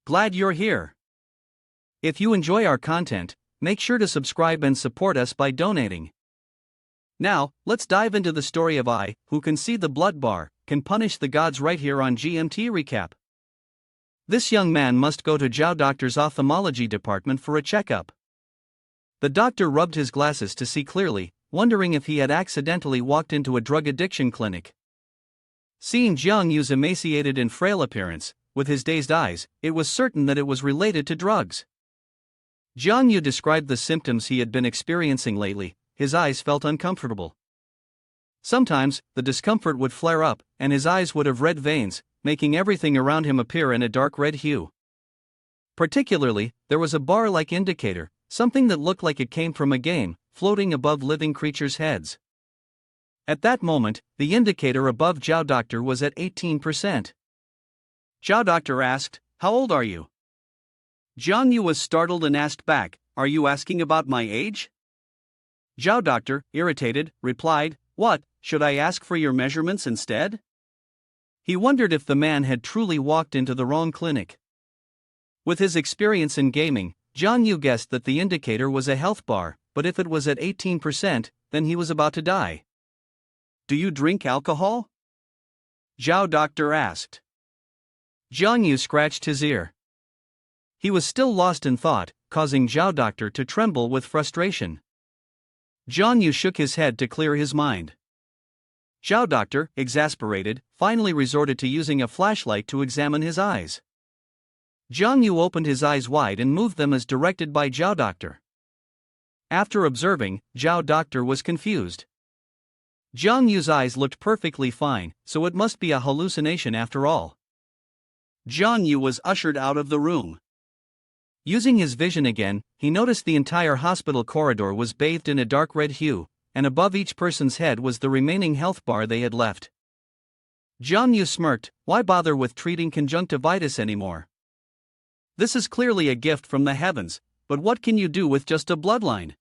Glad you're here. If you enjoy our content, make sure to subscribe and support us by donating. Now, let's dive into the story of I, who can see the blood bar, can punish the gods right here on GMT Recap. This young man must go to Zhao Doctor's ophthalmology department for a checkup. The doctor rubbed his glasses to see clearly, wondering if he had accidentally walked into a drug addiction clinic. Seeing Jiang Yu's emaciated and frail appearance, with his dazed eyes, it was certain that it was related to drugs. Jiang Yu described the symptoms he had been experiencing lately. His eyes felt uncomfortable. Sometimes, the discomfort would flare up, and his eyes would have red veins, making everything around him appear in a dark red hue. Particularly, there was a bar-like indicator, something that looked like it came from a game, floating above living creatures' heads. At that moment, the indicator above Zhao Doctor was at 18%. Zhao Doctor asked, "How old are you?" Jiang Yu was startled and asked back, "Are you asking about my age?" Zhao Doctor, irritated, replied, "What, should I ask for your measurements instead?" He wondered if the man had truly walked into the wrong clinic. With his experience in gaming, Jiang Yu guessed that the indicator was a health bar, but if it was at 18%, then he was about to die. "Do you drink alcohol?" Zhao Doctor asked. Jiang Yu scratched his ear. He was still lost in thought, causing Zhao Doctor to tremble with frustration. Jiang Yu shook his head to clear his mind. Zhao Doctor, exasperated, finally resorted to using a flashlight to examine his eyes. Jiang Yu opened his eyes wide and moved them as directed by Zhao Doctor. After observing, Zhao Doctor was confused. Jiang Yu's eyes looked perfectly fine, so it must be a hallucination after all. Jiang Yu was ushered out of the room. Using his vision again, he noticed the entire hospital corridor was bathed in a dark red hue, and above each person's head was the remaining health bar they had left. Jiang Yu smirked, "Why bother with treating conjunctivitis anymore? This is clearly a gift from the heavens, but what can you do with just a bloodline?"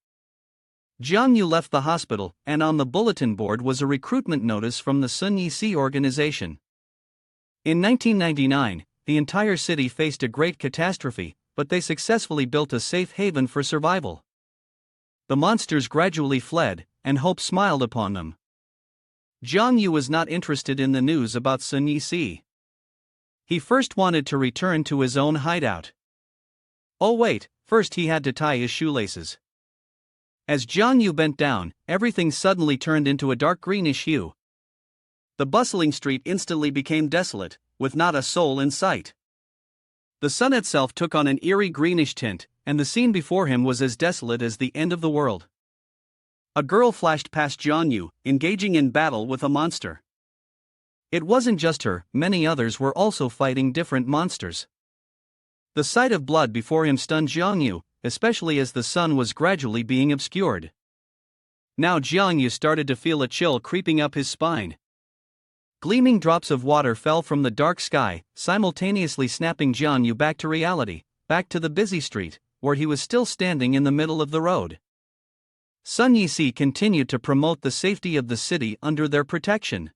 Jiang Yu left the hospital, and on the bulletin board was a recruitment notice from the Sun Yixi organization. In 1999, the entire city faced a great catastrophe, but they successfully built a safe haven for survival. The monsters gradually fled, and hope smiled upon them. Jiang Yu was not interested in the news about Sun Yixi. He first wanted to return to his own hideout. Oh wait, first he had to tie his shoelaces. As Jiang Yu bent down, everything suddenly turned into a dark greenish hue. The bustling street instantly became desolate, with not a soul in sight. The sun itself took on an eerie greenish tint, and the scene before him was as desolate as the end of the world. A girl flashed past Jiang Yu, engaging in battle with a monster. It wasn't just her, many others were also fighting different monsters. The sight of blood before him stunned Jiang Yu, especially as the sun was gradually being obscured. Now Jiang Yu started to feel a chill creeping up his spine. Gleaming drops of water fell from the dark sky, simultaneously snapping Jiang Yu back to reality, back to the busy street, where he was still standing in the middle of the road. Sun Yixi continued to promote the safety of the city under their protection.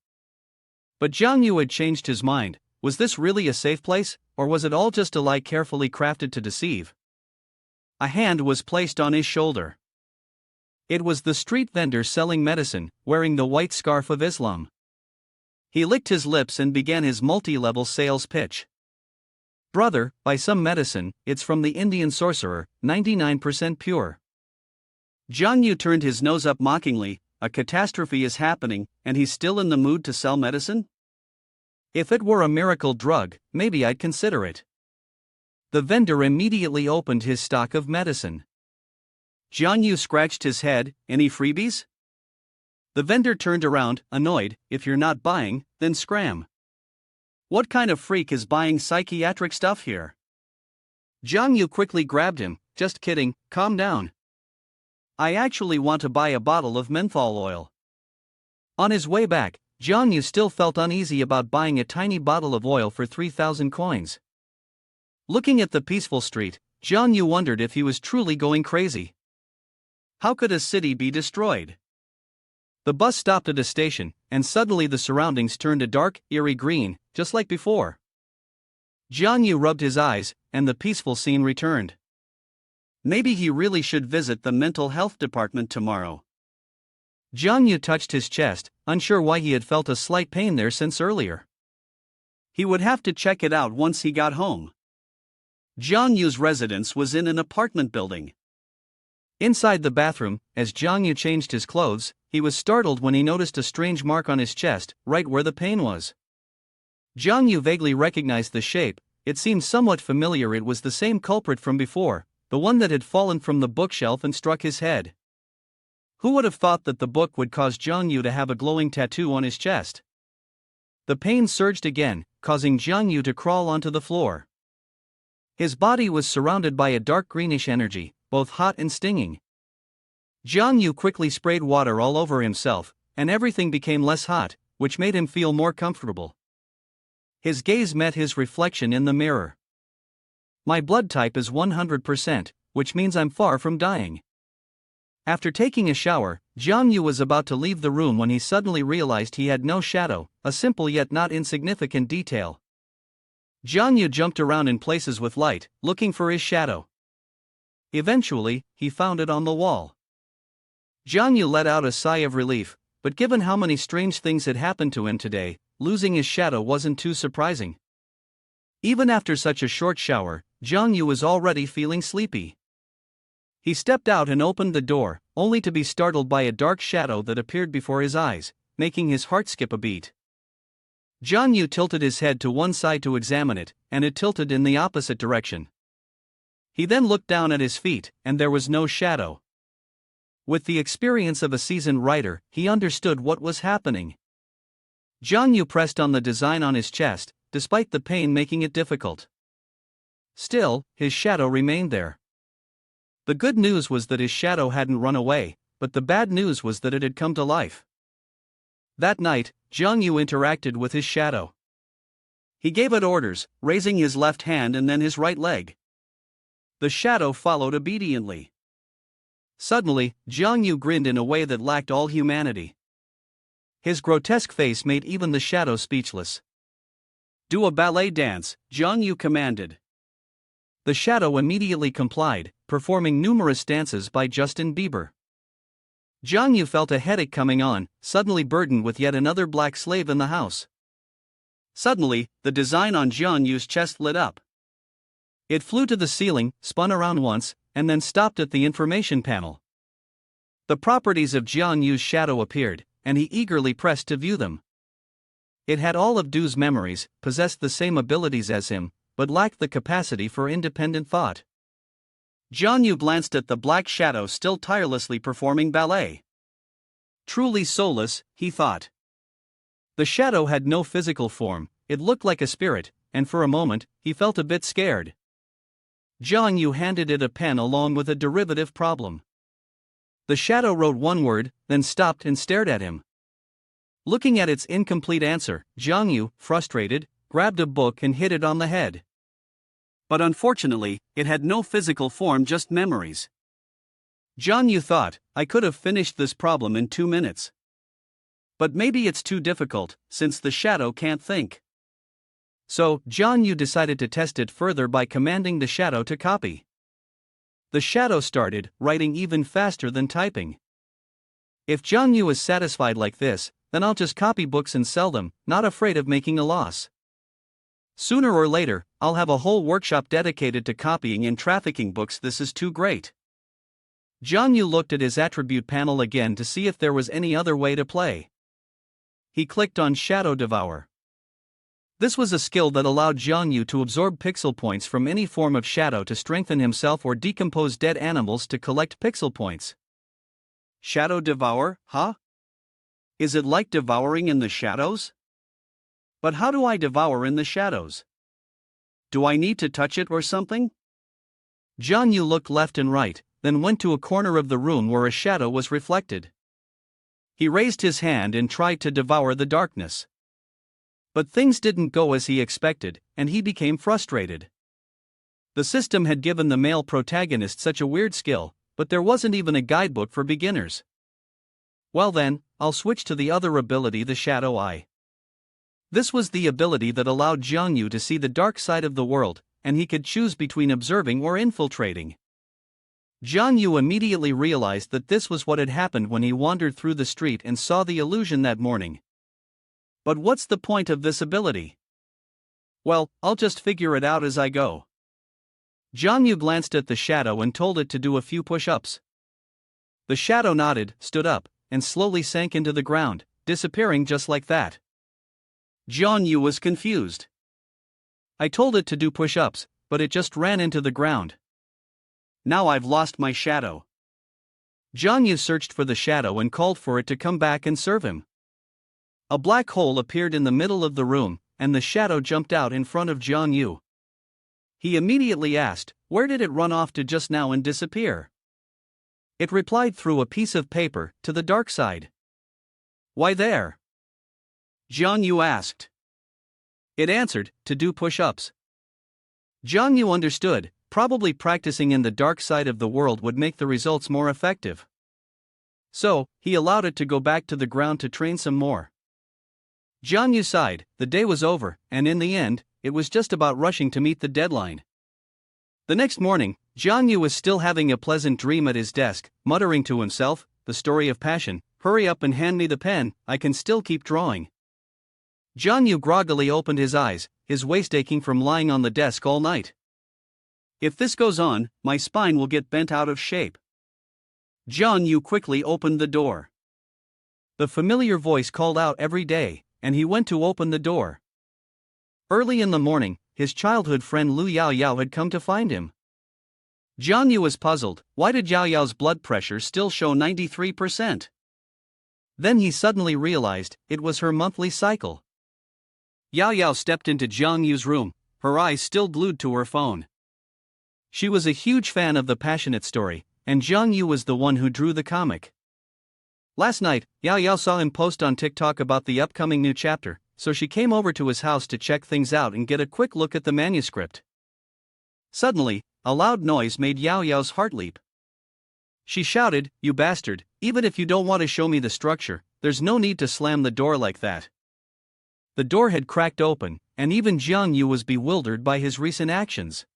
But Jiang Yu had changed his mind. Was this really a safe place, or was it all just a lie carefully crafted to deceive? A hand was placed on his shoulder. It was the street vendor selling medicine, wearing the white scarf of Islam. He licked his lips and began his multi-level sales pitch. "Brother, buy some medicine, it's from the Indian sorcerer, 99% pure." Jiang Yu turned his nose up mockingly. A catastrophe is happening, and he's still in the mood to sell medicine? If it were a miracle drug, maybe I'd consider it. The vendor immediately opened his stock of medicine. Jiang Yu scratched his head. "Any freebies?" The vendor turned around, annoyed. "If you're not buying, then scram. What kind of freak is buying psychiatric stuff here?" Jiang Yu quickly grabbed him. "Just kidding, calm down. I actually want to buy a bottle of menthol oil." On his way back, Jiang Yu still felt uneasy about buying a tiny bottle of oil for 3,000 coins. Looking at the peaceful street, Jiang Yu wondered if he was truly going crazy. How could a city be destroyed? The bus stopped at a station, and suddenly the surroundings turned a dark, eerie green, just like before. Jiang Yu rubbed his eyes, and the peaceful scene returned. Maybe he really should visit the mental health department tomorrow. Jiang Yu touched his chest, unsure why he had felt a slight pain there since earlier. He would have to check it out once he got home. Jiang Yu's residence was in an apartment building. Inside the bathroom, as Jiang Yu changed his clothes, he was startled when he noticed a strange mark on his chest, right where the pain was. Jiang Yu vaguely recognized the shape. It seemed somewhat familiar. It was the same culprit from before, the one that had fallen from the bookshelf and struck his head. Who would have thought that the book would cause Jiang Yu to have a glowing tattoo on his chest? The pain surged again, causing Jiang Yu to crawl onto the floor. His body was surrounded by a dark greenish energy, both hot and stinging. Jiang Yu quickly sprayed water all over himself, and everything became less hot, which made him feel more comfortable. His gaze met his reflection in the mirror. My blood type is 100%, which means I'm far from dying. After taking a shower, Jiang Yu was about to leave the room when he suddenly realized he had no shadow, a simple yet not insignificant detail. Jiang Yu jumped around in places with light, looking for his shadow. Eventually, he found it on the wall. Jiang Yu let out a sigh of relief, but given how many strange things had happened to him today, losing his shadow wasn't too surprising. Even after such a short shower, Jiang Yu was already feeling sleepy. He stepped out and opened the door, only to be startled by a dark shadow that appeared before his eyes, making his heart skip a beat. Jiang Yu tilted his head to one side to examine it, and it tilted in the opposite direction. He then looked down at his feet, and there was no shadow. With the experience of a seasoned writer, he understood what was happening. Jiang Yu pressed on the design on his chest, despite the pain making it difficult. Still, his shadow remained there. The good news was that his shadow hadn't run away, but the bad news was that it had come to life. That night, Jiang Yu interacted with his shadow. He gave it orders, raising his left hand and then his right leg. The shadow followed obediently. Suddenly, Jiang Yu grinned in a way that lacked all humanity. His grotesque face made even the shadow speechless. "Do a ballet dance," Jiang Yu commanded. The shadow immediately complied, performing numerous dances by Justin Bieber. Jiang Yu felt a headache coming on, suddenly burdened with yet another black slave in the house. Suddenly, the design on Jiang Yu's chest lit up. It flew to the ceiling, spun around once, and then stopped at the information panel. The properties of Jiang Yu's shadow appeared, and he eagerly pressed to view them. It had all of Du's memories, possessed the same abilities as him, but lacked the capacity for independent thought. Jiang Yu glanced at the black shadow still tirelessly performing ballet. Truly soulless, he thought. The shadow had no physical form, it looked like a spirit, and for a moment, he felt a bit scared. Jiang Yu handed it a pen along with a derivative problem. The shadow wrote one word, then stopped and stared at him. Looking at its incomplete answer, Jiang Yu, frustrated, grabbed a book and hit it on the head. But unfortunately, it had no physical form, just memories. Jiang Yu thought, I could have finished this problem in 2 minutes. But maybe it's too difficult, since the shadow can't think. So, Jiang Yu decided to test it further by commanding the shadow to copy. The shadow started, writing even faster than typing. If Jiang Yu is satisfied like this, then I'll just copy books and sell them, not afraid of making a loss. Sooner or later, I'll have a whole workshop dedicated to copying and trafficking books. This is too great. Jiang Yu looked at his attribute panel again to see if there was any other way to play. He clicked on Shadow Devour. This was a skill that allowed Jiang Yu to absorb pixel points from any form of shadow to strengthen himself or decompose dead animals to collect pixel points. Shadow Devour, huh? Is it like devouring in the shadows? But how do I devour in the shadows? Do I need to touch it or something? Jiang Yu looked left and right, then went to a corner of the room where a shadow was reflected. He raised his hand and tried to devour the darkness. But things didn't go as he expected, and he became frustrated. The system had given the male protagonist such a weird skill, but there wasn't even a guidebook for beginners. Well then, I'll switch to the other ability, the Shadow Eye. This was the ability that allowed Jiang Yu to see the dark side of the world, and he could choose between observing or infiltrating. Jiang Yu immediately realized that this was what had happened when he wandered through the street and saw the illusion that morning. But what's the point of this ability? Well, I'll just figure it out as I go. Jiang Yu glanced at the shadow and told it to do a few push-ups. The shadow nodded, stood up, and slowly sank into the ground, disappearing just like that. Jiang Yu was confused. I told it to do push-ups, but it just ran into the ground. Now I've lost my shadow. Jiang Yu searched for the shadow and called for it to come back and serve him. A black hole appeared in the middle of the room, and the shadow jumped out in front of Jiang Yu. He immediately asked, "Where did it run off to just now and disappear?" It replied through a piece of paper, "To the dark side." "Why there?" Jiang Yu asked. It answered, "To do push-ups." Jiang Yu understood. Probably practicing in the dark side of the world would make the results more effective. So, he allowed it to go back to the ground to train some more. Jiang Yu sighed. The day was over, and in the end, it was just about rushing to meet the deadline. The next morning, Jiang Yu was still having a pleasant dream at his desk, muttering to himself, "The story of passion, hurry up and hand me the pen, I can still keep drawing." Jiang Yu groggily opened his eyes, his waist aching from lying on the desk all night. "If this goes on, my spine will get bent out of shape." Jiang Yu quickly opened the door. The familiar voice called out every day, and he went to open the door. Early in the morning, his childhood friend Lu Yao Yao had come to find him. Jiang Yu was puzzled. Why did Yao Yao's blood pressure still show 93%? Then he suddenly realized it was her monthly cycle. Yao Yao stepped into Jiang Yu's room, her eyes still glued to her phone. She was a huge fan of the passionate story, and Jiang Yu was the one who drew the comic. Last night, Yao Yao saw him post on TikTok about the upcoming new chapter, so she came over to his house to check things out and get a quick look at the manuscript. Suddenly, a loud noise made Yao Yao's heart leap. She shouted, "You bastard, even if you don't want to show me the structure, there's no need to slam the door like that." The door had cracked open, and even Jiang Yu was bewildered by his recent actions.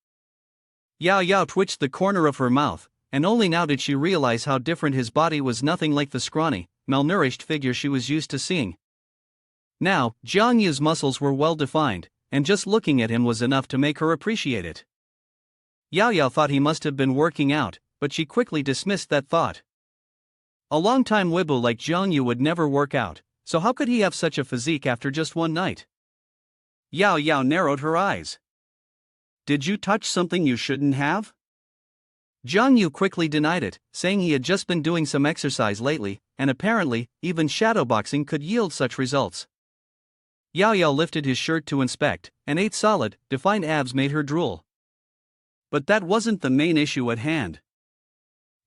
Yao Yao twitched the corner of her mouth, and only now did she realize how different his body was, nothing like the scrawny, malnourished figure she was used to seeing. Now, Jiang Yu's muscles were well defined, and just looking at him was enough to make her appreciate it. Yao Yao thought he must have been working out, but she quickly dismissed that thought. A long-time wibu like Jiang Yu would never work out, so how could he have such a physique after just one night? Yao Yao narrowed her eyes. "Did you touch something you shouldn't have?" Jiang Yu quickly denied it, saying he had just been doing some exercise lately, and apparently, even shadowboxing could yield such results. Yao Yao lifted his shirt to inspect, and 8 solid, defined abs made her drool. But that wasn't the main issue at hand.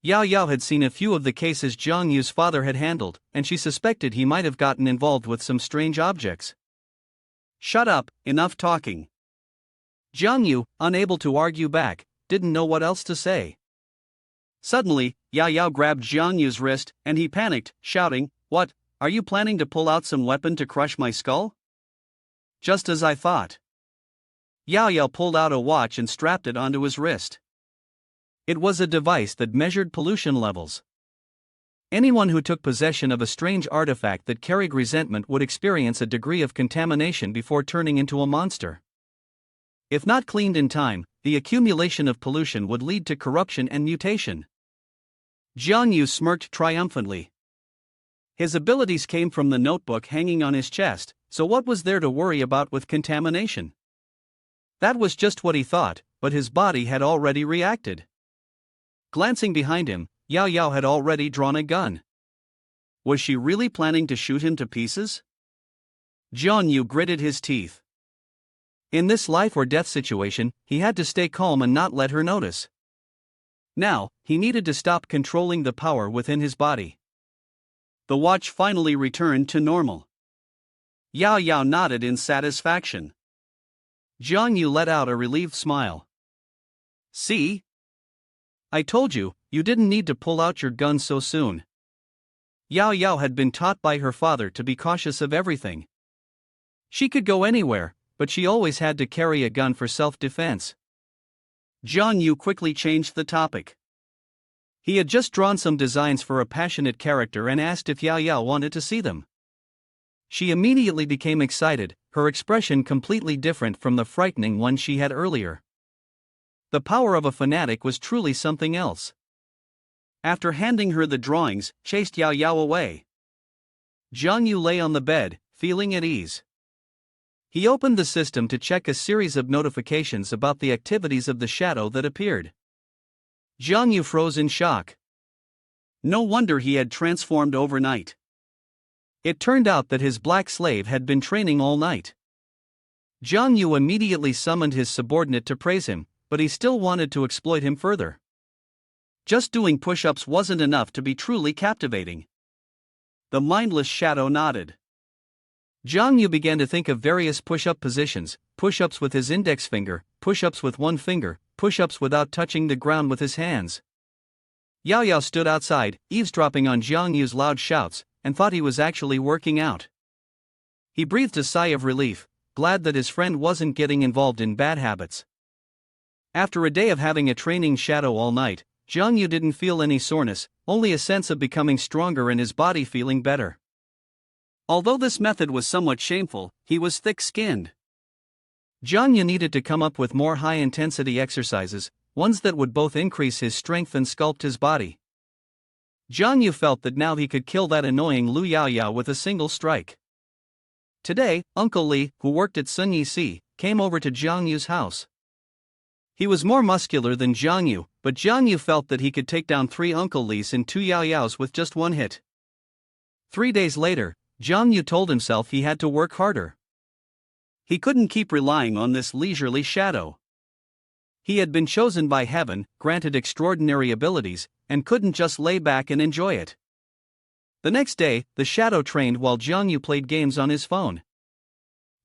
Yao Yao had seen a few of the cases Jiang Yu's father had handled, and she suspected he might have gotten involved with some strange objects. "Shut up, enough talking." Jiang Yu, unable to argue back, didn't know what else to say. Suddenly, Yao Yao grabbed Jiang Yu's wrist, and he panicked, shouting, "What, are you planning to pull out some weapon to crush my skull?" "Just as I thought." Yao Yao pulled out a watch and strapped it onto his wrist. It was a device that measured pollution levels. Anyone who took possession of a strange artifact that carried resentment would experience a degree of contamination before turning into a monster. If not cleaned in time, the accumulation of pollution would lead to corruption and mutation. Jiang Yu smirked triumphantly. His abilities came from the notebook hanging on his chest, so what was there to worry about with contamination? That was just what he thought, but his body had already reacted. Glancing behind him, Yao Yao had already drawn a gun. Was she really planning to shoot him to pieces? Jiang Yu gritted his teeth. In this life-or-death situation, he had to stay calm and not let her notice. Now, he needed to stop controlling the power within his body. The watch finally returned to normal. Yao Yao nodded in satisfaction. Jiang Yu let out a relieved smile. "See? I told you, you didn't need to pull out your gun so soon." Yao Yao had been taught by her father to be cautious of everything. She could go anywhere, but she always had to carry a gun for self-defense. Jiang Yu quickly changed the topic. He had just drawn some designs for a passionate character and asked if Yao Yao wanted to see them. She immediately became excited, her expression completely different from the frightening one she had earlier. The power of a fanatic was truly something else. After handing her the drawings, chased Yao Yao away. Jiang Yu lay on the bed, feeling at ease. He opened the system to check a series of notifications about the activities of the shadow that appeared. Jiang Yu froze in shock. No wonder he had transformed overnight. It turned out that his black slave had been training all night. Jiang Yu immediately summoned his subordinate to praise him, but he still wanted to exploit him further. Just doing push-ups wasn't enough to be truly captivating. The mindless shadow nodded. Jiang Yu began to think of various push-up positions, push-ups with his index finger, push-ups with one finger, push-ups without touching the ground with his hands. Yao Yao stood outside, eavesdropping on Jiang Yu's loud shouts, and thought he was actually working out. He breathed a sigh of relief, glad that his friend wasn't getting involved in bad habits. After a day of having a training shadow all night, Jiang Yu didn't feel any soreness, only a sense of becoming stronger and his body feeling better. Although this method was somewhat shameful, he was thick-skinned. Jiang Yu needed to come up with more high-intensity exercises, ones that would both increase his strength and sculpt his body. Jiang Yu felt that now he could kill that annoying Lu Yao Yao with a single strike. Today, Uncle Li, who worked at Sun Yixi, came over to Jiang Yu's house. He was more muscular than Jiang Yu, but Jiang Yu felt that he could take down 3 Uncle Lis and 2 Yao Yaos with just one hit. 3 days later, Jiang Yu told himself he had to work harder. He couldn't keep relying on this leisurely shadow. He had been chosen by heaven, granted extraordinary abilities, and couldn't just lay back and enjoy it. The next day, the shadow trained while Jiang Yu played games on his phone.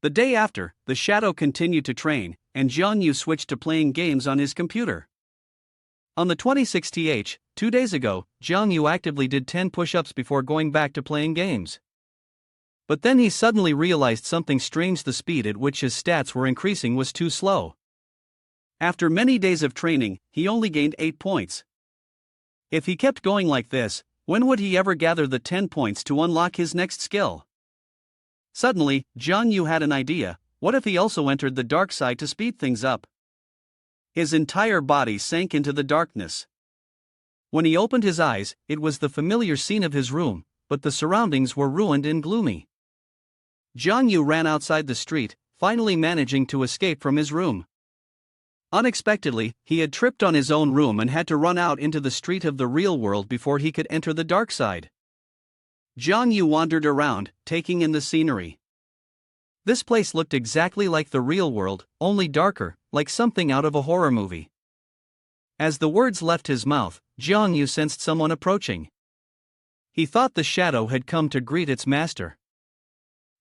The day after, the shadow continued to train, and Jiang Yu switched to playing games on his computer. On the 26th, 2 days ago, Jiang Yu actively did 10 push-ups before going back to playing games. But then he suddenly realized something strange: the speed at which his stats were increasing was too slow. After many days of training, he only gained 8 points. If he kept going like this, when would he ever gather the 10 points to unlock his next skill? Suddenly, Jiang Yu had an idea: what if he also entered the dark side to speed things up? His entire body sank into the darkness. When he opened his eyes, it was the familiar scene of his room, but the surroundings were ruined and gloomy. Jiang Yu ran outside the street, finally managing to escape from his room. Unexpectedly, he had tripped on his own room and had to run out into the street of the real world before he could enter the dark side. Jiang Yu wandered around, taking in the scenery. This place looked exactly like the real world, only darker, like something out of a horror movie. As the words left his mouth, Jiang Yu sensed someone approaching. He thought the shadow had come to greet its master.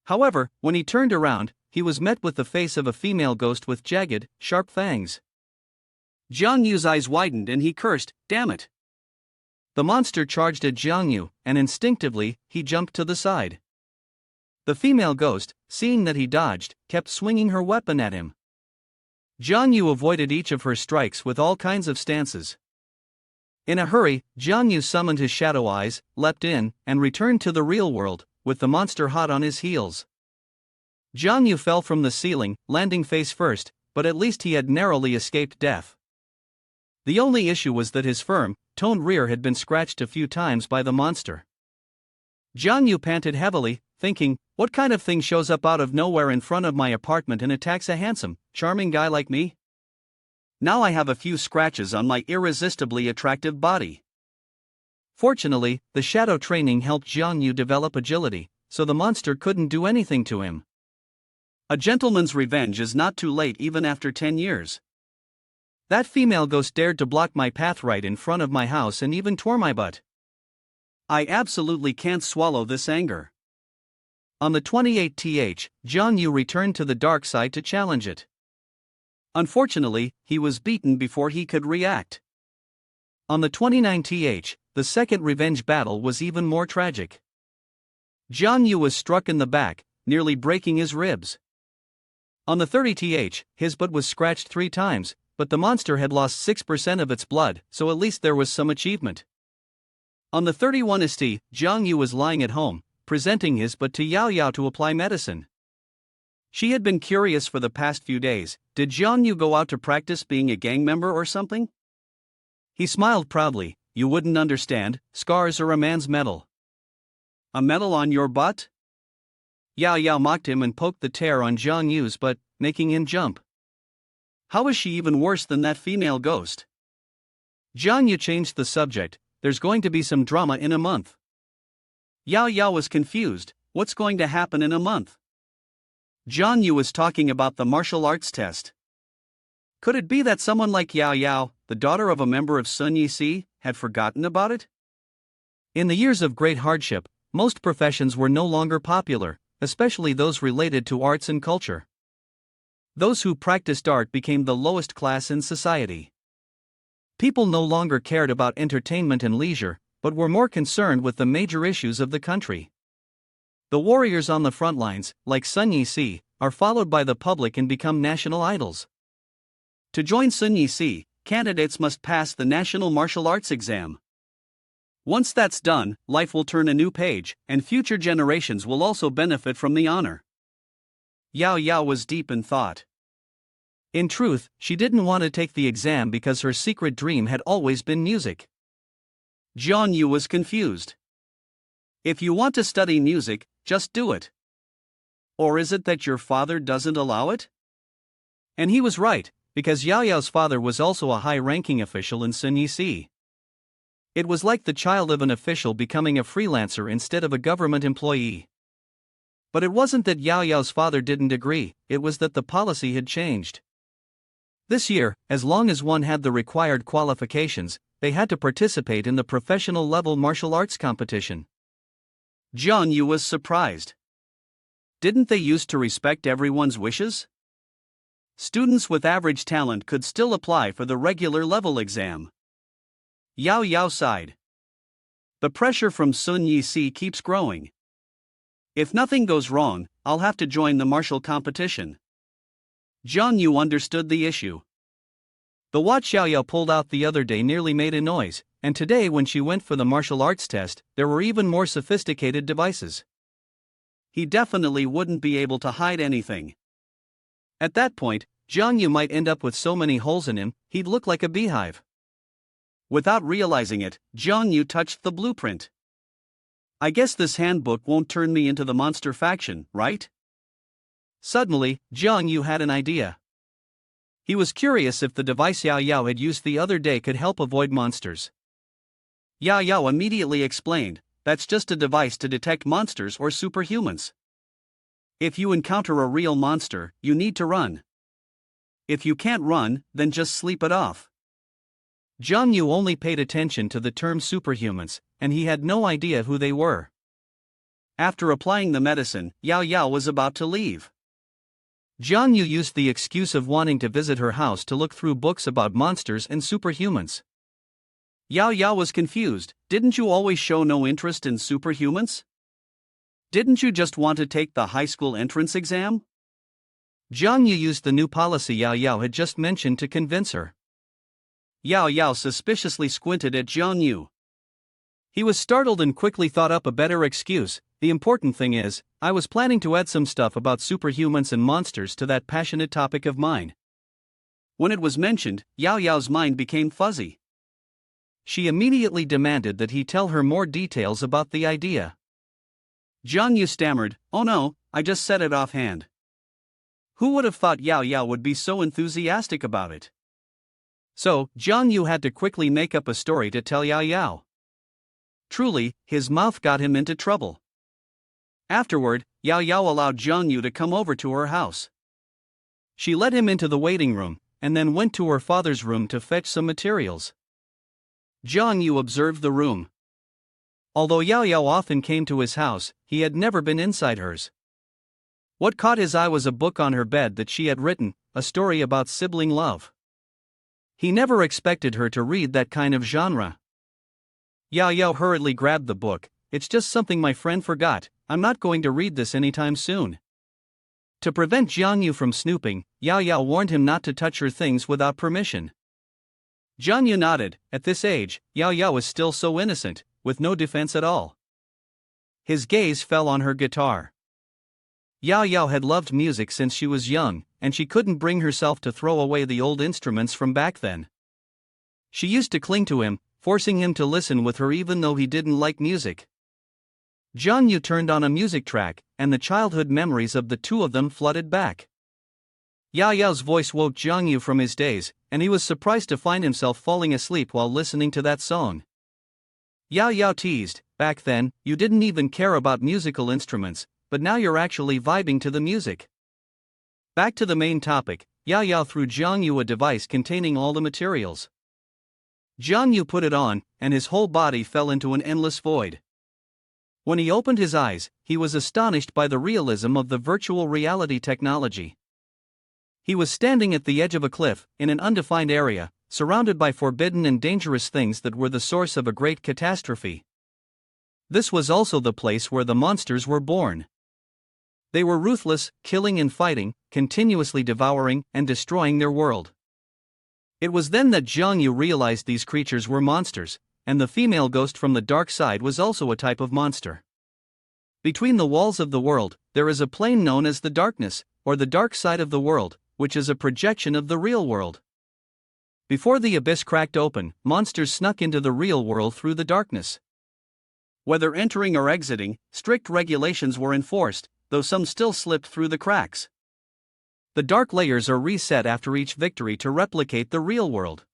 However, when he turned around, he was met with the face of a female ghost with jagged, sharp fangs. Jiang Yu's eyes widened and he cursed, "Damn it!" The monster charged at Jiang Yu, and instinctively, he jumped to the side. The female ghost, seeing that he dodged, kept swinging her weapon at him. Jiang Yu avoided each of her strikes with all kinds of stances. In a hurry, Jiang Yu summoned his shadow eyes, leapt in, and returned to the real world, with the monster hot on his heels. Jiang Yu fell from the ceiling, landing face first, but at least he had narrowly escaped death. The only issue was that his firm, toned rear had been scratched a few times by the monster. Jiang Yu panted heavily, thinking, what kind of thing shows up out of nowhere in front of my apartment and attacks a handsome, charming guy like me? Now I have a few scratches on my irresistibly attractive body. Fortunately, the shadow training helped Jiang Yu develop agility, so the monster couldn't do anything to him. A gentleman's revenge is not too late even after 10 years. That female ghost dared to block my path right in front of my house and even tore my butt. I absolutely can't swallow this anger. On the 28th, Jiang Yu returned to the dark side to challenge it. Unfortunately, he was beaten before he could react. On the 29th, the second revenge battle was even more tragic. Jiang Yu was struck in the back, nearly breaking his ribs. On the 30th, his butt was scratched 3 times, but the monster had lost 6% of its blood, so at least there was some achievement. On the 31st, Jiang Yu was lying at home, presenting his but to Yao Yao to apply medicine. She had been curious for the past few days. Did Jiang Yu go out to practice being a gang member or something? He smiled proudly. You wouldn't understand, scars are a man's medal. A medal on your butt? Yao Yao mocked him and poked the tear on Jiang Yu's butt, making him jump. How is she even worse than that female ghost? Jiang Yu changed the subject. There's going to be some drama in a month. Yao Yao was confused. What's going to happen in a month? Jiang Yu was talking about the martial arts test. Could it be that someone like Yao Yao, the daughter of a member of Sun Yixi, had forgotten about it? In the years of great hardship, most professions were no longer popular, especially those related to arts and culture. Those who practiced art became the lowest class in society. People no longer cared about entertainment and leisure, but were more concerned with the major issues of the country. The warriors on the front lines, like Sun Yixi, are followed by the public and become national idols. To join Sun Yixi, candidates must pass the National Martial Arts exam. Once that's done, life will turn a new page, and future generations will also benefit from the honor. Yao Yao was deep in thought. In truth, she didn't want to take the exam because her secret dream had always been music. Jiang Yu was confused. If you want to study music, just do it. Or is it that your father doesn't allow it? And he was right, because Yao Yao's father was also a high-ranking official in Sun Yixi. It was like the child of an official becoming a freelancer instead of a government employee. But it wasn't that Yao Yao's father didn't agree, it was that the policy had changed. This year, as long as one had the required qualifications, they had to participate in the professional-level martial arts competition. Jiang Yu was surprised. Didn't they used to respect everyone's wishes? Students with average talent could still apply for the regular level exam. Yao Yao sighed. The pressure from Sun Yixi keeps growing. If nothing goes wrong, I'll have to join the martial competition. Jiang Yu understood the issue. The watch Yao Yao pulled out the other day nearly made a noise, and today when she went for the martial arts test, there were even more sophisticated devices. He definitely wouldn't be able to hide anything. At that point, Jiang Yu might end up with so many holes in him, he'd look like a beehive. Without realizing it, Jiang Yu touched the blueprint. I guess this handbook won't turn me into the monster faction, right? Suddenly, Jiang Yu had an idea. He was curious if the device Yao Yao had used the other day could help avoid monsters. Yao Yao immediately explained, that's just a device to detect monsters or superhumans. If you encounter a real monster, you need to run. If you can't run, then just sleep it off. Jiang Yu only paid attention to the term superhumans, and he had no idea who they were. After applying the medicine, Yao Yao was about to leave. Jiang Yu used the excuse of wanting to visit her house to look through books about monsters and superhumans. Yao Yao was confused. Didn't you always show no interest in superhumans? Didn't you just want to take the high school entrance exam? Jiang Yu used the new policy Yao Yao had just mentioned to convince her. Yao Yao suspiciously squinted at Jiang Yu. He was startled and quickly thought up a better excuse. The important thing is, I was planning to add some stuff about superhumans and monsters to that passionate topic of mine. When it was mentioned, Yao Yao's mind became fuzzy. She immediately demanded that he tell her more details about the idea. Jiang Yu stammered, oh no, I just said it offhand. Who would have thought Yao Yao would be so enthusiastic about it? So, Jiang Yu had to quickly make up a story to tell Yao Yao. Truly, his mouth got him into trouble. Afterward, Yao Yao allowed Jiang Yu to come over to her house. She led him into the waiting room, and then went to her father's room to fetch some materials. Jiang Yu observed the room. Although Yao Yao often came to his house, he had never been inside hers. What caught his eye was a book on her bed that she had written, a story about sibling love. He never expected her to read that kind of genre. Yao Yao hurriedly grabbed the book. It's just something my friend forgot, I'm not going to read this anytime soon. To prevent Jiang Yu from snooping, Yao Yao warned him not to touch her things without permission. Jiang Yu nodded. At this age, Yao Yao was still so innocent, with no defense at all. His gaze fell on her guitar. Yao Yao had loved music since she was young, and she couldn't bring herself to throw away the old instruments from back then. She used to cling to him, forcing him to listen with her even though he didn't like music. Jiang Yu turned on a music track, and the childhood memories of the two of them flooded back. Yao Yao's voice woke Jiang Yu from his daze, and he was surprised to find himself falling asleep while listening to that song. Yao Yao teased, "Back then, you didn't even care about musical instruments, but now you're actually vibing to the music." Back to the main topic, Yao Yao threw Jiang Yu a device containing all the materials. Jiang Yu put it on, and his whole body fell into an endless void. When he opened his eyes, he was astonished by the realism of the virtual reality technology. He was standing at the edge of a cliff, in an undefined area, surrounded by forbidden and dangerous things that were the source of a great catastrophe. This was also the place where the monsters were born. They were ruthless, killing and fighting, continuously devouring and destroying their world. It was then that Jiang Yu realized these creatures were monsters, and the female ghost from the dark side was also a type of monster. Between the walls of the world, there is a plane known as the darkness, or the dark side of the world, which is a projection of the real world. Before the abyss cracked open, monsters snuck into the real world through the darkness. Whether entering or exiting, strict regulations were enforced, though some still slipped through the cracks. The dark layers are reset after each victory to replicate the real world.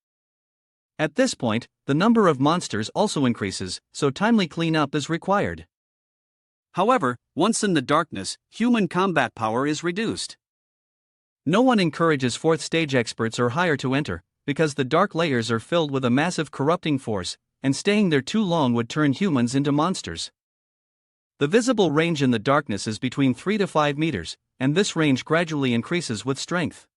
At this point, the number of monsters also increases, so timely cleanup is required. However, once in the darkness, human combat power is reduced. No one encourages fourth stage experts or higher to enter, because the dark layers are filled with a massive corrupting force, and staying there too long would turn humans into monsters. The visible range in the darkness is between 3 to 5 meters, and this range gradually increases with strength.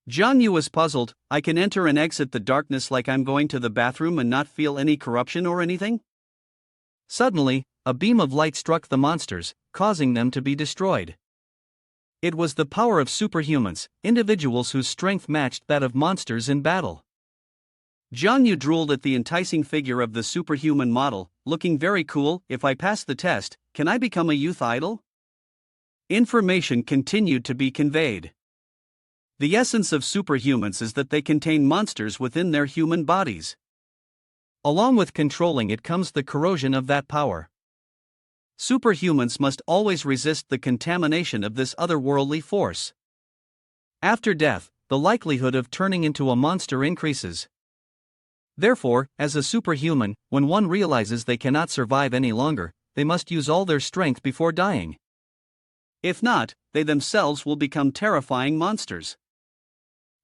Jiang Yu was puzzled. "I can enter and exit the darkness like I'm going to the bathroom and not feel any corruption or anything?" Suddenly, a beam of light struck the monsters, causing them to be destroyed. It was the power of superhumans, individuals whose strength matched that of monsters in battle. Jiang Yu drooled at the enticing figure of the superhuman model, looking very cool. "If I pass the test, can I become a youth idol?" Information continued to be conveyed. The essence of superhumans is that they contain monsters within their human bodies. Along with controlling it comes the corrosion of that power. Superhumans must always resist the contamination of this otherworldly force. After death, the likelihood of turning into a monster increases. Therefore, as a superhuman, when one realizes they cannot survive any longer, they must use all their strength before dying. If not, they themselves will become terrifying monsters.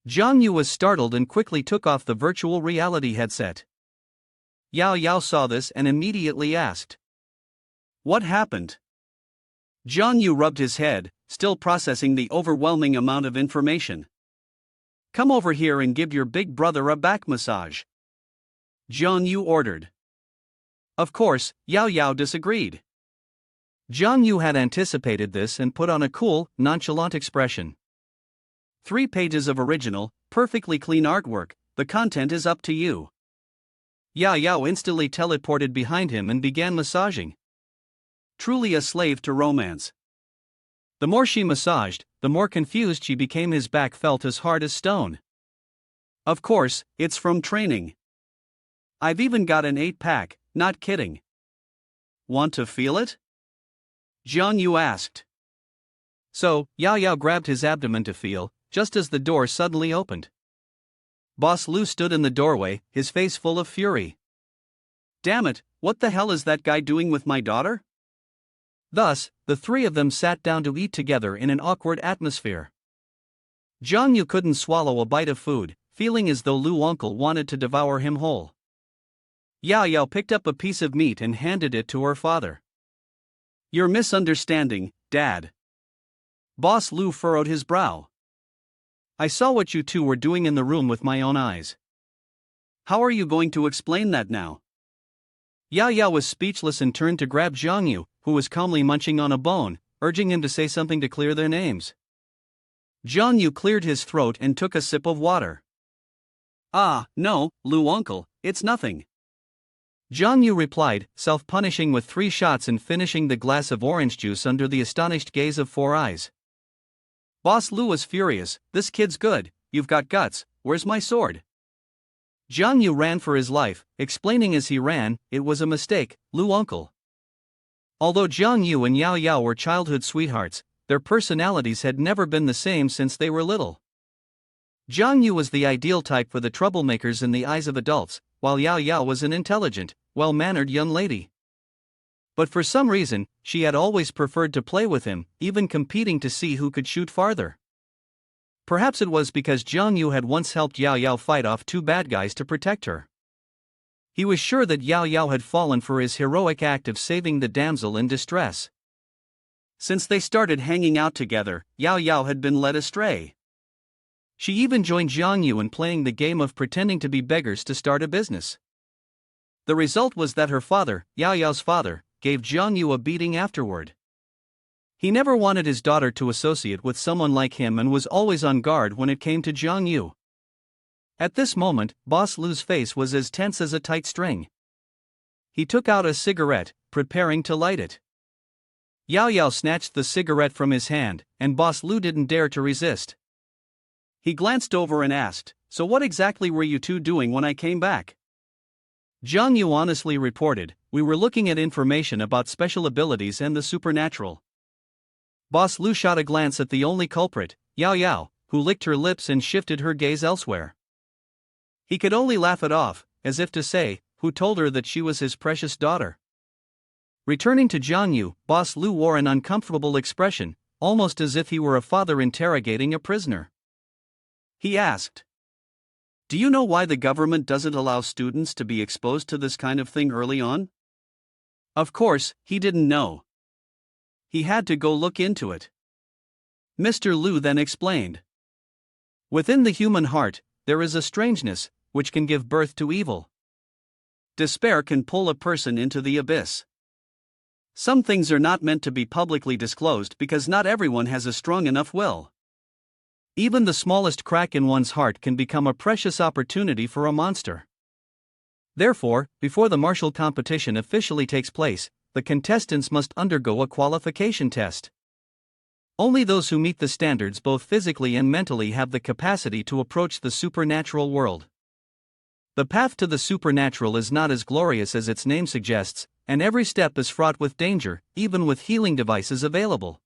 Jiang Yu was startled and quickly took off the virtual reality headset. Yao Yao saw this and immediately asked, "What happened?" Jiang Yu rubbed his head, still processing the overwhelming amount of information. "Come over here and give your big brother a back massage," Jiang Yu ordered. Of course, Yao Yao disagreed. Jiang Yu had anticipated this and put on a cool, nonchalant expression. 3 pages of original, perfectly clean artwork. The content is up to you. Yao Yao instantly teleported behind him and began massaging. Truly a slave to romance. The more she massaged, the more confused she became. His back felt as hard as stone. Of course, it's from training. I've even got an 8-pack, not kidding. Want to feel it? Jiang Yu asked. So, Yao Yao grabbed his abdomen to feel, just as the door suddenly opened. Boss Lu stood in the doorway, his face full of fury. "Damn it, what the hell is that guy doing with my daughter?" Thus, the 3 of them sat down to eat together in an awkward atmosphere. Jiang Yu couldn't swallow a bite of food, feeling as though Lu uncle wanted to devour him whole. Yao Yao picked up a piece of meat and handed it to her father. "You're misunderstanding, Dad." Boss Lu furrowed his brow. "I saw what you two were doing in the room with my own eyes. How are you going to explain that now?" Yao Yao was speechless and turned to grab Jiang Yu, who was calmly munching on a bone, urging him to say something to clear their names. Jiang Yu cleared his throat and took a sip of water. "Ah, no, Lu uncle, it's nothing." Jiang Yu replied, self-punishing with 3 shots and finishing the glass of orange juice under the astonished gaze of 4 eyes. Boss Lu was furious. "This kid's good, you've got guts, where's my sword?" Jiang Yu ran for his life, explaining as he ran, "It was a mistake, Lu uncle." Although Jiang Yu and Yao Yao were childhood sweethearts, their personalities had never been the same since they were little. Jiang Yu was the ideal type for the troublemakers in the eyes of adults, while Yao Yao was an intelligent, well-mannered young lady. But for some reason, she had always preferred to play with him, even competing to see who could shoot farther. Perhaps it was because Jiang Yu had once helped Yao Yao fight off 2 bad guys to protect her. He was sure that Yao Yao had fallen for his heroic act of saving the damsel in distress. Since they started hanging out together, Yao Yao had been led astray. She even joined Jiang Yu in playing the game of pretending to be beggars to start a business. The result was that her father, Yao Yao's father, gave Jiang Yu a beating afterward. He never wanted his daughter to associate with someone like him and was always on guard when it came to Jiang Yu. At this moment, Boss Lu's face was as tense as a tight string. He took out a cigarette, preparing to light it. Yao Yao snatched the cigarette from his hand, and Boss Lu didn't dare to resist. He glanced over and asked, "So what exactly were you two doing when I came back?" Jiang Yu honestly reported, "We were looking at information about special abilities and the supernatural." Boss Lu shot a glance at the only culprit, Yao Yao, who licked her lips and shifted her gaze elsewhere. He could only laugh it off, as if to say, who told her that she was his precious daughter? Returning to Jiang Yu, Boss Lu wore an uncomfortable expression, almost as if he were a father interrogating a prisoner. He asked, "Do you know why the government doesn't allow students to be exposed to this kind of thing early on?" Of course, he didn't know. He had to go look into it. Mr. Lu then explained. Within the human heart, there is a strangeness, which can give birth to evil. Despair can pull a person into the abyss. Some things are not meant to be publicly disclosed because not everyone has a strong enough will. Even the smallest crack in one's heart can become a precious opportunity for a monster. Therefore, before the martial competition officially takes place, the contestants must undergo a qualification test. Only those who meet the standards both physically and mentally have the capacity to approach the supernatural world. The path to the supernatural is not as glorious as its name suggests, and every step is fraught with danger, even with healing devices available.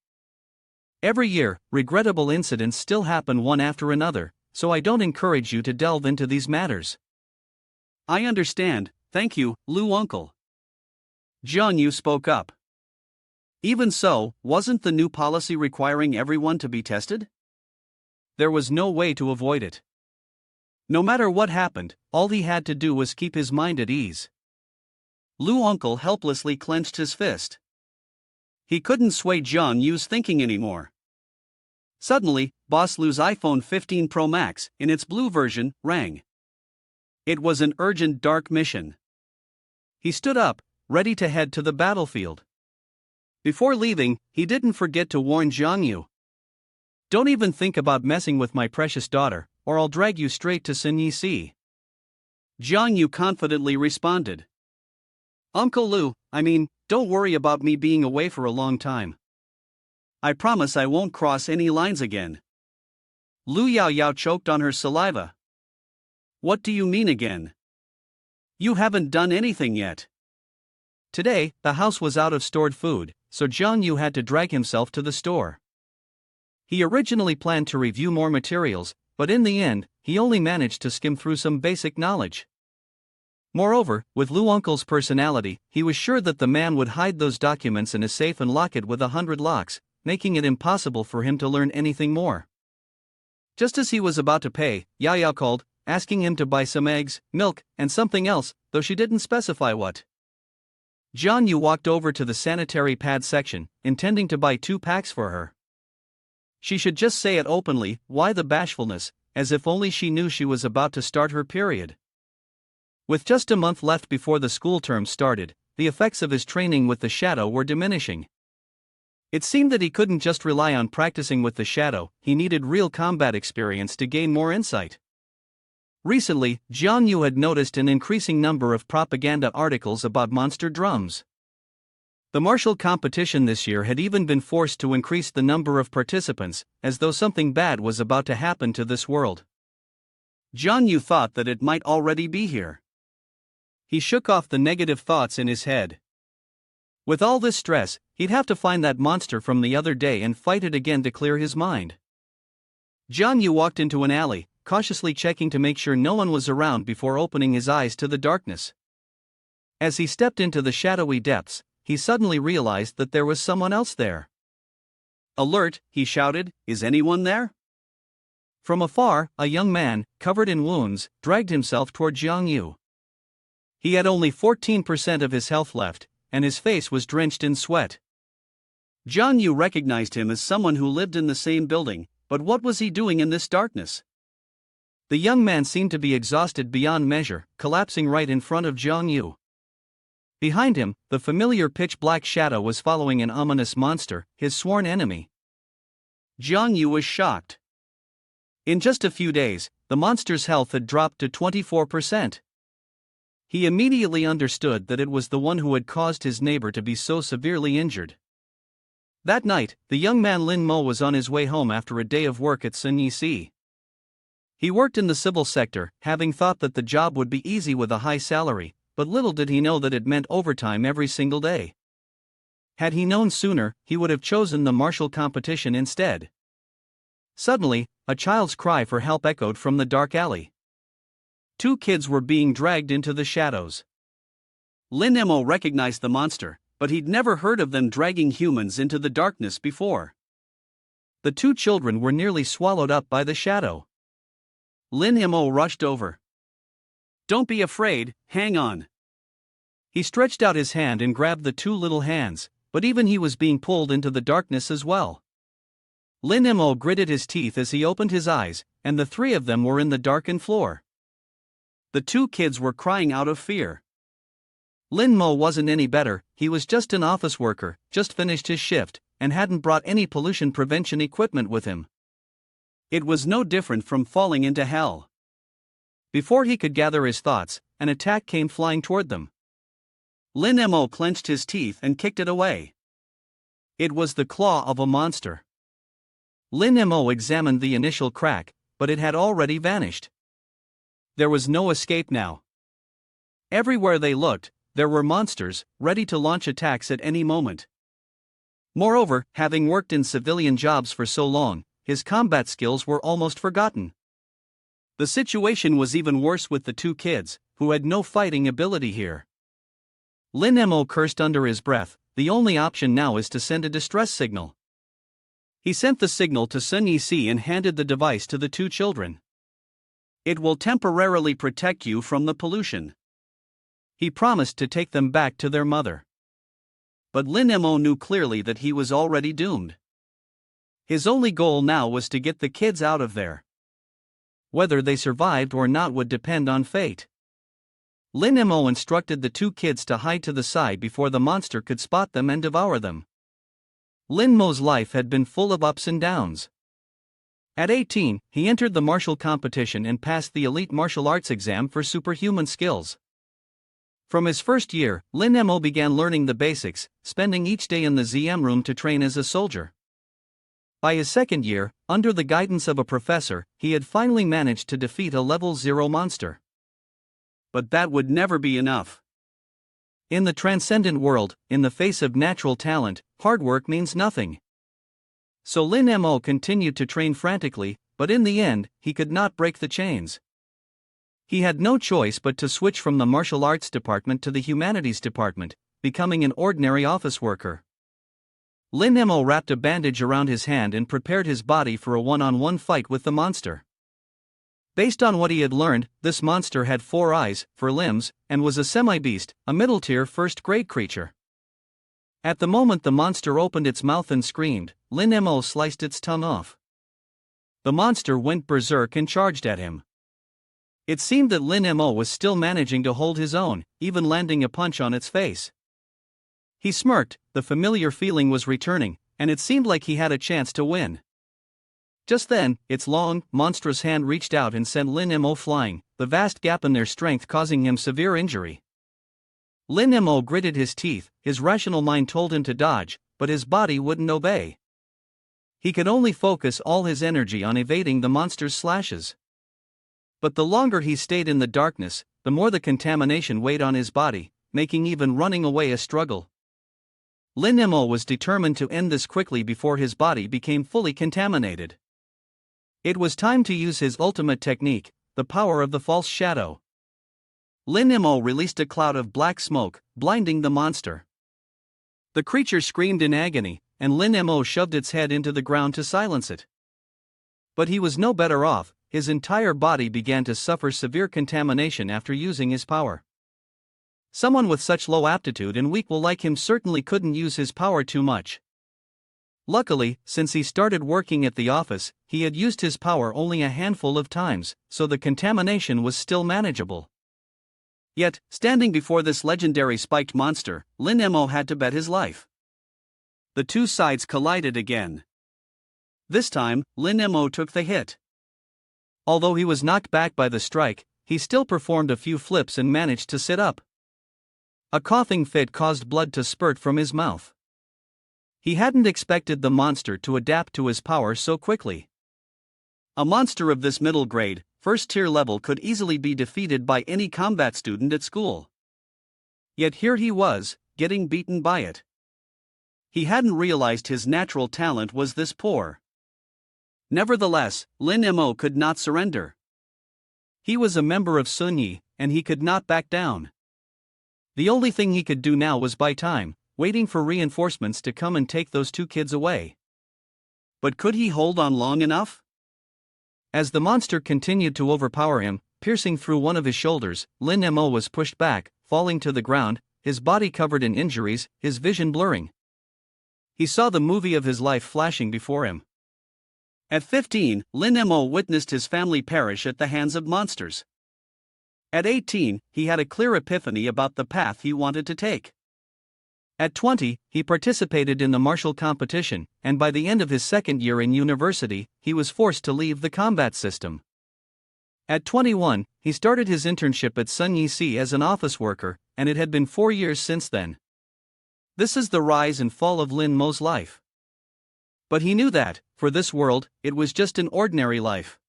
Every year, regrettable incidents still happen one after another, so I don't encourage you to delve into these matters. I understand, thank you, Lu uncle. Jiang Yu spoke up. Even so, wasn't the new policy requiring everyone to be tested? There was no way to avoid it. No matter what happened, all he had to do was keep his mind at ease. Lu uncle helplessly clenched his fist. He couldn't sway Jiang Yu's thinking anymore. Suddenly, Boss Lu's iPhone 15 Pro Max, in its blue version, rang. It was an urgent dark mission. He stood up, ready to head to the battlefield. Before leaving, he didn't forget to warn Jiang Yu. Don't even think about messing with my precious daughter, or I'll drag you straight to Sin Yi Si. Jiang Yu confidently responded. Uncle Lu, don't worry about me being away for a long time. I promise I won't cross any lines again. Lu Yao Yao choked on her saliva. What do you mean again? You haven't done anything yet. Today, the house was out of stored food, so Jiang Yu had to drag himself to the store. He originally planned to review more materials, but in the end, he only managed to skim through some basic knowledge. Moreover, with Lu uncle's personality, he was sure that the man would hide those documents in a safe and lock it with 100 locks, making it impossible for him to learn anything more. Just as he was about to pay, Yao Yao called, asking him to buy some eggs, milk, and something else, though she didn't specify what. Jiang Yu walked over to the sanitary pad section, intending to buy 2 packs for her. She should just say it openly, why the bashfulness, as if only she knew she was about to start her period. With just a month left before the school term started, the effects of his training with the shadow were diminishing. It seemed that he couldn't just rely on practicing with the shadow, he needed real combat experience to gain more insight. Recently, Jiang Yu had noticed an increasing number of propaganda articles about monster drums. The martial competition this year had even been forced to increase the number of participants, as though something bad was about to happen to this world. Jiang Yu thought that it might already be here. He shook off the negative thoughts in his head. With all this stress, he'd have to find that monster from the other day and fight it again to clear his mind. Jiang Yu walked into an alley, cautiously checking to make sure no one was around before opening his eyes to the darkness. As he stepped into the shadowy depths, he suddenly realized that there was someone else there. "Alert!" he shouted, "is anyone there?" From afar, a young man, covered in wounds, dragged himself toward Jiang Yu. He had only 14% of his health left, and his face was drenched in sweat. Jiang Yu recognized him as someone who lived in the same building, but what was he doing in this darkness? The young man seemed to be exhausted beyond measure, collapsing right in front of Jiang Yu. Behind him, the familiar pitch-black shadow was following an ominous monster, his sworn enemy. Jiang Yu was shocked. In just a few days, the monster's health had dropped to 24%. He immediately understood that it was the one who had caused his neighbor to be so severely injured. That night, the young man Lin Mo was on his way home after a day of work at Sun Yi. He worked in the civil sector, having thought that the job would be easy with a high salary, but little did he know that it meant overtime every single day. Had he known sooner, he would have chosen the martial competition instead. Suddenly, a child's cry for help echoed from the dark alley. Two kids were being dragged into the shadows. Lin Mo recognized the monster, but he'd never heard of them dragging humans into the darkness before. The two children were nearly swallowed up by the shadow. Lin Mo rushed over. "Don't be afraid, hang on." He stretched out his hand and grabbed the two little hands, but even he was being pulled into the darkness as well. Lin Mo gritted his teeth as he opened his eyes, and the three of them were in the darkened floor. The two kids were crying out of fear. Lin Mo wasn't any better, he was just an office worker, just finished his shift, and hadn't brought any pollution prevention equipment with him. It was no different from falling into hell. Before he could gather his thoughts, an attack came flying toward them. Lin Mo clenched his teeth and kicked it away. It was the claw of a monster. Lin Mo examined the initial crack, but it had already vanished. There was no escape now. Everywhere they looked, there were monsters, ready to launch attacks at any moment. Moreover, having worked in civilian jobs for so long, his combat skills were almost forgotten. The situation was even worse with the two kids, who had no fighting ability here. Lin Mo cursed under his breath, the only option now is to send a distress signal. He sent the signal to Sun Yi and handed the device to the two children. "It will temporarily protect you from the pollution." He promised to take them back to their mother. But Lin Mo knew clearly that he was already doomed. His only goal now was to get the kids out of there. Whether they survived or not would depend on fate. Lin Mo instructed the two kids to hide to the side before the monster could spot them and devour them. Lin Mo's life had been full of ups and downs. At 18, he entered the martial competition and passed the elite martial arts exam for superhuman skills. From his first year, Lin Mo began learning the basics, spending each day in the ZM room to train as a soldier. By his second year, under the guidance of a professor, he had finally managed to defeat a level 0 monster. But that would never be enough. In the transcendent world, in the face of natural talent, hard work means nothing. So Lin Mo continued to train frantically, but in the end, he could not break the chains. He had no choice but to switch from the martial arts department to the humanities department, becoming an ordinary office worker. Lin Mo wrapped a bandage around his hand and prepared his body for a one-on-one fight with the monster. Based on what he had learned, this monster had 4 eyes, 4 limbs, and was a semi-beast, a middle-tier first-grade creature. At the moment the monster opened its mouth and screamed, Lin Mo sliced its tongue off. The monster went berserk and charged at him. It seemed that Lin Mo was still managing to hold his own, even landing a punch on its face. He smirked, the familiar feeling was returning, and it seemed like he had a chance to win. Just then, its long, monstrous hand reached out and sent Lin Mo flying, the vast gap in their strength causing him severe injury. Lin Mo gritted his teeth, his rational mind told him to dodge, but his body wouldn't obey. He could only focus all his energy on evading the monster's slashes. But the longer he stayed in the darkness, the more the contamination weighed on his body, making even running away a struggle. Lin Mo was determined to end this quickly before his body became fully contaminated. It was time to use his ultimate technique, the power of the false shadow. Lin Mo released a cloud of black smoke, blinding the monster. The creature screamed in agony, and Lin Mo shoved its head into the ground to silence it. But he was no better off. His entire body began to suffer severe contamination after using his power. Someone with such low aptitude and weak will like him certainly couldn't use his power too much. Luckily, since he started working at the office, he had used his power only a handful of times, so the contamination was still manageable. Yet, standing before this legendary spiked monster, Lin Mo had to bet his life. The two sides collided again. This time, Lin Mo took the hit. Although he was knocked back by the strike, he still performed a few flips and managed to sit up. A coughing fit caused blood to spurt from his mouth. He hadn't expected the monster to adapt to his power so quickly. A monster of this middle grade, first-tier level could easily be defeated by any combat student at school. Yet here he was, getting beaten by it. He hadn't realized his natural talent was this poor. Nevertheless, Lin Mo could not surrender. He was a member of Sun Yi, and he could not back down. The only thing he could do now was buy time, waiting for reinforcements to come and take those two kids away. But could he hold on long enough? As the monster continued to overpower him, piercing through one of his shoulders, Lin Mo was pushed back, falling to the ground, his body covered in injuries, his vision blurring. He saw the movie of his life flashing before him. At 15, Lin Mo witnessed his family perish at the hands of monsters. At 18, he had a clear epiphany about the path he wanted to take. At 20, he participated in the martial competition, and by the end of his second year in university, he was forced to leave the combat system. At 21, he started his internship at Sun Yi as an office worker, and it had been 4 years since then. This is the rise and fall of Lin Mo's life. But he knew that, for this world, it was just an ordinary life.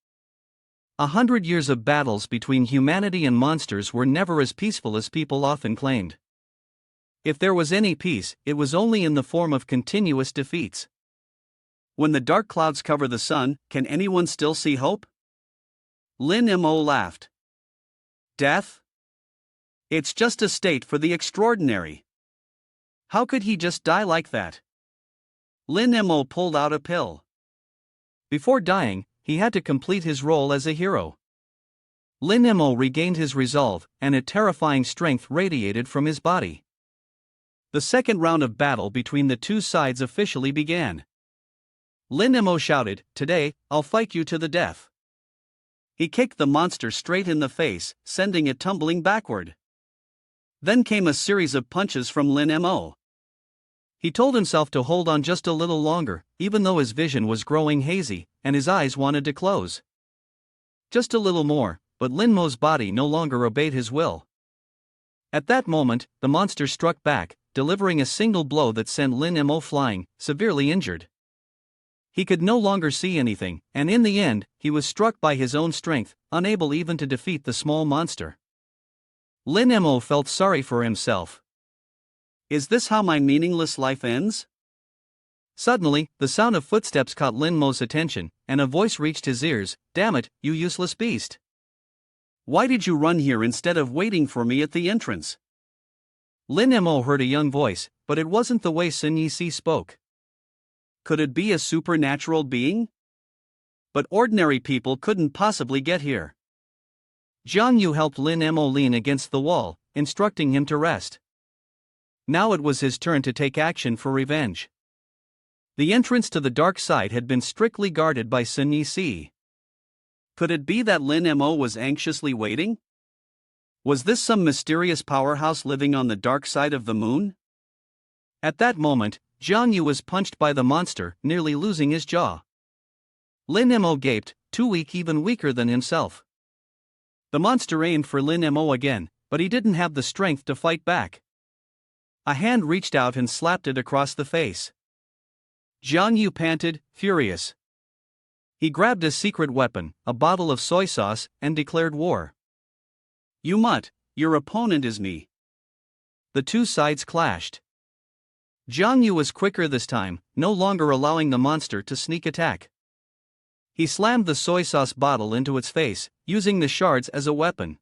100 years of battles between humanity and monsters were never as peaceful as people often claimed. If there was any peace, it was only in the form of continuous defeats. When the dark clouds cover the sun, can anyone still see hope? Lin Mo laughed. Death? It's just a state for the extraordinary. How could he just die like that? Lin Mo pulled out a pill. Before dying, he had to complete his role as a hero. Lin Mo regained his resolve, and a terrifying strength radiated from his body. The second round of battle between the two sides officially began. Lin Mo shouted, "Today, I'll fight you to the death." He kicked the monster straight in the face, sending it tumbling backward. Then came a series of punches from Lin Mo. He told himself to hold on just a little longer, even though his vision was growing hazy, and his eyes wanted to close. Just a little more, but Lin Mo's body no longer obeyed his will. At that moment, the monster struck back, delivering a single blow that sent Lin Mo flying, severely injured. He could no longer see anything, and in the end, he was struck by his own strength, unable even to defeat the small monster. Lin Mo felt sorry for himself. Is this how my meaningless life ends? Suddenly, the sound of footsteps caught Lin Mo's attention, and a voice reached his ears. "Damn it, you useless beast. Why did you run here instead of waiting for me at the entrance?" Lin Mo heard a young voice, but it wasn't the way Sun Yi spoke. Could it be a supernatural being? But ordinary people couldn't possibly get here. Jiang Yu helped Lin Mo lean against the wall, instructing him to rest. Now it was his turn to take action for revenge. The entrance to the dark side had been strictly guarded by Sun Yi. Could it be that Lin Mo was anxiously waiting? Was this some mysterious powerhouse living on the dark side of the moon? At that moment, Jiang Yu was punched by the monster, nearly losing his jaw. Lin Mo gaped, too weak, even weaker than himself. The monster aimed for Lin Mo again, but he didn't have the strength to fight back. A hand reached out and slapped it across the face. Jiang Yu panted, furious. He grabbed his secret weapon, a bottle of soy sauce, and declared war. "You mutt, your opponent is me." The two sides clashed. Jiang Yu was quicker this time, no longer allowing the monster to sneak attack. He slammed the soy sauce bottle into its face, using the shards as a weapon.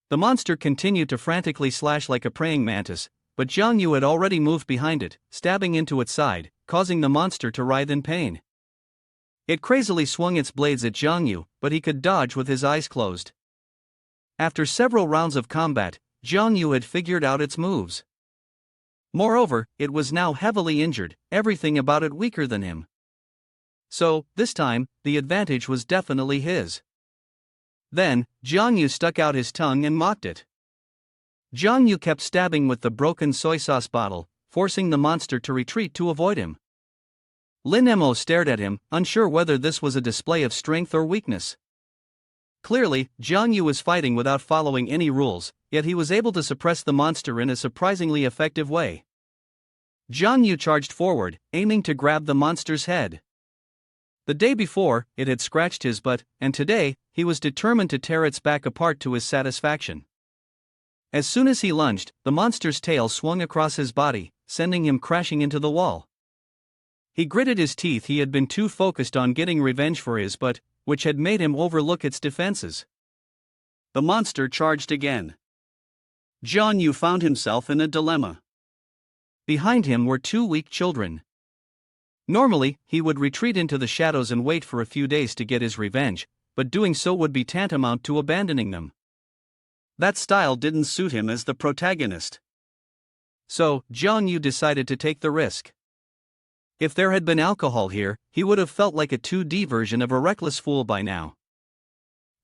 The monster continued to frantically slash like a praying mantis, but Jiang Yu had already moved behind it, stabbing into its side, causing the monster to writhe in pain. It crazily swung its blades at Jiang Yu, but he could dodge with his eyes closed. After several rounds of combat, Jiang Yu had figured out its moves. Moreover, it was now heavily injured, everything about it weaker than him. So, this time, the advantage was definitely his. Then, Jiang Yu stuck out his tongue and mocked it. Jiang Yu kept stabbing with the broken soy sauce bottle, forcing the monster to retreat to avoid him. Lin Mo stared at him, unsure whether this was a display of strength or weakness. Clearly, Jiang Yu was fighting without following any rules, yet he was able to suppress the monster in a surprisingly effective way. Jiang Yu charged forward, aiming to grab the monster's head. The day before, it had scratched his butt, and today, he was determined to tear its back apart to his satisfaction. As soon as he lunged, the monster's tail swung across his body, sending him crashing into the wall. He gritted his teeth. He had been too focused on getting revenge for his butt, which had made him overlook its defenses. The monster charged again. Jiang Yu found himself in a dilemma. Behind him were two weak children. Normally, he would retreat into the shadows and wait for a few days to get his revenge, but doing so would be tantamount to abandoning them. That style didn't suit him as the protagonist. So, Jiang Yu decided to take the risk. If there had been alcohol here, he would have felt like a 2D version of a reckless fool by now.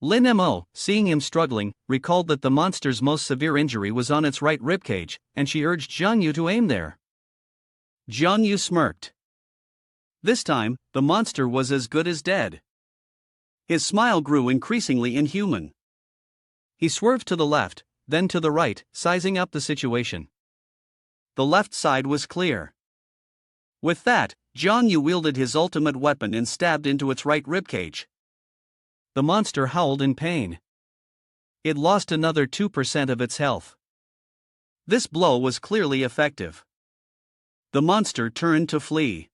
Lin Mo, seeing him struggling, recalled that the monster's most severe injury was on its right ribcage, and she urged Jiang Yu to aim there. Jiang Yu smirked. This time, the monster was as good as dead. His smile grew increasingly inhuman. He swerved to the left, then to the right, sizing up the situation. The left side was clear. With that, Jiang Yu wielded his ultimate weapon and stabbed into its right ribcage. The monster howled in pain. It lost another 2% of its health. This blow was clearly effective. The monster turned to flee.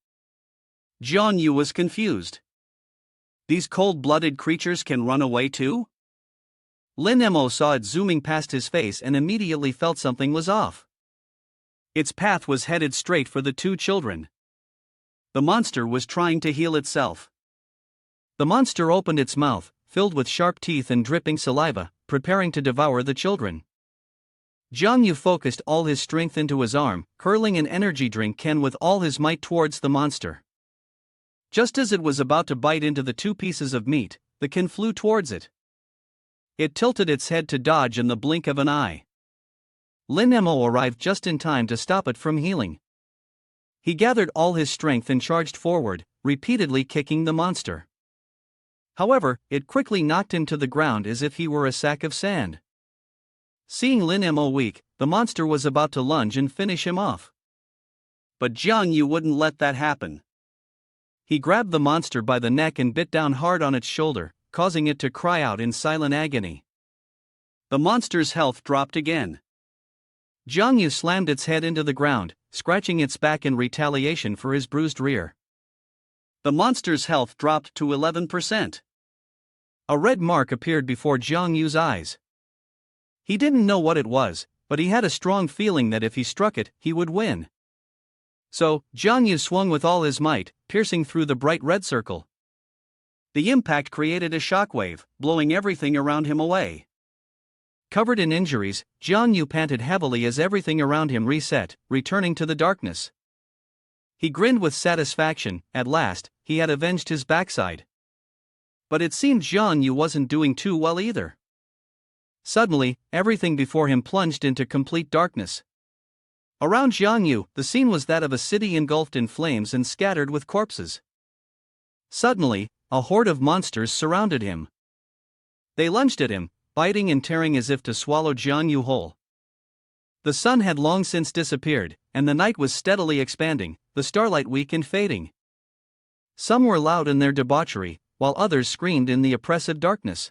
Jiang Yu was confused. These cold-blooded creatures can run away too? Lin Mo saw it zooming past his face and immediately felt something was off. Its path was headed straight for the two children. The monster was trying to heal itself. The monster opened its mouth, filled with sharp teeth and dripping saliva, preparing to devour the children. Jiang Yu focused all his strength into his arm, hurling an energy drink can with all his might towards the monster. Just as it was about to bite into the two pieces of meat, the can flew towards it. It tilted its head to dodge in the blink of an eye. Lin Mo arrived just in time to stop it from healing. He gathered all his strength and charged forward, repeatedly kicking the monster. However, it quickly knocked him to the ground as if he were a sack of sand. Seeing Lin Mo weak, the monster was about to lunge and finish him off. But Jiang Yu wouldn't let that happen. He grabbed the monster by the neck and bit down hard on its shoulder, causing it to cry out in silent agony. The monster's health dropped again. Jiang Yu slammed its head into the ground, scratching its back in retaliation for his bruised rear. The monster's health dropped to 11%. A red mark appeared before Jiang Yu's eyes. He didn't know what it was, but he had a strong feeling that if he struck it, he would win. So, Jiang Yu swung with all his might, piercing through the bright red circle. The impact created a shockwave, blowing everything around him away. Covered in injuries, Jiang Yu panted heavily as everything around him reset, returning to the darkness. He grinned with satisfaction. At last, he had avenged his backside. But it seemed Jiang Yu wasn't doing too well either. Suddenly, everything before him plunged into complete darkness. Around Jiangyu, the scene was that of a city engulfed in flames and scattered with corpses. Suddenly, a horde of monsters surrounded him. They lunged at him, biting and tearing as if to swallow Jiangyu whole. The sun had long since disappeared, and the night was steadily expanding, the starlight weak and fading. Some were loud in their debauchery, while others screamed in the oppressive darkness.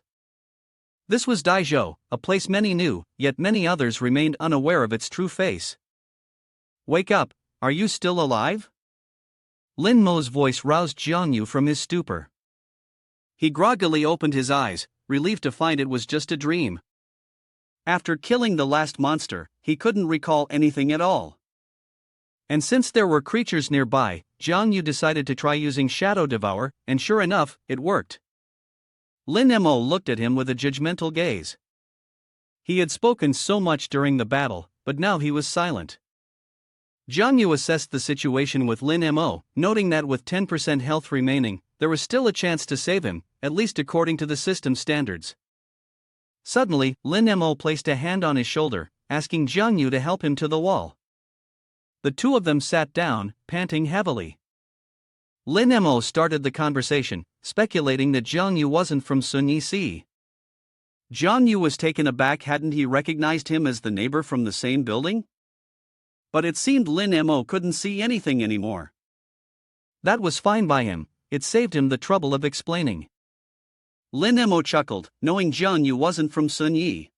This was Daizhou, a place many knew, yet many others remained unaware of its true face. "Wake up, are you still alive?" Lin Mo's voice roused Jiangyu from his stupor. He groggily opened his eyes, relieved to find it was just a dream. After killing the last monster, he couldn't recall anything at all. And since there were creatures nearby, Jiangyu decided to try using Shadow Devour, and sure enough, it worked. Lin Mo looked at him with a judgmental gaze. He had spoken so much during the battle, but now he was silent. Jiangyu assessed the situation with Lin Mo, noting that with 10% health remaining, there was still a chance to save him, at least according to the system standards. Suddenly, Lin Mo placed a hand on his shoulder, asking Jiangyu to help him to the wall. The two of them sat down, panting heavily. Lin Mo started the conversation, speculating that Jiangyu wasn't from Sunyi Sea. Jiangyu was taken aback. Hadn't he recognized him as the neighbor from the same building? But it seemed Lin Mo couldn't see anything anymore. That was fine by him, it saved him the trouble of explaining. Lin Mo chuckled, knowing Jiangyu wasn't from Sunyi.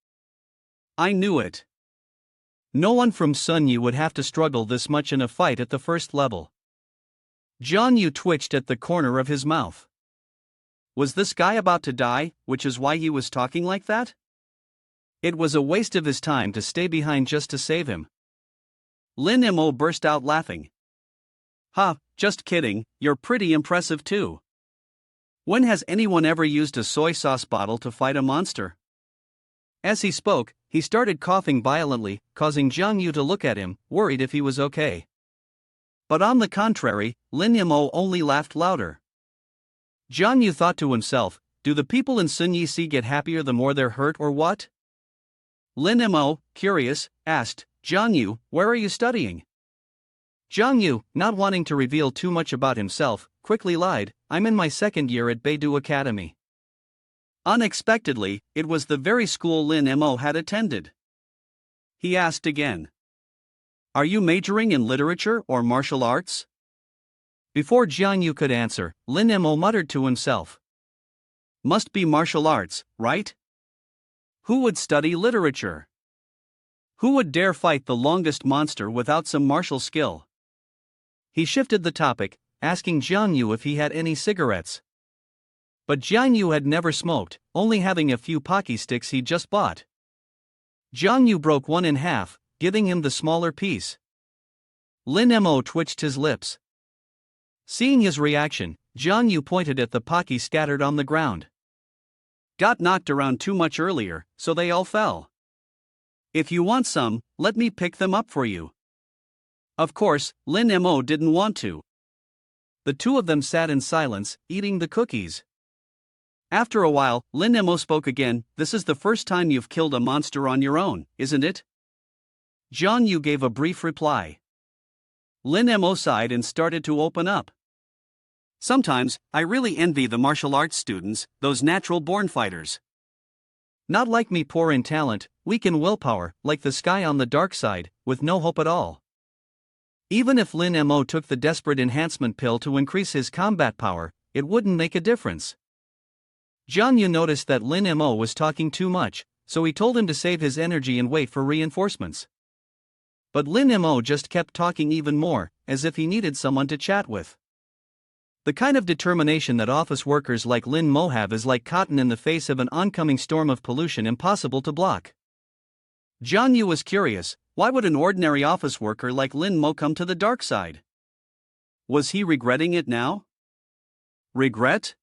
"I knew it. No one from Sunyi would have to struggle this much in a fight at the first level." Jiangyu twitched at the corner of his mouth. Was this guy about to die, which is why he was talking like that? It was a waste of his time to stay behind just to save him. Lin Mo burst out laughing. "Ha, just kidding, you're pretty impressive too. When has anyone ever used a soy sauce bottle to fight a monster?" As he spoke, he started coughing violently, causing Jiangyu to look at him, worried if he was okay. But on the contrary, Lin Mo only laughed louder. Jiangyu thought to himself, do the people in Sunyi Sea get happier the more they're hurt or what? Lin Mo, curious, asked, "Jiangyu, where are you studying?" Jiangyu, not wanting to reveal too much about himself, quickly lied, "I'm in my second year at Beidou Academy." Unexpectedly, it was the very school Lin Mo had attended. He asked again, "Are you majoring in literature or martial arts?" Before Jiangyu could answer, Lin Mo muttered to himself, "Must be martial arts, right? Who would study literature? Who would dare fight the longest monster without some martial skill?" He shifted the topic, asking Jiangyu if he had any cigarettes. But Jiangyu had never smoked, only having a few pocky sticks he just bought. Jiangyu broke one in half, giving him the smaller piece. Lin Mo twitched his lips. Seeing his reaction, Jiangyu pointed at the pocky scattered on the ground. "Got knocked around too much earlier, so they all fell. If you want some, let me pick them up for you." Of course, Lin Mo didn't want to. The two of them sat in silence, eating the cookies. After a while, Lin Mo spoke again, "This is the first time you've killed a monster on your own, isn't it?" Jiangyu gave a brief reply. Lin Mo sighed and started to open up. "Sometimes, I really envy the martial arts students, those natural-born fighters. Not like me, poor in talent, weak in willpower, like the sky on the dark side, with no hope at all." Even if Lin Mo took the desperate enhancement pill to increase his combat power, it wouldn't make a difference. Jiangyu noticed that Lin Mo was talking too much, so he told him to save his energy and wait for reinforcements. But Lin Mo just kept talking even more, as if he needed someone to chat with. The kind of determination that office workers like Lin Mo have is like cotton in the face of an oncoming storm of pollution impossible to block. Jiangyu was curious, why would an ordinary office worker like Lin Mo come to the dark side? Was he regretting it now? Regret?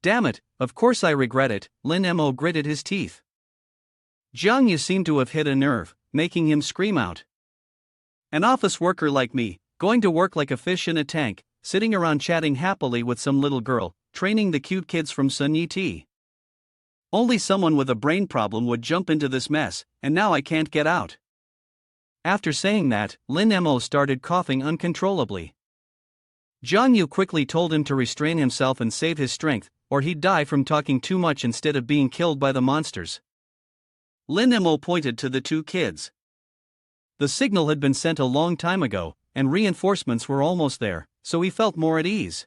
Damn it, of course I regret it, Lin Mo gritted his teeth. Jiangyu seemed to have hit a nerve, making him scream out. An office worker like me, going to work like a fish in a tank, sitting around chatting happily with some little girl, training the cute kids from Sunyi Tea. Only someone with a brain problem would jump into this mess, and now I can't get out. After saying that, Lin Mo started coughing uncontrollably. Jiang Yu quickly told him to restrain himself and save his strength, or he'd die from talking too much instead of being killed by the monsters. Lin Mo pointed to the two kids. The signal had been sent a long time ago, and reinforcements were almost there, so he felt more at ease.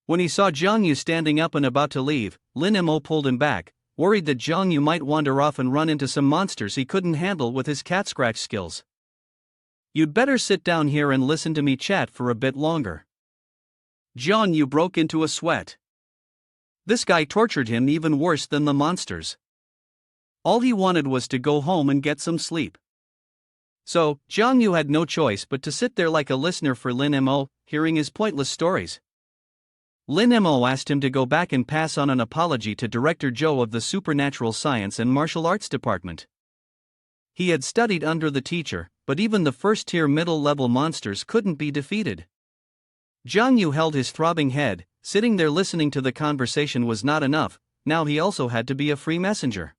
When he saw Jiang Yu standing up and about to leave, Lin Mo pulled him back, worried that Jiang Yu might wander off and run into some monsters he couldn't handle with his cat scratch skills. "You'd better sit down here and listen to me chat for a bit longer." Jiang Yu broke into a sweat. This guy tortured him even worse than the monsters. All he wanted was to go home and get some sleep. So, Jiang Yu had no choice but to sit there like a listener for Lin Mo, hearing his pointless stories. Lin Mo asked him to go back and pass on an apology to Director Zhou of the Supernatural Science and Martial Arts Department. He had studied under the teacher, but even the first-tier middle-level monsters couldn't be defeated. Jiang Yu held his throbbing head. Sitting there listening to the conversation was not enough, now he also had to be a free messenger.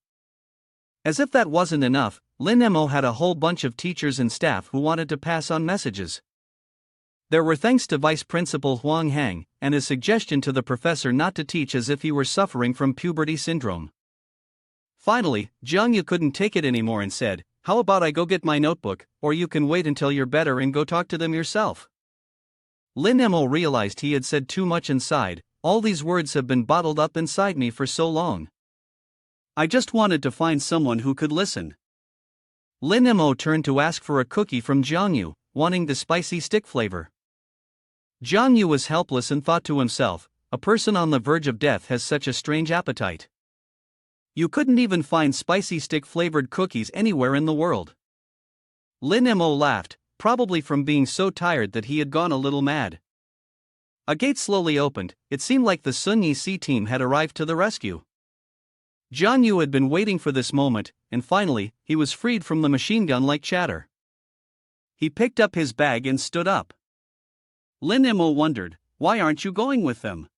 As if that wasn't enough, Lin Mo had a whole bunch of teachers and staff who wanted to pass on messages. There were thanks to Vice Principal Huang Hang, and his suggestion to the professor not to teach as if he were suffering from puberty syndrome. Finally, Jiang Yu couldn't take it anymore and said, "How about I go get my notebook, or you can wait until you're better and go talk to them yourself." Lin Mo realized he had said too much and sighed. "All these words have been bottled up inside me for so long. I just wanted to find someone who could listen." Lin Mo turned to ask for a cookie from Jiang Yu, wanting the spicy stick flavor. Jiang Yu was helpless and thought to himself, a person on the verge of death has such a strange appetite. You couldn't even find spicy stick-flavored cookies anywhere in the world. Lin Mo laughed, probably from being so tired that he had gone a little mad. A gate slowly opened. It seemed like the Sun Yi team had arrived to the rescue. Jiang Yu had been waiting for this moment, and finally, he was freed from the machine gun-like chatter. He picked up his bag and stood up. Lin Mo wondered, "Why aren't you going with them?"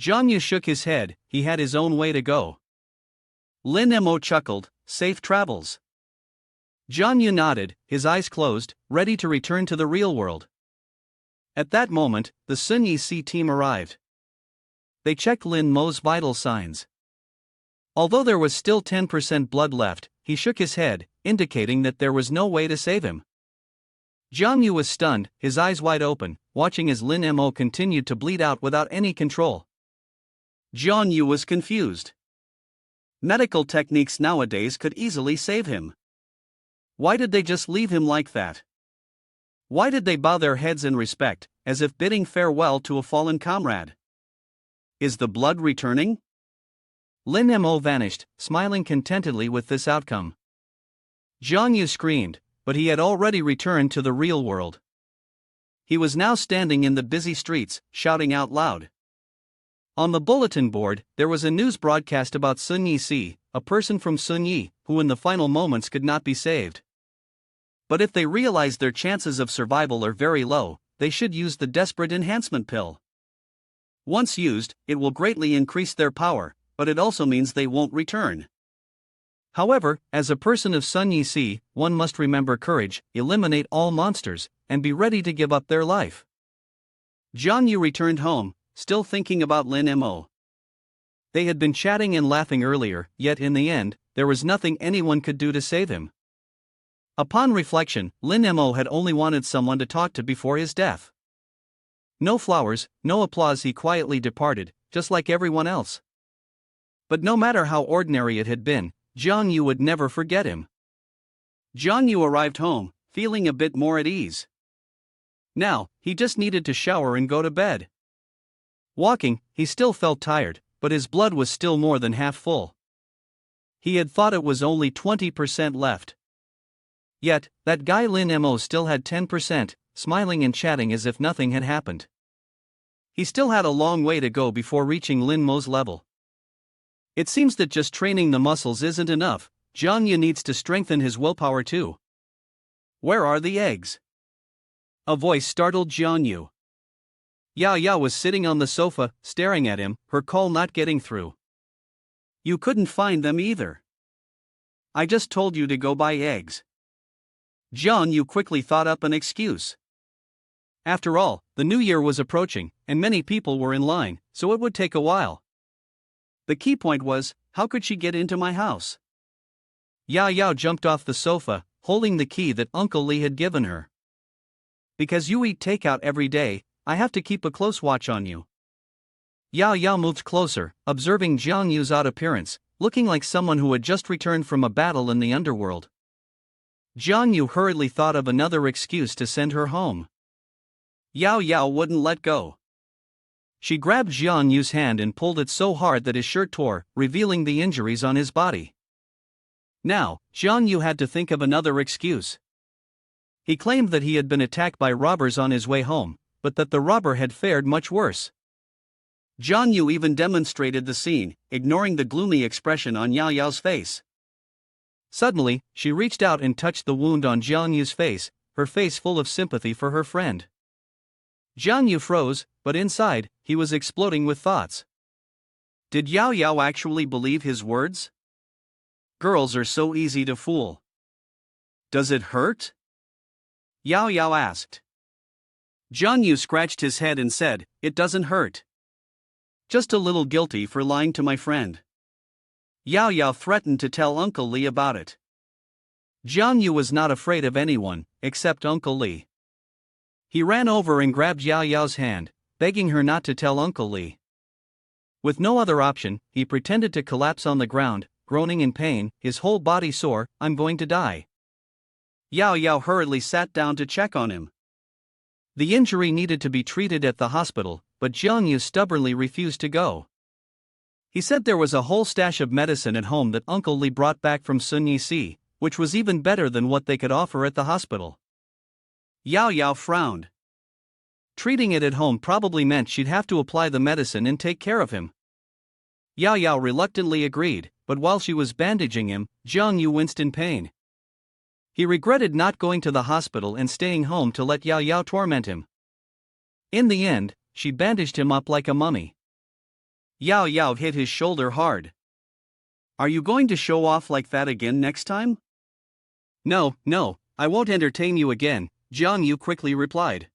Jiang Yu shook his head. He had his own way to go. Lin Mo chuckled, "Safe travels." Jiang Yu nodded, his eyes closed, ready to return to the real world. At that moment, the Sun Yi team arrived. They checked Lin Mo's vital signs. Although there was still 10% blood left, he shook his head, indicating that there was no way to save him. Jiang Yu was stunned, his eyes wide open, watching as Lin Mo continued to bleed out without any control. Jiang Yu was confused. Medical techniques nowadays could easily save him. Why did they just leave him like that? Why did they bow their heads in respect, as if bidding farewell to a fallen comrade? Is the blood returning? Lin Mo vanished, smiling contentedly with this outcome. Jiang Yu screamed, but he had already returned to the real world. He was now standing in the busy streets, shouting out loud. On the bulletin board, there was a news broadcast about Sun Yi, a person from Sun Yi, who in the final moments could not be saved. But if they realize their chances of survival are very low, they should use the desperate enhancement pill. Once used, it will greatly increase their power, but it also means they won't return. However, as a person of Sun Yi, one must remember courage, eliminate all monsters, and be ready to give up their life. Jiang Yu returned home, still thinking about Lin Mo. They had been chatting and laughing earlier, yet in the end, there was nothing anyone could do to save him. Upon reflection, Lin Mo had only wanted someone to talk to before his death. No flowers, no applause, he quietly departed, just like everyone else. But no matter how ordinary it had been, Jiang Yu would never forget him. Jiang Yu arrived home, feeling a bit more at ease. Now, he just needed to shower and go to bed. Walking, he still felt tired, but his blood was still more than half full. He had thought it was only 20% left. Yet, that guy Lin Mo still had 10%, smiling and chatting as if nothing had happened. He still had a long way to go before reaching Lin Mo's level. It seems that just training the muscles isn't enough. Jiang Yu needs to strengthen his willpower too. Where are the eggs? A voice startled Jiang Yu. Ya was sitting on the sofa, staring at him, her call not getting through. You couldn't find them either. I just told you to go buy eggs. Jiang Yu quickly thought up an excuse. After all, the new year was approaching, and many people were in line, so it would take a while. The key point was, how could she get into my house? Yao Yao jumped off the sofa, holding the key that Uncle Lee had given her. Because you eat takeout every day, I have to keep a close watch on you. Yao Yao moved closer, observing Jiang Yu's odd appearance, looking like someone who had just returned from a battle in the underworld. Jiang Yu hurriedly thought of another excuse to send her home. Yao Yao wouldn't let go. She grabbed Jiang Yu's hand and pulled it so hard that his shirt tore, revealing the injuries on his body. Now, Jiang Yu had to think of another excuse. He claimed that he had been attacked by robbers on his way home, but that the robber had fared much worse. Jiang Yu even demonstrated the scene, ignoring the gloomy expression on Yao Yao's face. Suddenly, she reached out and touched the wound on Jiang Yu's face, her face full of sympathy for her friend. Jiang Yu froze, but inside, he was exploding with thoughts. Did Yao Yao actually believe his words? Girls are so easy to fool. Does it hurt? Yao Yao asked. Jiang Yu scratched his head and said, "It doesn't hurt. Just a little guilty for lying to my friend." Yao Yao threatened to tell Uncle Lee about it. Jiang Yu was not afraid of anyone, except Uncle Lee. He ran over and grabbed Yao Yao's hand, begging her not to tell Uncle Lee. With no other option, he pretended to collapse on the ground, groaning in pain, his whole body sore. "I'm going to die." Yao Yao hurriedly sat down to check on him. The injury needed to be treated at the hospital, but Jiang Yu stubbornly refused to go. He said there was a whole stash of medicine at home that Uncle Lee brought back from Sun Yixi, which was even better than what they could offer at the hospital. Yao Yao frowned. Treating it at home probably meant she'd have to apply the medicine and take care of him. Yao Yao reluctantly agreed, but while she was bandaging him, Jiang Yu winced in pain. He regretted not going to the hospital and staying home to let Yao Yao torment him. In the end, she bandaged him up like a mummy. Yao Yao hit his shoulder hard. "Are you going to show off like that again next time?" No, I won't entertain you again," Jiang Yu quickly replied.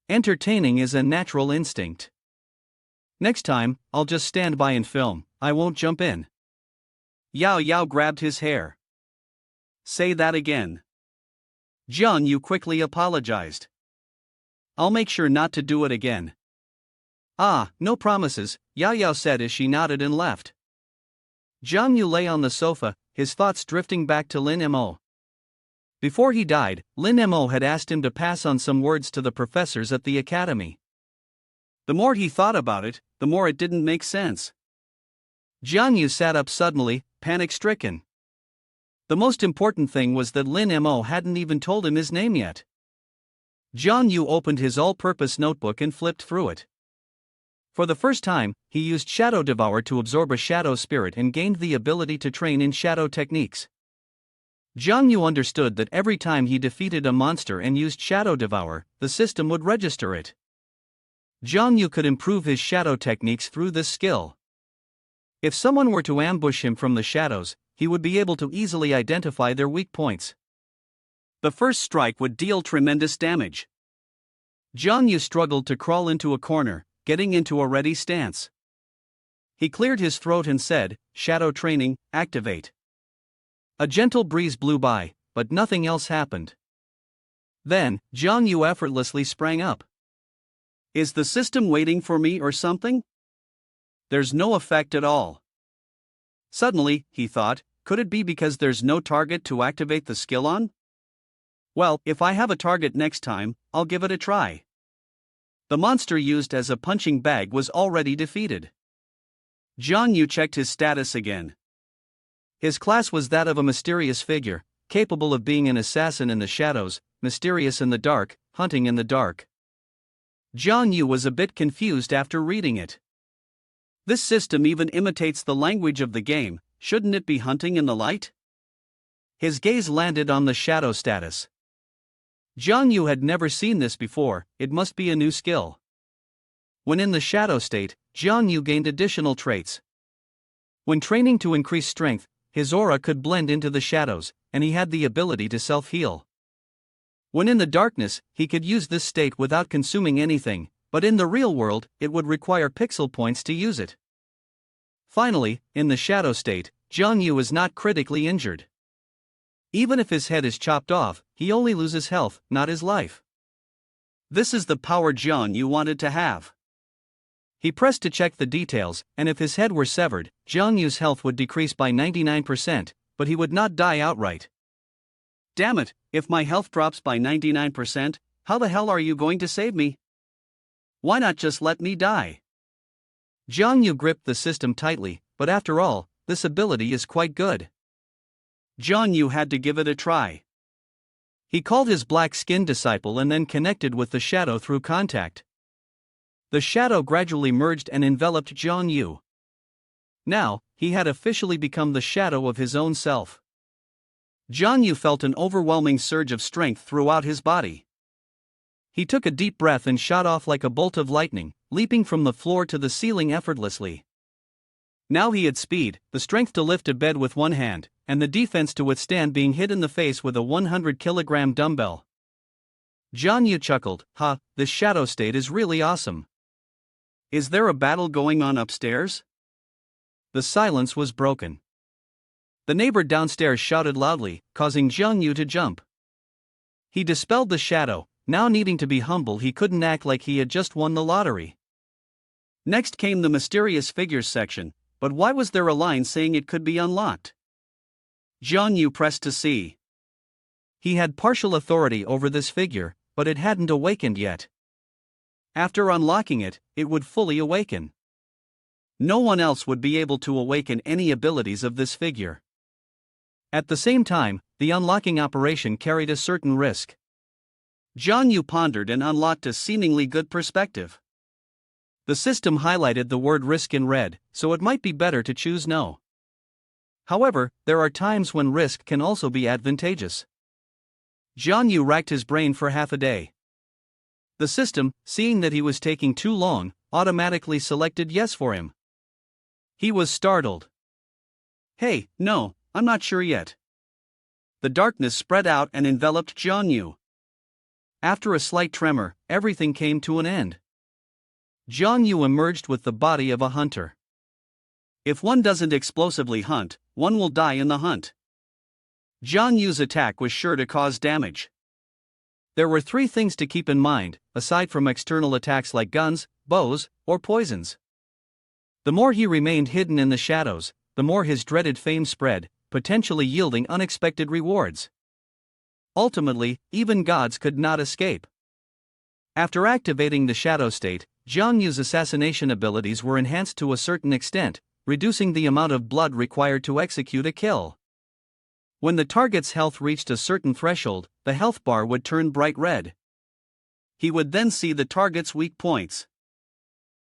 Entertaining is a natural instinct. Next time, I'll just stand by and film, I won't jump in. Yao Yao grabbed his hair. Say that again. Jiang Yu quickly apologized. I'll make sure not to do it again. Ah, no promises, Yao Yao said as she nodded and left. Jiang Yu lay on the sofa, his thoughts drifting back to Lin Mo. Before he died, Lin Mo had asked him to pass on some words to the professors at the academy. The more he thought about it, the more it didn't make sense. Jiang Yu sat up suddenly, panic-stricken. The most important thing was that Lin Mo hadn't even told him his name yet. Jiang Yu opened his all-purpose notebook and flipped through it. For the first time, he used Shadow Devour to absorb a shadow spirit and gained the ability to train in shadow techniques. Jiang Yu understood that every time he defeated a monster and used Shadow Devour, the system would register it. Jiang Yu could improve his shadow techniques through this skill. If someone were to ambush him from the shadows, he would be able to easily identify their weak points. The first strike would deal tremendous damage. Jiang Yu struggled to crawl into a corner, getting into a ready stance. He cleared his throat and said, "Shadow training, activate." A gentle breeze blew by, but nothing else happened. Then, Jiang Yu effortlessly sprang up. Is the system waiting for me or something? There's no effect at all. Suddenly, he thought, could it be because there's no target to activate the skill on? Well, if I have a target next time, I'll give it a try. The monster used as a punching bag was already defeated. Jiang Yu checked his status again. His class was that of a mysterious figure, capable of being an assassin in the shadows, mysterious in the dark, hunting in the dark. Jiang Yu was a bit confused after reading it. This system even imitates the language of the game, shouldn't it be hunting in the light? His gaze landed on the shadow status. Jiang Yu had never seen this before, it must be a new skill. When in the shadow state, Jiang Yu gained additional traits. When training to increase strength, his aura could blend into the shadows, and he had the ability to self-heal. When in the darkness, he could use this state without consuming anything, but in the real world, it would require pixel points to use it. Finally, in the shadow state, Jiang Yu is not critically injured. Even if his head is chopped off, he only loses health, not his life. This is the power Jiang Yu wanted to have. He pressed to check the details, and if his head were severed, Jiang Yu's health would decrease by 99%, but he would not die outright. Damn it, if my health drops by 99%, how the hell are you going to save me? Why not just let me die? Jiang Yu gripped the system tightly, but after all, this ability is quite good. Jiang Yu had to give it a try. He called his black-skinned disciple and then connected with the shadow through contact. The shadow gradually merged and enveloped Jiang Yu. Now, he had officially become the shadow of his own self. Jiang Yu felt an overwhelming surge of strength throughout his body. He took a deep breath and shot off like a bolt of lightning, leaping from the floor to the ceiling effortlessly. Now he had speed, the strength to lift a bed with one hand, and the defense to withstand being hit in the face with a 100-kilogram dumbbell. Jiang Yu chuckled, this shadow state is really awesome. Is there a battle going on upstairs? The silence was broken. The neighbor downstairs shouted loudly, causing Jiang Yu to jump. He dispelled the shadow. Now needing to be humble, he couldn't act like he had just won the lottery. Next came the mysterious figures section, but why was there a line saying it could be unlocked? Jiang Yu pressed to see. He had partial authority over this figure, but it hadn't awakened yet. After unlocking it, it would fully awaken. No one else would be able to awaken any abilities of this figure. At the same time, the unlocking operation carried a certain risk. Jiang Yu pondered and unlocked a seemingly good perspective. The system highlighted the word risk in red, so it might be better to choose no. However, there are times when risk can also be advantageous. Jiang Yu racked his brain for half a day. The system, seeing that he was taking too long, automatically selected yes for him. He was startled. Hey, no, I'm not sure yet. The darkness spread out and enveloped Jiang Yu. After a slight tremor, everything came to an end. Jiang Yu emerged with the body of a hunter. If one doesn't explosively hunt, one will die in the hunt. Jiang Yu's attack was sure to cause damage. There were 3 things to keep in mind, aside from external attacks like guns, bows, or poisons. The more he remained hidden in the shadows, the more his dreaded fame spread, potentially yielding unexpected rewards. Ultimately, even gods could not escape. After activating the shadow state, Jiang Yu's assassination abilities were enhanced to a certain extent, reducing the amount of blood required to execute a kill. When the target's health reached a certain threshold, the health bar would turn bright red. He would then see the target's weak points.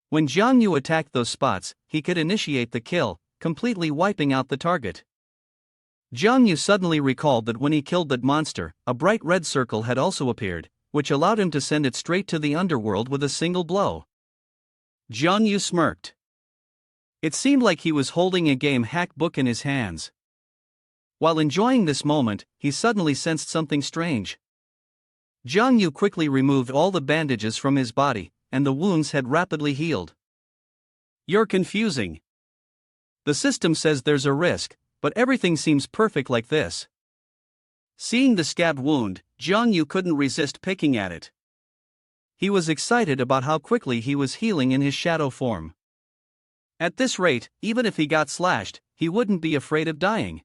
When Jiang Yu attacked those spots, he could initiate the kill, completely wiping out the target. Jiang Yu suddenly recalled that when he killed that monster, a bright red circle had also appeared, which allowed him to send it straight to the underworld with a single blow. Jiang Yu smirked. It seemed like he was holding a game hack book in his hands. While enjoying this moment, he suddenly sensed something strange. Jiang Yu quickly removed all the bandages from his body, and the wounds had rapidly healed. You're confusing. The system says there's a risk, but everything seems perfect like this. Seeing the scabbed wound, Jiang Yu couldn't resist picking at it. He was excited about how quickly he was healing in his shadow form. At this rate, even if he got slashed, he wouldn't be afraid of dying.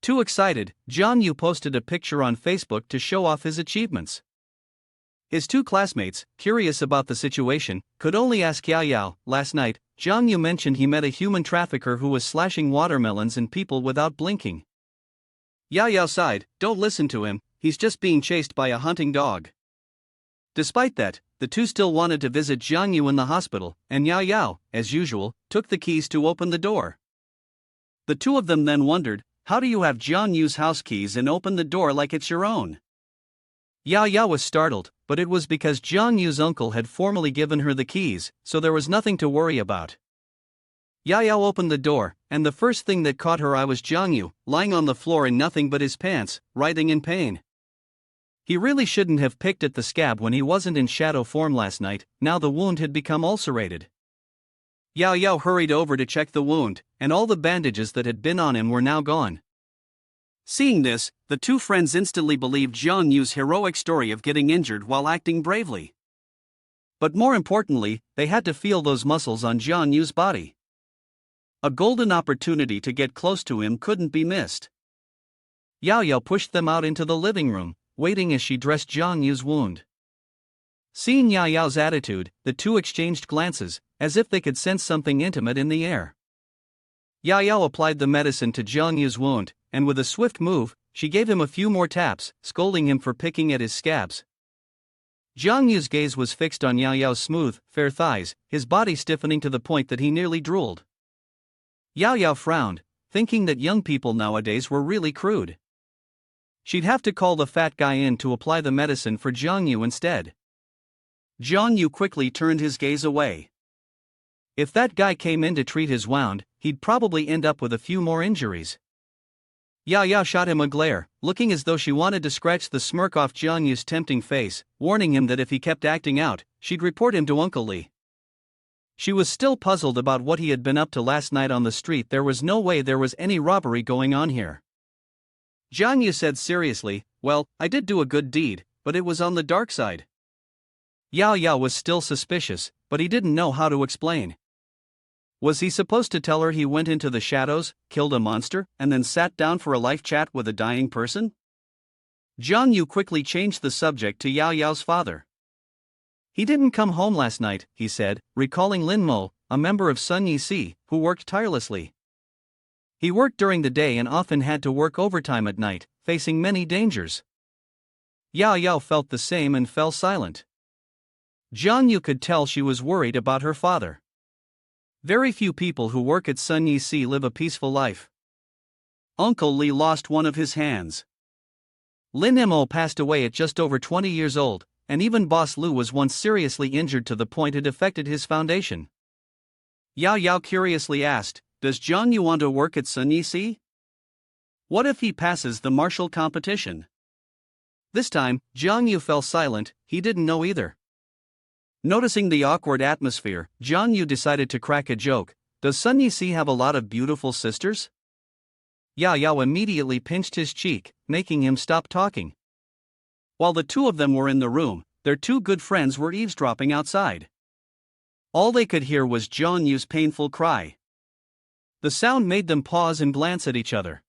Too excited, Jiang Yu posted a picture on Facebook to show off his achievements. His 2 classmates, curious about the situation, could only ask Yao Yao. Last night, Jiang Yu mentioned he met a human trafficker who was slashing watermelons and people without blinking. Yao Yao sighed, don't listen to him, he's just being chased by a hunting dog. Despite that, the 2 still wanted to visit Jiang Yu in the hospital, and Yao Yao, as usual, took the keys to open the door. The 2 of them then wondered, how do you have Jiang Yu's house keys and open the door like it's your own? Yao Yao was startled, but it was because Jiang Yu's uncle had formally given her the keys, so there was nothing to worry about. Yao Yao opened the door, and the first thing that caught her eye was Jiang Yu, lying on the floor in nothing but his pants, writhing in pain. He really shouldn't have picked at the scab when he wasn't in shadow form last night. Now the wound had become ulcerated. Yao Yao hurried over to check the wound, and all the bandages that had been on him were now gone. Seeing this, the two friends instantly believed Jiang Yu's heroic story of getting injured while acting bravely. But more importantly, they had to feel those muscles on Jiang Yu's body. A golden opportunity to get close to him couldn't be missed. Yao Yao pushed them out into the living room, waiting as she dressed Jiang Yu's wound. Seeing Yao Yao's attitude, the two exchanged glances, as if they could sense something intimate in the air. Yao Yao applied the medicine to Jiang Yu's wound, and with a swift move, she gave him a few more taps, scolding him for picking at his scabs. Jiang Yu's gaze was fixed on Yao Yao's smooth, fair thighs, his body stiffening to the point that he nearly drooled. Yao Yao frowned, thinking that young people nowadays were really crude. She'd have to call the fat guy in to apply the medicine for Jiang Yu instead. Jiang Yu quickly turned his gaze away. If that guy came in to treat his wound, he'd probably end up with a few more injuries. Yao Yao shot him a glare, looking as though she wanted to scratch the smirk off Jiang Yu's tempting face, warning him that if he kept acting out, she'd report him to Uncle Li. She was still puzzled about what he had been up to last night on the street. There was no way there was any robbery going on here. Jiang Yu said seriously, "Well, I did do a good deed, but it was on the dark side." Yao Yao was still suspicious, but he didn't know how to explain. Was he supposed to tell her he went into the shadows, killed a monster, and then sat down for a life chat with a dying person? Jiang Yu quickly changed the subject to Yao Yao's father. He didn't come home last night, he said, recalling Lin Mo, a member of Sun Yi Si, who worked tirelessly. He worked during the day and often had to work overtime at night, facing many dangers. Yao Yao felt the same and fell silent. Jiang Yu could tell she was worried about her father. Very few people who work at Sun Yi Si live a peaceful life. Uncle Li lost one of his hands. Lin Mo passed away at just over 20 years old, and even Boss Lu was once seriously injured to the point it affected his foundation. Yao Yao curiously asked, "Does Jiang Yu want to work at Sun Yi Si? What if he passes the martial competition?" This time, Jiang Yu fell silent. He didn't know either. Noticing the awkward atmosphere, Jiang Yu decided to crack a joke. "Does Sun Yi Si have a lot of beautiful sisters?" Yao Yao immediately pinched his cheek, making him stop talking. While the two of them were in the room, their two good friends were eavesdropping outside. All they could hear was Jiang Yu's painful cry. The sound made them pause and glance at each other.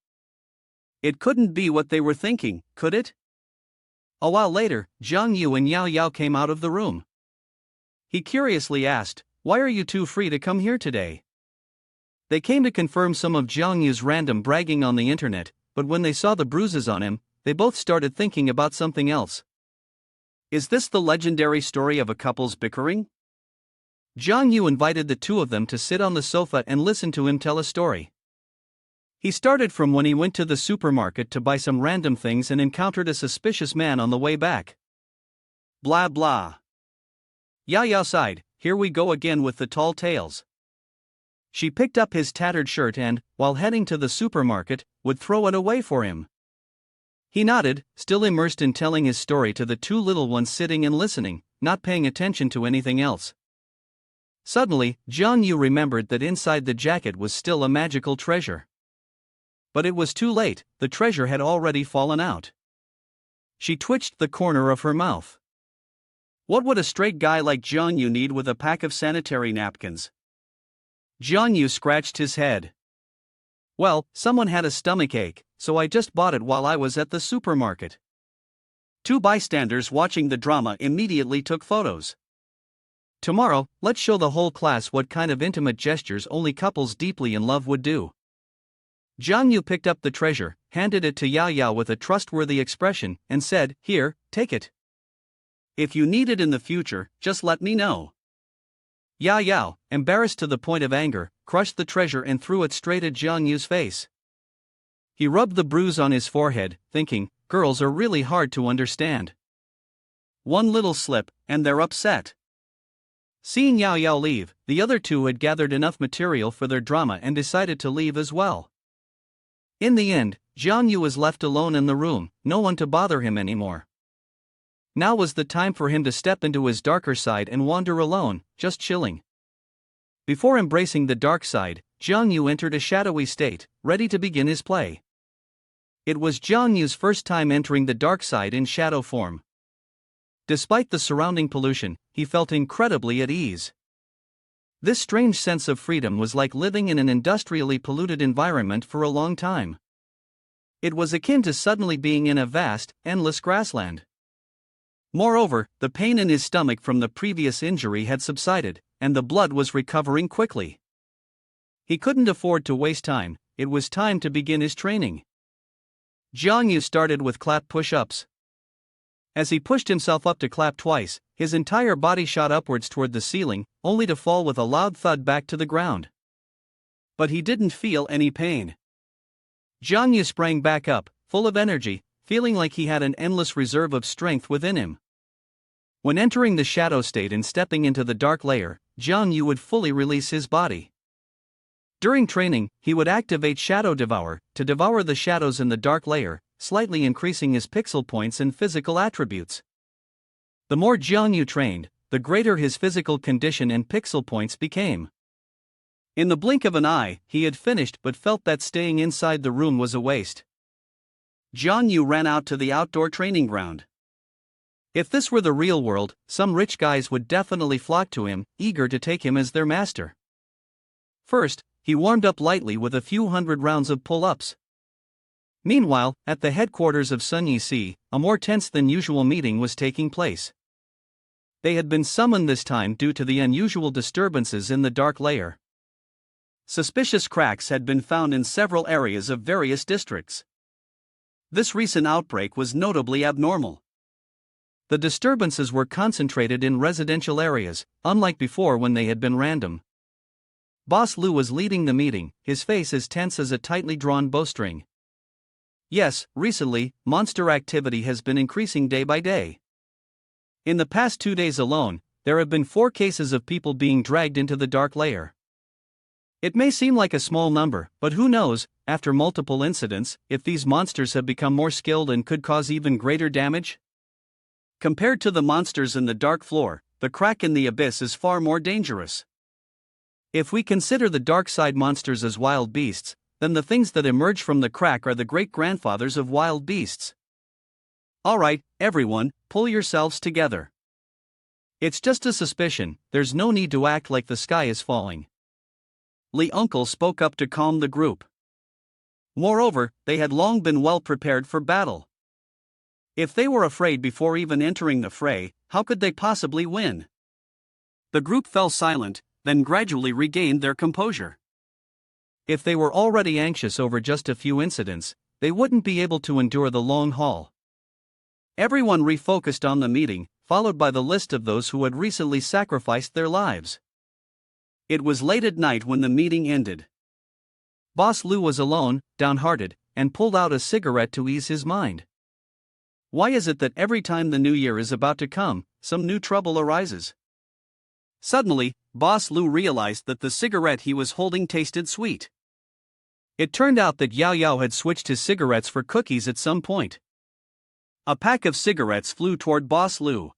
It couldn't be what they were thinking, could it? A while later, Jiang Yu and Yao Yao came out of the room. He curiously asked, "Why are you two free to come here today?" They came to confirm some of Jiang Yu's random bragging on the internet, but when they saw the bruises on him, they both started thinking about something else. Is this the legendary story of a couple's bickering? Jiang Yu invited the two of them to sit on the sofa and listen to him tell a story. He started from when he went to the supermarket to buy some random things and encountered a suspicious man on the way back. Blah blah. Yao Yao sighed, "Here we go again with the tall tales." She picked up his tattered shirt and, while heading to the supermarket, would throw it away for him. He nodded, still immersed in telling his story to the two little ones sitting and listening, not paying attention to anything else. Suddenly, Jiang Yu remembered that inside the jacket was still a magical treasure. But it was too late, the treasure had already fallen out. She twitched the corner of her mouth. What would a straight guy like Jiang Yu need with a pack of sanitary napkins? Jiang Yu scratched his head. "Well, someone had a stomachache, so I just bought it while I was at the supermarket." Two bystanders watching the drama immediately took photos. "Tomorrow, let's show the whole class what kind of intimate gestures only couples deeply in love would do." Jiang Yu picked up the treasure, handed it to Yao Yao with a trustworthy expression, and said, "Here, take it. If you need it in the future, just let me know." Yao Yao, embarrassed to the point of anger, crushed the treasure and threw it straight at Jiang Yu's face. He rubbed the bruise on his forehead, thinking, girls are really hard to understand. One little slip, and they're upset. Seeing Yao Yao leave, the other two had gathered enough material for their drama and decided to leave as well. In the end, Jiang Yu was left alone in the room, no one to bother him anymore. Now was the time for him to step into his darker side and wander alone, just chilling. Before embracing the dark side, Jiang Yu entered a shadowy state, ready to begin his play. It was Jiang Yu's first time entering the dark side in shadow form. Despite the surrounding pollution, he felt incredibly at ease. This strange sense of freedom was like living in an industrially polluted environment for a long time. It was akin to suddenly being in a vast, endless grassland. Moreover, the pain in his stomach from the previous injury had subsided, and the blood was recovering quickly. He couldn't afford to waste time, it was time to begin his training. Jiang Yu started with clap push-ups. As he pushed himself up to clap twice, his entire body shot upwards toward the ceiling, only to fall with a loud thud back to the ground. But he didn't feel any pain. Jiang Yu sprang back up, full of energy, feeling like he had an endless reserve of strength within him. When entering the shadow state and stepping into the dark layer, Jiang Yu would fully release his body. During training, he would activate Shadow Devour to devour the shadows in the dark layer, slightly increasing his pixel points and physical attributes. The more Jiang Yu trained, the greater his physical condition and pixel points became. In the blink of an eye, he had finished but felt that staying inside the room was a waste. Jiang Yu ran out to the outdoor training ground. If this were the real world, some rich guys would definitely flock to him, eager to take him as their master. First, he warmed up lightly with a few hundred rounds of pull-ups. Meanwhile, at the headquarters of Sun Yixi, a more tense than usual meeting was taking place. They had been summoned this time due to the unusual disturbances in the dark layer. Suspicious cracks had been found in several areas of various districts. This recent outbreak was notably abnormal. The disturbances were concentrated in residential areas, unlike before when they had been random. Boss Lu was leading the meeting, his face as tense as a tightly drawn bowstring. Yes, recently, monster activity has been increasing day by day. In the past 2 days alone, there have been 4 cases of people being dragged into the dark layer. It may seem like a small number, but who knows, after multiple incidents, if these monsters have become more skilled and could cause even greater damage? Compared to the monsters in the dark floor, the crack in the abyss is far more dangerous. If we consider the dark side monsters as wild beasts, then the things that emerge from the crack are the great-grandfathers of wild beasts. Alright, everyone, pull yourselves together. It's just a suspicion, there's no need to act like the sky is falling. Li Uncle spoke up to calm the group. Moreover, they had long been well prepared for battle. If they were afraid before even entering the fray, how could they possibly win? The group fell silent, then gradually regained their composure. If they were already anxious over just a few incidents, they wouldn't be able to endure the long haul. Everyone refocused on the meeting, followed by the list of those who had recently sacrificed their lives. It was late at night when the meeting ended. Boss Lu was alone, downhearted, and pulled out a cigarette to ease his mind. Why is it that every time the new year is about to come, some new trouble arises? Suddenly, Boss Lu realized that the cigarette he was holding tasted sweet. It turned out that Yao Yao had switched his cigarettes for cookies at some point. A pack of cigarettes flew toward Boss Lu.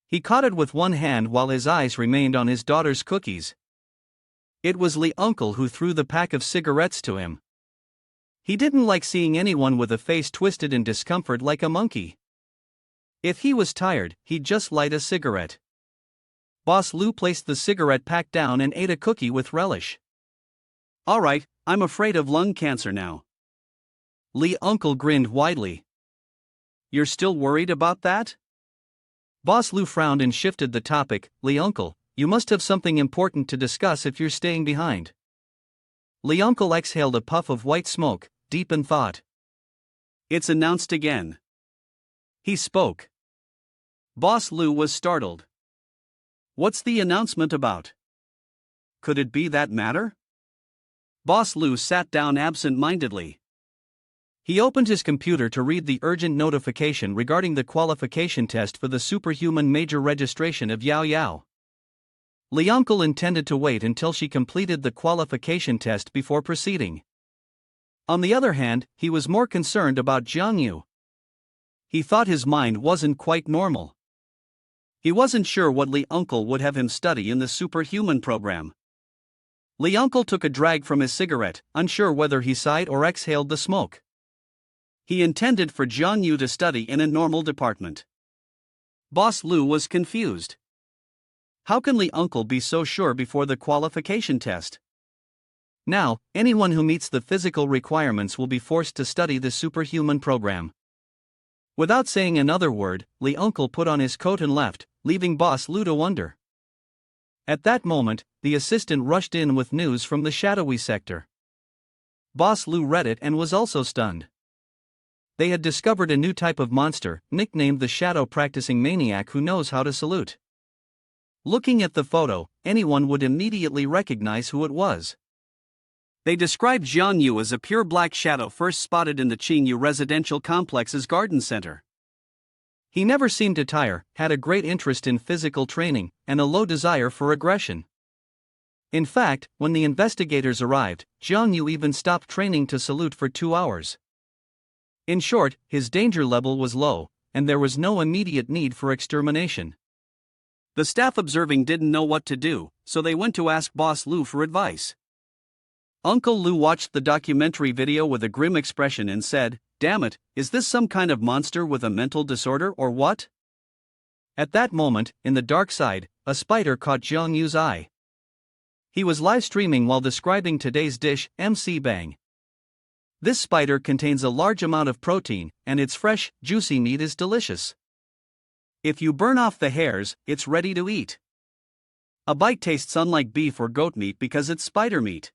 He caught it with one hand while his eyes remained on his daughter's cookies. It was Li Uncle who threw the pack of cigarettes to him. He didn't like seeing anyone with a face twisted in discomfort like a monkey. If he was tired, he'd just light a cigarette. Boss Lu placed the cigarette pack down and ate a cookie with relish. Alright, I'm afraid of lung cancer now. Li Uncle grinned widely. You're still worried about that? Boss Lu frowned and shifted the topic. Li Uncle, you must have something important to discuss if you're staying behind. Li Uncle exhaled a puff of white smoke, deep in thought. It's announced again. He spoke. Boss Lu was startled. What's the announcement about? Could it be that matter? Boss Lu sat down absent-mindedly. He opened his computer to read the urgent notification regarding the qualification test for the superhuman major registration of Yao Yao. Li Uncle intended to wait until she completed the qualification test before proceeding. On the other hand, he was more concerned about Jiang Yu. He thought his mind wasn't quite normal. He wasn't sure what Li Uncle would have him study in the superhuman program. Li Uncle took a drag from his cigarette, unsure whether he sighed or exhaled the smoke. He intended for Jiang Yu to study in a normal department. Boss Lu was confused. How can Li Uncle be so sure before the qualification test? Now, anyone who meets the physical requirements will be forced to study the superhuman program. Without saying another word, Li Uncle put on his coat and left, leaving Boss Lu to wonder. At that moment, the assistant rushed in with news from the shadowy sector. Boss Lu read it and was also stunned. They had discovered a new type of monster, nicknamed the Shadow Practicing Maniac who knows how to salute. Looking at the photo, anyone would immediately recognize who it was. They described Jiang Yu as a pure black shadow first spotted in the Qingyu residential complex's garden center. He never seemed to tire, had a great interest in physical training, and a low desire for aggression. In fact, when the investigators arrived, Jiang Yu even stopped training to salute for 2 hours. In short, his danger level was low, and there was no immediate need for extermination. The staff observing didn't know what to do, so they went to ask Boss Lu for advice. Uncle Lu watched the documentary video with a grim expression and said, "Damn it, is this some kind of monster with a mental disorder or what?" At that moment, in the dark side, a spider caught Jiang Yu's eye. He was live streaming while describing today's dish, MC Bang. This spider contains a large amount of protein, and its fresh, juicy meat is delicious. If you burn off the hairs, it's ready to eat. A bite tastes unlike beef or goat meat because it's spider meat.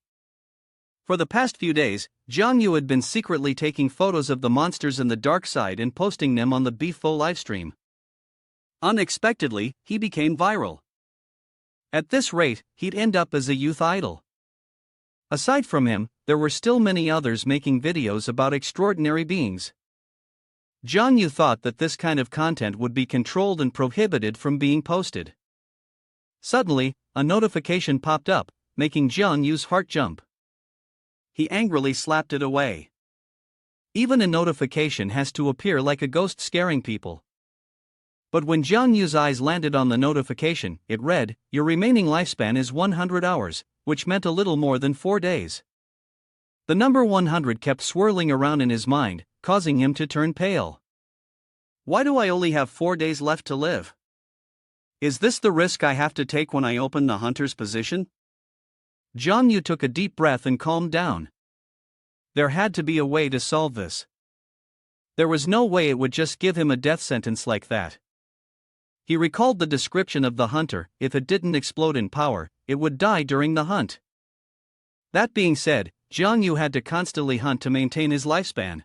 For the past few days, Jiang Yu had been secretly taking photos of the monsters in the dark side and posting them on the Beefo livestream. Unexpectedly, he became viral. At this rate, he'd end up as a youth idol. Aside from him, there were still many others making videos about extraordinary beings. Jiang Yu thought that this kind of content would be controlled and prohibited from being posted. Suddenly, a notification popped up, making Jiang Yu's heart jump. He angrily slapped it away. Even a notification has to appear like a ghost scaring people. But when Jiang Yu's eyes landed on the notification, it read, "Your remaining lifespan is 100 hours, which meant a little more than 4 days. The number 100 kept swirling around in his mind, causing him to turn pale. Why do I only have 4 days left to live? Is this the risk I have to take when I open the hunter's position? Jiang Yu took a deep breath and calmed down. There had to be a way to solve this. There was no way it would just give him a death sentence like that. He recalled the description of the hunter: if it didn't explode in power, it would die during the hunt. That being said, Jiang Yu had to constantly hunt to maintain his lifespan.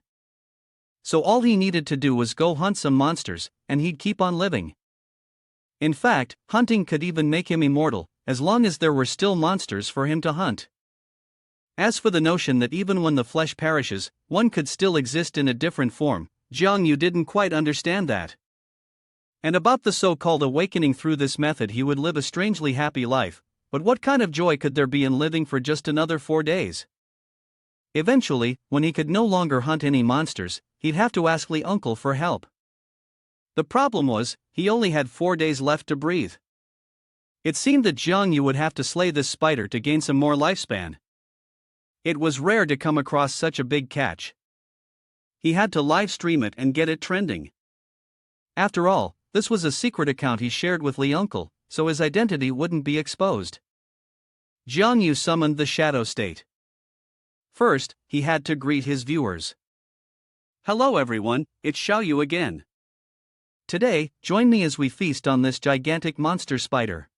So all he needed to do was go hunt some monsters, and he'd keep on living. In fact, hunting could even make him immortal, as long as there were still monsters for him to hunt. As for the notion that even when the flesh perishes, one could still exist in a different form, Jiang Yu didn't quite understand that. And about the so-called awakening through this method, he would live a strangely happy life, but what kind of joy could there be in living for just another 4 days? Eventually, when he could no longer hunt any monsters, he'd have to ask Li Uncle for help. The problem was, he only had 4 days left to breathe. It seemed that Jiang Yu would have to slay this spider to gain some more lifespan. It was rare to come across such a big catch. He had to live stream it and get it trending. After all, this was a secret account he shared with Li Uncle, so his identity wouldn't be exposed. Jiang Yu summoned the shadow state. First, he had to greet his viewers. Hello everyone, it's Xiaoyu again. Today, join me as we feast on this gigantic monster spider.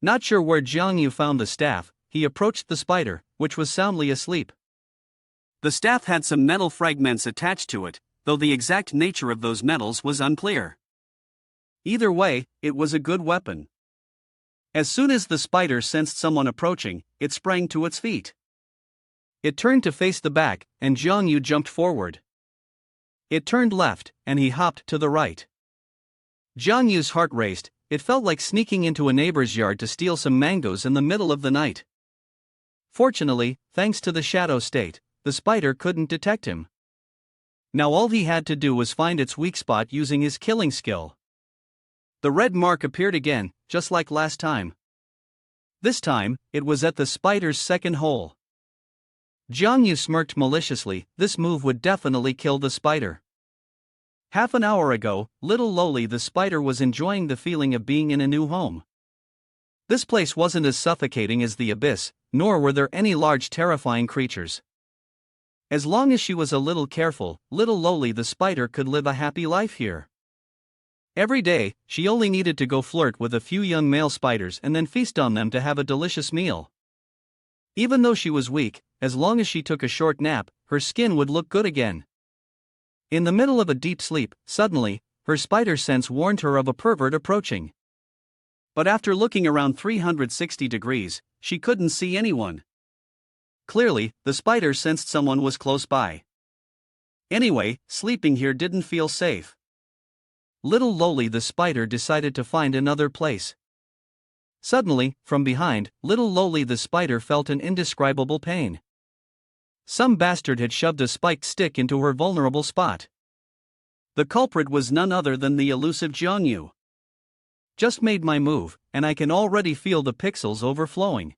Not sure where Jiang Yu found the staff, he approached the spider, which was soundly asleep. The staff had some metal fragments attached to it, though the exact nature of those metals was unclear. Either way, it was a good weapon. As soon as the spider sensed someone approaching, it sprang to its feet. It turned to face the back, and Jiang Yu jumped forward. It turned left, and he hopped to the right. Jiang Yu's heart raced. It felt like sneaking into a neighbor's yard to steal some mangoes in the middle of the night. Fortunately, thanks to the shadow state, the spider couldn't detect him. Now all he had to do was find its weak spot using his killing skill. The red mark appeared again, just like last time. This time, it was at the spider's second hole. Jiang Yu smirked maliciously. This move would definitely kill the spider. Half an hour ago, little Loli the spider was enjoying the feeling of being in a new home. This place wasn't as suffocating as the abyss, nor were there any large terrifying creatures. As long as she was a little careful, little Loli the spider could live a happy life here. Every day, she only needed to go flirt with a few young male spiders and then feast on them to have a delicious meal. Even though she was weak, as long as she took a short nap, her skin would look good again. In the middle of a deep sleep, suddenly, her spider sense warned her of a pervert approaching. But after looking around 360 degrees, she couldn't see anyone. Clearly, the spider sensed someone was close by. Anyway, sleeping here didn't feel safe. Little Loli the spider decided to find another place. Suddenly, from behind, little Loli the spider felt an indescribable pain. Some bastard had shoved a spiked stick into her vulnerable spot. The culprit was none other than the elusive Jiang Yu. Just made my move, and I can already feel the pixels overflowing.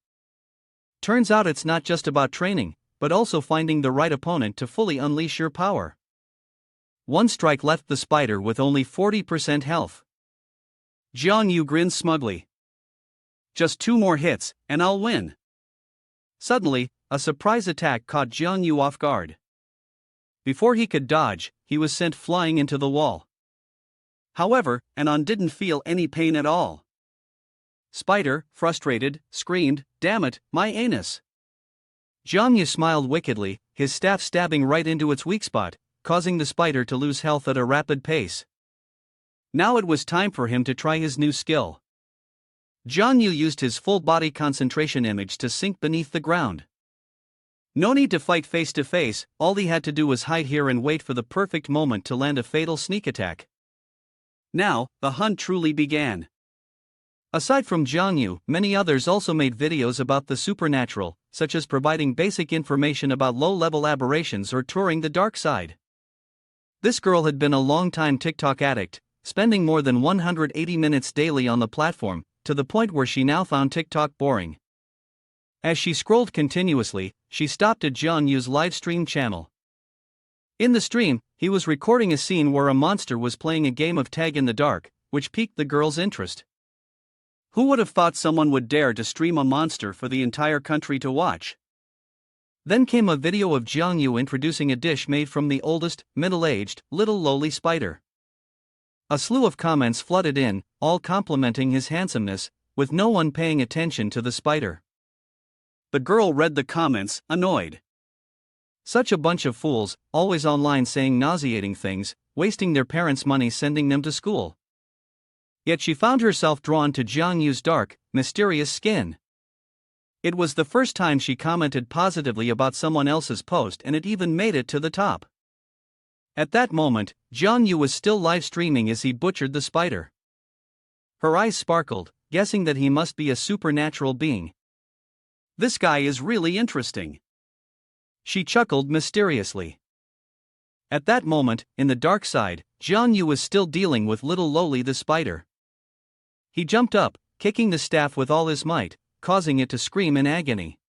Turns out it's not just about training, but also finding the right opponent to fully unleash your power. One strike left the spider with only 40% health. Jiang Yu grinned smugly. Just 2 more hits, and I'll win. Suddenly, a surprise attack caught Jiang Yu off guard. Before he could dodge, he was sent flying into the wall. However, Anon didn't feel any pain at all. Spider, frustrated, screamed, "Damn it, my anus!" Jiang Yu smiled wickedly, his staff stabbing right into its weak spot, causing the spider to lose health at a rapid pace. Now it was time for him to try his new skill. Jiang Yu used his full-body concentration image to sink beneath the ground. No need to fight face to face, all he had to do was hide here and wait for the perfect moment to land a fatal sneak attack. Now, the hunt truly began. Aside from Jiang Yu, many others also made videos about the supernatural, such as providing basic information about low-level aberrations or touring the dark side. This girl had been a long-time TikTok addict, spending more than 180 minutes daily on the platform, to the point where she now found TikTok boring. As she scrolled continuously, she stopped at Jiang Yu's livestream channel. In the stream, he was recording a scene where a monster was playing a game of tag in the dark, which piqued the girl's interest. Who would have thought someone would dare to stream a monster for the entire country to watch? Then came a video of Jiang Yu introducing a dish made from the oldest, middle-aged, little lowly spider. A slew of comments flooded in, all complimenting his handsomeness, with no one paying attention to the spider. The girl read the comments, annoyed. Such a bunch of fools, always online saying nauseating things, wasting their parents' money sending them to school. Yet she found herself drawn to Jiang Yu's dark, mysterious skin. It was the first time she commented positively about someone else's post, and it even made it to the top. At that moment, Jiang Yu was still live streaming as he butchered the spider. Her eyes sparkled, guessing that he must be a supernatural being. This guy is really interesting. She chuckled mysteriously. At that moment, in the dark side, Jiang Yu was still dealing with little Loli the spider. He jumped up, kicking the staff with all his might, causing it to scream in agony.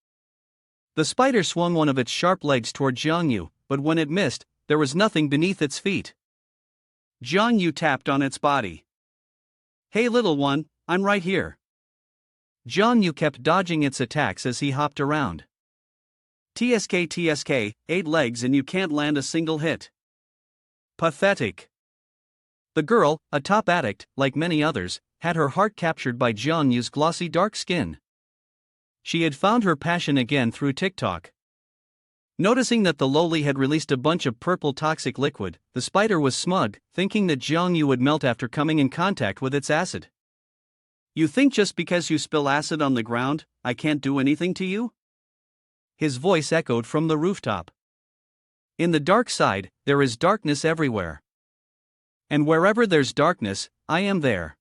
The spider swung one of its sharp legs toward Jiang Yu, but when it missed, there was nothing beneath its feet. Jiang Yu tapped on its body. "Hey little one, I'm right here." Jiang Yu kept dodging its attacks as he hopped around. TSK, 8 legs and you can't land a single hit. Pathetic. The girl, a top addict, like many others, had her heart captured by Jiang Yu's glossy dark skin. She had found her passion again through TikTok. Noticing that the lowly had released a bunch of purple toxic liquid, the spider was smug, thinking that Jiang Yu would melt after coming in contact with its acid. "You think just because you spill acid on the ground, I can't do anything to you?" His voice echoed from the rooftop. In the dark side, there is darkness everywhere. And wherever there's darkness, I am there.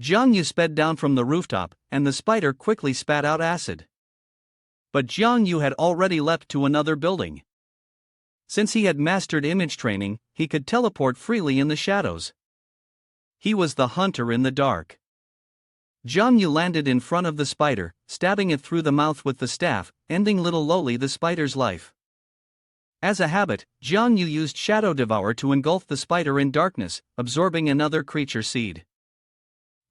Jiang Yu sped down from the rooftop, and the spider quickly spat out acid. But Jiang Yu had already leapt to another building. Since he had mastered image training, he could teleport freely in the shadows. He was the hunter in the dark. Jiang Yu landed in front of the spider, stabbing it through the mouth with the staff, ending little Loli the spider's life. As a habit, Jiang Yu used Shadow Devour to engulf the spider in darkness, absorbing another creature seed.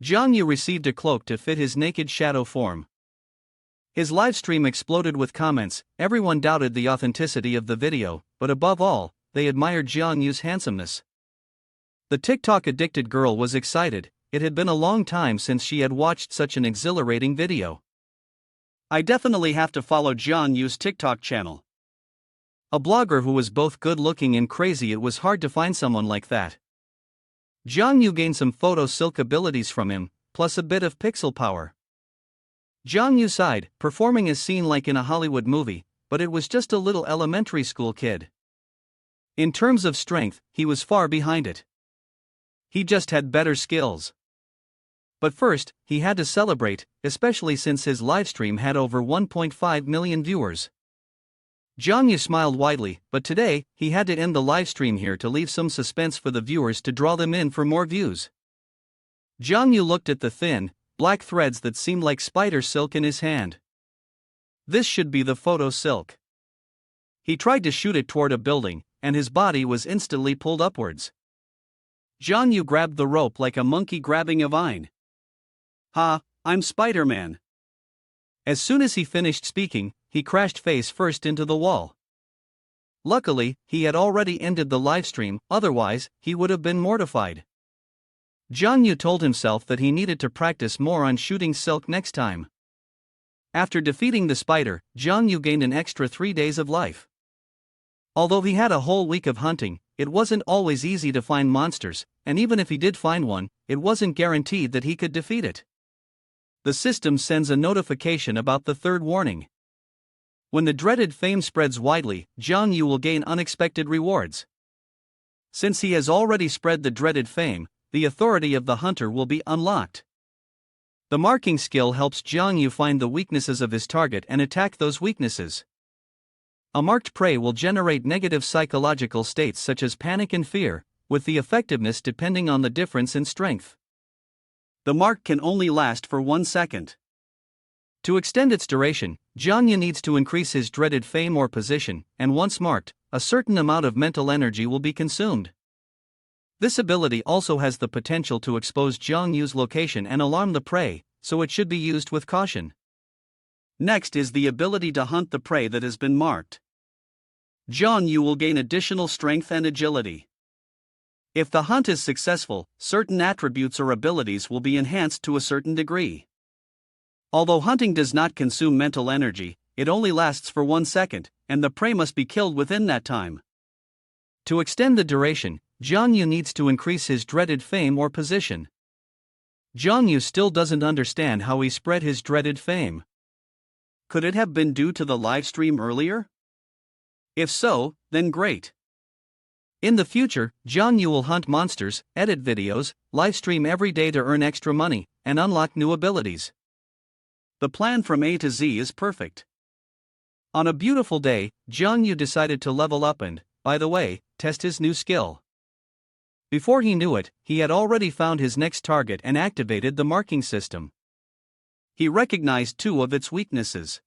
Jiang Yu received a cloak to fit his naked shadow form. His livestream exploded with comments. Everyone doubted the authenticity of the video, but above all, they admired Jiang Yu's handsomeness. The TikTok-addicted girl was excited. It had been a long time since she had watched such an exhilarating video. I definitely have to follow Jiang Yu's TikTok channel. A blogger who was both good-looking and crazy. It was hard to find someone like that. Jiang Yu gained some photo silk abilities from him, plus a bit of pixel power. Jiang Yu sighed, performing as seen like in a Hollywood movie, but it was just a little elementary school kid. In terms of strength, he was far behind it. He just had better skills. But first, he had to celebrate, especially since his livestream had over 1.5 million viewers. Jiang Yu smiled widely, but today, he had to end the livestream here to leave some suspense for the viewers to draw them in for more views. Jiang Yu looked at the thin, black threads that seemed like spider silk in his hand. This should be the photo silk. He tried to shoot it toward a building, and his body was instantly pulled upwards. Jiang Yu grabbed the rope like a monkey grabbing a vine. Ha, I'm Spider-Man. As soon as he finished speaking, he crashed face first into the wall. Luckily, he had already ended the livestream, otherwise, he would have been mortified. Jiang Yu told himself that he needed to practice more on shooting silk next time. After defeating the spider, Jiang Yu gained an extra 3 days of life. Although he had a whole week of hunting, it wasn't always easy to find monsters, and even if he did find one, it wasn't guaranteed that he could defeat it. The system sends a notification about the third warning. When the dreaded fame spreads widely, Jiang Yu will gain unexpected rewards. Since he has already spread the dreaded fame, the authority of the hunter will be unlocked. The marking skill helps Jiang Yu find the weaknesses of his target and attack those weaknesses. A marked prey will generate negative psychological states such as panic and fear, with the effectiveness depending on the difference in strength. The mark can only last for 1 second. To extend its duration, Jiang Yu needs to increase his dreaded fame or position, and once marked, a certain amount of mental energy will be consumed. This ability also has the potential to expose Jiang Yu's location and alarm the prey, so it should be used with caution. Next is the ability to hunt the prey that has been marked. Jiang Yu will gain additional strength and agility. If the hunt is successful, certain attributes or abilities will be enhanced to a certain degree. Although hunting does not consume mental energy, it only lasts for 1 second, and the prey must be killed within that time. To extend the duration, Jiang Yu needs to increase his dreaded fame or position. Jiang Yu still doesn't understand how he spread his dreaded fame. Could it have been due to the livestream earlier? If so, then great. In the future, Jiang Yu will hunt monsters, edit videos, livestream every day to earn extra money, and unlock new abilities. The plan from A to Z is perfect. On a beautiful day, Jiang Yu decided to level up and, by the way, test his new skill. Before he knew it, he had already found his next target and activated the marking system. He recognized 2 of its weaknesses.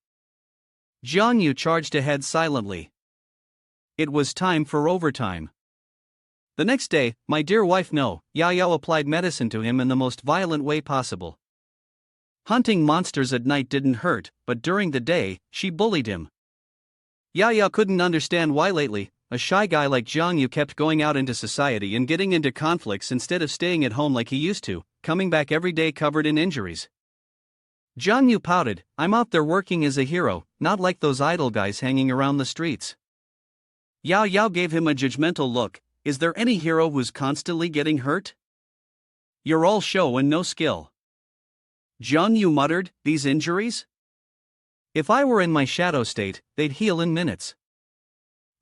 Jiang Yu charged ahead silently. It was time for overtime. The next day, my dear wife Yao applied medicine to him in the most violent way possible. Hunting monsters at night didn't hurt, but during the day, she bullied him. Yao couldn't understand why lately, a shy guy like Jiang Yu kept going out into society and getting into conflicts instead of staying at home like he used to, coming back every day covered in injuries. Jiang Yu pouted, "I'm out there working as a hero, not like those idle guys hanging around the streets." Yao gave him a judgmental look. "Is there any hero who's constantly getting hurt? You're all show and no skill." Jiang Yu muttered, "These injuries? If I were in my shadow state, they'd heal in minutes.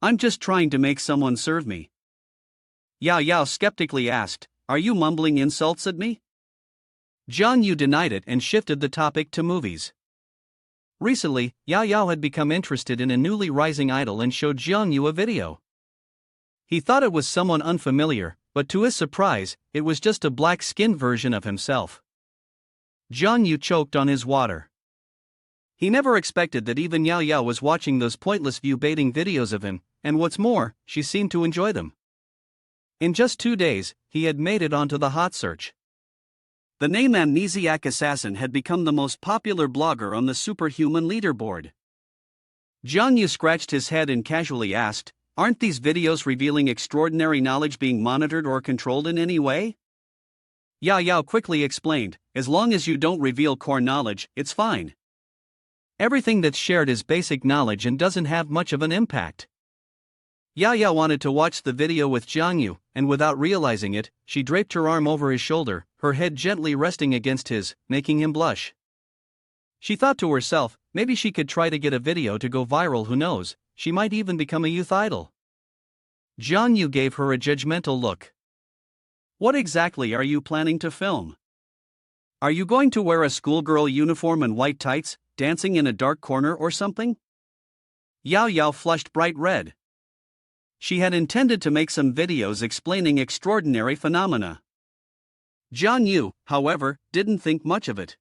I'm just trying to make someone serve me." Yao skeptically asked, "Are you mumbling insults at me?" Jiang Yu denied it and shifted the topic to movies. Recently, Yao had become interested in a newly rising idol and showed Jiang Yu a video. He thought it was someone unfamiliar, but to his surprise, it was just a black-skinned version of himself. John Yu choked on his water. He never expected that even Yao Yao was watching those pointless view-baiting videos of him, and what's more, she seemed to enjoy them. In just 2 days, he had made it onto the hot search. The name Amnesiac Assassin had become the most popular blogger on the superhuman leaderboard. John Yu scratched his head and casually asked, "Aren't these videos revealing extraordinary knowledge being monitored or controlled in any way?" Yao Yao quickly explained, "As long as you don't reveal core knowledge, it's fine. Everything that's shared is basic knowledge and doesn't have much of an impact." Yao Yao wanted to watch the video with John Yu, and without realizing it, she draped her arm over his shoulder, her head gently resting against his, making him blush. She thought to herself, maybe she could try to get a video to go viral, who knows, she might even become a youth idol. John Yu gave her a judgmental look. "What exactly are you planning to film? Are you going to wear a schoolgirl uniform and white tights, dancing in a dark corner or something?" Yao Yao flushed bright red. She had intended to make some videos explaining extraordinary phenomena. John Yu, however, didn't think much of it.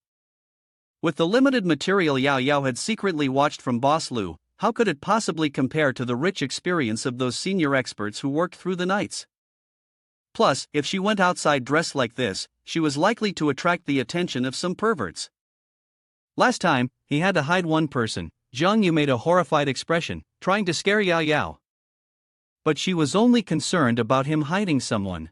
With the limited material Yao Yao had secretly watched from Boss Lu, how could it possibly compare to the rich experience of those senior experts who worked through the nights? Plus, if she went outside dressed like this, she was likely to attract the attention of some perverts. Last time, he had to hide one person. John Yu made a horrified expression, trying to scare Yao Yao. But she was only concerned about him hiding someone.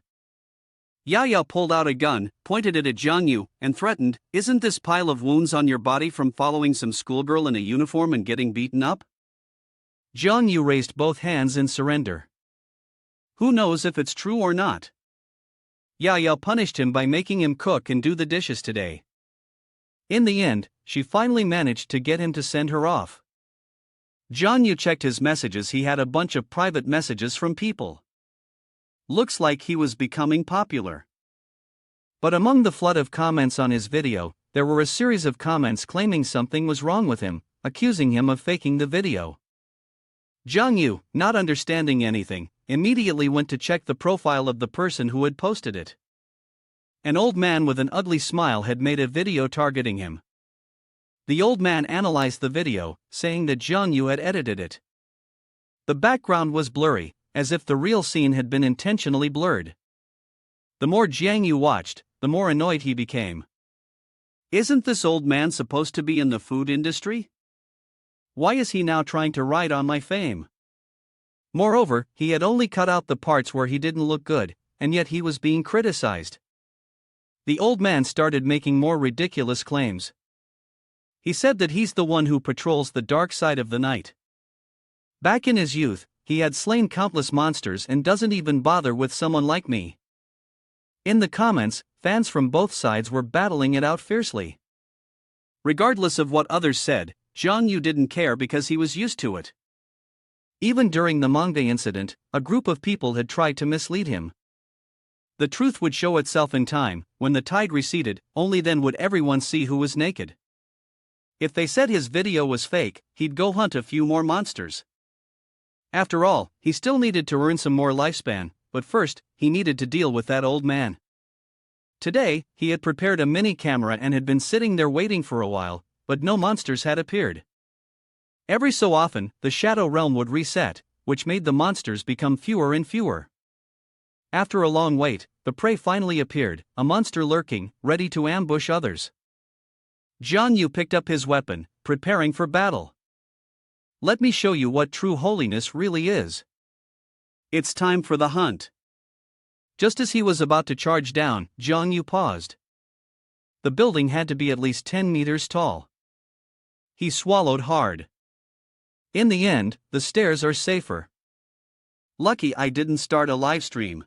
Yao Yao pulled out a gun, pointed it at John Yu, and threatened, "Isn't this pile of wounds on your body from following some schoolgirl in a uniform and getting beaten up?" John Yu raised both hands in surrender. "Who knows if it's true or not?" Yao Yao punished him by making him cook and do the dishes today. In the end, she finally managed to get him to send her off. John Yu checked his messages. He had a bunch of private messages from people. Looks like he was becoming popular. But among the flood of comments on his video, there were a series of comments claiming something was wrong with him, accusing him of faking the video. John Yu, not understanding anything, immediately went to check the profile of the person who had posted it. An old man with an ugly smile had made a video targeting him. The old man analyzed the video, saying that John Yu had edited it. The background was blurry, as if the real scene had been intentionally blurred. The more Jiang Yu watched, the more annoyed he became. Isn't this old man supposed to be in the food industry? Why is he now trying to ride on my fame? Moreover, he had only cut out the parts where he didn't look good, and yet he was being criticized. The old man started making more ridiculous claims. He said that he's the one who patrols the dark side of the night. Back in his youth, he had slain countless monsters and doesn't even bother with someone like me. In the comments, fans from both sides were battling it out fiercely. Regardless of what others said, John Yu didn't care because he was used to it. Even during the manga incident, a group of people had tried to mislead him. The truth would show itself in time. When the tide receded, only then would everyone see who was naked. If they said his video was fake, he'd go hunt a few more monsters. After all, he still needed to earn some more lifespan, but first, he needed to deal with that old man. Today, he had prepared a mini camera and had been sitting there waiting for a while, but no monsters had appeared. Every so often, the shadow realm would reset, which made the monsters become fewer and fewer. After a long wait, the prey finally appeared, a monster lurking, ready to ambush others. John Yu picked up his weapon, preparing for battle. Let me show you what true holiness really is. It's time for the hunt. Just as he was about to charge down, John Yu paused. The building had to be at least 10 meters tall. He swallowed hard. In the end, the stairs are safer. Lucky I didn't start a live stream.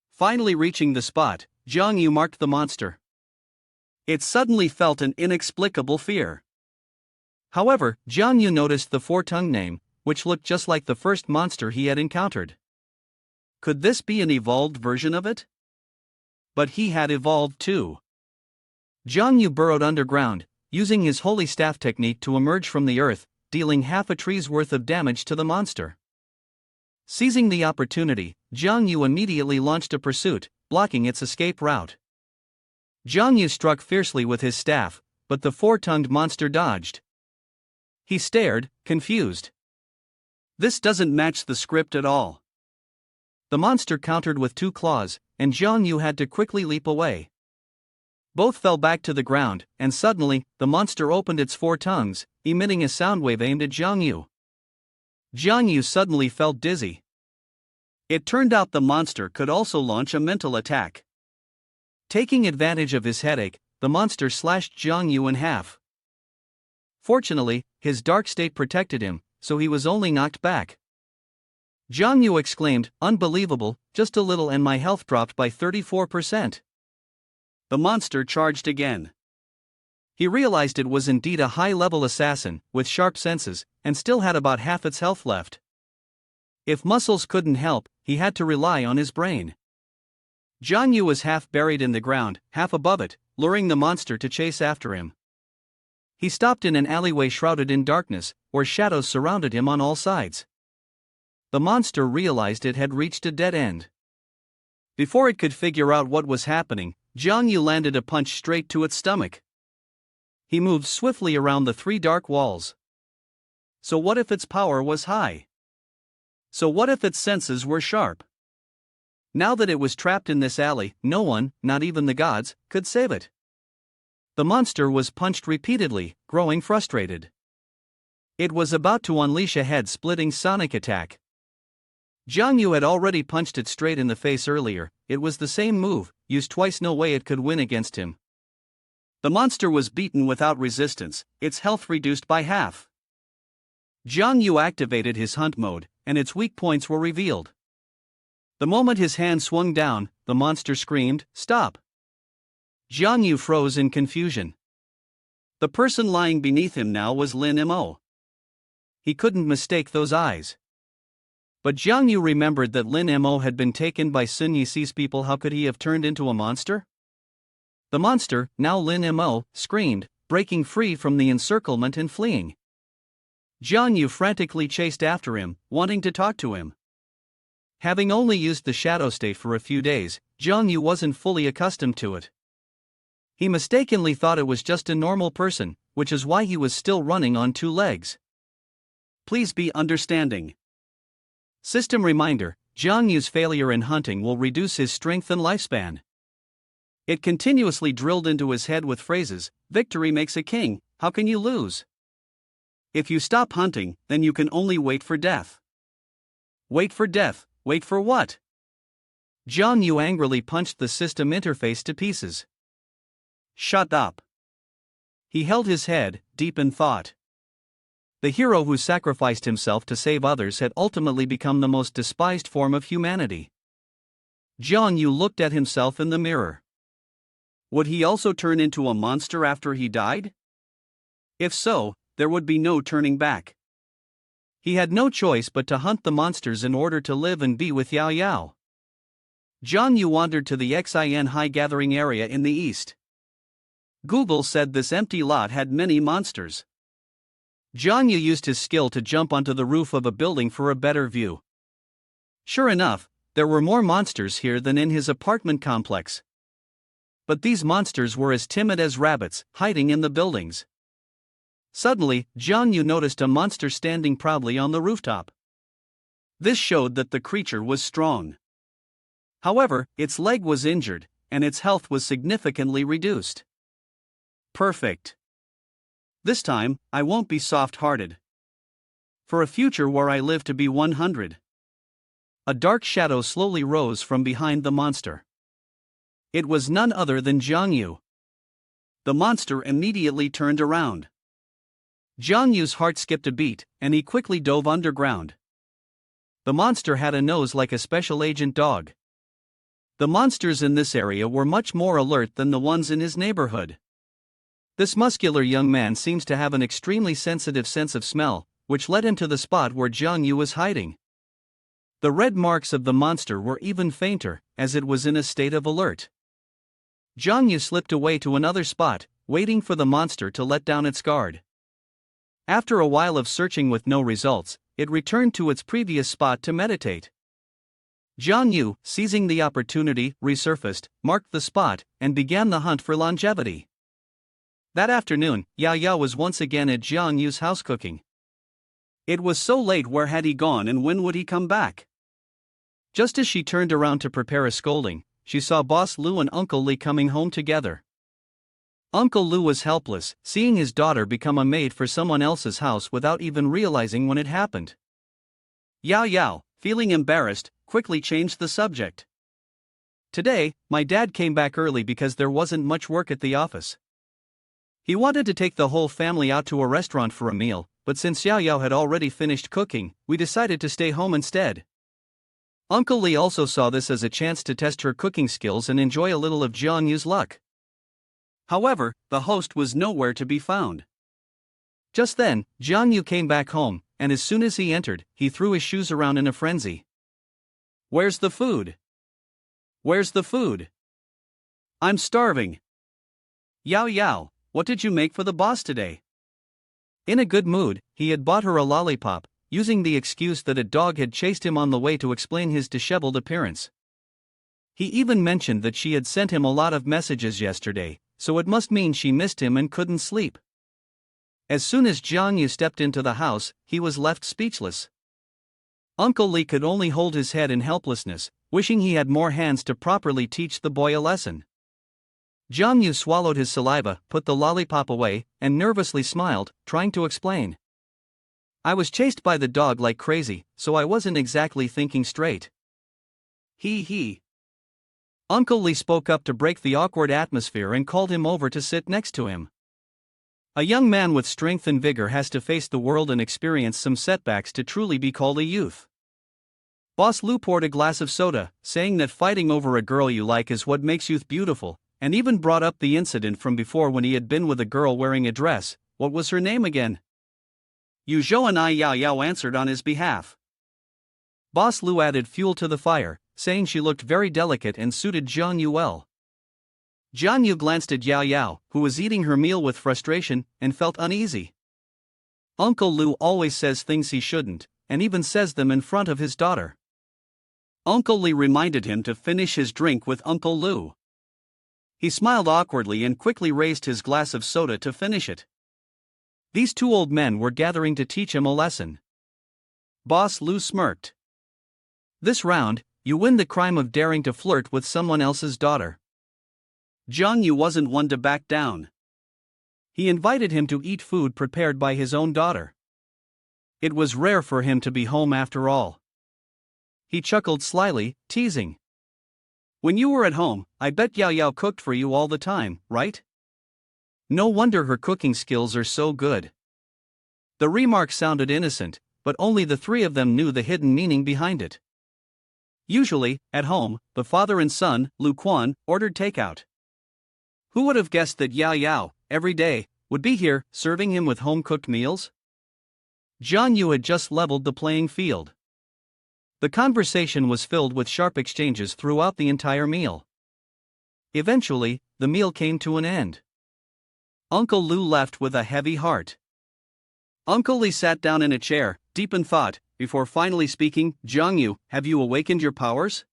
Finally reaching the spot, John Yu marked the monster. It suddenly felt an inexplicable fear. However, John Yu noticed the four-tongued name, which looked just like the first monster he had encountered. Could this be an evolved version of it? But he had evolved too. John Yu burrowed underground, using his holy staff technique to emerge from the earth, dealing half a tree's worth of damage to the monster. Seizing the opportunity, Jiang Yu immediately launched a pursuit, blocking its escape route. Jiang Yu struck fiercely with his staff, but the four-tongued monster dodged. He stared, confused. This doesn't match the script at all. The monster countered with two claws, and Jiang Yu had to quickly leap away. Both fell back to the ground, and suddenly, the monster opened its four tongues, emitting a sound wave aimed at Jiang Yu. Jiang Yu suddenly felt dizzy. It turned out the monster could also launch a mental attack. Taking advantage of his headache, the monster slashed Jiang Yu in half. Fortunately, his dark state protected him, so he was only knocked back. Jiang Yu exclaimed, "Unbelievable, just a little and my health dropped by 34%. The monster charged again. He realized it was indeed a high-level assassin, with sharp senses, and still had about half its health left. If muscles couldn't help, he had to rely on his brain. Jiang Yu was half buried in the ground, half above it, luring the monster to chase after him. He stopped in an alleyway shrouded in darkness, where shadows surrounded him on all sides. The monster realized it had reached a dead end. Before it could figure out what was happening, Jiang Yu landed a punch straight to its stomach. He moved swiftly around the three dark walls. So what if its power was high? So what if its senses were sharp? Now that it was trapped in this alley, no one, not even the gods, could save it. The monster was punched repeatedly, growing frustrated. It was about to unleash a head-splitting sonic attack. Jiang Yu had already punched it straight in the face earlier. It was the same move, used twice, no way it could win against him. The monster was beaten without resistance, its health reduced by half. Jiang Yu activated his hunt mode, and its weak points were revealed. The moment his hand swung down, the monster screamed, "Stop!" Jiang Yu froze in confusion. The person lying beneath him now was Lin Mo. He couldn't mistake those eyes. But Jiang Yu remembered that Lin Mo had been taken by Sun Yixi's people. How could he have turned into a monster? The monster, now Lin Mo, screamed, breaking free from the encirclement and fleeing. Jiang Yu frantically chased after him, wanting to talk to him. Having only used the shadow state for a few days, Jiang Yu wasn't fully accustomed to it. He mistakenly thought it was just a normal person, which is why he was still running on two legs. Please be understanding. System reminder: Jiang Yu's failure in hunting will reduce his strength and lifespan. It continuously drilled into his head with phrases: "Victory makes a king, how can you lose? If you stop hunting, then you can only wait for death." Wait for death, wait for what? Jiang Yu angrily punched the system interface to pieces. Shut up. He held his head, deep in thought. The hero who sacrificed himself to save others had ultimately become the most despised form of humanity. Jiang Yu looked at himself in the mirror. Would he also turn into a monster after he died? If so, there would be no turning back. He had no choice but to hunt the monsters in order to live and be with Yao Yao. Jiang Yu wandered to the Xin High gathering area in the east. Google said this empty lot had many monsters. Jiang Yu used his skill to jump onto the roof of a building for a better view. Sure enough, there were more monsters here than in his apartment complex. But these monsters were as timid as rabbits, hiding in the buildings. Suddenly, Jiang Yu noticed a monster standing proudly on the rooftop. This showed that the creature was strong. However, its leg was injured, and its health was significantly reduced. Perfect. This time, I won't be soft-hearted. For a future where I live to be 100. A dark shadow slowly rose from behind the monster. It was none other than Jiang Yu. The monster immediately turned around. Jiang Yu's heart skipped a beat, and he quickly dove underground. The monster had a nose like a special agent dog. The monsters in this area were much more alert than the ones in his neighborhood. This muscular young man seems to have an extremely sensitive sense of smell, which led him to the spot where Jiang Yu was hiding. The red marks of the monster were even fainter, as it was in a state of alert. Jiang Yu slipped away to another spot, waiting for the monster to let down its guard. After a while of searching with no results, it returned to its previous spot to meditate. Jiang Yu, seizing the opportunity, resurfaced, marked the spot, and began the hunt for longevity. That afternoon, Yao Yao was once again at Jiang Yu's house cooking. It was so late, where had he gone and when would he come back? Just as she turned around to prepare a scolding, she saw Boss Lu and Uncle Li coming home together. Uncle Lu was helpless, seeing his daughter become a maid for someone else's house without even realizing when it happened. Yao Yao, feeling embarrassed, quickly changed the subject. Today, my dad came back early because there wasn't much work at the office. He wanted to take the whole family out to a restaurant for a meal, but since Yao Yao had already finished cooking, we decided to stay home instead. Uncle Li also saw this as a chance to test her cooking skills and enjoy a little of Jiang Yu's luck. However, the host was nowhere to be found. Just then, Jiang Yu came back home, and as soon as he entered, he threw his shoes around in a frenzy. "Where's the food? Where's the food? I'm starving. Yao Yao, what did you make for the boss today?" In a good mood, he had bought her a lollipop, using the excuse that a dog had chased him on the way to explain his disheveled appearance. He even mentioned that she had sent him a lot of messages yesterday, so it must mean she missed him and couldn't sleep. As soon as Jiang Yu stepped into the house, he was left speechless. Uncle Li could only hold his head in helplessness, wishing he had more hands to properly teach the boy a lesson. Jiang Yu swallowed his saliva, put the lollipop away, and nervously smiled, trying to explain. "I was chased by the dog like crazy, so I wasn't exactly thinking straight." He. Uncle Li spoke up to break the awkward atmosphere and called him over to sit next to him. A young man with strength and vigor has to face the world and experience some setbacks to truly be called a youth. Boss Lu poured a glass of soda, saying that fighting over a girl you like is what makes youth beautiful, and even brought up the incident from before when he had been with a girl wearing a dress. What was her name again? Yu Zhou and Yao Yao answered on his behalf. Boss Lu added fuel to the fire, saying she looked very delicate and suited Jiang Yu well. Jiang Yu glanced at Yao Yao, who was eating her meal with frustration, and felt uneasy. Uncle Lu always says things he shouldn't, and even says them in front of his daughter. Uncle Li reminded him to finish his drink with Uncle Lu. He smiled awkwardly and quickly raised his glass of soda to finish it. These two old men were gathering to teach him a lesson. Boss Lu smirked. "This round, you win the crime of daring to flirt with someone else's daughter." Jiang Yu wasn't one to back down. He invited him to eat food prepared by his own daughter. It was rare for him to be home after all. He chuckled slyly, teasing. "When you were at home, I bet Yao Yao cooked for you all the time, right? No wonder her cooking skills are so good." The remark sounded innocent, but only the three of them knew the hidden meaning behind it. Usually, at home, the father and son, Lu Quan, ordered takeout. Who would have guessed that Yao Yao, every day, would be here, serving him with home-cooked meals? Jiang Yu had just leveled the playing field. The conversation was filled with sharp exchanges throughout the entire meal. Eventually, the meal came to an end. Uncle Lu left with a heavy heart. Uncle Li sat down in a chair, deep in thought, before finally speaking. "Jiang Yu, have you awakened your powers?"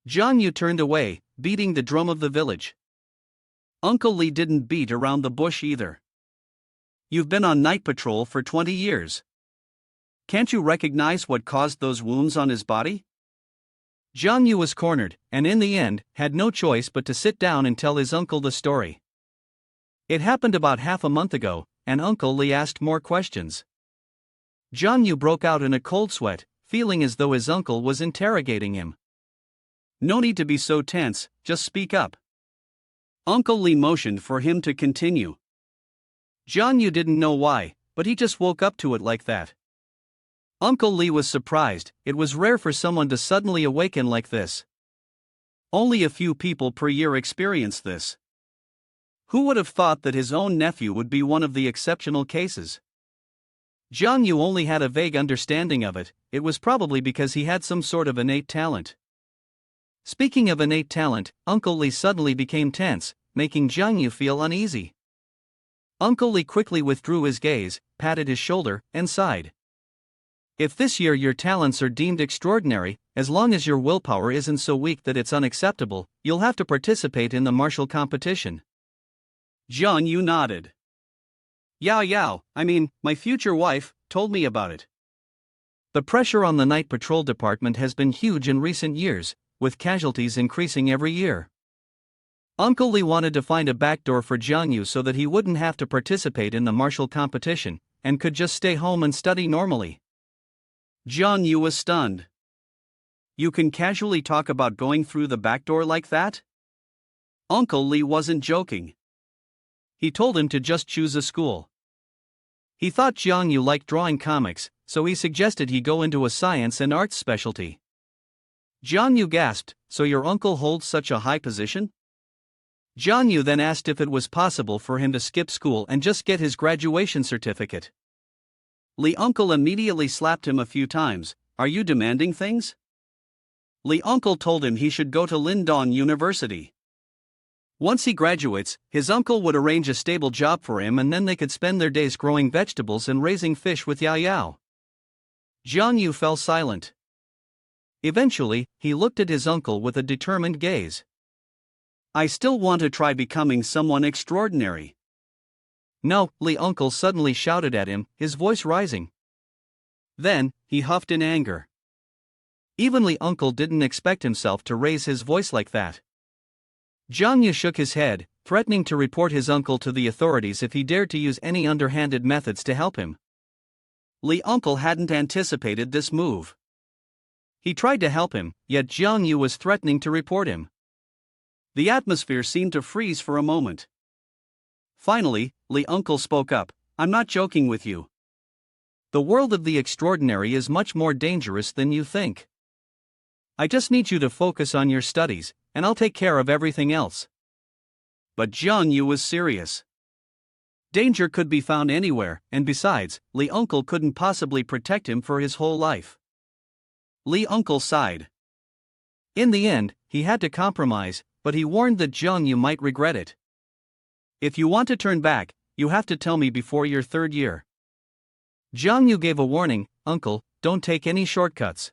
Jiang Yu turned away, beating the drum of the village. Uncle Li didn't beat around the bush either. "You've been on night patrol for 20 years. Can't you recognize what caused those wounds on his body?" Jiang Yu was cornered, and in the end, had no choice but to sit down and tell his uncle the story. It happened about half a month ago, and Uncle Li asked more questions. Jiang Yu broke out in a cold sweat, feeling as though his uncle was interrogating him. "No need to be so tense, just speak up." Uncle Li motioned for him to continue. Jiang Yu didn't know why, but he just woke up to it like that. Uncle Li was surprised. It was rare for someone to suddenly awaken like this. Only a few people per year experience this. Who would have thought that his own nephew would be one of the exceptional cases? Jiang Yu only had a vague understanding of it. It was probably because he had some sort of innate talent. Speaking of innate talent, Uncle Li suddenly became tense, making Jiang Yu feel uneasy. Uncle Li quickly withdrew his gaze, patted his shoulder, and sighed. If this year your talents are deemed extraordinary, as long as your willpower isn't so weak that it's unacceptable, you'll have to participate in the martial competition. Jiang Yu nodded. Yao, my future wife, told me about it. The pressure on the night patrol department has been huge in recent years, with casualties increasing every year. Uncle Lee wanted to find a backdoor for Jiang Yu so that he wouldn't have to participate in the martial competition, and could just stay home and study normally. Jiang Yu was stunned. You can casually talk about going through the back door like that? Uncle Lee wasn't joking. He told him to just choose a school. He thought Jiang Yu liked drawing comics, so he suggested he go into a science and arts specialty. Jiang Yu gasped, "So your uncle holds such a high position?" Jiang Yu then asked if it was possible for him to skip school and just get his graduation certificate. Lee uncle immediately slapped him a few times. "Are you demanding things?" Lee uncle told him he should go to Lindong University. Once he graduates, his uncle would arrange a stable job for him and then they could spend their days growing vegetables and raising fish with Yao. Jiang Yu fell silent. Eventually, he looked at his uncle with a determined gaze. "I still want to try becoming someone extraordinary." "No," Lee uncle suddenly shouted at him, his voice rising. Then, he huffed in anger. Even Lee uncle didn't expect himself to raise his voice like that. Jiang Yu shook his head, threatening to report his uncle to the authorities if he dared to use any underhanded methods to help him. Lee uncle hadn't anticipated this move. He tried to help him, yet Jiang Yu was threatening to report him. The atmosphere seemed to freeze for a moment. Finally, Lee uncle spoke up. "I'm not joking with you. The world of the extraordinary is much more dangerous than you think. I just need you to focus on your studies, and I'll take care of everything else." But Jiang Yu was serious. Danger could be found anywhere, and besides, Lee uncle couldn't possibly protect him for his whole life. Lee uncle sighed. In the end, he had to compromise, but he warned that Jiang Yu might regret it. "If you want to turn back, you have to tell me before your third year." Jiang Yu gave a warning, "Uncle, don't take any shortcuts.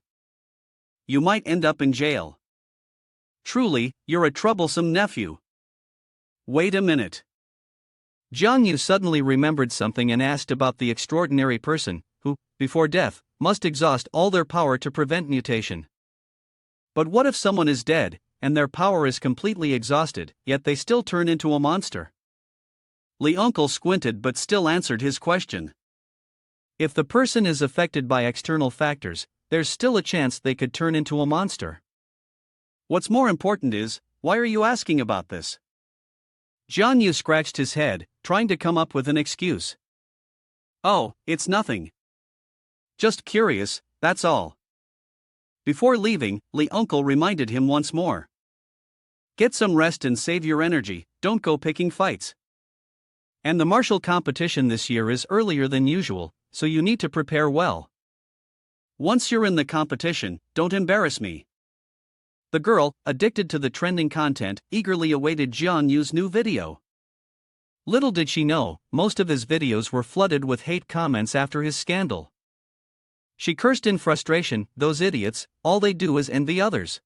You might end up in jail. Truly, you're a troublesome nephew." "Wait a minute." Jiang Yu suddenly remembered something and asked about the extraordinary person, who, before death, must exhaust all their power to prevent mutation. But what if someone is dead, and their power is completely exhausted, yet they still turn into a monster? Lee uncle squinted but still answered his question. If the person is affected by external factors, there's still a chance they could turn into a monster. What's more important is, why are you asking about this? Jiang Yu scratched his head, trying to come up with an excuse. "Oh, it's nothing. Just curious, that's all." Before leaving, Lee uncle reminded him once more. "Get some rest and save your energy, don't go picking fights. And the martial competition this year is earlier than usual, so you need to prepare well. Once you're in the competition, don't embarrass me." The girl, addicted to the trending content, eagerly awaited Jiang Yu's new video. Little did she know, most of his videos were flooded with hate comments after his scandal. She cursed in frustration, "Those idiots, all they do is envy others.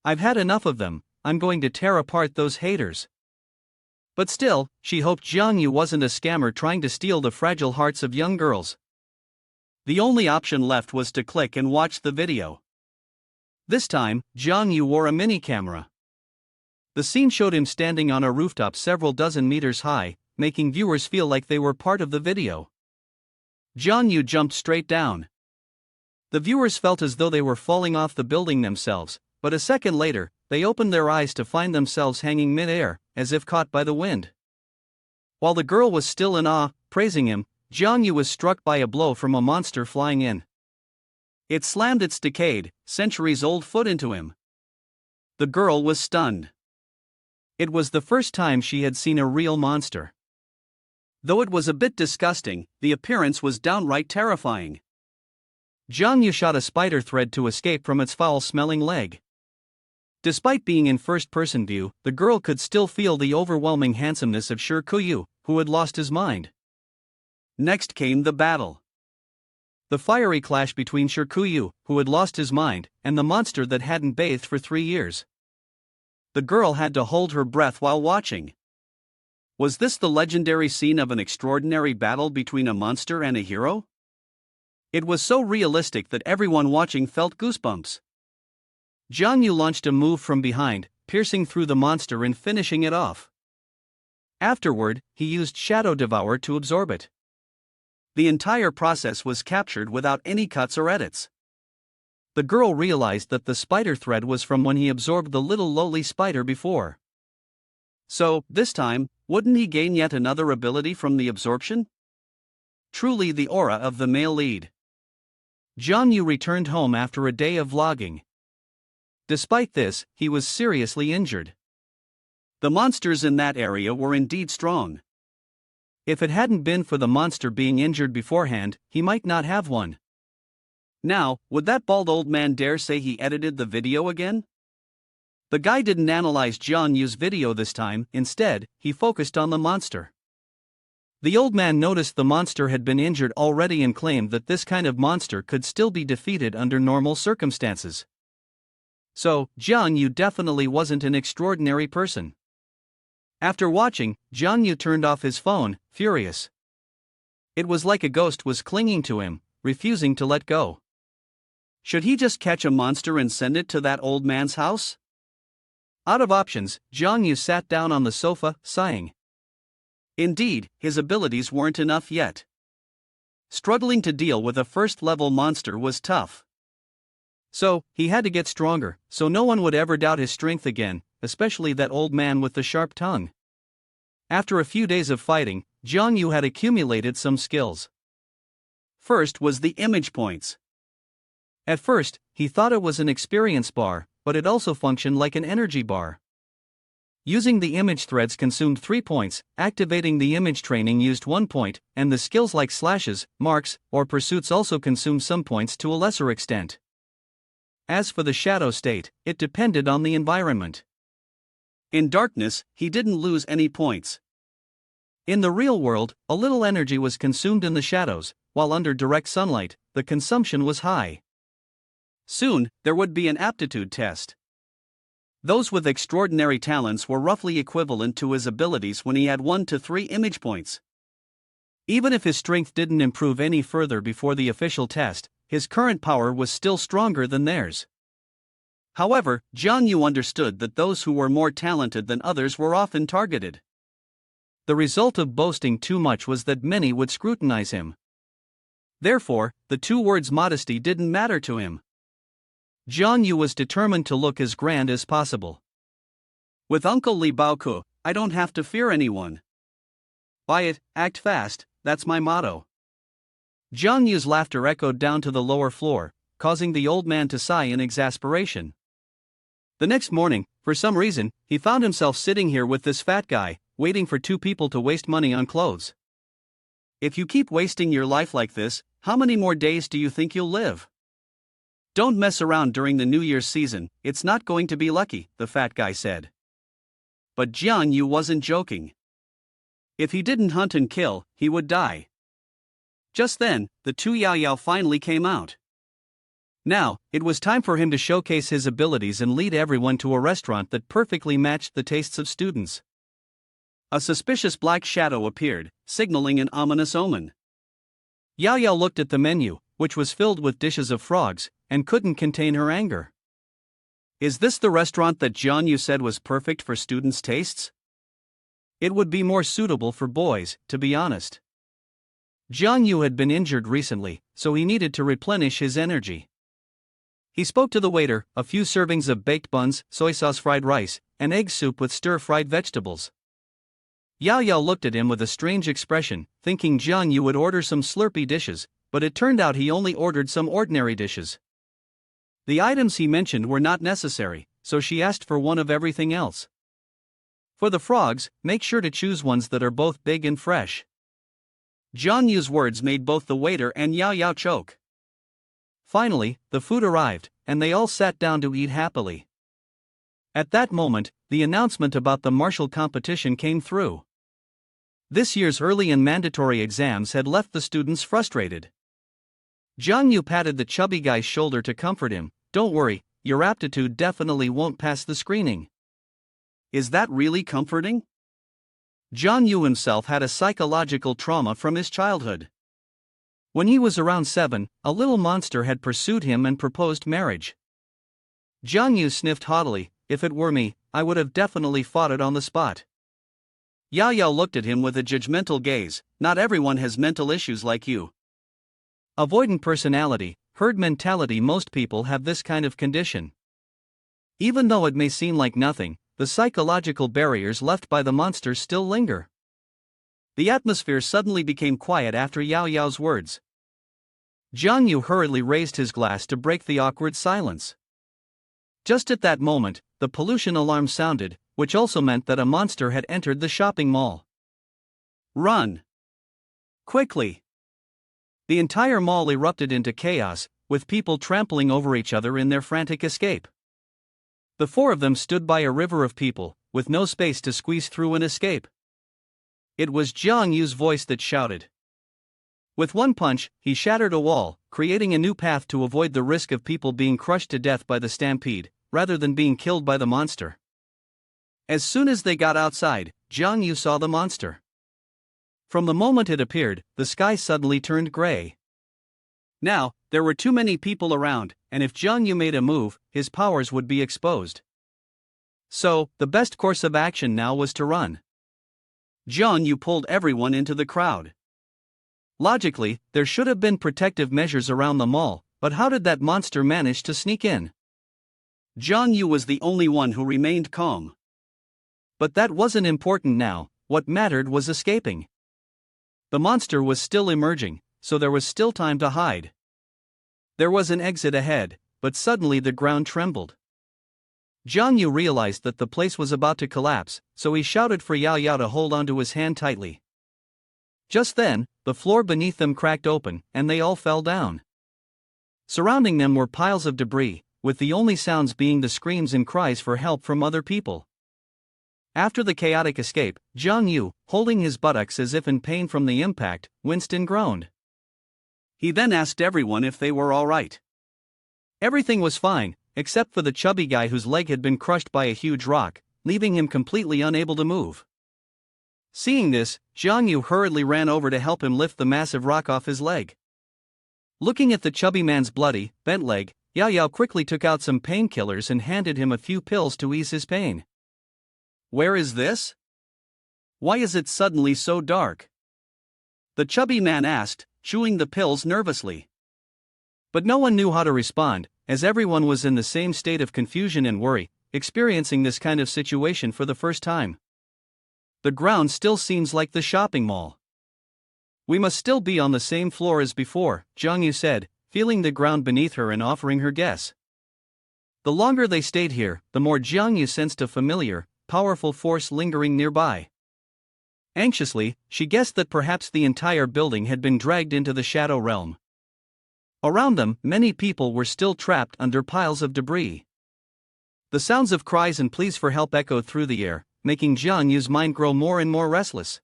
I've had enough of them, I'm going to tear apart those haters." But still, she hoped Jiang Yu wasn't a scammer trying to steal the fragile hearts of young girls. The only option left was to click and watch the video. This time, Jiang Yu wore a mini camera. The scene showed him standing on a rooftop several dozen meters high, making viewers feel like they were part of the video. Jiang Yu jumped straight down. The viewers felt as though they were falling off the building themselves, but a second later, they opened their eyes to find themselves hanging mid-air, as if caught by the wind. While the girl was still in awe, praising him, Jiang Yu was struck by a blow from a monster flying in. It slammed its decayed, centuries-old foot into him. The girl was stunned. It was the first time she had seen a real monster. Though it was a bit disgusting, the appearance was downright terrifying. Jiang Yu shot a spider thread to escape from its foul-smelling leg. Despite being in first-person view, the girl could still feel the overwhelming handsomeness of Shi Kuyu, who had lost his mind. Next came the battle. The fiery clash between Shirkuyu, who had lost his mind, and the monster that hadn't bathed for 3 years. The girl had to hold her breath while watching. Was this the legendary scene of an extraordinary battle between a monster and a hero? It was so realistic that everyone watching felt goosebumps. Jiang Yu launched a move from behind, piercing through the monster and finishing it off. Afterward, he used Shadow Devour to absorb it. The entire process was captured without any cuts or edits. The girl realized that the spider thread was from when he absorbed the little lowly spider before. So, this time, wouldn't he gain yet another ability from the absorption? Truly the aura of the male lead. Jiang Yu returned home after a day of vlogging. Despite this, he was seriously injured. The monsters in that area were indeed strong. If it hadn't been for the monster being injured beforehand, he might not have won. Now, would that bald old man dare say he edited the video again? The guy didn't analyze Jiang Yu's video this time, instead, he focused on the monster. The old man noticed the monster had been injured already and claimed that this kind of monster could still be defeated under normal circumstances. So, Jiang Yu definitely wasn't an extraordinary person. After watching, Jiang Yu turned off his phone, furious. It was like a ghost was clinging to him, refusing to let go. Should he just catch a monster and send it to that old man's house? Out of options, Jiang Yu sat down on the sofa, sighing. Indeed, his abilities weren't enough yet. Struggling to deal with a first-level monster was tough. So, he had to get stronger, so no one would ever doubt his strength again, especially that old man with the sharp tongue. After a few days of fighting, Jiang Yu had accumulated some skills. First was the image points. At first, he thought it was an experience bar, but it also functioned like an energy bar. Using the image threads consumed 3 points, activating the image training used 1 point, and the skills like slashes, marks, or pursuits also consumed some points to a lesser extent. As for the shadow state, it depended on the environment. In darkness, he didn't lose any points. In the real world, a little energy was consumed in the shadows, while under direct sunlight, the consumption was high. Soon, there would be an aptitude test. Those with extraordinary talents were roughly equivalent to his abilities when he had 1 to 3 image points. Even if his strength didn't improve any further before the official test, his current power was still stronger than theirs. However, Jiang Yu understood that those who were more talented than others were often targeted. The result of boasting too much was that many would scrutinize him. Therefore, the 2 words modesty didn't matter to him. Jiang Yu was determined to look as grand as possible. With Uncle Li Baoku, I don't have to fear anyone. Buy it, act fast, that's my motto. Jiang Yu's laughter echoed down to the lower floor, causing the old man to sigh in exasperation. The next morning, for some reason, he found himself sitting here with this fat guy, waiting for 2 people to waste money on clothes. If you keep wasting your life like this, how many more days do you think you'll live? Don't mess around during the New Year's season, it's not going to be lucky, the fat guy said. But Jiang Yu wasn't joking. If he didn't hunt and kill, he would die. Just then, the 2 Yao Yao finally came out. Now, it was time for him to showcase his abilities and lead everyone to a restaurant that perfectly matched the tastes of students. A suspicious black shadow appeared, signaling an ominous omen. Yao Yao looked at the menu, which was filled with dishes of frogs, and couldn't contain her anger. Is this the restaurant that Jiang Yu said was perfect for students' tastes? It would be more suitable for boys, to be honest. Jiang Yu had been injured recently, so he needed to replenish his energy. He spoke to the waiter, a few servings of baked buns, soy sauce fried rice, and egg soup with stir-fried vegetables. Yao Yao looked at him with a strange expression, thinking Jiang Yu would order some slurpy dishes, but it turned out he only ordered some ordinary dishes. The items he mentioned were not necessary, so she asked for one of everything else. For the frogs, make sure to choose ones that are both big and fresh. Jiang Yu's words made both the waiter and Yao Yao choke. Finally, the food arrived, and they all sat down to eat happily. At that moment, the announcement about the martial competition came through. This year's early and mandatory exams had left the students frustrated. Jiang Yu patted the chubby guy's shoulder to comfort him. Don't worry, your aptitude definitely won't pass the screening. Is that really comforting? Jiang Yu himself had a psychological trauma from his childhood. When he was around 7, a little monster had pursued him and proposed marriage. Jiang Yu sniffed haughtily. If it were me, I would have definitely fought it on the spot. Yao Yao looked at him with a judgmental gaze. Not everyone has mental issues like you. Avoidant personality, herd mentality. Most people have this kind of condition. Even though it may seem like nothing, the psychological barriers left by the monster still linger. The atmosphere suddenly became quiet after Yao Yao's words. Jiang Yu hurriedly raised his glass to break the awkward silence. Just at that moment, the pollution alarm sounded, which also meant that a monster had entered the shopping mall. Run! Quickly! The entire mall erupted into chaos, with people trampling over each other in their frantic escape. The four of them stood by a river of people, with no space to squeeze through and escape. It was Jiang Yu's voice that shouted. With one punch, he shattered a wall, creating a new path to avoid the risk of people being crushed to death by the stampede, rather than being killed by the monster. As soon as they got outside, Jiang Yu saw the monster. From the moment it appeared, the sky suddenly turned gray. Now, there were too many people around, and if Jiang Yu made a move, his powers would be exposed. So, the best course of action now was to run. Jiang Yu pulled everyone into the crowd. Logically, there should have been protective measures around the mall, but how did that monster manage to sneak in? Jiang Yu was the only one who remained calm. But that wasn't important now. What mattered was escaping. The monster was still emerging, so there was still time to hide. There was an exit ahead, but suddenly the ground trembled. Jiang Yu realized that the place was about to collapse, so he shouted for Yao Yao to hold onto his hand tightly. Just then, the floor beneath them cracked open, and they all fell down. Surrounding them were piles of debris, with the only sounds being the screams and cries for help from other people. After the chaotic escape, Jiang Yu, holding his buttocks as if in pain from the impact, winced and groaned. He then asked everyone if they were all right. Everything was fine, except for the chubby guy whose leg had been crushed by a huge rock, leaving him completely unable to move. Seeing this, Jiang Yu hurriedly ran over to help him lift the massive rock off his leg. Looking at the chubby man's bloody, bent leg, Yao Yao quickly took out some painkillers and handed him a few pills to ease his pain. Where is this? Why is it suddenly so dark? The chubby man asked, chewing the pills nervously. But no one knew how to respond, as everyone was in the same state of confusion and worry, experiencing this kind of situation for the first time. The ground still seems like the shopping mall. We must still be on the same floor as before, Jiang Yu said, feeling the ground beneath her and offering her guess. The longer they stayed here, the more Jiang Yu sensed a familiar, powerful force lingering nearby. Anxiously, she guessed that perhaps the entire building had been dragged into the shadow realm. Around them, many people were still trapped under piles of debris. The sounds of cries and pleas for help echoed through the air, making Jiang Yu's mind grow more and more restless.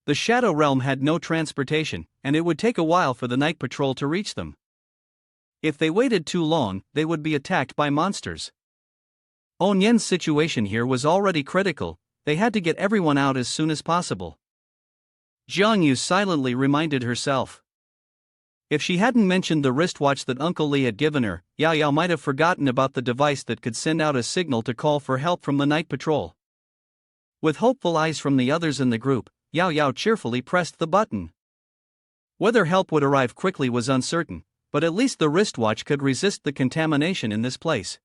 The shadow realm had no transportation, and it would take a while for the night patrol to reach them. If they waited too long, they would be attacked by monsters. Onyen's situation here was already critical. They had to get everyone out as soon as possible. Jiang Yu silently reminded herself. If she hadn't mentioned the wristwatch that Uncle Li had given her, Yao Yao might have forgotten about the device that could send out a signal to call for help from the night patrol. With hopeful eyes from the others in the group, Yao Yao cheerfully pressed the button. Whether help would arrive quickly was uncertain, but at least the wristwatch could resist the contamination in this place.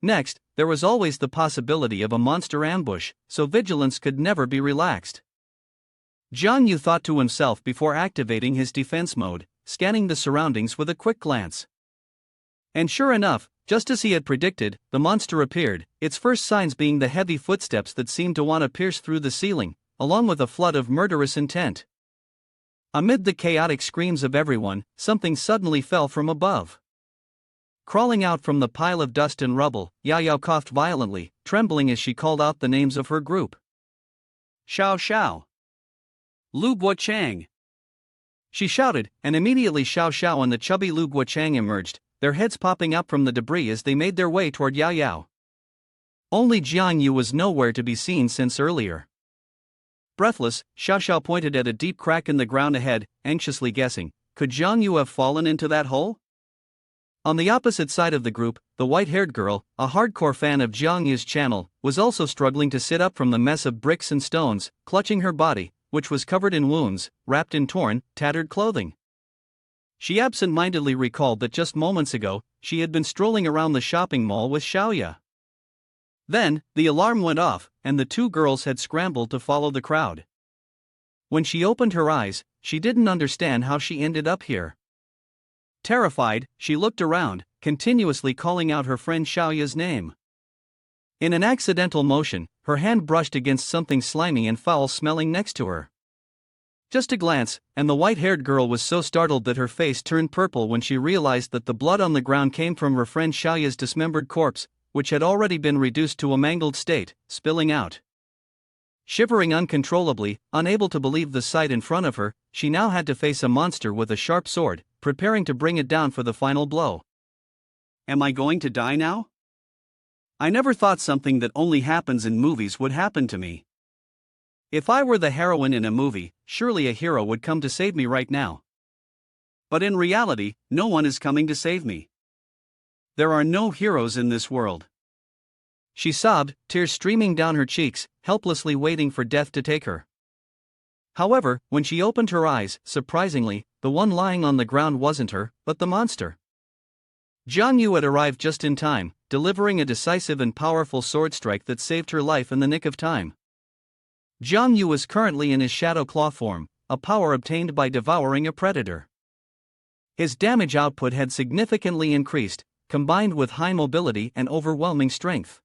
Next, there was always the possibility of a monster ambush, so vigilance could never be relaxed. Jiang Yu thought to himself before activating his defense mode, scanning the surroundings with a quick glance. And sure enough, just as he had predicted, the monster appeared, its first signs being the heavy footsteps that seemed to want to pierce through the ceiling, along with a flood of murderous intent. Amid the chaotic screams of everyone, something suddenly fell from above. Crawling out from the pile of dust and rubble, Yao Yao coughed violently, trembling as she called out the names of her group. Xiao Xiao. Lu Bo Chang. she shouted, and immediately Xiao Xiao and the chubby Lu Guochang emerged, their heads popping up from the debris as they made their way toward Yao Yao. Only Jiang Yu was nowhere to be seen since earlier. Breathless, Xiao Xiao pointed at a deep crack in the ground ahead, anxiously guessing, could Jiang Yu have fallen into that hole? On the opposite side of the group, the white-haired girl, a hardcore fan of Jiang Yu's channel, was also struggling to sit up from the mess of bricks and stones, clutching her body, which was covered in wounds, wrapped in torn, tattered clothing. She absent-mindedly recalled that just moments ago, she had been strolling around the shopping mall with Xiaoya. Then, the alarm went off, and the two girls had scrambled to follow the crowd. When she opened her eyes, she didn't understand how she ended up here. Terrified, she looked around, continuously calling out her friend Xiaoya's name. In an accidental motion, her hand brushed against something slimy and foul-smelling next to her. Just a glance, and the white-haired girl was so startled that her face turned purple when she realized that the blood on the ground came from her friend Xiaoya's dismembered corpse, which had already been reduced to a mangled state, spilling out. Shivering uncontrollably, unable to believe the sight in front of her, she now had to face a monster with a sharp sword, preparing to bring it down for the final blow. Am I going to die now? I never thought something that only happens in movies would happen to me. If I were the heroine in a movie, surely a hero would come to save me right now. But in reality, no one is coming to save me. There are no heroes in this world. She sobbed, tears streaming down her cheeks, helplessly waiting for death to take her. However, when she opened her eyes, surprisingly, the one lying on the ground wasn't her, but the monster. Jiang Yu had arrived just in time, delivering a decisive and powerful sword strike that saved her life in the nick of time. Jiang Yu was currently in his shadow claw form, a power obtained by devouring a predator. His damage output had significantly increased, combined with high mobility and overwhelming strength.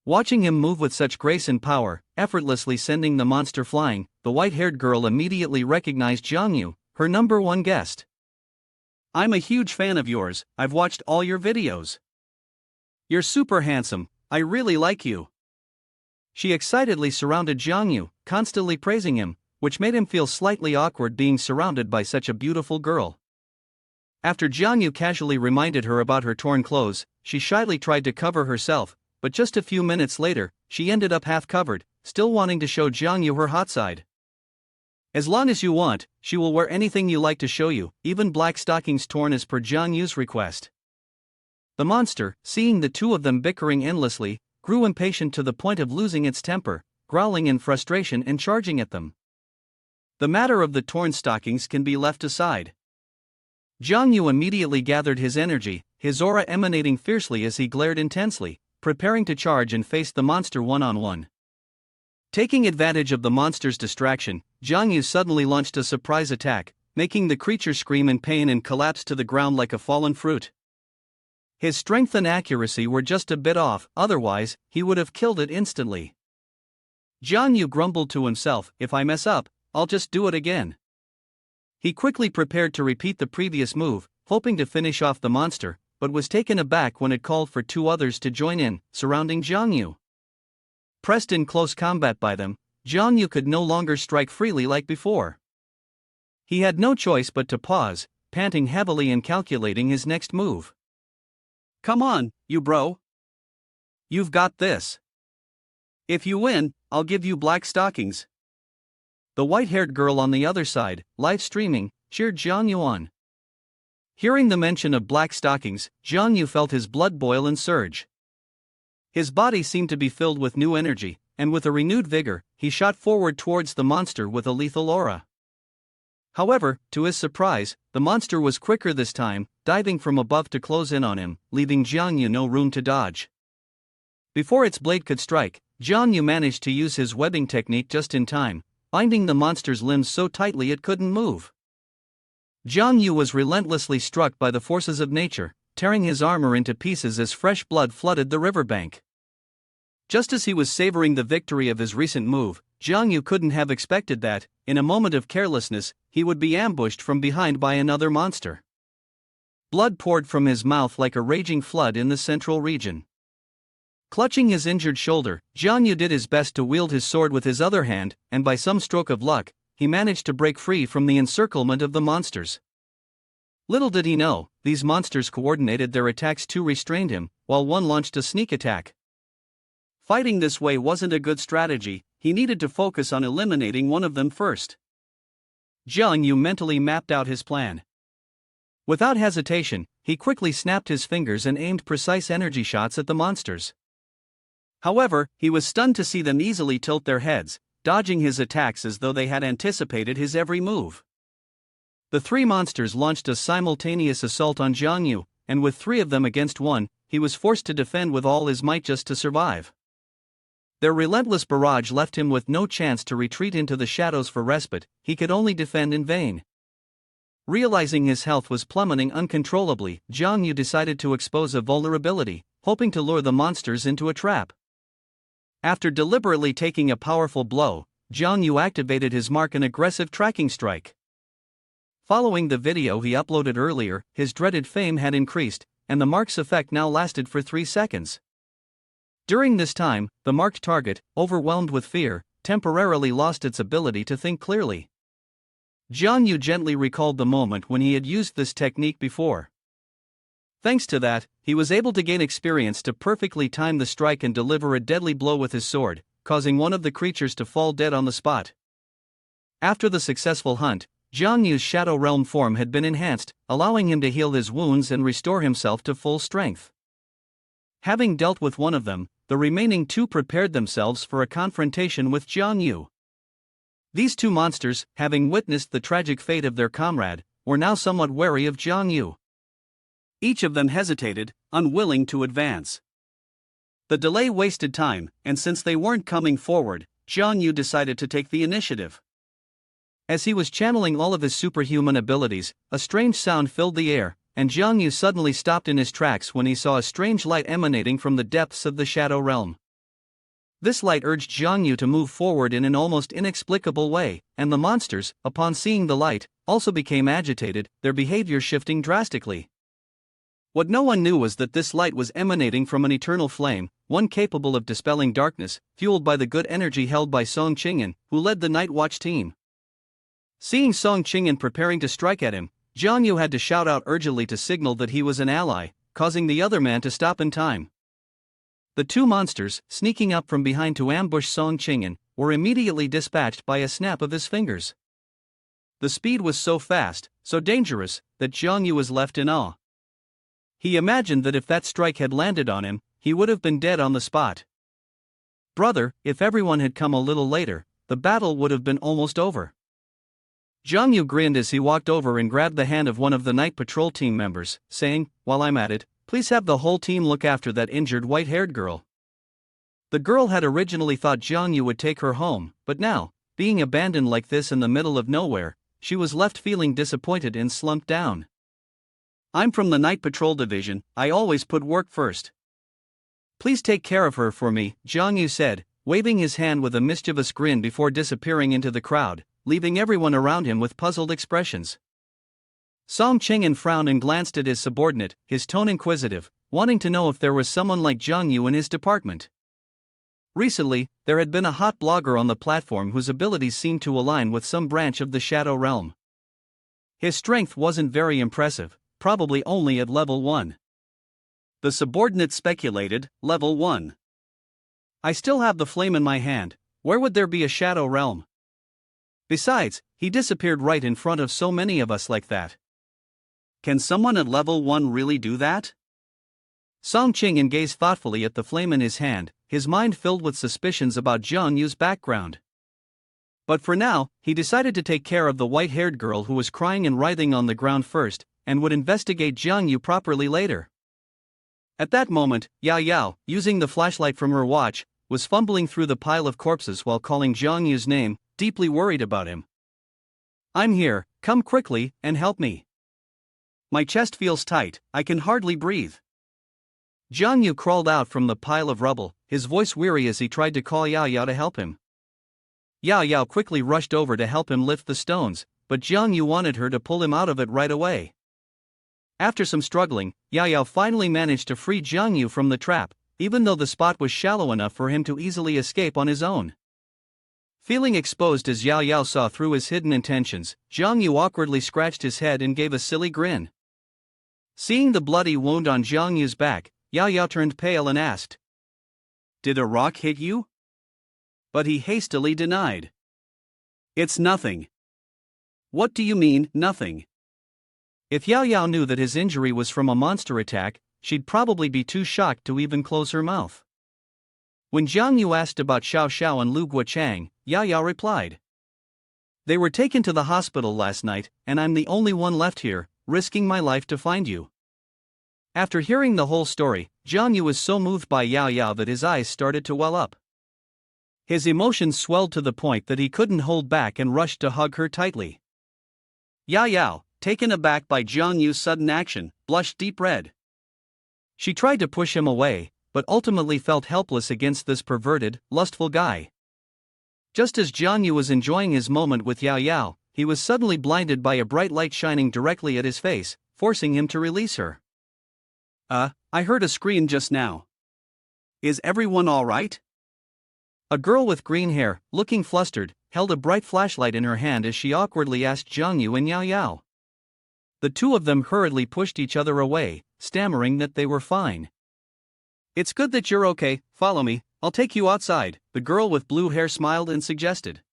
Watching him move with such grace and power, effortlessly sending the monster flying, the white-haired girl immediately recognized Jiang Yu, her number one guest. I'm a huge fan of yours, I've watched all your videos. You're super handsome, I really like you. She excitedly surrounded Jiang Yu, constantly praising him, which made him feel slightly awkward being surrounded by such a beautiful girl. After Jiang Yu casually reminded her about her torn clothes, she shyly tried to cover herself, but just a few minutes later, she ended up half-covered, still wanting to show Jiang Yu her hot side. As long as you want, she will wear anything you like to show you, even black stockings torn as per Jiang Yu's request. The monster, seeing the two of them bickering endlessly, grew impatient to the point of losing its temper, growling in frustration and charging at them. The matter of the torn stockings can be left aside. Jiang Yu immediately gathered his energy, his aura emanating fiercely as he glared intensely, preparing to charge and face the monster one-on-one. Taking advantage of the monster's distraction, Jiang Yu suddenly launched a surprise attack, making the creature scream in pain and collapse to the ground like a fallen fruit. His strength and accuracy were just a bit off, otherwise, he would have killed it instantly. Jiang Yu grumbled to himself, if I mess up, I'll just do it again. He quickly prepared to repeat the previous move, hoping to finish off the monster, but was taken aback when it called for two others to join in, surrounding Jiang Yu. Pressed in close combat by them, Jiang Yu could no longer strike freely like before. He had no choice but to pause, panting heavily and calculating his next move. Come on, you bro. You've got this. If you win, I'll give you black stockings. The white-haired girl on the other side, live streaming, cheered Jiang Yu on. Hearing the mention of black stockings, Jiang Yu felt his blood boil and surge. His body seemed to be filled with new energy, and with a renewed vigor, he shot forward towards the monster with a lethal aura. However, to his surprise, the monster was quicker this time, diving from above to close in on him, leaving Jiang Yu no room to dodge. Before its blade could strike, Jiang Yu managed to use his webbing technique just in time, binding the monster's limbs so tightly it couldn't move. Jiang Yu was relentlessly struck by the forces of nature, tearing his armor into pieces as fresh blood flooded the riverbank. Just as he was savoring the victory of his recent move, Jiang Yu couldn't have expected that, in a moment of carelessness, he would be ambushed from behind by another monster. Blood poured from his mouth like a raging flood in the central region. Clutching his injured shoulder, Jiang Yu did his best to wield his sword with his other hand, and by some stroke of luck, he managed to break free from the encirclement of the monsters. Little did he know, these monsters coordinated their attacks to restrain him, while one launched a sneak attack. Fighting this way wasn't a good strategy, he needed to focus on eliminating one of them first. Jiang Yu mentally mapped out his plan. Without hesitation, he quickly snapped his fingers and aimed precise energy shots at the monsters. However, he was stunned to see them easily tilt their heads, dodging his attacks as though they had anticipated his every move. The three monsters launched a simultaneous assault on Jiang Yu, and with three of them against one, he was forced to defend with all his might just to survive. Their relentless barrage left him with no chance to retreat into the shadows for respite, he could only defend in vain. Realizing his health was plummeting uncontrollably, Jiang Yu decided to expose a vulnerability, hoping to lure the monsters into a trap. After deliberately taking a powerful blow, Jiang Yu activated his mark, an aggressive tracking strike. Following the video he uploaded earlier, his dreaded fame had increased, and the mark's effect now lasted for 3 seconds. During this time, the marked target, overwhelmed with fear, temporarily lost its ability to think clearly. Jiang Yu gently recalled the moment when he had used this technique before. Thanks to that, he was able to gain experience to perfectly time the strike and deliver a deadly blow with his sword, causing one of the creatures to fall dead on the spot. After the successful hunt, Jiang Yu's Shadow Realm form had been enhanced, allowing him to heal his wounds and restore himself to full strength. Having dealt with one of them, the remaining two prepared themselves for a confrontation with Jiang Yu. These two monsters, having witnessed the tragic fate of their comrade, were now somewhat wary of Jiang Yu. Each of them hesitated, unwilling to advance. The delay wasted time, and since they weren't coming forward, Jiang Yu decided to take the initiative. As he was channeling all of his superhuman abilities, a strange sound filled the air, and Jiang Yu suddenly stopped in his tracks when he saw a strange light emanating from the depths of the Shadow Realm. This light urged Jiang Yu to move forward in an almost inexplicable way, and the monsters, upon seeing the light, also became agitated, their behavior shifting drastically. What no one knew was that this light was emanating from an eternal flame, one capable of dispelling darkness, fueled by the good energy held by Song Qingyan, who led the Night Watch team. Seeing Song Qingyan preparing to strike at him, Jiang Yu had to shout out urgently to signal that he was an ally, causing the other man to stop in time. The two monsters, sneaking up from behind to ambush Song Qingyan, were immediately dispatched by a snap of his fingers. The speed was so fast, so dangerous, that Jiang Yu was left in awe. He imagined that if that strike had landed on him, he would have been dead on the spot. Brother, if everyone had come a little later, the battle would have been almost over. Jiang Yu grinned as he walked over and grabbed the hand of one of the night patrol team members, saying, "While I'm at it, please have the whole team look after that injured white-haired girl." The girl had originally thought Jiang Yu would take her home, but now, being abandoned like this in the middle of nowhere, she was left feeling disappointed and slumped down. "I'm from the Night Patrol Division, I always put work first. Please take care of her for me," Jiang Yu said, waving his hand with a mischievous grin before disappearing into the crowd, leaving everyone around him with puzzled expressions. Song Qingyan frowned and glanced at his subordinate, his tone inquisitive, wanting to know if there was someone like Jiang Yu in his department. Recently, there had been a hot blogger on the platform whose abilities seemed to align with some branch of the Shadow Realm. His strength wasn't very impressive, probably only at level 1. The subordinate speculated, level 1. I still have the flame in my hand, where would there be a Shadow Realm? Besides, he disappeared right in front of so many of us like that. Can someone at level 1 really do that? Song Qingyan gazed thoughtfully at the flame in his hand, his mind filled with suspicions about Jiang Yu's background. But for now, he decided to take care of the white-haired girl who was crying and writhing on the ground first, and would investigate Jiang Yu properly later. At that moment, Yao Yao, using the flashlight from her watch, was fumbling through the pile of corpses while calling Jiang Yu's name, deeply worried about him. "I'm here, come quickly, and help me. My chest feels tight, I can hardly breathe." Jiang Yu crawled out from the pile of rubble, his voice weary as he tried to call Yao Yao to help him. Yao Yao quickly rushed over to help him lift the stones, but Jiang Yu wanted her to pull him out of it right away. After some struggling, Yao Yao finally managed to free Jiang Yu from the trap, even though the spot was shallow enough for him to easily escape on his own. Feeling exposed as Yao Yao saw through his hidden intentions, Jiang Yu awkwardly scratched his head and gave a silly grin. Seeing the bloody wound on Jiang Yu's back, Yao Yao turned pale and asked, "Did a rock hit you?" But he hastily denied. "It's nothing." "What do you mean, nothing?" If Yao Yao knew that his injury was from a monster attack, she'd probably be too shocked to even close her mouth. When Jiang Yu asked about Xiao Xiao and Lu Guochang, Yao Yao replied, "They were taken to the hospital last night, and I'm the only one left here, risking my life to find you." After hearing the whole story, Jiang Yu was so moved by Yao Yao that his eyes started to well up. His emotions swelled to the point that he couldn't hold back and rushed to hug her tightly. Yao Yao, taken aback by Jiang Yu's sudden action, blushed deep red. She tried to push him away, but ultimately felt helpless against this perverted, lustful guy. Just as Jiang Yu was enjoying his moment with Yao Yao, he was suddenly blinded by a bright light shining directly at his face, forcing him to release her. I heard a scream just now. Is everyone all right?" A girl with green hair, looking flustered, held a bright flashlight in her hand as she awkwardly asked Jiang Yu and Yao Yao. The two of them hurriedly pushed each other away, stammering that they were fine. "It's good that you're okay, follow me, I'll take you outside," the girl with blue hair smiled and suggested.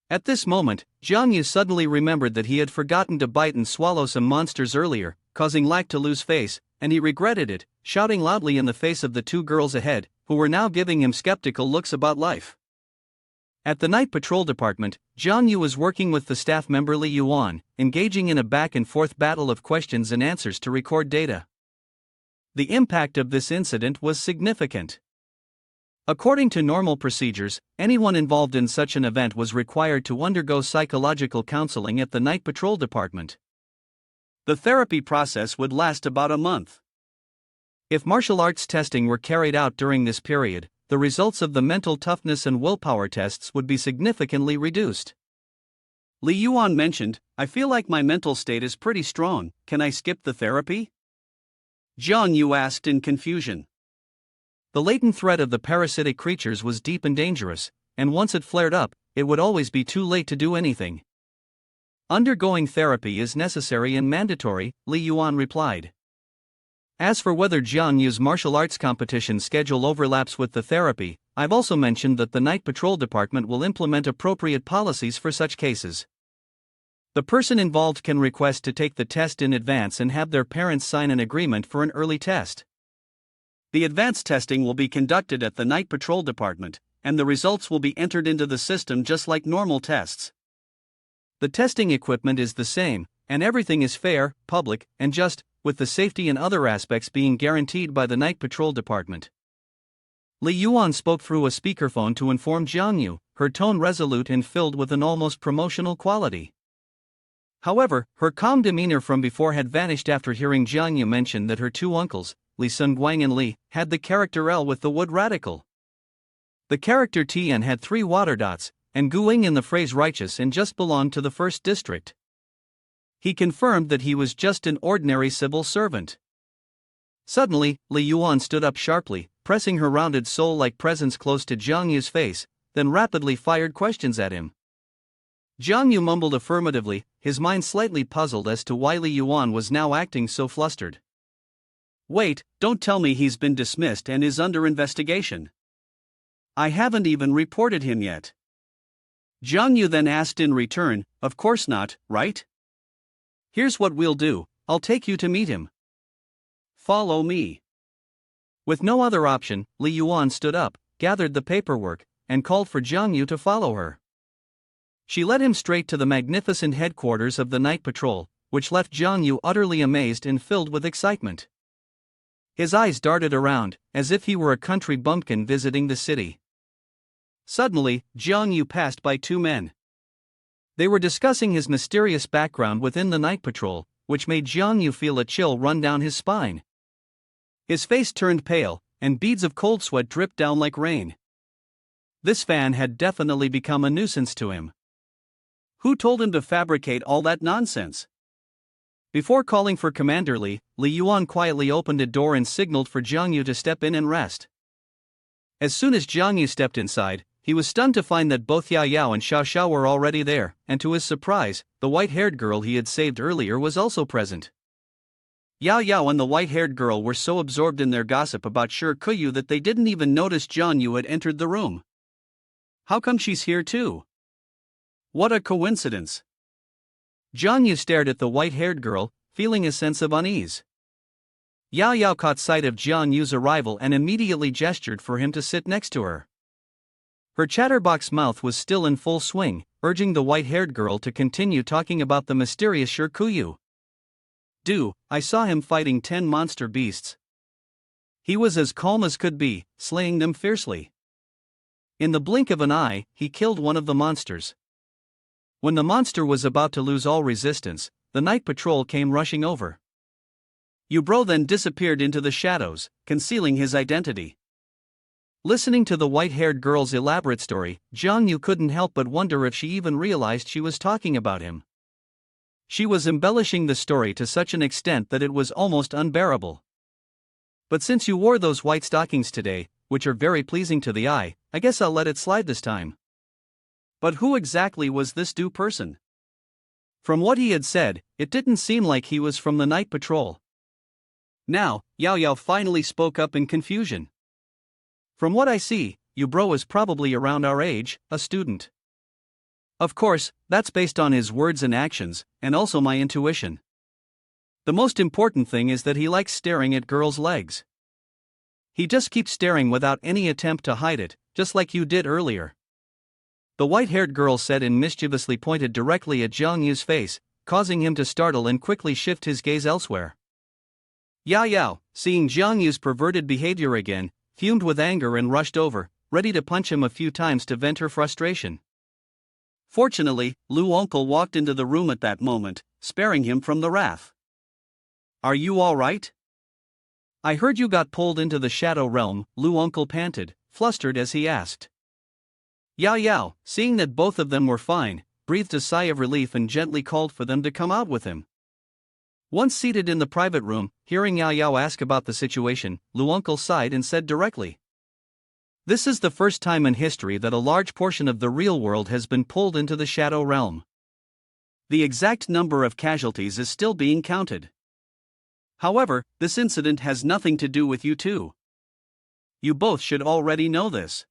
At this moment, Jiang Yu suddenly remembered that he had forgotten to bite and swallow some monsters earlier, causing Lack to lose face, and he regretted it, shouting loudly in the face of the two girls ahead, who were now giving him skeptical looks about life. At the night patrol department, Jiang Yu was working with the staff member Li Yuan, engaging in a back-and-forth battle of questions and answers to record data. The impact of this incident was significant. According to normal procedures, anyone involved in such an event was required to undergo psychological counseling at the night patrol department. The therapy process would last about a month. If martial arts testing were carried out during this period, the results of the mental toughness and willpower tests would be significantly reduced. Li Yuan mentioned, "I feel like my mental state is pretty strong, can I skip the therapy?" Jiang Yu asked in confusion. The latent threat of the parasitic creatures was deep and dangerous, and once it flared up, it would always be too late to do anything. "Undergoing therapy is necessary and mandatory," Li Yuan replied. As for whether Jiang Yu's martial arts competition schedule overlaps with the therapy, I've also mentioned that the night patrol department will implement appropriate policies for such cases. The person involved can request to take the test in advance and have their parents sign an agreement for an early test. The advanced testing will be conducted at the night patrol department, and the results will be entered into the system just like normal tests. The testing equipment is the same, and everything is fair, public, and just, with the safety and other aspects being guaranteed by the night patrol department. Li Yuan spoke through a speakerphone to inform Jiang Yu, her tone resolute and filled with an almost promotional quality. However, her calm demeanor from before had vanished after hearing Jiang Yu mention that her two uncles, Li Sunguang and Li, had the character L with the wood radical. The character Tian had 3 water dots, and Guing in the phrase righteous and just belonged to the first district. He confirmed that he was just an ordinary civil servant. Suddenly, Li Yuan stood up sharply, pressing her rounded soul-like presence close to Jiang Yu's face, then rapidly fired questions at him. Jiang Yu mumbled affirmatively, his mind slightly puzzled as to why Li Yuan was now acting so flustered. "Wait, don't tell me he's been dismissed and is under investigation. I haven't even reported him yet." Jiang Yu then asked in return, "Of course not, right? Here's what we'll do, I'll take you to meet him. Follow me." With no other option, Li Yuan stood up, gathered the paperwork, and called for Jiang Yu to follow her. She led him straight to the magnificent headquarters of the night patrol, which left Jiang Yu utterly amazed and filled with excitement. His eyes darted around, as if he were a country bumpkin visiting the city. Suddenly, Jiang Yu passed by 2 men. They were discussing his mysterious background within the night patrol, which made Jiang Yu feel a chill run down his spine. His face turned pale, and beads of cold sweat dripped down like rain. This fan had definitely become a nuisance to him. Who told him to fabricate all that nonsense? Before calling for Commander Li Yuan quietly opened a door and signaled for Jiang Yu to step in and rest. As soon as Jiang Yu stepped inside, he was stunned to find that both Yao Yao and Xiao Xiao were already there, and to his surprise, the white-haired girl he had saved earlier was also present. Yao Yao and the white-haired girl were so absorbed in their gossip about Shi Kuyu that they didn't even notice Jiang Yu had entered the room. How come she's here too? What a coincidence! Jiang Yu stared at the white-haired girl, feeling a sense of unease. Yao Yao caught sight of Jiang Yu's arrival and immediately gestured for him to sit next to her. Her chatterbox mouth was still in full swing, urging the white-haired girl to continue talking about the mysterious Shi Kuyu. I saw him fighting 10 monster beasts. He was as calm as could be, slaying them fiercely. In the blink of an eye, he killed one of the monsters. When the monster was about to lose all resistance, the night patrol came rushing over. Bro then disappeared into the shadows, concealing his identity. Listening to the white-haired girl's elaborate story, Jiang Yu couldn't help but wonder if she even realized she was talking about him. She was embellishing the story to such an extent that it was almost unbearable. But since you wore those white stockings today, which are very pleasing to the eye, I guess I'll let it slide this time. But who exactly was this Du person? From what he had said, it didn't seem like he was from the night patrol. Now, Yao Yao finally spoke up in confusion. From what I see, bro is probably around our age, a student. Of course, that's based on his words and actions, and also my intuition. The most important thing is that he likes staring at girls' legs. He just keeps staring without any attempt to hide it, just like you did earlier. The white-haired girl said and mischievously pointed directly at Jiang Yu's face, causing him to startle and quickly shift his gaze elsewhere. Yao Yao, seeing Jiang Yu's perverted behavior again, fumed with anger and rushed over, ready to punch him a few times to vent her frustration. Fortunately, Lu Uncle walked into the room at that moment, sparing him from the wrath. Are you all right? I heard you got pulled into the shadow realm, Lu Uncle panted, flustered as he asked. Yao Yao, seeing that both of them were fine, breathed a sigh of relief and gently called for them to come out with him. Once seated in the private room, hearing Yao Yao ask about the situation, Lu Uncle sighed and said directly, "This is the first time in history that a large portion of the real world has been pulled into the shadow realm. The exact number of casualties is still being counted. However, this incident has nothing to do with you two. You both should already know this.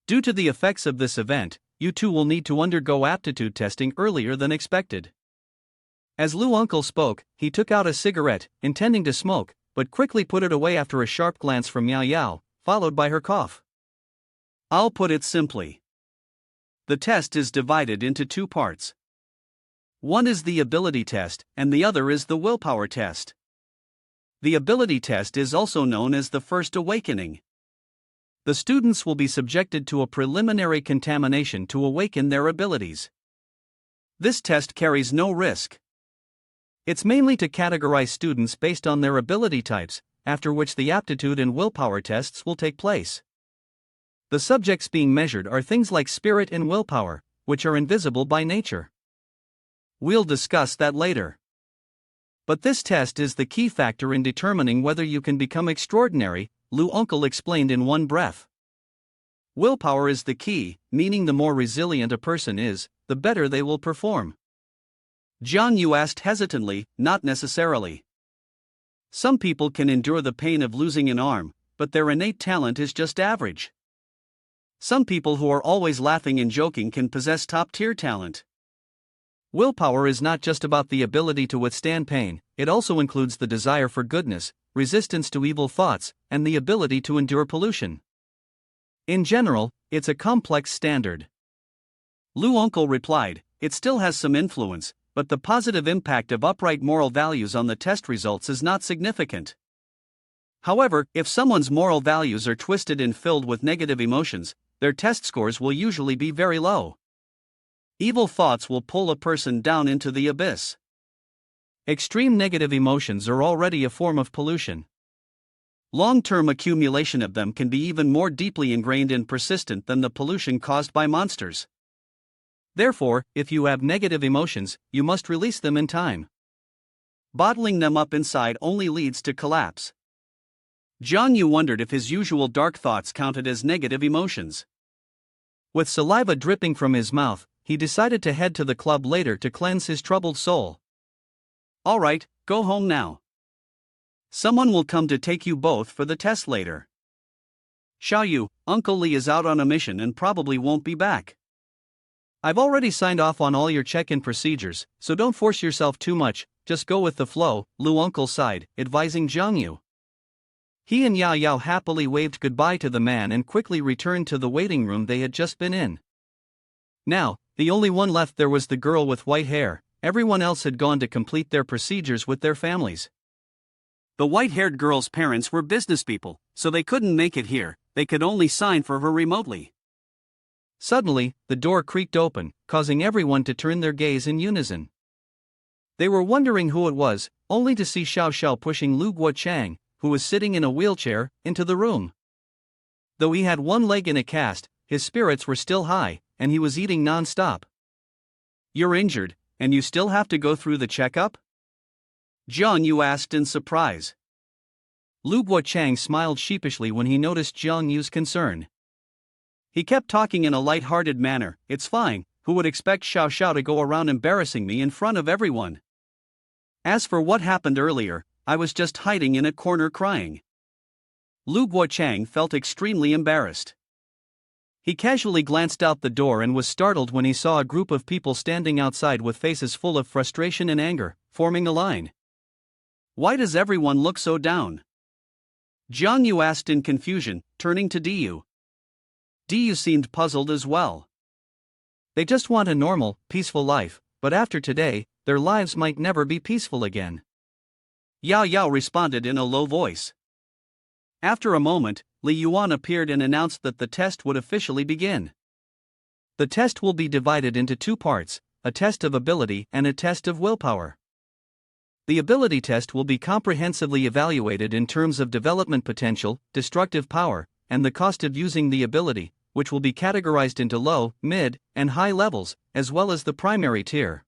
Due to the effects of this event, you two will need to undergo aptitude testing earlier than expected." As Lu Uncle spoke, he took out a cigarette, intending to smoke, but quickly put it away after a sharp glance from Yao Yao, followed by her cough. I'll put it simply. The test is divided into 2 parts. One is the ability test, and the other is the willpower test. The ability test is also known as the first awakening. The students will be subjected to a preliminary contamination to awaken their abilities. This test carries no risk. It's mainly to categorize students based on their ability types, after which the aptitude and willpower tests will take place. The subjects being measured are things like spirit and willpower, which are invisible by nature. We'll discuss that later. But this test is the key factor in determining whether you can become extraordinary, Lu Uncle explained in one breath. Willpower is the key, meaning the more resilient a person is, the better they will perform. Jiang Yu asked hesitantly, not necessarily. Some people can endure the pain of losing an arm, but their innate talent is just average. Some people who are always laughing and joking can possess top-tier talent. Willpower is not just about the ability to withstand pain, it also includes the desire for goodness, resistance to evil thoughts, and the ability to endure pollution. In general, it's a complex standard. Lu Uncle replied, it still has some influence, but the positive impact of upright moral values on the test results is not significant. However, if someone's moral values are twisted and filled with negative emotions, their test scores will usually be very low. Evil thoughts will pull a person down into the abyss. Extreme negative emotions are already a form of pollution. Long-term accumulation of them can be even more deeply ingrained and persistent than the pollution caused by monsters. Therefore, if you have negative emotions, you must release them in time. Bottling them up inside only leads to collapse. Jiang Yu wondered if his usual dark thoughts counted as negative emotions. With saliva dripping from his mouth, he decided to head to the club later to cleanse his troubled soul. Alright, go home now. Someone will come to take you both for the test later. Xiaoyu, Uncle Li is out on a mission and probably won't be back. I've already signed off on all your check-in procedures, so don't force yourself too much, just go with the flow, Lu Uncle sighed, advising Jiangyu. He and Yao Yao happily waved goodbye to the man and quickly returned to the waiting room they had just been in. Now, the only one left there was the girl with white hair. Everyone else had gone to complete their procedures with their families. The white-haired girl's parents were business people, so they couldn't make it here. They could only sign for her remotely. Suddenly, the door creaked open, causing everyone to turn their gaze in unison. They were wondering who it was, only to see Xiao Xiao pushing Lu Guochang, who was sitting in a wheelchair, into the room. Though he had one leg in a cast, his spirits were still high, and he was eating non-stop. You're injured, and you still have to go through the checkup? Jiang Yu asked in surprise. Lu Guochang smiled sheepishly when he noticed Jiang Yu's concern. He kept talking in a light-hearted manner. It's fine, who would expect Xiao Xiao to go around embarrassing me in front of everyone? As for what happened earlier, I was just hiding in a corner crying. Lu Guochang felt extremely embarrassed. He casually glanced out the door and was startled when he saw a group of people standing outside with faces full of frustration and anger, forming a line. Why does everyone look so down? Jiang Yu asked in confusion, turning to Diyu. Diyu seemed puzzled as well. They just want a normal, peaceful life, but after today, their lives might never be peaceful again. Yao Yao responded in a low voice. After a moment, Li Yuan appeared and announced that the test would officially begin. The test will be divided into two parts, a test of ability and a test of willpower. The ability test will be comprehensively evaluated in terms of development potential, destructive power, and the cost of using the ability, which will be categorized into low, mid, and high levels, as well as the primary tier.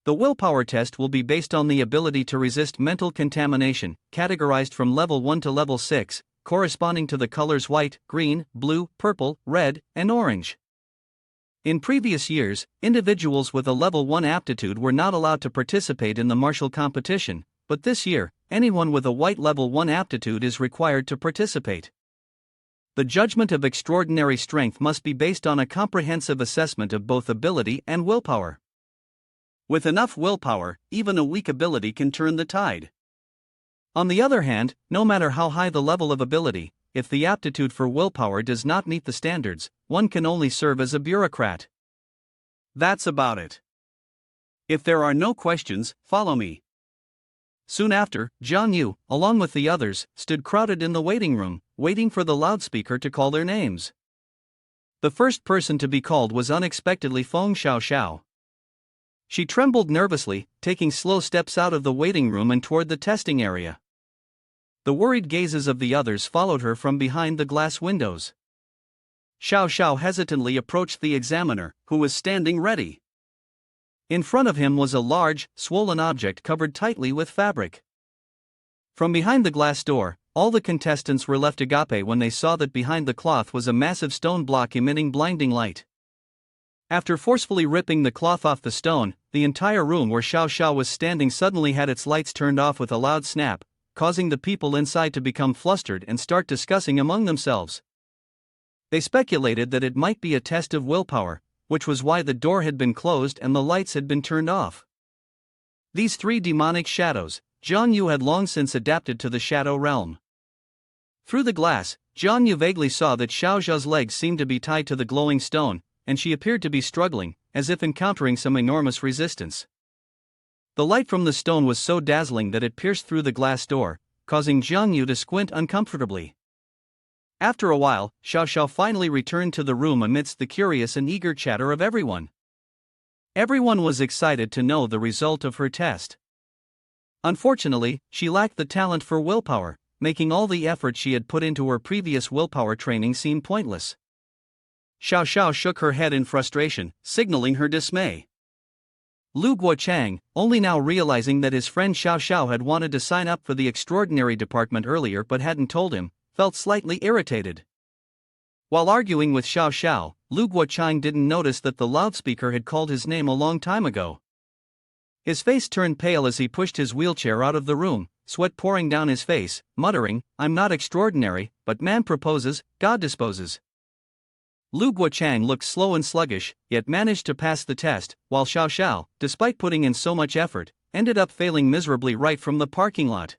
The willpower test will be based on the ability to resist mental contamination, categorized from level 1 to level 6, corresponding to the colors white, green, blue, purple, red, and orange. In previous years, individuals with a level 1 aptitude were not allowed to participate in the martial competition, but this year, anyone with a white level 1 aptitude is required to participate. The judgment of extraordinary strength must be based on a comprehensive assessment of both ability and willpower. With enough willpower, even a weak ability can turn the tide. On the other hand, no matter how high the level of ability, if the aptitude for willpower does not meet the standards, one can only serve as a bureaucrat. That's about it. If there are no questions, follow me. Soon after, Jiang Yu, along with the others, stood crowded in the waiting room, waiting for the loudspeaker to call their names. The first person to be called was unexpectedly Feng Xiaoxiao. She trembled nervously, taking slow steps out of the waiting room and toward the testing area. The worried gazes of the others followed her from behind the glass windows. Xiao Xiao hesitantly approached the examiner, who was standing ready. In front of him was a large, swollen object covered tightly with fabric. From behind the glass door, all the contestants were left agape when they saw that behind the cloth was a massive stone block emitting blinding light. After forcefully ripping the cloth off the stone, the entire room where Xiao Xiao was standing suddenly had its lights turned off with a loud snap, causing the people inside to become flustered and start discussing among themselves. They speculated that it might be a test of willpower, which was why the door had been closed and the lights had been turned off. These three demonic shadows, Jiang Yu had long since adapted to the shadow realm. Through the glass, Jiang Yu vaguely saw that Xiao Xiao's legs seemed to be tied to the glowing stone, and she appeared to be struggling, as if encountering some enormous resistance. The light from the stone was so dazzling that it pierced through the glass door, causing Jiang Yu to squint uncomfortably. After a while, Xiao Xiao finally returned to the room amidst the curious and eager chatter of everyone. Everyone was excited to know the result of her test. Unfortunately, she lacked the talent for willpower, making all the effort she had put into her previous willpower training seem pointless. Xiao Xiao shook her head in frustration, signaling her dismay. Lu Guochang, only now realizing that his friend Xiao Xiao had wanted to sign up for the extraordinary department earlier but hadn't told him, felt slightly irritated. While arguing with Xiao Xiao, Lu Guochang didn't notice that the loudspeaker had called his name a long time ago. His face turned pale as he pushed his wheelchair out of the room, sweat pouring down his face, muttering, "I'm not extraordinary, but man proposes, God disposes." Lu Guochang looked slow and sluggish, yet managed to pass the test, while Xiao Xiao, despite putting in so much effort, ended up failing miserably right from the parking lot.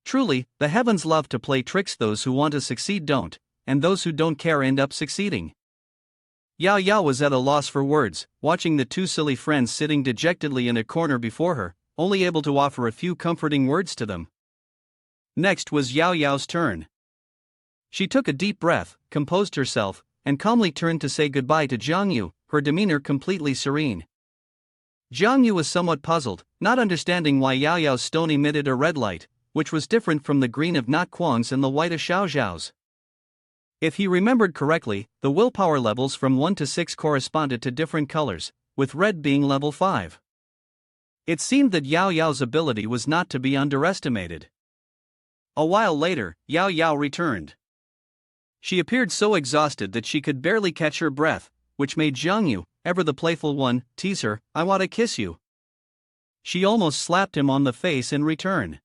Truly, the heavens love to play tricks. Those who want to succeed don't, and those who don't care end up succeeding. Yao Yao was at a loss for words, watching the two silly friends sitting dejectedly in a corner before her, only able to offer a few comforting words to them. Next was Yao Yao's turn. She took a deep breath, composed herself, and calmly turned to say goodbye to Jiang Yu, her demeanor completely serene. Jiang Yu was somewhat puzzled, not understanding why Yao Yao's stone emitted a red light, which was different from the green of Not Kuang's and the white of Xiao Xiao's. If he remembered correctly, the willpower levels from 1 to 6 corresponded to different colors, with red being level 5. It seemed that Yao Yao's ability was not to be underestimated. A while later, Yao Yao returned. She appeared so exhausted that she could barely catch her breath, which made Jiang Yu, ever the playful one, tease her, "I want to kiss you." She almost slapped him on the face in return.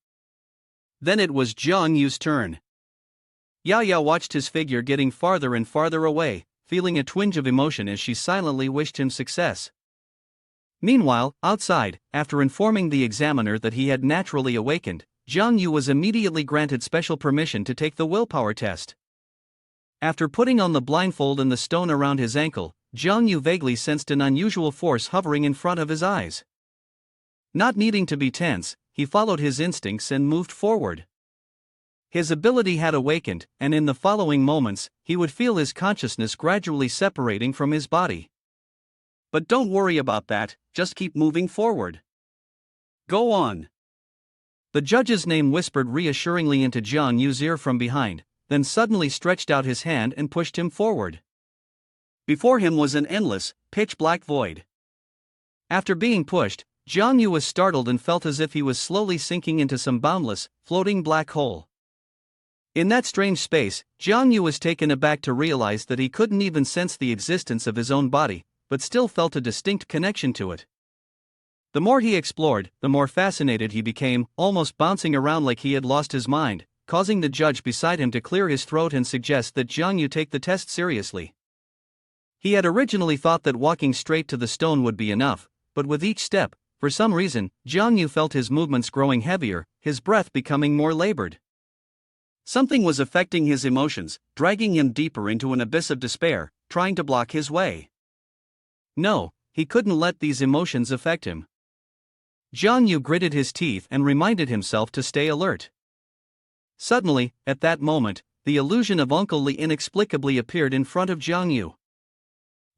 Then it was Jiang Yu's turn. Yao Yao watched his figure getting farther and farther away, feeling a twinge of emotion as she silently wished him success. Meanwhile, outside, after informing the examiner that he had naturally awakened, Jiang Yu was immediately granted special permission to take the willpower test. After putting on the blindfold and the stone around his ankle, Jiang Yu vaguely sensed an unusual force hovering in front of his eyes. Not needing to be tense, he followed his instincts and moved forward. His ability had awakened, and in the following moments, he would feel his consciousness gradually separating from his body. But don't worry about that, just keep moving forward. Go on. The judge's name whispered reassuringly into Jiang Yu's ear from behind, then suddenly stretched out his hand and pushed him forward. Before him was an endless, pitch-black void. After being pushed, Jiang Yu was startled and felt as if he was slowly sinking into some boundless, floating black hole. In that strange space, Jiang Yu was taken aback to realize that he couldn't even sense the existence of his own body, but still felt a distinct connection to it. The more he explored, the more fascinated he became, almost bouncing around like he had lost his mind, causing the judge beside him to clear his throat and suggest that Jiang Yu take the test seriously. He had originally thought that walking straight to the stone would be enough, but with each step, for some reason, Jiang Yu felt his movements growing heavier, his breath becoming more labored. Something was affecting his emotions, dragging him deeper into an abyss of despair, trying to block his way. No, he couldn't let these emotions affect him. Jiang Yu gritted his teeth and reminded himself to stay alert. Suddenly, at that moment, the illusion of Uncle Li inexplicably appeared in front of Jiang Yu.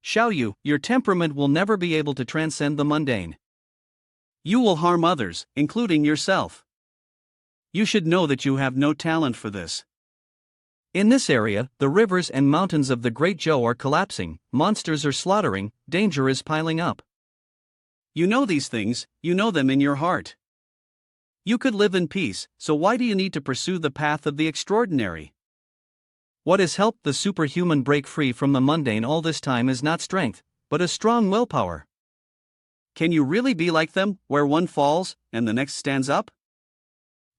"Xiao Yu, your temperament will never be able to transcend the mundane. You will harm others, including yourself. You should know that you have no talent for this. In this area, the rivers and mountains of the Great Zhou are collapsing, monsters are slaughtering, danger is piling up. You know these things, you know them in your heart. You could live in peace, so why do you need to pursue the path of the extraordinary? What has helped the superhuman break free from the mundane all this time is not strength, but a strong willpower. Can you really be like them, where one falls, and the next stands up?"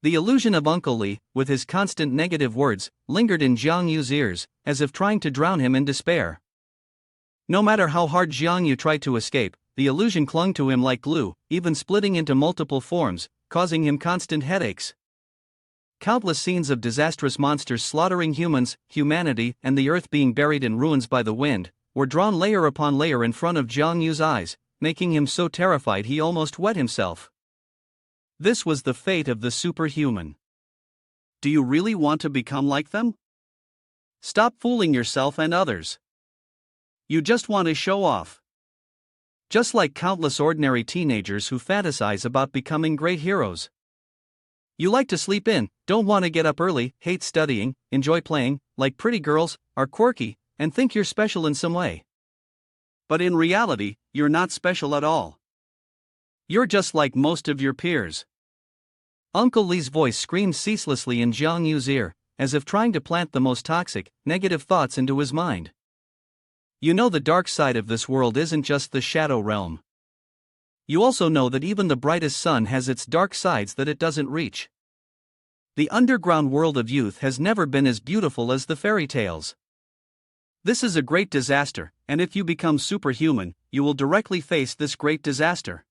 The illusion of Uncle Li, with his constant negative words, lingered in Jiang Yu's ears, as if trying to drown him in despair. No matter how hard Jiang Yu tried to escape, the illusion clung to him like glue, even splitting into multiple forms, causing him constant headaches. Countless scenes of disastrous monsters slaughtering humans, humanity, and the earth being buried in ruins by the wind, were drawn layer upon layer in front of Jiang Yu's eyes, making him so terrified he almost wet himself. This was the fate of the superhuman. Do you really want to become like them? Stop fooling yourself and others. You just want to show off. Just like countless ordinary teenagers who fantasize about becoming great heroes. You like to sleep in, don't want to get up early, hate studying, enjoy playing, like pretty girls, are quirky, and think you're special in some way. But in reality, you're not special at all. You're just like most of your peers. Uncle Li's voice screamed ceaselessly in Jiang Yu's ear, as if trying to plant the most toxic, negative thoughts into his mind. You know the dark side of this world isn't just the shadow realm. You also know that even the brightest sun has its dark sides that it doesn't reach. The underground world of youth has never been as beautiful as the fairy tales. This is a great disaster, and if you become superhuman, you will directly face this great disaster.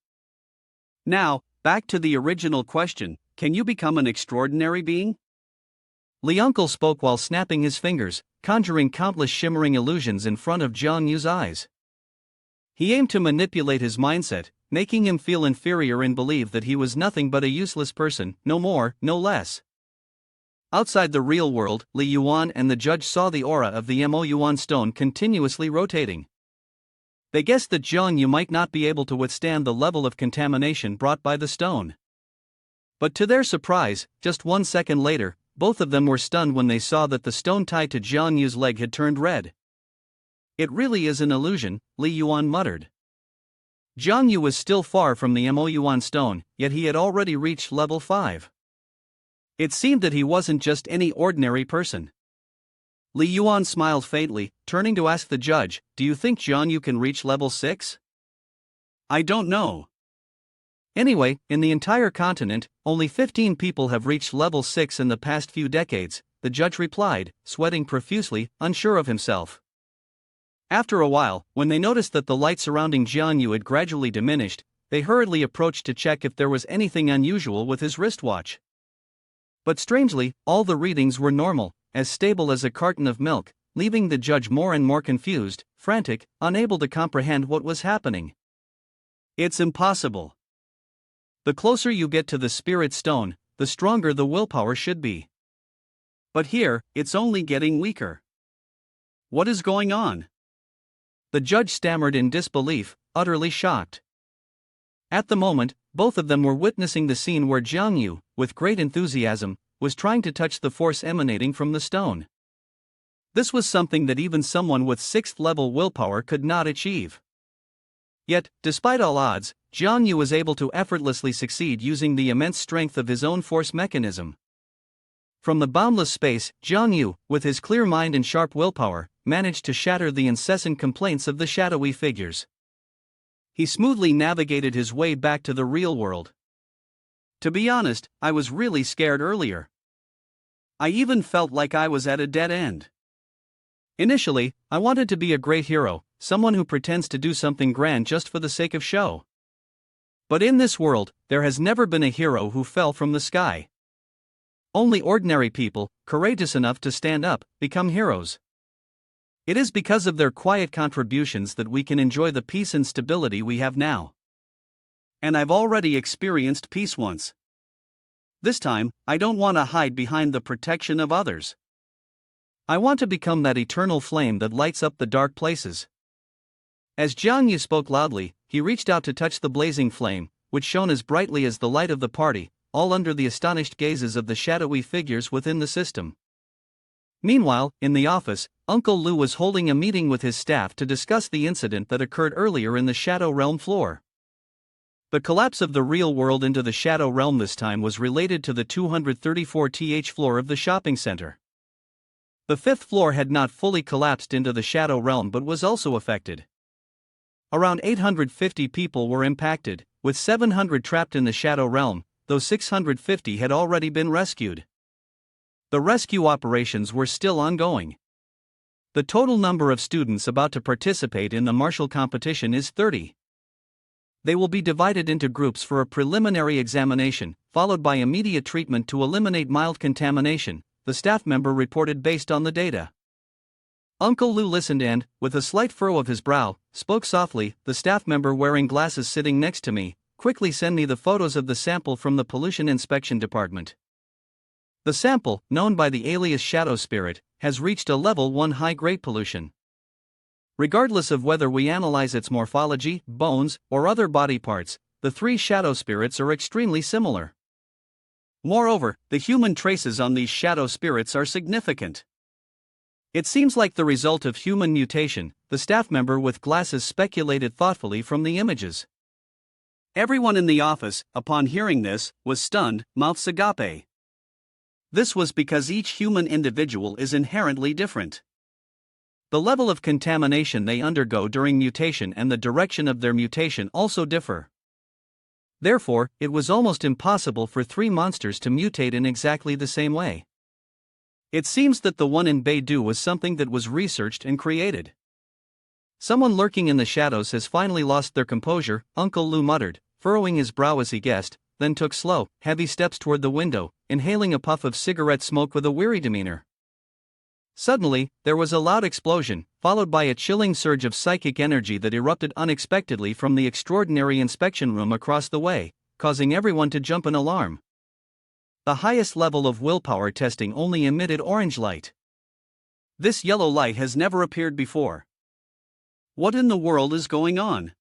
Now, back to the original question, can you become an extraordinary being? Lee Uncle spoke while snapping his fingers, conjuring countless shimmering illusions in front of Jiang Yu's eyes. He aimed to manipulate his mindset, making him feel inferior and believe that he was nothing but a useless person, no more, no less. Outside the real world, Li Yuan and the judge saw the aura of the Mo Yuan stone continuously rotating. They guessed that Jiang Yu might not be able to withstand the level of contamination brought by the stone. But to their surprise, just 1 second later, both of them were stunned when they saw that the stone tied to Jiang Yu's leg had turned red. It really is an illusion, Li Yuan muttered. Jiang Yu was still far from the Mo Yuan stone, yet he had already reached level 5. It seemed that he wasn't just any ordinary person. Li Yuan smiled faintly, turning to ask the judge, "Do you think Jiang Yu can reach level 6? I don't know. Anyway, in the entire continent, only 15 people have reached level 6 in the past few decades," the judge replied, sweating profusely, unsure of himself. After a while, when they noticed that the light surrounding Jiang Yu had gradually diminished, they hurriedly approached to check if there was anything unusual with his wristwatch. But strangely, all the readings were normal, as stable as a carton of milk, leaving the judge more and more confused, frantic, unable to comprehend what was happening. It's impossible. The closer you get to the spirit stone, the stronger the willpower should be. But here, it's only getting weaker. What is going on? The judge stammered in disbelief, utterly shocked. At the moment, both of them were witnessing the scene where Jiang Yu, with great enthusiasm, was trying to touch the force emanating from the stone. This was something that even someone with 6th level willpower could not achieve. Yet, despite all odds, Jiang Yu was able to effortlessly succeed using the immense strength of his own force mechanism. From the boundless space, Jiang Yu, with his clear mind and sharp willpower, managed to shatter the incessant complaints of the shadowy figures. He smoothly navigated his way back to the real world. To be honest, I was really scared earlier. I even felt like I was at a dead end. Initially, I wanted to be a great hero, someone who pretends to do something grand just for the sake of show. But in this world, there has never been a hero who fell from the sky. Only ordinary people, courageous enough to stand up, become heroes. It is because of their quiet contributions that we can enjoy the peace and stability we have now. And I've already experienced peace once. This time, I don't want to hide behind the protection of others. I want to become that eternal flame that lights up the dark places. As Jiang Yu spoke loudly, he reached out to touch the blazing flame, which shone as brightly as the light of the party, all under the astonished gazes of the shadowy figures within the system. Meanwhile, in the office, Uncle Lu was holding a meeting with his staff to discuss the incident that occurred earlier in the Shadow Realm floor. The collapse of the real world into the Shadow Realm this time was related to the 234th floor of the shopping center. The 5th floor had not fully collapsed into the Shadow Realm but was also affected. Around 850 people were impacted, with 700 trapped in the Shadow Realm, though 650 had already been rescued. The rescue operations were still ongoing. The total number of students about to participate in the martial competition is 30. They will be divided into groups for a preliminary examination, followed by immediate treatment to eliminate mild contamination, the staff member reported based on the data. Uncle Lu listened and, with a slight furrow of his brow, spoke softly. The staff member wearing glasses sitting next to me, quickly send me the photos of the sample from the pollution inspection department. The sample, known by the alias Shadow Spirit, has reached a level 1 high-grade pollution. Regardless of whether we analyze its morphology, bones, or other body parts, the 3 shadow spirits are extremely similar. Moreover, the human traces on these shadow spirits are significant. It seems like the result of human mutation, the staff member with glasses speculated thoughtfully from the images. Everyone in the office, upon hearing this, was stunned, mouths agape. This was because each human individual is inherently different. The level of contamination they undergo during mutation and the direction of their mutation also differ. Therefore, it was almost impossible for three monsters to mutate in exactly the same way. It seems that the one in Beidou was something that was researched and created. Someone lurking in the shadows has finally lost their composure, Uncle Lou muttered, furrowing his brow as he guessed, then took slow, heavy steps toward the window, inhaling a puff of cigarette smoke with a weary demeanor. Suddenly, there was a loud explosion, followed by a chilling surge of psychic energy that erupted unexpectedly from the extraordinary inspection room across the way, causing everyone to jump in alarm. The highest level of willpower testing only emitted orange light. This yellow light has never appeared before. What in the world is going on?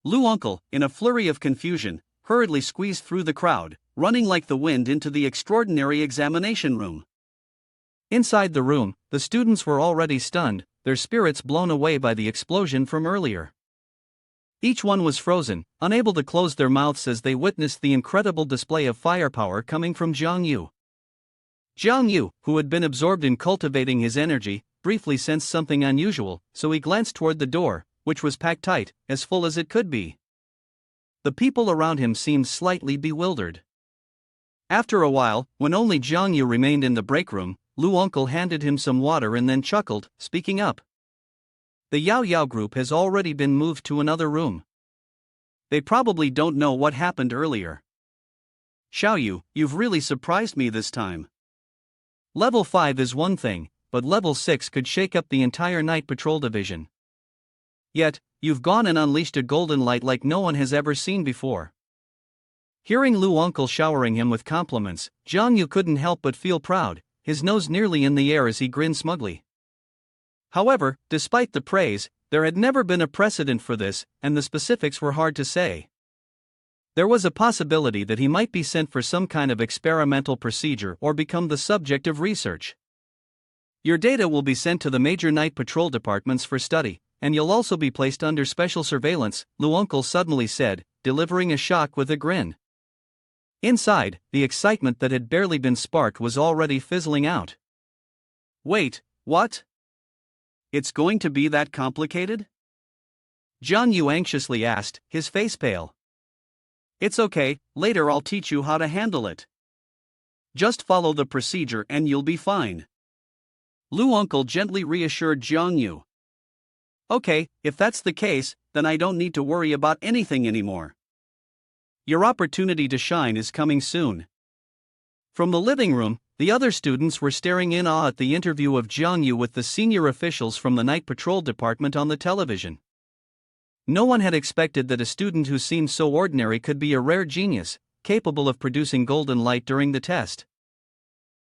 Lou Uncle, in a flurry of confusion, hurriedly squeezed through the crowd, running like the wind into the extraordinary examination room. Inside the room, the students were already stunned, their spirits blown away by the explosion from earlier. Each one was frozen, unable to close their mouths as they witnessed the incredible display of firepower coming from Jiang Yu. Jiang Yu, who had been absorbed in cultivating his energy, briefly sensed something unusual, so he glanced toward the door, which was packed tight, as full as it could be. The people around him seemed slightly bewildered. After a while, when only Jiang Yu remained in the break room, Lou Uncle handed him some water and then chuckled, speaking up. The Yao Yao group has already been moved to another room. They probably don't know what happened earlier. Xiaoyu, you've really surprised me this time. Level 5 is one thing, but level 6 could shake up the entire night patrol division. Yet, you've gone and unleashed a golden light like no one has ever seen before. Hearing Lou Uncle showering him with compliments, Jiang Yu couldn't help but feel proud, his nose nearly in the air as he grinned smugly. However, despite the praise, there had never been a precedent for this, and the specifics were hard to say. There was a possibility that he might be sent for some kind of experimental procedure or become the subject of research. Your data will be sent to the major night patrol departments for study, and you'll also be placed under special surveillance, Lou Uncle suddenly said, delivering a shock with a grin. Inside, the excitement that had barely been sparked was already fizzling out. Wait, what? It's going to be that complicated? Jiang Yu anxiously asked, his face pale. It's okay, later I'll teach you how to handle it. Just follow the procedure and you'll be fine. Lou Uncle gently reassured Jiang Yu. Okay, if that's the case, then I don't need to worry about anything anymore. Your opportunity to shine is coming soon. From the living room, the other students were staring in awe at the interview of Jiang Yu with the senior officials from the night patrol department on the television. No one had expected that a student who seemed so ordinary could be a rare genius, capable of producing golden light during the test.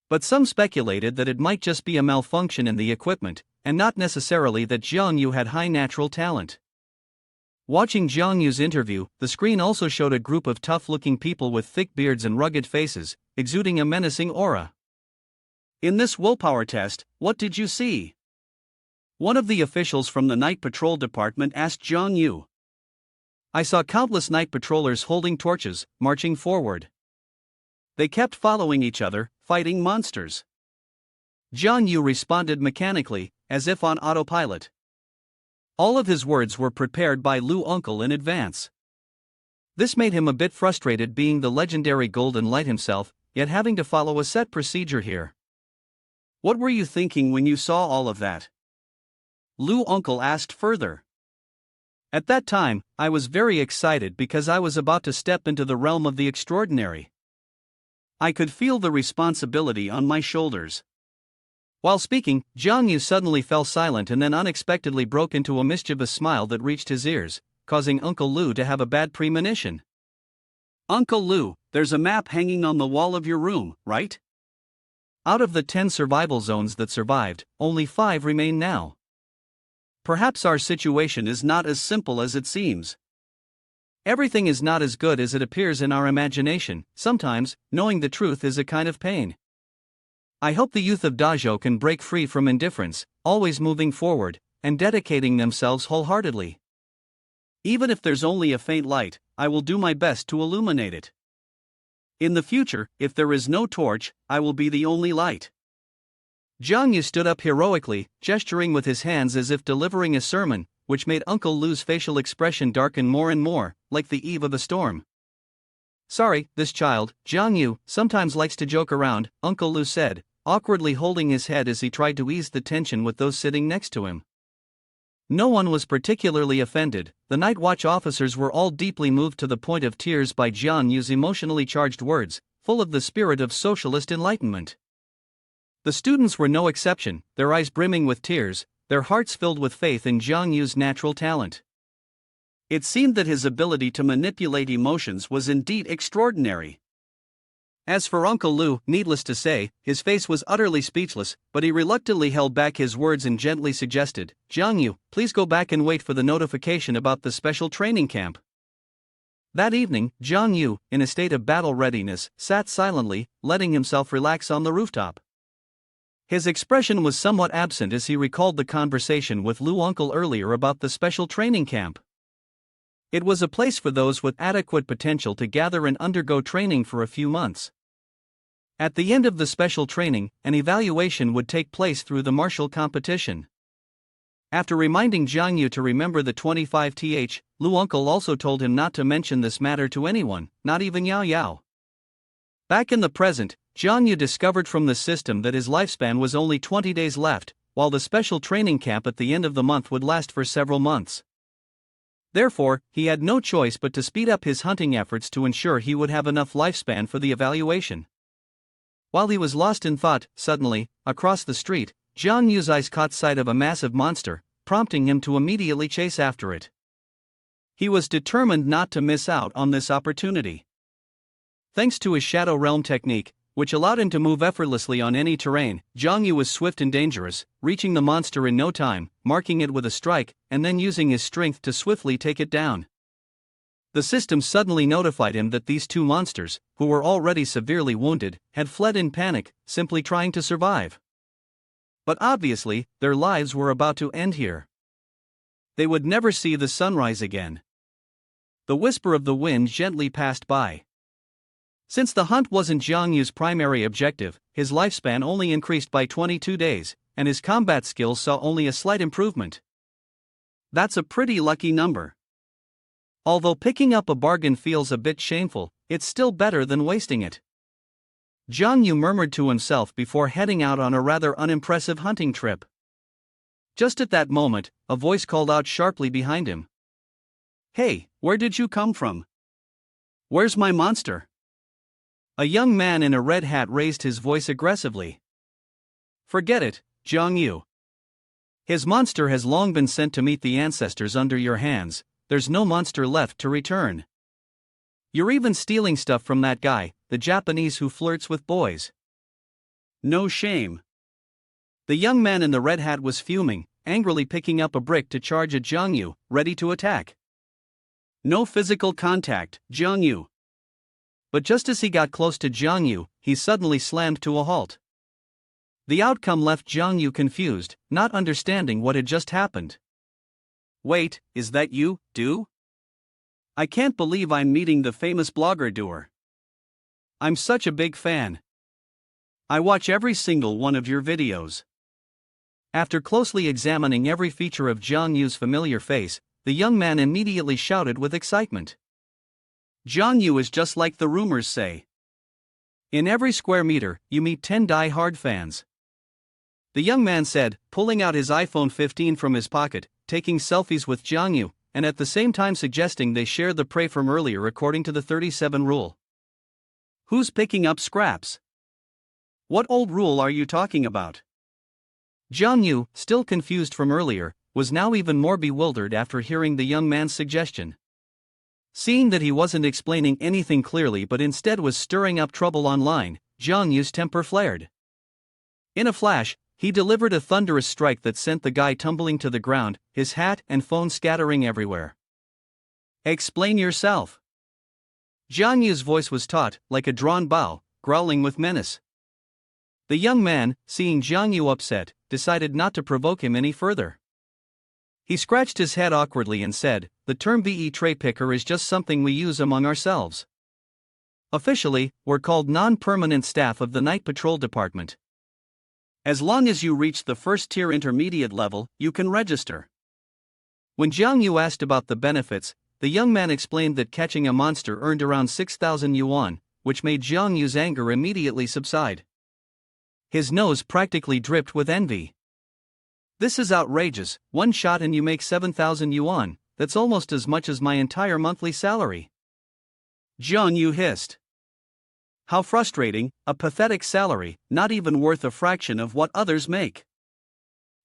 But some speculated that it might just be a malfunction in the equipment, and not necessarily that Jiang Yu had high natural talent. Watching Jiang Yu's interview, the screen also showed a group of tough-looking people with thick beards and rugged faces, exuding a menacing aura. In this willpower test, what did you see? One of the officials from the night patrol department asked Jiang Yu. I saw countless night patrollers holding torches, marching forward. They kept following each other, fighting monsters. Jiang Yu responded mechanically, as if on autopilot. All of his words were prepared by Lou Uncle in advance. This made him a bit frustrated being the legendary Golden Light himself, yet having to follow a set procedure here. What were you thinking when you saw all of that? Lou Uncle asked further. At that time, I was very excited because I was about to step into the realm of the extraordinary. I could feel the responsibility on my shoulders. While speaking, Jiang Yu suddenly fell silent and then unexpectedly broke into a mischievous smile that reached his ears, causing Uncle Lou to have a bad premonition. Uncle Lou, there's a map hanging on the wall of your room, right? Out of the 10 survival zones that survived, only 5 remain now. Perhaps our situation is not as simple as it seems. Everything is not as good as it appears in our imagination. Sometimes, knowing the truth is a kind of pain. I hope the youth of Dazhou can break free from indifference, always moving forward, and dedicating themselves wholeheartedly. Even if there's only a faint light, I will do my best to illuminate it. In the future, if there is no torch, I will be the only light. Jiang Yu stood up heroically, gesturing with his hands as if delivering a sermon, which made Uncle Lu's facial expression darken more and more, like the eve of a storm. "Sorry, this child, Jiang Yu, sometimes likes to joke around," Uncle Lu said, awkwardly holding his head as he tried to ease the tension with those sitting next to him. No one was particularly offended. The night watch officers were all deeply moved to the point of tears by Jiang Yu's emotionally charged words, full of the spirit of socialist enlightenment. The students were no exception, their eyes brimming with tears, their hearts filled with faith in Jiang Yu's natural talent. It seemed that his ability to manipulate emotions was indeed extraordinary. As for Uncle Lu, needless to say, his face was utterly speechless, but he reluctantly held back his words and gently suggested, "Jiang Yu, please go back and wait for the notification about the special training camp." That evening, Jiang Yu, in a state of battle readiness, sat silently, letting himself relax on the rooftop. His expression was somewhat absent as he recalled the conversation with Lu Uncle earlier about the special training camp. It was a place for those with adequate potential to gather and undergo training for a few months. At the end of the special training, an evaluation would take place through the martial competition. After reminding Jiang Yu to remember the 25th, Lu Uncle also told him not to mention this matter to anyone, not even Yao Yao. Back in the present, Jiang Yu discovered from the system that his lifespan was only 20 days left, while the special training camp at the end of the month would last for several months. Therefore, he had no choice but to speed up his hunting efforts to ensure he would have enough lifespan for the evaluation. While he was lost in thought, suddenly, across the street, Jiang Yu's eyes caught sight of a massive monster, prompting him to immediately chase after it. He was determined not to miss out on this opportunity. Thanks to his Shadow Realm technique, which allowed him to move effortlessly on any terrain, Jiang Yu was swift and dangerous, reaching the monster in no time, marking it with a strike, and then using his strength to swiftly take it down. The system suddenly notified him that these two monsters, who were already severely wounded, had fled in panic, simply trying to survive. But obviously, their lives were about to end here. They would never see the sunrise again. The whisper of the wind gently passed by. Since the hunt wasn't Jiang Yu's primary objective, his lifespan only increased by 22 days, and his combat skills saw only a slight improvement. That's a pretty lucky number. Although picking up a bargain feels a bit shameful, it's still better than wasting it. Jiang Yu murmured to himself before heading out on a rather unimpressive hunting trip. Just at that moment, a voice called out sharply behind him. "Hey, where did you come from? Where's my monster?" A young man in a red hat raised his voice aggressively. "Forget it, Jiang Yu. His monster has long been sent to meet the ancestors under your hands. There's no monster left to return. You're even stealing stuff from that guy, the Japanese who flirts with boys. No shame." The young man in the red hat was fuming, angrily picking up a brick to charge at Jiang Yu, ready to attack. "No physical contact, Jiang Yu." But just as he got close to Jiang Yu, he suddenly slammed to a halt. The outcome left Jiang Yu confused, not understanding what had just happened. "Wait, is that you, Do? I can't believe I'm meeting the famous blogger doer. I'm such a big fan. I watch every single one of your videos." After closely examining every feature of Jiang Yu's familiar face, the young man immediately shouted with excitement. "Jiang Yu is just like the rumors say. In every square meter, you meet 10 die-hard fans." The young man said, pulling out his iPhone 15 from his pocket, taking selfies with Jiang Yu, and at the same time suggesting they share the prey from earlier according to the 37 rule. "Who's picking up scraps? What old rule are you talking about?" Jiang Yu, still confused from earlier, was now even more bewildered after hearing the young man's suggestion. Seeing that he wasn't explaining anything clearly but instead was stirring up trouble online, Jiang Yu's temper flared. In a flash, he delivered a thunderous strike that sent the guy tumbling to the ground, his hat and phone scattering everywhere. "Explain yourself." Jiang Yu's voice was taut, like a drawn bow, growling with menace. The young man, seeing Jiang Yu upset, decided not to provoke him any further. He scratched his head awkwardly and said, "The term VE tray picker is just something we use among ourselves. Officially, we're called non-permanent staff of the Night Patrol Department." As long as you reach the first tier intermediate level, you can register. When Jiang Yu asked about the benefits, the young man explained that catching a monster earned around 6,000 yuan, which made Jiang Yu's anger immediately subside. His nose practically dripped with envy. "This is outrageous, one shot and you make 7,000 yuan, that's almost as much as my entire monthly salary." Jiang Yu hissed. How frustrating, a pathetic salary, not even worth a fraction of what others make.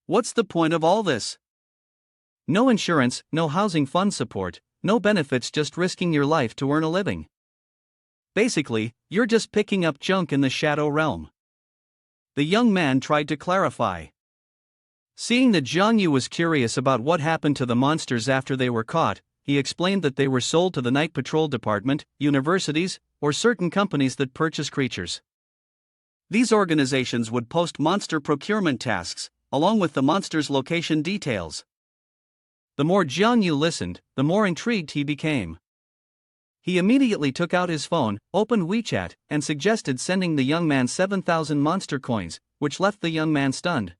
What's the point of all this? No insurance, no housing fund support, no benefits, just risking your life to earn a living. Basically, you're just picking up junk in the shadow realm. The young man tried to clarify. Seeing that Jiang Yu was curious about what happened to the monsters after they were caught, he explained that they were sold to the night patrol department, universities, or certain companies that purchase creatures. These organizations would post monster procurement tasks, along with the monster's location details. The more Jiang Yu listened, the more intrigued he became. He immediately took out his phone, opened WeChat, and suggested sending the young man 7,000 monster coins, which left the young man stunned.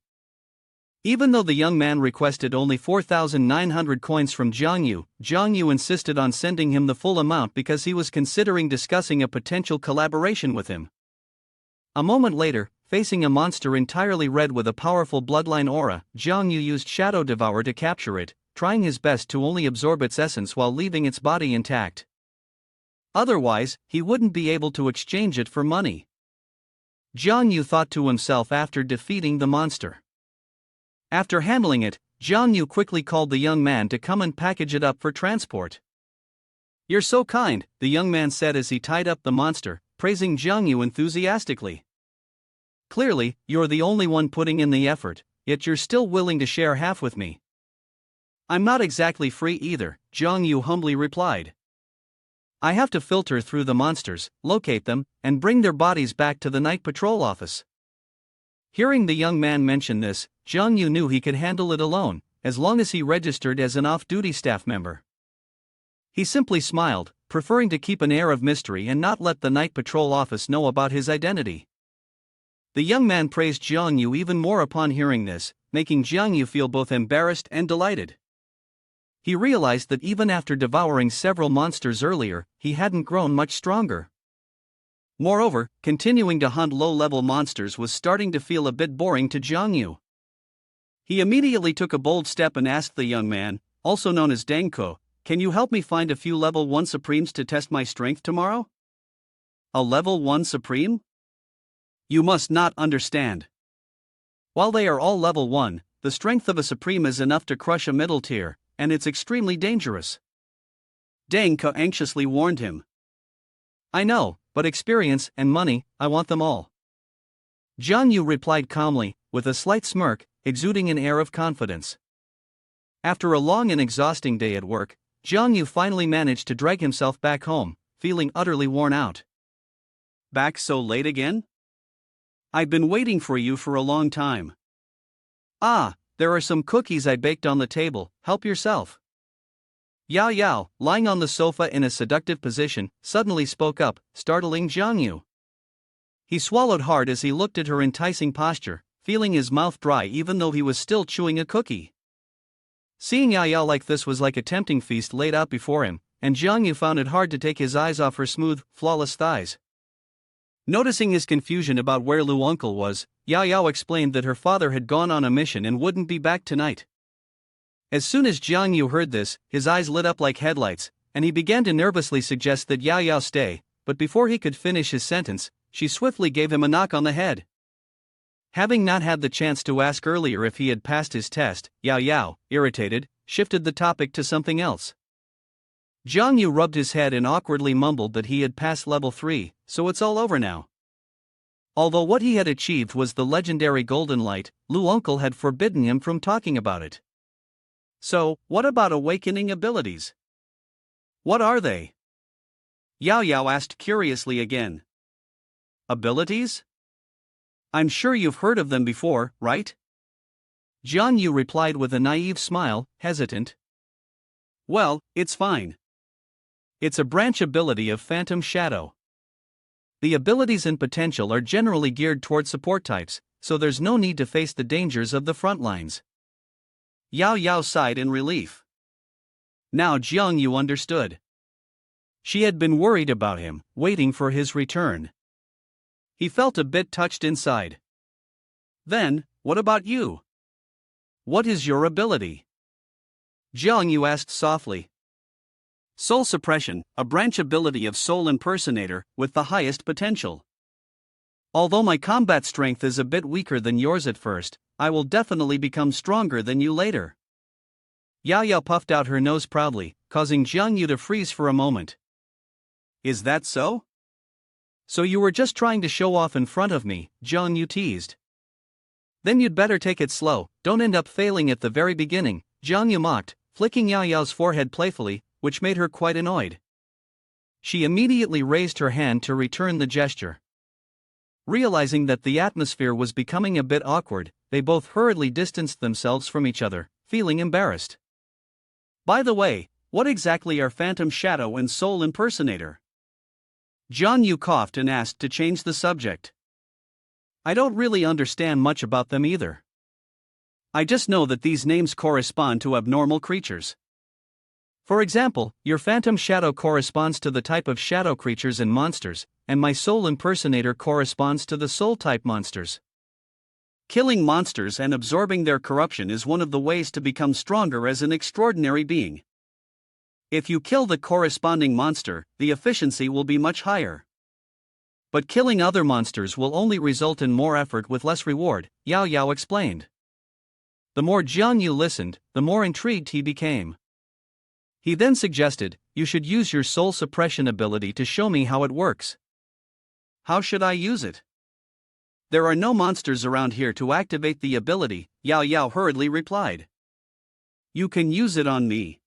Even though the young man requested only 4,900 coins from Jiang Yu insisted on sending him the full amount because he was considering discussing a potential collaboration with him. A moment later, facing a monster entirely red with a powerful bloodline aura, Jiang Yu used Shadow Devour to capture it, trying his best to only absorb its essence while leaving its body intact. Otherwise, he wouldn't be able to exchange it for money. Jiang Yu thought to himself after defeating the monster. After handling it, Jiang Yu quickly called the young man to come and package it up for transport. "You're so kind," the young man said as he tied up the monster, praising Jiang Yu enthusiastically. "Clearly, you're the only one putting in the effort, yet you're still willing to share half with me." "I'm not exactly free either," Jiang Yu humbly replied. "I have to filter through the monsters, locate them, and bring their bodies back to the night patrol office." Hearing the young man mention this, Jiang Yu knew he could handle it alone, as long as he registered as an off-duty staff member. He simply smiled, preferring to keep an air of mystery and not let the night patrol office know about his identity. The young man praised Jiang Yu even more upon hearing this, making Jiang Yu feel both embarrassed and delighted. He realized that even after devouring several monsters earlier, he hadn't grown much stronger. Moreover, continuing to hunt low-level monsters was starting to feel a bit boring to Jiang Yu. He immediately took a bold step and asked the young man, also known as Dengko, "Can you help me find a few level 1 supremes to test my strength tomorrow?" "A level 1 supreme? You must not understand. While they are all level 1, the strength of a supreme is enough to crush a middle tier, and it's extremely dangerous," Dengko anxiously warned him. "I know, but experience and money, I want them all," Jiang Yu replied calmly, with a slight smirk, exuding an air of confidence. After a long and exhausting day at work, Jiang Yu finally managed to drag himself back home, feeling utterly worn out. "Back so late again? I've been waiting for you for a long time." "Ah, there are some cookies I baked on the table, help yourself." Yao Yao, lying on the sofa in a seductive position, suddenly spoke up, startling Jiang Yu. He swallowed hard as he looked at her enticing posture, feeling his mouth dry even though he was still chewing a cookie. Seeing Yao Yao like this was like a tempting feast laid out before him, and Jiang Yu found it hard to take his eyes off her smooth, flawless thighs. Noticing his confusion about where Lu Uncle was, Yao Yao explained that her father had gone on a mission and wouldn't be back tonight. As soon as Jiang Yu heard this, his eyes lit up like headlights, and he began to nervously suggest that Yao Yao stay, but before he could finish his sentence, she swiftly gave him a knock on the head. Having not had the chance to ask earlier if he had passed his test, Yao Yao, irritated, shifted the topic to something else. Jiang Yu rubbed his head and awkwardly mumbled that he had passed level 3, so it's all over now. Although what he had achieved was the legendary Golden Light, Lu Uncle had forbidden him from talking about it. "So, what about awakening abilities? What are they?" Yao Yao asked curiously again. "Abilities? I'm sure you've heard of them before, right?" Jiang Yu replied with a naive smile, hesitant. "Well, it's fine. It's a branch ability of Phantom Shadow. The abilities and potential are generally geared toward support types, so there's no need to face the dangers of the front lines. Yao Yao sighed in relief. Now Jiang Yu understood. She had been worried about him, waiting for his return. He felt a bit touched inside. Then, what about you? What is your ability? Jiang Yu asked softly. Soul suppression, a branch ability of soul impersonator, with the highest potential. Although my combat strength is a bit weaker than yours at first, I will definitely become stronger than you later. Yao Yao puffed out her nose proudly, causing Jiang Yu to freeze for a moment. Is that so? So you were just trying to show off in front of me, Jiang Yu teased. Then you'd better take it slow, don't end up failing at the very beginning, Jiang Yu mocked, flicking Yao Yao's forehead playfully, which made her quite annoyed. She immediately raised her hand to return the gesture. Realizing that the atmosphere was becoming a bit awkward, they both hurriedly distanced themselves from each other, feeling embarrassed. By the way, what exactly are Phantom Shadow and Soul Impersonator? Jiang Yu coughed and asked to change the subject. I don't really understand much about them either. I just know that these names correspond to abnormal creatures. For example, your Phantom Shadow corresponds to the type of shadow creatures and monsters, and my Soul Impersonator corresponds to the soul-type monsters. Killing monsters and absorbing their corruption is one of the ways to become stronger as an extraordinary being. If you kill the corresponding monster, the efficiency will be much higher. But killing other monsters will only result in more effort with less reward, Yao Yao explained. The more Jiang Yu listened, the more intrigued he became. He then suggested, you should use your soul suppression ability to show me how it works. How should I use it? There are no monsters around here to activate the ability, Yao Yao hurriedly replied. You can use it on me.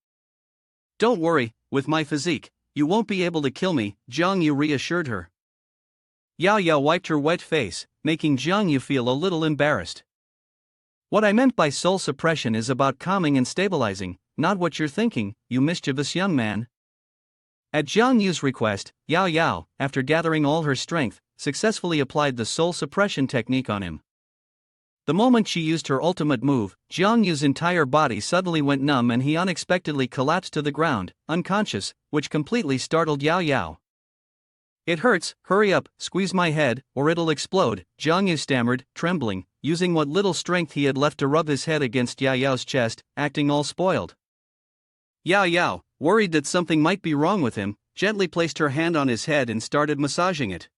Don't worry, with my physique, you won't be able to kill me, Jiang Yu reassured her. Yao Yao wiped her wet face, making Jiang Yu feel a little embarrassed. What I meant by soul suppression is about calming and stabilizing, not what you're thinking, you mischievous young man. At Jiang Yu's request, Yao Yao, after gathering all her strength, successfully applied the soul suppression technique on him. The moment she used her ultimate move, Jiang Yu's entire body suddenly went numb and he unexpectedly collapsed to the ground, unconscious, which completely startled Yao Yao. It hurts, hurry up, squeeze my head, or it'll explode, Jiang Yu stammered, trembling, using what little strength he had left to rub his head against Yao Yao's chest, acting all spoiled. Yao Yao, worried that something might be wrong with him, gently placed her hand on his head and started massaging it.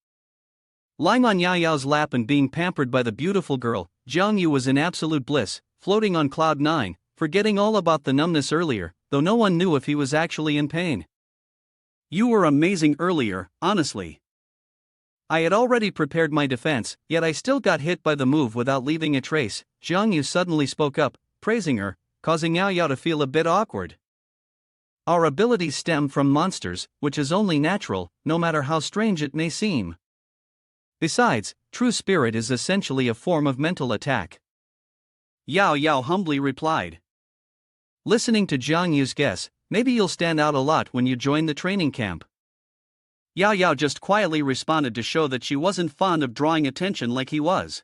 Lying on Yao Yao's lap and being pampered by the beautiful girl, Jiang Yu was in absolute bliss, floating on cloud nine, forgetting all about the numbness earlier, though no one knew if he was actually in pain. You were amazing earlier, honestly. I had already prepared my defense, yet I still got hit by the move without leaving a trace, Jiang Yu suddenly spoke up, praising her, causing Yao Yao to feel a bit awkward. Our abilities stem from monsters, which is only natural, no matter how strange it may seem. Besides, true spirit is essentially a form of mental attack. Yao Yao humbly replied. Listening to Jiang Yu's guess, maybe you'll stand out a lot when you join the training camp. Yao Yao just quietly responded to show that she wasn't fond of drawing attention like he was.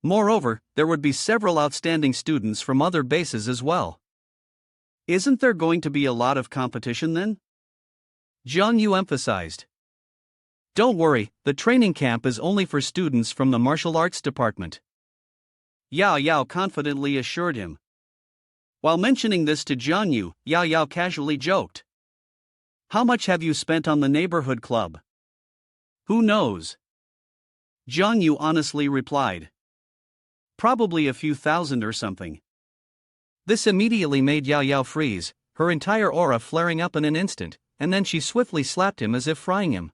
Moreover, there would be several outstanding students from other bases as well. Isn't there going to be a lot of competition then? Jiang Yu emphasized. Don't worry, the training camp is only for students from the martial arts department. Yao Yao confidently assured him. While mentioning this to Jiang Yu, Yao Yao casually joked. How much have you spent on the neighborhood club? Who knows? Jiang Yu honestly replied. Probably a few thousand or something. This immediately made Yao Yao freeze, her entire aura flaring up in an instant, and then she swiftly slapped him as if frying him.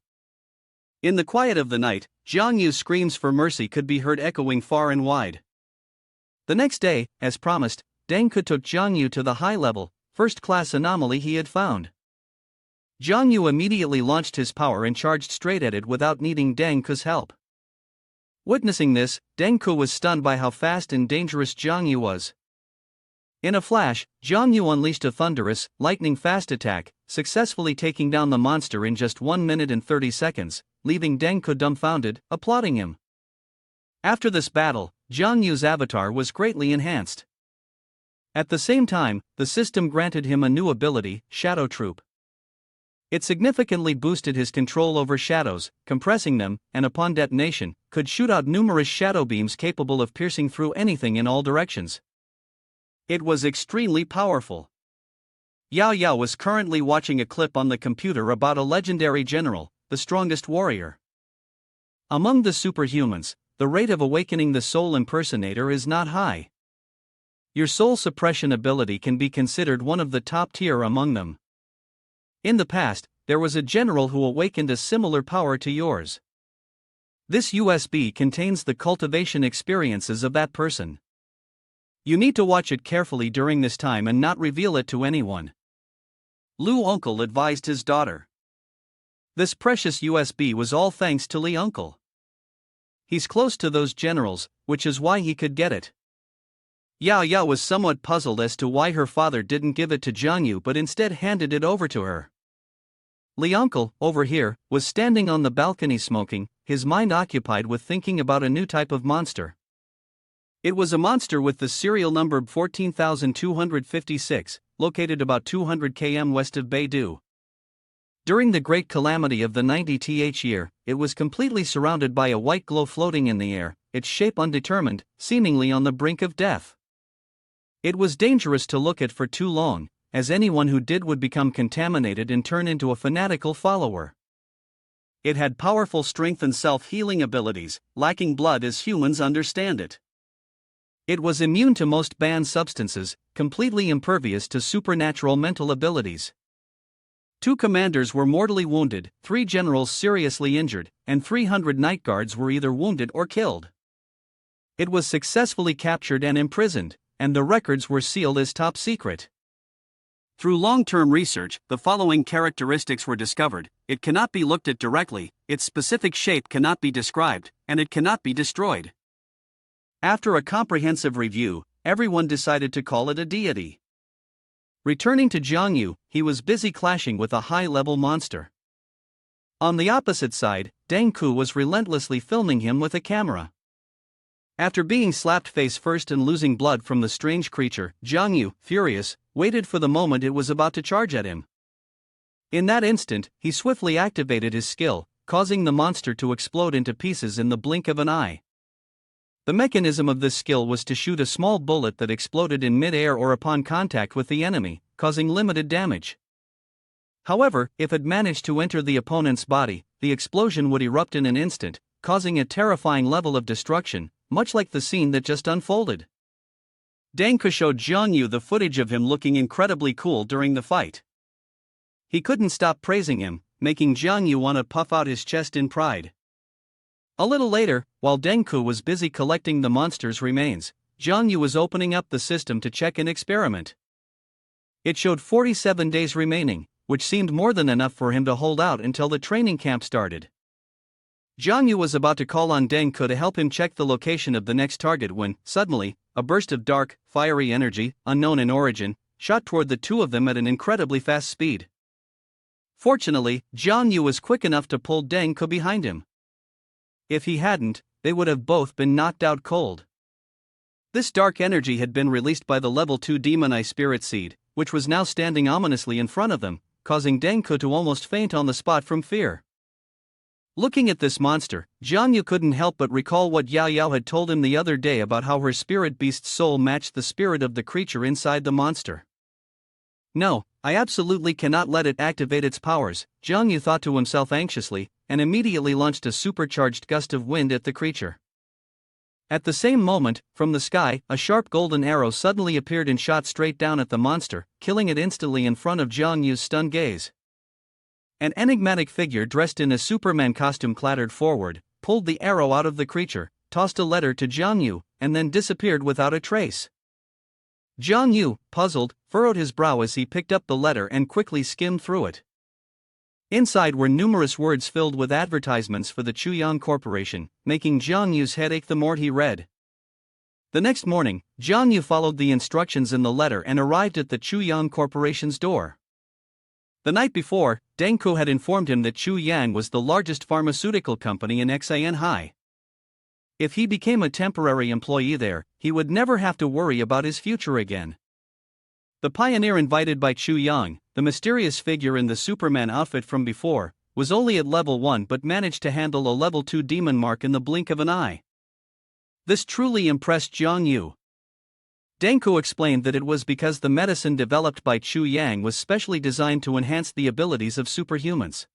In the quiet of the night, Jiang Yu's screams for mercy could be heard echoing far and wide. The next day, as promised, Deng Ke took Jiang Yu to the high-level, first-class anomaly he had found. Jiang Yu immediately launched his power and charged straight at it without needing Deng Ke's help. Witnessing this, Deng Ke was stunned by how fast and dangerous Jiang Yu was. In a flash, Jiang Yu unleashed a thunderous, lightning-fast attack, successfully taking down the monster in just 1 minute and 30 seconds, leaving Deng Ke dumbfounded, applauding him. After this battle, Jiang Yu's avatar was greatly enhanced. At the same time, the system granted him a new ability, Shadow Troop. It significantly boosted his control over shadows, compressing them, and upon detonation, could shoot out numerous shadow beams capable of piercing through anything in all directions. It was extremely powerful. Yao Yao was currently watching a clip on the computer about a legendary general, the strongest warrior. Among the superhumans, the rate of awakening the soul impersonator is not high. Your soul suppression ability can be considered one of the top tier among them. In the past, there was a general who awakened a similar power to yours. This USB contains the cultivation experiences of that person. You need to watch it carefully during this time and not reveal it to anyone. Lu Uncle advised his daughter. This precious USB was all thanks to Li Uncle. He's close to those generals, which is why he could get it. Yao Yao was somewhat puzzled as to why her father didn't give it to Jiang Yu but instead handed it over to her. Li Uncle, over here, was standing on the balcony smoking, his mind occupied with thinking about a new type of monster. It was a monster with the serial number 14256, located about 200 km west of Beidou. During the Great Calamity of the 90th year, it was completely surrounded by a white glow floating in the air, its shape undetermined, seemingly on the brink of death. It was dangerous to look at for too long, as anyone who did would become contaminated and turn into a fanatical follower. It had powerful strength and self-healing abilities, lacking blood as humans understand it. It was immune to most banned substances, completely impervious to supernatural mental abilities. 2 commanders were mortally wounded, 3 generals seriously injured, and 300 night guards were either wounded or killed. It was successfully captured and imprisoned, and the records were sealed as top secret. Through long-term research, the following characteristics were discovered: it cannot be looked at directly, its specific shape cannot be described, and it cannot be destroyed. After a comprehensive review, everyone decided to call it a deity. Returning to Jiang Yu, he was busy clashing with a high-level monster. On the opposite side, Deng Ku was relentlessly filming him with a camera. After being slapped face first and losing blood from the strange creature, Jiang Yu, furious, waited for the moment it was about to charge at him. In that instant, he swiftly activated his skill, causing the monster to explode into pieces in the blink of an eye. The mechanism of this skill was to shoot a small bullet that exploded in mid-air or upon contact with the enemy, causing limited damage. However, if it managed to enter the opponent's body, the explosion would erupt in an instant, causing a terrifying level of destruction, much like the scene that just unfolded. Deng Ku showed Jiang Yu the footage of him looking incredibly cool during the fight. He couldn't stop praising him, making Jiang Yu want to puff out his chest in pride. A little later, while Deng Ku was busy collecting the monster's remains, Jiang Yu was opening up the system to check an experiment. It showed 47 days remaining, which seemed more than enough for him to hold out until the training camp started. Jiang Yu was about to call on Deng Ku to help him check the location of the next target when, suddenly, a burst of dark, fiery energy, unknown in origin, shot toward the two of them at an incredibly fast speed. Fortunately, Jiang Yu was quick enough to pull Deng Ku behind him. If he hadn't, they would have both been knocked out cold. This dark energy had been released by the level 2 demon eye spirit seed, which was now standing ominously in front of them, causing Deng Ku to almost faint on the spot from fear. Looking at this monster, Jiang Yu couldn't help but recall what Yao Yao had told him the other day about how her spirit beast's soul matched the spirit of the creature inside the monster. No, I absolutely cannot let it activate its powers, Jiang Yu thought to himself anxiously, and immediately launched a supercharged gust of wind at the creature. At the same moment, from the sky, a sharp golden arrow suddenly appeared and shot straight down at the monster, killing it instantly in front of Jiang Yu's stunned gaze. An enigmatic figure dressed in a Superman costume clattered forward, pulled the arrow out of the creature, tossed a letter to Jiang Yu, and then disappeared without a trace. Jiang Yu, puzzled, furrowed his brow as he picked up the letter and quickly skimmed through it. Inside were numerous words filled with advertisements for the Chuyang Corporation, making Jiang Yu's head ache the more he read. The next morning, Jiang Yu followed the instructions in the letter and arrived at the Chuyang Corporation's door. The night before, Deng Ku had informed him that Chuyang was the largest pharmaceutical company in Xian Hai. If he became a temporary employee there, he would never have to worry about his future again. The pioneer invited by Chu Yang, the mysterious figure in the Superman outfit from before, was only at level 1 but managed to handle a level 2 demon mark in the blink of an eye. This truly impressed Jiang Yu. Denku explained that it was because the medicine developed by Chu Yang was specially designed to enhance the abilities of superhumans.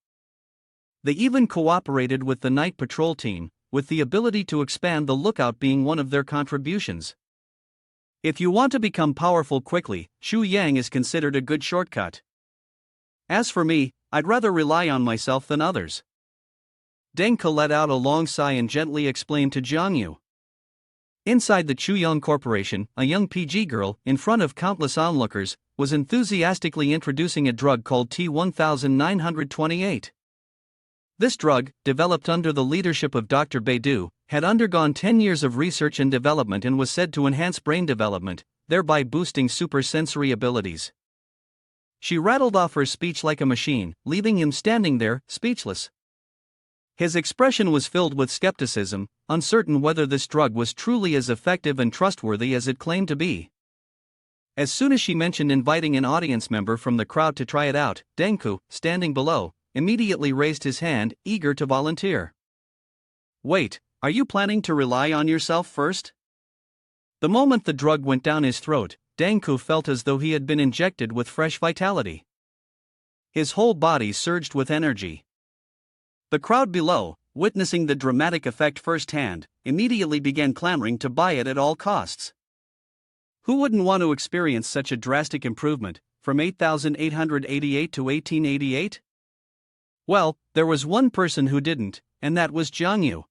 They even cooperated with the night patrol team, with the ability to expand the lookout being one of their contributions. If you want to become powerful quickly, Chu Yang is considered a good shortcut. As for me, I'd rather rely on myself than others. Denku let out a long sigh and gently explained to Jiang Yu. Inside the Chuyang Corporation, a young PG girl, in front of countless onlookers, was enthusiastically introducing a drug called T-1928. This drug, developed under the leadership of Dr. Beidou, had undergone 10 years of research and development and was said to enhance brain development, thereby boosting supersensory abilities. She rattled off her speech like a machine, leaving him standing there, speechless. His expression was filled with skepticism, uncertain whether this drug was truly as effective and trustworthy as it claimed to be. As soon as she mentioned inviting an audience member from the crowd to try it out, Denku, standing below, immediately raised his hand, eager to volunteer. Wait, are you planning to rely on yourself first? The moment the drug went down his throat, Denku felt as though he had been injected with fresh vitality. His whole body surged with energy. The crowd below, witnessing the dramatic effect firsthand, immediately began clamoring to buy it at all costs. Who wouldn't want to experience such a drastic improvement, from 8,888 to 1888? Well, there was one person who didn't, and that was Jiang Yu.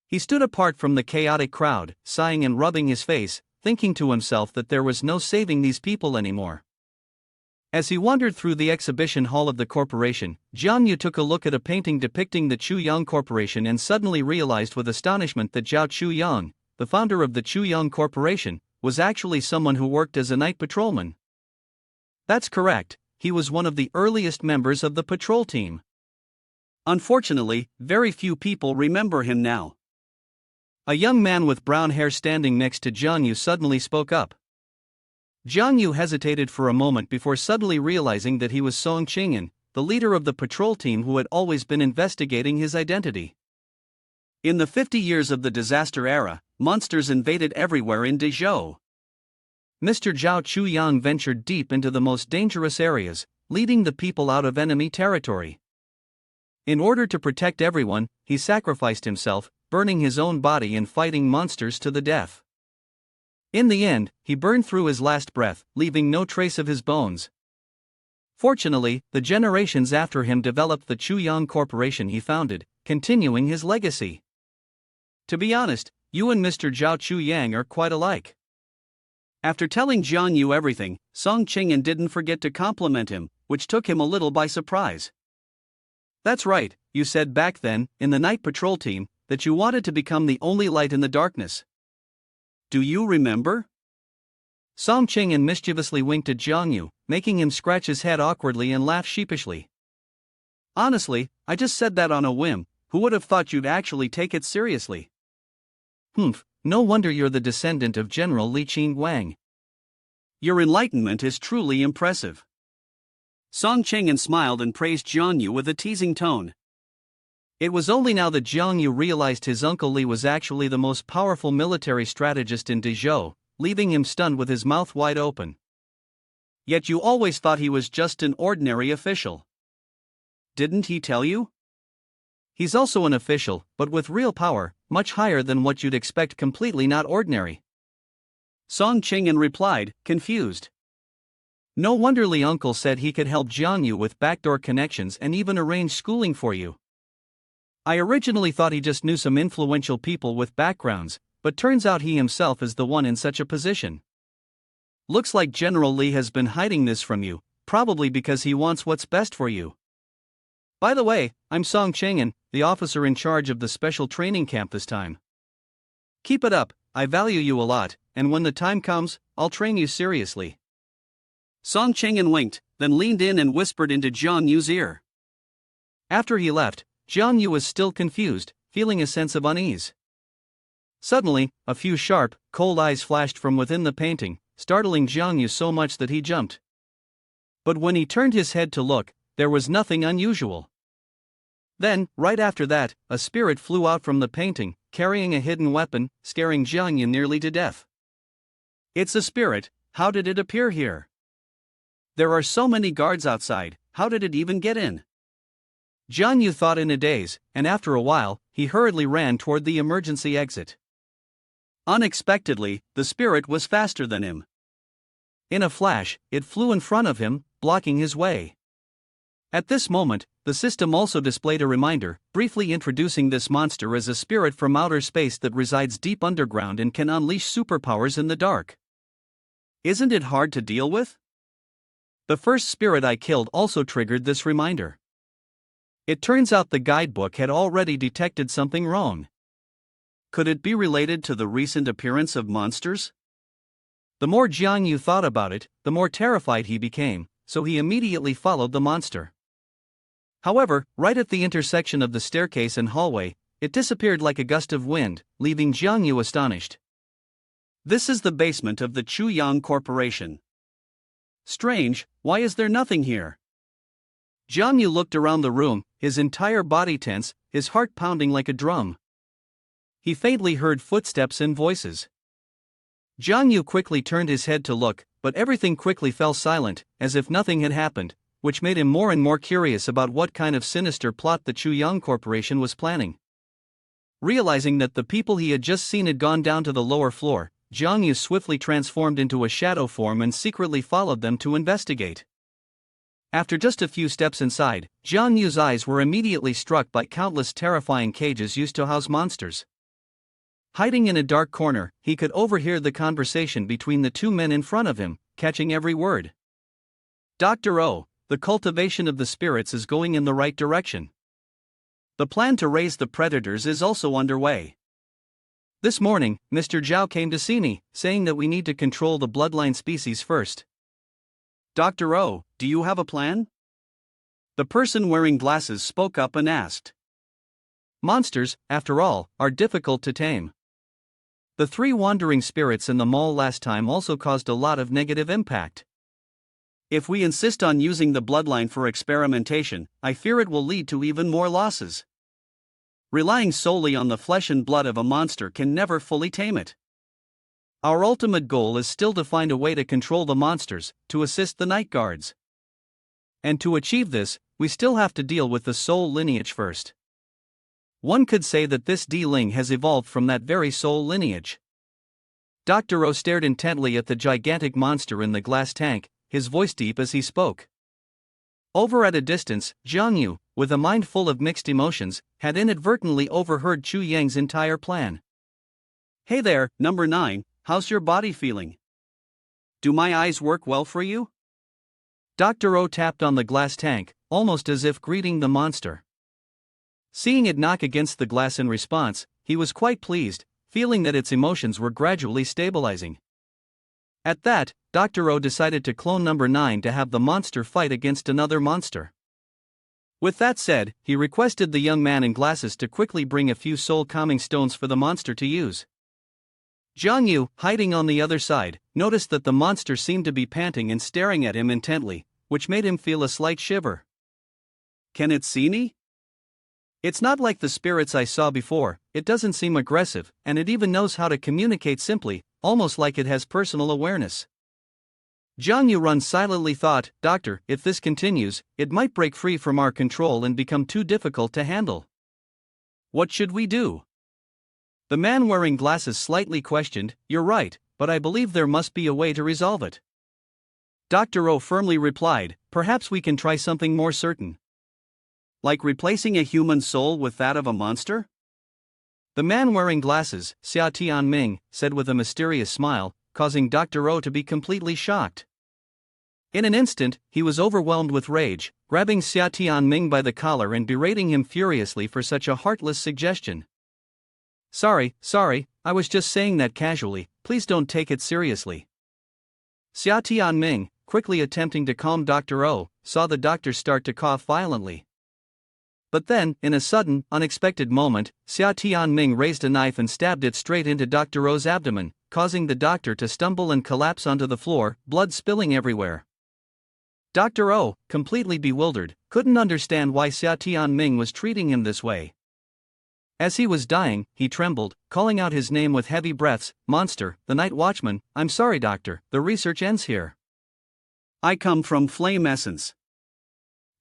He stood apart from the chaotic crowd, sighing and rubbing his face, thinking to himself that there was no saving these people anymore. As he wandered through the exhibition hall of the corporation, Jiang Yu took a look at a painting depicting the Chuyang Corporation and suddenly realized with astonishment that Zhao Chuyang, the founder of the Chuyang Corporation, was actually someone who worked as a night patrolman. That's correct, he was one of the earliest members of the patrol team. Unfortunately, very few people remember him now. A young man with brown hair standing next to Jiang Yu suddenly spoke up. Jiang Yu hesitated for a moment before suddenly realizing that he was Song Qingyan, the leader of the patrol team who had always been investigating his identity. In the 50 years of the disaster era, monsters invaded everywhere in Dezhou. Mr. Zhao Chuyang ventured deep into the most dangerous areas, leading the people out of enemy territory. In order to protect everyone, he sacrificed himself, burning his own body and fighting monsters to the death. In the end, he burned through his last breath, leaving no trace of his bones. Fortunately, the generations after him developed the Chuyang Corporation he founded, continuing his legacy. To be honest, you and Mr. Zhao Chuyang are quite alike. After telling Jiang Yu everything, Song Qingyan didn't forget to compliment him, which took him a little by surprise. That's right, you said back then, in the night patrol team, that you wanted to become the only light in the darkness. Do you remember? Song Qingyan mischievously winked at Jiang Yu, making him scratch his head awkwardly and laugh sheepishly. Honestly, I just said that on a whim, who would have thought you'd actually take it seriously? Humph, no wonder you're the descendant of General Li Qingwang. Your enlightenment is truly impressive. Song Qingyan smiled and praised Jiang Yu with a teasing tone. It was only now that Jiang Yu realized his uncle Li was actually the most powerful military strategist in Dezhou, leaving him stunned with his mouth wide open. Yet you always thought he was just an ordinary official. Didn't he tell you? He's also an official, but with real power, much higher than what you'd expect, completely not ordinary. Song Qingyan replied, confused. No wonder Li uncle said he could help Jiang Yu with backdoor connections and even arrange schooling for you. I originally thought he just knew some influential people with backgrounds, but turns out he himself is the one in such a position. Looks like General Li has been hiding this from you, probably because he wants what's best for you. By the way, I'm Song Qingyan, the officer in charge of the special training camp this time. Keep it up, I value you a lot, and when the time comes, I'll train you seriously. Song Qingyan winked, then leaned in and whispered into Jiang Yu's ear. After he left, Jiang Yu was still confused, feeling a sense of unease. Suddenly, a few sharp, cold eyes flashed from within the painting, startling Jiang Yu so much that he jumped. But when he turned his head to look, there was nothing unusual. Then, right after that, a spirit flew out from the painting, carrying a hidden weapon, scaring Jiang Yu nearly to death. It's a spirit, how did it appear here? There are so many guards outside, how did it even get in? Jiang Yu thought in a daze, and after a while, he hurriedly ran toward the emergency exit. Unexpectedly, the spirit was faster than him. In a flash, it flew in front of him, blocking his way. At this moment, the system also displayed a reminder, briefly introducing this monster as a spirit from outer space that resides deep underground and can unleash superpowers in the dark. Isn't it hard to deal with? The first spirit I killed also triggered this reminder. It turns out the guidebook had already detected something wrong. Could it be related to the recent appearance of monsters? The more Jiang Yu thought about it, the more terrified he became, so he immediately followed the monster. However, right at the intersection of the staircase and hallway, it disappeared like a gust of wind, leaving Jiang Yu astonished. This is the basement of the Chuyang Corporation. Strange, why is there nothing here? Jiang Yu looked around the room, his entire body tense, his heart pounding like a drum. He faintly heard footsteps and voices. Jiang Yu quickly turned his head to look, but everything quickly fell silent, as if nothing had happened, which made him more and more curious about what kind of sinister plot the Chuyang Corporation was planning. Realizing that the people he had just seen had gone down to the lower floor, Jiang Yu swiftly transformed into a shadow form and secretly followed them to investigate. After just a few steps inside, Jiang Yu's eyes were immediately struck by countless terrifying cages used to house monsters. Hiding in a dark corner, he could overhear the conversation between the two men in front of him, catching every word. Dr. O, the cultivation of the spirits is going in the right direction. The plan to raise the predators is also underway. This morning, Mr. Zhao came to see me, saying that we need to control the bloodline species first. Dr. O, do you have a plan? The person wearing glasses spoke up and asked. Monsters, after all, are difficult to tame. The 3 wandering spirits in the mall last time also caused a lot of negative impact. If we insist on using the bloodline for experimentation, I fear it will lead to even more losses. Relying solely on the flesh and blood of a monster can never fully tame it. Our ultimate goal is still to find a way to control the monsters, to assist the night guards. And to achieve this, we still have to deal with the soul lineage first. One could say that this D-Ling has evolved from that very soul lineage. Dr. O stared intently at the gigantic monster in the glass tank, his voice deep as he spoke. Over at a distance, Jiang Yu, with a mind full of mixed emotions, had inadvertently overheard Chu Yang's entire plan. Hey there, number 9, how's your body feeling? Do my eyes work well for you? Dr. O tapped on the glass tank, almost as if greeting the monster. Seeing it knock against the glass in response, he was quite pleased, feeling that its emotions were gradually stabilizing. At that, Dr. O decided to clone number 9 to have the monster fight against another monster. With that said, he requested the young man in glasses to quickly bring a few soul-calming stones for the monster to use. Jiang Yu, hiding on the other side, noticed that the monster seemed to be panting and staring at him intently, which made him feel a slight shiver. Can it see me? It's not like the spirits I saw before, it doesn't seem aggressive, and it even knows how to communicate simply, almost like it has personal awareness. Jiang Yu silently thought, Doctor, if this continues, it might break free from our control and become too difficult to handle. What should we do? The man wearing glasses slightly questioned, You're right, but I believe there must be a way to resolve it. Dr. O firmly replied, Perhaps we can try something more certain. Like replacing a human soul with that of a monster? The man wearing glasses, Xia Tianming, said with a mysterious smile, causing Dr. O to be completely shocked. In an instant, he was overwhelmed with rage, grabbing Xia Tianming by the collar and berating him furiously for such a heartless suggestion. Sorry, I was just saying that casually, please don't take it seriously. Xia Tianming, quickly attempting to calm Dr. O, saw the doctor start to cough violently. But then, in a sudden, unexpected moment, Xia Tianming raised a knife and stabbed it straight into Dr. O's abdomen, causing the doctor to stumble and collapse onto the floor, blood spilling everywhere. Dr. O, completely bewildered, couldn't understand why Xia Tianming was treating him this way. As he was dying, he trembled, calling out his name with heavy breaths. "Monster, the night watchman, I'm sorry doctor, the research ends here. I come from flame essence."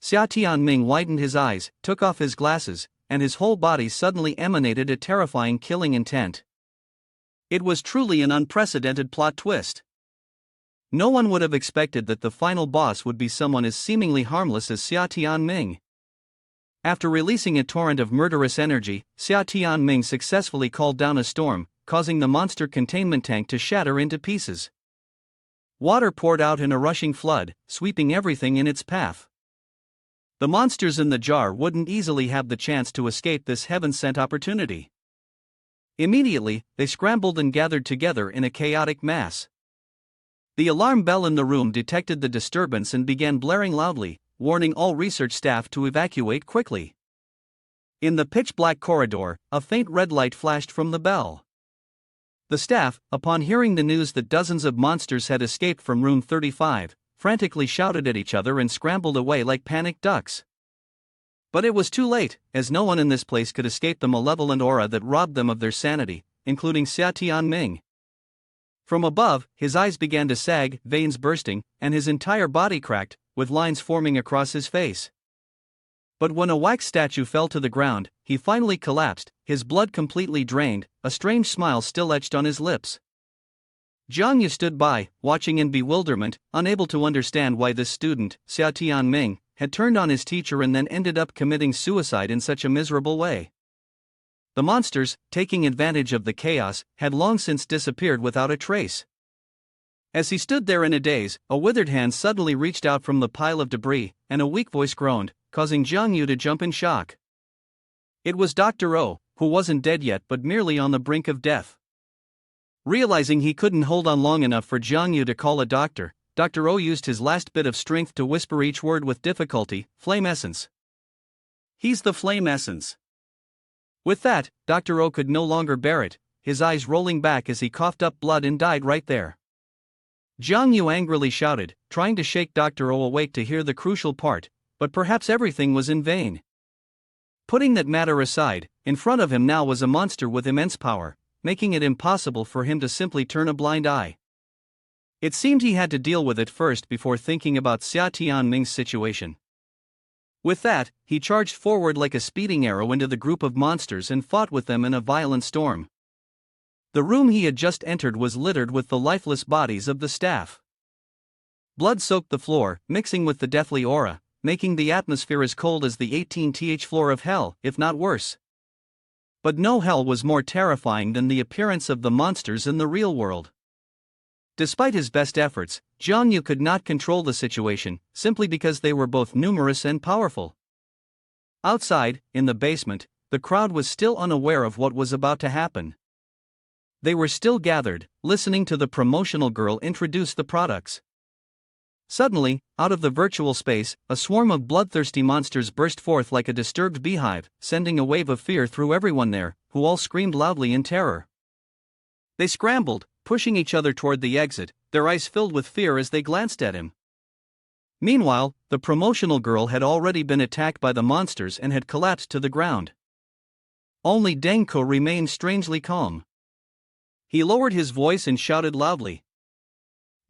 Xia Tianming widened his eyes, took off his glasses, and his whole body suddenly emanated a terrifying killing intent. It was truly an unprecedented plot twist. No one would have expected that the final boss would be someone as seemingly harmless as Xia Tianming. After releasing a torrent of murderous energy, Xia Tianming successfully called down a storm, causing the monster containment tank to shatter into pieces. Water poured out in a rushing flood, sweeping everything in its path. The monsters in the jar wouldn't easily have the chance to escape this heaven-sent opportunity. Immediately, they scrambled and gathered together in a chaotic mass. The alarm bell in the room detected the disturbance and began blaring loudly, warning all research staff to evacuate quickly. In the pitch-black corridor, a faint red light flashed from the bell. The staff, upon hearing the news that dozens of monsters had escaped from room 35, frantically shouted at each other and scrambled away like panicked ducks. But it was too late, as no one in this place could escape the malevolent aura that robbed them of their sanity, including Xia Tianming. From above, his eyes began to sag, veins bursting, and his entire body cracked, with lines forming across his face. But when a wax statue fell to the ground, he finally collapsed, his blood completely drained, a strange smile still etched on his lips. Jiang Yu stood by, watching in bewilderment, unable to understand why this student, Xia Tianming, had turned on his teacher and then ended up committing suicide in such a miserable way. The monsters, taking advantage of the chaos, had long since disappeared without a trace. As he stood there in a daze, a withered hand suddenly reached out from the pile of debris, and a weak voice groaned, causing Jiang Yu to jump in shock. It was Dr. O, who wasn't dead yet but merely on the brink of death. Realizing he couldn't hold on long enough for Jiang Yu to call a doctor, Dr. O used his last bit of strength to whisper each word with difficulty: "Flame essence." "He's the flame essence." With that, Dr. O could no longer bear it, his eyes rolling back as he coughed up blood and died right there. Jiang Yu angrily shouted, trying to shake Dr. O awake to hear the crucial part, but perhaps everything was in vain. Putting that matter aside, in front of him now was a monster with immense power, making it impossible for him to simply turn a blind eye. It seemed he had to deal with it first before thinking about Xia Tianming's situation. With that, he charged forward like a speeding arrow into the group of monsters and fought with them in a violent storm. The room he had just entered was littered with the lifeless bodies of the staff. Blood soaked the floor, mixing with the deathly aura, making the atmosphere as cold as the 18th floor of hell, if not worse. But no hell was more terrifying than the appearance of the monsters in the real world. Despite his best efforts, Jiang Yu could not control the situation, simply because they were both numerous and powerful. Outside, in the basement, the crowd was still unaware of what was about to happen. They were still gathered, listening to the promotional girl introduce the products. Suddenly, out of the virtual space, a swarm of bloodthirsty monsters burst forth like a disturbed beehive, sending a wave of fear through everyone there, who all screamed loudly in terror. They scrambled, pushing each other toward the exit, their eyes filled with fear as they glanced at him. Meanwhile, the promotional girl had already been attacked by the monsters and had collapsed to the ground. Only Denko remained strangely calm. He lowered his voice and shouted loudly,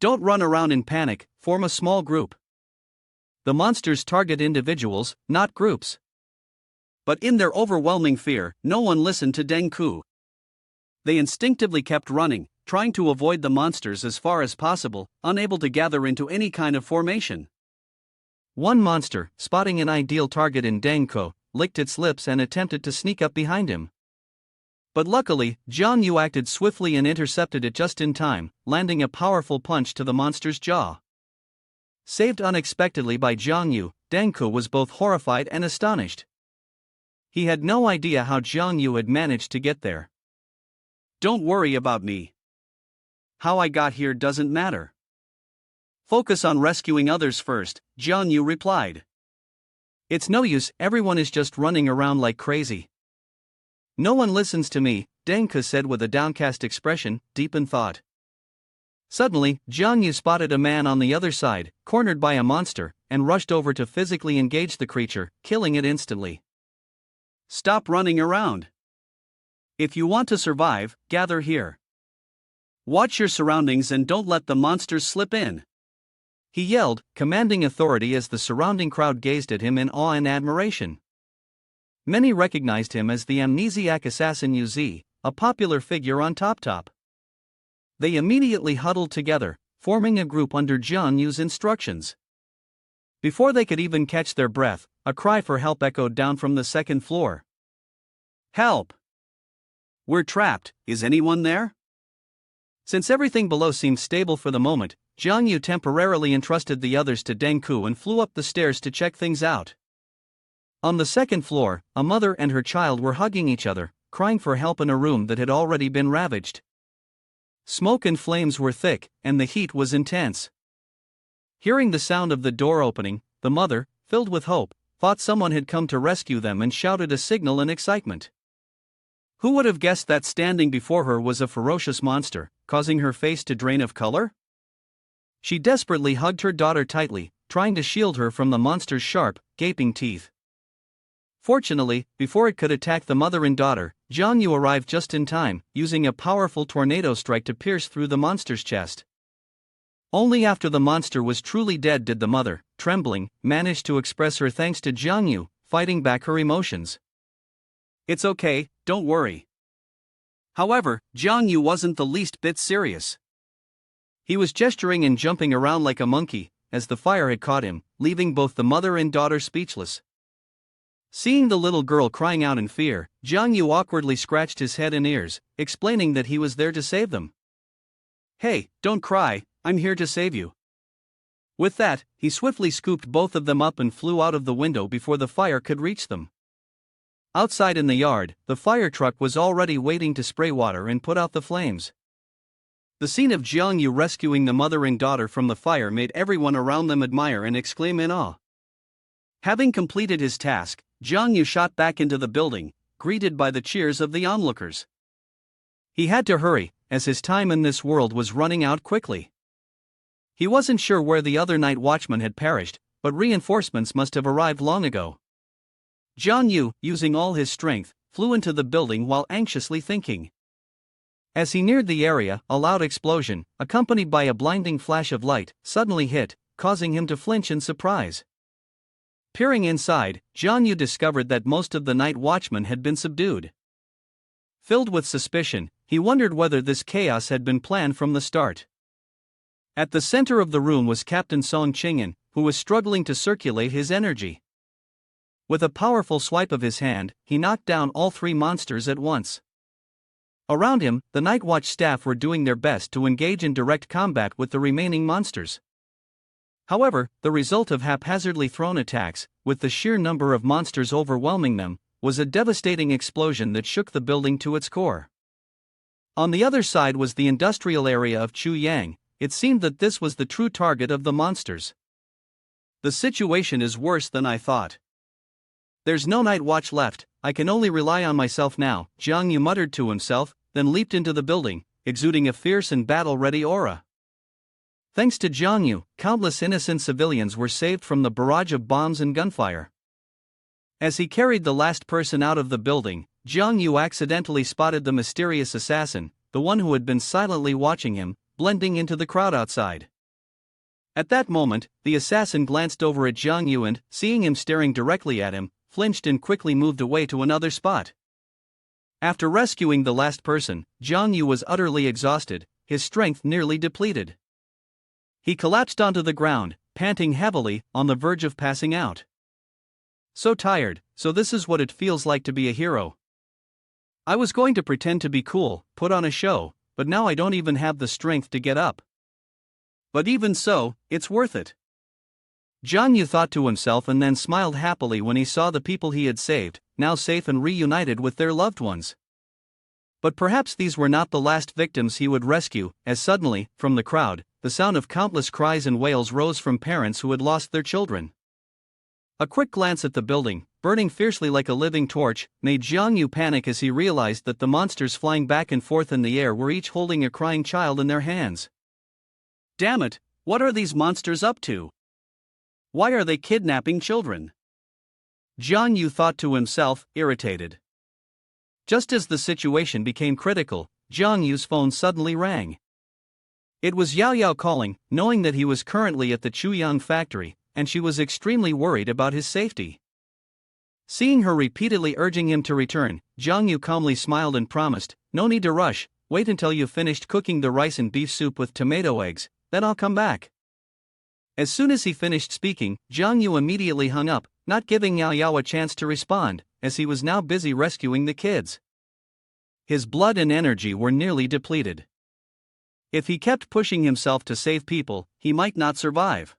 "Don't run around in panic, form a small group. The monsters target individuals, not groups." But in their overwhelming fear, no one listened to Denku. They instinctively kept running, trying to avoid the monsters as far as possible, unable to gather into any kind of formation. One monster, spotting an ideal target in Denko, licked its lips and attempted to sneak up behind him. But luckily, Jiang Yu acted swiftly and intercepted it just in time, landing a powerful punch to the monster's jaw. Saved unexpectedly by Jiang Yu, Denko was both horrified and astonished. He had no idea how Jiang Yu had managed to get there. "Don't worry about me. How I got here doesn't matter. Focus on rescuing others first," Jiang Yu replied. It's no use, everyone is just running around like crazy. No one listens to me, Denka said with a downcast expression, deep in thought. Suddenly, Jiangyu spotted a man on the other side, cornered by a monster, and rushed over to physically engage the creature, killing it instantly. Stop running around. If you want to survive, gather here. Watch your surroundings and don't let the monsters slip in. He yelled, commanding authority as the surrounding crowd gazed at him in awe and admiration. Many recognized him as the amnesiac assassin Yu, a popular figure on Top. They immediately huddled together, forming a group under Jiang Yu's instructions. Before they could even catch their breath, a cry for help echoed down from the second floor. Help! We're trapped, is anyone there? Since everything below seemed stable for the moment, Jiang Yu temporarily entrusted the others to Deng Ku and flew up the stairs to check things out. On the second floor, a mother and her child were hugging each other, crying for help in a room that had already been ravaged. Smoke and flames were thick, and the heat was intense. Hearing the sound of the door opening, the mother, filled with hope, thought someone had come to rescue them and shouted a signal in excitement. Who would have guessed that standing before her was a ferocious monster, causing her face to drain of color? She desperately hugged her daughter tightly, trying to shield her from the monster's sharp, gaping teeth. Fortunately, before it could attack the mother and daughter, Jiang Yu arrived just in time, using a powerful tornado strike to pierce through the monster's chest. Only after the monster was truly dead did the mother, trembling, manage to express her thanks to Jiang Yu, fighting back her emotions. It's okay, don't worry. However, Jiang Yu wasn't the least bit serious. He was gesturing and jumping around like a monkey, as the fire had caught him, leaving both the mother and daughter speechless. Seeing the little girl crying out in fear, Jiang Yu awkwardly scratched his head and ears, explaining that he was there to save them. Hey, don't cry, I'm here to save you. With that, he swiftly scooped both of them up and flew out of the window before the fire could reach them. Outside in the yard, the fire truck was already waiting to spray water and put out the flames. The scene of Jiang Yu rescuing the mother and daughter from the fire made everyone around them admire and exclaim in awe. Having completed his task, Jiang Yu shot back into the building, greeted by the cheers of the onlookers. He had to hurry, as his time in this world was running out quickly. He wasn't sure where the other night watchman had perished, but reinforcements must have arrived long ago. Jiang Yu, using all his strength, flew into the building while anxiously thinking. As he neared the area, a loud explosion, accompanied by a blinding flash of light, suddenly hit, causing him to flinch in surprise. Peering inside, Jiang Yu discovered that most of the night watchmen had been subdued. Filled with suspicion, he wondered whether this chaos had been planned from the start. At the center of the room was Captain Song Qing'an, who was struggling to circulate his energy. With a powerful swipe of his hand, he knocked down all three monsters at once. Around him, the Night Watch staff were doing their best to engage in direct combat with the remaining monsters. However, the result of haphazardly thrown attacks, with the sheer number of monsters overwhelming them, was a devastating explosion that shook the building to its core. On the other side was the industrial area of Chuyang. It seemed that this was the true target of the monsters. The situation is worse than I thought. There's no night watch left, I can only rely on myself now, Jiang Yu muttered to himself, then leaped into the building, exuding a fierce and battle-ready aura. Thanks to Jiang Yu, countless innocent civilians were saved from the barrage of bombs and gunfire. As he carried the last person out of the building, Jiang Yu accidentally spotted the mysterious assassin, the one who had been silently watching him, blending into the crowd outside. At that moment, the assassin glanced over at Jiang Yu and, seeing him staring directly at him, flinched and quickly moved away to another spot. After rescuing the last person, Jiang Yu was utterly exhausted, his strength nearly depleted. He collapsed onto the ground, panting heavily, on the verge of passing out. So tired, so this is what it feels like to be a hero. I was going to pretend to be cool, put on a show, but now I don't even have the strength to get up. But even so, it's worth it. Jiang Yu thought to himself and then smiled happily when he saw the people he had saved, now safe and reunited with their loved ones. But perhaps these were not the last victims he would rescue, as suddenly, from the crowd, the sound of countless cries and wails rose from parents who had lost their children. A quick glance at the building, burning fiercely like a living torch, made Jiang Yu panic as he realized that the monsters flying back and forth in the air were each holding a crying child in their hands. Damn it, what are these monsters up to? Why are they kidnapping children? Jiang Yu thought to himself, irritated. Just as the situation became critical, Jiang Yu's phone suddenly rang. It was Yao Yao calling, knowing that he was currently at the Chuyang factory, and she was extremely worried about his safety. Seeing her repeatedly urging him to return, Jiang Yu calmly smiled and promised, "No need to rush, wait until you've finished cooking the rice and beef soup with tomato eggs, then I'll come back." As soon as he finished speaking, Jiang Yu immediately hung up, not giving Yao Yao a chance to respond, as he was now busy rescuing the kids. His blood and energy were nearly depleted. If he kept pushing himself to save people, he might not survive.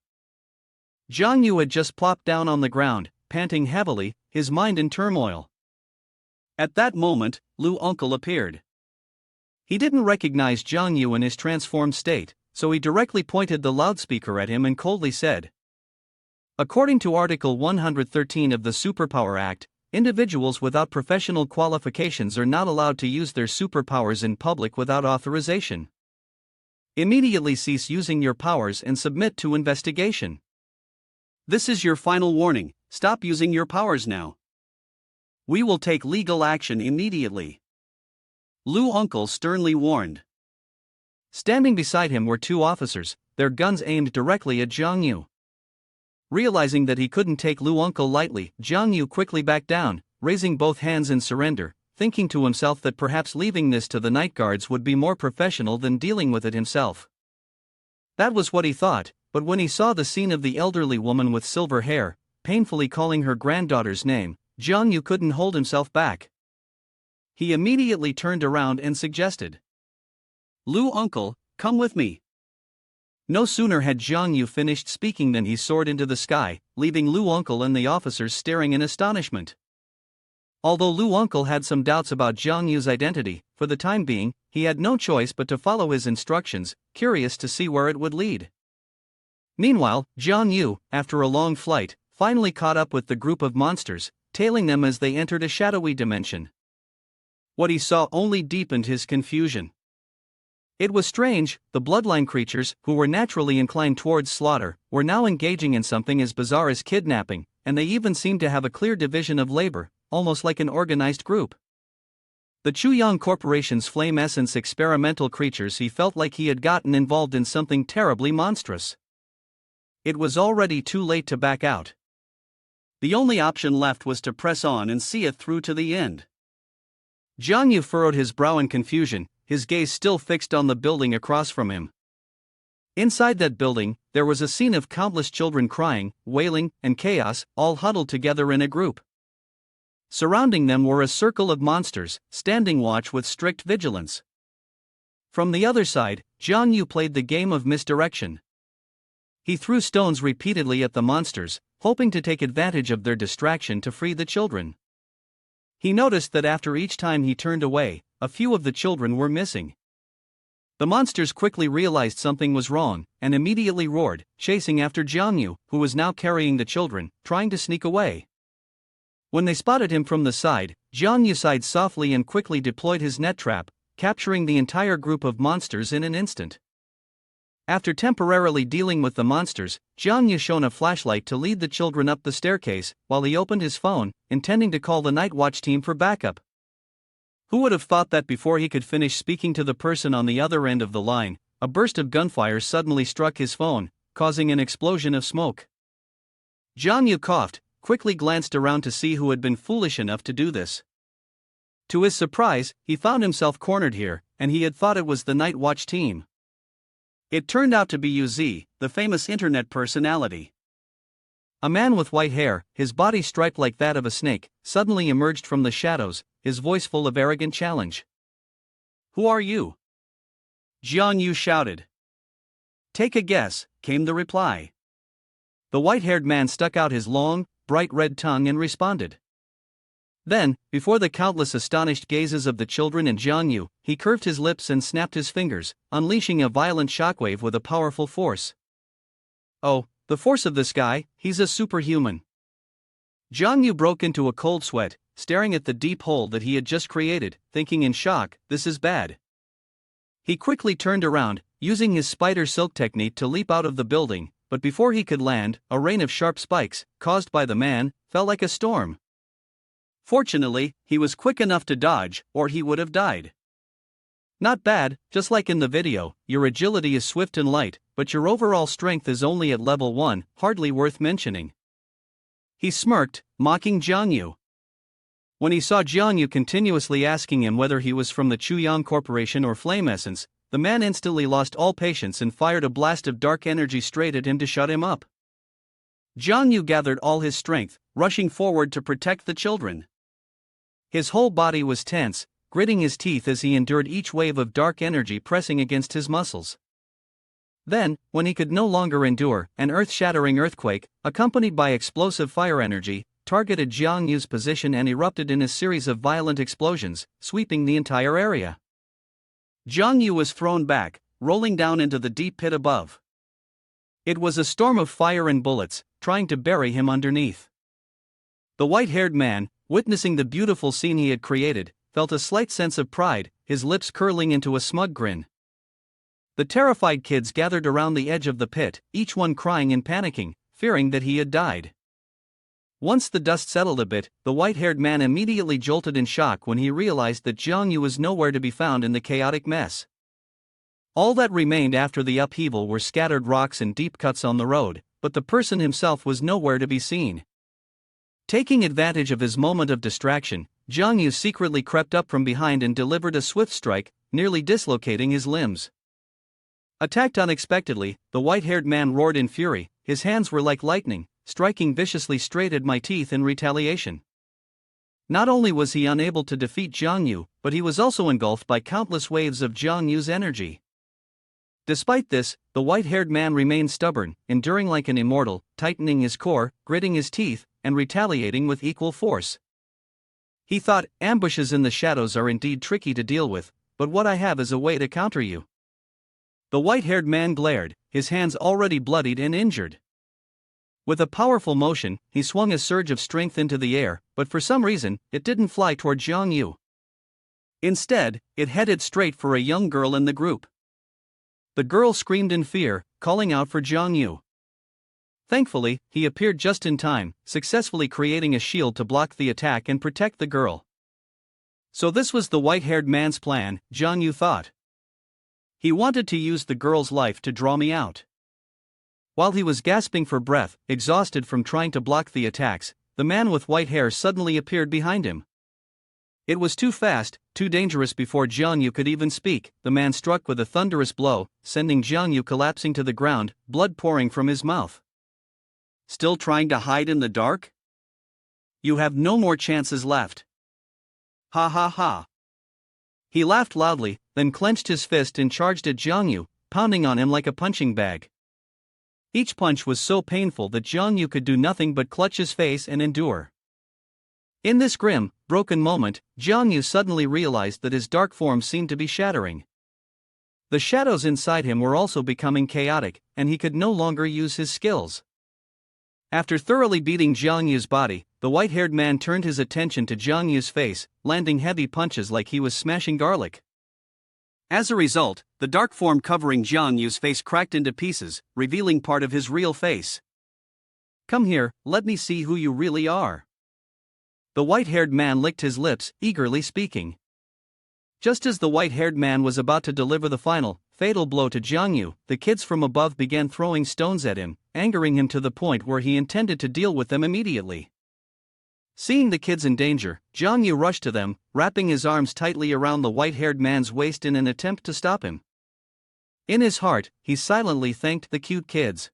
Jiang Yu had just plopped down on the ground, panting heavily, his mind in turmoil. At that moment, Lu Uncle appeared. He didn't recognize Jiang Yu in his transformed state, so he directly pointed the loudspeaker at him and coldly said, "According to Article 113 of the Superpower Act, individuals without professional qualifications are not allowed to use their superpowers in public without authorization. Immediately cease using your powers and submit to investigation. This is your final warning, stop using your powers now. We will take legal action immediately," Lu Uncle sternly warned. Standing beside him were two officers, their guns aimed directly at Jiang Yu. Realizing that he couldn't take Lu Uncle lightly, Jiang Yu quickly backed down, raising both hands in surrender, thinking to himself that perhaps leaving this to the night guards would be more professional than dealing with it himself. That was what he thought, but when he saw the scene of the elderly woman with silver hair, painfully calling her granddaughter's name, Jiang Yu couldn't hold himself back. He immediately turned around and suggested, "Lu Uncle, come with me." No sooner had Jiang Yu finished speaking than he soared into the sky, leaving Lu Uncle and the officers staring in astonishment. Although Lu Uncle had some doubts about Jiang Yu's identity, for the time being, he had no choice but to follow his instructions, curious to see where it would lead. Meanwhile, Jiang Yu, after a long flight, finally caught up with the group of monsters, tailing them as they entered a shadowy dimension. What he saw only deepened his confusion. It was strange, the bloodline creatures, who were naturally inclined towards slaughter, were now engaging in something as bizarre as kidnapping, and they even seemed to have a clear division of labor, almost like an organized group. The Chuyang Corporation's flame essence experimental creatures, he felt like he had gotten involved in something terribly monstrous. It was already too late to back out. The only option left was to press on and see it through to the end. Jiang Yu furrowed his brow in confusion, his gaze still fixed on the building across from him. Inside that building, there was a scene of countless children crying, wailing, and chaos, all huddled together in a group. Surrounding them were a circle of monsters, standing watch with strict vigilance. From the other side, Jiang Yu played the game of misdirection. He threw stones repeatedly at the monsters, hoping to take advantage of their distraction to free the children. He noticed that after each time he turned away, a few of the children were missing. The monsters quickly realized something was wrong, and immediately roared, chasing after Jiang Yu, who was now carrying the children, trying to sneak away. When they spotted him from the side, Jiang Yu sighed softly and quickly deployed his net trap, capturing the entire group of monsters in an instant. After temporarily dealing with the monsters, Jiang Yu shone a flashlight to lead the children up the staircase, while he opened his phone, intending to call the night watch team for backup. Who would have thought that before he could finish speaking to the person on the other end of the line, a burst of gunfire suddenly struck his phone, causing an explosion of smoke. Jiang Yu coughed, quickly glanced around to see who had been foolish enough to do this. To his surprise, he found himself cornered here, and he had thought it was the night watch team. It turned out to be UZ, the famous internet personality. A man with white hair, his body striped like that of a snake, suddenly emerged from the shadows, his voice full of arrogant challenge. "Who are you?" Jiang Yu shouted. "Take a guess," came the reply. The white-haired man stuck out his long, bright red tongue and responded. Then, before the countless astonished gazes of the children and Jiang Yu, he curved his lips and snapped his fingers, unleashing a violent shockwave with a powerful force. "Oh, the force of this guy, he's a superhuman. Jiang Yu broke into a cold sweat, staring at the deep hole that he had just created, thinking in shock, this is bad. He quickly turned around, using his spider silk technique to leap out of the building, but before he could land, a rain of sharp spikes, caused by the man, fell like a storm. Fortunately, he was quick enough to dodge, or he would have died. Not bad, just like in the video, your agility is swift and light, but your overall strength is only at level 1, hardly worth mentioning. He smirked, mocking Jiang Yu. When he saw Jiang Yu continuously asking him whether he was from the Chuyang Corporation or Flame Essence, the man instantly lost all patience and fired a blast of dark energy straight at him to shut him up. Jiang Yu gathered all his strength, rushing forward to protect the children. His whole body was tense, gritting his teeth as he endured each wave of dark energy pressing against his muscles. Then, when he could no longer endure, an earth-shattering earthquake, accompanied by explosive fire energy, targeted Jiang Yu's position and erupted in a series of violent explosions, sweeping the entire area. Jiang Yu was thrown back, rolling down into the deep pit above. It was a storm of fire and bullets, trying to bury him underneath. The white-haired man, witnessing the beautiful scene he had created, felt a slight sense of pride, his lips curling into a smug grin. The terrified kids gathered around the edge of the pit, each one crying and panicking, fearing that he had died. Once the dust settled a bit, the white-haired man immediately jolted in shock when he realized that Jiang Yu was nowhere to be found in the chaotic mess. All that remained after the upheaval were scattered rocks and deep cuts on the road, but the person himself was nowhere to be seen. Taking advantage of his moment of distraction, Jiang Yu secretly crept up from behind and delivered a swift strike, nearly dislocating his limbs. Attacked unexpectedly, the white-haired man roared in fury, his hands were like lightning, striking viciously straight at my teeth in retaliation. Not only was he unable to defeat Jiang Yu, but he was also engulfed by countless waves of Jiang Yu's energy. Despite this, the white-haired man remained stubborn, enduring like an immortal, tightening his core, gritting his teeth, and retaliating with equal force. He thought, ambushes in the shadows are indeed tricky to deal with, but what I have is a way to counter you. The white-haired man glared, his hands already bloodied and injured. With a powerful motion, he swung a surge of strength into the air, but for some reason, it didn't fly toward Jiang Yu. Instead, it headed straight for a young girl in the group. The girl screamed in fear, calling out for Jiang Yu. Thankfully, he appeared just in time, successfully creating a shield to block the attack and protect the girl. So this was the white-haired man's plan, Jiang Yu thought. He wanted to use the girl's life to draw me out. While he was gasping for breath, exhausted from trying to block the attacks, the man with white hair suddenly appeared behind him. It was too fast, too dangerous. Before Jiang Yu could even speak, the man struck with a thunderous blow, sending Jiang Yu collapsing to the ground, blood pouring from his mouth. Still trying to hide in the dark? You have no more chances left. Ha ha ha. He laughed loudly, then clenched his fist and charged at Jiang Yu, pounding on him like a punching bag. Each punch was so painful that Jiang Yu could do nothing but clutch his face and endure. In this grim, broken moment, Jiang Yu suddenly realized that his dark form seemed to be shattering. The shadows inside him were also becoming chaotic, and he could no longer use his skills. After thoroughly beating Jiang Yu's body, the white-haired man turned his attention to Jiang Yu's face, landing heavy punches like he was smashing garlic. As a result, the dark form covering Jiang Yu's face cracked into pieces, revealing part of his real face. Come here, let me see who you really are. The white-haired man licked his lips, eagerly speaking. Just as the white-haired man was about to deliver the final, fatal blow to Jiang Yu, the kids from above began throwing stones at him, angering him to the point where he intended to deal with them immediately. Seeing the kids in danger, Jiang Yu rushed to them, wrapping his arms tightly around the white-haired man's waist in an attempt to stop him. In his heart, he silently thanked the cute kids.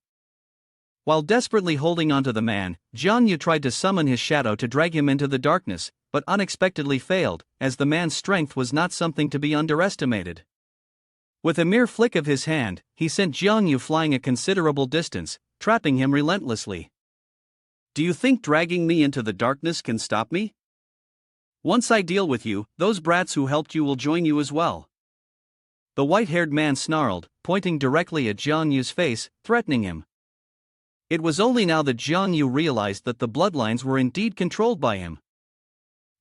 While desperately holding onto the man, Jiang Yu tried to summon his shadow to drag him into the darkness, but unexpectedly failed, as the man's strength was not something to be underestimated. With a mere flick of his hand, he sent Jiang Yu flying a considerable distance, trapping him relentlessly. Do you think dragging me into the darkness can stop me? Once I deal with you, those brats who helped you will join you as well. The white-haired man snarled, pointing directly at Jiang Yu's face, threatening him. It was only now that Jiang Yu realized that the bloodlines were indeed controlled by him.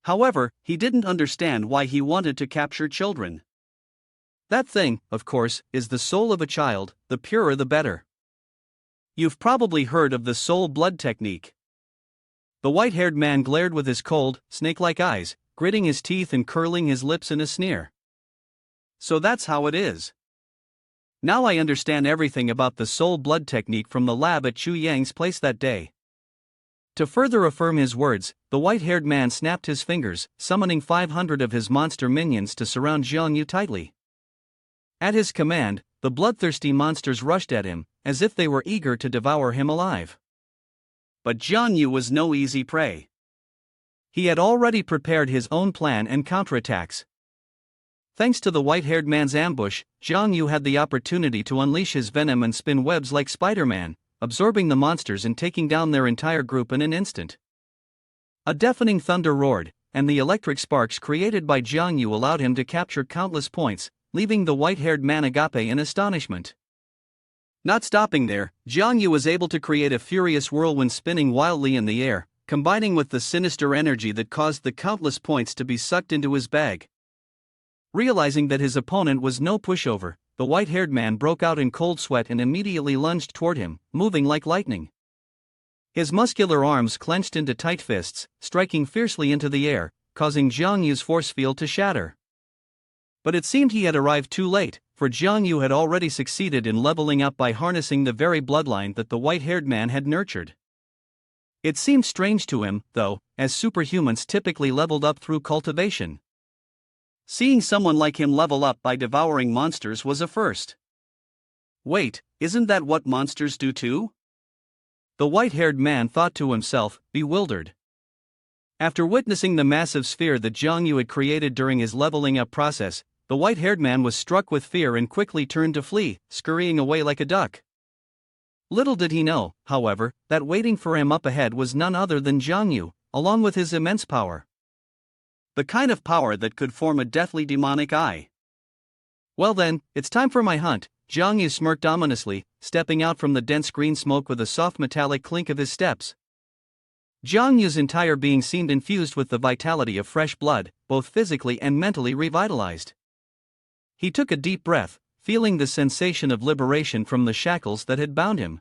However, he didn't understand why he wanted to capture children. That thing, of course, is the soul of a child, the purer the better. You've probably heard of the soul blood technique. The white-haired man glared with his cold, snake-like eyes, gritting his teeth and curling his lips in a sneer. So that's how it is. Now I understand everything about the soul blood technique from the lab at Chu Yang's place that day. To further affirm his words, the white-haired man snapped his fingers, summoning 500 of his monster minions to surround Jiang Yu tightly. At his command, the bloodthirsty monsters rushed at him, as if they were eager to devour him alive. But Jiang Yu was no easy prey. He had already prepared his own plan and counterattacks. Thanks to the white-haired man's ambush, Jiang Yu had the opportunity to unleash his venom and spin webs like Spider-Man, absorbing the monsters and taking down their entire group in an instant. A deafening thunder roared, and the electric sparks created by Jiang Yu allowed him to capture countless points, leaving the white-haired man agape in astonishment. Not stopping there, Jiang Yu was able to create a furious whirlwind spinning wildly in the air, combining with the sinister energy that caused the countless points to be sucked into his bag. Realizing that his opponent was no pushover, the white-haired man broke out in cold sweat and immediately lunged toward him, moving like lightning. His muscular arms clenched into tight fists, striking fiercely into the air, causing Jiang Yu's force field to shatter. But it seemed he had arrived too late, for Jiang Yu had already succeeded in leveling up by harnessing the very bloodline that the white-haired man had nurtured. It seemed strange to him, though, as superhumans typically leveled up through cultivation. Seeing someone like him level up by devouring monsters was a first. Wait, isn't that what monsters do too? The white-haired man thought to himself, bewildered. After witnessing the massive sphere that Jiang Yu had created during his leveling up process, the white-haired man was struck with fear and quickly turned to flee, scurrying away like a duck. Little did he know, however, that waiting for him up ahead was none other than Jiang Yu, along with his immense power. The kind of power that could form a deathly demonic eye. Well then, it's time for my hunt, Jiang Yu smirked ominously, stepping out from the dense green smoke with a soft metallic clink of his steps. Jiang Yu's entire being seemed infused with the vitality of fresh blood, both physically and mentally revitalized. He took a deep breath, feeling the sensation of liberation from the shackles that had bound him.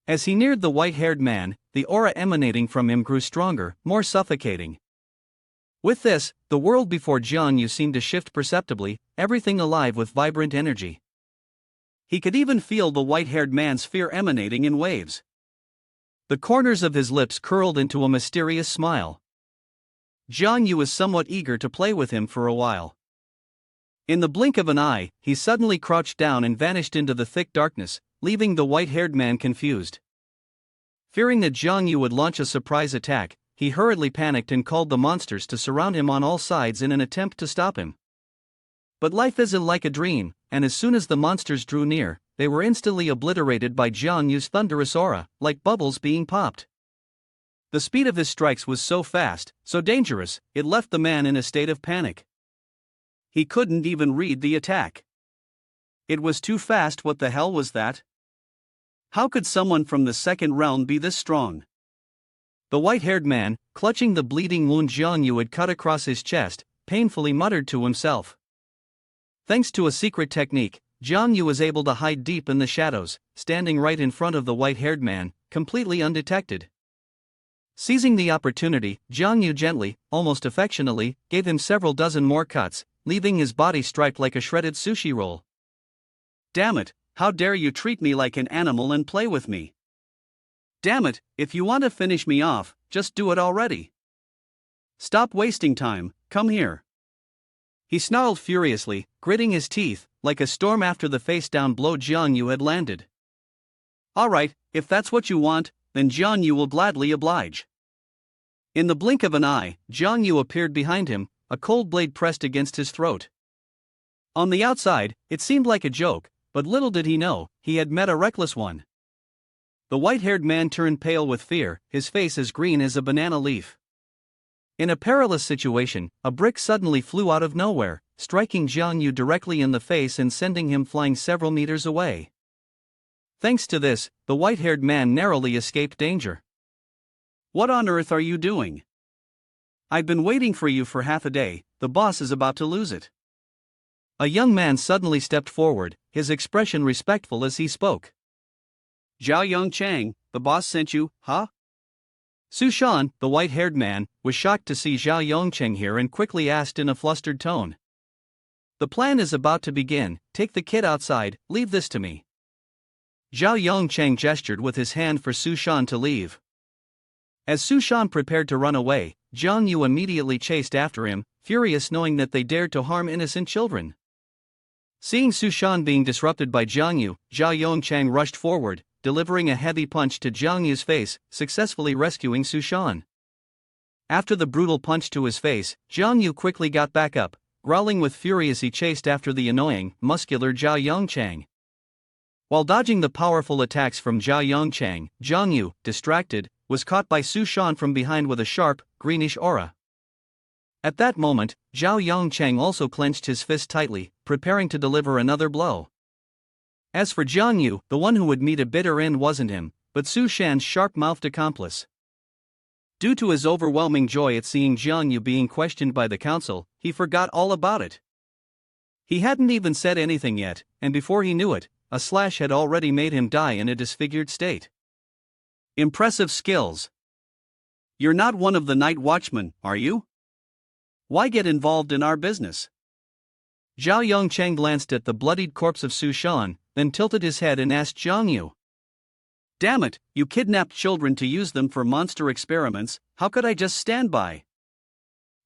As he neared the white-haired man, the aura emanating from him grew stronger, more suffocating. With this, the world before Jiang Yu seemed to shift perceptibly, everything alive with vibrant energy. He could even feel the white-haired man's fear emanating in waves. The corners of his lips curled into a mysterious smile. Jiang Yu was somewhat eager to play with him for a while. In the blink of an eye, he suddenly crouched down and vanished into the thick darkness, leaving the white-haired man confused. Fearing that Jiang Yu would launch a surprise attack, he hurriedly panicked and called the monsters to surround him on all sides in an attempt to stop him. But life isn't like a dream, and as soon as the monsters drew near, they were instantly obliterated by Jiang Yu's thunderous aura, like bubbles being popped. The speed of his strikes was so fast, so dangerous, it left the man in a state of panic. He couldn't even read the attack. It was too fast. What the hell was that? How could someone from the second realm be this strong? The white-haired man, clutching the bleeding wound Jiang Yu had cut across his chest, painfully muttered to himself. Thanks to a secret technique, Jiang Yu was able to hide deep in the shadows, standing right in front of the white-haired man, completely undetected. Seizing the opportunity, Jiang Yu gently, almost affectionately, gave him several dozen more cuts, leaving his body striped like a shredded sushi roll. Damn it, how dare you treat me like an animal and play with me? Damn it, if you want to finish me off, just do it already. Stop wasting time, come here. He snarled furiously, gritting his teeth, like a storm after the face-down blow Jiang Yu had landed. Alright, if that's what you want, then Jiang Yu will gladly oblige. In the blink of an eye, Jiang Yu appeared behind him, a cold blade pressed against his throat. On the outside, it seemed like a joke, but little did he know, he had met a reckless one. The white-haired man turned pale with fear, his face as green as a banana leaf. In a perilous situation, a brick suddenly flew out of nowhere, striking Jiang Yu directly in the face and sending him flying several meters away. Thanks to this, the white-haired man narrowly escaped danger. What on earth are you doing? I've been waiting for you for half a day, the boss is about to lose it. A young man suddenly stepped forward, his expression respectful as he spoke. Zhao Yong Chang, the boss sent you, huh? Su Shan, the white-haired man, was shocked to see Zhao Yongcheng here and quickly asked in a flustered tone. The plan is about to begin, take the kid outside, leave this to me. Zhao Yongcheng gestured with his hand for Su Shan to leave. As Su Shan prepared to run away, Jiang Yu immediately chased after him, furious knowing that they dared to harm innocent children. Seeing Su Shan being disrupted by Jiang Yu, Zhao Yongcheng rushed forward, delivering a heavy punch to Jiang Yu's face, successfully rescuing Su Shan. After the brutal punch to his face, Jiang Yu quickly got back up, growling with fury as he chased after the annoying, muscular Zhao Yongcheng. While dodging the powerful attacks from Zhao Yongcheng, Jiang Yu, distracted, was caught by Su Shan from behind with a sharp, greenish aura. At that moment, Zhao Yongcheng also clenched his fist tightly, preparing to deliver another blow. As for Jiang Yu, the one who would meet a bitter end wasn't him, but Su Shan's sharp-mouthed accomplice. Due to his overwhelming joy at seeing Jiang Yu being questioned by the council, he forgot all about it. He hadn't even said anything yet, and before he knew it, a slash had already made him die in a disfigured state. Impressive skills. You're not one of the night watchmen, are you? Why get involved in our business? Zhao Yongcheng glanced at the bloodied corpse of Su Shan, then tilted his head and asked Jiang Yu. Damn it, you kidnapped children to use them for monster experiments, how could I just stand by?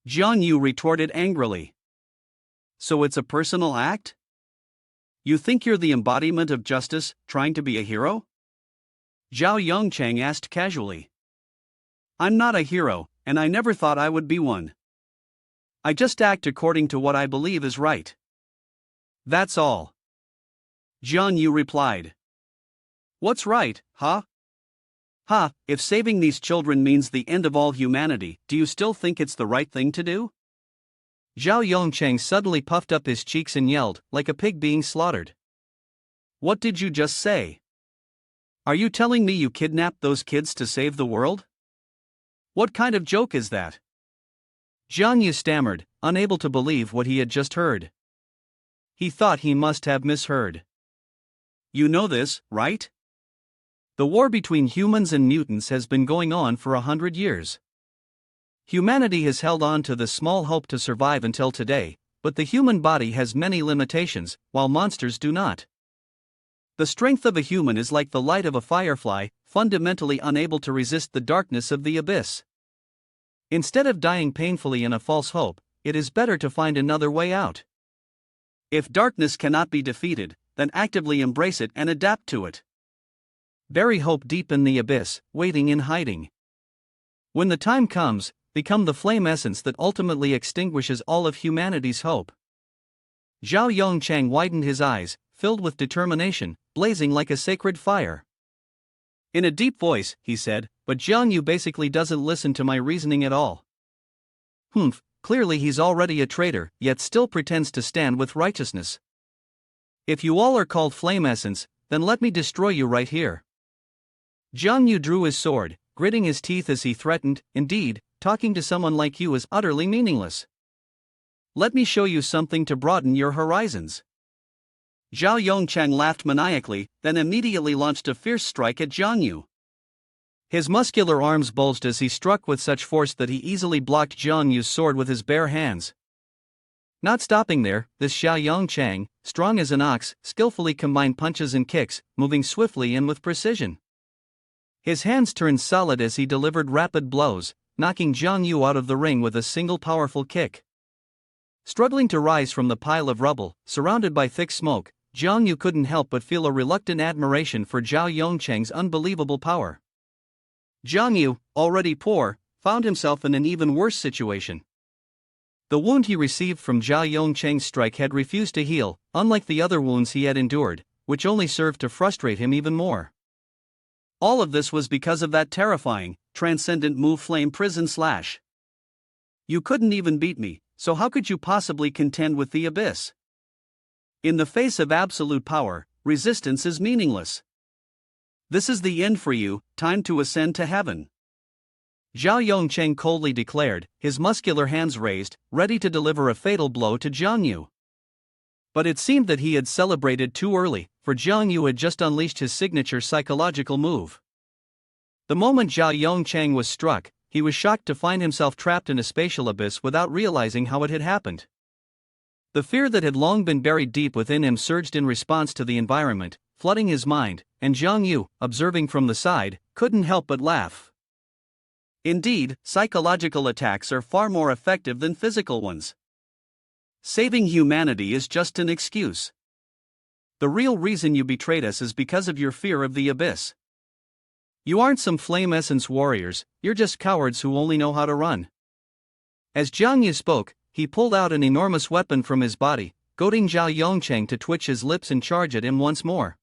Jiang Yu retorted angrily. So it's a personal act? You think you're the embodiment of justice, trying to be a hero? Zhao Yongcheng asked casually. I'm not a hero, and I never thought I would be one. I just act according to what I believe is right. That's all. Jiang Yu replied. What's right, huh? Ha, if saving these children means the end of all humanity, do you still think it's the right thing to do? Zhao Yongcheng suddenly puffed up his cheeks and yelled, like a pig being slaughtered. What did you just say? Are you telling me you kidnapped those kids to save the world? What kind of joke is that? Jiang Yu stammered, unable to believe what he had just heard. He thought he must have misheard. You know this, right? The war between humans and mutants has been going on for 100 years. Humanity has held on to the small hope to survive until today, but the human body has many limitations, while monsters do not. The strength of a human is like the light of a firefly, fundamentally unable to resist the darkness of the abyss. Instead of dying painfully in a false hope, it is better to find another way out. If darkness cannot be defeated, then actively embrace it and adapt to it. Bury hope deep in the abyss, waiting in hiding. When the time comes, become the flame essence that ultimately extinguishes all of humanity's hope. Zhao Yongcheng widened his eyes, filled with determination, blazing like a sacred fire. In a deep voice, he said, but Jiang Yu basically doesn't listen to my reasoning at all. Humph, clearly he's already a traitor, yet still pretends to stand with righteousness. If you all are called flame essence, then let me destroy you right here. Jiang Yu drew his sword, gritting his teeth as he threatened, indeed, talking to someone like you is utterly meaningless. Let me show you something to broaden your horizons. Zhao Yongcheng laughed maniacally, then immediately launched a fierce strike at Jiang Yu. His muscular arms bulged as he struck with such force that he easily blocked Jiang Yu's sword with his bare hands. Not stopping there, this Zhao Yongcheng, strong as an ox, skillfully combined punches and kicks, moving swiftly and with precision. His hands turned solid as he delivered rapid blows, knocking Jiang Yu out of the ring with a single powerful kick. Struggling to rise from the pile of rubble, surrounded by thick smoke, Jiang Yu couldn't help but feel a reluctant admiration for Zhao Yongcheng's unbelievable power. Jiang Yu, already poor, found himself in an even worse situation. The wound he received from Zhao Yongcheng's strike had refused to heal, unlike the other wounds he had endured, which only served to frustrate him even more. All of this was because of that terrifying, transcendent move flame prison slash. You couldn't even beat me, so how could you possibly contend with the abyss? In the face of absolute power, resistance is meaningless. This is the end for you, time to ascend to heaven. Zhao Yongcheng coldly declared, his muscular hands raised, ready to deliver a fatal blow to Jiang Yu. But it seemed that he had celebrated too early, for Jiang Yu had just unleashed his signature psychological move. The moment Zhao Yongcheng was struck, he was shocked to find himself trapped in a spatial abyss without realizing how it had happened. The fear that had long been buried deep within him surged in response to the environment, flooding his mind, and Jiang Yu, observing from the side, couldn't help but laugh. Indeed, psychological attacks are far more effective than physical ones. Saving humanity is just an excuse. The real reason you betrayed us is because of your fear of the abyss. You aren't some flame essence warriors, you're just cowards who only know how to run. As Jiang Yu spoke, he pulled out an enormous weapon from his body, goading Zhao Yongcheng to twitch his lips and charge at him once more.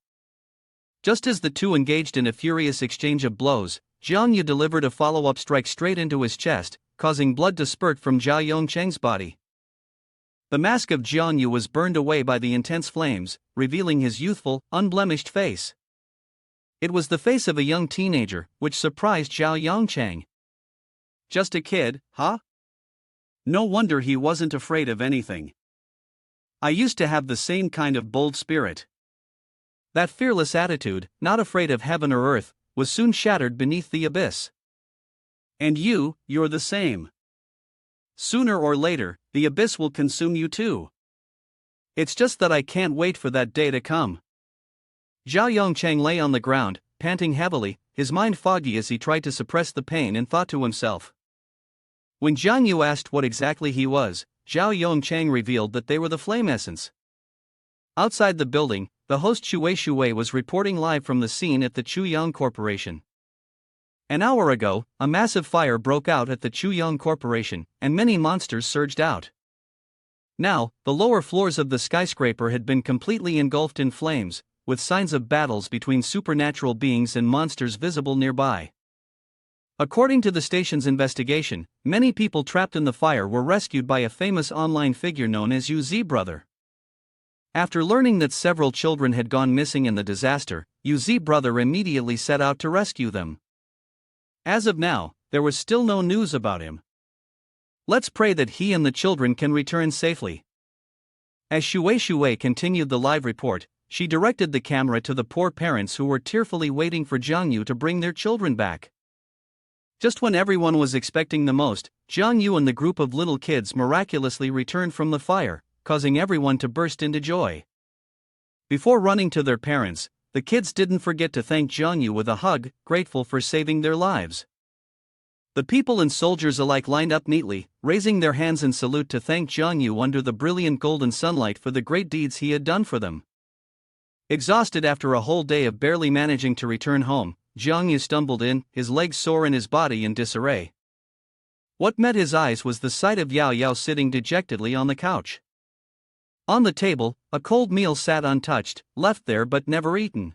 Just as the two engaged in a furious exchange of blows, Jiang Yu delivered a follow-up strike straight into his chest, causing blood to spurt from Zhao Yongcheng's body. The mask of Jiang Yu was burned away by the intense flames, revealing his youthful, unblemished face. It was the face of a young teenager, which surprised Zhao Yongcheng. Just a kid, huh? No wonder he wasn't afraid of anything. I used to have the same kind of bold spirit. That fearless attitude, not afraid of heaven or earth, was soon shattered beneath the abyss. And you're the same. Sooner or later, the abyss will consume you too. It's just that I can't wait for that day to come. Zhao Yongcheng lay on the ground, panting heavily, his mind foggy as he tried to suppress the pain and thought to himself. When Jiang Yu asked what exactly he was, Zhao Yongcheng revealed that they were the flame essence. Outside the building, the host Shui was reporting live from the scene at the Chuyang Corporation. An hour ago, a massive fire broke out at the Chuyang Corporation, and many monsters surged out. Now, the lower floors of the skyscraper had been completely engulfed in flames, with signs of battles between supernatural beings and monsters visible nearby. According to the station's investigation, many people trapped in the fire were rescued by a famous online figure known as Yu Brother. After learning that several children had gone missing in the disaster, Yu Brother immediately set out to rescue them. As of now, there was still no news about him. Let's pray that he and the children can return safely. As Shui continued the live report, she directed the camera to the poor parents who were tearfully waiting for Jiang Yu to bring their children back. Just when everyone was expecting the most, Jiang Yu and the group of little kids miraculously returned from the fire, causing everyone to burst into joy. Before running to their parents, the kids didn't forget to thank Jiang Yu with a hug, grateful for saving their lives. The people and soldiers alike lined up neatly, raising their hands in salute to thank Jiang Yu under the brilliant golden sunlight for the great deeds he had done for them. Exhausted after a whole day of barely managing to return home, Jiang Yu stumbled in, his legs sore and his body in disarray. What met his eyes was the sight of Yao Yao sitting dejectedly on the couch. On the table, a cold meal sat untouched, left there but never eaten.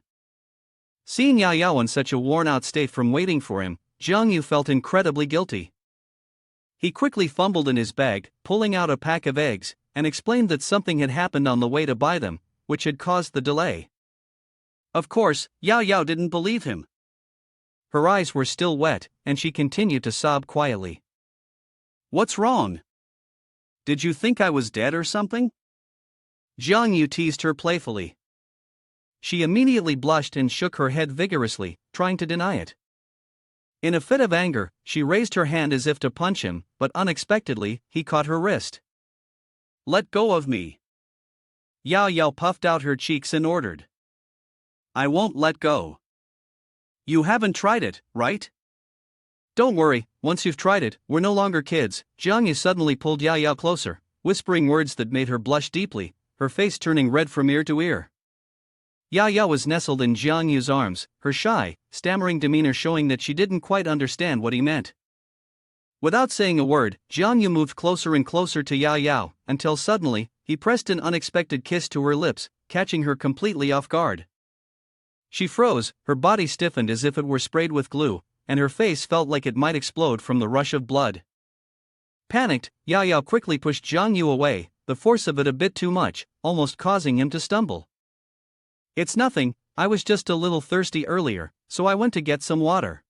Seeing Yao Yao in such a worn-out state from waiting for him, Jiang Yu felt incredibly guilty. He quickly fumbled in his bag, pulling out a pack of eggs, and explained that something had happened on the way to buy them, which had caused the delay. Of course, Yao Yao didn't believe him. Her eyes were still wet, and she continued to sob quietly. What's wrong? Did you think I was dead or something? Jiang Yu teased her playfully. She immediately blushed and shook her head vigorously, trying to deny it. In a fit of anger, she raised her hand as if to punch him, but unexpectedly, he caught her wrist. Let go of me. Yao Yao puffed out her cheeks and ordered. I won't let go. You haven't tried it, right? Don't worry, once you've tried it, we're no longer kids. Jiang Yu suddenly pulled Yao Yao closer, whispering words that made her blush deeply, her face turning red from ear to ear. Yao Yao was nestled in Jiang Yu's arms, her shy, stammering demeanor showing that she didn't quite understand what he meant. Without saying a word, Jiang Yu moved closer and closer to Yao Yao, until suddenly, he pressed an unexpected kiss to her lips, catching her completely off guard. She froze, her body stiffened as if it were sprayed with glue, and her face felt like it might explode from the rush of blood. Panicked, Yao Yao quickly pushed Jiang Yu away, the force of it a bit too much, almost causing him to stumble. It's nothing, I was just a little thirsty earlier, so I went to get some water.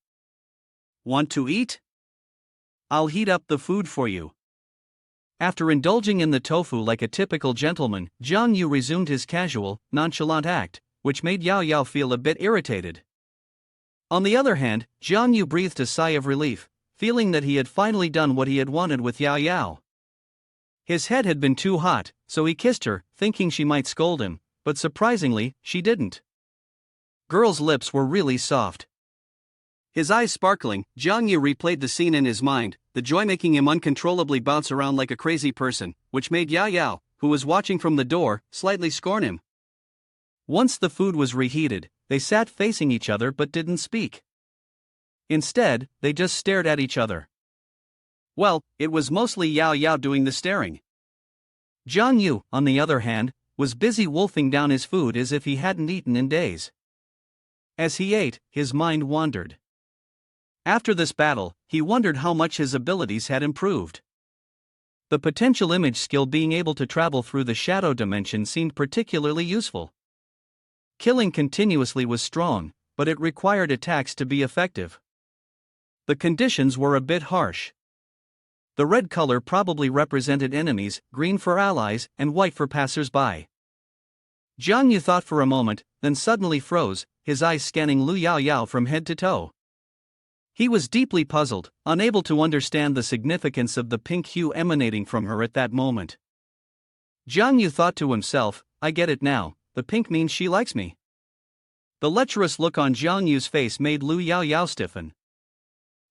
Want to eat? I'll heat up the food for you. After indulging in the tofu like a typical gentleman, Jiang Yu resumed his casual, nonchalant act, which made Yao Yao feel a bit irritated. On the other hand, Jiang Yu breathed a sigh of relief, feeling that he had finally done what he had wanted with Yao Yao. His head had been too hot, so he kissed her, thinking she might scold him, but surprisingly, she didn't. Girl's lips were really soft. His eyes sparkling, Jiang Yu replayed the scene in his mind, the joy making him uncontrollably bounce around like a crazy person, which made Yao Yao, who was watching from the door, slightly scorn him. Once the food was reheated, they sat facing each other but didn't speak. Instead, they just stared at each other. Well, it was mostly Yao Yao doing the staring. Jiang Yu, on the other hand, was busy wolfing down his food as if he hadn't eaten in days. As he ate, his mind wandered. After this battle, he wondered how much his abilities had improved. The potential image skill being able to travel through the shadow dimension seemed particularly useful. Killing continuously was strong, but it required attacks to be effective. The conditions were a bit harsh. The red color probably represented enemies, green for allies, and white for passers-by. Jiang Yu thought for a moment, then suddenly froze, his eyes scanning Lu Yao Yao from head to toe. He was deeply puzzled, unable to understand the significance of the pink hue emanating from her at that moment. Jiang Yu thought to himself, I get it now, the pink means she likes me. The lecherous look on Jiang Yu's face made Lu Yao Yao stiffen.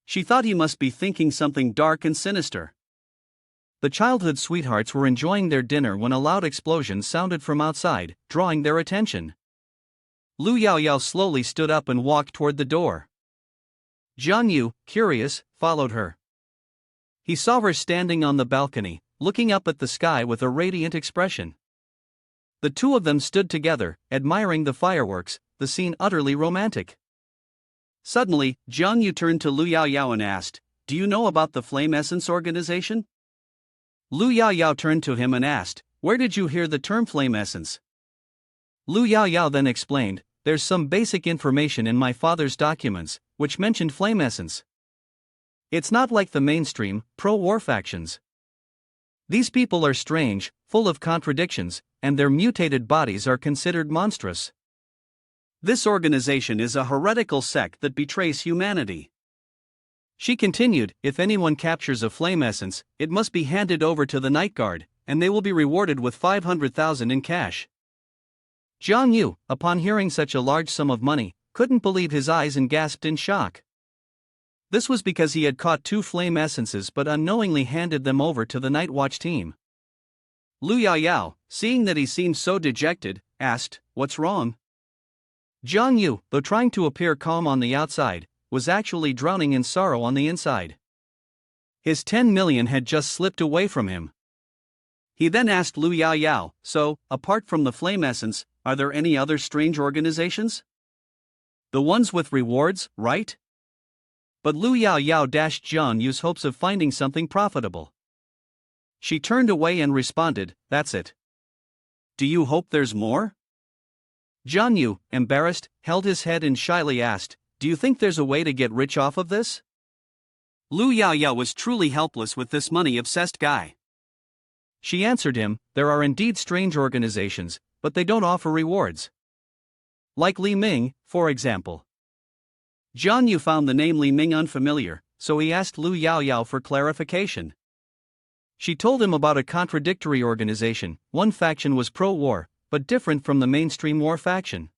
She thought he must be thinking something dark and sinister. The childhood sweethearts were enjoying their dinner when a loud explosion sounded from outside, drawing their attention. Lu Yao Yao slowly stood up and walked toward the door. Jiang Yu, curious, followed her. He saw her standing on the balcony, looking up at the sky with a radiant expression. The two of them stood together, admiring the fireworks, the scene utterly romantic. Suddenly, Jiang Yu turned to Lu Yao Yao and asked, Do you know about the Flame Essence organization? Lu Yao Yao turned to him and asked, Where did you hear the term Flame Essence? Lu Yao Yao then explained, There's some basic information in my father's documents, which mentioned Flame Essence. It's not like the mainstream, pro-war factions. These people are strange, full of contradictions, and their mutated bodies are considered monstrous. This organization is a heretical sect that betrays humanity. She continued, If anyone captures a flame essence, it must be handed over to the Night Guard, and they will be rewarded with 500,000 in cash. Jiang Yu, upon hearing such a large sum of money, couldn't believe his eyes and gasped in shock. This was because he had caught 2 flame essences but unknowingly handed them over to the Night Watch team. Lu Yao Yao, seeing that he seemed so dejected, asked, What's wrong? Jiang Yu, though trying to appear calm on the outside, was actually drowning in sorrow on the inside. His 10 million had just slipped away from him. He then asked Lu Yao Yao, So, apart from the Flame Essence, are there any other strange organizations? The ones with rewards, right? But Lu Yao Yao dashed Jiang Yu's hopes of finding something profitable. She turned away and responded, That's it. Do you hope there's more? Jiang Yu, embarrassed, held his head and shyly asked, Do you think there's a way to get rich off of this? Lu Yao Yao was truly helpless with this money-obsessed guy. She answered him, There are indeed strange organizations, but they don't offer rewards. Like Li Ming, for example. Jiang Yu found the name Li Ming unfamiliar, so he asked Lu Yao Yao for clarification. She told him about a contradictory organization. One faction was pro-war, but different from the mainstream war faction.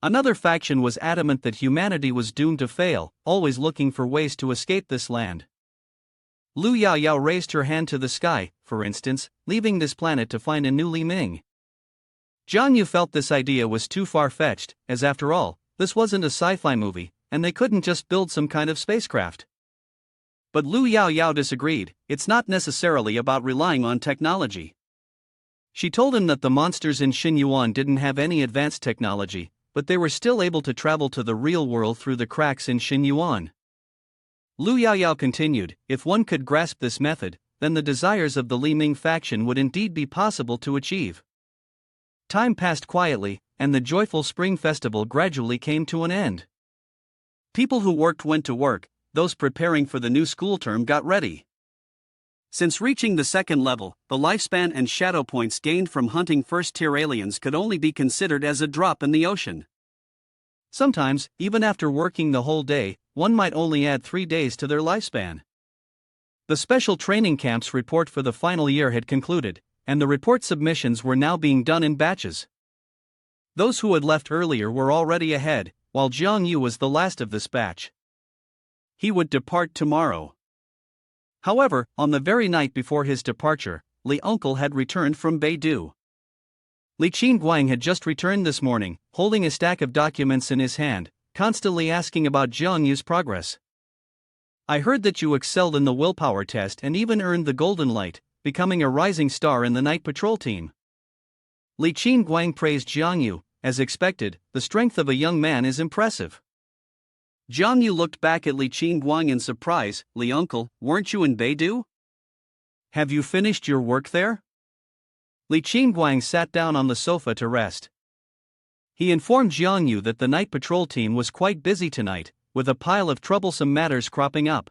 Another faction was adamant that humanity was doomed to fail, always looking for ways to escape this land. Lu Yao Yao raised her hand to the sky, for instance, leaving this planet to find a new Li Ming. Jiang Yu felt this idea was too far-fetched, as after all, this wasn't a sci-fi movie, and they couldn't just build some kind of spacecraft. But Lu Yao Yao disagreed, it's not necessarily about relying on technology. She told him that the monsters in Xinyuan didn't have any advanced technology, but they were still able to travel to the real world through the cracks in Xinyuan. Lu Yao Yao continued, If one could grasp this method, then the desires of the Li Ming faction would indeed be possible to achieve. Time passed quietly, and the joyful spring festival gradually came to an end. People who worked went to work, those preparing for the new school term got ready. Since reaching the second level, the lifespan and shadow points gained from hunting first-tier aliens could only be considered as a drop in the ocean. Sometimes, even after working the whole day, one might only add 3 days to their lifespan. The special training camp's report for the final year had concluded, and the report submissions were now being done in batches. Those who had left earlier were already ahead, while Jiang Yu was the last of this batch. He would depart tomorrow. However, on the very night before his departure, Li Uncle had returned from Beidou. Li Qingguang had just returned this morning, holding a stack of documents in his hand, constantly asking about Jiang Yu's progress. I heard that you excelled in the willpower test and even earned the golden light, becoming a rising star in the night patrol team. Li Qingguang praised Jiang Yu. As expected, the strength of a young man is impressive. Jiang Yu looked back at Li Qingguang in surprise. Li Uncle, weren't you in Beidou? Have you finished your work there? Li Qingguang sat down on the sofa to rest. He informed Jiang Yu that the night patrol team was quite busy tonight, with a pile of troublesome matters cropping up.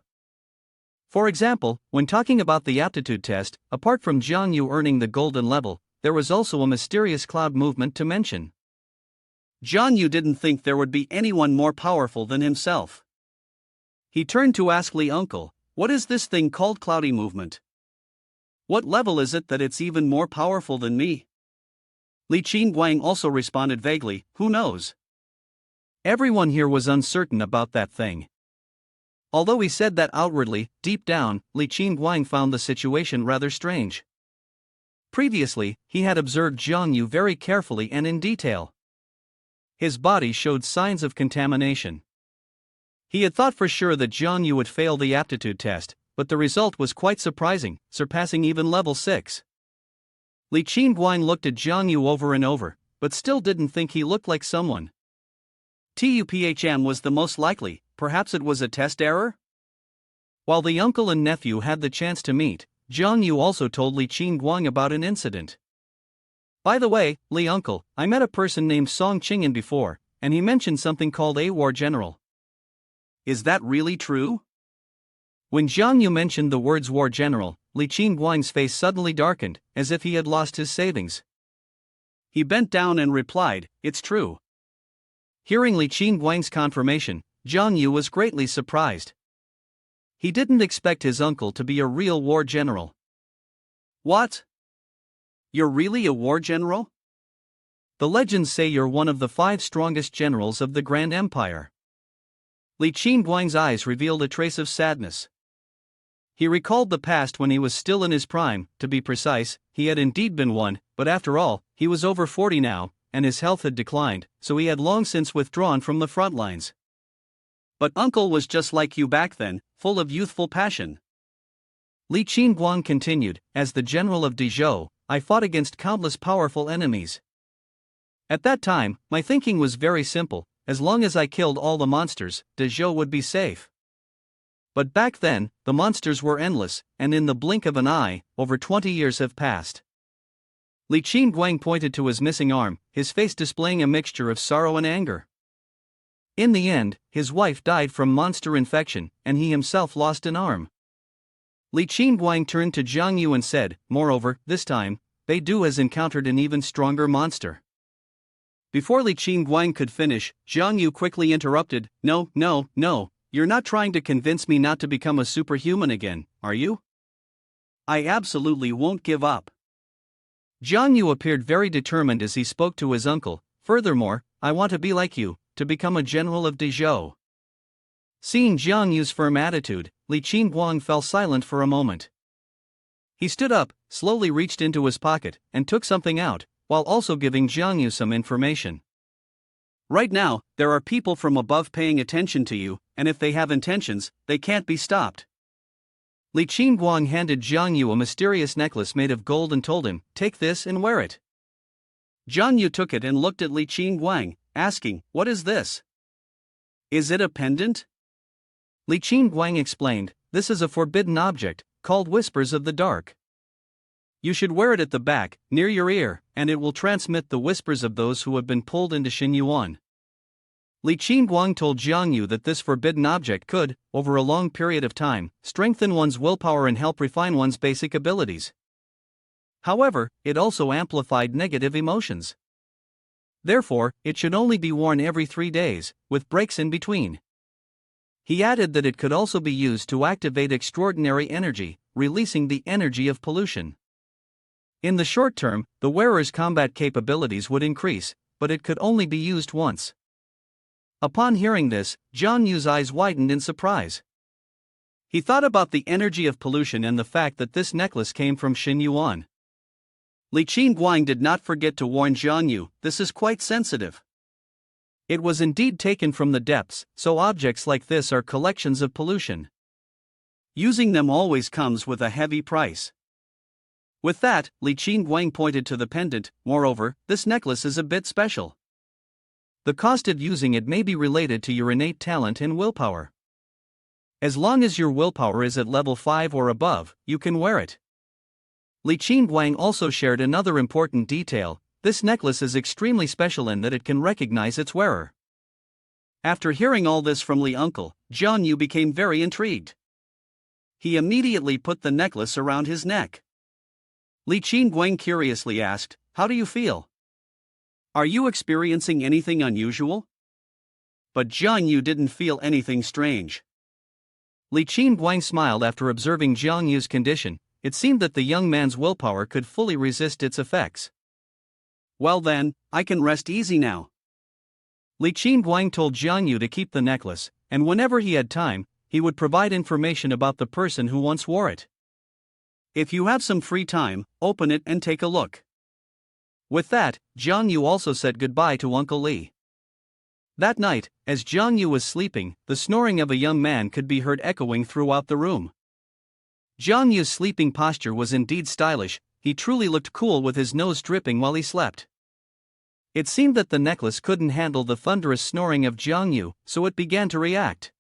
For example, when talking about the aptitude test, apart from Jiang Yu earning the golden level, there was also a mysterious cloud movement to mention. Jiang Yu didn't think there would be anyone more powerful than himself. He turned to ask Li Uncle, what is this thing called cloudy movement? What level is it that it's even more powerful than me? Li Qingguang also responded vaguely, who knows? Everyone here was uncertain about that thing. Although he said that outwardly, deep down, Li Qingguang found the situation rather strange. Previously, he had observed Jiang Yu very carefully and in detail. His body showed signs of contamination. He had thought for sure that Jiang Yu would fail the aptitude test, but the result was quite surprising, surpassing even level 6. Li Qingguang looked at Jiang Yu over and over, but still didn't think he looked like someone. TUPHM was the most likely, perhaps it was a test error? While the uncle and nephew had the chance to meet, Jiang Yu also told Li Qingguang about an incident. By the way, Li Uncle, I met a person named Song Qingyan before, and he mentioned something called a war general. Is that really true? When Jiang Yu mentioned the words war general, Li Qingguang's face suddenly darkened, as if he had lost his savings. He bent down and replied, it's true. Hearing Li Qingguang's confirmation, Jiang Yu was greatly surprised. He didn't expect his uncle to be a real war general. What? You're really a war general? The legends say you're one of the 5 strongest generals of the Grand Empire. Li Qingguang's eyes revealed a trace of sadness. He recalled the past when he was still in his prime. To be precise, he had indeed been one, but after all, he was over 40 now, and his health had declined, so he had long since withdrawn from the front lines. But Uncle was just like you back then, full of youthful passion. Li Qingguang continued, as the general of Dezhou, I fought against countless powerful enemies. At that time, my thinking was very simple, as long as I killed all the monsters, Dezhou would be safe. But back then, the monsters were endless, and in the blink of an eye, over 20 years have passed. Li Qingguang pointed to his missing arm, his face displaying a mixture of sorrow and anger. In the end, his wife died from monster infection, and he himself lost an arm. Li Qingguang turned to Jiang Yu and said, moreover, this time, Beidou has encountered an even stronger monster. Before Li Qingguang could finish, Jiang Yu quickly interrupted, No, you're not trying to convince me not to become a superhuman again, are you? I absolutely won't give up. Jiang Yu appeared very determined as he spoke to his uncle, furthermore, I want to be like you, to become a general of Dezhou. Seeing Jiang Yu's firm attitude, Li Qingguang fell silent for a moment. He stood up, slowly reached into his pocket, and took something out, while also giving Jiang Yu some information. Right now, there are people from above paying attention to you, and if they have intentions, they can't be stopped. Li Qingguang handed Jiang Yu a mysterious necklace made of gold and told him, take this and wear it. Jiang Yu took it and looked at Li Qingguang, asking, what is this? Is it a pendant? Li Qingguang explained, this is a forbidden object, called Whispers of the Dark. You should wear it at the back, near your ear, and it will transmit the whispers of those who have been pulled into Xinyuan. Li Qingguang told Jiang Yu that this forbidden object could, over a long period of time, strengthen one's willpower and help refine one's basic abilities. However, it also amplified negative emotions. Therefore, it should only be worn every 3 days, with breaks in between. He added that it could also be used to activate extraordinary energy, releasing the energy of pollution. In the short term, the wearer's combat capabilities would increase, but it could only be used once. Upon hearing this, Jiang Yu's eyes widened in surprise. He thought about the energy of pollution and the fact that this necklace came from Xinyuan. Li Qingguang did not forget to warn Jiang Yu, this is quite sensitive. It was indeed taken from the depths, so objects like this are collections of pollution. Using them always comes with a heavy price. With that, Li Qingguang pointed to the pendant. Moreover, this necklace is a bit special. The cost of using it may be related to your innate talent and willpower. As long as your willpower is at level 5 or above, you can wear it. Li Qingguang also shared another important detail. This necklace is extremely special in that it can recognize its wearer. After hearing all this from Li Uncle, Jiang Yu became very intrigued. He immediately put the necklace around his neck. Li Qingguang curiously asked, "How do you feel? Are you experiencing anything unusual?" But Jiang Yu didn't feel anything strange. Li Qingguang smiled after observing Jiang Yu's condition. It seemed that the young man's willpower could fully resist its effects. "Well then, I can rest easy now." Li Qingguang told Jiang Yu to keep the necklace, and whenever he had time, he would provide information about the person who once wore it. If you have some free time, open it and take a look. With that, Jiang Yu also said goodbye to Uncle Li. That night, as Jiang Yu was sleeping, the snoring of a young man could be heard echoing throughout the room. Jiang Yu's sleeping posture was indeed stylish. He truly looked cool with his nose dripping while he slept. It seemed that the necklace couldn't handle the thunderous snoring of Jiang Yu, so it began to react.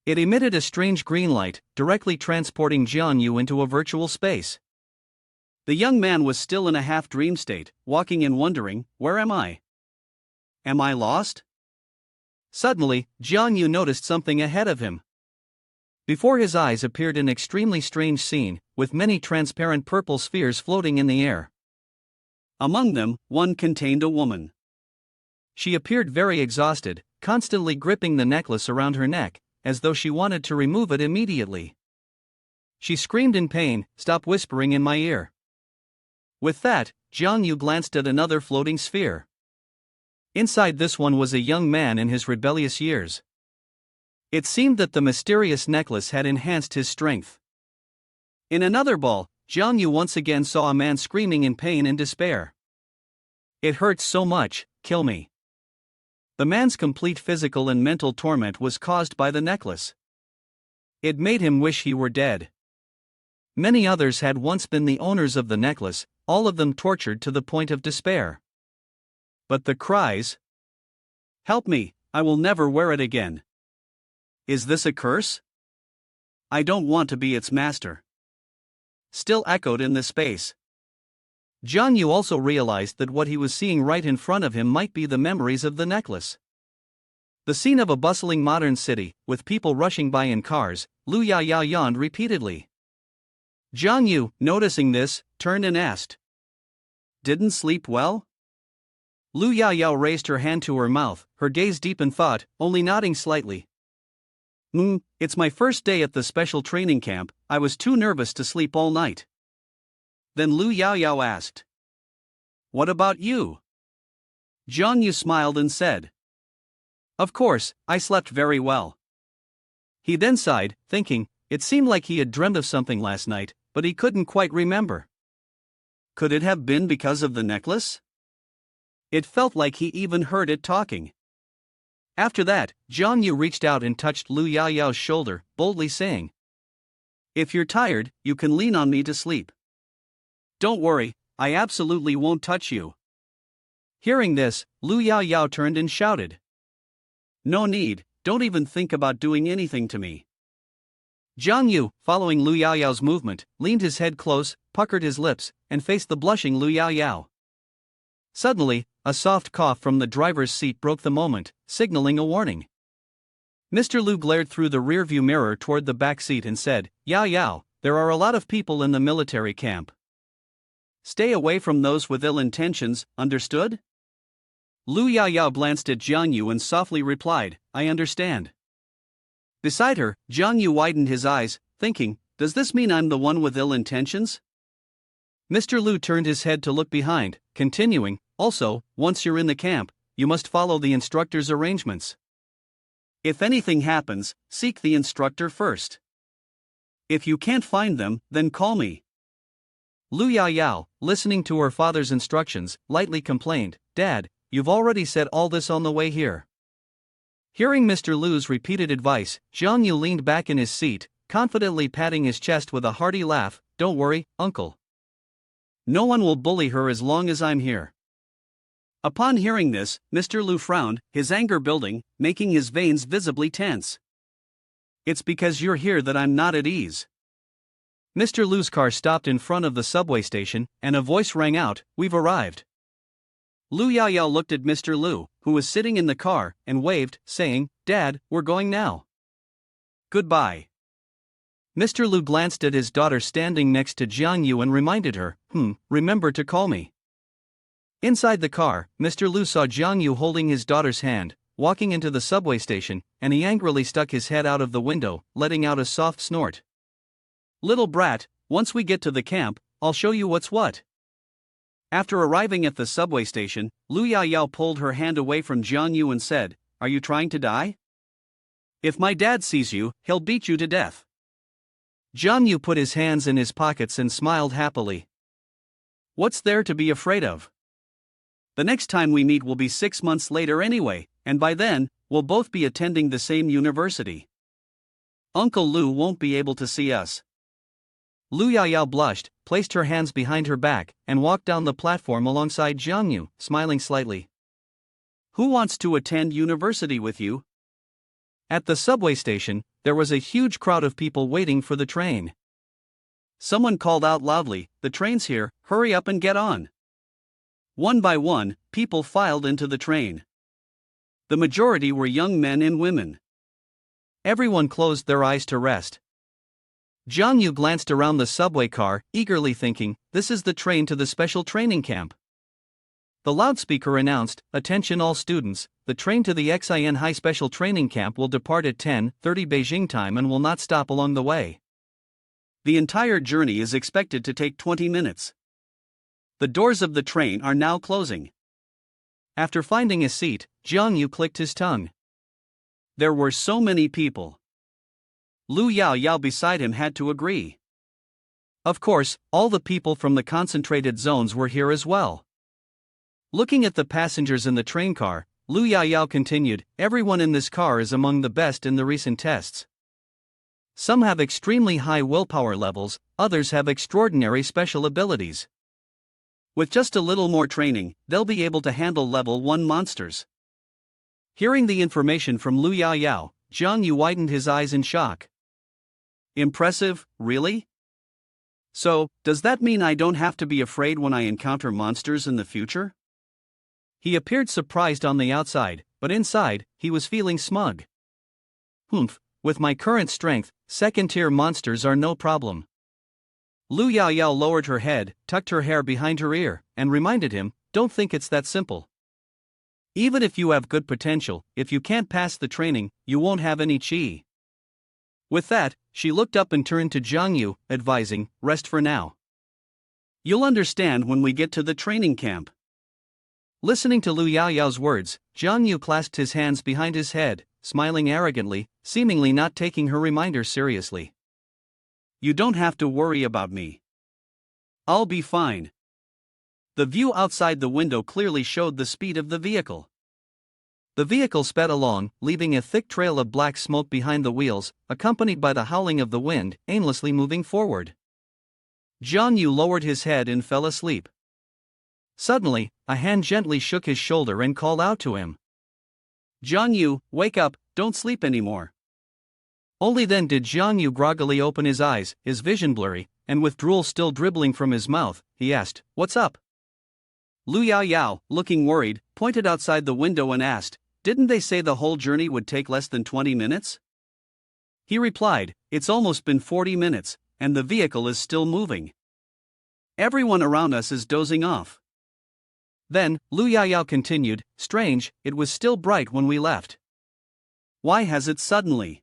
It emitted a strange green light, directly transporting Jiang Yu into a virtual space. The young man was still in a half-dream state, walking and wondering, "Where am I? Am I lost?" Suddenly, Jiang Yu noticed something ahead of him. Before his eyes appeared an extremely strange scene, with many transparent purple spheres floating in the air. Among them, one contained a woman. She appeared very exhausted, constantly gripping the necklace around her neck, as though she wanted to remove it immediately. She screamed in pain, "Stop whispering in my ear." With that, Jiang Yu glanced at another floating sphere. Inside this one was a young man in his rebellious years. It seemed that the mysterious necklace had enhanced his strength. In another ball, Jiang Yu once again saw a man screaming in pain and despair. "It hurts so much, kill me." The man's complete physical and mental torment was caused by the necklace. It made him wish he were dead. Many others had once been the owners of the necklace, all of them tortured to the point of despair. But the cries, "Help me, I will never wear it again. Is this a curse? I don't want to be its master," still echoed in the space. Jiang Yu also realized that what he was seeing right in front of him might be the memories of the necklace. The scene of a bustling modern city, with people rushing by in cars. Lu Yao yawned repeatedly. Jiang Yu, noticing this, turned and asked, "Didn't sleep well?" Lu Yao raised her hand to her mouth, her gaze deep in thought, only nodding slightly. It's my first day at the special training camp, I was too nervous to sleep all night." Then Lu Yao asked, "What about you?" Jiang Yu smiled and said, "Of course, I slept very well." He then sighed, thinking, it seemed like he had dreamed of something last night, but he couldn't quite remember. Could it have been because of the necklace? It felt like he even heard it talking. After that, Jiang Yu reached out and touched Lu Yao's shoulder, boldly saying, "If you're tired, you can lean on me to sleep. Don't worry, I absolutely won't touch you." Hearing this, Lu Yao turned and shouted, "No need, don't even think about doing anything to me." Jiang Yu, following Lu Yaoyao's movement, leaned his head close, puckered his lips, and faced the blushing Lu Yaoyao. Suddenly, a soft cough from the driver's seat broke the moment, signaling a warning. Mr. Lu glared through the rearview mirror toward the back seat and said, "Yao Yao, there are a lot of people in the military camp. Stay away from those with ill intentions, understood?" Lu Yaoyao glanced at Jiang Yu and softly replied, "I understand." Beside her, Jiang Yu widened his eyes, thinking, "Does this mean I'm the one with ill intentions?" Mr. Lu turned his head to look behind, continuing, "Also, once you're in the camp, you must follow the instructor's arrangements. If anything happens, seek the instructor first. If you can't find them, then call me." Lu Yaoyao, listening to her father's instructions, lightly complained, "Dad, you've already said all this on the way here." Hearing Mr. Lu's repeated advice, Jiang Yu leaned back in his seat, confidently patting his chest with a hearty laugh. "Don't worry, uncle. No one will bully her as long as I'm here." Upon hearing this, Mr. Lu frowned, his anger building, making his veins visibly tense. "It's because you're here that I'm not at ease." Mr. Lu's car stopped in front of the subway station, and a voice rang out, "We've arrived." Lu Yaoyao looked at Mr. Lu, who was sitting in the car, and waved, saying, "Dad, we're going now. Goodbye." Mr. Lu glanced at his daughter standing next to Jiang Yu and reminded her, "Remember to call me." Inside the car, Mr. Lu saw Jiang Yu holding his daughter's hand, walking into the subway station, and he angrily stuck his head out of the window, letting out a soft snort. "Little brat, once we get to the camp, I'll show you what's what." After arriving at the subway station, Lu Yaoyao pulled her hand away from Jiang Yu and said, "Are you trying to die? If my dad sees you, he'll beat you to death." Jiang Yu put his hands in his pockets and smiled happily. "What's there to be afraid of? The next time we meet will be 6 months later anyway, and by then, we'll both be attending the same university. Uncle Lu won't be able to see us." Lu Yaoyao blushed, placed her hands behind her back, and walked down the platform alongside Jiang Yu, smiling slightly. "Who wants to attend university with you?" At the subway station, there was a huge crowd of people waiting for the train. Someone called out loudly, "The train's here, hurry up and get on." One by one, people filed into the train. The majority were young men and women. Everyone closed their eyes to rest. Jiang Yu glanced around the subway car, eagerly thinking, "This is the train to the special training camp." The loudspeaker announced, "Attention all students, the train to the Xin High Special Training Camp will depart at 10:30 Beijing time and will not stop along the way. The entire journey is expected to take 20 minutes. The doors of the train are now closing." After finding a seat, Jiang Yu clicked his tongue. There were so many people. Lu Yaoyao beside him had to agree. Of course, all the people from the concentrated zones were here as well. Looking at the passengers in the train car, Lu Yaoyao continued, "Everyone in this car is among the best in the recent tests. Some have extremely high willpower levels, others have extraordinary special abilities. With just a little more training, they'll be able to handle level 1 monsters." Hearing the information from Lu Yaoyao, Jiang Yu widened his eyes in shock. "Impressive, really? So, does that mean I don't have to be afraid when I encounter monsters in the future?" He appeared surprised on the outside, but inside, he was feeling smug. With my current strength, second-tier monsters are no problem." Lu Yaoyao lowered her head, tucked her hair behind her ear, and reminded him, "Don't think it's that simple. Even if you have good potential, if you can't pass the training, you won't have any chi." With that, she looked up and turned to Jiang Yu, advising, "Rest for now. You'll understand when we get to the training camp." Listening to Lu Yaoyao's words, Jiang Yu clasped his hands behind his head, smiling arrogantly, seemingly not taking her reminder seriously. "You don't have to worry about me. I'll be fine." The view outside the window clearly showed the speed of the vehicle. The vehicle sped along, leaving a thick trail of black smoke behind the wheels, accompanied by the howling of the wind, aimlessly moving forward. Jiang Yu lowered his head and fell asleep. Suddenly, a hand gently shook his shoulder and called out to him. "Jiang Yu, wake up, don't sleep anymore. Only then did Jiang Yu groggily open his eyes, his vision blurry, and with drool still dribbling from his mouth, he asked, "What's up?" Lu Yao Yao, looking worried, pointed outside the window and asked, "Didn't they say the whole journey would take less than 20 minutes? He replied, "It's almost been 40 minutes, and the vehicle is still moving. Everyone around us is dozing off." Then, Lu Yao Yao continued, "Strange, it was still bright when we left. Why has it suddenly?"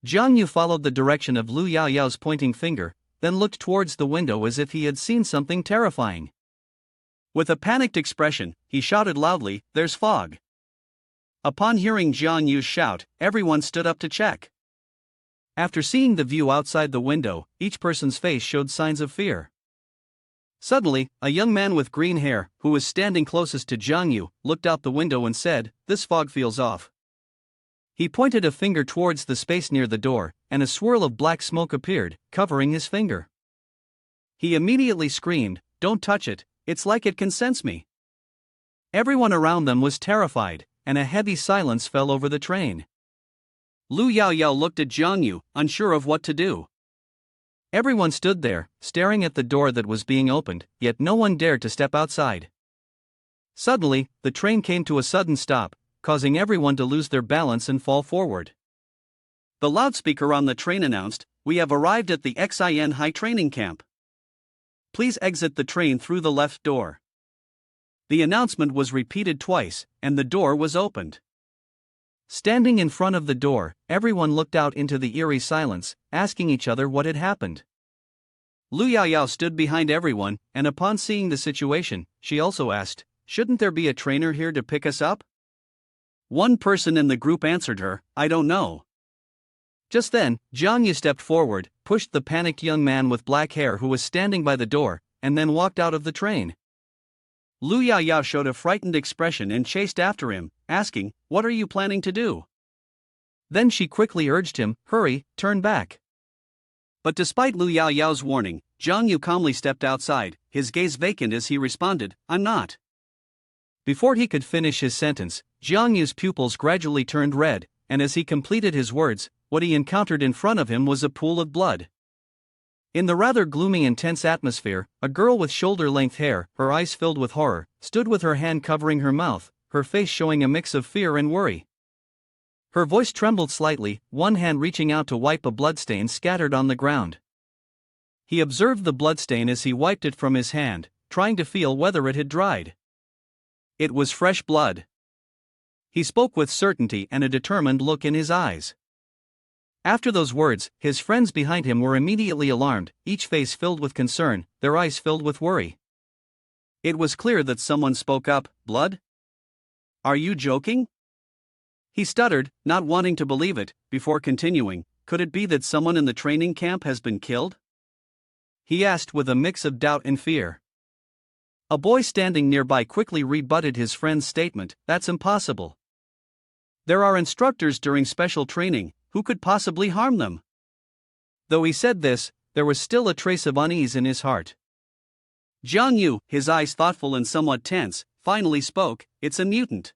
Jiang Yu followed the direction of Lu Yao Yao's pointing finger, then looked towards the window as if he had seen something terrifying. With a panicked expression, he shouted loudly, "There's fog." Upon hearing Jiang Yu's shout, everyone stood up to check. After seeing the view outside the window, each person's face showed signs of fear. Suddenly, a young man with green hair, who was standing closest to Jiang Yu, looked out the window and said, "This fog feels off." He pointed a finger towards the space near the door, and a swirl of black smoke appeared, covering his finger. He immediately screamed, "Don't touch it, it's like it can sense me." Everyone around them was terrified, and a heavy silence fell over the train. Lu Yao Yao looked at Jiang Yu, unsure of what to do. Everyone stood there, staring at the door that was being opened, yet no one dared to step outside. Suddenly, the train came to a sudden stop, causing everyone to lose their balance and fall forward. The loudspeaker on the train announced, "We have arrived at the Xin High Training Camp. Please exit the train through the left door." The announcement was repeated twice, and the door was opened. Standing in front of the door, everyone looked out into the eerie silence, asking each other what had happened. Lu Yao Yao stood behind everyone, and upon seeing the situation, she also asked, "Shouldn't there be a trainer here to pick us up?" One person in the group answered her, "I don't know." Just then, Jiang Yu stepped forward, pushed the panicked young man with black hair who was standing by the door, and then walked out of the train. Lu Yao Yao showed a frightened expression and chased after him, asking, "What are you planning to do?" Then she quickly urged him, "Hurry, turn back." But despite Lu Yao Yao's warning, Jiang Yu calmly stepped outside, his gaze vacant as he responded, "I'm not." Before he could finish his sentence, Jiang Yu's pupils gradually turned red, and as he completed his words, what he encountered in front of him was a pool of blood. In the rather gloomy and tense atmosphere, a girl with shoulder-length hair, her eyes filled with horror, stood with her hand covering her mouth, her face showing a mix of fear and worry. Her voice trembled slightly, one hand reaching out to wipe a bloodstain scattered on the ground. He observed the bloodstain as he wiped it from his hand, trying to feel whether it had dried. It was fresh blood. He spoke with certainty and a determined look in his eyes. After those words, his friends behind him were immediately alarmed, each face filled with concern, their eyes filled with worry. It was clear that someone spoke up, "Blood? Are you joking?" He stuttered, not wanting to believe it, before continuing, "Could it be that someone in the training camp has been killed?" He asked with a mix of doubt and fear. A boy standing nearby quickly rebutted his friend's statement, "That's impossible. There are instructors during special training, who could possibly harm them?" Though he said this, there was still a trace of unease in his heart. Jiang Yu, his eyes thoughtful and somewhat tense, finally spoke, "It's a mutant."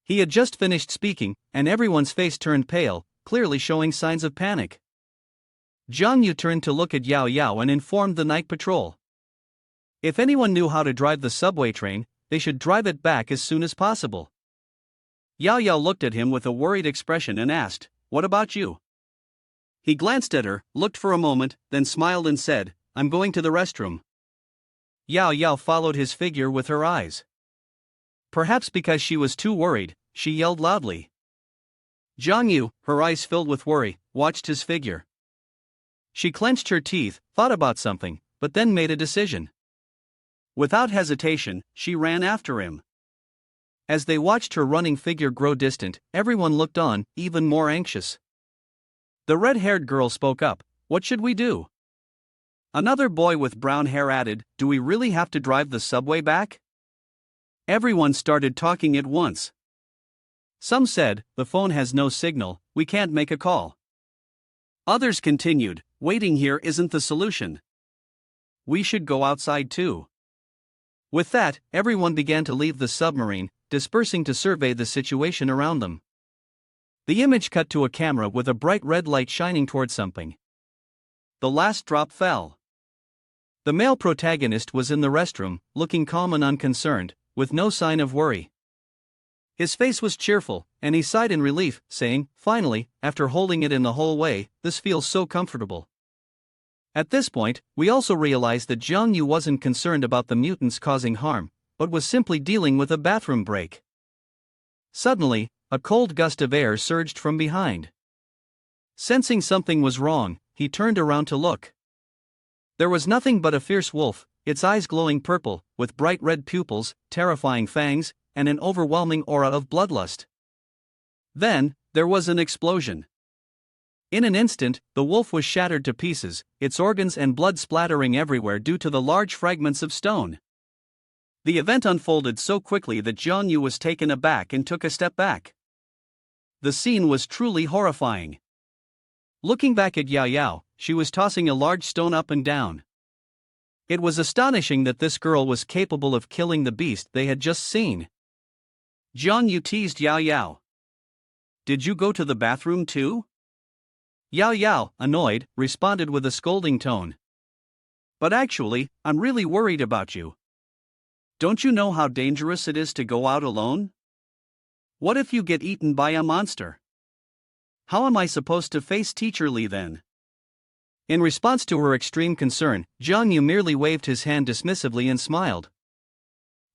He had just finished speaking, and everyone's face turned pale, clearly showing signs of panic. Jiang Yu turned to look at Yao Yao and informed the night patrol. If anyone knew how to drive the subway train, they should drive it back as soon as possible. Yao Yao looked at him with a worried expression and asked, "What about you?" He glanced at her, looked for a moment, then smiled and said, "I'm going to the restroom." Yao Yao followed his figure with her eyes. Perhaps because she was too worried, she yelled loudly. Jiang Yu, her eyes filled with worry, watched his figure. She clenched her teeth, thought about something, but then made a decision. Without hesitation, she ran after him. As they watched her running figure grow distant, everyone looked on, even more anxious. The red-haired girl spoke up, "What should we do?" Another boy with brown hair added, "Do we really have to drive the subway back?" Everyone started talking at once. Some said, "The phone has no signal, we can't make a call." Others continued, "Waiting here isn't the solution. We should go outside too." With that, everyone began to leave the submarine, dispersing to survey the situation around them. The image cut to a camera with a bright red light shining towards something. The last drop fell. The male protagonist was in the restroom, looking calm and unconcerned, with no sign of worry. His face was cheerful, and he sighed in relief, saying, "Finally, after holding it in the whole way, this feels so comfortable." At this point, we also realized that Jiang Yu wasn't concerned about the mutants causing harm, but was simply dealing with a bathroom break. Suddenly, a cold gust of air surged from behind. Sensing something was wrong, he turned around to look. There was nothing but a fierce wolf, its eyes glowing purple, with bright red pupils, terrifying fangs, and an overwhelming aura of bloodlust. Then, there was an explosion. In an instant, the wolf was shattered to pieces, its organs and blood splattering everywhere due to the large fragments of stone. The event unfolded so quickly that Jiang Yu was taken aback and took a step back. The scene was truly horrifying. Looking back at Yao Yao, she was tossing a large stone up and down. It was astonishing that this girl was capable of killing the beast they had just seen. Jiang Yu teased Yao Yao. "Did you go to the bathroom too?" Yao Yao, annoyed, responded with a scolding tone. "But actually, I'm really worried about you. Don't you know how dangerous it is to go out alone? What if you get eaten by a monster? How am I supposed to face Teacher Li then?" In response to her extreme concern, Jiang Yu merely waved his hand dismissively and smiled.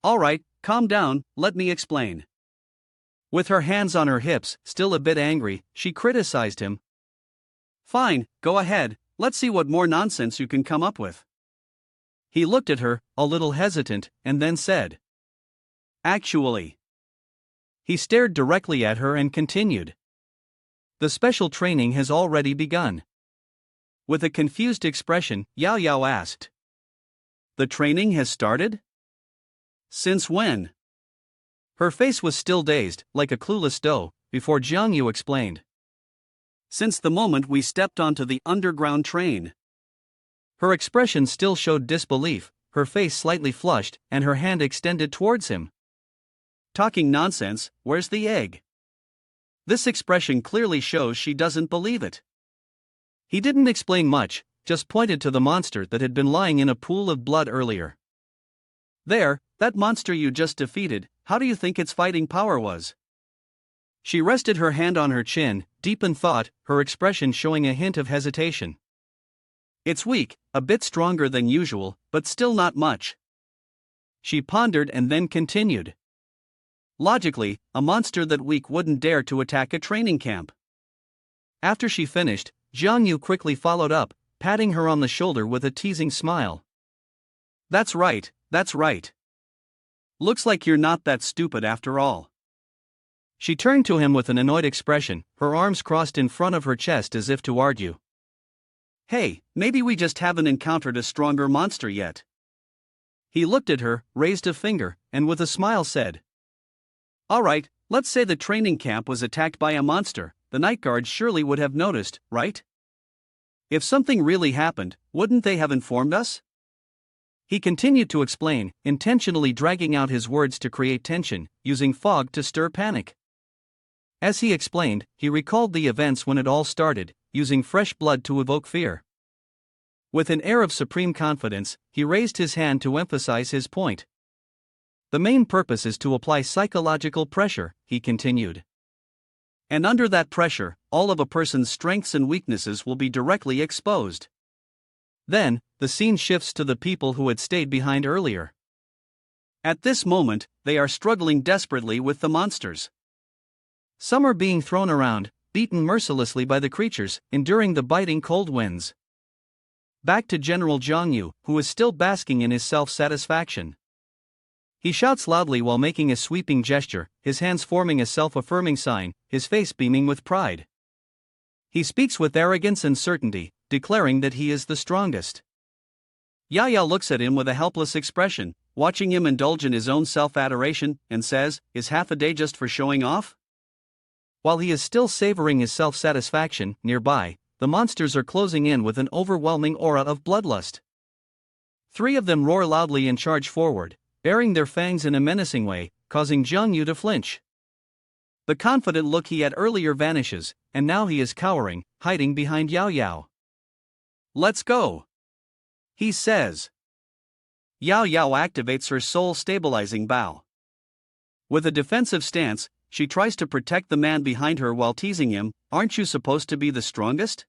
"All right, calm down, let me explain." With her hands on her hips, still a bit angry, she criticized him. "Fine, go ahead, let's see what more nonsense you can come up with." He looked at her, a little hesitant, and then said, "Actually." He stared directly at her and continued. "The special training has already begun." With a confused expression, Yao Yao asked, "The training has started? Since when?" Her face was still dazed, like a clueless doe, before Jiang Yu explained. "Since the moment we stepped onto the underground train." Her expression still showed disbelief, her face slightly flushed, and her hand extended towards him. "Talking nonsense, where's the egg?" This expression clearly shows she doesn't believe it. He didn't explain much, just pointed to the monster that had been lying in a pool of blood earlier. "There, that monster you just defeated, how do you think its fighting power was?" She rested her hand on her chin, deep in thought, her expression showing a hint of hesitation. "It's weak, a bit stronger than usual, but still not much." She pondered and then continued. "Logically, a monster that weak wouldn't dare to attack a training camp." After she finished, Jiang Yu quickly followed up, patting her on the shoulder with a teasing smile. That's right, that's right. Looks like you're not that stupid after all." She turned to him with an annoyed expression, her arms crossed in front of her chest as if to argue. "Hey, maybe we just haven't encountered a stronger monster yet." He looked at her, raised a finger, and with a smile said, "All right, let's say the training camp was attacked by a monster, the night guards surely would have noticed, right? If something really happened, wouldn't they have informed us?" He continued to explain, intentionally dragging out his words to create tension, using fog to stir panic. As he explained, he recalled the events when it all started, using fresh blood to evoke fear. With an air of supreme confidence, he raised his hand to emphasize his point. "The main purpose is to apply psychological pressure," he continued. "And under that pressure, all of a person's strengths and weaknesses will be directly exposed." Then, the scene shifts to the people who had stayed behind earlier. At this moment, they are struggling desperately with the monsters. Some are being thrown around, beaten mercilessly by the creatures, enduring the biting cold winds. Back to General Jiang Yu, who is still basking in his self-satisfaction. He shouts loudly while making a sweeping gesture, his hands forming a self-affirming sign, his face beaming with pride. He speaks with arrogance and certainty, declaring that he is the strongest. Yaya looks at him with a helpless expression, watching him indulge in his own self-adoration, and says, "Is half a day just for showing off?" While he is still savoring his self-satisfaction, nearby, the monsters are closing in with an overwhelming aura of bloodlust. 3 of them roar loudly and charge forward, baring their fangs in a menacing way, causing Jiang Yu to flinch. The confident look he had earlier vanishes, and now he is cowering, hiding behind Yao Yao. Let's go, he says. Yao Yao activates her soul-stabilizing bow. With a defensive stance, she tries to protect the man behind her while teasing him, "Aren't you supposed to be the strongest?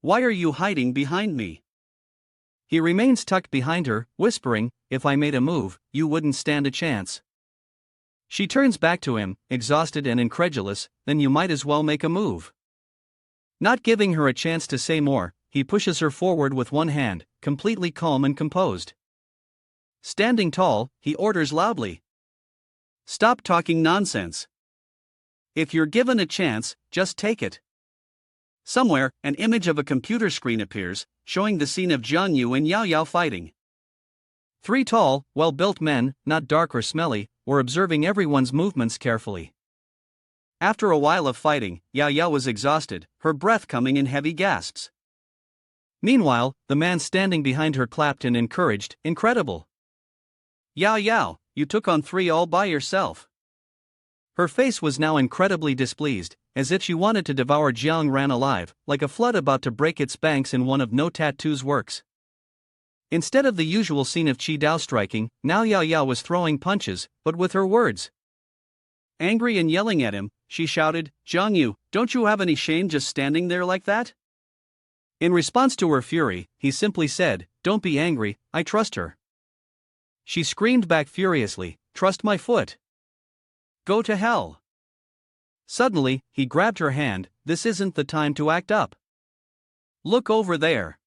Why are you hiding behind me?" He remains tucked behind her, whispering, "If I made a move, you wouldn't stand a chance." She turns back to him, exhausted and incredulous, "Then you might as well make a move." Not giving her a chance to say more, he pushes her forward with one hand, completely calm and composed. Standing tall, he orders loudly, "Stop talking nonsense. If you're given a chance, just take it." Somewhere, an image of a computer screen appears, showing the scene of Jiang Yu and Yao Yao fighting. Three tall, well-built men, not dark or smelly, were observing everyone's movements carefully. After a while of fighting, Yao Yao was exhausted, her breath coming in heavy gasps. Meanwhile, the man standing behind her clapped and encouraged, "Incredible. Yao Yao, you took on 3 all by yourself." Her face was now incredibly displeased, as if she wanted to devour Jiang Ran alive, like a flood about to break its banks in one of No Tattoo's works. Instead of the usual scene of Chi Dao striking, now Yao Yao was throwing punches, but with her words. Angry and yelling at him, she shouted, "Jiang Yu, don't you have any shame just standing there like that?" In response to her fury, he simply said, "Don't be angry, I trust her." She screamed back furiously, "Trust my foot. Go to hell." Suddenly, he grabbed her hand, "This isn't the time to act up. Look over there."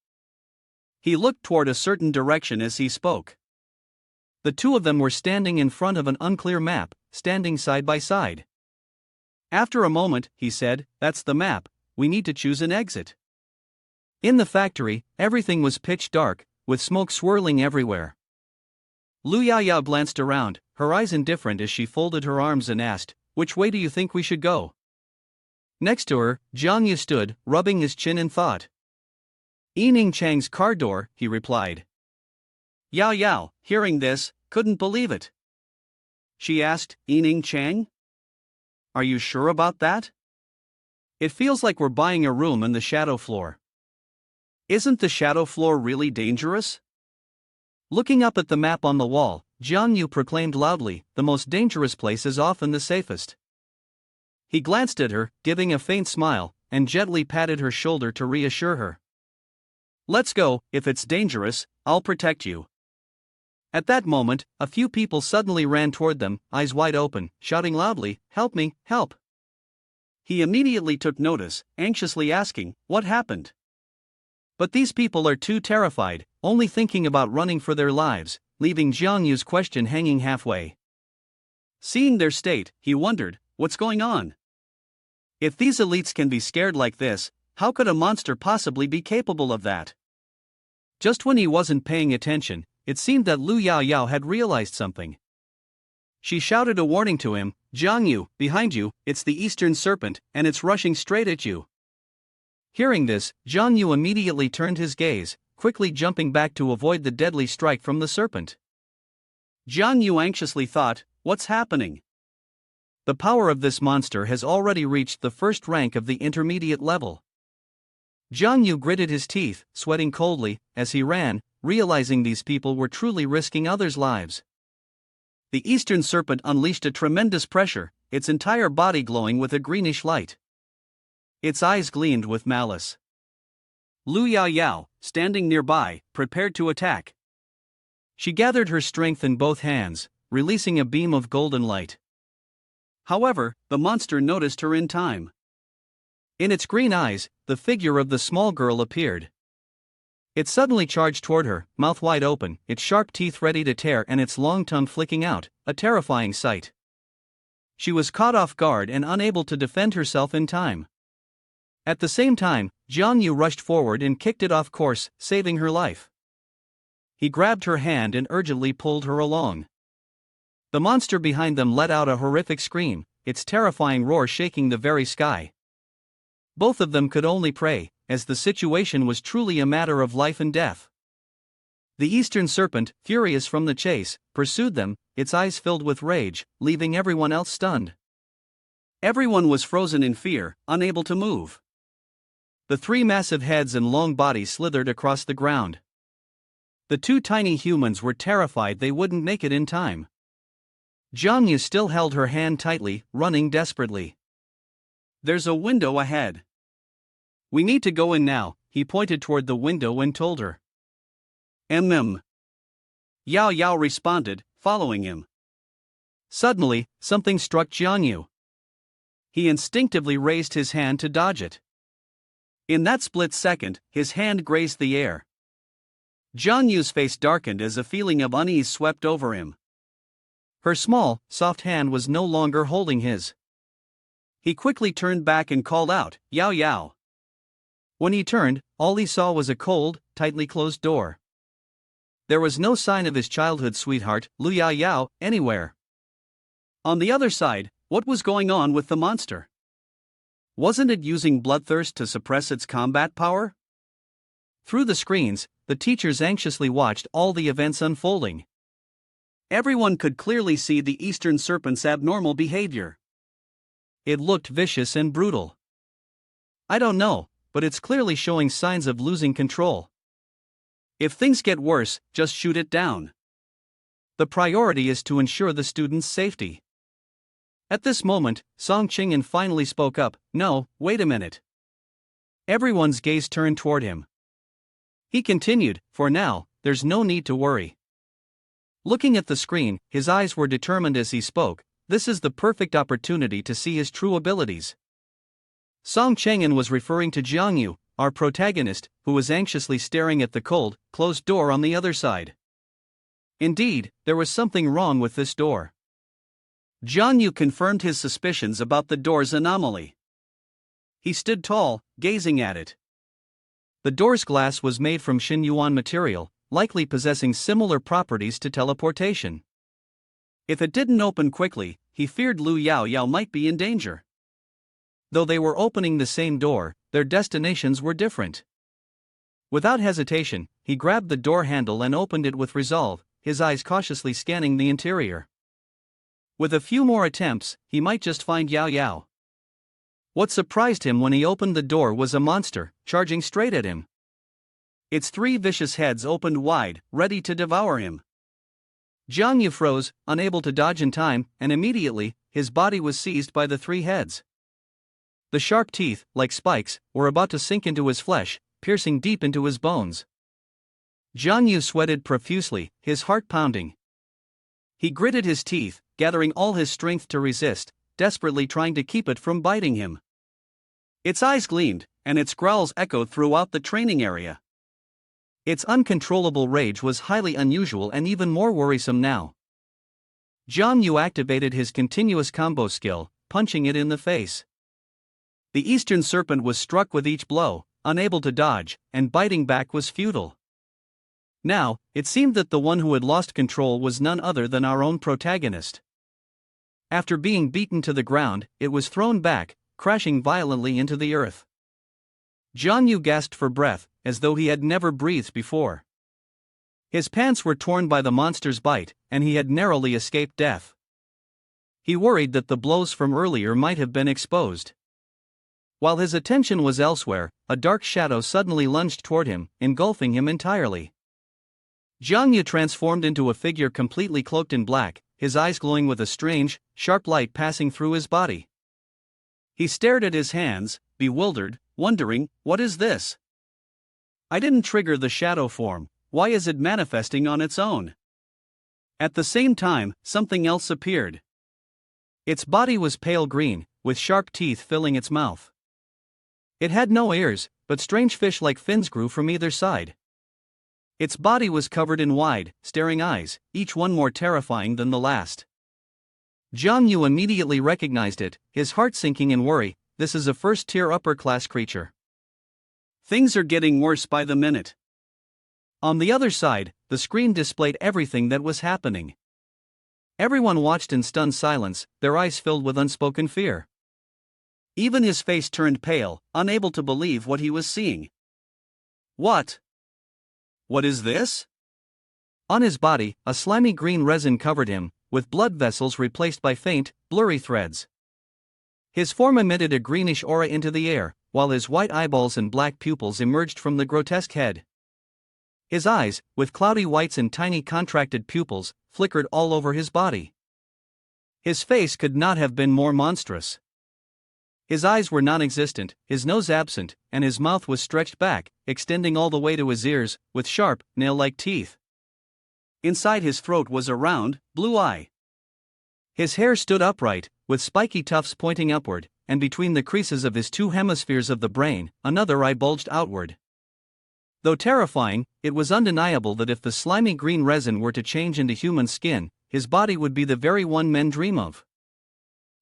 He looked toward a certain direction as he spoke. The two of them were standing in front of an unclear map, standing side by side. After a moment, he said, "That's the map, we need to choose an exit." In the factory, everything was pitch dark, with smoke swirling everywhere. Lu Yao Yao glanced around, her eyes indifferent as she folded her arms and asked, "Which way do you think we should go?" Next to her, Jiang Yu stood, rubbing his chin in thought. "Yining Chang's car door," he replied. Yao Yao, hearing this, couldn't believe it. She asked, "Yining Chang? Are you sure about that? It feels like we're buying a room in the shadow floor." "Isn't the shadow floor really dangerous?" Looking up at the map on the wall, Jiang Yu proclaimed loudly, "The most dangerous place is often the safest." He glanced at her, giving a faint smile, and gently patted her shoulder to reassure her. "Let's go, if it's dangerous, I'll protect you." At that moment, a few people suddenly ran toward them, eyes wide open, shouting loudly, "Help me, help!" He immediately took notice, anxiously asking, "What happened?" But these people are too terrified, only thinking about running for their lives, leaving Jiang Yu's question hanging halfway. Seeing their state, he wondered, what's going on? If these elites can be scared like this, how could a monster possibly be capable of that? Just when he wasn't paying attention, it seemed that Lu Yao Yao had realized something. She shouted a warning to him, "Jiang Yu, behind you, it's the Eastern Serpent, and it's rushing straight at you." Hearing this, Jiang Yu immediately turned his gaze, quickly jumping back to avoid the deadly strike from the serpent. Jiang Yu anxiously thought, what's happening? The power of this monster has already reached the first rank of the intermediate level. Jiang Yu gritted his teeth, sweating coldly, as he ran, realizing these people were truly risking others' lives. The Eastern Serpent unleashed a tremendous pressure, its entire body glowing with a greenish light. Its eyes gleamed with malice. Lu Yao Yao, standing nearby, prepared to attack. She gathered her strength in both hands, releasing a beam of golden light. However, the monster noticed her in time. In its green eyes, the figure of the small girl appeared. It suddenly charged toward her, mouth wide open, its sharp teeth ready to tear and its long tongue flicking out, a terrifying sight. She was caught off guard and unable to defend herself in time. At the same time, Jiang Yu rushed forward and kicked it off course, saving her life. He grabbed her hand and urgently pulled her along. The monster behind them let out a horrific scream, its terrifying roar shaking the very sky. Both of them could only pray, as the situation was truly a matter of life and death. The Eastern Serpent, furious from the chase, pursued them, its eyes filled with rage, leaving everyone else stunned. Everyone was frozen in fear, unable to move. The three massive heads and long bodies slithered across the ground. The two tiny humans were terrified they wouldn't make it in time. Jiangyu still held her hand tightly, running desperately. "There's a window ahead. We need to go in now," he pointed toward the window and told her. Yao Yao responded, following him. Suddenly, something struck Jiangyu. He instinctively raised his hand to dodge it. In that split second, his hand grazed the air. Jiangyu's face darkened as a feeling of unease swept over him. Her small, soft hand was no longer holding his. He quickly turned back and called out, "Yao Yao." When he turned, all he saw was a cold, tightly closed door. There was no sign of his childhood sweetheart, Lu Yao Yao, anywhere. On the other side, what was going on with the monster? Wasn't it using bloodthirst to suppress its combat power? Through the screens, the teachers anxiously watched all the events unfolding. Everyone could clearly see the Eastern Serpent's abnormal behavior. It looked vicious and brutal. "I don't know, but it's clearly showing signs of losing control. If things get worse, just shoot it down. The priority is to ensure the students' safety." At this moment, Song Qing'an finally spoke up, "No, wait a minute." Everyone's gaze turned toward him. He continued, "For now, there's no need to worry." Looking at the screen, his eyes were determined as he spoke. This is the perfect opportunity to see his true abilities. Song Qing'an was referring to Jiangyu, our protagonist, who was anxiously staring at the cold, closed door on the other side. Indeed, there was something wrong with this door. Jiangyu confirmed his suspicions about the door's anomaly. He stood tall, gazing at it. The door's glass was made from Xinyuan material, likely possessing similar properties to teleportation. If it didn't open quickly, he feared Lu Yao Yao might be in danger. Though they were opening the same door, their destinations were different. Without hesitation, he grabbed the door handle and opened it with resolve, his eyes cautiously scanning the interior. With a few more attempts, he might just find Yao Yao. What surprised him when he opened the door was a monster, charging straight at him. Its three vicious heads opened wide, ready to devour him. Jiangyu froze, unable to dodge in time, and immediately, his body was seized by the three heads. The sharp teeth, like spikes, were about to sink into his flesh, piercing deep into his bones. Jiangyu sweated profusely, his heart pounding. He gritted his teeth, gathering all his strength to resist, desperately trying to keep it from biting him. Its eyes gleamed, and its growls echoed throughout the training area. Its uncontrollable rage was highly unusual and even more worrisome now. Jiangyu activated his continuous combo skill, punching it in the face. The Eastern Serpent was struck with each blow, unable to dodge, and biting back was futile. Now, it seemed that the one who had lost control was none other than our own protagonist. After being beaten to the ground, it was thrown back, crashing violently into the earth. Jiangyu gasped for breath, as though he had never breathed before. His pants were torn by the monster's bite, and he had narrowly escaped death. He worried that the blows from earlier might have been exposed. While his attention was elsewhere, a dark shadow suddenly lunged toward him, engulfing him entirely. Jiangyu transformed into a figure completely cloaked in black, his eyes glowing with a strange, sharp light passing through his body. He stared at his hands, bewildered, wondering, "What is this? I didn't trigger the shadow form, why is it manifesting on its own?" At the same time, something else appeared. Its body was pale green, with sharp teeth filling its mouth. It had no ears, but strange fish-like fins grew from either side. Its body was covered in wide, staring eyes, each one more terrifying than the last. Jiangyu immediately recognized it, his heart sinking in worry. This is a first-tier upper-class creature. Things are getting worse by the minute. On the other side, the screen displayed everything that was happening. Everyone watched in stunned silence, their eyes filled with unspoken fear. Even his face turned pale, unable to believe what he was seeing. What is this? On his body, a slimy green resin covered him, with blood vessels replaced by faint, blurry threads. His form emitted a greenish aura into the air, while his white eyeballs and black pupils emerged from the grotesque head. His eyes, with cloudy whites and tiny contracted pupils, flickered all over his body. His face could not have been more monstrous. His eyes were non-existent, his nose absent, and his mouth was stretched back, extending all the way to his ears, with sharp, nail-like teeth. Inside his throat was a round, blue eye. His hair stood upright, with spiky tufts pointing upward, and between the creases of his two hemispheres of the brain, another eye bulged outward. Though terrifying, it was undeniable that if the slimy green resin were to change into human skin, his body would be the very one men dream of.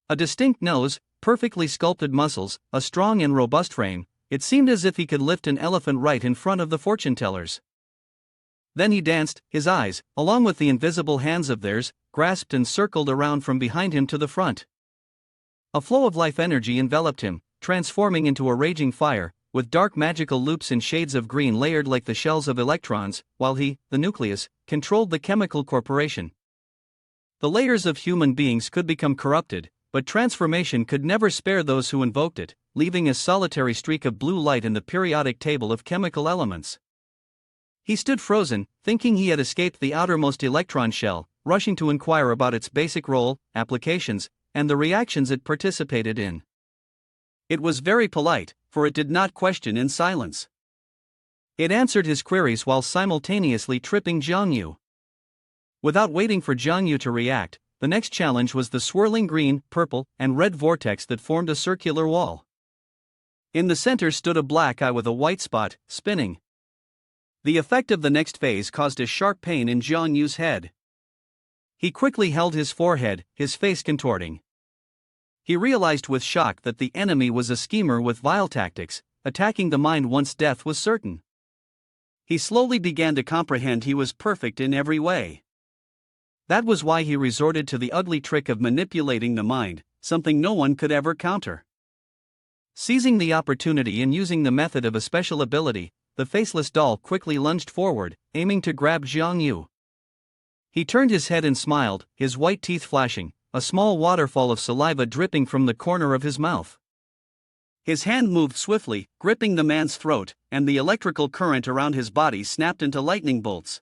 A distinct nose, perfectly sculpted muscles, a strong and robust frame, it seemed as if he could lift an elephant right in front of the fortune-tellers. Then he danced, his eyes, along with the invisible hands of theirs, grasped and circled around from behind him to the front. A flow of life energy enveloped him, transforming into a raging fire, with dark magical loops in shades of green layered like the shells of electrons, while he, the nucleus, controlled the chemical corporation. The layers of human beings could become corrupted, but transformation could never spare those who invoked it, leaving a solitary streak of blue light in the periodic table of chemical elements. He stood frozen, thinking he had escaped the outermost electron shell, rushing to inquire about its basic role, applications, and the reactions it participated in. It was very polite, for it did not question in silence. It answered his queries while simultaneously tripping Jiang Yu. Without waiting for Jiang Yu to react, the next challenge was the swirling green, purple, and red vortex that formed a circular wall. In the center stood a black eye with a white spot, spinning. The effect of the next phase caused a sharp pain in Jiang Yu's head. He quickly held his forehead, his face contorting. He realized with shock that the enemy was a schemer with vile tactics, attacking the mind once death was certain. He slowly began to comprehend he was perfect in every way. That was why he resorted to the ugly trick of manipulating the mind, something no one could ever counter. Seizing the opportunity and using the method of a special ability, the faceless doll quickly lunged forward, aiming to grab Jiang Yu. He turned his head and smiled, his white teeth flashing, a small waterfall of saliva dripping from the corner of his mouth. His hand moved swiftly, gripping the man's throat, and the electrical current around his body snapped into lightning bolts.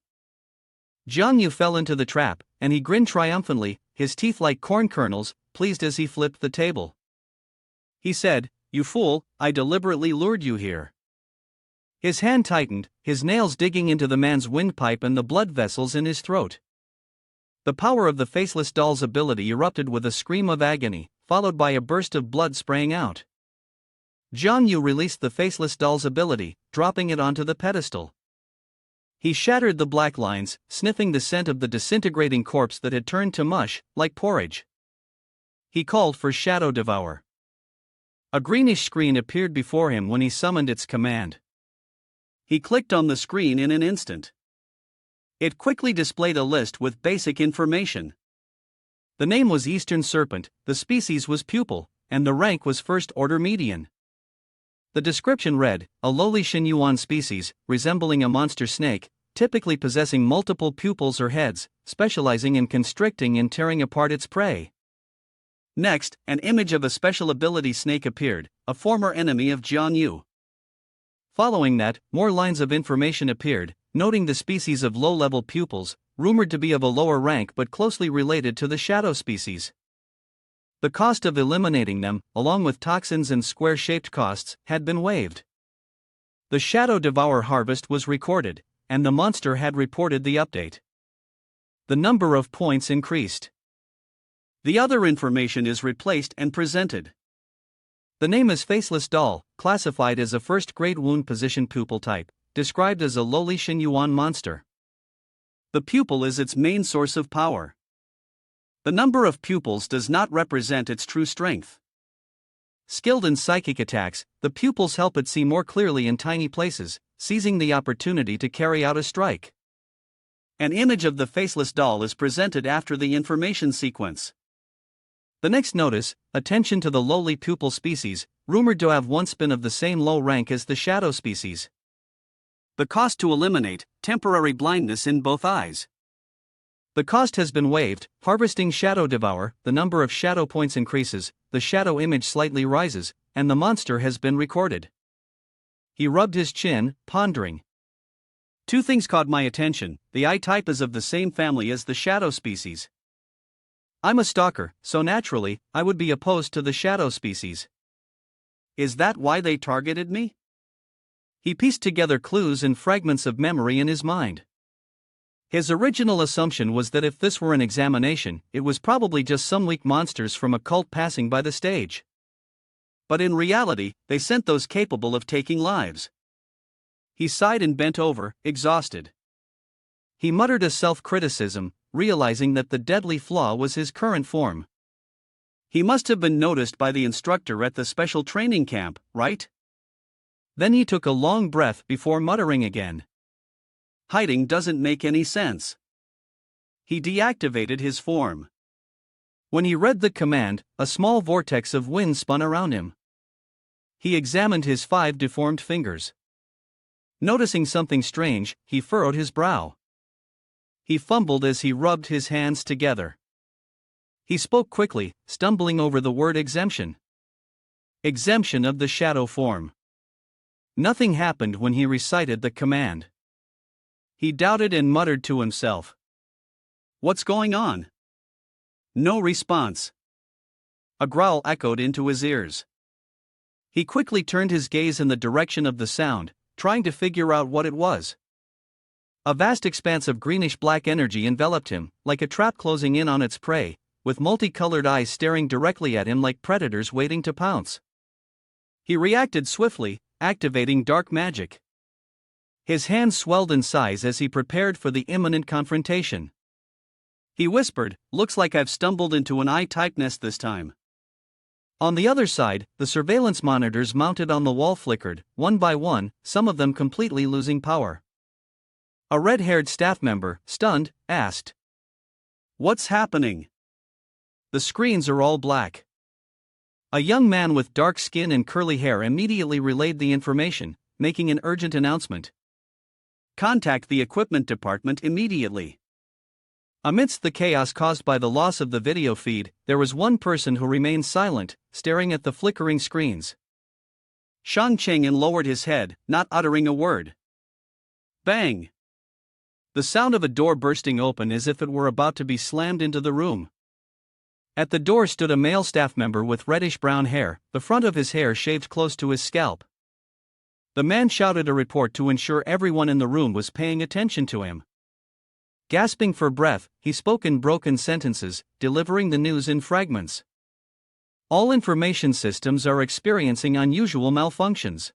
Jiang Yu fell into the trap, and he grinned triumphantly, his teeth like corn kernels, pleased as he flipped the table. He said, "You fool, I deliberately lured you here." His hand tightened, his nails digging into the man's windpipe and the blood vessels in his throat. The power of the faceless doll's ability erupted with a scream of agony, followed by a burst of blood spraying out. Jiang Yu released the faceless doll's ability, dropping it onto the pedestal. He shattered the black lines, sniffing the scent of the disintegrating corpse that had turned to mush, like porridge. He called for Shadow Devour. A greenish screen appeared before him when he summoned its command. He clicked on the screen in an instant. It quickly displayed a list with basic information. The name was Eastern Serpent, the species was pupil, and the rank was First Order Median. The description read, a lowly Xinyuan species, resembling a monster snake, typically possessing multiple pupils or heads, specializing in constricting and tearing apart its prey. Next, an image of a special ability snake appeared, a former enemy of Jiang Yu. Following that, more lines of information appeared, noting the species of low-level pupils, rumored to be of a lower rank but closely related to the shadow species. The cost of eliminating them, along with toxins and square-shaped costs, had been waived. The Shadow Devour harvest was recorded, and the monster had reported the update. The number of points increased. The other information is replaced and presented. The name is Faceless Doll, classified as a first-grade wound position pupil type, described as a lowly Xinyuan monster. The pupil is its main source of power. The number of pupils does not represent its true strength. Skilled in psychic attacks, the pupils help it see more clearly in tiny places, seizing the opportunity to carry out a strike. An image of the faceless doll is presented after the information sequence. The next notice, attention to the lowly pupil species, rumored to have once been of the same low rank as the shadow species. The cost to eliminate, temporary blindness in both eyes. The cost has been waived. Harvesting Shadow Devour, the number of shadow points increases, the shadow image slightly rises, and the monster has been recorded. He rubbed his chin, pondering. Two things caught my attention. The eye type is of the same family as the shadow species. I'm a stalker, so naturally, I would be opposed to the shadow species. Is that why they targeted me? He pieced together clues and fragments of memory in his mind. His original assumption was that if this were an examination, it was probably just some weak monsters from a cult passing by the stage. But in reality, they sent those capable of taking lives. He sighed and bent over, exhausted. He muttered a self-criticism, realizing that the deadly flaw was his current form. He must have been noticed by the instructor at the special training camp, right? Then he took a long breath before muttering again. Hiding doesn't make any sense. He deactivated his form. When he read the command, a small vortex of wind spun around him. He examined his 5 deformed fingers. Noticing something strange, he furrowed his brow. He fumbled as he rubbed his hands together. He spoke quickly, stumbling over the word exemption. Exemption of the shadow form. Nothing happened when he recited the command. He doubted and muttered to himself. What's going on? No response. A growl echoed into his ears. He quickly turned his gaze in the direction of the sound, trying to figure out what it was. A vast expanse of greenish-black energy enveloped him, like a trap closing in on its prey, with multicolored eyes staring directly at him like predators waiting to pounce. He reacted swiftly, activating dark magic. His hands swelled in size as he prepared for the imminent confrontation. He whispered, "Looks like I've stumbled into an eye-type nest this time." On the other side, the surveillance monitors mounted on the wall flickered, one by one, some of them completely losing power. A red-haired staff member, stunned, asked, "What's happening?" "The screens are all black." A young man with dark skin and curly hair immediately relayed the information, making an urgent announcement. "Contact the equipment department immediately." Amidst the chaos caused by the loss of the video feed, there was one person who remained silent, staring at the flickering screens. Shang Cheng lowered his head, not uttering a word. Bang! The sound of a door bursting open as if it were about to be slammed into the room. At the door stood a male staff member with reddish-brown hair, the front of his hair shaved close to his scalp. The man shouted a report to ensure everyone in the room was paying attention to him. Gasping for breath, he spoke in broken sentences, delivering the news in fragments. All information systems are experiencing unusual malfunctions.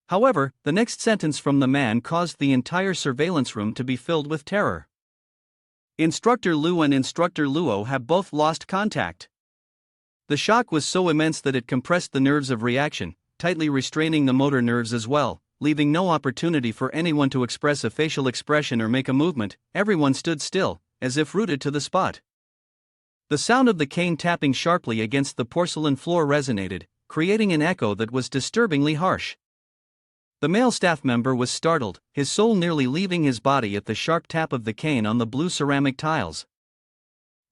However, the next sentence from the man caused the entire surveillance room to be filled with terror. Instructor Liu and Instructor Luo have both lost contact. The shock was so immense that it compressed the nerves of reaction, tightly restraining the motor nerves as well, leaving no opportunity for anyone to express a facial expression or make a movement. Everyone stood still, as if rooted to the spot. The sound of the cane tapping sharply against the porcelain floor resonated, creating an echo that was disturbingly harsh. The male staff member was startled, his soul nearly leaving his body at the sharp tap of the cane on the blue ceramic tiles.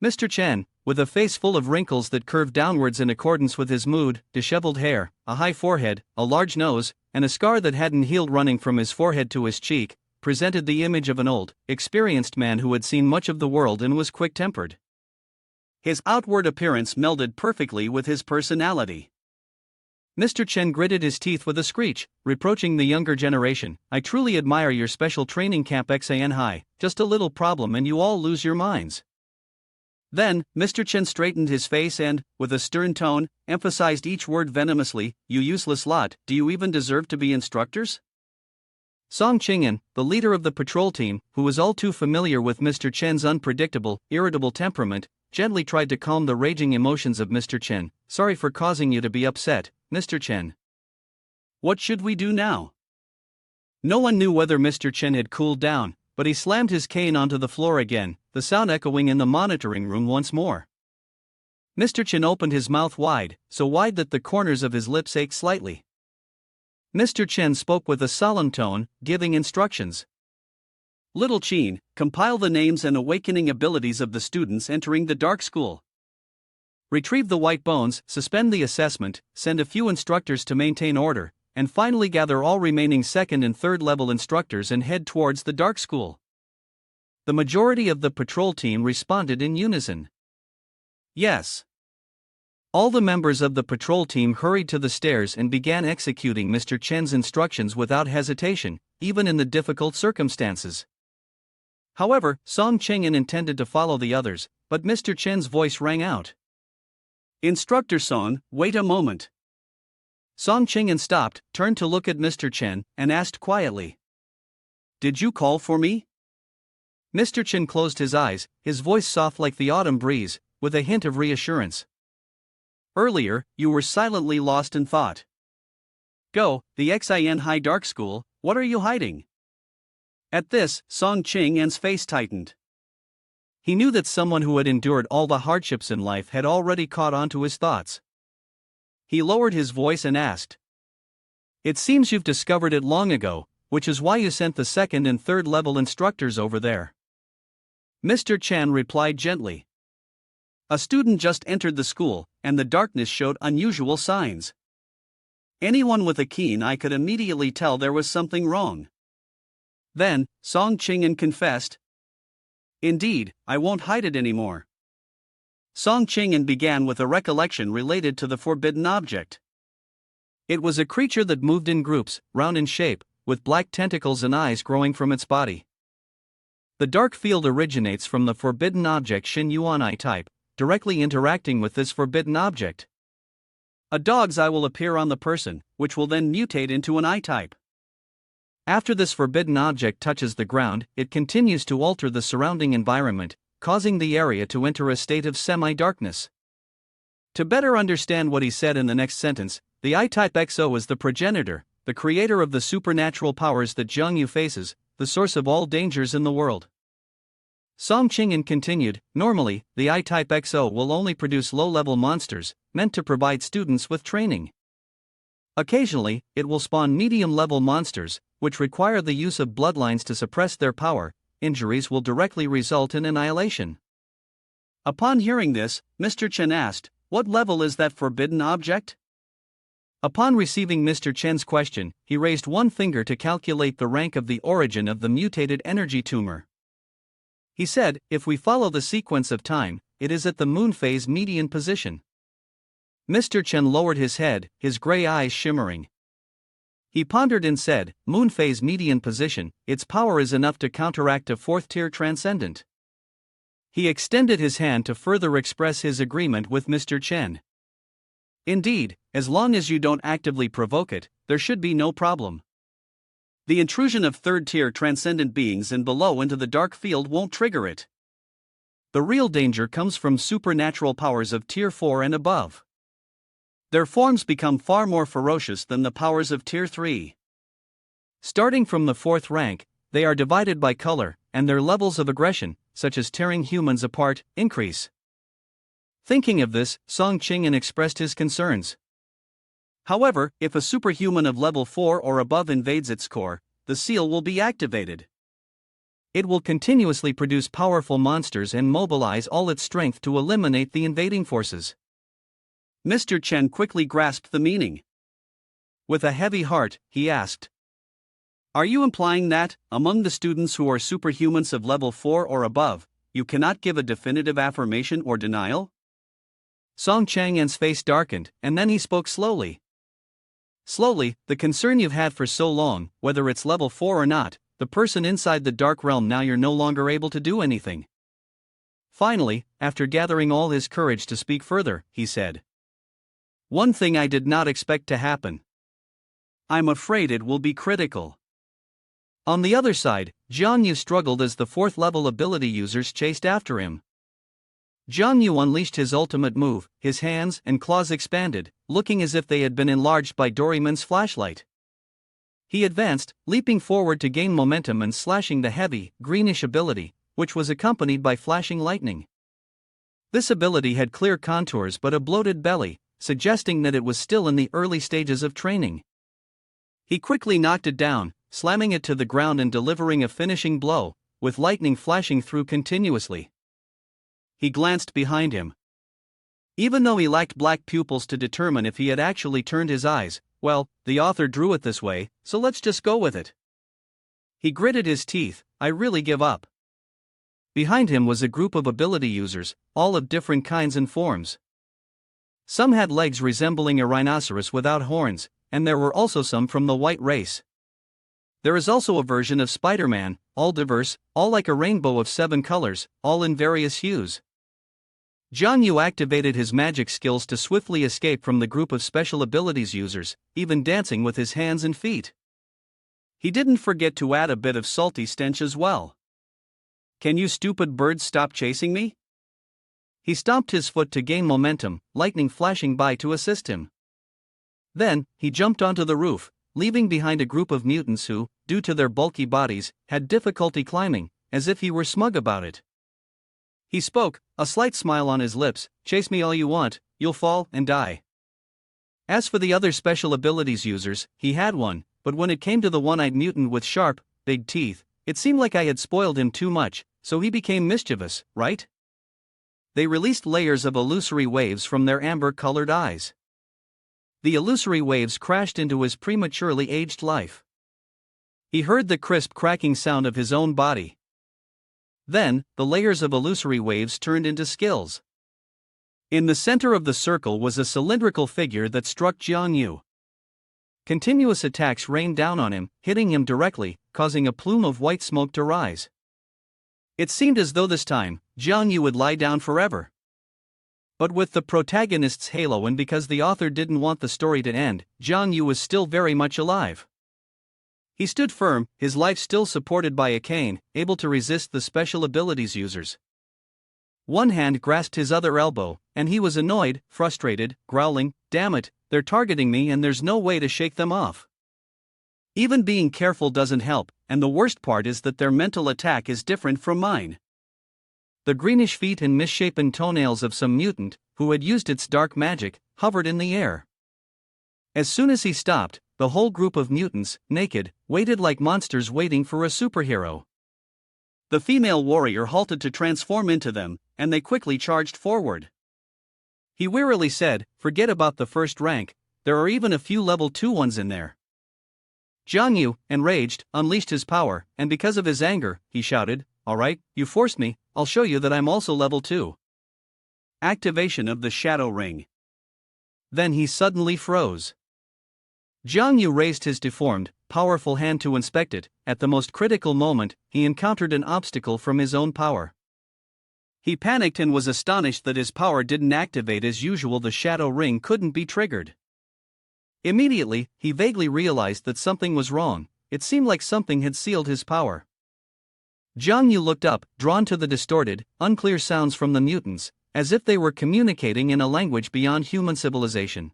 Mr. Chen, with a face full of wrinkles that curved downwards in accordance with his mood, disheveled hair, a high forehead, a large nose, and a scar that hadn't healed running from his forehead to his cheek, presented the image of an old, experienced man who had seen much of the world and was quick-tempered. His outward appearance melded perfectly with his personality. Mr. Chen gritted his teeth with a screech, reproaching the younger generation. "I truly admire your special training camp XAN High, just a little problem and you all lose your minds." Then, Mr. Chen straightened his face and, with a stern tone, emphasized each word venomously, "You useless lot, do you even deserve to be instructors?" Song Qing'an, the leader of the patrol team, who was all too familiar with Mr. Chen's unpredictable, irritable temperament, gently tried to calm the raging emotions of Mr. Chen. "Sorry for causing you to be upset, Mr. Chen. What should we do now?" No one knew whether Mr. Chen had cooled down, but he slammed his cane onto the floor again, the sound echoing in the monitoring room once more. Mr. Chen opened his mouth wide, so wide that the corners of his lips ached slightly. Mr. Chen spoke with a solemn tone, giving instructions. Little Chin, compile the names and awakening abilities of the students entering the dark school. Retrieve the white bones, suspend the assessment, send a few instructors to maintain order, and finally gather all remaining second and third level instructors and head towards the dark school. The majority of the patrol team responded in unison. Yes. All the members of the patrol team hurried to the stairs and began executing Mr. Chen's instructions without hesitation, even in the difficult circumstances. However, Song Ching'an intended to follow the others, but Mr. Chen's voice rang out. Instructor Song, wait a moment. Song Ching'an stopped, turned to look at Mr. Chen, and asked quietly. Did you call for me? Mr. Chen closed his eyes, his voice soft like the autumn breeze, with a hint of reassurance. Earlier, you were silently lost in thought. Go, the Xin High Dark School, what are you hiding? At this, Song Ching'an's face tightened. He knew that someone who had endured all the hardships in life had already caught on to his thoughts. He lowered his voice and asked. It seems you've discovered it long ago, which is why you sent the second and third level instructors over there. Mr. Chan replied gently. A student just entered the school, and the darkness showed unusual signs. Anyone with a keen eye could immediately tell there was something wrong. Then, Song Ching'an confessed. Indeed, I won't hide it anymore. Song Ching'an began with a recollection related to the forbidden object. It was a creature that moved in groups, round in shape, with black tentacles and eyes growing from its body. The dark field originates from the forbidden object Xin Yuan I type, directly interacting with this forbidden object. A dog's eye will appear on the person, which will then mutate into an I-type. After this forbidden object touches the ground, it continues to alter the surrounding environment, causing the area to enter a state of semi-darkness. To better understand what he said in the next sentence, the I-type XO is the progenitor, the creator of the supernatural powers that Jiangyu faces, the source of all dangers in the world. Song Ching'an continued, normally, the I-type XO will only produce low-level monsters, meant to provide students with training. Occasionally, it will spawn medium-level monsters, which require the use of bloodlines to suppress their power. Injuries will directly result in annihilation. Upon hearing this, Mr. Chen asked, what level is that forbidden object? Upon receiving Mr. Chen's question, he raised one finger to calculate the rank of the origin of the mutated energy tumor. He said, if we follow the sequence of time, it is at the moon phase median position. Mr. Chen lowered his head, his gray eyes shimmering. He pondered and said, moon phase median position, its power is enough to counteract a fourth-tier transcendent. He extended his hand to further express his agreement with Mr. Chen. Indeed, as long as you don't actively provoke it, there should be no problem. The intrusion of third-tier transcendent beings and below into the dark field won't trigger it. The real danger comes from supernatural powers of Tier 4 and above. Their forms become far more ferocious than the powers of Tier 3. Starting from the fourth rank, they are divided by color, and their levels of aggression, such as tearing humans apart, increase. Thinking of this, Song Ching'an expressed his concerns. However, if a superhuman of level 4 or above invades its core, the seal will be activated. It will continuously produce powerful monsters and mobilize all its strength to eliminate the invading forces. Mr. Chen quickly grasped the meaning. With a heavy heart, he asked, are you implying that, among the students who are superhumans of level 4 or above, you cannot give a definitive affirmation or denial? Song Chang'an's face darkened, and then he spoke slowly. Slowly, the concern you've had for so long, whether it's level 4 or not, the person inside the dark realm, now you're no longer able to do anything. Finally, after gathering all his courage to speak further, he said, one thing I did not expect to happen. I'm afraid it will be critical. On the other side, Jiangyu struggled as the fourth level ability users chased after him. Jiangyu unleashed his ultimate move, his hands and claws expanded, looking as if they had been enlarged by Doraemon's flashlight. He advanced, leaping forward to gain momentum and slashing the heavy, greenish ability, which was accompanied by flashing lightning. This ability had clear contours but a bloated belly, suggesting that it was still in the early stages of training. He quickly knocked it down, slamming it to the ground and delivering a finishing blow, with lightning flashing through continuously. He glanced behind him. Even though he lacked black pupils to determine if he had actually turned his eyes, well, the author drew it this way, so let's just go with it. He gritted his teeth. I really give up. Behind him was a group of ability users, all of different kinds and forms. Some had legs resembling a rhinoceros without horns, and there were also some from the white race. There is also a version of Spider-Man, all diverse, all like a rainbow of 7 colors, all in various hues. Jiang Yu activated his magic skills to swiftly escape from the group of special abilities users, even dancing with his hands and feet. He didn't forget to add a bit of salty stench as well. Can you stupid birds stop chasing me? He stomped his foot to gain momentum, lightning flashing by to assist him. Then, he jumped onto the roof, leaving behind a group of mutants who, due to their bulky bodies, had difficulty climbing, as if he were smug about it. He spoke, a slight smile on his lips, chase me all you want, you'll fall and die. As for the other special abilities users, he had one, but when it came to the one-eyed mutant with sharp, big teeth, it seemed like I had spoiled him too much, so he became mischievous, right? They released layers of illusory waves from their amber-colored eyes. The illusory waves crashed into his prematurely aged life. He heard the crisp cracking sound of his own body. Then, the layers of illusory waves turned into skills. In the center of the circle was a cylindrical figure that struck Jiang Yu. Continuous attacks rained down on him, hitting him directly, causing a plume of white smoke to rise. It seemed as though this time, Jiang Yu would lie down forever. But with the protagonist's halo and because the author didn't want the story to end, Jiang Yu was still very much alive. He stood firm, his life still supported by a cane, able to resist the special abilities users. One hand grasped his other elbow, and he was annoyed, frustrated, growling, "Damn it, they're targeting me and there's no way to shake them off." Even being careful doesn't help, and the worst part is that their mental attack is different from mine. The greenish feet and misshapen toenails of some mutant, who had used its dark magic, hovered in the air. As soon as he stopped, the whole group of mutants, naked, waited like monsters waiting for a superhero. The female warrior halted to transform into them, and they quickly charged forward. He wearily said, "Forget about the first rank, there are even a few level 2 ones in there." Jiang Yu, enraged, unleashed his power, and because of his anger, he shouted, "All right, you forced me, I'll show you that I'm also level 2. Activation of the Shadow Ring. Then he suddenly froze. Jiang Yu raised his deformed, powerful hand to inspect it. At the most critical moment, he encountered an obstacle from his own power. He panicked and was astonished that his power didn't activate as usual. The Shadow Ring couldn't be triggered. Immediately, he vaguely realized that something was wrong. It seemed like something had sealed his power. Jiang Yu looked up, drawn to the distorted, unclear sounds from the mutants, as if they were communicating in a language beyond human civilization.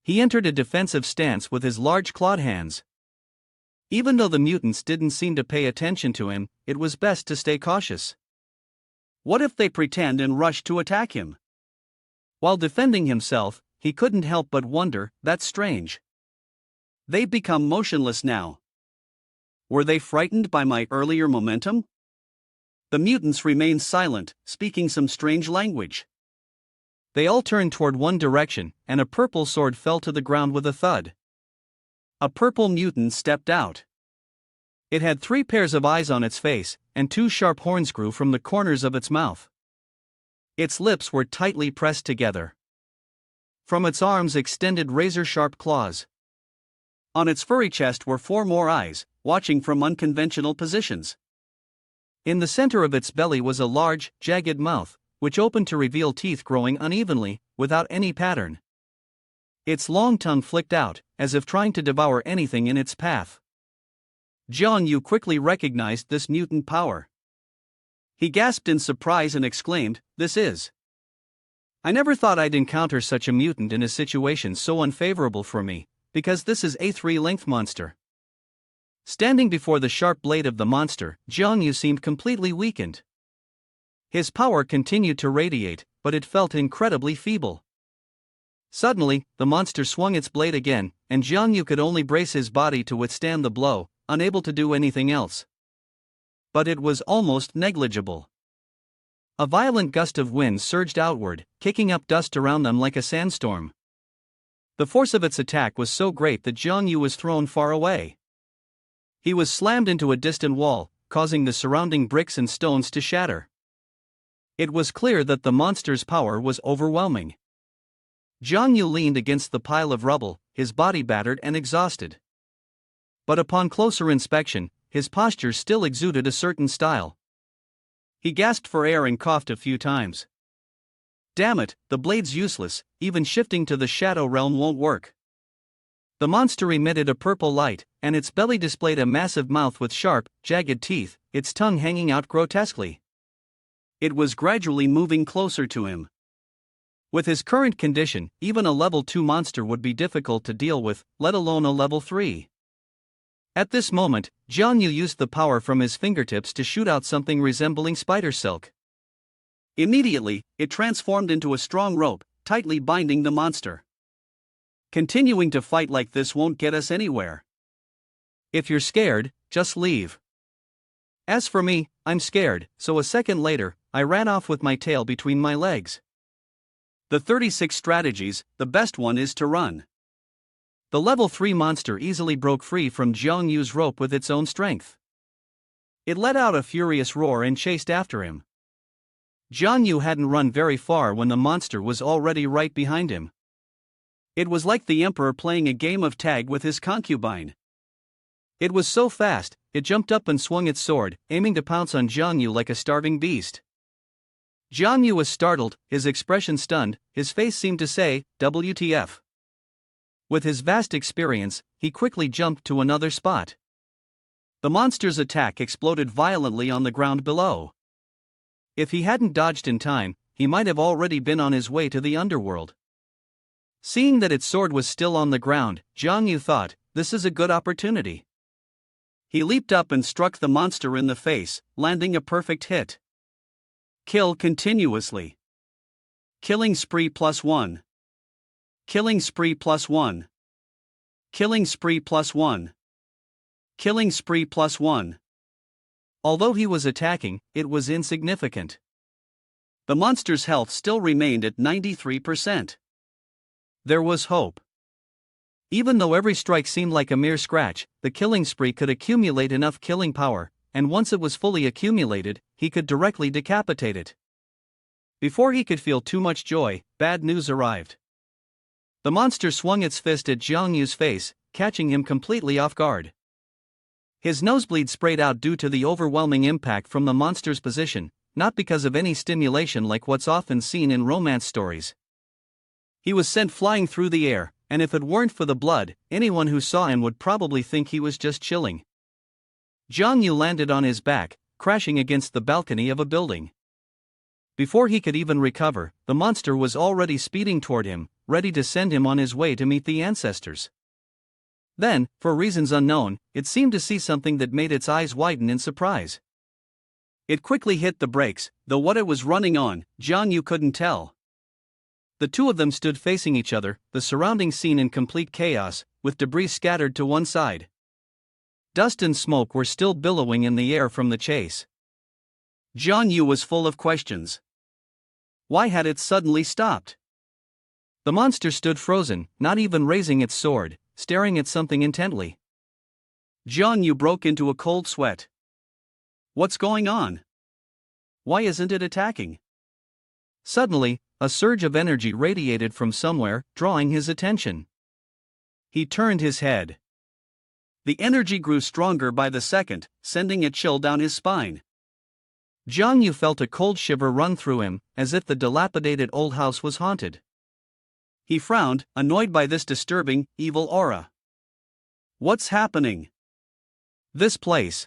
He entered a defensive stance with his large clawed hands. Even though the mutants didn't seem to pay attention to him, it was best to stay cautious. What if they pretend and rush to attack him? While defending himself, he couldn't help but wonder, that's strange. They've become motionless now. Were they frightened by my earlier momentum? The mutants remained silent, speaking some strange language. They all turned toward one direction, and a purple sword fell to the ground with a thud. A purple mutant stepped out. It had 3 pairs of eyes on its face, and 2 sharp horns grew from the corners of its mouth. Its lips were tightly pressed together. From its arms extended razor-sharp claws. On its furry chest were 4 more eyes, watching from unconventional positions. In the center of its belly was a large, jagged mouth, which opened to reveal teeth growing unevenly, without any pattern. Its long tongue flicked out, as if trying to devour anything in its path. Jiang Yu quickly recognized this mutant power. He gasped in surprise and exclaimed, "This is... I never thought I'd encounter such a mutant in a situation so unfavorable for me, because this is a 3-length monster." Standing before the sharp blade of the monster, Jiang Yu seemed completely weakened. His power continued to radiate, but it felt incredibly feeble. Suddenly, the monster swung its blade again, and Jiang Yu could only brace his body to withstand the blow, unable to do anything else. but it was almost negligible. A violent gust of wind surged outward, kicking up dust around them like a sandstorm. The force of its attack was so great that Jiang Yu was thrown far away. He was slammed into a distant wall, causing the surrounding bricks and stones to shatter. It was clear that the monster's power was overwhelming. Jiang Yu leaned against the pile of rubble, his body battered and exhausted. But upon closer inspection, his posture still exuded a certain style. He gasped for air and coughed a few times. Damn it, the blade's useless, even shifting to the shadow realm won't work. The monster emitted a purple light, and its belly displayed a massive mouth with sharp, jagged teeth, its tongue hanging out grotesquely. It was gradually moving closer to him. With his current condition, even a level 2 monster would be difficult to deal with, let alone a level 3. At this moment, Jiang Yu used the power from his fingertips to shoot out something resembling spider silk. Immediately, it transformed into a strong rope, tightly binding the monster. Continuing to fight like this won't get us anywhere. If you're scared, just leave. As for me, I'm scared, so a second later, I ran off with my tail between my legs. The 36 strategies, the best one is to run. The level 3 monster easily broke free from Jiang Yu's rope with its own strength. It let out a furious roar and chased after him. Jiang Yu hadn't run very far when the monster was already right behind him. It was like the emperor playing a game of tag with his concubine. It was so fast, it jumped up and swung its sword, aiming to pounce on Jiang Yu like a starving beast. Jiang Yu was startled, his expression stunned, his face seemed to say, WTF. With his vast experience, he quickly jumped to another spot. The monster's attack exploded violently on the ground below. If he hadn't dodged in time, he might have already been on his way to the underworld. Seeing that its sword was still on the ground, Jiang Yu thought, this is a good opportunity. He leaped up and struck the monster in the face, landing a perfect hit. Kill continuously. Killing spree +1. Killing spree +1. Killing spree +1. Killing spree +1. Although he was attacking, it was insignificant. The monster's health still remained at 93%. There was hope. Even though every strike seemed like a mere scratch, the killing spree could accumulate enough killing power, and once it was fully accumulated, he could directly decapitate it. Before he could feel too much joy, bad news arrived. The monster swung its fist at Jiang Yu's face, catching him completely off guard. His nosebleed sprayed out due to the overwhelming impact from the monster's position, not because of any stimulation like what's often seen in romance stories. He was sent flying through the air, and if it weren't for the blood, anyone who saw him would probably think he was just chilling. Jiang Yu landed on his back, crashing against the balcony of a building. Before he could even recover, the monster was already speeding toward him, ready to send him on his way to meet the ancestors. Then, for reasons unknown, it seemed to see something that made its eyes widen in surprise. It quickly hit the brakes, though what it was running on, Jiang Yu couldn't tell. The two of them stood facing each other, the surrounding scene in complete chaos, with debris scattered to one side. Dust and smoke were still billowing in the air from the chase. Jiang Yu was full of questions. Why had it suddenly stopped? The monster stood frozen, not even raising its sword, staring at something intently. Jiang Yu broke into a cold sweat. What's going on? Why isn't it attacking? Suddenly, a surge of energy radiated from somewhere, drawing his attention. He turned his head. The energy grew stronger by the second, sending a chill down his spine. Jiang Yu felt a cold shiver run through him, as if the dilapidated old house was haunted. He frowned, annoyed by this disturbing, evil aura. What's happening? This place.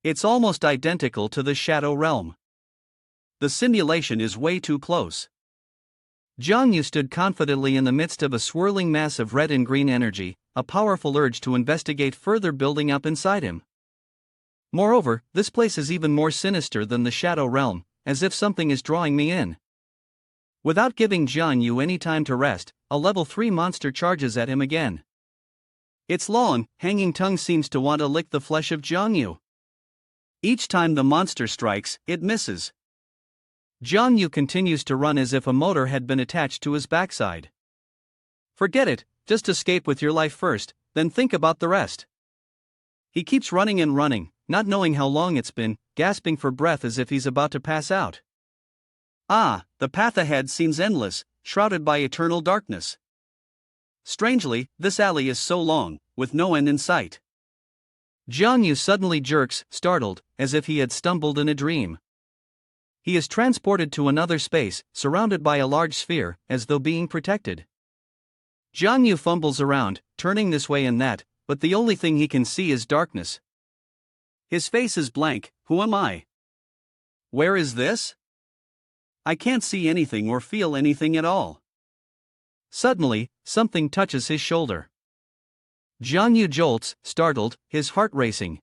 It's almost identical to the Shadow Realm. The simulation is way too close. Jiang Yu stood confidently in the midst of a swirling mass of red and green energy, a powerful urge to investigate further building up inside him. Moreover, this place is even more sinister than the Shadow Realm, as if something is drawing me in. Without giving Jiang Yu any time to rest, a level 3 monster charges at him again. Its long, hanging tongue seems to want to lick the flesh of Jiang Yu. Each time the monster strikes, it misses. Jiang Yu continues to run as if a motor had been attached to his backside. Forget it, just escape with your life first, then think about the rest. He keeps running and running, not knowing how long it's been, gasping for breath as if he's about to pass out. The path ahead seems endless, shrouded by eternal darkness. Strangely, this alley is so long, with no end in sight. Jiang Yu suddenly jerks, startled, as if he had stumbled in a dream. He is transported to another space, surrounded by a large sphere, as though being protected. Jiang Yu fumbles around, turning this way and that, but the only thing he can see is darkness. His face is blank. Who am I? Where is this? I can't see anything or feel anything at all. Suddenly, something touches his shoulder. Jiang Yu jolts, startled, his heart racing.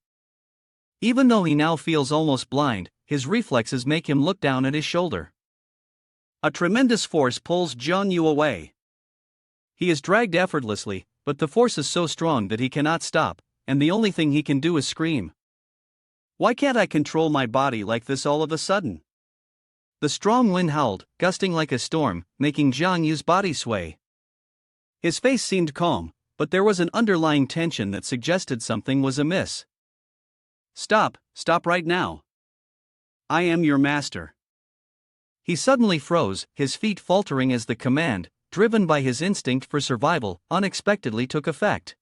Even though he now feels almost blind, his reflexes make him look down at his shoulder. A tremendous force pulls Jiang Yu away. He is dragged effortlessly, but the force is so strong that he cannot stop, and the only thing he can do is scream. Why can't I control my body like this all of a sudden? The strong wind howled, gusting like a storm, making Jiang Yu's body sway. His face seemed calm, but there was an underlying tension that suggested something was amiss. Stop right now. I am your master. He suddenly froze, his feet faltering as the command, driven by his instinct for survival, unexpectedly took effect.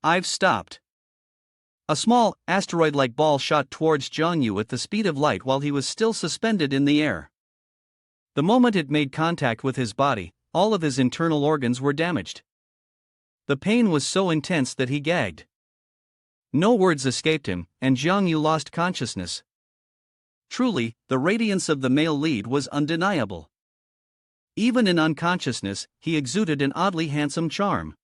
I've stopped. A small, asteroid-like ball shot towards Jiang Yu at the speed of light while he was still suspended in the air. The moment it made contact with his body, all of his internal organs were damaged. The pain was so intense that he gagged. No words escaped him, and Jiang Yu lost consciousness. Truly, the radiance of the male lead was undeniable. Even in unconsciousness, he exuded an oddly handsome charm.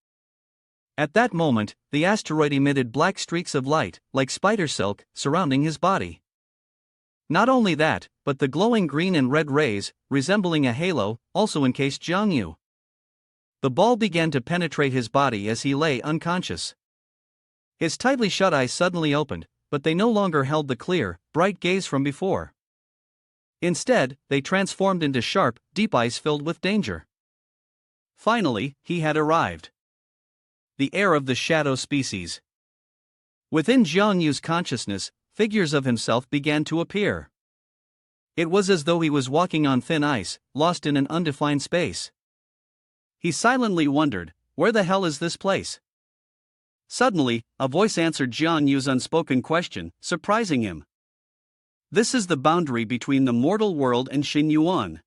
At that moment, the asteroid emitted black streaks of light, like spider silk, surrounding his body. Not only that, but the glowing green and red rays, resembling a halo, also encased Jiang Yu. The ball began to penetrate his body as he lay unconscious. His tightly shut eyes suddenly opened, but they no longer held the clear, bright gaze from before. Instead, they transformed into sharp, deep eyes filled with danger. Finally, he had arrived. The heir of the shadow species. Within Jiang Yu's consciousness, figures of himself began to appear. It was as though he was walking on thin ice, lost in an undefined space. He silently wondered, where the hell is this place? Suddenly, a voice answered Jiang Yu's unspoken question, surprising him. This is the boundary between the mortal world and Xin Yuan.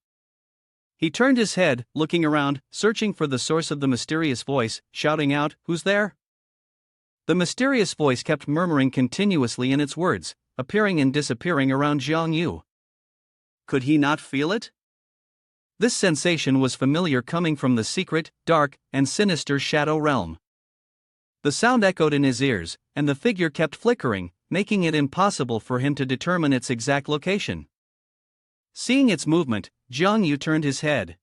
He turned his head, looking around, searching for the source of the mysterious voice, shouting out, "Who's there?" The mysterious voice kept murmuring continuously in its words, appearing and disappearing around Jiang Yu. Could he not feel it? This sensation was familiar, coming from the secret, dark, and sinister shadow realm. The sound echoed in his ears, and the figure kept flickering, making it impossible for him to determine its exact location. Seeing its movement, Jiang Yu turned his head.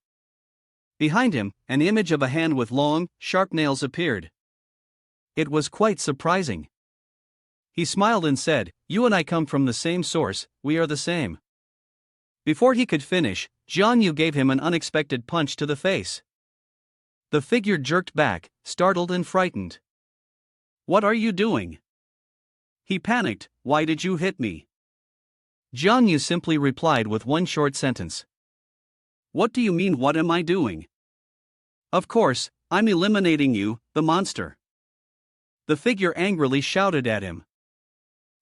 Behind him, an image of a hand with long, sharp nails appeared. It was quite surprising. He smiled and said, "You and I come from the same source, we are the same." Before he could finish, Jiang Yu gave him an unexpected punch to the face. The figure jerked back, startled and frightened. "What are you doing?" He panicked. "Why did you hit me?" Jiang Yu simply replied with one short sentence. "What do you mean, what am I doing?" "Of course, I'm eliminating you, the monster." The figure angrily shouted at him.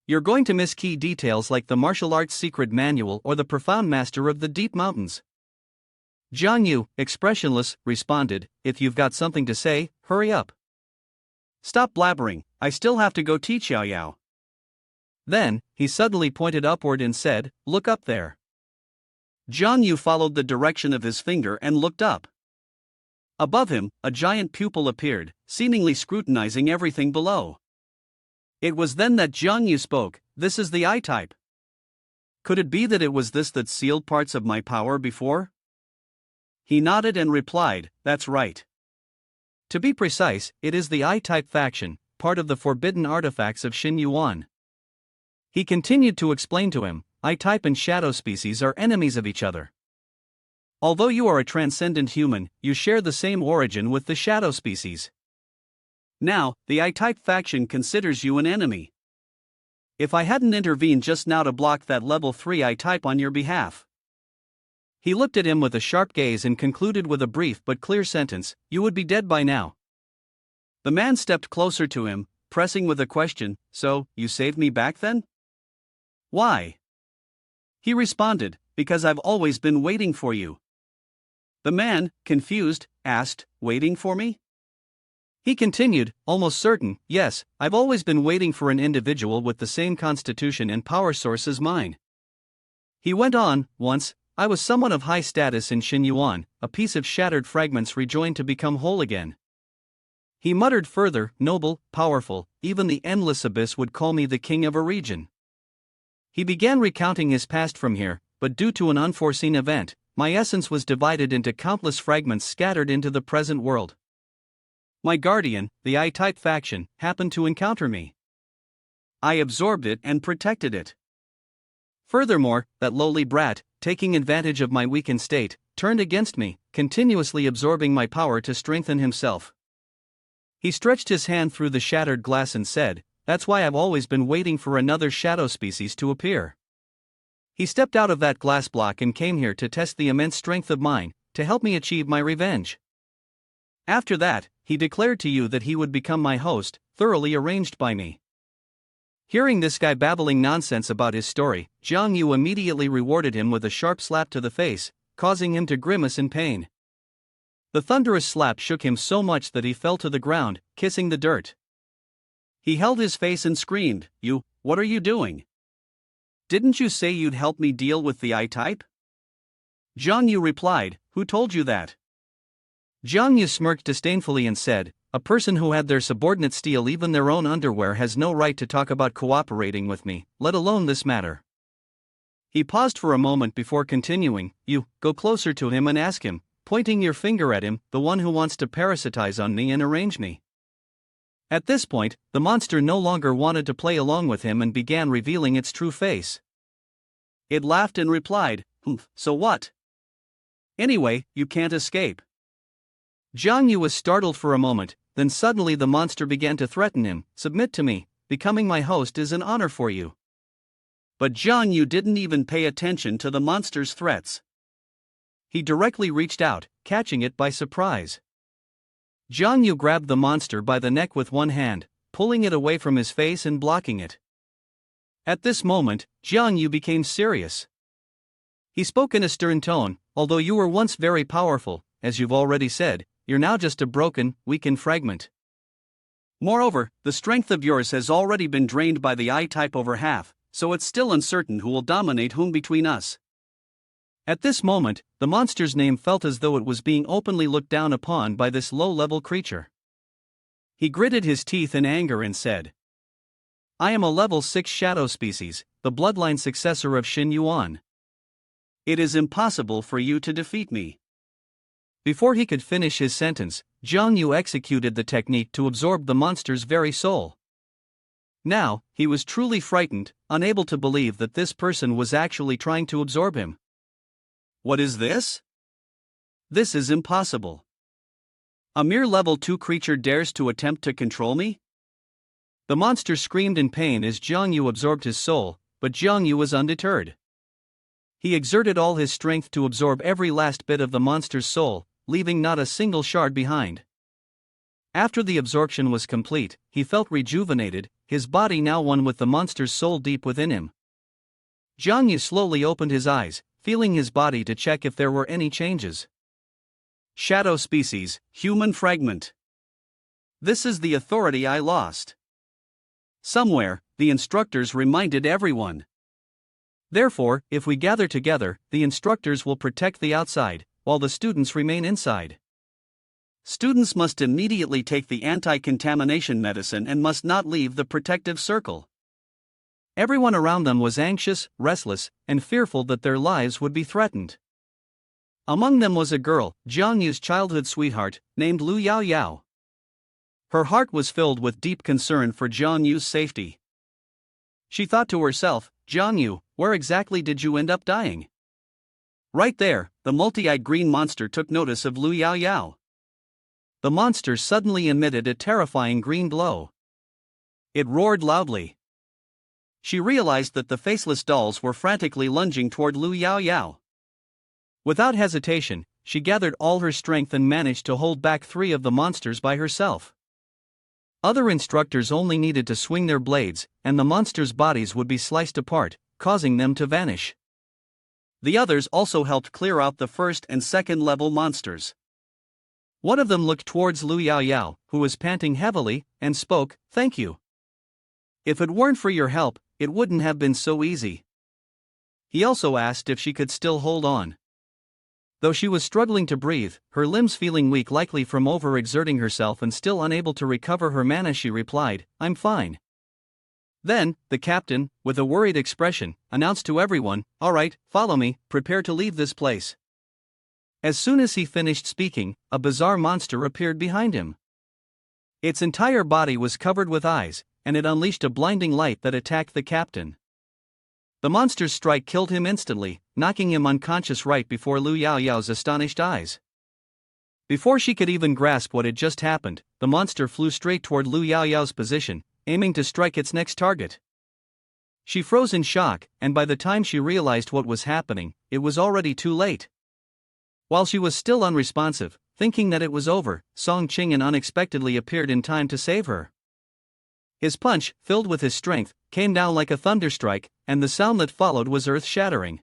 "You're going to miss key details like the martial arts secret manual or the profound master of the deep mountains." Jiang Yu, expressionless, responded, "If you've got something to say, hurry up." "Stop blabbering, I still have to go teach Yao Yao." Then, he suddenly pointed upward and said, "Look up there." Jiang Yu followed the direction of his finger and looked up. Above him, a giant pupil appeared, seemingly scrutinizing everything below. It was then that Jiang Yu spoke, "This is the I-type. Could it be that it was this that sealed parts of my power before?" He nodded and replied, "That's right. To be precise, it is the I-type faction, part of the forbidden artifacts of Xin Yuan." He continued to explain to him, I-type and shadow species are enemies of each other. Although you are a transcendent human, you share the same origin with the shadow species. Now, the I-type faction considers you an enemy. If I hadn't intervened just now to block that level 3 I-type on your behalf. He looked at him with a sharp gaze and concluded with a brief but clear sentence, you would be dead by now. The man stepped closer to him, pressing with a question, so, you saved me back then? Why? He responded, because I've always been waiting for you. The man, confused, asked, waiting for me? He continued, almost certain, yes, I've always been waiting for an individual with the same constitution and power source as mine. He went on, once, I was someone of high status in Xinyuan, a piece of shattered fragments rejoined to become whole again. He muttered further, noble, powerful, even the endless abyss would call me the king of a region. He began recounting his past from here, but due to an unforeseen event, my essence was divided into countless fragments scattered into the present world. My guardian, the I-type faction, happened to encounter me. I absorbed it and protected it. Furthermore, that lowly brat, taking advantage of my weakened state, turned against me, continuously absorbing my power to strengthen himself. He stretched his hand through the shattered glass and said, that's why I've always been waiting for another shadow species to appear. He stepped out of that glass block and came here to test the immense strength of mine, to help me achieve my revenge. After that, he declared to you that he would become my host, thoroughly arranged by me. Hearing this guy babbling nonsense about his story, Jiang Yu immediately rewarded him with a sharp slap to the face, causing him to grimace in pain. The thunderous slap shook him so much that he fell to the ground, kissing the dirt. He held his face and screamed, You, what are you doing? Didn't you say you'd help me deal with the I-type? Jiang Yu replied, Who told you that? Jiang Yu smirked disdainfully and said, A person who had their subordinates steal even their own underwear has no right to talk about cooperating with me, let alone this matter. He paused for a moment before continuing, You, go closer to him and ask him, pointing your finger at him, the one who wants to parasitize on me and arrange me. At this point, the monster no longer wanted to play along with him and began revealing its true face. It laughed and replied, So what? Anyway, you can't escape. Jiang Yu was startled for a moment, then suddenly the monster began to threaten him, Submit to me, becoming my host is an honor for you. But Jiang Yu didn't even pay attention to the monster's threats. He directly reached out, catching it by surprise. Jiang Yu grabbed the monster by the neck with one hand, pulling it away from his face and blocking it. At this moment, Jiang Yu became serious. He spoke in a stern tone, Although you were once very powerful, as you've already said, you're now just a broken, weakened fragment. Moreover, the strength of yours has already been drained by the I-type over half, so it's still uncertain who will dominate whom between us. At this moment, the monster's name felt as though it was being openly looked down upon by this low-level creature. He gritted his teeth in anger and said, I am a level 6 shadow species, the bloodline successor of Xinyuan. It is impossible for you to defeat me. Before he could finish his sentence, Jiang Yu executed the technique to absorb the monster's very soul. Now, he was truly frightened, unable to believe that this person was actually trying to absorb him. What is this? This is impossible. A mere level 2 creature dares to attempt to control me? The monster screamed in pain as Jiang Yu absorbed his soul, but Jiang Yu was undeterred. He exerted all his strength to absorb every last bit of the monster's soul, leaving not a single shard behind. After the absorption was complete, he felt rejuvenated, his body now one with the monster's soul deep within him. Jiang Yu slowly opened his eyes, feeling his body to check if there were any changes. Shadow species, human fragment. This is the authority I lost. Somewhere, the instructors reminded everyone. Therefore, if we gather together, the instructors will protect the outside, while the students remain inside. Students must immediately take the anti-contamination medicine and must not leave the protective circle. Everyone around them was anxious, restless, and fearful that their lives would be threatened. Among them was a girl, Jiang Yu's childhood sweetheart, named Lu Yao Yao. Her heart was filled with deep concern for Jiang Yu's safety. She thought to herself, Jiangyu, where exactly did you end up dying? Right there, the multi-eyed green monster took notice of Lu Yao Yao. The monster suddenly emitted a terrifying green glow. It roared loudly. She realized that the faceless dolls were frantically lunging toward Lu Yao Yao. Without hesitation, she gathered all her strength and managed to hold back 3 of the monsters by herself. Other instructors only needed to swing their blades, and the monsters' bodies would be sliced apart, causing them to vanish. The others also helped clear out the first and second level monsters. One of them looked towards Lu Yao Yao, who was panting heavily, and spoke, "Thank you. If it weren't for your help, it wouldn't have been so easy." He also asked if she could still hold on. Though she was struggling to breathe, her limbs feeling weak likely from overexerting herself and still unable to recover her mana, she replied, "I'm fine." Then, the captain, with a worried expression, announced to everyone, "All right, follow me, prepare to leave this place." As soon as he finished speaking, a bizarre monster appeared behind him. Its entire body was covered with eyes, and it unleashed a blinding light that attacked the captain. The monster's strike killed him instantly, knocking him unconscious right before Lu Yao Yao's astonished eyes. Before she could even grasp what had just happened, the monster flew straight toward Lu Yao Yao's position, aiming to strike its next target. She froze in shock, and by the time she realized what was happening, it was already too late. While she was still unresponsive, thinking that it was over, Song Qingyan unexpectedly appeared in time to save her. His punch, filled with his strength, came down like a thunderstrike, and the sound that followed was earth-shattering.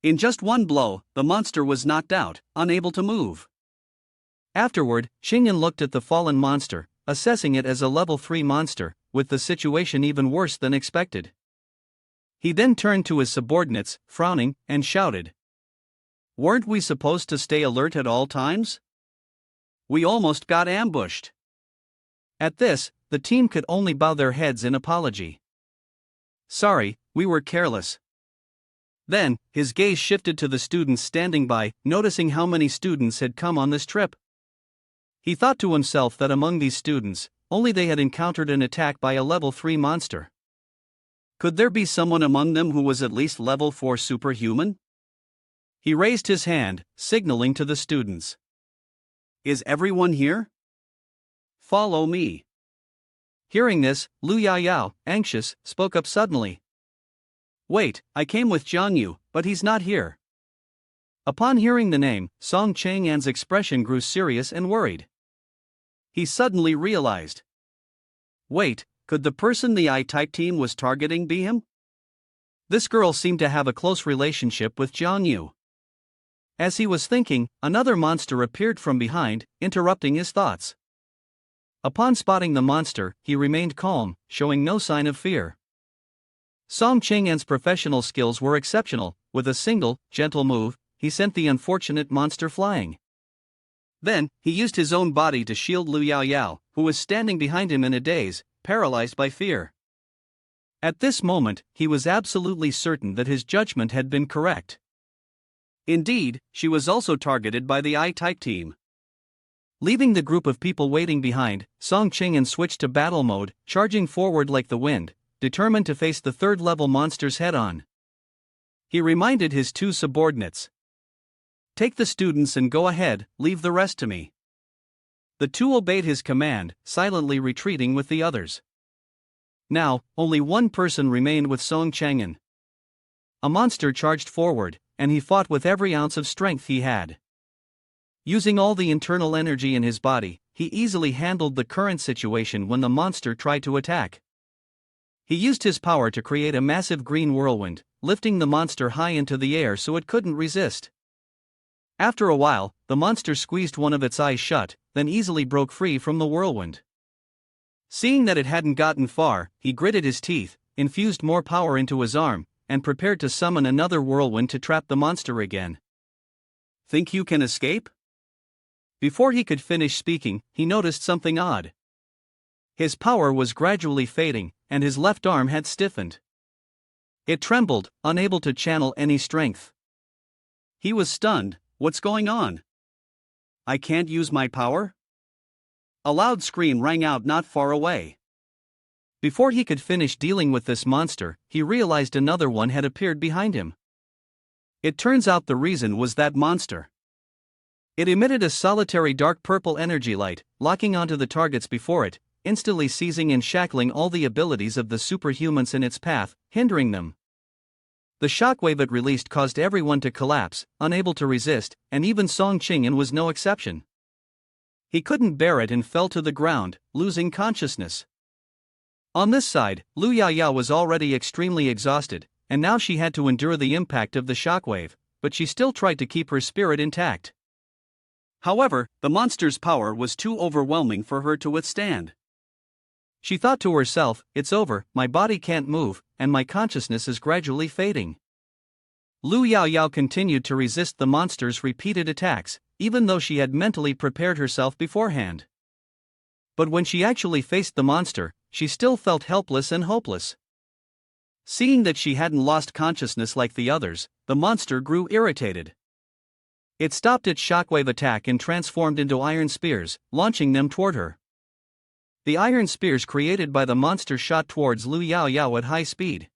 In just one blow, the monster was knocked out, unable to move. Afterward, Qingyan looked at the fallen monster, assessing it as a level 3 monster, with the situation even worse than expected. He then turned to his subordinates, frowning, and shouted, "Weren't we supposed to stay alert at all times? We almost got ambushed." At this, the team could only bow their heads in apology. "Sorry, we were careless." Then, his gaze shifted to the students standing by, noticing how many students had come on this trip. He thought to himself that among these students, only they had encountered an attack by a level 3 monster. Could there be someone among them who was at least level 4 superhuman? He raised his hand, signaling to the students. "Is everyone here? Follow me." Hearing this, Lu Yao Yao, anxious, spoke up suddenly. "Wait, I came with Jiangyu, but he's not here." Upon hearing the name, Song Chang'an's expression grew serious and worried. He suddenly realized. Wait, could the person the I-type team was targeting be him? This girl seemed to have a close relationship with Jiangyu. As he was thinking, another monster appeared from behind, interrupting his thoughts. Upon spotting the monster, he remained calm, showing no sign of fear. Song Chang'an's professional skills were exceptional. With a single, gentle move, he sent the unfortunate monster flying. Then, he used his own body to shield Lu Yao Yao, who was standing behind him in a daze, paralyzed by fear. At this moment, he was absolutely certain that his judgment had been correct. Indeed, she was also targeted by the I-type team. Leaving the group of people waiting behind, Song Chang'an switched to battle mode, charging forward like the wind, determined to face the third-level monsters head-on. He reminded his two subordinates. "Take the students and go ahead, leave the rest to me." The two obeyed his command, silently retreating with the others. Now, only one person remained with Song Chang'an. A monster charged forward, and he fought with every ounce of strength he had. Using all the internal energy in his body, he easily handled the current situation when the monster tried to attack. He used his power to create a massive green whirlwind, lifting the monster high into the air so it couldn't resist. After a while, the monster squeezed one of its eyes shut, then easily broke free from the whirlwind. Seeing that it hadn't gotten far, he gritted his teeth, infused more power into his arm, and prepared to summon another whirlwind to trap the monster again. "Think you can escape?" Before he could finish speaking, he noticed something odd. His power was gradually fading, and his left arm had stiffened. It trembled, unable to channel any strength. He was stunned. "What's going on? I can't use my power?" A loud scream rang out not far away. Before he could finish dealing with this monster, he realized another one had appeared behind him. It turns out the reason was that monster. It emitted a solitary dark purple energy light, locking onto the targets before it, instantly seizing and shackling all the abilities of the superhumans in its path, hindering them. The shockwave it released caused everyone to collapse, unable to resist, and even Song Qingyan was no exception. He couldn't bear it and fell to the ground, losing consciousness. On this side, Lu Yaoyao was already extremely exhausted, and now she had to endure the impact of the shockwave, but she still tried to keep her spirit intact. However, the monster's power was too overwhelming for her to withstand. She thought to herself, "It's over, my body can't move, and my consciousness is gradually fading." Lu Yaoyao continued to resist the monster's repeated attacks, even though she had mentally prepared herself beforehand. But when she actually faced the monster, she still felt helpless and hopeless. Seeing that she hadn't lost consciousness like the others, the monster grew irritated. It stopped its shockwave attack and transformed into iron spears, launching them toward her. The iron spears created by the monster shot towards Lu Yaoyao at high speed.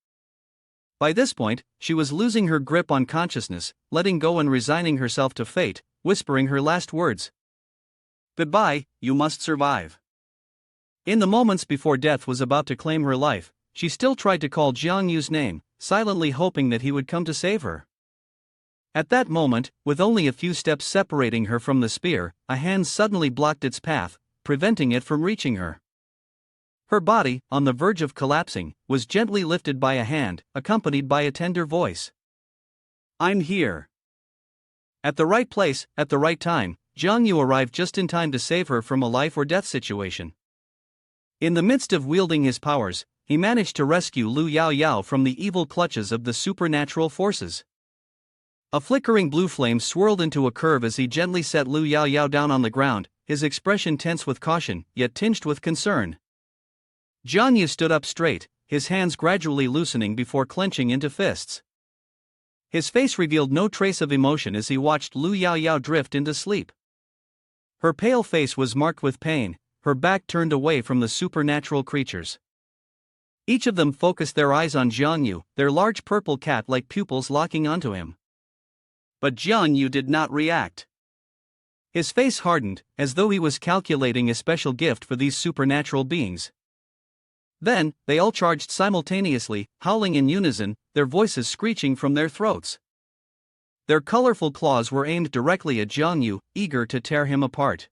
By this point, she was losing her grip on consciousness, letting go and resigning herself to fate, whispering her last words. "Goodbye, you must survive." In the moments before death was about to claim her life, she still tried to call Jiang Yu's name, silently hoping that he would come to save her. At that moment, with only a few steps separating her from the spear, a hand suddenly blocked its path, preventing it from reaching her. Her body, on the verge of collapsing, was gently lifted by a hand, accompanied by a tender voice. "I'm here." At the right place, at the right time, Jiang Yu arrived just in time to save her from a life or death situation. In the midst of wielding his powers, he managed to rescue Lu Yaoyao from the evil clutches of the supernatural forces. A flickering blue flame swirled into a curve as he gently set Lu Yaoyao down on the ground, his expression tense with caution, yet tinged with concern. Jiang Yu stood up straight, his hands gradually loosening before clenching into fists. His face revealed no trace of emotion as he watched Lu Yaoyao drift into sleep. Her pale face was marked with pain, her back turned away from the supernatural creatures. Each of them focused their eyes on Jiang Yu, their large purple cat-like pupils locking onto him. But Jiang Yu did not react. His face hardened, as though he was calculating a special gift for these supernatural beings. Then, they all charged simultaneously, howling in unison, their voices screeching from their throats. Their colorful claws were aimed directly at Jiang Yu, eager to tear him apart.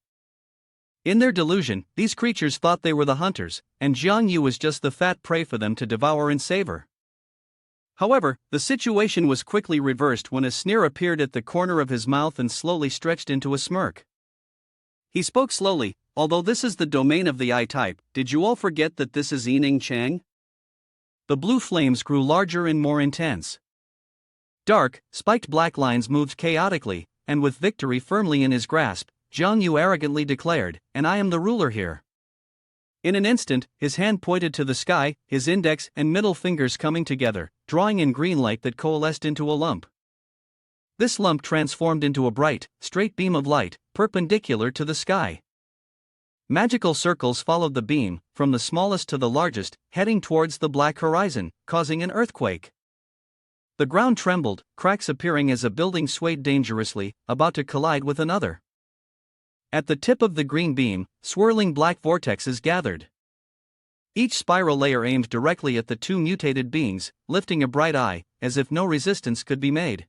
In their delusion, these creatures thought they were the hunters, and Jiang Yu was just the fat prey for them to devour and savor. However, the situation was quickly reversed when a sneer appeared at the corner of his mouth and slowly stretched into a smirk. He spoke slowly, "Although this is the domain of the I-type, did you all forget that this is Yining Chang?" The blue flames grew larger and more intense. Dark, spiked black lines moved chaotically, and with victory firmly in his grasp, Jiang Yu arrogantly declared, "And I am the ruler here." In an instant, his hand pointed to the sky, his index and middle fingers coming together, drawing in green light that coalesced into a lump. This lump transformed into a bright, straight beam of light, perpendicular to the sky. Magical circles followed the beam, from the smallest to the largest, heading towards the black horizon, causing an earthquake. The ground trembled, cracks appearing as a building swayed dangerously, about to collide with another. At the tip of the green beam, swirling black vortexes gathered. Each spiral layer aimed directly at the two mutated beings, lifting a bright eye, as if no resistance could be made.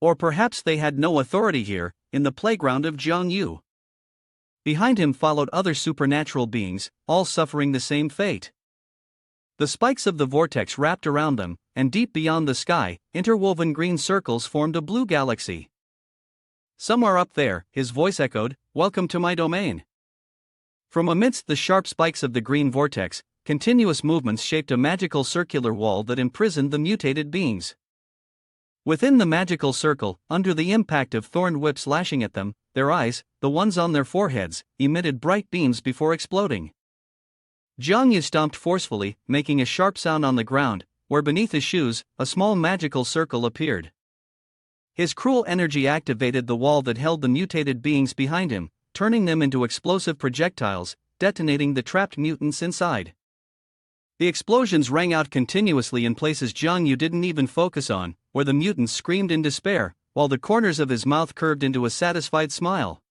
Or perhaps they had no authority here, in the playground of Jiang Yu. Behind him followed other supernatural beings, all suffering the same fate. The spikes of the vortex wrapped around them, and deep beyond the sky, interwoven green circles formed a blue galaxy. "Somewhere up there," his voice echoed, "welcome to my domain." From amidst the sharp spikes of the green vortex, continuous movements shaped a magical circular wall that imprisoned the mutated beings. Within the magical circle, under the impact of thorn whips lashing at them, their eyes, the ones on their foreheads, emitted bright beams before exploding. Jiang Yu stomped forcefully, making a sharp sound on the ground, where beneath his shoes, a small magical circle appeared. His cruel energy activated the wall that held the mutated beings behind him, turning them into explosive projectiles, detonating the trapped mutants inside. The explosions rang out continuously in places Jiang Yu didn't even focus on, where the mutant screamed in despair, while the corners of his mouth curved into a satisfied smile.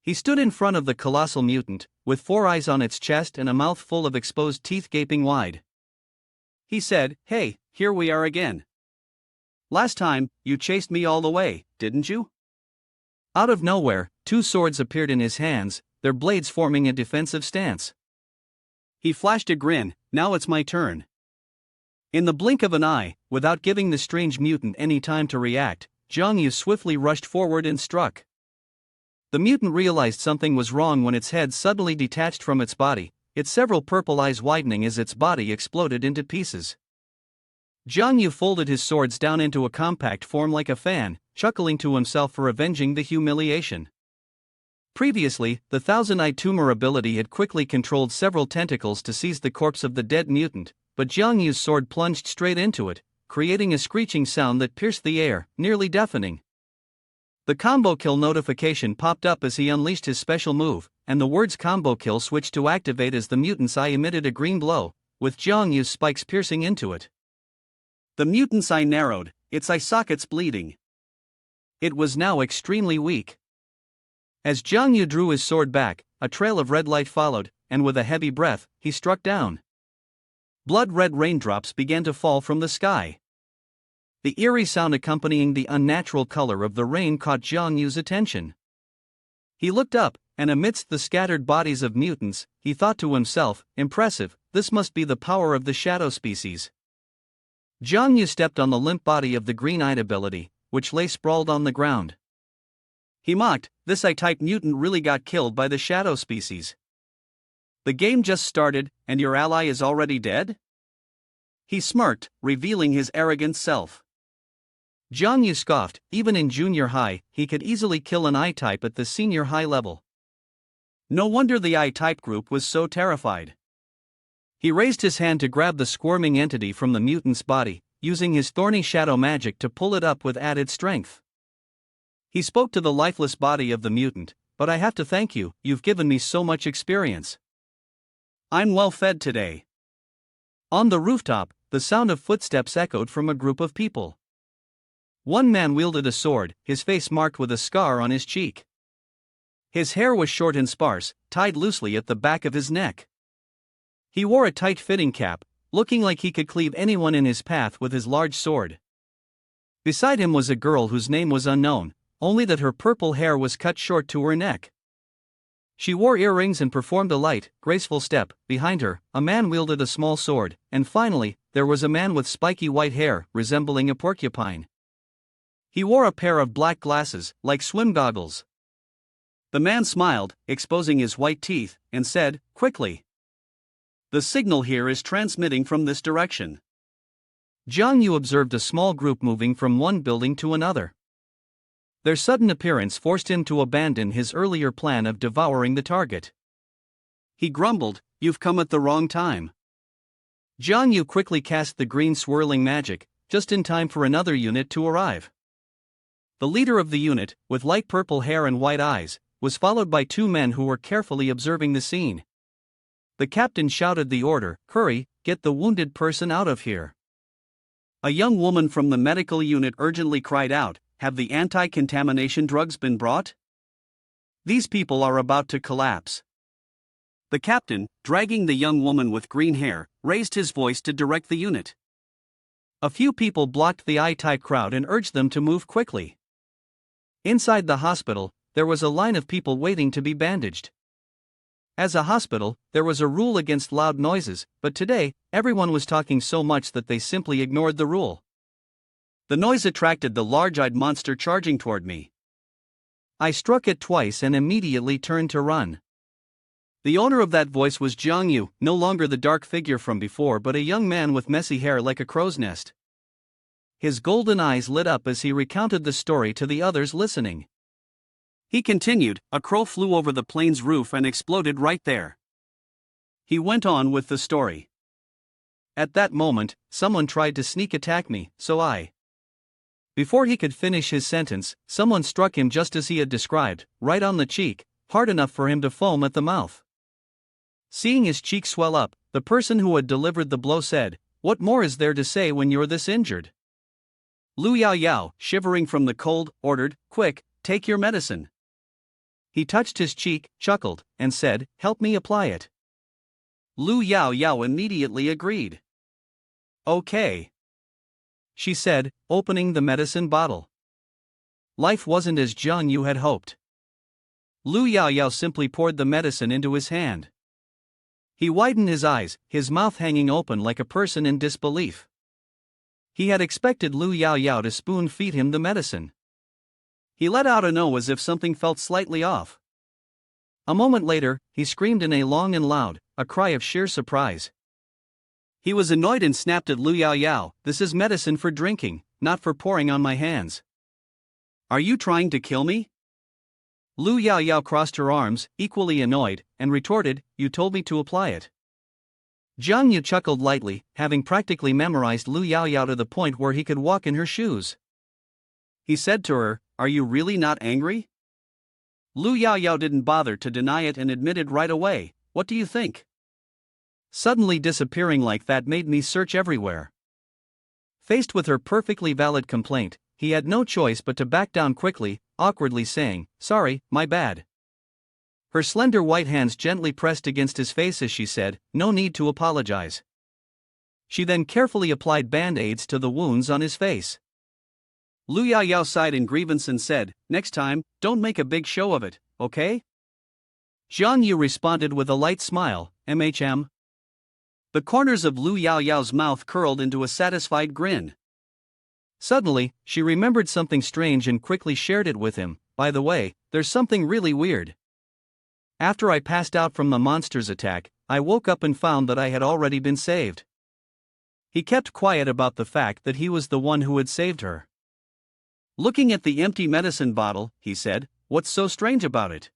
He stood in front of the colossal mutant, with 4 eyes on its chest and a mouth full of exposed teeth gaping wide. He said, "Hey, here we are again. Last time, you chased me all the way, didn't you?" Out of nowhere, 2 swords appeared in his hands, their blades forming a defensive stance. He flashed a grin, "Now it's my turn." In the blink of an eye, without giving the strange mutant any time to react, Jiang Yu swiftly rushed forward and struck. The mutant realized something was wrong when its head suddenly detached from its body, its several purple eyes widening as its body exploded into pieces. Jiang Yu folded his swords down into a compact form like a fan, chuckling to himself for avenging the humiliation. Previously, the thousand-eyed tumor ability had quickly controlled several tentacles to seize the corpse of the dead mutant, but Jiang Yu's sword plunged straight into it, creating a screeching sound that pierced the air, nearly deafening. The combo kill notification popped up as he unleashed his special move, and the words combo kill switched to activate as the mutant's eye emitted a green glow, with Jiang Yu's spikes piercing into it. The mutant's eye narrowed, its eye sockets bleeding. It was now extremely weak. As Jiang Yu drew his sword back, a trail of red light followed, and with a heavy breath, he struck down. Blood-red raindrops began to fall from the sky. The eerie sound accompanying the unnatural color of the rain caught Jiang Yu's attention. He looked up, and amidst the scattered bodies of mutants, he thought to himself, "Impressive, this must be the power of the shadow species." Jiang Yu stepped on the limp body of the green-eyed ability, which lay sprawled on the ground. He mocked, "This eye-type mutant really got killed by the shadow species. The game just started, and your ally is already dead?" He smirked, revealing his arrogant self. Jiang Yu scoffed, even in junior high, he could easily kill an eye-type at the senior high level. No wonder the eye-type group was so terrified. He raised his hand to grab the squirming entity from the mutant's body, using his thorny shadow magic to pull it up with added strength. He spoke to the lifeless body of the mutant, "But I have to thank you, you've given me so much experience. I'm well fed today." On the rooftop, the sound of footsteps echoed from a group of people. One man wielded a sword, his face marked with a scar on his cheek. His hair was short and sparse, tied loosely at the back of his neck. He wore a tight-fitting cap, looking like he could cleave anyone in his path with his large sword. Beside him was a girl whose name was unknown, only that her purple hair was cut short to her neck. She wore earrings and performed a light, graceful step. Behind her, a man wielded a small sword, and finally, there was a man with spiky white hair, resembling a porcupine. He wore a pair of black glasses, like swim goggles. The man smiled, exposing his white teeth, and said, quickly, "The signal here is transmitting from this direction." Jiang Yu observed a small group moving from one building to another. Their sudden appearance forced him to abandon his earlier plan of devouring the target. He grumbled, "You've come at the wrong time." Jiang Yu quickly cast the green swirling magic, just in time for another unit to arrive. The leader of the unit, with light purple hair and white eyes, was followed by 2 men who were carefully observing the scene. The captain shouted the order, "Hurry, get the wounded person out of here." A young woman from the medical unit urgently cried out, "Have the anti-contamination drugs been brought? These people are about to collapse." The captain, dragging the young woman with green hair, raised his voice to direct the unit. A few people blocked the I-type crowd and urged them to move quickly. Inside the hospital, there was a line of people waiting to be bandaged. As a hospital, there was a rule against loud noises, but today, everyone was talking so much that they simply ignored the rule. The noise attracted the large-eyed monster charging toward me. I struck it twice and immediately turned to run. The owner of that voice was Jiang Yu, no longer the dark figure from before but a young man with messy hair like a crow's nest. His golden eyes lit up as he recounted the story to the others listening. He continued, "A crow flew over the plane's roof and exploded right there." He went on with the story. "At that moment, someone tried to sneak attack me, so I..." Before he could finish his sentence, someone struck him just as he had described, right on the cheek, hard enough for him to foam at the mouth. Seeing his cheek swell up, the person who had delivered the blow said, "What more is there to say when you're this injured?" Lu Yao Yao, shivering from the cold, ordered, "Quick, take your medicine." He touched his cheek, chuckled, and said, "Help me apply it." Lu Yao Yao immediately agreed. "Okay," she said, opening the medicine bottle. Life wasn't as Jiang Yu had hoped. Lu Yao Yao simply poured the medicine into his hand. He widened his eyes, his mouth hanging open like a person in disbelief. He had expected Lu Yao Yao to spoon-feed him the medicine. He let out a no as if something felt slightly off. A moment later, he screamed in a long and loud, a cry of sheer surprise. He was annoyed and snapped at Lu Yao Yao, "This is medicine for drinking, not for pouring on my hands. Are you trying to kill me?" Lu Yao Yao crossed her arms, equally annoyed, and retorted, "You told me to apply it." Jiang Yu chuckled lightly, having practically memorized Lu Yao Yao to the point where he could walk in her shoes. He said to her, "Are you really not angry?" Lu Yao Yao didn't bother to deny it and admitted right away, "What do you think? Suddenly disappearing like that made me search everywhere." Faced with her perfectly valid complaint, he had no choice but to back down quickly, awkwardly saying, "Sorry, my bad." Her slender white hands gently pressed against his face as she said, "No need to apologize." She then carefully applied band-aids to the wounds on his face. Lu Yao Yao sighed in grievance and said, "Next time, don't make a big show of it, okay?" Jiang Yu responded with a light smile, "MHM." The corners of Lu Yao Yao's mouth curled into a satisfied grin. Suddenly, she remembered something strange and quickly shared it with him. "By the way, there's something really weird. After I passed out from the monster's attack, I woke up and found that I had already been saved." He kept quiet about the fact that he was the one who had saved her. Looking at the empty medicine bottle, he said, "What's so strange about it?"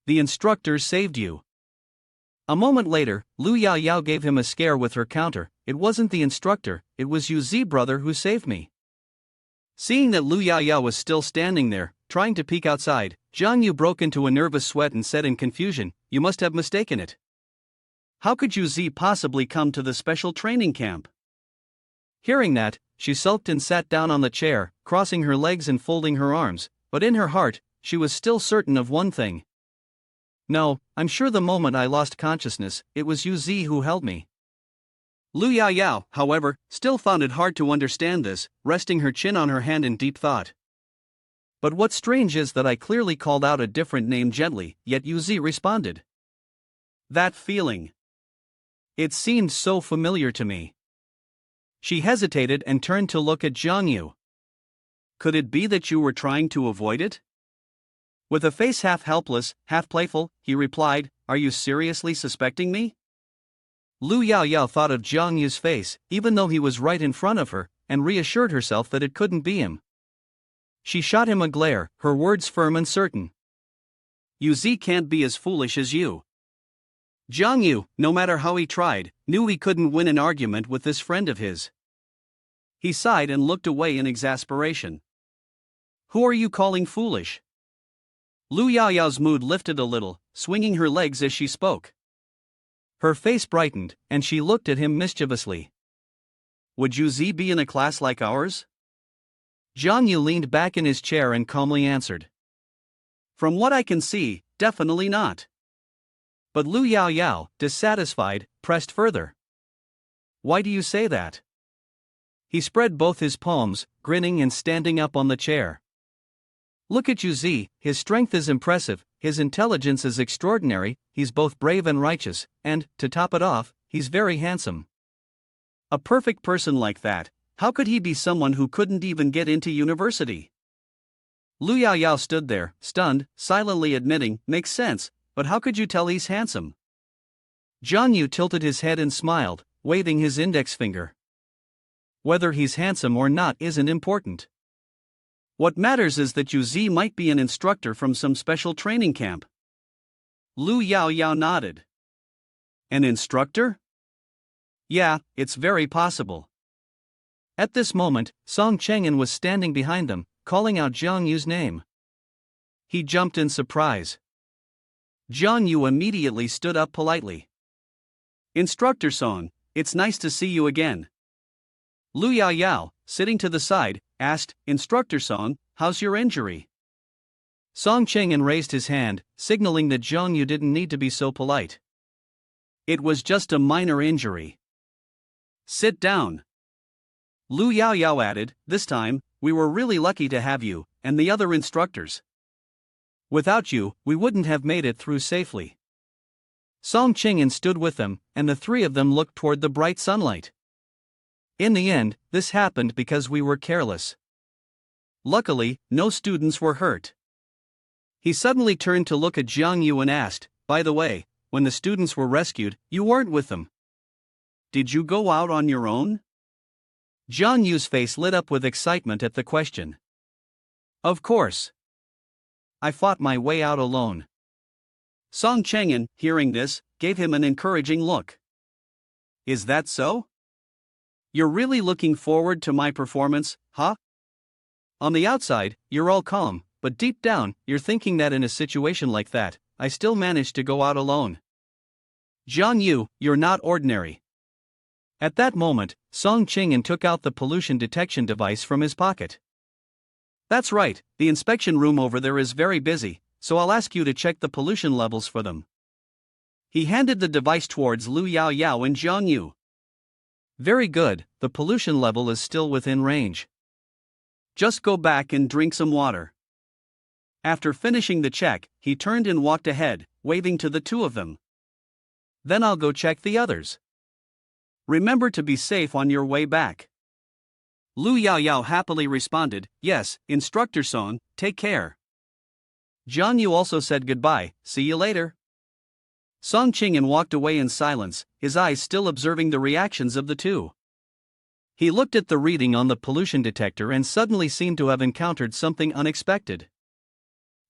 "The instructor saved you." A moment later, Lu Yao Yao gave him a scare with her counter, "It wasn't the instructor, it was you Z brother who saved me." Seeing that Lu Yao Yao was still standing there, trying to peek outside, Jiang Yu broke into a nervous sweat and said in confusion, "You must have mistaken it. How could you Z possibly come to the special training camp?" Hearing that, she sulked and sat down on the chair, crossing her legs and folding her arms, but in her heart, she was still certain of one thing. "No, I'm sure the moment I lost consciousness, it was you Z who held me." Lu Yao Yao, however, still found it hard to understand this, resting her chin on her hand in deep thought. "But what's strange is that I clearly called out a different name gently, yet you Z responded. That feeling. It seemed so familiar to me." She hesitated and turned to look at Jiang Yu. "Could it be that you were trying to avoid it?" With a face half helpless, half playful, he replied, "Are you seriously suspecting me?" Lu Yao Yao thought of Jiang Yu's face, even though he was right in front of her, and reassured herself that it couldn't be him. She shot him a glare, her words firm and certain. "You Z can't be as foolish as you." Jiang Yu, no matter how he tried, knew he couldn't win an argument with this friend of his. He sighed and looked away in exasperation. "Who are you calling foolish?" Lu Yao Yao's mood lifted a little, swinging her legs as she spoke. Her face brightened, and she looked at him mischievously. "Would you Z be in a class like ours?" Jiang Yu leaned back in his chair and calmly answered. "From what I can see, definitely not." But Lu Yao Yao, dissatisfied, pressed further. "Why do you say that?" He spread both his palms, grinning and standing up on the chair. "Look at you Z, his strength is impressive, his intelligence is extraordinary, he's both brave and righteous, and, to top it off, he's very handsome. A perfect person like that, how could he be someone who couldn't even get into university?" Lu Yao Yao stood there, stunned, silently admitting, "Makes sense, but how could you tell he's handsome?" Jiang Yu tilted his head and smiled, waving his index finger. "Whether he's handsome or not isn't important. What matters is that you Z might be an instructor from some special training camp." Lu Yao Yao nodded. "An instructor?" "Yeah, it's very possible." At this moment, Song Cheng'an was standing behind them, calling out Jiang Yu's name. He jumped in surprise. Jiang Yu immediately stood up politely. Instructor Song, it's nice to see you again. Lu Yao Yao, sitting to the side, asked, Instructor Song, how's your injury? Song Chang'an raised his hand, signaling that Jiang Yu didn't need to be so polite. It was just a minor injury. Sit down. Lu Yao Yao added, this time, we were really lucky to have you, and the other instructors. Without you, we wouldn't have made it through safely. Song Chang'an stood with them, and the three of them looked toward the bright sunlight. In the end, this happened because we were careless. Luckily, no students were hurt. He suddenly turned to look at Jiang Yu and asked, by the way, when the students were rescued, you weren't with them. Did you go out on your own? Jiang Yu's face lit up with excitement at the question. Of course. I fought my way out alone. Song Chang'an, hearing this, gave him an encouraging look. Is that so? You're really looking forward to my performance, huh? On the outside, you're all calm, but deep down, you're thinking that in a situation like that, I still managed to go out alone. Jiang Yu, you're not ordinary. At that moment, Song Chang'an took out the pollution detection device from his pocket. That's right, the inspection room over there is very busy, so I'll ask you to check the pollution levels for them. He handed the device towards Lu Yao Yao and Jiang Yu. Very good, the pollution level is still within range. Just go back and drink some water. After finishing the check, he turned and walked ahead, waving to the two of them. Then I'll go check the others. Remember to be safe on your way back. Lu Yao Yao happily responded, yes, Instructor Song, take care. Jiang Yu also said goodbye, see you later. Song Chang'an walked away in silence, his eyes still observing the reactions of the two. He looked at the reading on the pollution detector and suddenly seemed to have encountered something unexpected.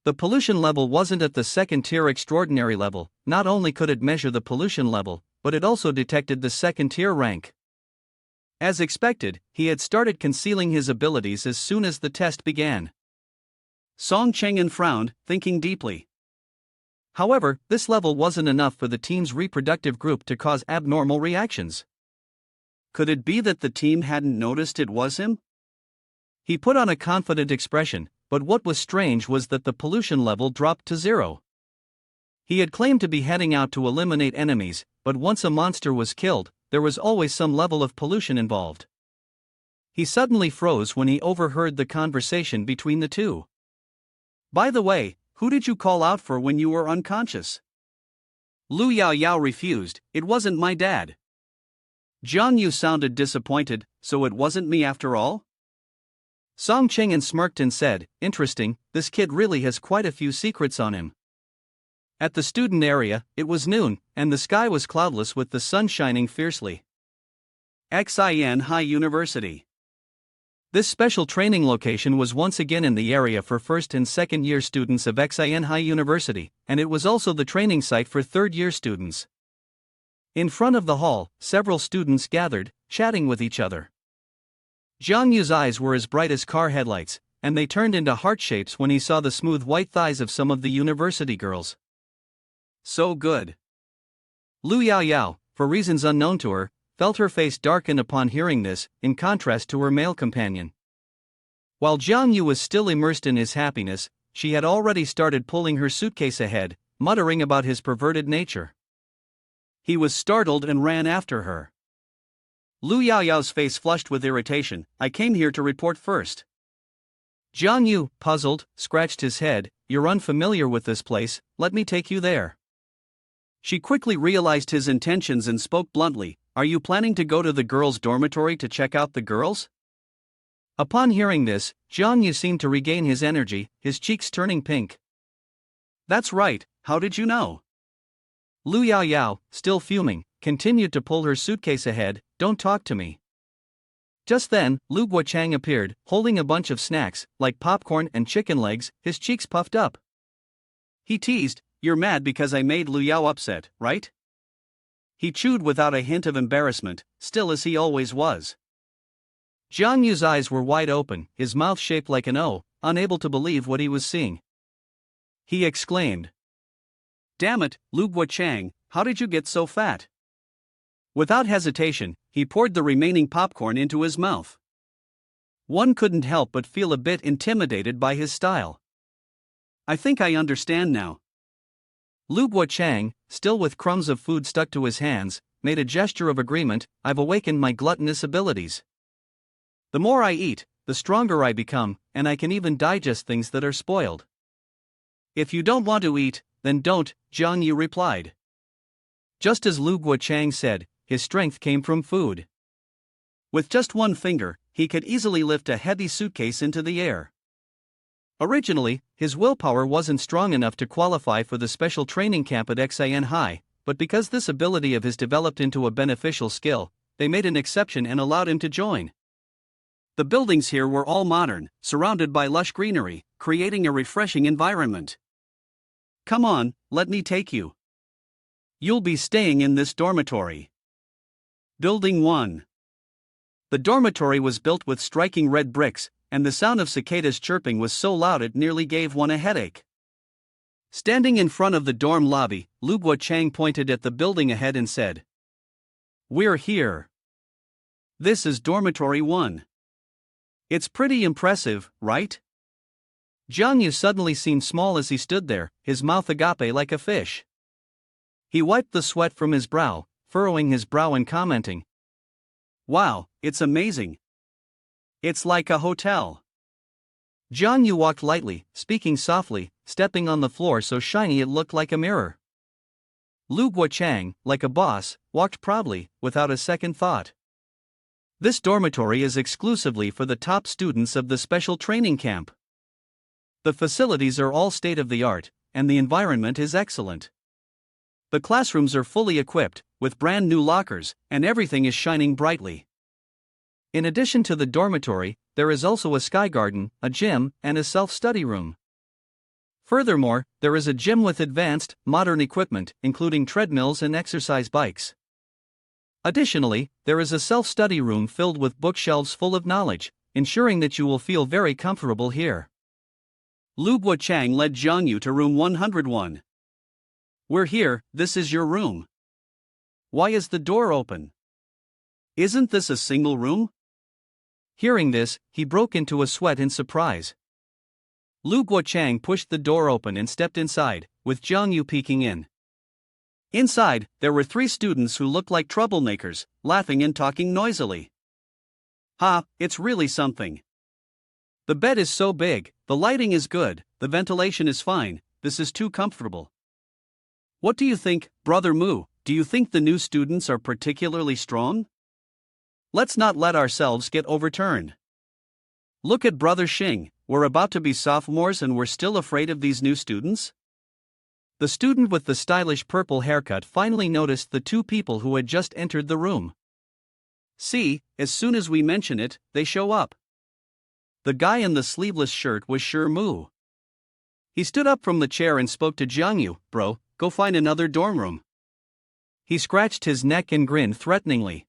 The pollution level wasn't at the second-tier extraordinary level. Not only could it measure the pollution level, but it also detected the second-tier rank. As expected, he had started concealing his abilities as soon as the test began. Song Chang'an frowned, thinking deeply. However, this level wasn't enough for the team's reproductive group to cause abnormal reactions. Could it be that the team hadn't noticed it was him? He put on a confident expression, but what was strange was that the pollution level dropped to 0. He had claimed to be heading out to eliminate enemies, but once a monster was killed, there was always some level of pollution involved. He suddenly froze when he overheard the conversation between the two. By the way, who did you call out for when you were unconscious? Lu Yao Yao refused, it wasn't my dad. Jiang Yu sounded disappointed, so it wasn't me after all? Song Chang'an smirked and said, interesting, this kid really has quite a few secrets on him. At the student area, it was noon, and the sky was cloudless with the sun shining fiercely. Xin High University. This special training location was once again in the area for first and second year students of Xin High University, and it was also the training site for third year students. In front of the hall, several students gathered, chatting with each other. Jiang Yu's eyes were as bright as car headlights, and they turned into heart shapes when he saw the smooth white thighs of some of the university girls. So good. Lu Yao Yao, for reasons unknown to her, felt her face darken upon hearing this, in contrast to her male companion. While Jiang Yu was still immersed in his happiness, she had already started pulling her suitcase ahead, muttering about his perverted nature. He was startled and ran after her. Lu Yao Yao's face flushed with irritation, I came here to report first. Jiang Yu, puzzled, scratched his head, you're unfamiliar with this place, let me take you there. She quickly realized his intentions and spoke bluntly, are you planning to go to the girls' dormitory to check out the girls? Upon hearing this, Jiang Yu seemed to regain his energy, his cheeks turning pink. That's right, how did you know? Lu Yao Yao, still fuming, continued to pull her suitcase ahead, don't talk to me. Just then, Lu Guochang appeared, holding a bunch of snacks, like popcorn and chicken legs, his cheeks puffed up. He teased, you're mad because I made Lu Yao upset, right? He chewed without a hint of embarrassment, still as he always was. Jiang Yu's eyes were wide open, his mouth shaped like an O, unable to believe what he was seeing. He exclaimed, Damn it, Lu Guochang, how did you get so fat? Without hesitation, he poured the remaining popcorn into his mouth. One couldn't help but feel a bit intimidated by his style. I think I understand now. Lu Guochang, still with crumbs of food stuck to his hands, made a gesture of agreement. I've awakened my gluttonous abilities. The more I eat, the stronger I become, and I can even digest things that are spoiled. If you don't want to eat, then don't, Jiang Yu replied. Just as Lu Guochang said, his strength came from food. With just one finger, he could easily lift a heavy suitcase into the air. Originally, his willpower wasn't strong enough to qualify for the special training camp at Xian High, but because this ability of his developed into a beneficial skill, they made an exception and allowed him to join. The buildings here were all modern, surrounded by lush greenery, creating a refreshing environment. Come on, let me take you. You'll be staying in this dormitory. Building 1. The dormitory was built with striking red bricks, and the sound of cicadas chirping was so loud it nearly gave one a headache. Standing in front of the dorm lobby, Lu Guochang pointed at the building ahead and said, "We're here. This is dormitory 1. It's pretty impressive, right?" Jiang Yu suddenly seemed small as he stood there, his mouth agape like a fish. He wiped the sweat from his brow, furrowing his brow and commenting, "Wow, it's amazing. It's like a hotel." Jiang Yu walked lightly, speaking softly, stepping on the floor so shiny it looked like a mirror. Lu Guochang, like a boss, walked proudly, without a second thought. This dormitory is exclusively for the top students of the special training camp. The facilities are all state-of-the-art, and the environment is excellent. The classrooms are fully equipped, with brand new lockers, and everything is shining brightly. In addition to the dormitory, there is also a sky garden, a gym, and a self-study room. Furthermore, there is a gym with advanced, modern equipment, including treadmills and exercise bikes. Additionally, there is a self-study room filled with bookshelves full of knowledge, ensuring that you will feel very comfortable here. Lu Guochang led Jiang Yu to room 101. "We're here, this is your room. Why is the door open? Isn't this a single room?" Hearing this, he broke into a sweat in surprise. Lu Guochang pushed the door open and stepped inside, with Jiang Yu peeking in. Inside, there were 3 students who looked like troublemakers, laughing and talking noisily. "Ha, it's really something. The bed is so big, the lighting is good, the ventilation is fine, this is too comfortable. What do you think, Brother Mu, do you think the new students are particularly strong? Let's not let ourselves get overturned. Look at Brother Xing, we're about to be sophomores and we're still afraid of these new students?" The student with the stylish purple haircut finally noticed the 2 people who had just entered the room. "See, as soon as we mention it, they show up." The guy in the sleeveless shirt was Shi Mu. He stood up from the chair and spoke to Jiang Yu, "Bro, go find another dorm room." He scratched his neck and grinned threateningly.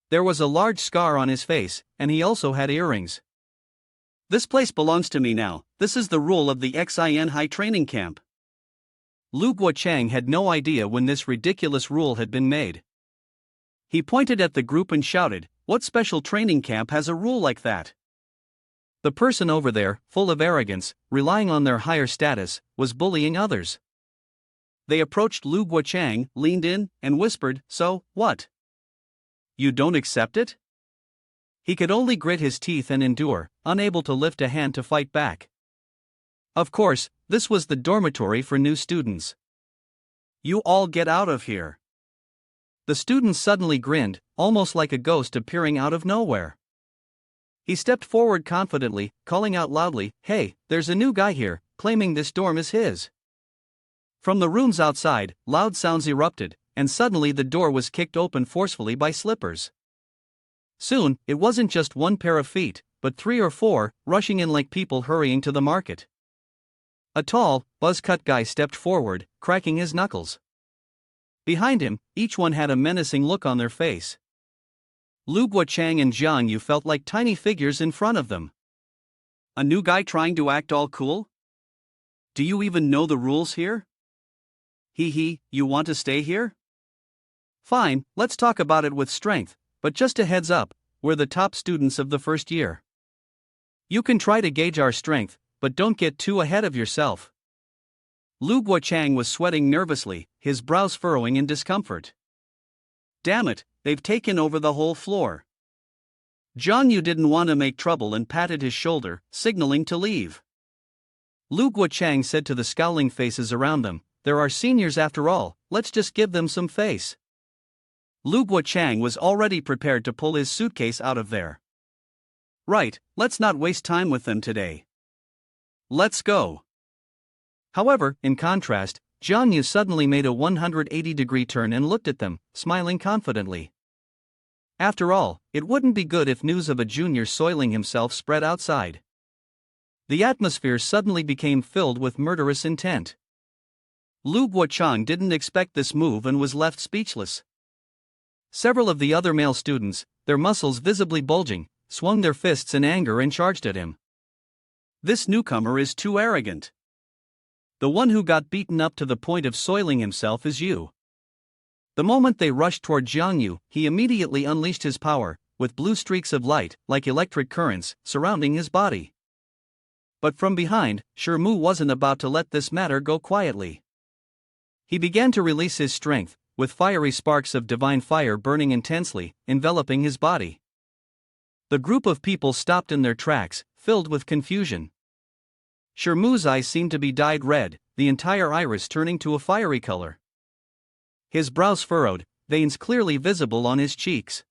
There was a large scar on his face, and he also had earrings. "This place belongs to me now, this is the rule of the Xin High training camp." Lu Guochang had no idea when this ridiculous rule had been made. He pointed at the group and shouted, "What special training camp has a rule like that?" The person over there, full of arrogance, relying on their higher status, was bullying others. They approached Lu Guochang, leaned in, and whispered, "So, what? You don't accept it?" He could only grit his teeth and endure, unable to lift a hand to fight back. Of course, this was the dormitory for new students. "You all get out of here." The student suddenly grinned, almost like a ghost appearing out of nowhere. He stepped forward confidently, calling out loudly, "Hey, there's a new guy here, claiming this dorm is his." From the rooms outside, loud sounds erupted, and suddenly the door was kicked open forcefully by slippers. Soon, it wasn't just 1 pair of feet, but 3 or 4, rushing in like people hurrying to the market. A tall, buzz-cut guy stepped forward, cracking his knuckles. Behind him, each one had a menacing look on their face. Lu Guochang and Jiang Yu felt like tiny figures in front of them. "A new guy trying to act all cool? Do you even know the rules here?" You want to stay here? Fine, let's talk about it with strength, but just a heads up, we're the top students of the first year. You can try to gauge our strength, but don't get too ahead of yourself. Lu Guochang was sweating nervously, his brows furrowing in discomfort. Damn it, they've taken over the whole floor. Jian Yu didn't want to make trouble and patted his shoulder, signaling to leave. Lu Guochang said to the scowling faces around them, "There are seniors after all, let's just give them some face." Lu Guochang was already prepared to pull his suitcase out of there. Right, let's not waste time with them today. Let's go. However, in contrast, Jian Yu suddenly made a 180-degree turn and looked at them, smiling confidently. After all, it wouldn't be good if news of a junior soiling himself spread outside. The atmosphere suddenly became filled with murderous intent. Lu Guochang didn't expect this move and was left speechless. Several of the other male students, their muscles visibly bulging, swung their fists in anger and charged at him. This newcomer is too arrogant. The one who got beaten up to the point of soiling himself is you. The moment they rushed toward Jian Yu, he immediately unleashed his power, with blue streaks of light, like electric currents, surrounding his body. But from behind, Mu wasn't about to let this matter go quietly. He began to release his strength, with fiery sparks of divine fire burning intensely, enveloping his body. The group of people stopped in their tracks, filled with confusion. Mu's eyes seemed to be dyed red, the entire iris turning to a fiery color. His brows furrowed, veins clearly visible on his cheeks.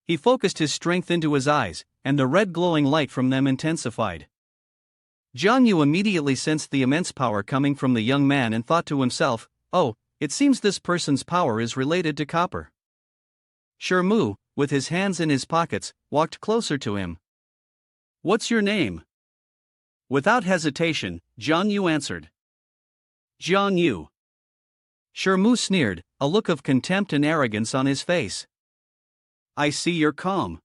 He focused his strength into his eyes, and the red glowing light from them intensified. Jian Yu immediately sensed the immense power coming from the young man and thought to himself, "Oh, it seems this person's power is related to copper." Mu, with his hands in his pockets, walked closer to him. "What's your name?" Without hesitation, Jian Yu answered. "Jian Yu." Mu sneered, a look of contempt and arrogance on his face. "I see you're calm.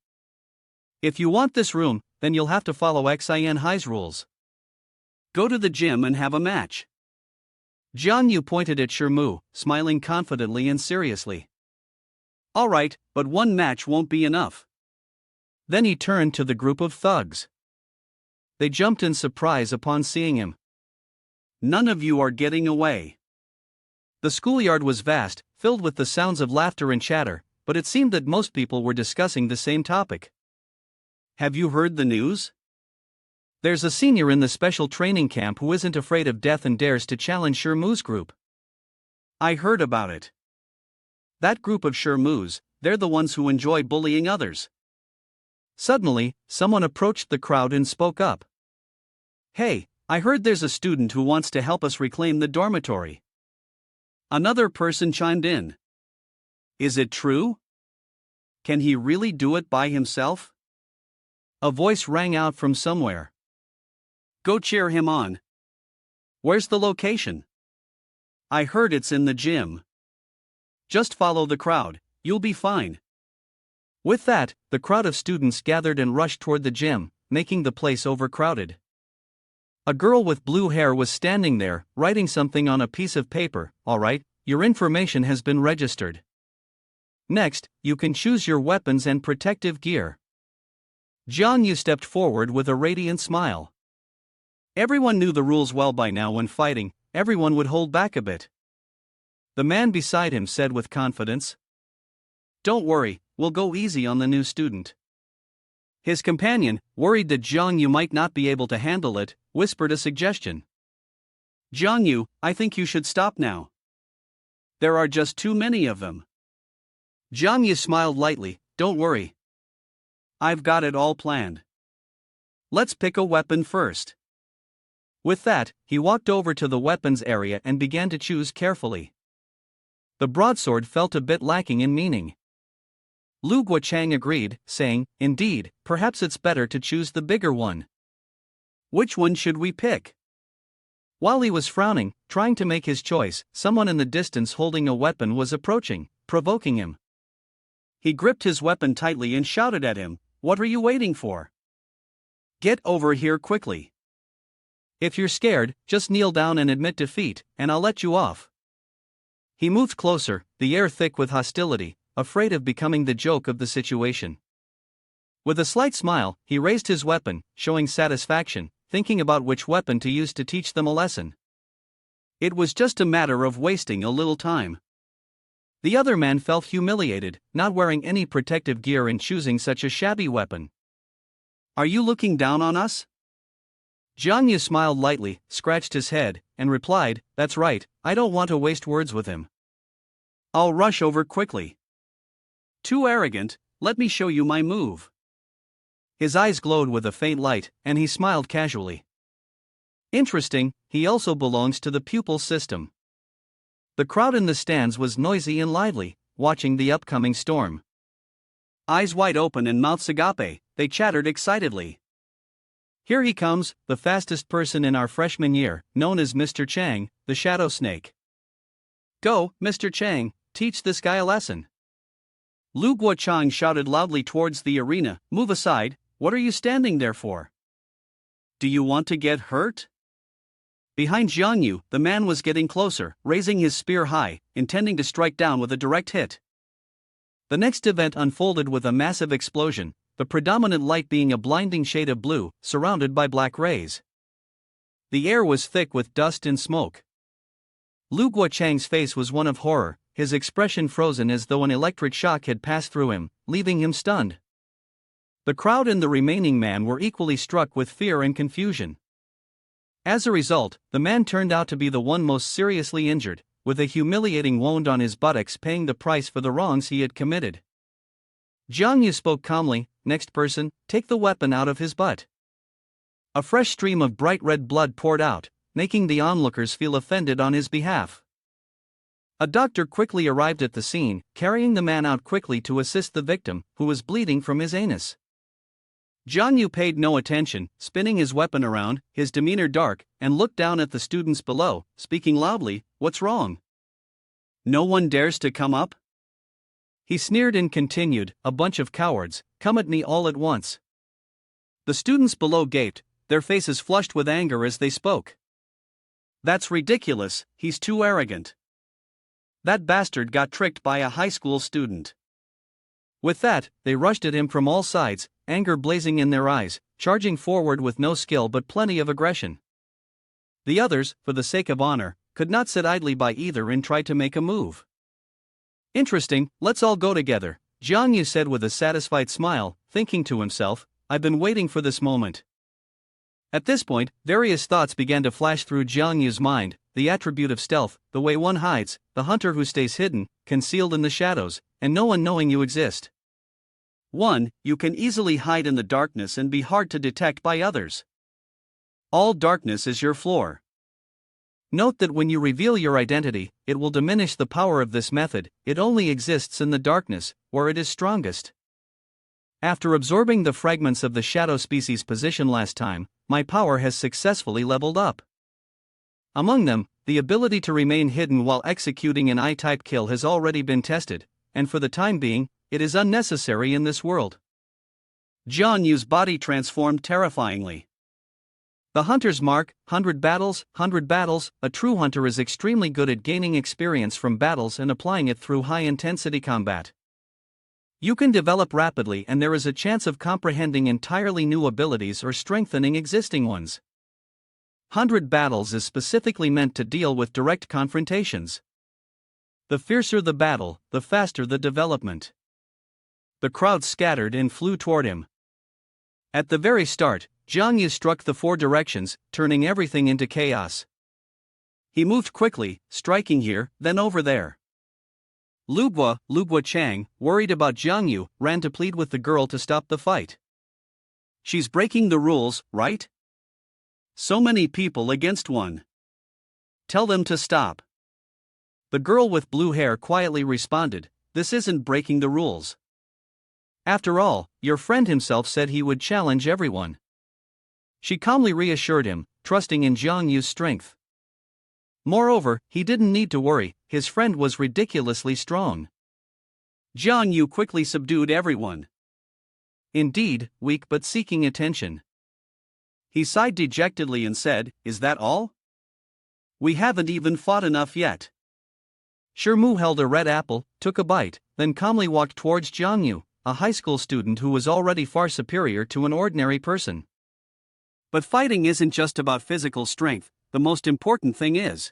If you want this room, then you'll have to follow Xin Hai's rules. Go to the gym and have a match." Jian Yu pointed at Mu, smiling confidently and seriously. "All right, but one match won't be enough." Then he turned to the group of thugs. They jumped in surprise upon seeing him. "None of you are getting away." The schoolyard was vast, filled with the sounds of laughter and chatter, but it seemed that most people were discussing the same topic. "Have you heard the news? There's a senior in the special training camp who isn't afraid of death and dares to challenge Mu's group." "I heard about it. That group of Mu's, they're the ones who enjoy bullying others." Suddenly, someone approached the crowd and spoke up. "Hey, I heard there's a student who wants to help us reclaim the dormitory." Another person chimed in. "Is it true? Can he really do it by himself?" A voice rang out from somewhere. "Go cheer him on." "Where's the location?" "I heard it's in the gym." "Just follow the crowd, you'll be fine." With that, the crowd of students gathered and rushed toward the gym, making the place overcrowded. A girl with blue hair was standing there, writing something on a piece of paper. "All right, your information has been registered. Next, you can choose your weapons and protective gear." Jian Yu stepped forward with a radiant smile. Everyone knew the rules well by now. When fighting, everyone would hold back a bit. The man beside him said with confidence, "Don't worry, we'll go easy on the new student." His companion, worried that Jian Yu might not be able to handle it, whispered a suggestion. "Jian Yu, I think you should stop now. There are just too many of them." Jian Yu smiled lightly. "Don't worry. I've got it all planned. Let's pick a weapon first." With that, he walked over to the weapons area and began to choose carefully. The broadsword felt a bit lacking in meaning. Lu Guochang agreed, saying, "Indeed, perhaps it's better to choose the bigger one." "Which one should we pick?" While he was frowning, trying to make his choice, someone in the distance holding a weapon was approaching, provoking him. He gripped his weapon tightly and shouted at him, "What are you waiting for? Get over here quickly. If you're scared, just kneel down and admit defeat, and I'll let you off." He moved closer, the air thick with hostility, afraid of becoming the joke of the situation. With a slight smile, he raised his weapon, showing satisfaction, thinking about which weapon to use to teach them a lesson. It was just a matter of wasting a little time. The other man felt humiliated, not wearing any protective gear and choosing such a shabby weapon. "Are you looking down on us?" Jiang Yu smiled lightly, scratched his head, and replied, "That's right, I don't want to waste words with him. I'll rush over quickly." "Too arrogant, let me show you my move." His eyes glowed with a faint light, and he smiled casually. Interesting, he also belongs to the pupil system. The crowd in the stands was noisy and lively, watching the upcoming storm. Eyes wide open and mouths agape, they chattered excitedly. "Here he comes, the fastest person in our freshman year, known as Mr. Chang, the Shadow Snake. Go, Mr. Chang, teach this guy a lesson." Lu Guochang shouted loudly towards the arena, "Move aside, what are you standing there for? Do you want to get hurt?" Behind Jiang Yu, the man was getting closer, raising his spear high, intending to strike down with a direct hit. The next event unfolded with a massive explosion, the predominant light being a blinding shade of blue, surrounded by black rays. The air was thick with dust and smoke. Lu Guochang's face was one of horror, his expression frozen as though an electric shock had passed through him, leaving him stunned. The crowd and the remaining man were equally struck with fear and confusion. As a result, the man turned out to be the one most seriously injured, with a humiliating wound on his buttocks paying the price for the wrongs he had committed. Jiang Yu spoke calmly, "Next person, take the weapon out of his butt." A fresh stream of bright red blood poured out, making the onlookers feel offended on his behalf. A doctor quickly arrived at the scene, carrying the man out quickly to assist the victim, who was bleeding from his anus. Jiang Yu paid no attention, spinning his weapon around, his demeanor dark, and looked down at the students below, speaking loudly, "What's wrong? No one dares to come up?" He sneered and continued, "A bunch of cowards, come at me all at once." The students below gaped, their faces flushed with anger as they spoke. "That's ridiculous, he's too arrogant. That bastard got tricked by a high school student." With that, they rushed at him from all sides, anger blazing in their eyes, charging forward with no skill but plenty of aggression. The others, for the sake of honor, could not sit idly by either and tried to make a move. "Interesting, let's all go together," Jiang Yu said with a satisfied smile, thinking to himself, "I've been waiting for this moment." At this point, various thoughts began to flash through Jiang Yu's mind, the attribute of stealth, the way one hides, the hunter who stays hidden, concealed in the shadows, and no one knowing you exist. 1. You can easily hide in the darkness and be hard to detect by others. All darkness is your floor. Note that when you reveal your identity, it will diminish the power of this method, it only exists in the darkness, where it is strongest. After absorbing the fragments of the shadow species position last time, my power has successfully leveled up. Among them, the ability to remain hidden while executing an I-type kill has already been tested, and for the time being, it is unnecessary in this world. Jiang Yu's body transformed terrifyingly. The hunter's mark, 100 battles, 100 battles. A true hunter is extremely good at gaining experience from battles and applying it through high-intensity combat. You can develop rapidly and there is a chance of comprehending entirely new abilities or strengthening existing ones. 100 battles is specifically meant to deal with direct confrontations. The fiercer the battle, the faster the development. The crowd scattered and flew toward him. At the very start, Jiang Yu struck the 4 directions, turning everything into chaos. He moved quickly, striking here, then over there. Lu Guochang, worried about Jiang Yu, ran to plead with the girl to stop the fight. "She's breaking the rules, right? So many people against one. Tell them to stop." The girl with blue hair quietly responded, "This isn't breaking the rules. After all, your friend himself said he would challenge everyone." She calmly reassured him, trusting in Jiang Yu's strength. Moreover, he didn't need to worry, his friend was ridiculously strong. Jiang Yu quickly subdued everyone. Indeed, weak but seeking attention. He sighed dejectedly and said, "Is that all? We haven't even fought enough yet." Shermu held a red apple, took a bite, then calmly walked towards Jiangyu, a high school student who was already far superior to an ordinary person. But fighting isn't just about physical strength, the most important thing is.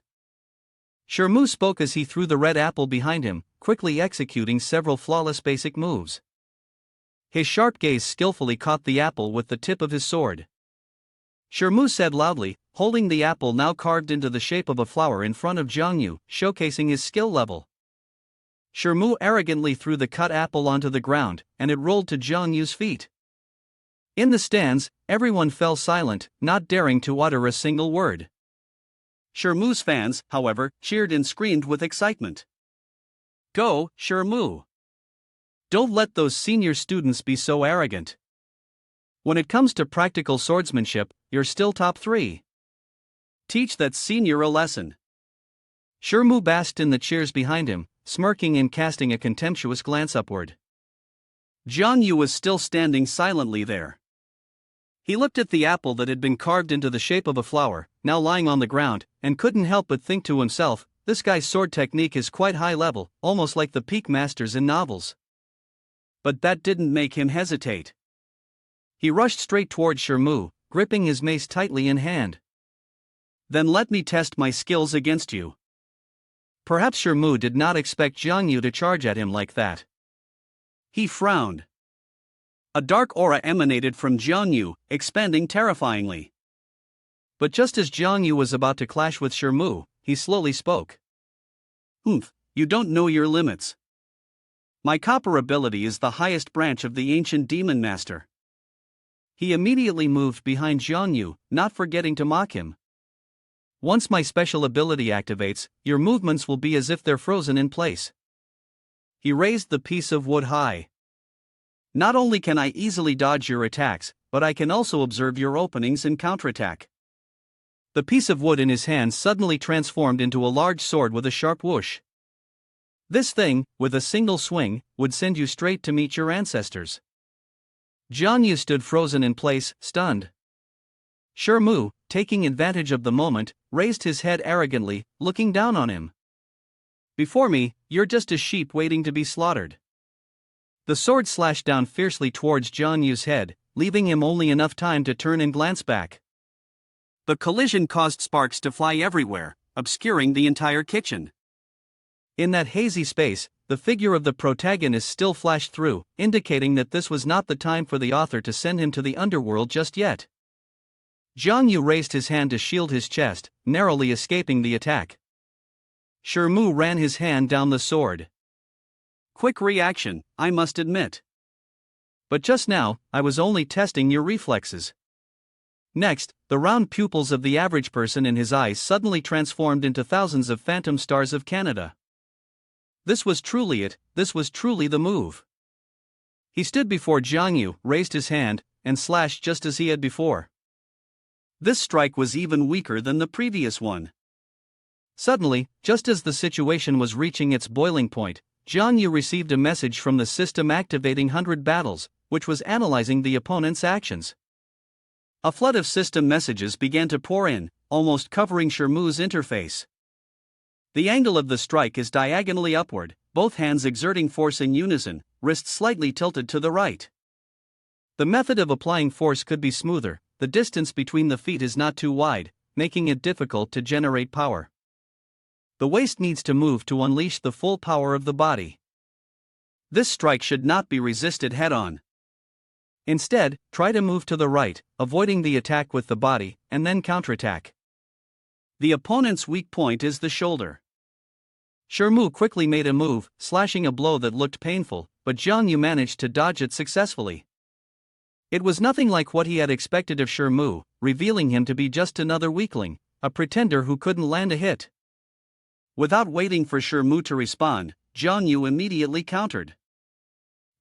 Shermu spoke as he threw the red apple behind him, quickly executing several flawless basic moves. His sharp gaze skillfully caught the apple with the tip of his sword. Shermu said loudly, holding the apple now carved into the shape of a flower in front of Jiangyu, showcasing his skill level. Shermu arrogantly threw the cut apple onto the ground, and it rolled to Jiangyu's feet. In the stands, everyone fell silent, not daring to utter a single word. Shermu's fans, however, cheered and screamed with excitement. Go, Shermu! Don't let those senior students be so arrogant. When it comes to practical swordsmanship, you're still top 3. Teach that senior a lesson. Shermu basked in the cheers behind him, smirking and casting a contemptuous glance upward. Jiangyu was still standing silently there. He looked at the apple that had been carved into the shape of a flower, now lying on the ground, and couldn't help but think to himself, this guy's sword technique is quite high level, almost like the peak masters in novels. But that didn't make him hesitate. He rushed straight towards Shermu, gripping his mace tightly in hand. Then let me test my skills against you. Perhaps Shermu did not expect Jiangyu to charge at him like that. He frowned. A dark aura emanated from Jiangyu, expanding terrifyingly. But just as Jiangyu was about to clash with Shermu, he slowly spoke. You don't know your limits. My copper ability is the highest branch of the ancient demon master. He immediately moved behind Jiangyu, not forgetting to mock him. Once my special ability activates, your movements will be as if they're frozen in place. He raised the piece of wood high. Not only can I easily dodge your attacks, but I can also observe your openings and counterattack. The piece of wood in his hand suddenly transformed into a large sword with a sharp whoosh. This thing, with a single swing, would send you straight to meet your ancestors. Jiangyu stood frozen in place, stunned. Shermu, taking advantage of the moment, raised his head arrogantly, looking down on him. Before me, you're just a sheep waiting to be slaughtered. The sword slashed down fiercely towards Jiangyu's head, leaving him only enough time to turn and glance back. The collision caused sparks to fly everywhere, obscuring the entire kitchen. In that hazy space, the figure of the protagonist still flashed through, indicating that this was not the time for the author to send him to the underworld just yet. Jiangyu raised his hand to shield his chest, narrowly escaping the attack. Shermu ran his hand down the sword. Quick reaction, I must admit. But just now, I was only testing your reflexes. Next, the round pupils of the average person in his eyes suddenly transformed into thousands of phantom stars of Canada. This was truly it, this was truly the move. He stood before Jiangyu, raised his hand, and slashed just as he had before. This strike was even weaker than the previous one. Suddenly, just as the situation was reaching its boiling point, Jiangyu received a message from the system activating 100 battles, which was analyzing the opponent's actions. A flood of system messages began to pour in, almost covering Shermu's interface. The angle of the strike is diagonally upward, both hands exerting force in unison, wrists slightly tilted to the right. The method of applying force could be smoother, the distance between the feet is not too wide, making it difficult to generate power. The waist needs to move to unleash the full power of the body. This strike should not be resisted head-on. Instead, try to move to the right, avoiding the attack with the body, and then counterattack. The opponent's weak point is the shoulder. Shermu quickly made a move, slashing a blow that looked painful, but Jiangyu managed to dodge it successfully. It was nothing like what he had expected of Shermu, revealing him to be just another weakling, a pretender who couldn't land a hit. Without waiting for Shermu to respond, Jiangyu immediately countered.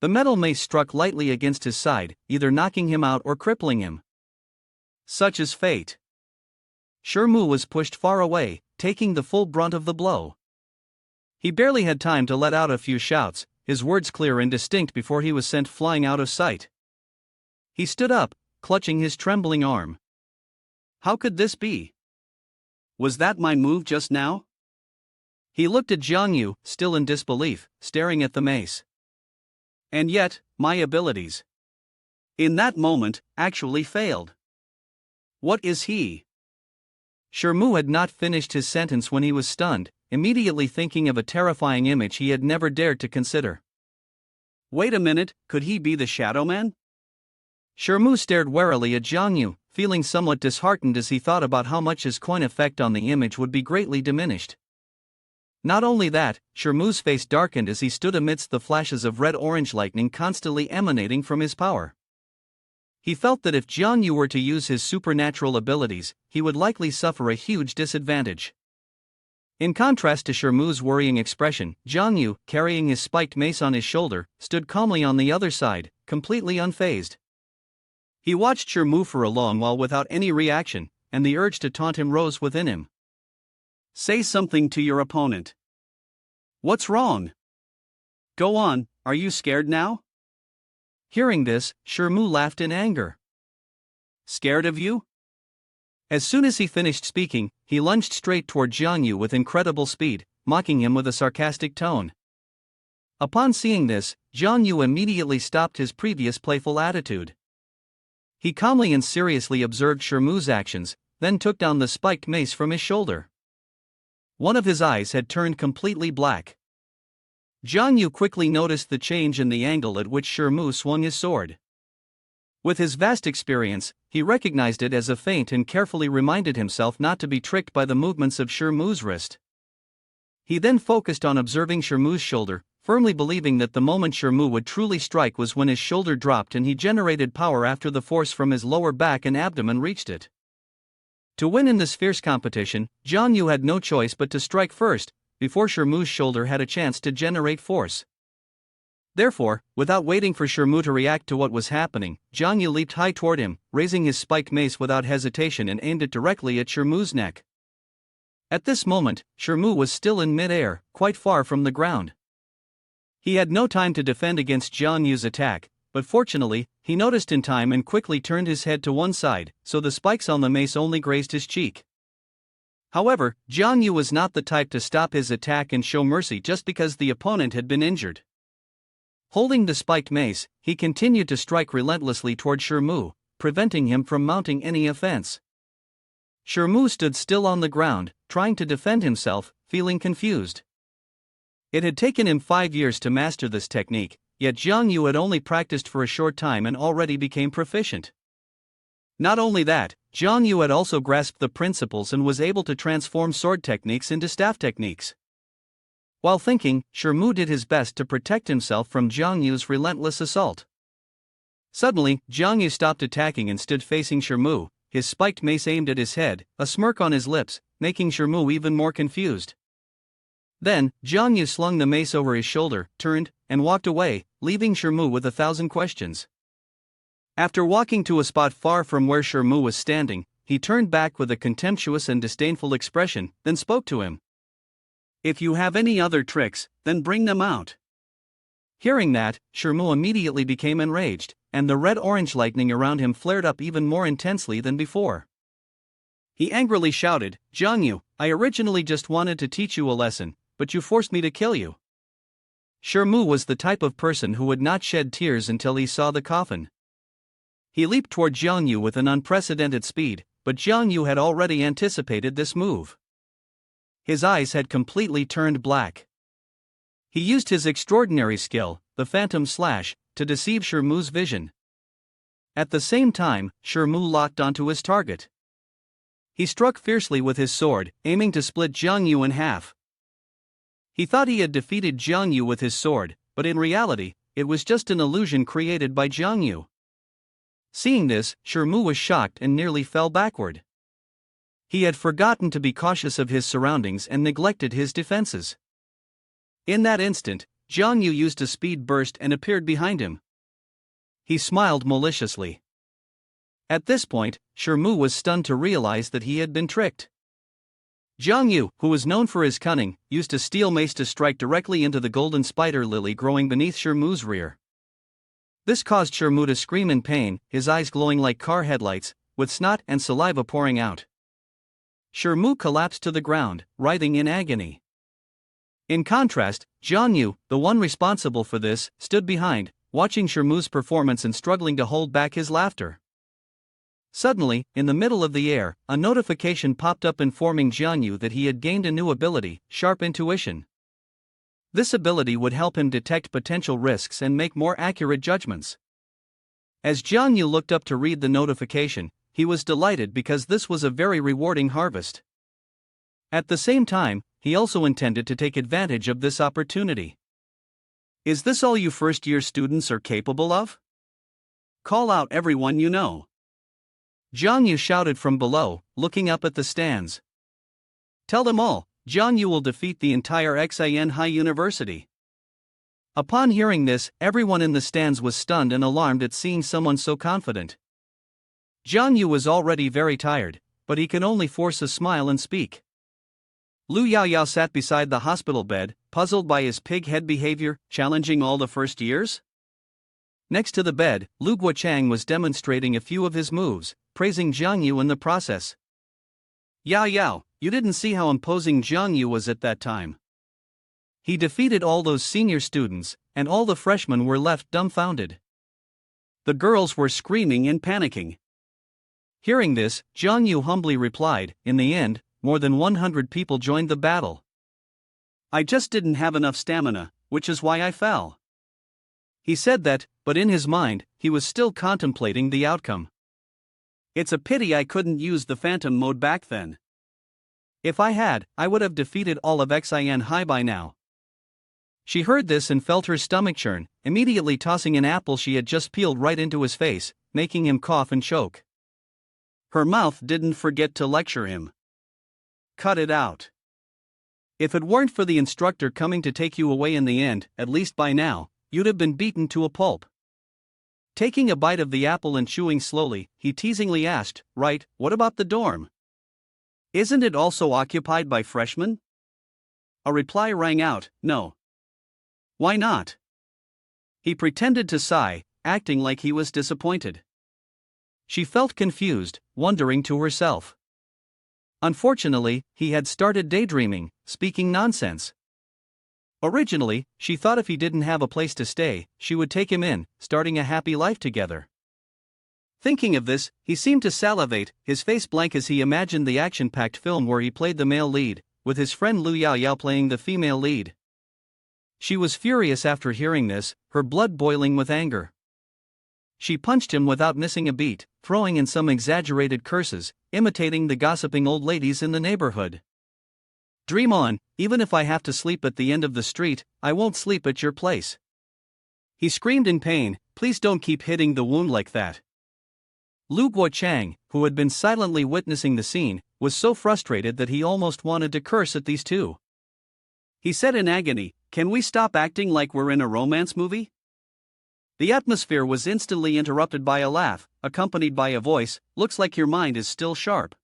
The metal mace struck lightly against his side, either knocking him out or crippling him. Such is fate. Shermu was pushed far away, taking the full brunt of the blow. He barely had time to let out a few shouts, his words clear and distinct before he was sent flying out of sight. He stood up, clutching his trembling arm. How could this be? Was that my move just now? He looked at Jiang Yu, still in disbelief, staring at the mace. And yet, my abilities, in that moment, actually failed. What is he? Shermu had not finished his sentence when he was stunned, immediately thinking of a terrifying image he had never dared to consider. Wait a minute, could he be the Shadow Man? Shermu stared warily at Jiang Yu, feeling somewhat disheartened as he thought about how much his coin effect on the image would be greatly diminished. Not only that, Shermu's face darkened as he stood amidst the flashes of red-orange lightning constantly emanating from his power. He felt that if Jiang Yu were to use his supernatural abilities, he would likely suffer a huge disadvantage. In contrast to Shermu's worrying expression, Jiang Yu, carrying his spiked mace on his shoulder, stood calmly on the other side, completely unfazed. He watched Shermu for a long while without any reaction, and the urge to taunt him rose within him. Say something to your opponent. What's wrong? Go on, are you scared now? Hearing this, Shermu laughed in anger. Scared of you? As soon as he finished speaking, he lunged straight toward Jiang Yu with incredible speed, mocking him with a sarcastic tone. Upon seeing this, Jiang Yu immediately stopped his previous playful attitude. He calmly and seriously observed Shermu's actions, then took down the spiked mace from his shoulder. One of his eyes had turned completely black. Jiang Yu quickly noticed the change in the angle at which Shermu swung his sword. With his vast experience, he recognized it as a feint and carefully reminded himself not to be tricked by the movements of Shermu's wrist. He then focused on observing Shermu's shoulder, firmly believing that the moment Shermu would truly strike was when his shoulder dropped and he generated power after the force from his lower back and abdomen reached it. To win in this fierce competition, Jiang Yu had no choice but to strike first, before Shermu's shoulder had a chance to generate force. Therefore, without waiting for Shermu to react to what was happening, Jiang Yu leaped high toward him, raising his spiked mace without hesitation and aimed it directly at Shermu's neck. At this moment, Shermu was still in mid-air, quite far from the ground. He had no time to defend against Jiang Yu's attack, but fortunately, he noticed in time and quickly turned his head to one side, so the spikes on the mace only grazed his cheek. However, Jiang Yu was not the type to stop his attack and show mercy just because the opponent had been injured. Holding the spiked mace, he continued to strike relentlessly toward Shermu, preventing him from mounting any offense. Shermu stood still on the ground, trying to defend himself, feeling confused. It had taken him 5 years to master this technique, yet Jiang Yu had only practiced for a short time and already became proficient. Not only that, Jiang Yu had also grasped the principles and was able to transform sword techniques into staff techniques. While thinking, Shermu did his best to protect himself from Jiang Yu's relentless assault. Suddenly, Jiang Yu stopped attacking and stood facing Shermu, his spiked mace aimed at his head, a smirk on his lips, making Shermu even more confused. Then, Jiang Yu slung the mace over his shoulder, turned, and walked away, leaving Shermu with 1,000 questions. After walking to a spot far from where Shermu was standing, he turned back with a contemptuous and disdainful expression, then spoke to him. If you have any other tricks, then bring them out. Hearing that, Shermu immediately became enraged, and the red-orange lightning around him flared up even more intensely than before. He angrily shouted, Jiang Yu, I originally just wanted to teach you a lesson, but you forced me to kill you. Shermu was the type of person who would not shed tears until he saw the coffin. He leaped toward Jiang Yu with an unprecedented speed, but Jiang Yu had already anticipated this move. His eyes had completely turned black. He used his extraordinary skill, the Phantom Slash, to deceive Shermu's vision. At the same time, Shermu locked onto his target. He struck fiercely with his sword, aiming to split Jiang Yu in half. He thought he had defeated Jiang Yu with his sword, but in reality, it was just an illusion created by Jiang Yu. Seeing this, Shermu was shocked and nearly fell backward. He had forgotten to be cautious of his surroundings and neglected his defenses. In that instant, Jiang Yu used a speed burst and appeared behind him. He smiled maliciously. At this point, Shermu was stunned to realize that he had been tricked. Jiang Yu, who was known for his cunning, used a steel mace to strike directly into the golden spider lily growing beneath Shermu's rear. This caused Shermu to scream in pain, his eyes glowing like car headlights, with snot and saliva pouring out. Shermu collapsed to the ground, writhing in agony. In contrast, Jian Yu, the one responsible for this, stood behind, watching Shermu's performance and struggling to hold back his laughter. Suddenly, in the middle of the air, a notification popped up informing Jian Yu that he had gained a new ability, sharp intuition. This ability would help him detect potential risks and make more accurate judgments. As Jian Yu looked up to read the notification, he was delighted because this was a very rewarding harvest. At the same time, he also intended to take advantage of this opportunity. Is this all you first-year students are capable of? Call out everyone you know. Jian Yu shouted from below, looking up at the stands. Tell them all, Jian Yu will defeat the entire Xin High University. Upon hearing this, everyone in the stands was stunned and alarmed at seeing someone so confident. Jian Yu was already very tired, but he could only force a smile and speak. Lu Yaoyao sat beside the hospital bed, puzzled by his pig-head behavior, challenging all the first years. Next to the bed, Lu Guochang was demonstrating a few of his moves, praising Jian Yu in the process. Yao, you didn't see how imposing Jian Yu was at that time. He defeated all those senior students, and all the freshmen were left dumbfounded. The girls were screaming and panicking. Hearing this, Jian Yu humbly replied, in the end, more than 100 people joined the battle. I just didn't have enough stamina, which is why I fell. He said that, but in his mind, he was still contemplating the outcome. It's a pity I couldn't use the phantom mode back then. If I had, I would have defeated all of Xin High by now. She heard this and felt her stomach churn, immediately tossing an apple she had just peeled right into his face, making him cough and choke. Her mouth didn't forget to lecture him. Cut it out. If it weren't for the instructor coming to take you away in the end, at least by now, you'd have been beaten to a pulp. Taking a bite of the apple and chewing slowly, he teasingly asked, Right, what about the dorm? Isn't it also occupied by freshmen? A reply rang out, No. Why not? He pretended to sigh, acting like he was disappointed. She felt confused, wondering to herself. Unfortunately, he had started daydreaming, speaking nonsense. Originally, she thought if he didn't have a place to stay, she would take him in, starting a happy life together. Thinking of this, he seemed to salivate, his face blank as he imagined the action-packed film where he played the male lead, with his friend Lu Yaoyao playing the female lead. She was furious after hearing this, her blood boiling with anger. She punched him without missing a beat, throwing in some exaggerated curses, imitating the gossiping old ladies in the neighborhood. Dream on, even if I have to sleep at the end of the street, I won't sleep at your place. He screamed in pain, Please don't keep hitting the wound like that. Lu Guochang, who had been silently witnessing the scene, was so frustrated that he almost wanted to curse at these two. He said in agony, Can we stop acting like we're in a romance movie? The atmosphere was instantly interrupted by a laugh, accompanied by a voice, Looks like your mind is still sharp.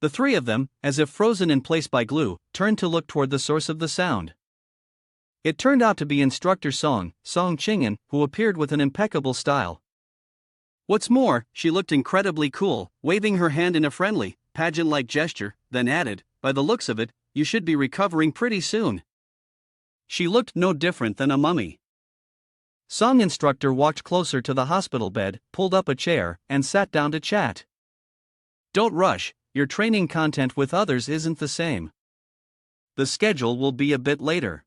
The three of them, as if frozen in place by glue, turned to look toward the source of the sound. It turned out to be instructor Song Qing'an, who appeared with an impeccable style. What's more, she looked incredibly cool, waving her hand in a friendly, pageant-like gesture, then added, By the looks of it, you should be recovering pretty soon. She looked no different than a mummy. Song instructor walked closer to the hospital bed, pulled up a chair, and sat down to chat. Don't rush, your training content with others isn't the same. The schedule will be a bit later.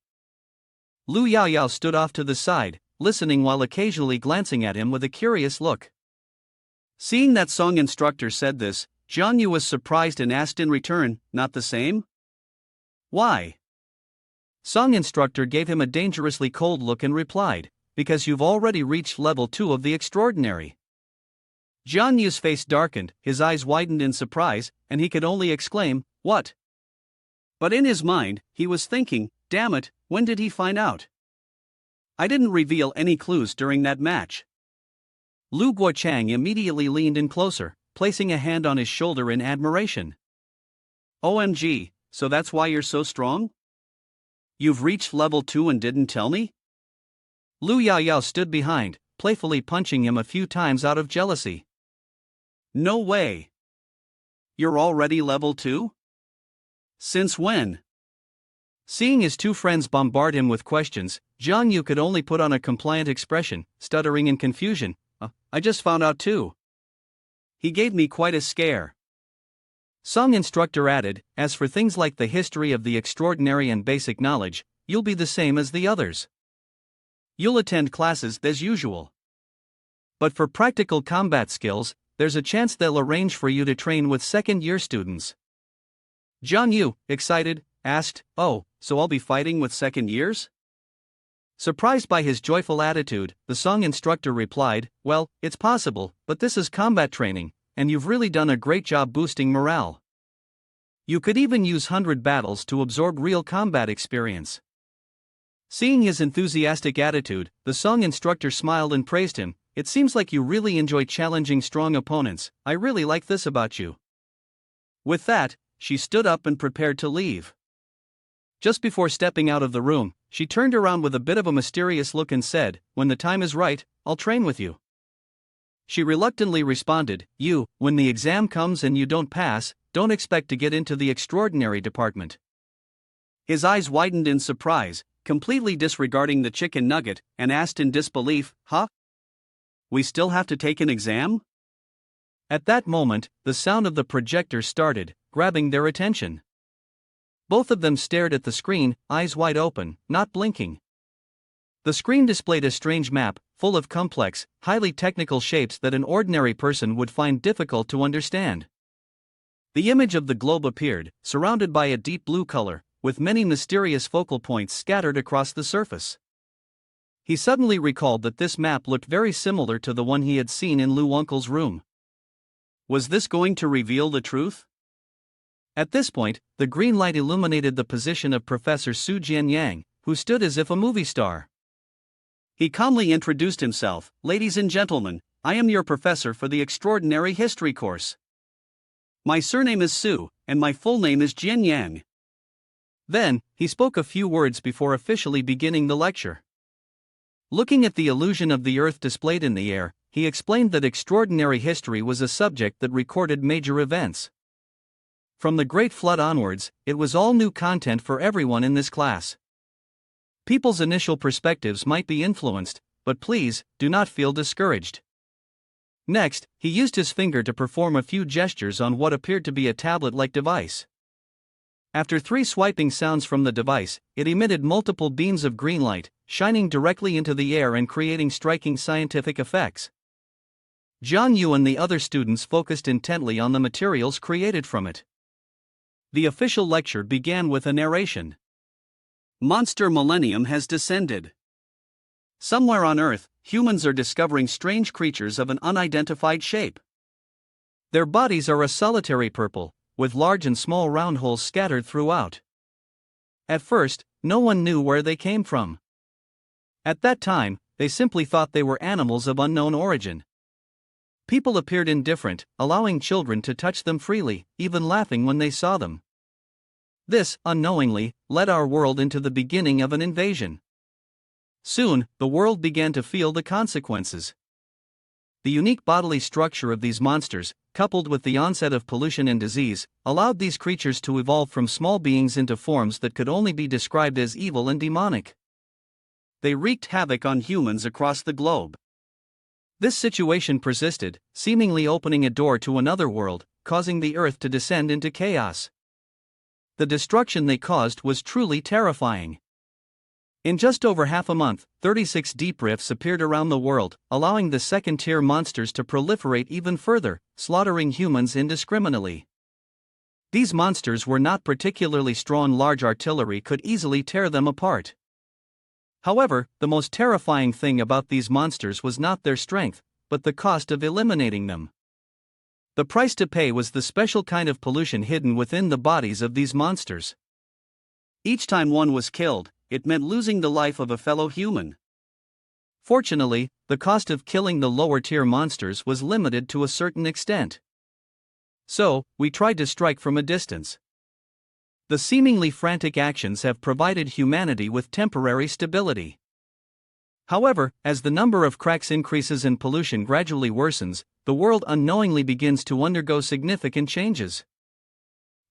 Lu Yaoyao stood off to the side, listening while occasionally glancing at him with a curious look. Seeing that Song instructor said this, Jian Yu was surprised and asked in return, Not the same? Why? Song instructor gave him a dangerously cold look and replied, Because you've already reached level 2 of the extraordinary. Jian Yu's face darkened, his eyes widened in surprise, and he could only exclaim, What? But in his mind, he was thinking, Damn it, when did he find out? I didn't reveal any clues during that match. Lu Guochang immediately leaned in closer, placing a hand on his shoulder in admiration. OMG, so that's why you're so strong? You've reached level 2 and didn't tell me? Lu Yaoyao stood behind, playfully punching him a few times out of jealousy. No way. You're already level 2? Since when? Seeing his two friends bombard him with questions, Jiang Yu could only put on a compliant expression, stuttering in confusion. I just found out too. He gave me quite a scare. Song instructor added, as for things like the history of the extraordinary and basic knowledge, you'll be the same as the others. You'll attend classes as usual. But for practical combat skills, there's a chance they'll arrange for you to train with second-year students. Jiang Yu, excited, asked, "Oh, so I'll be fighting with second years?" Surprised by his joyful attitude, the song instructor replied, "Well, it's possible, but this is combat training, and you've really done a great job boosting morale. You could even use 100 battles to absorb real combat experience." Seeing his enthusiastic attitude, the song instructor smiled and praised him. "It seems like you really enjoy challenging strong opponents. I really like this about you." With that, she stood up and prepared to leave. Just before stepping out of the room, she turned around with a bit of a mysterious look and said, "When the time is right, I'll train with you." She reluctantly responded, When the exam comes and you don't pass, don't expect to get into the extraordinary department." His eyes widened in surprise, completely disregarding the chicken nugget, and asked in disbelief, "Huh? We still have to take an exam?" At that moment, the sound of the projector started, grabbing their attention. Both of them stared at the screen, eyes wide open, not blinking. The screen displayed a strange map, full of complex, highly technical shapes that an ordinary person would find difficult to understand. The image of the globe appeared, surrounded by a deep blue color, with many mysterious focal points scattered across the surface. He suddenly recalled that this map looked very similar to the one he had seen in Lu Uncle's room. Was this going to reveal the truth? At this point, the green light illuminated the position of Professor Su Jianyang, who stood as if a movie star. He calmly introduced himself, "Ladies and gentlemen, I am your professor for the extraordinary history course. My surname is Su, and my full name is Jianyang." Then, he spoke a few words before officially beginning the lecture. Looking at the illusion of the earth displayed in the air, he explained that extraordinary history was a subject that recorded major events. From the Great Flood onwards, it was all new content for everyone in this class. People's initial perspectives might be influenced, but please, do not feel discouraged. Next, he used his finger to perform a few gestures on what appeared to be a tablet-like device. After 3 swiping sounds from the device, it emitted multiple beams of green light, shining directly into the air and creating striking scientific effects. Jiang Yu and the other students focused intently on the materials created from it. The official lecture began with a narration. Monster millennium has descended. Somewhere on Earth, humans are discovering strange creatures of an unidentified shape. Their bodies are a solitary purple, with large and small round holes scattered throughout. At first, no one knew where they came from. At that time, they simply thought they were animals of unknown origin. People appeared indifferent, allowing children to touch them freely, even laughing when they saw them. This, unknowingly, led our world into the beginning of an invasion. Soon, the world began to feel the consequences. The unique bodily structure of these monsters, coupled with the onset of pollution and disease, allowed these creatures to evolve from small beings into forms that could only be described as evil and demonic. They wreaked havoc on humans across the globe. This situation persisted, seemingly opening a door to another world, causing the earth to descend into chaos. The destruction they caused was truly terrifying. In just over half a month, 36 deep rifts appeared around the world, allowing the second-tier monsters to proliferate even further, slaughtering humans indiscriminately. These monsters were not particularly strong. Large artillery could easily tear them apart. However, the most terrifying thing about these monsters was not their strength, but the cost of eliminating them. The price to pay was the special kind of pollution hidden within the bodies of these monsters. Each time one was killed, it meant losing the life of a fellow human. Fortunately, the cost of killing the lower-tier monsters was limited to a certain extent. So, we tried to strike from a distance. The seemingly frantic actions have provided humanity with temporary stability. However, as the number of cracks increases and pollution gradually worsens, the world unknowingly begins to undergo significant changes.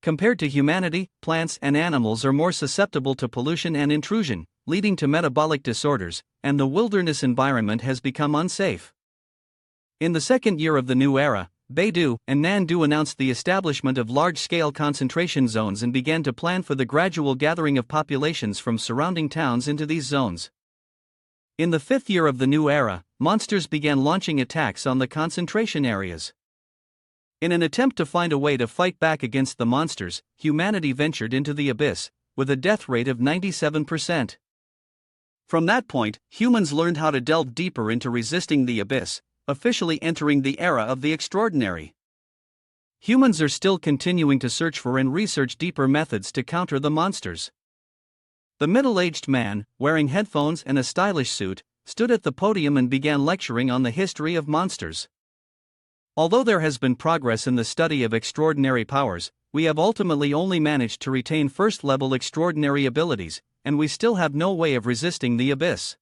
Compared to humanity, plants and animals are more susceptible to pollution and intrusion, leading to metabolic disorders, and the wilderness environment has become unsafe. In the second year of the new era, Beidou and Nandu announced the establishment of large-scale concentration zones and began to plan for the gradual gathering of populations from surrounding towns into these zones. In the fifth year of the new era, monsters began launching attacks on the concentration areas. In an attempt to find a way to fight back against the monsters, humanity ventured into the abyss, with a death rate of 97%. From that point, humans learned how to delve deeper into resisting the abyss, officially entering the era of the extraordinary. Humans are still continuing to search for and research deeper methods to counter the monsters. The middle-aged man, wearing headphones and a stylish suit, stood at the podium and began lecturing on the history of monsters. Although there has been progress in the study of extraordinary powers, we have ultimately only managed to retain first-level extraordinary abilities, and we still have no way of resisting the abyss.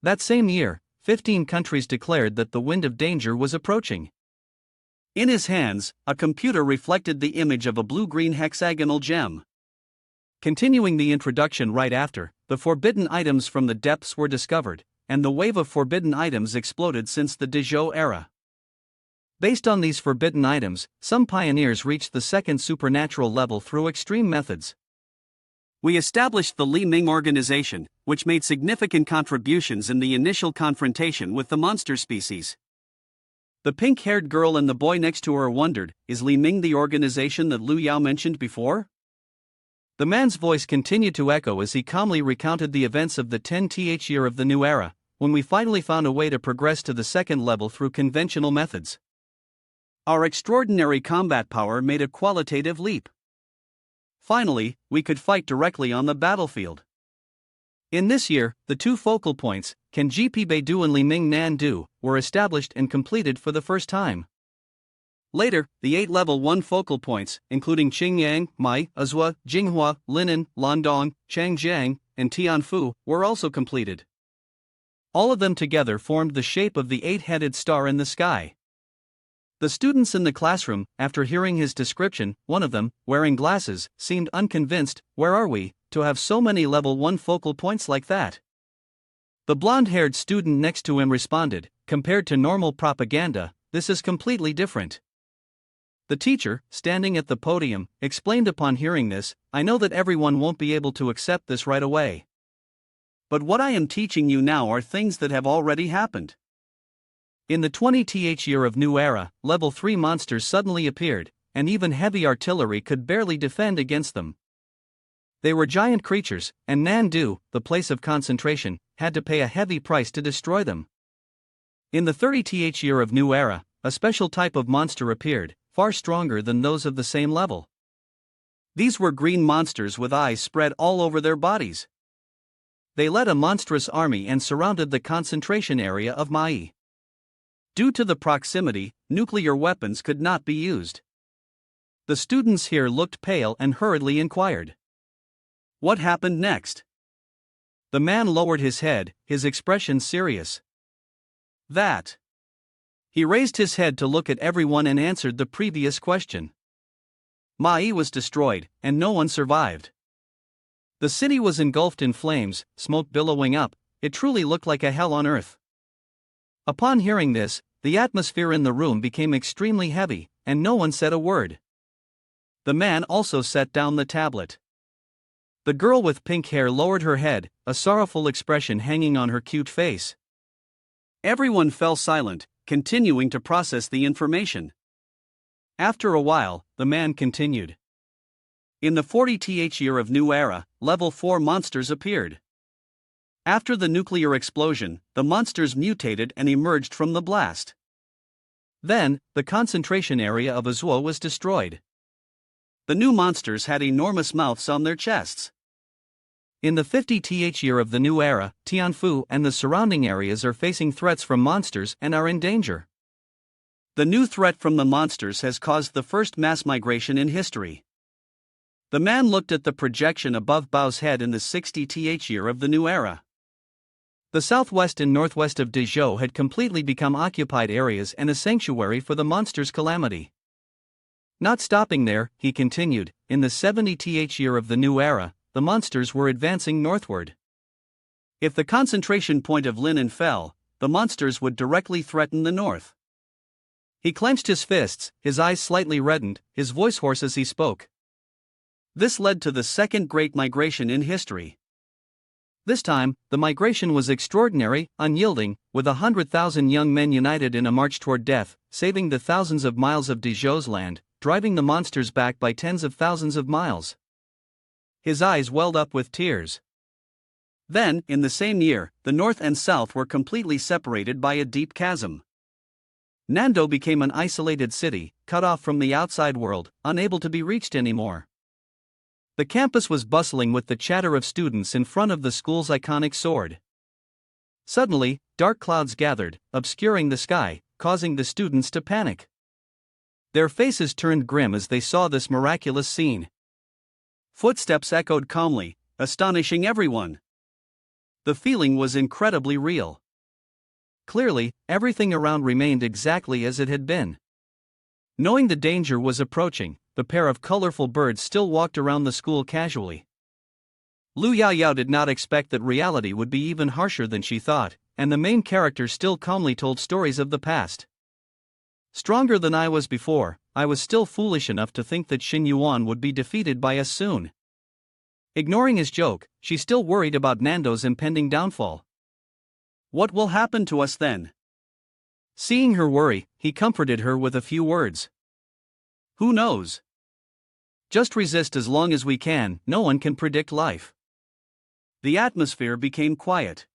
That same year, 15 countries declared that the wind of danger was approaching. In his hands, a computer reflected the image of a blue-green hexagonal gem. Continuing the introduction right after, the forbidden items from the depths were discovered, and the wave of forbidden items exploded since the Dezhou era. Based on these forbidden items, some pioneers reached the second supernatural level through extreme methods. We established the Li Ming organization, which made significant contributions in the initial confrontation with the monster species. The pink-haired girl and the boy next to her wondered, is Li Ming the organization that Lu Yao mentioned before? The man's voice continued to echo as he calmly recounted the events of the 10th year of the new era, when we finally found a way to progress to the second level through conventional methods. Our extraordinary combat power made a qualitative leap. Finally, we could fight directly on the battlefield. In this year, the two focal points, Kenjipi Beidou and Li Ming Nandu, were established and completed for the first time. Later, the 8 level 1 focal points, including Qingyang, Mai, Azhua, Jinghua, Linan, Landong, Changjiang, and Tianfu, were also completed. All of them together formed the shape of the 8-headed star in the sky. The students in the classroom, after hearing his description, one of them, wearing glasses, seemed unconvinced. Where are we, to have so many level 1 focal points like that? The blonde-haired student next to him responded, compared to normal propaganda, this is completely different. The teacher, standing at the podium, explained upon hearing this, I know that everyone won't be able to accept this right away. But what I am teaching you now are things that have already happened. In the 20th year of New Era, level 3 monsters suddenly appeared, and even heavy artillery could barely defend against them. They were giant creatures, and Nandu, the place of concentration, had to pay a heavy price to destroy them. In the 30th year of New Era, a special type of monster appeared, far stronger than those of the same level. These were green monsters with eyes spread all over their bodies. They led a monstrous army and surrounded the concentration area of Mai. Due to the proximity, nuclear weapons could not be used. The students here looked pale and hurriedly inquired, what happened next? The man lowered his head, his expression serious. That. He raised his head to look at everyone and answered the previous question. Mai was destroyed, and no one survived. The city was engulfed in flames, smoke billowing up. It truly looked like a hell on earth. Upon hearing this, the atmosphere in the room became extremely heavy, and no one said a word. The man also set down the tablet. The girl with pink hair lowered her head, a sorrowful expression hanging on her cute face. Everyone fell silent, continuing to process the information. After a while, the man continued. In the 40th year of New Era, level 4 monsters appeared. After the nuclear explosion, the monsters mutated and emerged from the blast. Then, the concentration area of Azhua was destroyed. The new monsters had enormous mouths on their chests. In the 50th year of the New Era, Tianfu and the surrounding areas are facing threats from monsters and are in danger. The new threat from the monsters has caused the first mass migration in history. The man looked at the projection above Bao's head in the 60th year of the New Era. The southwest and northwest of Dezhou had completely become occupied areas and a sanctuary for the monster's calamity. Not stopping there, he continued, in the 70th year of the new era, the monsters were advancing northward. If the concentration point of Linen fell, the monsters would directly threaten the north. He clenched his fists, his eyes slightly reddened, his voice hoarse as he spoke. This led to the second great migration in history. This time, the migration was extraordinary, unyielding, with 100,000 young men united in a march toward death, saving the thousands of miles of Dezhou's land, driving the monsters back by tens of thousands of miles. His eyes welled up with tears. Then, in the same year, the north and south were completely separated by a deep chasm. Nando became an isolated city, cut off from the outside world, unable to be reached anymore. The campus was bustling with the chatter of students in front of the school's iconic sword. Suddenly, dark clouds gathered, obscuring the sky, causing the students to panic. Their faces turned grim as they saw this miraculous scene. Footsteps echoed calmly, astonishing everyone. The feeling was incredibly real. Clearly, everything around remained exactly as it had been. Knowing the danger was approaching, the pair of colorful birds still walked around the school casually. Lu Yaoyao did not expect that reality would be even harsher than she thought, and the main character still calmly told stories of the past. Stronger than I was before, I was still foolish enough to think that Xin Yuan would be defeated by us soon. Ignoring his joke, she still worried about Nando's impending downfall. What will happen to us then? Seeing her worry, he comforted her with a few words. Who knows? Just resist as long as we can, no one can predict life. The atmosphere became quiet.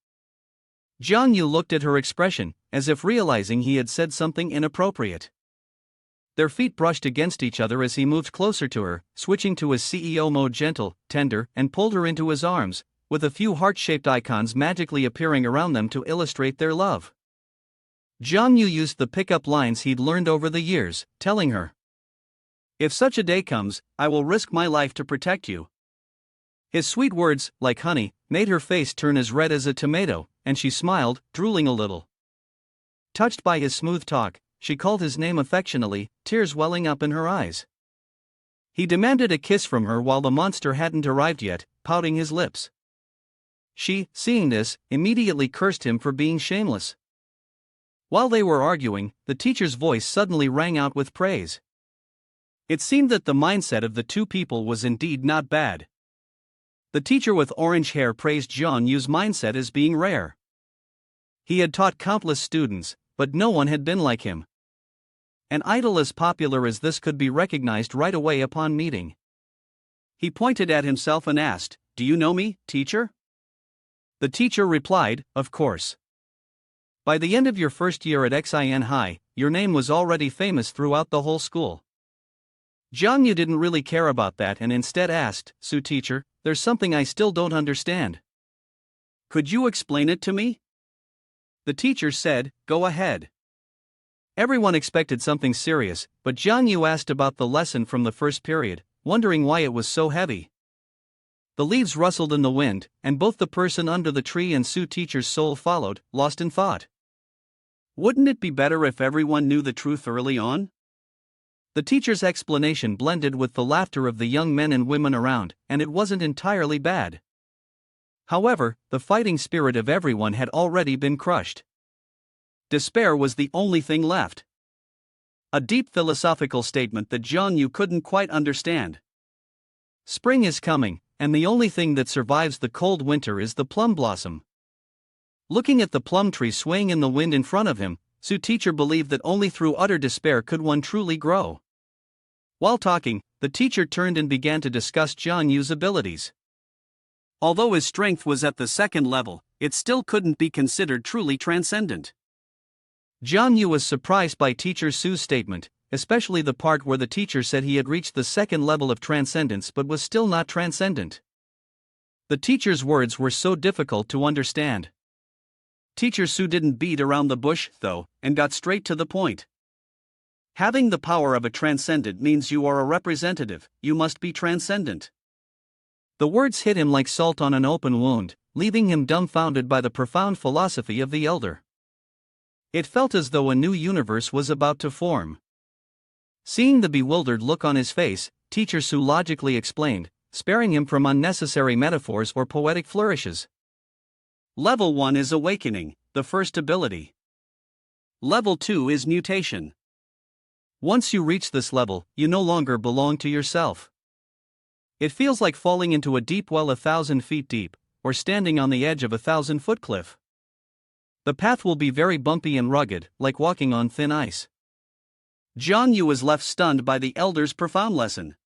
Jiang Yu looked at her expression, as if realizing he had said something inappropriate. Their feet brushed against each other as he moved closer to her, switching to his CEO mode, gentle, tender, and pulled her into his arms, with a few heart-shaped icons magically appearing around them to illustrate their love. Jiang Yu used the pickup lines he'd learned over the years, telling her, "If such a day comes, I will risk my life to protect you." His sweet words, like honey, made her face turn as red as a tomato, and she smiled, drooling a little. Touched by his smooth talk, she called his name affectionately, tears welling up in her eyes. He demanded a kiss from her while the monster hadn't arrived yet, pouting his lips. She, seeing this, immediately cursed him for being shameless. While they were arguing, the teacher's voice suddenly rang out with praise. It seemed that the mindset of the two people was indeed not bad. The teacher with orange hair praised Jiang Yu's mindset as being rare. He had taught countless students, but no one had been like him. An idol as popular as this could be recognized right away upon meeting. He pointed at himself and asked, "Do you know me, teacher?" The teacher replied, "Of course. By the end of your first year at Xin High, your name was already famous throughout the whole school." Jiang Yu didn't really care about that and instead asked, "So teacher, there's something I still don't understand. Could you explain it to me?" The teacher said, "Go ahead." Everyone expected something serious, but Jiang Yu asked about the lesson from the first period, wondering why it was so heavy. The leaves rustled in the wind, and both the person under the tree and Su teacher's soul followed, lost in thought. Wouldn't it be better if everyone knew the truth early on? The teacher's explanation blended with the laughter of the young men and women around, and it wasn't entirely bad. However, the fighting spirit of everyone had already been crushed. Despair was the only thing left. A deep philosophical statement that Jiang Yu couldn't quite understand. Spring is coming, and the only thing that survives the cold winter is the plum blossom. Looking at the plum tree swaying in the wind in front of him, Su teacher believed that only through utter despair could one truly grow. While talking, the teacher turned and began to discuss Jiang Yu's abilities. Although his strength was at the second level, it still couldn't be considered truly transcendent. Jiang Yu was surprised by teacher Su's statement, especially the part where the teacher said he had reached the second level of transcendence but was still not transcendent. The teacher's words were so difficult to understand. Teacher Su didn't beat around the bush, though, and got straight to the point. Having the power of a transcendent means you are a representative, you must be transcendent. The words hit him like salt on an open wound, leaving him dumbfounded by the profound philosophy of the elder. It felt as though a new universe was about to form. Seeing the bewildered look on his face, Teacher Su logically explained, sparing him from unnecessary metaphors or poetic flourishes. Level 1 is awakening, the first ability. Level 2 is mutation. Once you reach this level, you no longer belong to yourself. It feels like falling into a deep well 1,000 feet deep, or standing on the edge of a 1,000-foot cliff. The path will be very bumpy and rugged, like walking on thin ice. Jiang Yu was left stunned by the elder's profound lesson.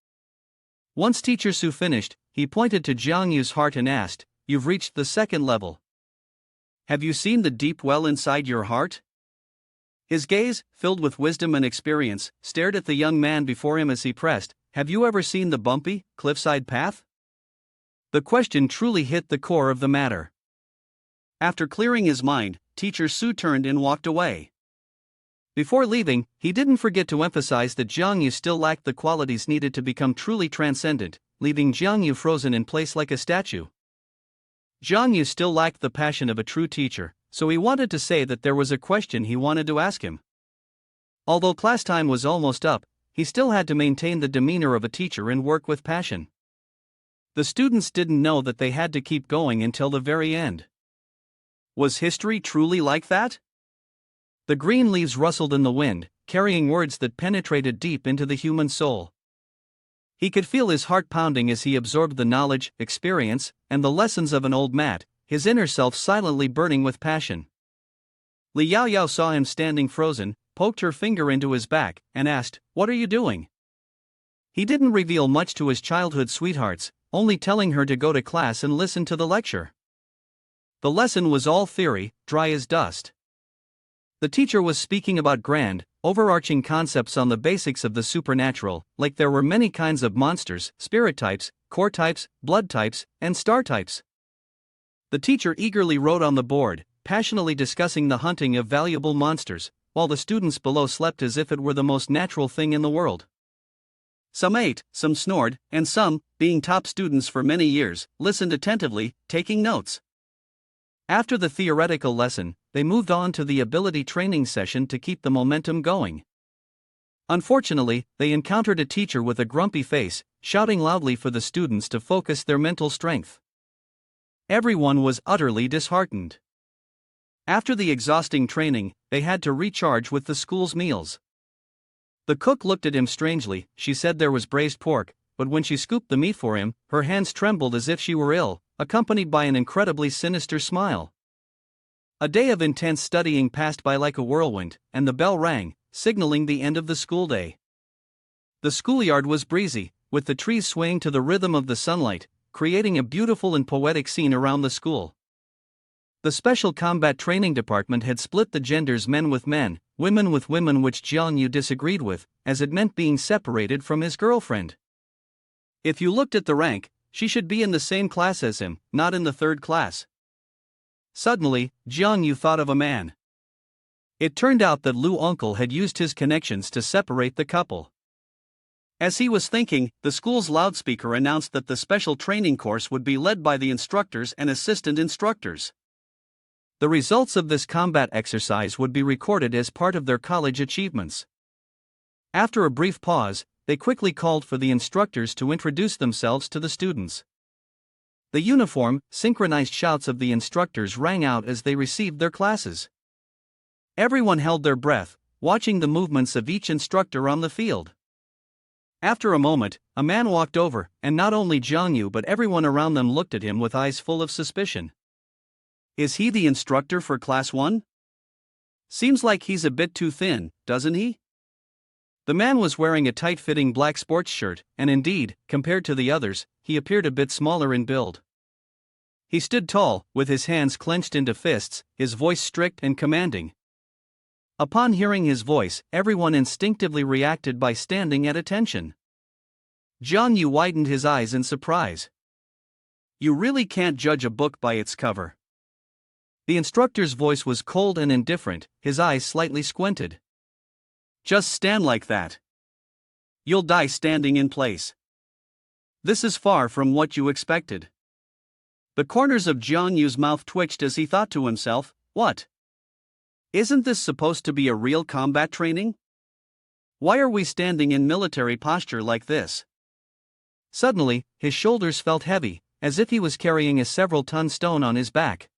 Once Teacher Su finished, he pointed to Jiang Yu's heart and asked, "You've reached the second level. Have you seen the deep well inside your heart?" His gaze, filled with wisdom and experience, stared at the young man before him as he pressed, "Have you ever seen the bumpy, cliffside path?" The question truly hit the core of the matter. After clearing his mind, Teacher Su turned and walked away. Before leaving, he didn't forget to emphasize that Jiang Yu still lacked the qualities needed to become truly transcendent, leaving Jiang Yu frozen in place like a statue. Jiang Yu still lacked the passion of a true teacher, so he wanted to say that there was a question he wanted to ask him. Although class time was almost up, he still had to maintain the demeanor of a teacher and work with passion. The students didn't know that they had to keep going until the very end. Was history truly like that? The green leaves rustled in the wind, carrying words that penetrated deep into the human soul. He could feel his heart pounding as he absorbed the knowledge, experience, and the lessons of an old mat, his inner self silently burning with passion. Li Yaoyao saw him standing frozen, poked her finger into his back, and asked, "What are you doing?" He didn't reveal much to his childhood sweethearts, only telling her to go to class and listen to the lecture. The lesson was all theory, dry as dust. The teacher was speaking about grand, overarching concepts on the basics of the supernatural, like there were many kinds of monsters, spirit types, core types, blood types, and star types. The teacher eagerly wrote on the board, passionately discussing the hunting of valuable monsters, while the students below slept as if it were the most natural thing in the world. Some ate, some snored, and some, being top students for many years, listened attentively, taking notes. After the theoretical lesson, they moved on to the ability training session to keep the momentum going. Unfortunately, they encountered a teacher with a grumpy face, shouting loudly for the students to focus their mental strength. Everyone was utterly disheartened. After the exhausting training, they had to recharge with the school's meals. The cook looked at him strangely. She said there was braised pork, but when she scooped the meat for him, her hands trembled as if she were ill, accompanied by an incredibly sinister smile. A day of intense studying passed by like a whirlwind, and the bell rang, signaling the end of the school day. The schoolyard was breezy, with the trees swaying to the rhythm of the sunlight, creating a beautiful and poetic scene around the school. The Special Combat Training Department had split the genders, men with men, women with women, which Jiang Yu disagreed with, as it meant being separated from his girlfriend. If you looked at the rank, she should be in the same class as him, not in the third class. Suddenly, Jiang Yu thought of a man. It turned out that Lu Uncle had used his connections to separate the couple. As he was thinking, the school's loudspeaker announced that the special training course would be led by the instructors and assistant instructors. The results of this combat exercise would be recorded as part of their college achievements. After a brief pause, they quickly called for the instructors to introduce themselves to the students. The uniform, synchronized shouts of the instructors rang out as they received their classes. Everyone held their breath, watching the movements of each instructor on the field. After a moment, a man walked over, and not only Jiang Yu but everyone around them looked at him with eyes full of suspicion. Is he the instructor for Class 1? Seems like he's a bit too thin, doesn't he? The man was wearing a tight-fitting black sports shirt, and indeed, compared to the others, he appeared a bit smaller in build. He stood tall, with his hands clenched into fists, his voice strict and commanding. Upon hearing his voice, everyone instinctively reacted by standing at attention. Jiang Yu widened his eyes in surprise. You really can't judge a book by its cover. The instructor's voice was cold and indifferent, his eyes slightly squinted. Just stand like that. You'll die standing in place. This is far from what you expected. The corners of Jiang Yu's mouth twitched as he thought to himself, what? Isn't this supposed to be a real combat training? Why are we standing in military posture like this? Suddenly, his shoulders felt heavy, as if he was carrying a several-ton stone on his back.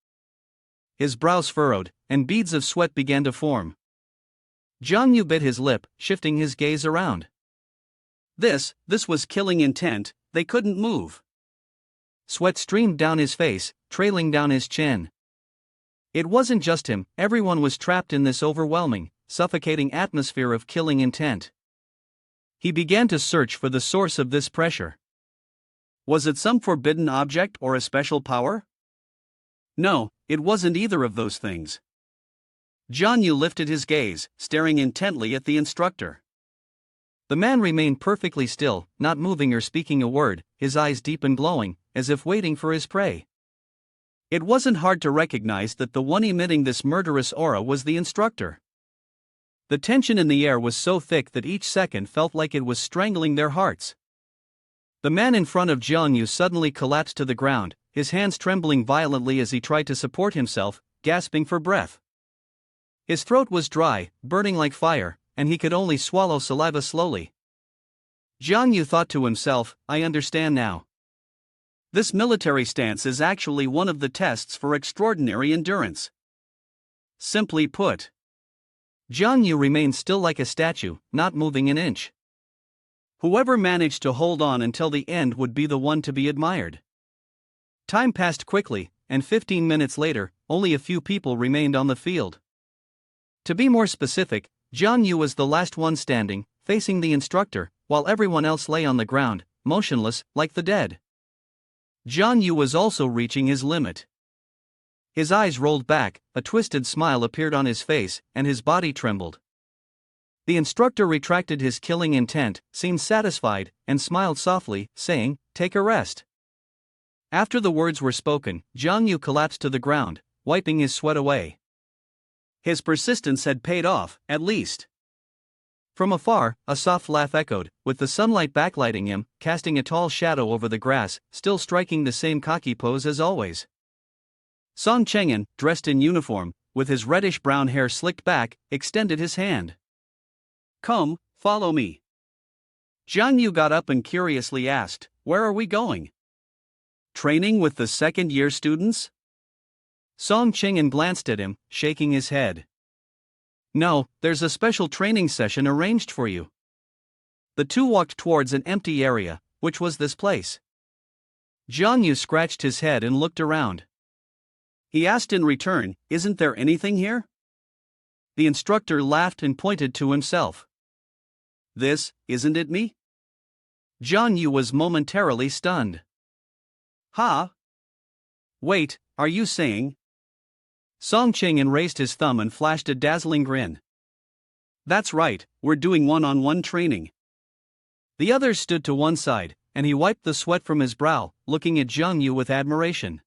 His brows furrowed, and beads of sweat began to form. Jiang Yu bit his lip, shifting his gaze around. This was killing intent. They couldn't move. Sweat streamed down his face, trailing down his chin. It wasn't just him, everyone was trapped in this overwhelming, suffocating atmosphere of killing intent. He began to search for the source of this pressure. Was it some forbidden object or a special power? No, it wasn't either of those things. Jiang Yu lifted his gaze, staring intently at the instructor. The man remained perfectly still, not moving or speaking a word, his eyes deep and glowing, as if waiting for his prey. It wasn't hard to recognize that the one emitting this murderous aura was the instructor. The tension in the air was so thick that each second felt like it was strangling their hearts. The man in front of Jiang Yu suddenly collapsed to the ground, his hands trembling violently as he tried to support himself, gasping for breath. His throat was dry, burning like fire, and he could only swallow saliva slowly. Jiang Yu thought to himself, I understand now. This military stance is actually one of the tests for extraordinary endurance. Simply put, Jiang Yu remained still like a statue, not moving an inch. Whoever managed to hold on until the end would be the one to be admired. Time passed quickly, and 15 minutes later, only a few people remained on the field. To be more specific, Jiang Yu was the last one standing, facing the instructor, while everyone else lay on the ground, motionless, like the dead. Jiang Yu was also reaching his limit. His eyes rolled back, a twisted smile appeared on his face, and his body trembled. The instructor retracted his killing intent, seemed satisfied, and smiled softly, saying, "Take a rest." After the words were spoken, Jiang Yu collapsed to the ground, wiping his sweat away. His persistence had paid off, at least. From afar, a soft laugh echoed, with the sunlight backlighting him, casting a tall shadow over the grass, still striking the same cocky pose as always. Song Cheng'an, dressed in uniform, with his reddish-brown hair slicked back, extended his hand. Come, follow me. Jiang Yu got up and curiously asked, Where are we going? Training with the second-year students? Song Cheng'an glanced at him, shaking his head. No, there's a special training session arranged for you. The two walked towards an empty area, which was this place. Jiang Yu scratched his head and looked around. He asked in return, Isn't there anything here? The instructor laughed and pointed to himself. This, isn't it me? Jiang Yu was momentarily stunned. Ha! Wait, are you saying? Song Cheng'an raised his thumb and flashed a dazzling grin. That's right, we're doing one-on-one training. The others stood to one side, and he wiped the sweat from his brow, looking at Jiang Yu with admiration.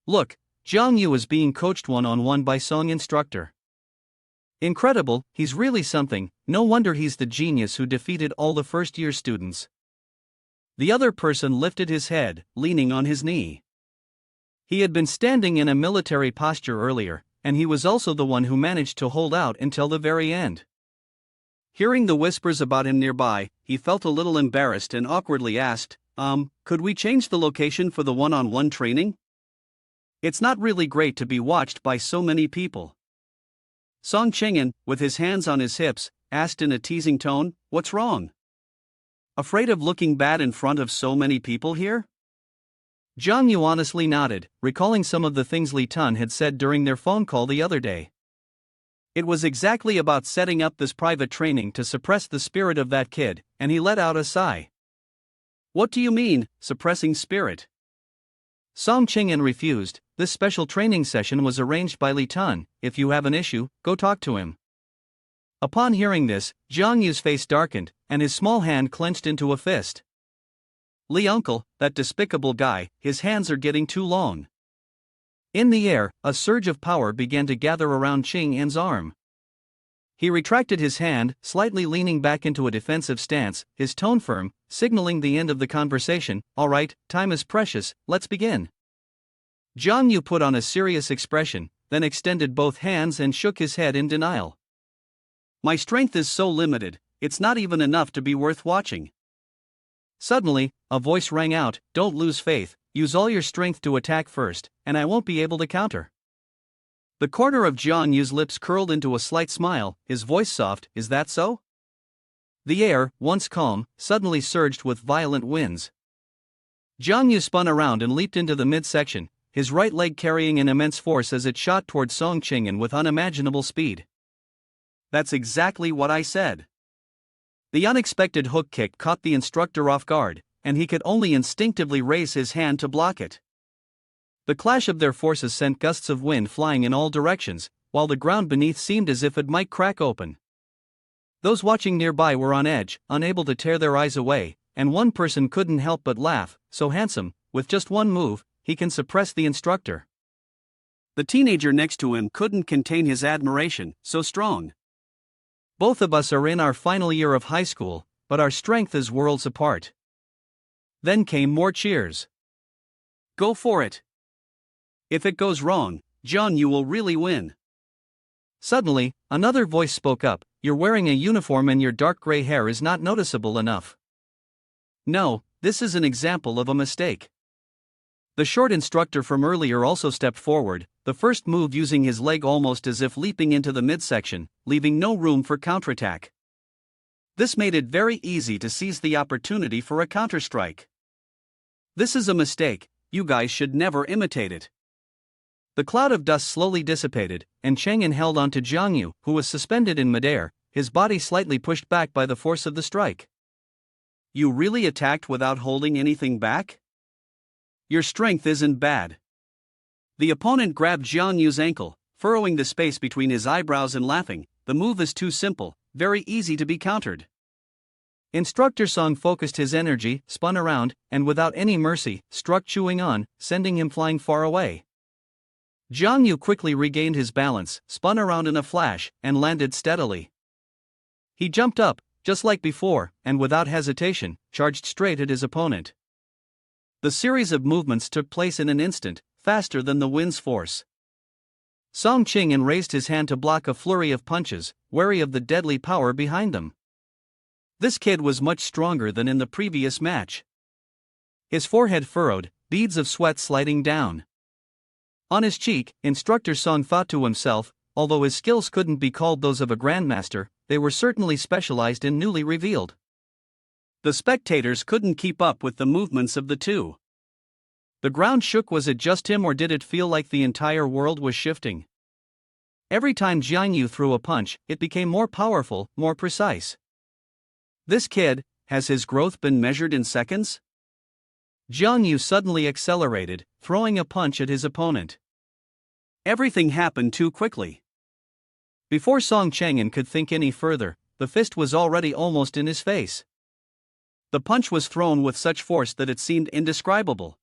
Look, Jiang Yu is being coached one-on-one by Song instructor. Incredible, he's really something, no wonder he's the genius who defeated all the first-year students. The other person lifted his head, leaning on his knee. He had been standing in a military posture earlier, and he was also the one who managed to hold out until the very end. Hearing the whispers about him nearby, he felt a little embarrassed and awkwardly asked, could we change the location for the one-on-one training? It's not really great to be watched by so many people. Song Cheng'an, with his hands on his hips, asked in a teasing tone, What's wrong? Afraid of looking bad in front of so many people here? Jiang Yu honestly nodded, recalling some of the things Li Tun had said during their phone call the other day. It was exactly about setting up this private training to suppress the spirit of that kid, and he let out a sigh. What do you mean, suppressing spirit? Song Cheng'an refused. This special training session was arranged by Li Tun. If you have an issue, go talk to him. Upon hearing this, Jiang Yu's face darkened, and his small hand clenched into a fist. Li uncle, that despicable guy, his hands are getting too long. In the air, a surge of power began to gather around Cheng'an's arm. He retracted his hand, slightly leaning back into a defensive stance, his tone firm, signaling the end of the conversation. All right, time is precious, let's begin. Jiang Yu put on a serious expression, then extended both hands and shook his head in denial. My strength is so limited, it's not even enough to be worth watching. Suddenly, a voice rang out, "Don't lose faith, use all your strength to attack first, and I won't be able to counter." The corner of Jiang Yu's lips curled into a slight smile, his voice soft, "Is that so?" The air, once calm, suddenly surged with violent winds. Jiang Yu spun around and leaped into the midsection, his right leg carrying an immense force as it shot toward Song Qingyan with unimaginable speed. That's exactly what I said. The unexpected hook kick caught the instructor off guard, and he could only instinctively raise his hand to block it. The clash of their forces sent gusts of wind flying in all directions, while the ground beneath seemed as if it might crack open. Those watching nearby were on edge, unable to tear their eyes away, and one person couldn't help but laugh. So handsome, with just one move, he can suppress the instructor. The teenager next to him couldn't contain his admiration, so strong. Both of us are in our final year of high school, but our strength is worlds apart. Then came more cheers. Go for it. If it goes wrong, John, you will really win. Suddenly, another voice spoke up, "You're wearing a uniform and your dark gray hair is not noticeable enough." No, this is an example of a mistake. The short instructor from earlier also stepped forward, the first move using his leg almost as if leaping into the midsection, leaving no room for counterattack. This made it very easy to seize the opportunity for a counterstrike. This is a mistake, you guys should never imitate it. The cloud of dust slowly dissipated, and Chang'an held on to Jiang Yu, who was suspended in midair, his body slightly pushed back by the force of the strike. You really attacked without holding anything back? Your strength isn't bad. The opponent grabbed Jiang Yu's ankle, furrowing the space between his eyebrows and laughing. The move is too simple, very easy to be countered. Instructor Song focused his energy, spun around, and without any mercy, struck chewing on, sending him flying far away. Jiang Yu quickly regained his balance, spun around in a flash, and landed steadily. He jumped up, just like before, and without hesitation, charged straight at his opponent. The series of movements took place in an instant, faster than the wind's force. Song Qingyan raised his hand to block a flurry of punches, wary of the deadly power behind them. This kid was much stronger than in the previous match. His forehead furrowed, beads of sweat sliding down. On his cheek, Instructor Song thought to himself, although his skills couldn't be called those of a grandmaster, they were certainly specialized and newly revealed. The spectators couldn't keep up with the movements of the two. The ground shook. Was it just him, or did it feel like the entire world was shifting? Every time Jiang Yu threw a punch, it became more powerful, more precise. This kid, has his growth been measured in seconds? Jiang Yu suddenly accelerated, throwing a punch at his opponent. Everything happened too quickly. Before Song Chang'an could think any further, the fist was already almost in his face. The punch was thrown with such force that it seemed indescribable.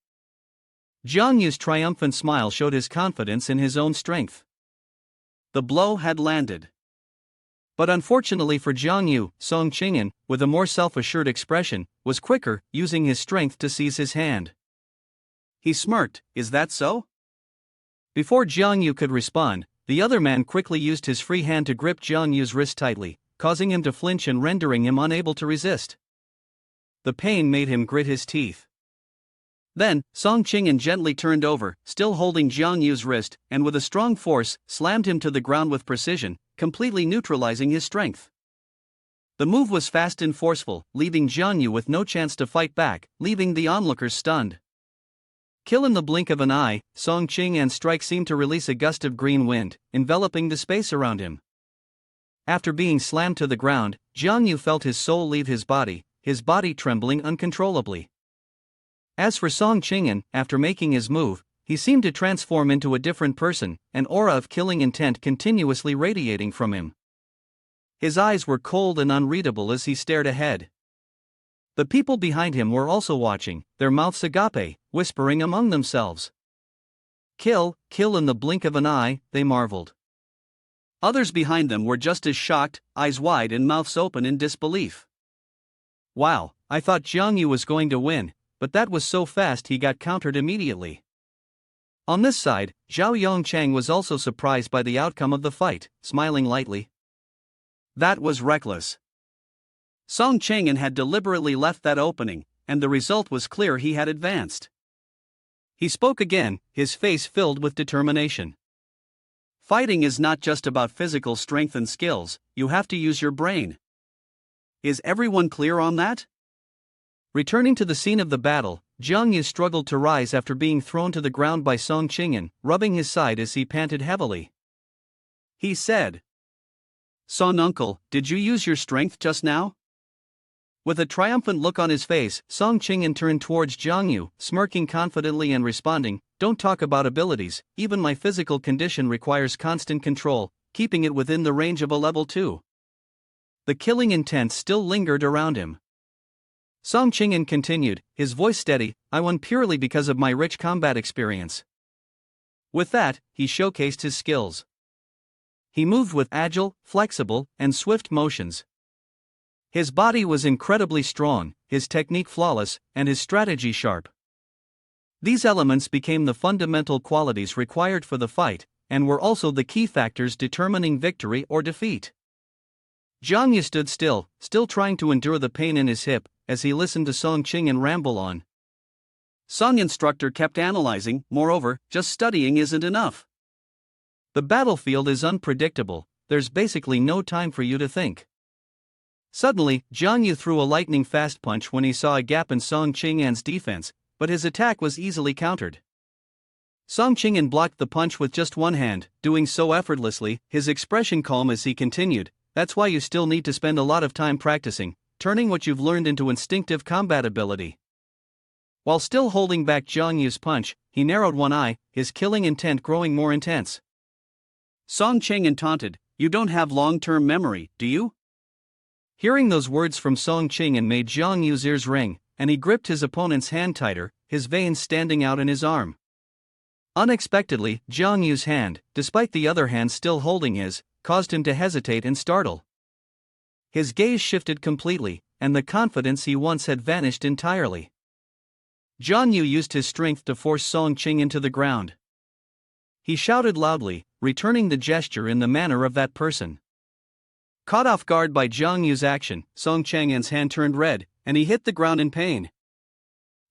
Jiang Yu's triumphant smile showed his confidence in his own strength. The blow had landed. But unfortunately for Jiang Yu, Song Chang'an, with a more self-assured expression, was quicker, using his strength to seize his hand. He smirked, "Is that so?" Before Jiang Yu could respond, the other man quickly used his free hand to grip Jiang Yu's wrist tightly, causing him to flinch and rendering him unable to resist. The pain made him grit his teeth. Then, Song Qingyan gently turned over, still holding Jiang Yu's wrist, and with a strong force, slammed him to the ground with precision, completely neutralizing his strength. The move was fast and forceful, leaving Jiang Yu with no chance to fight back, leaving the onlookers stunned. Kill in the blink of an eye, Song Qingyan's strike seemed to release a gust of green wind, enveloping the space around him. After being slammed to the ground, Jiang Yu felt his soul leave his body trembling uncontrollably. As for Song Qingyan, after making his move, he seemed to transform into a different person, an aura of killing intent continuously radiating from him. His eyes were cold and unreadable as he stared ahead. The people behind him were also watching, their mouths agape, whispering among themselves. Kill in the blink of an eye, they marveled. Others behind them were just as shocked, eyes wide and mouths open in disbelief. Wow, I thought Jiang Yu was going to win, but that was so fast he got countered immediately. On this side, Zhao Yongchang was also surprised by the outcome of the fight, smiling lightly. That was reckless. Song Chang'an had deliberately left that opening, and the result was clear: he had advanced. He spoke again, his face filled with determination. Fighting is not just about physical strength and skills, you have to use your brain. Is everyone clear on that? Returning to the scene of the battle, Jiang Yu struggled to rise after being thrown to the ground by Song Chang'an, rubbing his side as he panted heavily. He said, "Son uncle, did you use your strength just now?" With a triumphant look on his face, Song Chang'an turned towards Jiang Yu, smirking confidently and responding, "Don't talk about abilities, even my physical condition requires constant control, keeping it within the range of a level 2. The killing intent still lingered around him. Song Chang'an continued, his voice steady, "I won purely because of my rich combat experience." With that, he showcased his skills. He moved with agile, flexible, and swift motions. His body was incredibly strong, his technique flawless, and his strategy sharp. These elements became the fundamental qualities required for the fight, and were also the key factors determining victory or defeat. Jiang Yu stood still trying to endure the pain in his hip, as he listened to Song Chang'an ramble on. Song instructor kept analyzing, moreover, just studying isn't enough. The battlefield is unpredictable, there's basically no time for you to think. Suddenly, Jiang Yu threw a lightning-fast punch when he saw a gap in Song Chang'an's defense, but his attack was easily countered. Song Chang'an blocked the punch with just one hand, doing so effortlessly, his expression calm as he continued, "That's why you still need to spend a lot of time practicing, turning what you've learned into instinctive combat ability." While still holding back Jiang Yu's punch, he narrowed one eye, his killing intent growing more intense. Song Chang'an taunted, "You don't have long-term memory, do you?" Hearing those words from Song Chang'an made Jiang Yu's ears ring, and he gripped his opponent's hand tighter, his veins standing out in his arm. Unexpectedly, Jiang Yu's hand, despite the other hand still holding his, caused him to hesitate and startle. His gaze shifted completely, and the confidence he once had vanished entirely. Jiang Yu used his strength to force Song Chang'an to the ground. He shouted loudly, returning the gesture in the manner of that person. Caught off guard by Jiang Yu's action, Song Chang'an's hand turned red, and he hit the ground in pain.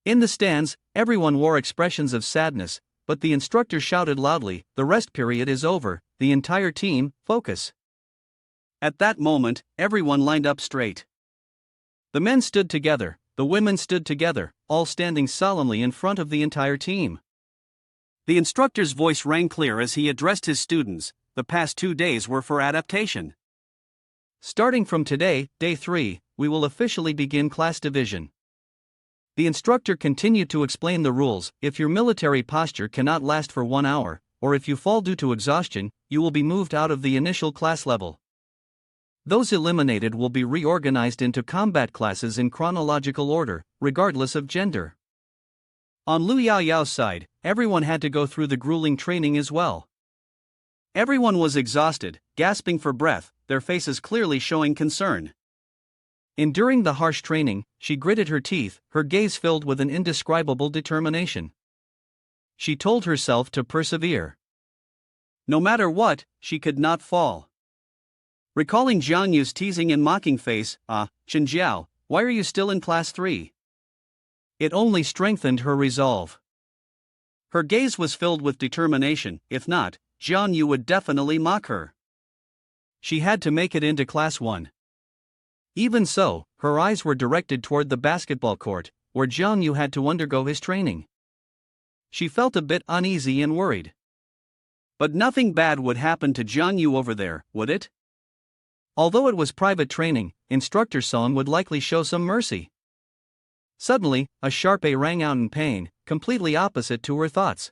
In the stands, everyone wore expressions of sadness, but the instructor shouted loudly, "The rest period is over, the entire team, focus." At that moment, everyone lined up straight. The men stood together, the women stood together, all standing solemnly in front of the entire team. The instructor's voice rang clear as he addressed his students. The past 2 days were for adaptation. Starting from today, day 3, we will officially begin class division. The instructor continued to explain the rules. If your military posture cannot last for 1 hour, or if you fall due to exhaustion, you will be moved out of the initial class level. Those eliminated will be reorganized into combat classes in chronological order, regardless of gender. On Lu Yaoyao's side, everyone had to go through the grueling training as well. Everyone was exhausted, gasping for breath, their faces clearly showing concern. Enduring the harsh training, she gritted her teeth, her gaze filled with an indescribable determination. She told herself to persevere. No matter what, she could not fall. Recalling Jiang Yu's teasing and mocking face, "Chen Jiao, why are you still in class 3? It only strengthened her resolve. Her gaze was filled with determination. If not, Jiang Yu would definitely mock her. She had to make it into class 1. Even so, her eyes were directed toward the basketball court, where Jiang Yu had to undergo his training. She felt a bit uneasy and worried. But nothing bad would happen to Jiang Yu over there, would it? Although it was private training, Instructor Song would likely show some mercy. Suddenly, a sharp A rang out in pain, completely opposite to her thoughts.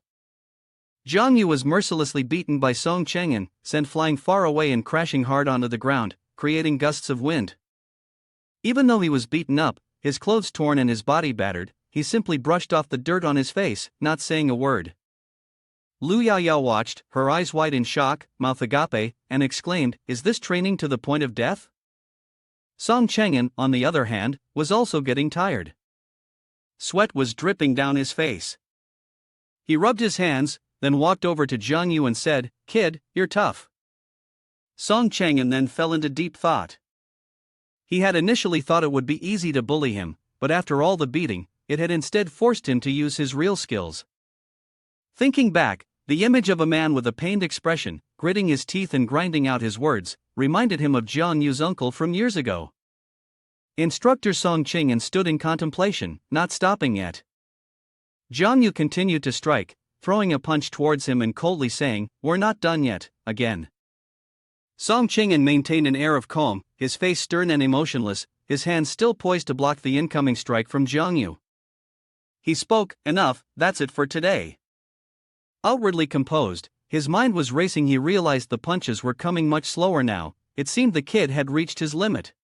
Jiang Yu was mercilessly beaten by Song Chang'an, sent flying far away and crashing hard onto the ground, creating gusts of wind. Even though he was beaten up, his clothes torn and his body battered, he simply brushed off the dirt on his face, not saying a word. Lu Yaoyao watched, her eyes wide in shock, mouth agape, and exclaimed, "Is this training to the point of death?" Song Chang'an, on the other hand, was also getting tired. Sweat was dripping down his face. He rubbed his hands, then walked over to Jiang Yu and said, "Kid, you're tough." Song Chang'an then fell into deep thought. He had initially thought it would be easy to bully him, but after all the beating, it had instead forced him to use his real skills. Thinking back, the image of a man with a pained expression, gritting his teeth and grinding out his words, reminded him of Jiang Yu's uncle from years ago. Instructor Song Qing'an stood in contemplation, not stopping yet. Jiang Yu continued to strike, throwing a punch towards him and coldly saying, "We're not done yet," again. Song Qing'an maintained an air of calm, his face stern and emotionless, his hands still poised to block the incoming strike from Jiang Yu. He spoke, "Enough, that's it for today." Outwardly composed, his mind was racing. He realized the punches were coming much slower now. It seemed the kid had reached his limit.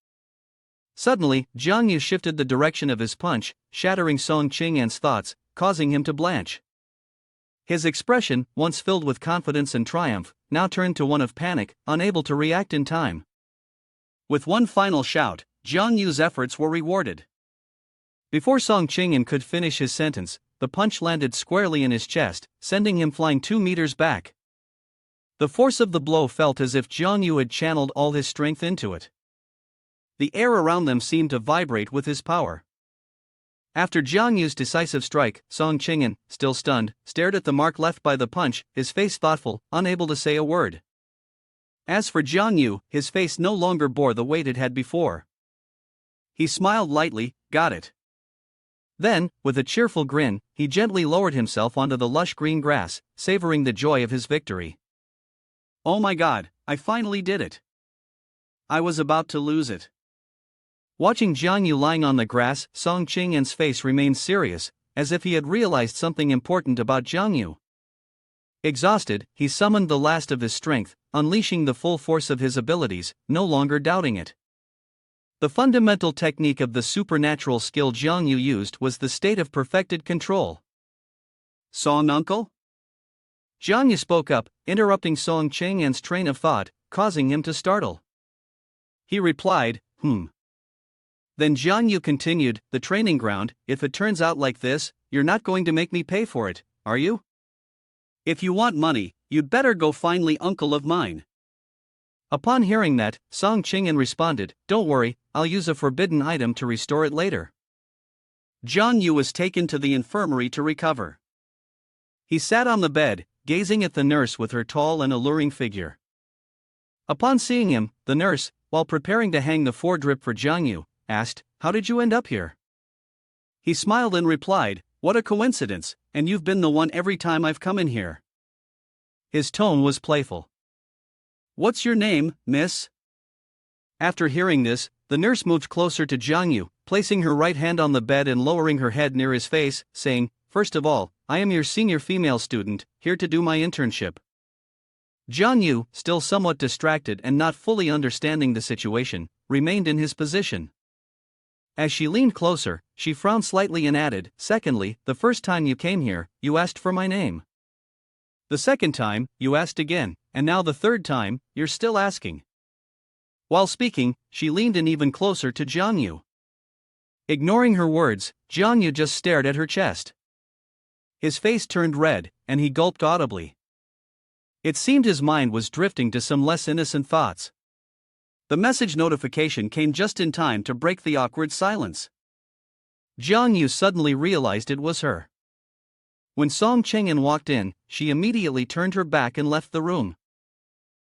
Suddenly, Jiang Yu shifted the direction of his punch, shattering Song Qing'an's thoughts, causing him to blanch. His expression, once filled with confidence and triumph, now turned to one of panic, unable to react in time. With one final shout, Jiang Yu's efforts were rewarded. Before Song Qing'an could finish his sentence, the punch landed squarely in his chest, sending him flying 2 meters back. The force of the blow felt as if Jiang Yu had channeled all his strength into it. The air around them seemed to vibrate with his power. After Jiang Yu's decisive strike, Song Qing'an, still stunned, stared at the mark left by the punch, his face thoughtful, unable to say a word. As for Jiang Yu, his face no longer bore the weight it had before. He smiled lightly, "Got it." Then, with a cheerful grin, he gently lowered himself onto the lush green grass, savoring the joy of his victory. "Oh my God, I finally did it. I was about to lose it." Watching Jiang Yu lying on the grass, Song Qing'an's face remained serious, as if he had realized something important about Jiang Yu. Exhausted, he summoned the last of his strength, unleashing the full force of his abilities, no longer doubting it. The fundamental technique of the supernatural skill Jiang Yu used was the state of perfected control. "Song uncle?" Jiang Yu spoke up, interrupting Song Qing'an's train of thought, causing him to startle. He replied, Then Jiang Yu continued, "The training ground, if it turns out like this, you're not going to make me pay for it, are you? If you want money, you'd better go find the uncle of mine." Upon hearing that, Song Qing'an responded, "Don't worry, I'll use a forbidden item to restore it later." Jiang Yu was taken to the infirmary to recover. He sat on the bed, gazing at the nurse with her tall and alluring figure. Upon seeing him, the nurse, while preparing to hang the foredrip for Jiang Yu, asked, "How did you end up here?" He smiled and replied, "What a coincidence, and you've been the one every time I've come in here." His tone was playful. "What's your name, miss?" After hearing this, the nurse moved closer to Jiang Yu, placing her right hand on the bed and lowering her head near his face, saying, "First of all, I am your senior female student, here to do my internship." Jiang Yu, still somewhat distracted and not fully understanding the situation, remained in his position. As she leaned closer, she frowned slightly and added, "Secondly, the first time you came here, you asked for my name. The second time, you asked again, and now the third time, you're still asking." While speaking, she leaned in even closer to Jiang Yu. Ignoring her words, Jiang Yu just stared at her chest. His face turned red, and he gulped audibly. It seemed his mind was drifting to some less innocent thoughts. The message notification came just in time to break the awkward silence. Jiang Yu suddenly realized it was her. When Song Qing'an walked in, she immediately turned her back and left the room.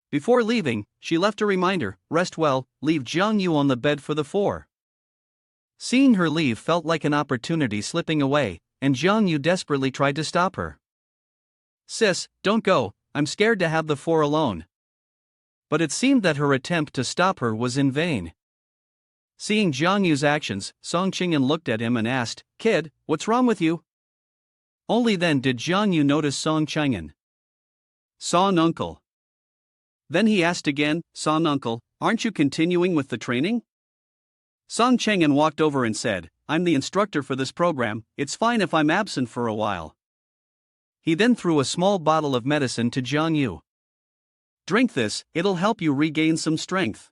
Before leaving, she left a reminder, "Rest well, leave Jiang Yu on the bed for the 4." Seeing her leave felt like an opportunity slipping away, and Jiang Yu desperately tried to stop her. "Sis, don't go, I'm scared to have the 4 alone." But it seemed that her attempt to stop her was in vain. Seeing Jiang Yu's actions, Song Qing'an looked at him and asked, "Kid, what's wrong with you?" Only then did Jiang Yu notice Song Qing'an. "Song uncle." Then he asked again, "Song uncle, aren't you continuing with the training?" Song Qing'an walked over and said, "I'm the instructor for this program, it's fine if I'm absent for a while." He then threw a small bottle of medicine to Jiang Yu. "Drink this, it'll help you regain some strength."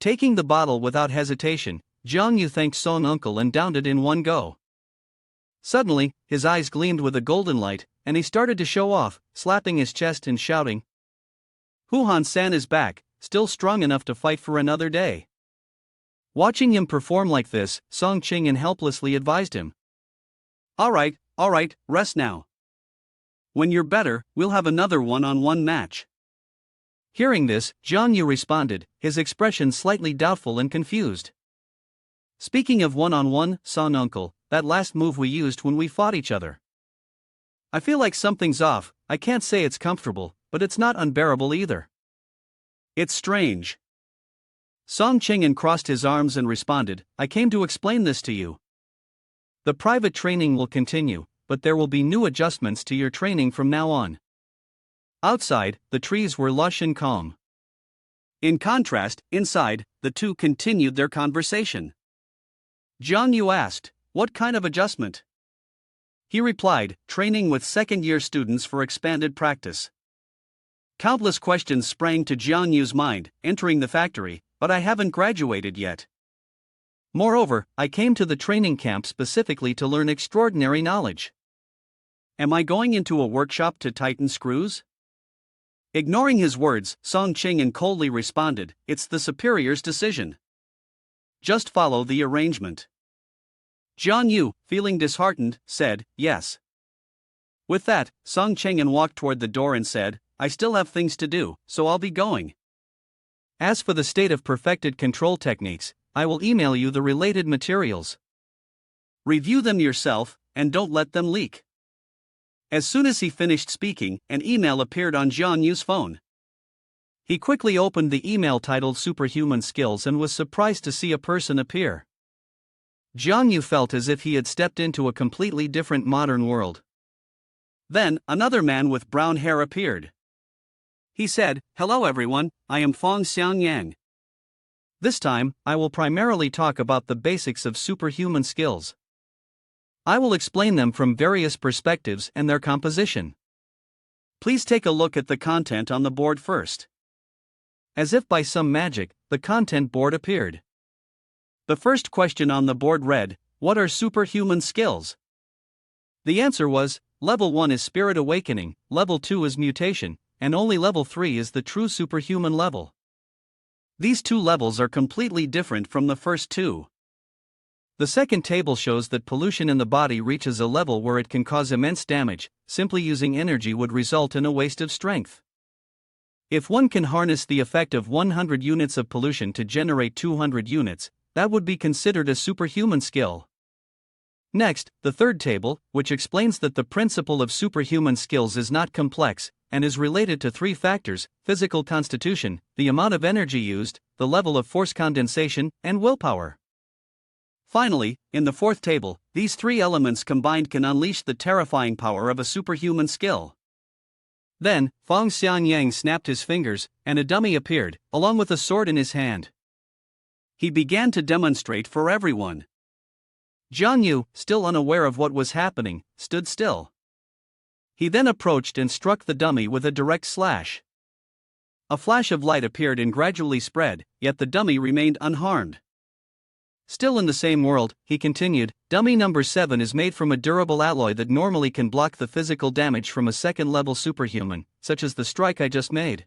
Taking the bottle without hesitation, Jiang Yu thanked Song uncle and downed it in one go. Suddenly, his eyes gleamed with a golden light, and he started to show off, slapping his chest and shouting, "Huhan-san is back, still strong enough to fight for another day." Watching him perform like this, Song Qing'an helplessly advised him. Alright, rest now. When you're better, we'll have another one-on-one match. Hearing this, Jiang Yu responded, his expression slightly doubtful and confused. Speaking of one-on-one, son uncle, that last move we used when we fought each other. I feel like something's off. I can't say it's comfortable, but it's not unbearable either. It's strange. Song Qing'an crossed his arms and responded, I came to explain this to you. The private training will continue, but there will be new adjustments to your training from now on. Outside, the trees were lush and calm. In contrast, inside, the two continued their conversation. Jiang Yu asked, what kind of adjustment? He replied, training with second-year students for expanded practice. Countless questions sprang to Jiang Yu's mind, entering the factory, but I haven't graduated yet. Moreover, I came to the training camp specifically to learn extraordinary knowledge. Am I going into a workshop to tighten screws? Ignoring his words, Song Qing'an coldly responded, it's the superior's decision. Just follow the arrangement. Jiang Yu, feeling disheartened, said, yes. With that, Song Qing'an walked toward the door and said, I still have things to do, so I'll be going. As for the state of perfected control techniques, I will email you the related materials. Review them yourself, and don't let them leak. As soon as he finished speaking, an email appeared on Jiang Yu's phone. He quickly opened the email titled Superhuman Skills and was surprised to see a person appear. Jiang Yu felt as if he had stepped into a completely different modern world. Then, another man with brown hair appeared. He said, hello everyone, I am Fong Xiangyang. This time, I will primarily talk about the basics of superhuman skills. I will explain them from various perspectives and their composition. Please take a look at the content on the board first. As if by some magic, the content board appeared. The first question on the board read, what are superhuman skills? The answer was, Level 1 is Spirit Awakening, Level 2 is Mutation, and only Level 3 is the true superhuman level. These two levels are completely different from the first two. The second table shows that pollution in the body reaches a level where it can cause immense damage. Simply using energy would result in a waste of strength. If one can harness the effect of 100 units of pollution to generate 200 units, that would be considered a superhuman skill. Next, the third table, which explains that the principle of superhuman skills is not complex, and is related to three factors: physical constitution, the amount of energy used, the level of force condensation, and willpower. Finally, in the fourth table, these three elements combined can unleash the terrifying power of a superhuman skill. Then, Fong Xiangyang snapped his fingers, and a dummy appeared, along with a sword in his hand. He began to demonstrate for everyone. Jiang Yu, still unaware of what was happening, stood still. He then approached and struck the dummy with a direct slash. A flash of light appeared and gradually spread, yet the dummy remained unharmed. Still in the same world, he continued, dummy number 7 is made from a durable alloy that normally can block the physical damage from a second-level superhuman, such as the strike I just made.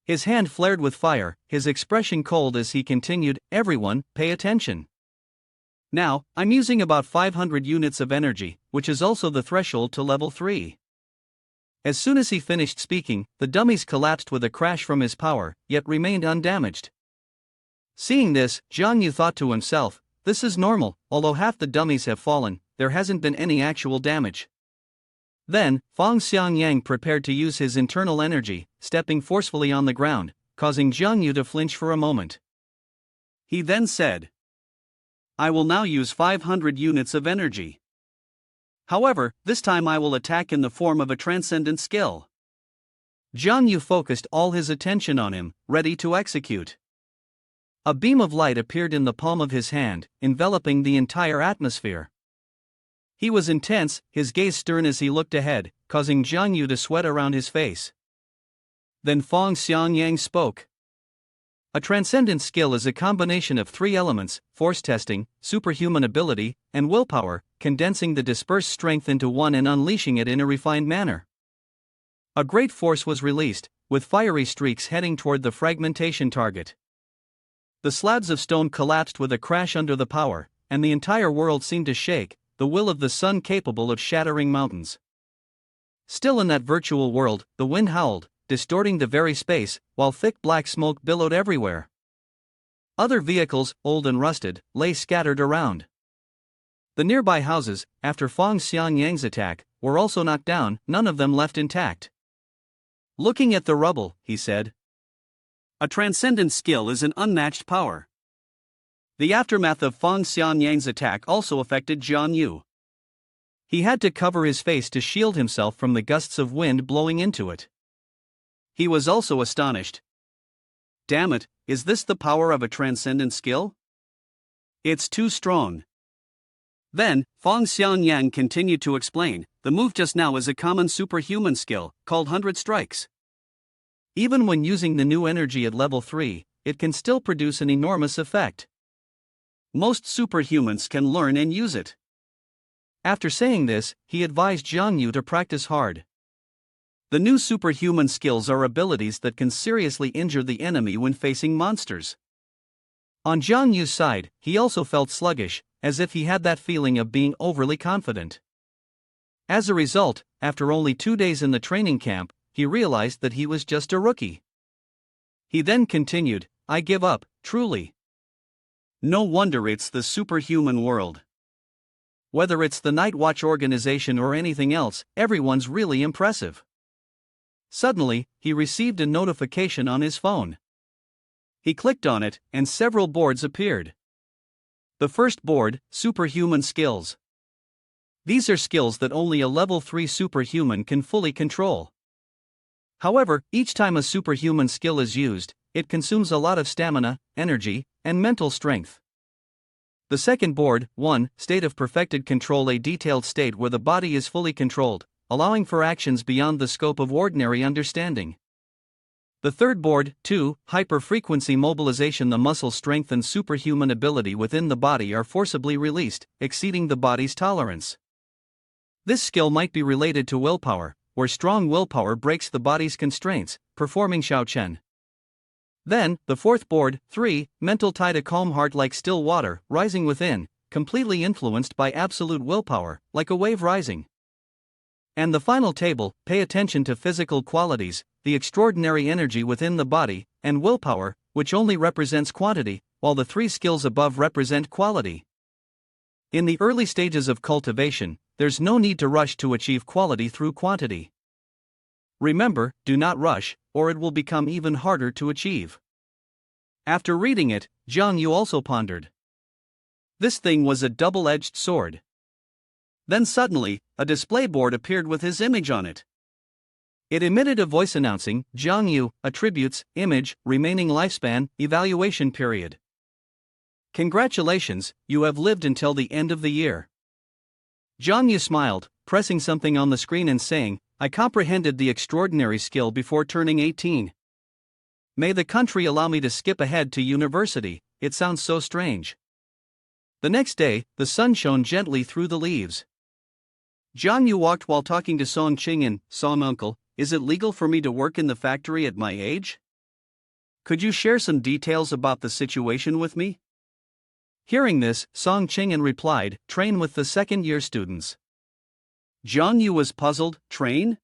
His hand flared with fire, his expression cold as he continued, everyone, pay attention. Now, I'm using about 500 units of energy, which is also the threshold to level 3. As soon as he finished speaking, the dummies collapsed with a crash from his power, yet remained undamaged. Seeing this, Jiang Yu thought to himself, this is normal, although half the dummies have fallen, there hasn't been any actual damage. Then, Fong Xiangyang prepared to use his internal energy, stepping forcefully on the ground, causing Jiang Yu to flinch for a moment. He then said, I will now use 500 units of energy. However, this time I will attack in the form of a transcendent skill. Jiang Yu focused all his attention on him, ready to execute. A beam of light appeared in the palm of his hand, enveloping the entire atmosphere. He was intense, his gaze stern as he looked ahead, causing Jiang Yu to sweat around his face. Then Fong Xiangyang spoke. A transcendent skill is a combination of three elements: force testing, superhuman ability, and willpower, condensing the dispersed strength into one and unleashing it in a refined manner. A great force was released, with fiery streaks heading toward the fragmentation target. The slabs of stone collapsed with a crash under the power, and the entire world seemed to shake, the will of the sun capable of shattering mountains. Still in that virtual world, the wind howled, distorting the very space, while thick black smoke billowed everywhere. Other vehicles, old and rusted, lay scattered around. The nearby houses, after Fong Xianyang's attack, were also knocked down, none of them left intact. Looking at the rubble, he said, "A transcendent skill is an unmatched power." The aftermath of Fong Xianyang's attack also affected Jiang Yu. He had to cover his face to shield himself from the gusts of wind blowing into it. He was also astonished. Damn it, is this the power of a transcendent skill? It's too strong. Then, Fong Xianyang continued to explain, the move just now is a common superhuman skill, called 100 strikes. Even when using the new energy at level 3, it can still produce an enormous effect. Most superhumans can learn and use it. After saying this, he advised Jiang Yu to practice hard. The new superhuman skills are abilities that can seriously injure the enemy when facing monsters. On Jiang Yu's side, he also felt sluggish, as if he had that feeling of being overly confident. As a result, after only 2 days in the training camp, he realized that he was just a rookie. He then continued, "I give up, truly. No wonder it's the superhuman world. Whether it's the Night Watch organization or anything else, everyone's really impressive." Suddenly, he received a notification on his phone. He clicked on it, and several boards appeared. The first board, Superhuman Skills. These are skills that only a level 3 superhuman can fully control. However, each time a superhuman skill is used, it consumes a lot of stamina, energy, and mental strength. The second board, 1, State of Perfected Control, a detailed state where the body is fully controlled, allowing for actions beyond the scope of ordinary understanding. The third board, 2, Hyper-frequency mobilization, the muscle strength and superhuman ability within the body are forcibly released, exceeding the body's tolerance. This skill might be related to willpower, where strong willpower breaks the body's constraints, performing Shaochen. Then, the fourth board, 3, Mental Tide, a calm heart like still water, rising within, completely influenced by absolute willpower, like a wave rising. And the final table, Pay attention to physical qualities, the extraordinary energy within the body, and willpower, which only represents quantity, while the 3 skills above represent quality. In the early stages of cultivation, there's no need to rush to achieve quality through quantity. Remember, do not rush, or it will become even harder to achieve. After reading it, Jiang Yu also pondered. This thing was a double-edged sword. Then suddenly, a display board appeared with his image on it. It emitted a voice announcing, Jiang Yu, attributes, image, remaining lifespan, evaluation period. Congratulations, you have lived until the end of the year. Jiang Yu smiled, pressing something on the screen and saying, I comprehended the extraordinary skill before turning 18. May the country allow me to skip ahead to university, it sounds so strange. The next day, the sun shone gently through the leaves. Jiang Yu walked while talking to Song Qing and, Song uncle, is it legal for me to work in the factory at my age? Could you share some details about the situation with me? Hearing this, Song Qing replied, train with the second-year students. Jiang Yu was puzzled, train?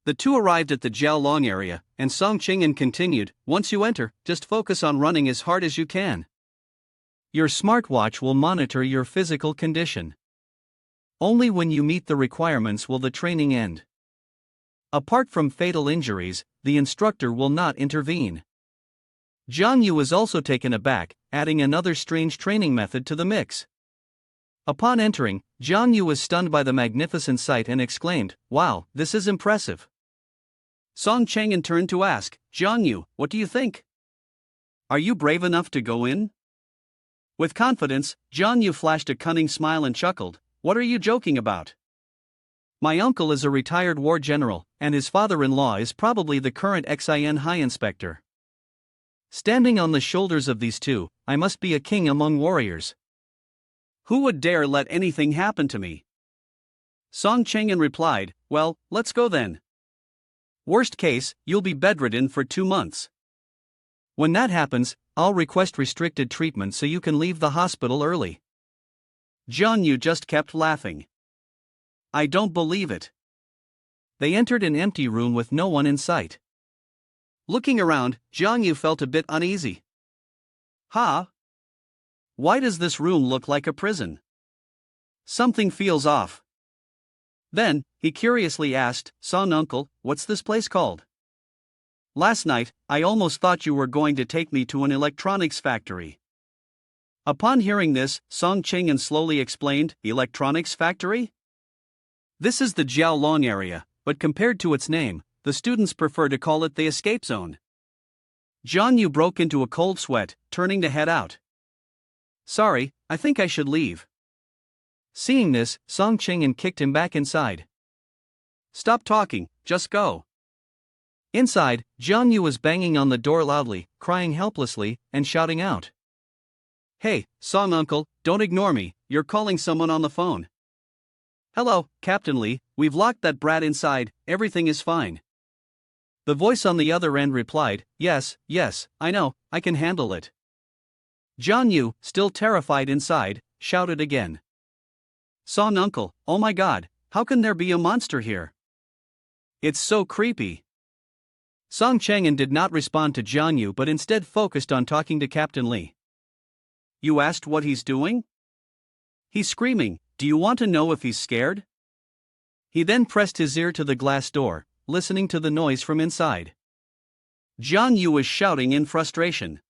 The two arrived at the Jiaolong area, and Song Qing continued, once you enter, just focus on running as hard as you can. Your smartwatch will monitor your physical condition. Only when you meet the requirements will the training end. Apart from fatal injuries, the instructor will not intervene. Jiang Yu was also taken aback, adding another strange training method to the mix. Upon entering, Jiang Yu was stunned by the magnificent sight and exclaimed, wow, this is impressive. Song Chang'an turned to ask, Jiang Yu, what do you think? Are you brave enough to go in? With confidence, Jiang Yu flashed a cunning smile and chuckled, what are you joking about? My uncle is a retired war general, and his father-in-law is probably the current XIN High Inspector. Standing on the shoulders of these two, I must be a king among warriors. Who would dare let anything happen to me? Song Chang'an replied, well, let's go then. Worst case, you'll be bedridden for 2 months. When that happens, I'll request restricted treatment so you can leave the hospital early. Jiang Yu just kept laughing. I don't believe it. They entered an empty room with no one in sight. Looking around, Jiang Yu felt a bit uneasy. Huh? Why does this room look like a prison? Something feels off. Then, he curiously asked, Son uncle, what's this place called? Last night, I almost thought you were going to take me to an electronics factory. Upon hearing this, Song Qing'an slowly explained, Electronics factory? This is the Jiaolong area, but compared to its name, the students prefer to call it the escape zone. Jiang Yu broke into a cold sweat, turning to head out. Sorry, I think I should leave. Seeing this, Song Qing'an kicked him back inside. Stop talking, just go. Inside, Jiang Yu was banging on the door loudly, crying helplessly, and shouting out. Hey, Song uncle, don't ignore me, you're calling someone on the phone. Hello, Captain Lee, we've locked that brat inside, everything is fine. The voice on the other end replied, Yes, I know, I can handle it. Jiang Yu, still terrified inside, shouted again. Song uncle, oh my god, how can there be a monster here? It's so creepy. Song Qing'an did not respond to Jiang Yu but instead focused on talking to Captain Lee. You asked what he's doing? He's screaming, do you want to know if he's scared? He then pressed his ear to the glass door, listening to the noise from inside. Jiang Yu was shouting in frustration.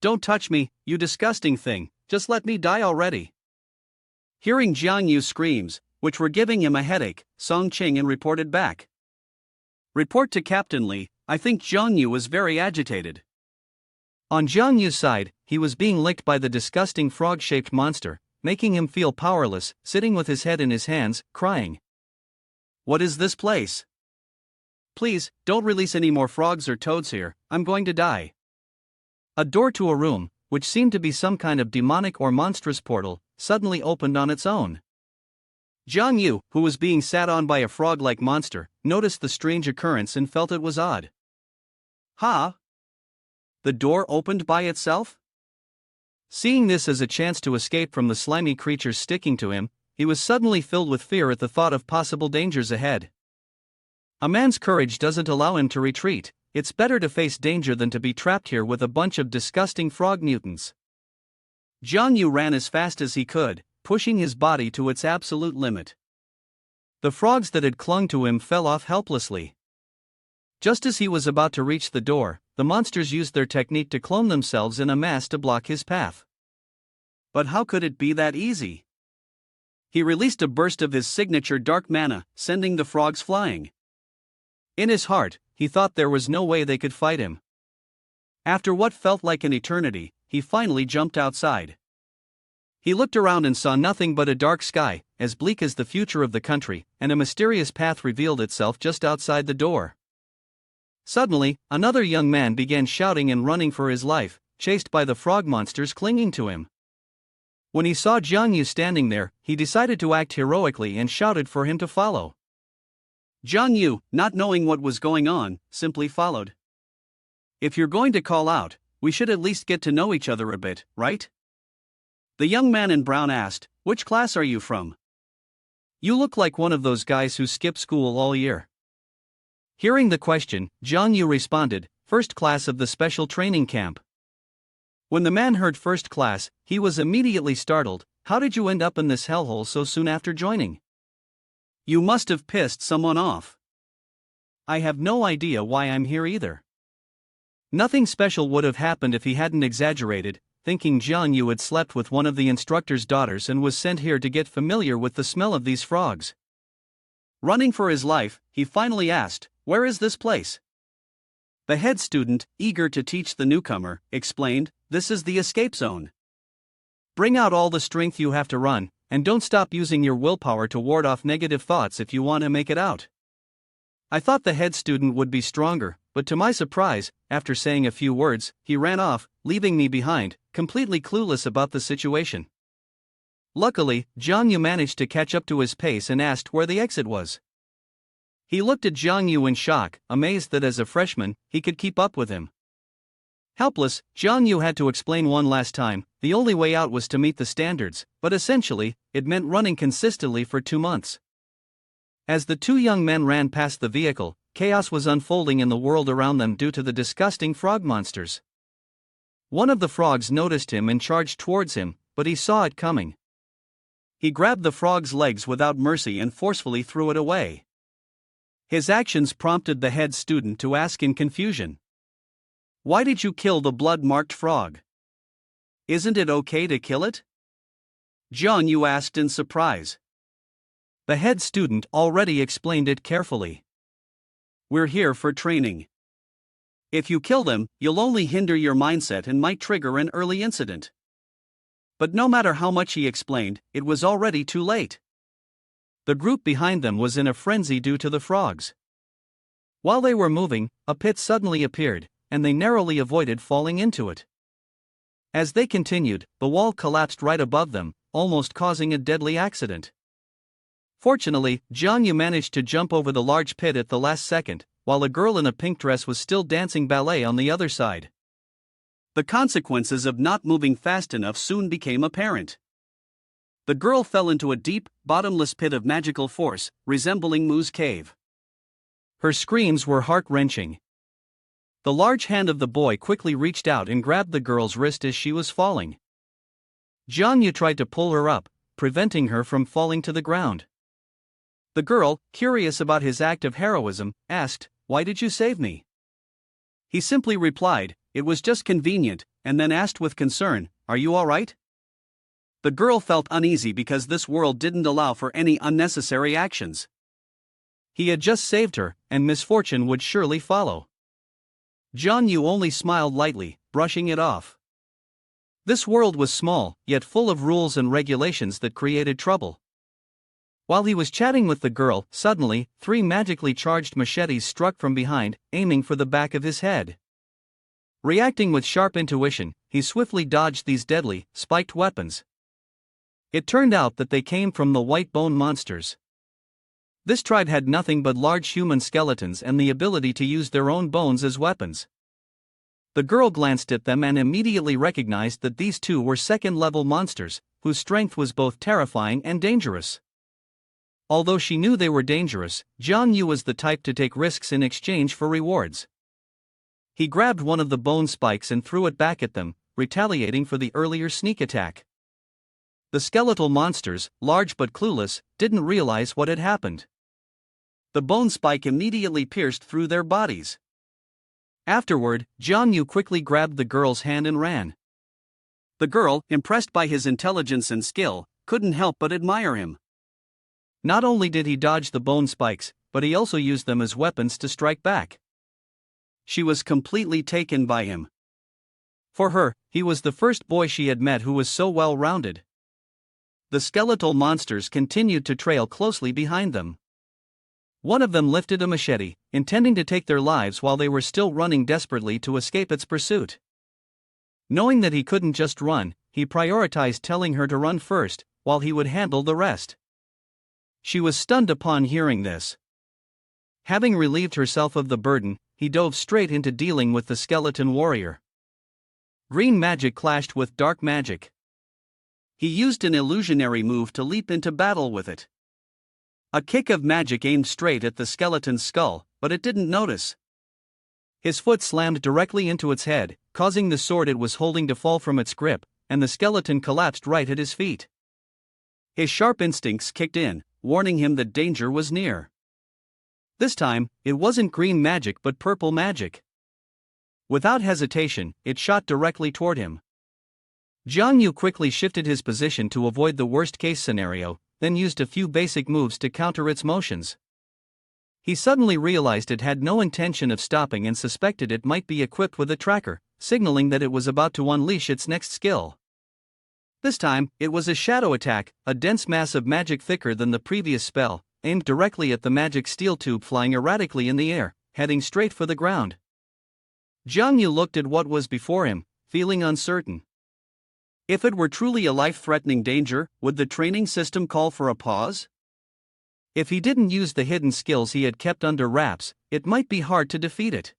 Don't touch me, you disgusting thing, just let me die already. Hearing Jiang Yu's screams, which were giving him a headache, Song Qing'an reported back. Report to Captain Lee, I think Jiang Yu was very agitated. On Jiang Yu's side, he was being licked by the disgusting frog-shaped monster, making him feel powerless, sitting with his head in his hands, crying. What is this place? Please, don't release any more frogs or toads here, I'm going to die. A door to a room, which seemed to be some kind of demonic or monstrous portal, suddenly opened on its own. Jiang Yu, who was being sat on by a frog-like monster, noticed the strange occurrence and felt it was odd. Huh? The door opened by itself? Seeing this as a chance to escape from the slimy creatures sticking to him, he was suddenly filled with fear at the thought of possible dangers ahead. A man's courage doesn't allow him to retreat. It's better to face danger than to be trapped here with a bunch of disgusting frog mutants. Jiang Yu ran as fast as he could, pushing his body to its absolute limit. The frogs that had clung to him fell off helplessly. Just as he was about to reach the door, the monsters used their technique to clone themselves in a mass to block his path. But how could it be that easy? He released a burst of his signature dark mana, sending the frogs flying. In his heart, he thought there was no way they could fight him. After what felt like an eternity, he finally jumped outside. He looked around and saw nothing but a dark sky, as bleak as the future of the country, and a mysterious path revealed itself just outside the door. Suddenly, another young man began shouting and running for his life, chased by the frog monsters clinging to him. When he saw Jiang Yu standing there, he decided to act heroically and shouted for him to follow. Jiang Yu, not knowing what was going on, simply followed. If you're going to call out, we should at least get to know each other a bit, right? The young man in brown asked, which class are you from? You look like one of those guys who skip school all year. Hearing the question, Jiang Yu responded, first class of the special training camp. When the man heard first class, he was immediately startled. How did you end up in this hellhole so soon after joining? You must have pissed someone off. I have no idea why I'm here either. Nothing special would have happened if he hadn't exaggerated, thinking Jiang Yu had slept with one of the instructor's daughters and was sent here to get familiar with the smell of these frogs. Running for his life, he finally asked, where is this place? The head student, eager to teach the newcomer, explained, this is the escape zone. Bring out all the strength you have to run, and don't stop using your willpower to ward off negative thoughts if you want to make it out. I thought the head student would be stronger, but to my surprise, after saying a few words, he ran off, leaving me behind, completely clueless about the situation. Luckily, Jiang Yu managed to catch up to his pace and asked where the exit was. He looked at Jiang Yu in shock, amazed that as a freshman, he could keep up with him. Helpless, Jiang Yu had to explain one last time. The only way out was to meet the standards, but essentially, it meant running consistently for 2 months. As the two young men ran past the vehicle, chaos was unfolding in the world around them due to the disgusting frog monsters. One of the frogs noticed him and charged towards him, but he saw it coming. He grabbed the frog's legs without mercy and forcefully threw it away. His actions prompted the head student to ask in confusion, "Why did you kill the blood-marked frog? Isn't it okay to kill it?" Jiang Yu asked in surprise. The head student already explained it carefully. "We're here for training. If you kill them, you'll only hinder your mindset and might trigger an early incident." But no matter how much he explained, it was already too late. The group behind them was in a frenzy due to the frogs. While they were moving, a pit suddenly appeared, and they narrowly avoided falling into it. As they continued, the wall collapsed right above them, almost causing a deadly accident. Fortunately, Jiang Yu managed to jump over the large pit at the last second, while a girl in a pink dress was still dancing ballet on the other side. The consequences of not moving fast enough soon became apparent. The girl fell into a deep, bottomless pit of magical force, resembling Mu's cave. Her screams were heart-wrenching. The large hand of the boy quickly reached out and grabbed the girl's wrist as she was falling. Jiang Yu tried to pull her up, preventing her from falling to the ground. The girl, curious about his act of heroism, asked, "Why did you save me?" He simply replied, "It was just convenient," and then asked with concern, "Are you all right?" The girl felt uneasy because this world didn't allow for any unnecessary actions. He had just saved her, and misfortune would surely follow. Jiang Yu only smiled lightly, brushing it off. This world was small, yet full of rules and regulations that created trouble. While he was chatting with the girl, suddenly, 3 magically charged machetes struck from behind, aiming for the back of his head. Reacting with sharp intuition, he swiftly dodged these deadly, spiked weapons. It turned out that they came from the white bone monsters. This tribe had nothing but large human skeletons and the ability to use their own bones as weapons. The girl glanced at them and immediately recognized that these two were second-level monsters, whose strength was both terrifying and dangerous. Although she knew they were dangerous, Jiang Yu was the type to take risks in exchange for rewards. He grabbed one of the bone spikes and threw it back at them, retaliating for the earlier sneak attack. The skeletal monsters, large but clueless, didn't realize what had happened. The bone spike immediately pierced through their bodies. Afterward, Jiang Yu quickly grabbed the girl's hand and ran. The girl, impressed by his intelligence and skill, couldn't help but admire him. Not only did he dodge the bone spikes, but he also used them as weapons to strike back. She was completely taken by him. For her, he was the first boy she had met who was so well-rounded. The skeletal monsters continued to trail closely behind them. One of them lifted a machete, intending to take their lives while they were still running desperately to escape its pursuit. Knowing that he couldn't just run, he prioritized telling her to run first, while he would handle the rest. She was stunned upon hearing this. Having relieved herself of the burden, he dove straight into dealing with the skeleton warrior. Green magic clashed with dark magic. He used an illusionary move to leap into battle with it. A kick of magic aimed straight at the skeleton's skull, but it didn't notice. His foot slammed directly into its head, causing the sword it was holding to fall from its grip, and the skeleton collapsed right at his feet. His sharp instincts kicked in, warning him that danger was near. This time, it wasn't green magic but purple magic. Without hesitation, it shot directly toward him. Jiang Yu quickly shifted his position to avoid the worst-case scenario, then used a few basic moves to counter its motions. He suddenly realized it had no intention of stopping and suspected it might be equipped with a tracker, signaling that it was about to unleash its next skill. This time, it was a shadow attack, a dense mass of magic thicker than the previous spell, aimed directly at the magic steel tube flying erratically in the air, heading straight for the ground. Jiang Yu looked at what was before him, feeling uncertain. If it were truly a life-threatening danger, would the training system call for a pause? If he didn't use the hidden skills he had kept under wraps, it might be hard to defeat it.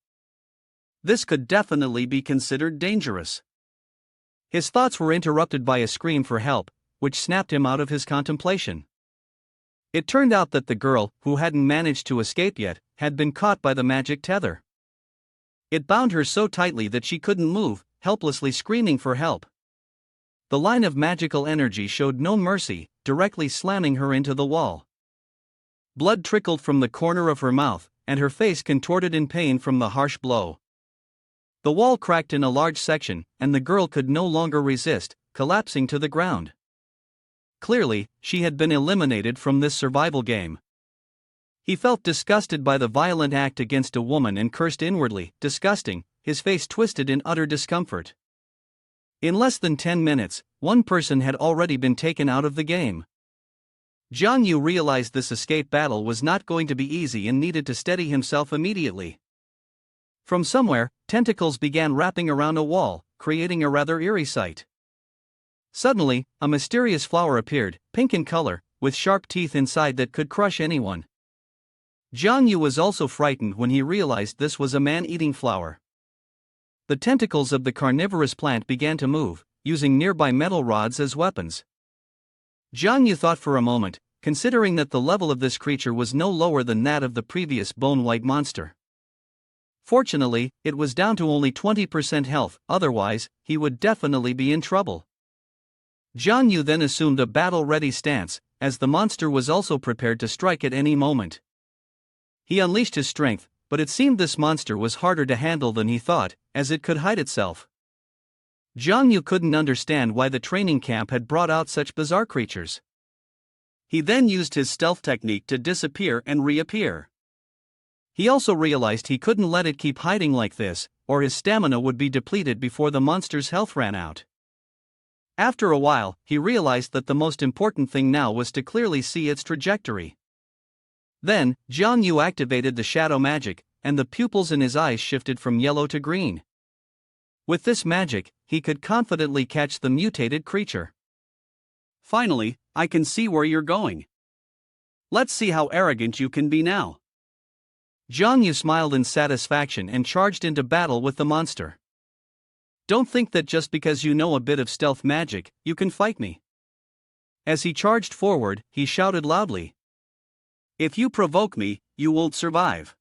This could definitely be considered dangerous. His thoughts were interrupted by a scream for help, which snapped him out of his contemplation. It turned out that the girl, who hadn't managed to escape yet, had been caught by the magic tether. It bound her so tightly that she couldn't move, helplessly screaming for help. The line of magical energy showed no mercy, directly slamming her into the wall. Blood trickled from the corner of her mouth, and her face contorted in pain from the harsh blow. The wall cracked in a large section, and the girl could no longer resist, collapsing to the ground. Clearly, she had been eliminated from this survival game. He felt disgusted by the violent act against a woman and cursed inwardly, disgusting, his face twisted in utter discomfort. In less than 10 minutes, one person had already been taken out of the game. Jiang Yu realized this escape battle was not going to be easy and needed to steady himself immediately. From somewhere, tentacles began wrapping around a wall, creating a rather eerie sight. Suddenly, a mysterious flower appeared, pink in color, with sharp teeth inside that could crush anyone. Jiang Yu was also frightened when he realized this was a man-eating flower. The tentacles of the carnivorous plant began to move, using nearby metal rods as weapons. Jiang Yu thought for a moment, considering that the level of this creature was no lower than that of the previous bone-white monster. Fortunately, it was down to only 20% health, otherwise, he would definitely be in trouble. Jiang Yu then assumed a battle-ready stance, as the monster was also prepared to strike at any moment. He unleashed his strength, but it seemed this monster was harder to handle than he thought, as it could hide itself. Jiang Yu couldn't understand why the training camp had brought out such bizarre creatures. He then used his stealth technique to disappear and reappear. He also realized he couldn't let it keep hiding like this, or his stamina would be depleted before the monster's health ran out. After a while, he realized that the most important thing now was to clearly see its trajectory. Then, Jiang Yu activated the shadow magic, and the pupils in his eyes shifted from yellow to green. With this magic, he could confidently catch the mutated creature. Finally, I can see where you're going. Let's see how arrogant you can be now. Jiang Yu smiled in satisfaction and charged into battle with the monster. Don't think that just because you know a bit of stealth magic, you can fight me. As he charged forward, he shouted loudly. If you provoke me, you won't survive.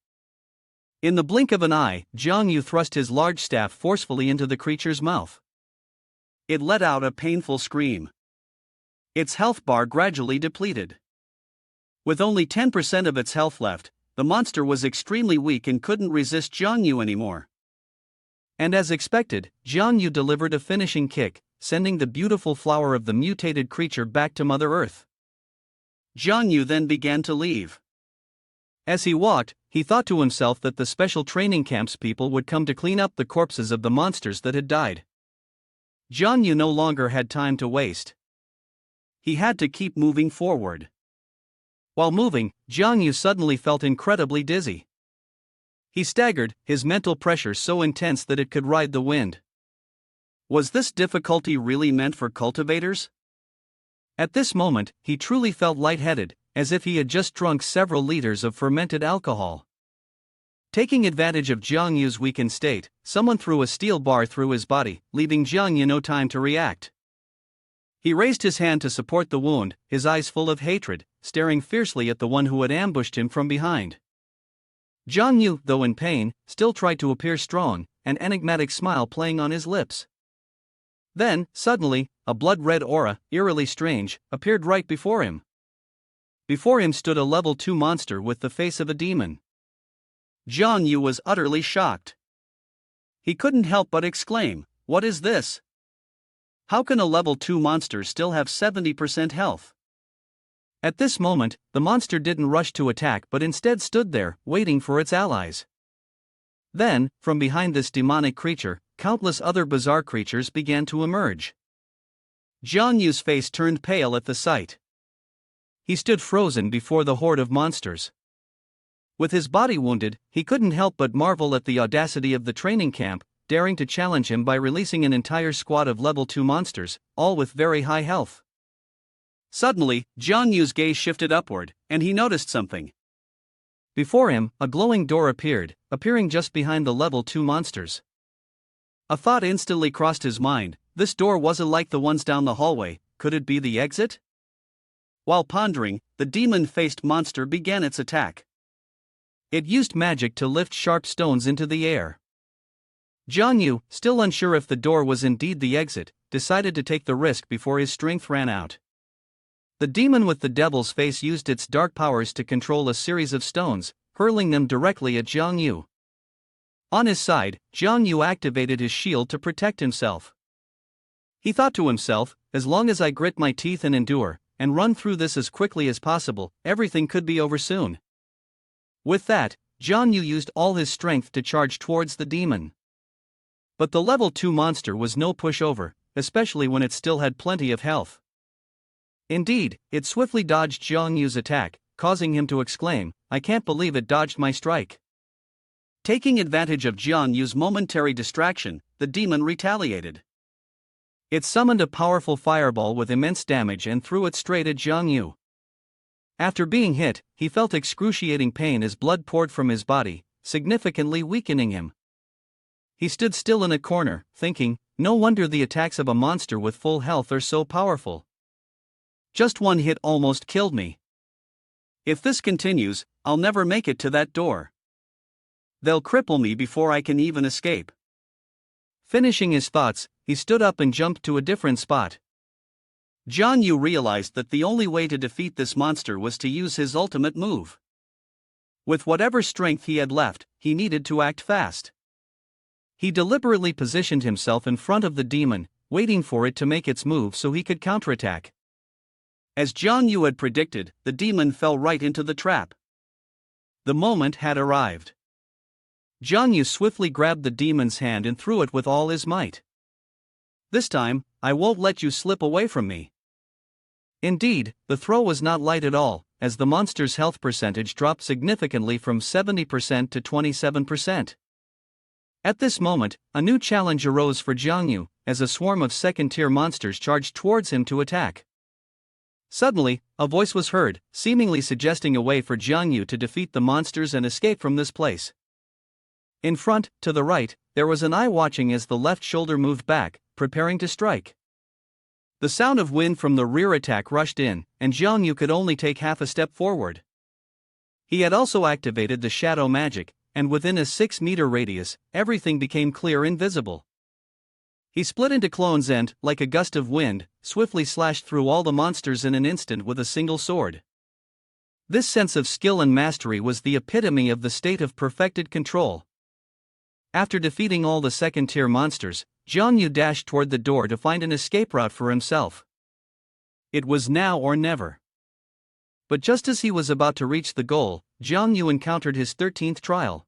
In the blink of an eye, Jiang Yu thrust his large staff forcefully into the creature's mouth. It let out a painful scream. Its health bar gradually depleted. With only 10% of its health left, the monster was extremely weak and couldn't resist Jiang Yu anymore. And as expected, Jiang Yu delivered a finishing kick, sending the beautiful flower of the mutated creature back to Mother Earth. Jiang Yu then began to leave. As he walked, he thought to himself that the special training camp's people would come to clean up the corpses of the monsters that had died. Jiang Yu no longer had time to waste. He had to keep moving forward. While moving, Jiang Yu suddenly felt incredibly dizzy. He staggered, his mental pressure so intense that it could ride the wind. Was this difficulty really meant for cultivators? At this moment, he truly felt lightheaded, as if he had just drunk several liters of fermented alcohol. Taking advantage of Jiang Yu's weakened state, someone threw a steel bar through his body, leaving Jiang Yu no time to react. He raised his hand to support the wound, his eyes full of hatred, staring fiercely at the one who had ambushed him from behind. Jiang Yu, though in pain, still tried to appear strong, an enigmatic smile playing on his lips. Then, suddenly, a blood-red aura, eerily strange, appeared right before him. Before him stood a level 2 monster with the face of a demon. Jiang Yu was utterly shocked. He couldn't help but exclaim, "What is this? How can a level 2 monster still have 70% health?" At this moment, the monster didn't rush to attack but instead stood there, waiting for its allies. Then, from behind this demonic creature, countless other bizarre creatures began to emerge. Jiang Yu's face turned pale at the sight. He stood frozen before the horde of monsters. With his body wounded, he couldn't help but marvel at the audacity of the training camp, daring to challenge him by releasing an entire squad of level 2 monsters, all with very high health. Suddenly, Jiang Yu's gaze shifted upward, and he noticed something. Before him, a glowing door appearing just behind the level 2 monsters. A thought instantly crossed his mind: this door wasn't like the ones down the hallway, could it be the exit? While pondering, the demon-faced monster began its attack. It used magic to lift sharp stones into the air. Jiang Yu, still unsure if the door was indeed the exit, decided to take the risk before his strength ran out. The demon with the devil's face used its dark powers to control a series of stones, hurling them directly at Jiang Yu. On his side, Jiang Yu activated his shield to protect himself. He thought to himself, as long as I grit my teeth and endure, and run through this as quickly as possible, everything could be over soon. With that, Jiang Yu used all his strength to charge towards the demon. But the level 2 monster was no pushover, especially when it still had plenty of health. Indeed, it swiftly dodged Jiang Yu's attack, causing him to exclaim, "I can't believe it dodged my strike." Taking advantage of Jiang Yu's momentary distraction, the demon retaliated. It summoned a powerful fireball with immense damage and threw it straight at Jiang Yu. After being hit, he felt excruciating pain as blood poured from his body, significantly weakening him. He stood still in a corner, thinking, no wonder the attacks of a monster with full health are so powerful. Just one hit almost killed me. If this continues, I'll never make it to that door. They'll cripple me before I can even escape. Finishing his thoughts, he stood up and jumped to a different spot. Jiang Yu realized that the only way to defeat this monster was to use his ultimate move. With whatever strength he had left, he needed to act fast. He deliberately positioned himself in front of the demon, waiting for it to make its move so he could counterattack. As Jiang Yu had predicted, the demon fell right into the trap. The moment had arrived. Jiang Yu swiftly grabbed the demon's hand and threw it with all his might. This time, I won't let you slip away from me. Indeed, the throw was not light at all, as the monster's health percentage dropped significantly from 70% to 27%. At this moment, a new challenge arose for Jiang Yu, as a swarm of second-tier monsters charged towards him to attack. Suddenly, a voice was heard, seemingly suggesting a way for Jiang Yu to defeat the monsters and escape from this place. In front, to the right, there was an eye watching as the left shoulder moved back, preparing to strike. The sound of wind from the rear attack rushed in, and Jiang Yu could only take half a step forward. He had also activated the shadow magic, and within a 6-meter radius, everything became clear and visible. He split into clones and, like a gust of wind, swiftly slashed through all the monsters in an instant with a single sword. This sense of skill and mastery was the epitome of the state of perfected control. After defeating all the second-tier monsters, Jiang Yu dashed toward the door to find an escape route for himself. It was now or never. But just as he was about to reach the goal, Jiang Yu encountered his 13th trial.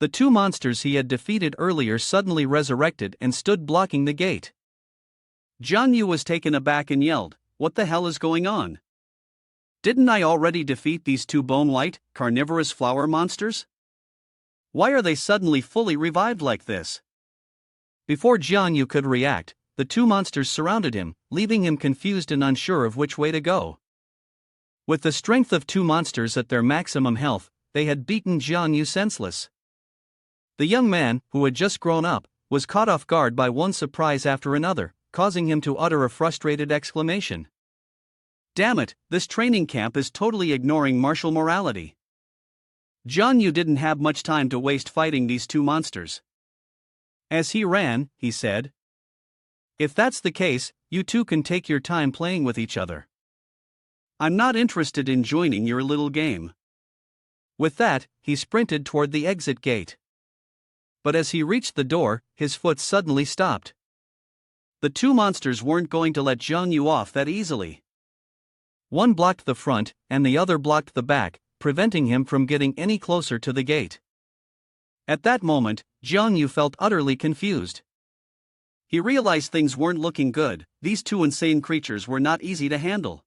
The 2 monsters he had defeated earlier suddenly resurrected and stood blocking the gate. Jiang Yu was taken aback and yelled, "What the hell is going on? Didn't I already defeat these 2 bone-white, carnivorous flower monsters? Why are they suddenly fully revived like this?" Before Jiang Yu could react, the 2 monsters surrounded him, leaving him confused and unsure of which way to go. With the strength of 2 monsters at their maximum health, they had beaten Jiang Yu senseless. The young man, who had just grown up, was caught off guard by one surprise after another, causing him to utter a frustrated exclamation. Damn it, this training camp is totally ignoring martial morality. Jiang Yu didn't have much time to waste fighting these 2 monsters. As he ran, he said, "If that's the case, you 2 can take your time playing with each other. I'm not interested in joining your little game." With that, he sprinted toward the exit gate. But as he reached the door, his foot suddenly stopped. The 2 monsters weren't going to let Jiang Yu off that easily. One blocked the front, and the other blocked the back, preventing him from getting any closer to the gate. At that moment, Jiang Yu felt utterly confused. He realized things weren't looking good. These 2 insane creatures were not easy to handle.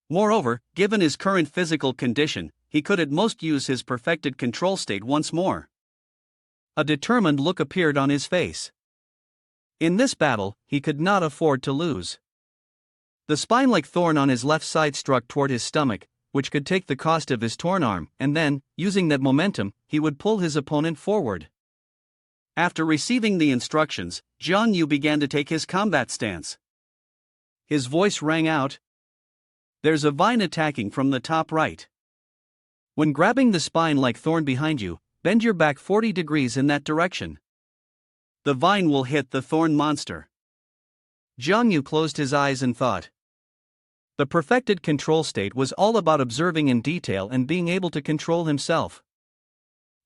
Moreover, given his current physical condition, he could at most use his perfected control state once more. A determined look appeared on his face. In this battle, he could not afford to lose. The spine-like thorn on his left side struck toward his stomach, which could take the cost of his torn arm, and then, using that momentum, he would pull his opponent forward. After receiving the instructions, Jiang Yu began to take his combat stance. His voice rang out. There's a vine attacking from the top right. When grabbing the spine like thorn behind you, bend your back 40 degrees in that direction. The vine will hit the thorn monster. Jiang Yu closed his eyes and thought. The perfected control state was all about observing in detail and being able to control himself.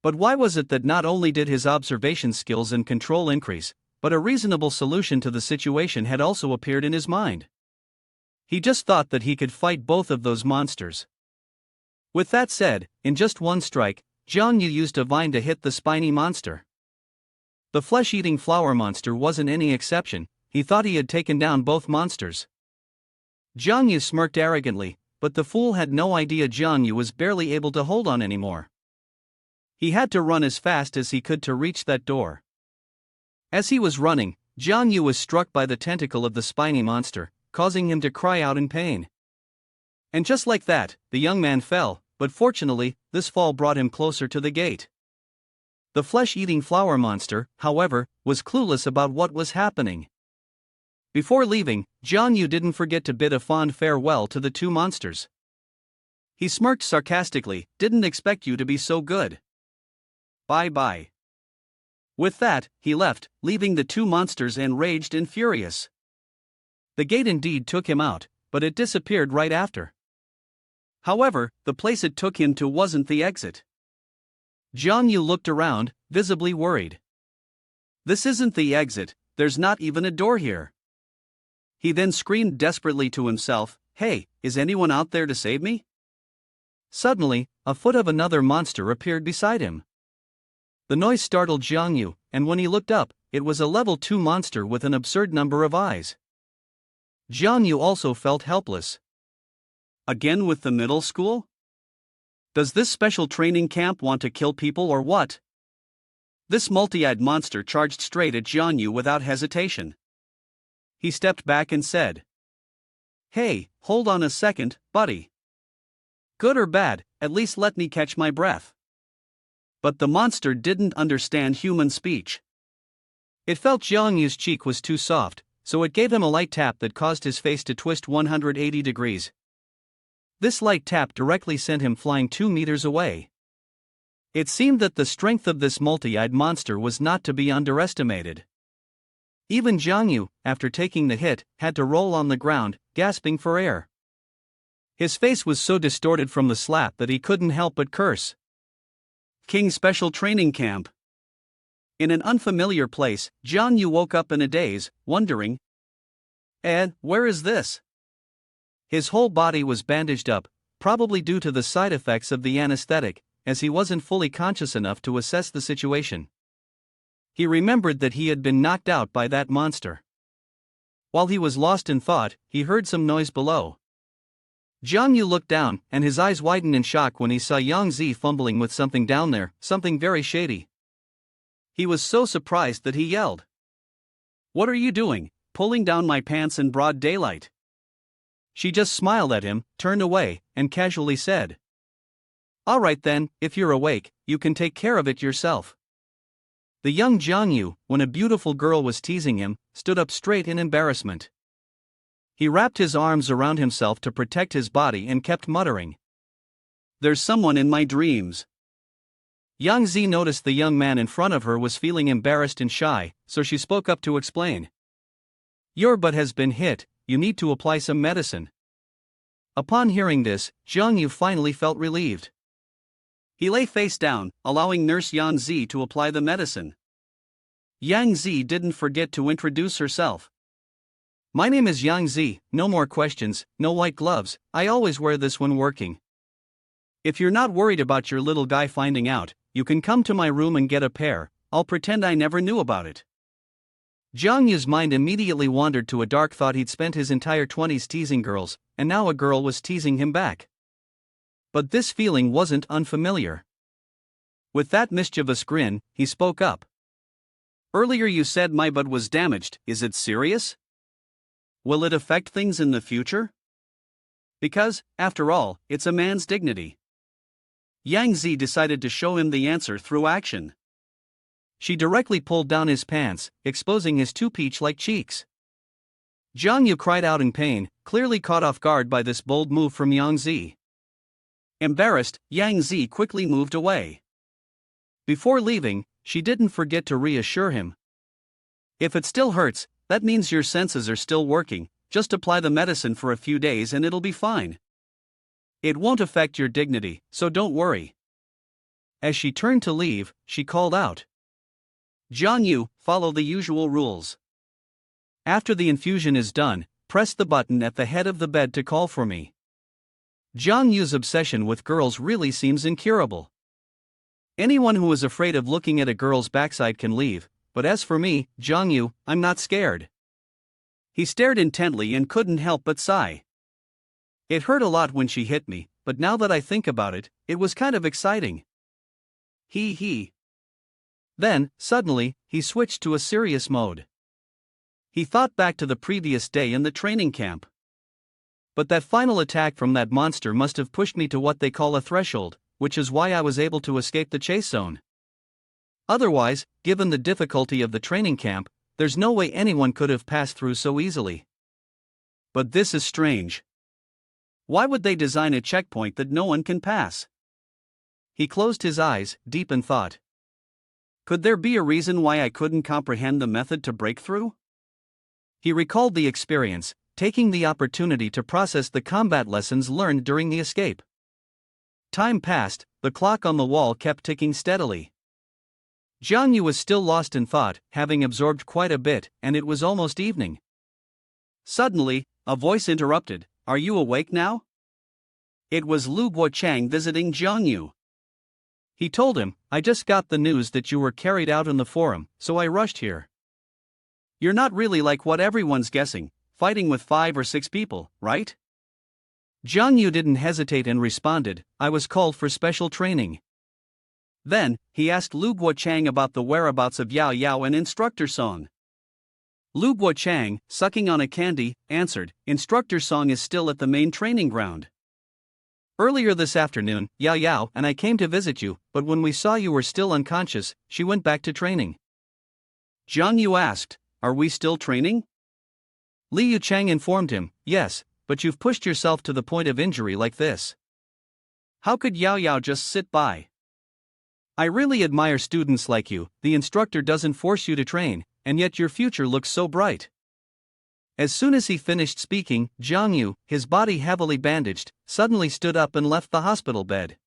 But why was it that not only did his observation skills and control increase, but a reasonable solution to the situation had also appeared in his mind? He just thought that he could fight both of those monsters. With that said, in just one strike, Jiang Yu used a vine to hit the spiny monster. The flesh-eating flower monster wasn't any exception. He thought he had taken down both monsters. Jiang Yu smirked arrogantly, but the fool had no idea Jiang Yu was barely able to hold on anymore. He had to run as fast as he could to reach that door. As he was running, Jiang Yu was struck by the tentacle of the spiny monster, causing him to cry out in pain. And just like that, the young man fell, but fortunately, this fall brought him closer to the gate. The flesh-eating flower monster, however, was clueless about what was happening. Before leaving, Jiang Yu didn't forget to bid a fond farewell to the two monsters. He smirked sarcastically, "Didn't expect you to be so good. Bye-bye." With that, he left, leaving the two monsters enraged and furious. The gate indeed took him out, but it disappeared right after. However, the place it took him to wasn't the exit. Jiang Yu looked around, visibly worried. This isn't the exit, there's not even a door here. He then screamed desperately to himself, "Hey, is anyone out there to save me?" Suddenly, a foot of another monster appeared beside him. The noise startled Jiang Yu, and when he looked up, it was a level 2 monster with an absurd number of eyes. Jiang Yu also felt helpless. Again with the middle school? Does this special training camp want to kill people or what? This multi-eyed monster charged straight at Jiang Yu without hesitation. He stepped back and said, "Hey, hold on a second, buddy. Good or bad, at least let me catch my breath." But the monster didn't understand human speech. It felt Jiang Yu's cheek was too soft, so it gave him a light tap that caused his face to twist 180 degrees. This light tap directly sent him flying 2 meters away. It seemed that the strength of this multi-eyed monster was not to be underestimated. Even Jiang Yu, after taking the hit, had to roll on the ground, gasping for air. His face was so distorted from the slap that he couldn't help but curse. King Special Training Camp. In an unfamiliar place, Jiang Yu woke up in a daze, wondering, where is this? His whole body was bandaged up, probably due to the side effects of the anesthetic, as he wasn't fully conscious enough to assess the situation. He remembered that he had been knocked out by that monster. While he was lost in thought, he heard some noise below. Jiang Yu looked down, and his eyes widened in shock when he saw Yang Zi fumbling with something down there, something very shady. He was so surprised that he yelled, "What are you doing, pulling down my pants in broad daylight?" She just smiled at him, turned away, and casually said, "All right then, if you're awake, you can take care of it yourself." The young Jiang Yu, when a beautiful girl was teasing him, stood up straight in embarrassment. He wrapped his arms around himself to protect his body and kept muttering, "There's someone in my dreams." Yang Zi noticed the young man in front of her was feeling embarrassed and shy, so she spoke up to explain. "Your butt has been hit, you need to apply some medicine." Upon hearing this, Jiang Yu finally felt relieved. He lay face down, allowing Nurse Yang Zi to apply the medicine. Yang Zi didn't forget to introduce herself. "My name is Yang Zi, no more questions, no white gloves, I always wear this when working. If you're not worried about your little guy finding out, you can come to my room and get a pair, I'll pretend I never knew about it." Jiang Yu's mind immediately wandered to a dark thought. He'd spent his entire 20s teasing girls, and now a girl was teasing him back. But this feeling wasn't unfamiliar. With that mischievous grin, he spoke up. "Earlier you said my butt was damaged, is it serious? Will it affect things in the future?" Because, after all, it's a man's dignity. Yang Zi decided to show him the answer through action. She directly pulled down his pants, exposing his two peach-like cheeks. Jiang Yu cried out in pain, clearly caught off guard by this bold move from Yang Zi. Embarrassed, Yang Zi quickly moved away. Before leaving, she didn't forget to reassure him. If it still hurts, that means your senses are still working, just apply the medicine for a few days and it'll be fine. It won't affect your dignity, so don't worry. As she turned to leave, she called out, Jiang Yu, follow the usual rules. After the infusion is done, press the button at the head of the bed to call for me. Jiang Yu's obsession with girls really seems incurable. Anyone who is afraid of looking at a girl's backside can leave, but as for me, Jiang Yu, I'm not scared. He stared intently and couldn't help but sigh. It hurt a lot when she hit me, but now that I think about it, it was kind of exciting. He. Then, suddenly, he switched to a serious mode. He thought back to the previous day in the training camp. But that final attack from that monster must have pushed me to what they call a threshold, which is why I was able to escape the chase zone. Otherwise, given the difficulty of the training camp, there's no way anyone could have passed through so easily. But this is strange. Why would they design a checkpoint that no one can pass? He closed his eyes, deep in thought. Could there be a reason why I couldn't comprehend the method to break through? He recalled the experience, taking the opportunity to process the combat lessons learned during the escape. Time passed, the clock on the wall kept ticking steadily. Jiang Yu was still lost in thought, having absorbed quite a bit, and it was almost evening. Suddenly, a voice interrupted, Are you awake now? It was Lu Guochang visiting Jiang Yu. He told him, I just got the news that you were carried out in the forum, so I rushed here. You're not really like what everyone's guessing, fighting with 5 or 6 people, right? Jiang Yu didn't hesitate and responded, I was called for special training. Then, he asked Lu Guochang about the whereabouts of Yao Yao and Instructor Song. Lu Guochang, sucking on a candy, answered, Instructor Song is still at the main training ground. Earlier this afternoon, Yao Yao and I came to visit you, but when we saw you were still unconscious, she went back to training. Jiang Yu asked, Are we still training? Li Yuchang informed him, Yes, but you've pushed yourself to the point of injury like this. How could Yao Yao just sit by? I really admire students like you, the instructor doesn't force you to train, and yet your future looks so bright. As soon as he finished speaking, Jiang Yu, his body heavily bandaged, suddenly stood up and left the hospital bed.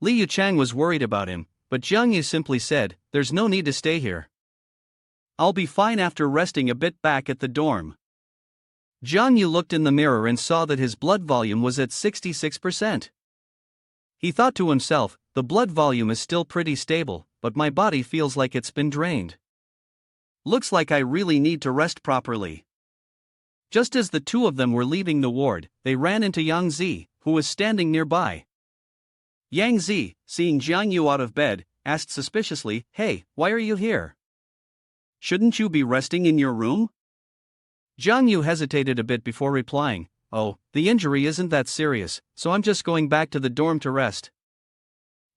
Li Yuchang was worried about him, but Jiang Yu simply said, There's no need to stay here. I'll be fine after resting a bit back at the dorm. Jiang Yu looked in the mirror and saw that his blood volume was at 66%. He thought to himself, the blood volume is still pretty stable, but my body feels like it's been drained. Looks like I really need to rest properly. Just as the two of them were leaving the ward, they ran into Yang Zi, who was standing nearby. Yang Zi, seeing Jiang Yu out of bed, asked suspiciously, Hey, why are you here? Shouldn't you be resting in your room? Jiang Yu hesitated a bit before replying, Oh, the injury isn't that serious, so I'm just going back to the dorm to rest.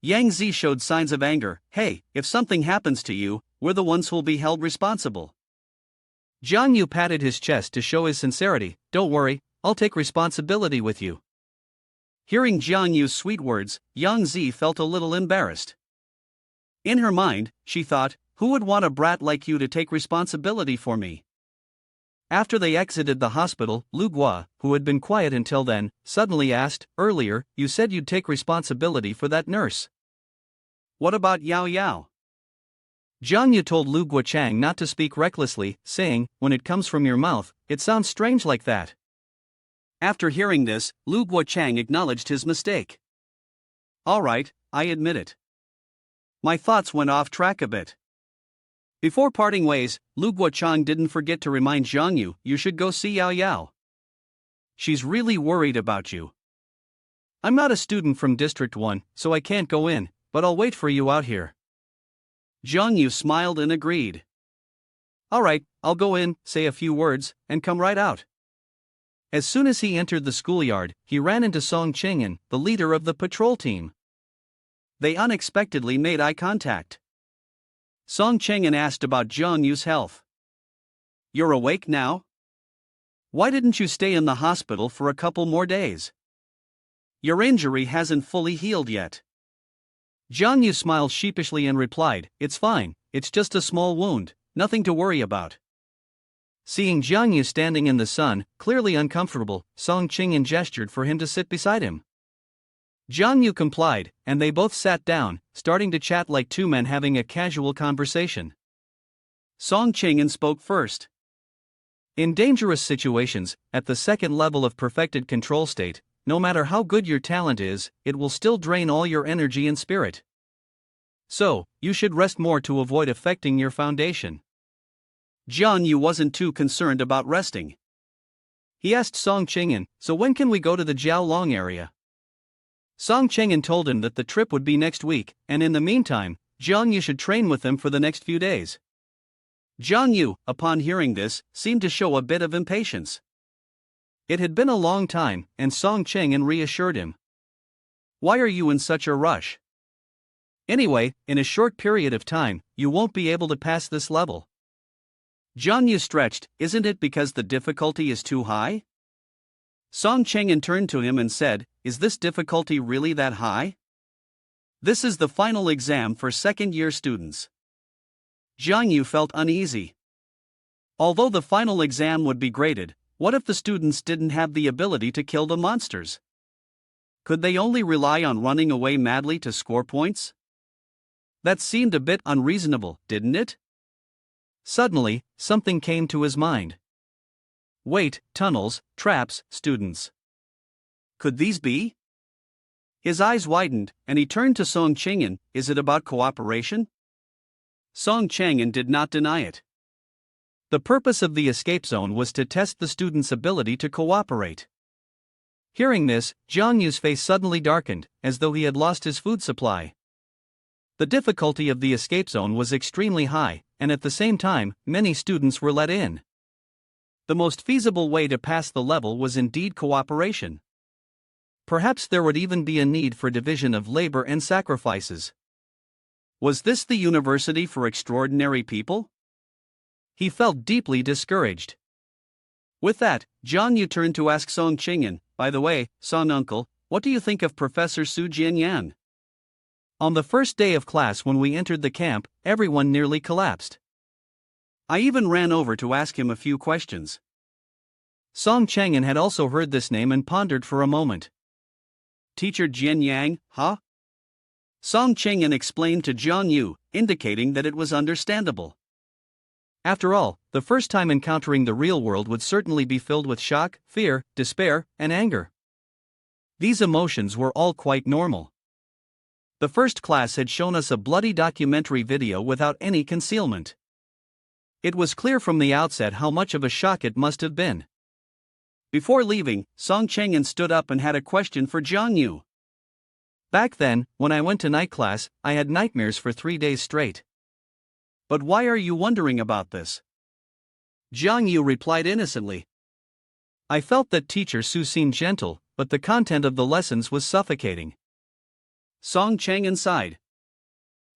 Yang Zi showed signs of anger, Hey, if something happens to you, we're the ones who'll be held responsible. Jiang Yu patted his chest to show his sincerity, Don't worry, I'll take responsibility with you. Hearing Jiang Yu's sweet words, Yang Zi felt a little embarrassed. In her mind, she thought, Who would want a brat like you to take responsibility for me? After they exited the hospital, Lu Gua, who had been quiet until then, suddenly asked, Earlier, you said you'd take responsibility for that nurse. What about Yao Yao? Jiang Yu told Lu Guochang not to speak recklessly, saying, When it comes from your mouth, it sounds strange like that. After hearing this, Lu Guochang acknowledged his mistake. All right, I admit it. My thoughts went off track a bit. Before parting ways, Lu Guochang didn't forget to remind Jiang Yu, You should go see Yao Yao. She's really worried about you. I'm not a student from District 1, so I can't go in, but I'll wait for you out here. Jiang Yu smiled and agreed. All right, I'll go in, say a few words, and come right out. As soon as he entered the schoolyard, he ran into Song Chang'an, the leader of the patrol team. They unexpectedly made eye contact. Song Chang'an asked about Jiang Yu's health. "You're awake now? Why didn't you stay in the hospital for a couple more days? Your injury hasn't fully healed yet." Jiang Yu smiled sheepishly and replied, "It's fine, it's just a small wound, nothing to worry about." Seeing Jiang Yu standing in the sun, clearly uncomfortable, Song Chang'an gestured for him to sit beside him. Jiang Yu complied, and they both sat down, starting to chat like two men having a casual conversation. Song Chang'an spoke first. In dangerous situations, at the second level of perfected control state, no matter how good your talent is, it will still drain all your energy and spirit. So, you should rest more to avoid affecting your foundation. Jiang Yu wasn't too concerned about resting. He asked Song Chang'an, "So when can we go to the Jiaolong area?" Song Chang'an told him that the trip would be next week, and in the meantime, Jiang Yu should train with them for the next few days. Jiang Yu, upon hearing this, seemed to show a bit of impatience. It had been a long time, and Song Chang'an reassured him. "Why are you in such a rush? Anyway, in a short period of time, you won't be able to pass this level." Jiang Yu stretched, "Isn't it because the difficulty is too high?" Song Chang'an turned to him and said, "Is this difficulty really that high? This is the final exam for second-year students." Jiang Yu felt uneasy. Although the final exam would be graded, what if the students didn't have the ability to kill the monsters? Could they only rely on running away madly to score points? That seemed a bit unreasonable, didn't it? Suddenly, something came to his mind. Wait, tunnels, traps, students. Could these be? His eyes widened, and he turned to Song Chang'an. "Is it about cooperation?" Song Chang'an did not deny it. The purpose of the escape zone was to test the students' ability to cooperate. Hearing this, Jiang Yu's face suddenly darkened, as though he had lost his food supply. The difficulty of the escape zone was extremely high, and at the same time, many students were let in. The most feasible way to pass the level was indeed cooperation. Perhaps there would even be a need for division of labor and sacrifices. Was this the university for extraordinary people? He felt deeply discouraged. With that, Jiang Yu turned to ask Song Chang'an, "By the way, Song Uncle, what do you think of Professor Su Jianyan?" On the first day of class when we entered the camp, everyone nearly collapsed. I even ran over to ask him a few questions. Song Chang'an had also heard this name and pondered for a moment. "Teacher Jianyang, huh?" Song Chang'an explained to Jiang Yu, indicating that it was understandable. After all, the first time encountering the real world would certainly be filled with shock, fear, despair, and anger. These emotions were all quite normal. The first class had shown us a bloody documentary video without any concealment. It was clear from the outset how much of a shock it must have been. Before leaving, Song Chang'an stood up and had a question for Jiang Yu. "Back then, when I went to night class, I had nightmares for 3 days straight." "But why are you wondering about this?" Jiang Yu replied innocently. "I felt that Teacher Su seemed gentle, but the content of the lessons was suffocating." Song Chang'an sighed.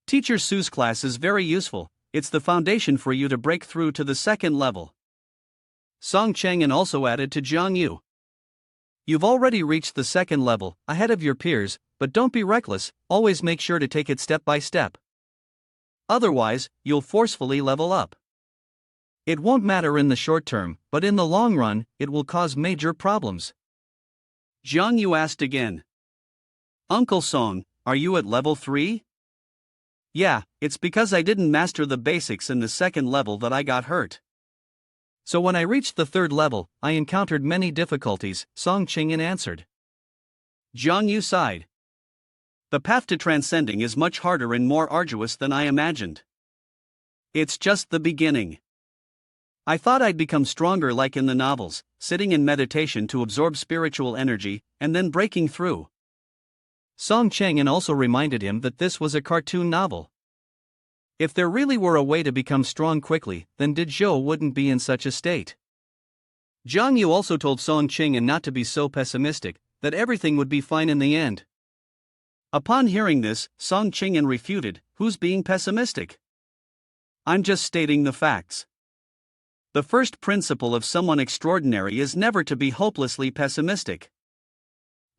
"Teacher Su's class is very useful. It's the foundation for you to break through to the second level." Song Chang'an also added to Jiang Yu. "You've already reached the second level, ahead of your peers, but don't be reckless, always make sure to take it step by step. Otherwise, you'll forcefully level up. It won't matter in the short term, but in the long run, it will cause major problems." Jiang Yu asked again. "Uncle Song, are you at level 3? "Yeah, it's because I didn't master the basics in the second level that I got hurt." "So when I reached the third level, I encountered many difficulties," Song Chang'an answered. Jiang Yu sighed. "The path to transcending is much harder and more arduous than I imagined. It's just the beginning. I thought I'd become stronger like in the novels, sitting in meditation to absorb spiritual energy, and then breaking through." Song Chang'an also reminded him that this was a cartoon novel. If there really were a way to become strong quickly, then Did Zhou wouldn't be in such a state. Jiang Yu also told Song Qing'an not to be so pessimistic, that everything would be fine in the end. Upon hearing this, Song Qing'an refuted, "Who's being pessimistic? I'm just stating the facts. The first principle of someone extraordinary is never to be hopelessly pessimistic."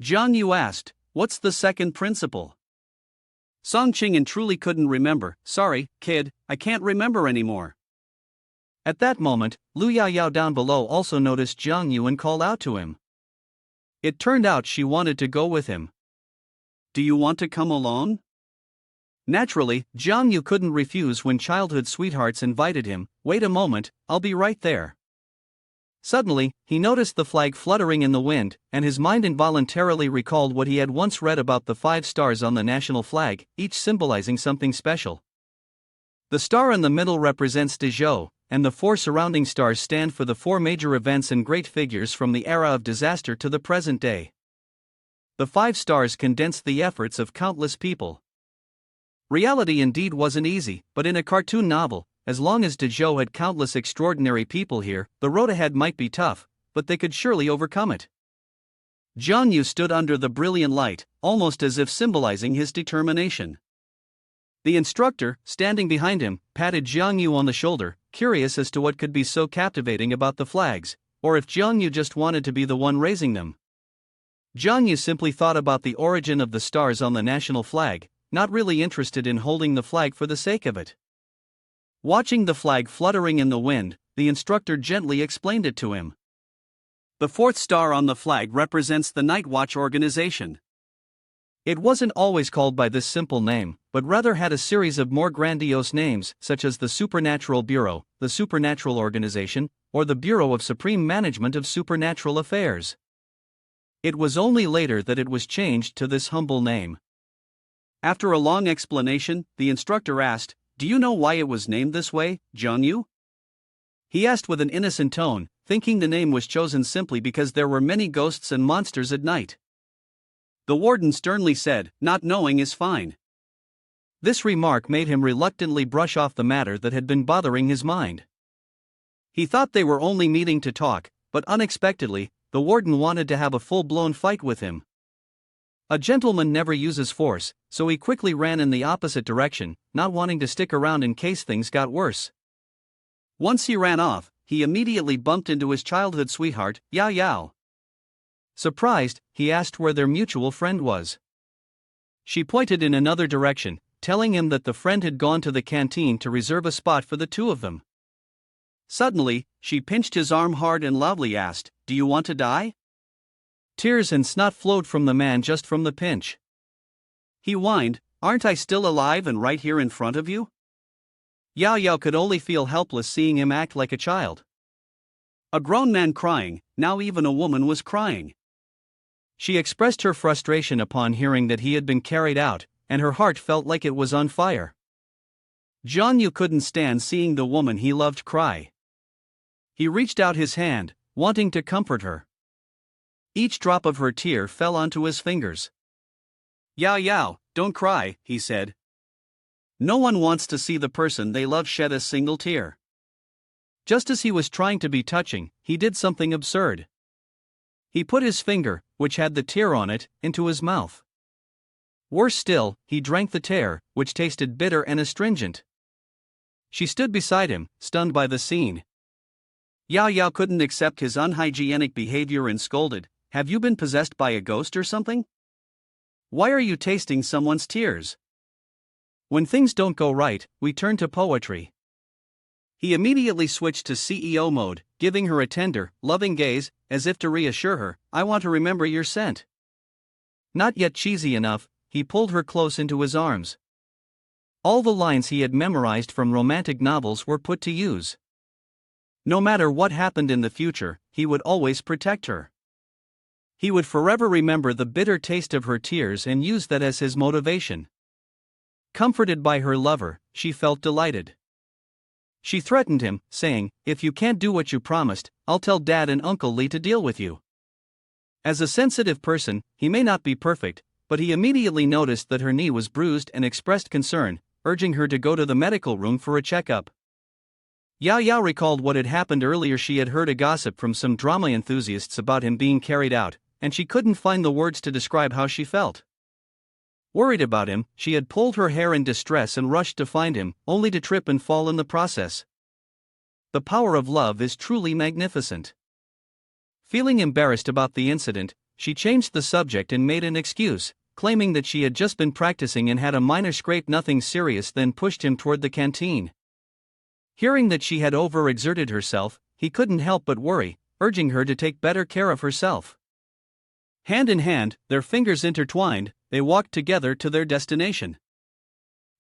Jiang Yu asked, "What's the second principle?" Song Qing'an truly couldn't remember. "Sorry, kid, I can't remember anymore." At that moment, Lu Yaoyao down below also noticed Jiang Yu and called out to him. It turned out she wanted to go with him. "Do you want to come along?" Naturally, Jiang Yu couldn't refuse when childhood sweethearts invited him. "Wait a moment, I'll be right there." Suddenly, he noticed the flag fluttering in the wind, and his mind involuntarily recalled what he had once read about the 5 stars on the national flag, each symbolizing something special. The star in the middle represents Dezhou, and the 4 surrounding stars stand for the 4 major events and great figures from the era of disaster to the present day. The 5 stars condensed the efforts of countless people. Reality indeed wasn't easy, but in a cartoon novel, as long as Dezhou had countless extraordinary people here, the road ahead might be tough, but they could surely overcome it. Jiang Yu stood under the brilliant light, almost as if symbolizing his determination. The instructor, standing behind him, patted Jiang Yu on the shoulder, curious as to what could be so captivating about the flags, or if Jiang Yu just wanted to be the one raising them. Jiang Yu simply thought about the origin of the stars on the national flag, not really interested in holding the flag for the sake of it. Watching the flag fluttering in the wind, the instructor gently explained it to him. The 4th star on the flag represents the Night Watch organization. It wasn't always called by this simple name, but rather had a series of more grandiose names, such as the Supernatural Bureau, the Supernatural Organization, or the Bureau of Supreme Management of Supernatural Affairs. It was only later that it was changed to this humble name. After a long explanation, the instructor asked, "Do you know why it was named this way, Jiang Yu?" He asked with an innocent tone, thinking the name was chosen simply because there were many ghosts and monsters at night. The warden sternly said, "Not knowing is fine." This remark made him reluctantly brush off the matter that had been bothering his mind. He thought they were only meeting to talk, but unexpectedly, the warden wanted to have a full-blown fight with him. A gentleman never uses force, so he quickly ran in the opposite direction, not wanting to stick around in case things got worse. Once he ran off, he immediately bumped into his childhood sweetheart, Yao Yao. Surprised, he asked where their mutual friend was. She pointed in another direction, telling him that the friend had gone to the canteen to reserve a spot for the 2 of them. Suddenly, she pinched his arm hard and loudly asked, "Do you want to die?" Tears and snot flowed from the man just from the pinch. He whined, "Aren't I still alive and right here in front of you?" Yao Yao could only feel helpless seeing him act like a child. A grown man crying, now even a woman was crying. She expressed her frustration upon hearing that he had been carried out, and her heart felt like it was on fire. Jiang Yu couldn't stand seeing the woman he loved cry. He reached out his hand, wanting to comfort her. Each drop of her tear fell onto his fingers. "Yao Yao, don't cry," he said. "No one wants to see the person they love shed a single tear." Just as he was trying to be touching, he did something absurd. He put his finger, which had the tear on it, into his mouth. Worse still, he drank the tear, which tasted bitter and astringent. She stood beside him, stunned by the scene. Yao Yao couldn't accept his unhygienic behavior and scolded, "Have you been possessed by a ghost or something? Why are you tasting someone's tears?" When things don't go right, we turn to poetry. He immediately switched to CEO mode, giving her a tender, loving gaze, as if to reassure her, "I want to remember your scent." Not yet cheesy enough, he pulled her close into his arms. All the lines he had memorized from romantic novels were put to use. No matter what happened in the future, he would always protect her. He would forever remember the bitter taste of her tears and use that as his motivation. Comforted by her lover, she felt delighted. She threatened him, saying, "If you can't do what you promised, I'll tell Dad and Uncle Lee to deal with you." As a sensitive person, he may not be perfect, but he immediately noticed that her knee was bruised and expressed concern, urging her to go to the medical room for a checkup. Yao Yao recalled what had happened earlier. She had heard a gossip from some drama enthusiasts about him being carried out, and she couldn't find the words to describe how she felt. Worried about him, she had pulled her hair in distress and rushed to find him, only to trip and fall in the process. The power of love is truly magnificent. Feeling embarrassed about the incident, she changed the subject and made an excuse, claiming that she had just been practicing and had a minor scrape, nothing serious, then pushed him toward the canteen. Hearing that she had overexerted herself, he couldn't help but worry, urging her to take better care of herself. Hand in hand, their fingers intertwined, they walked together to their destination.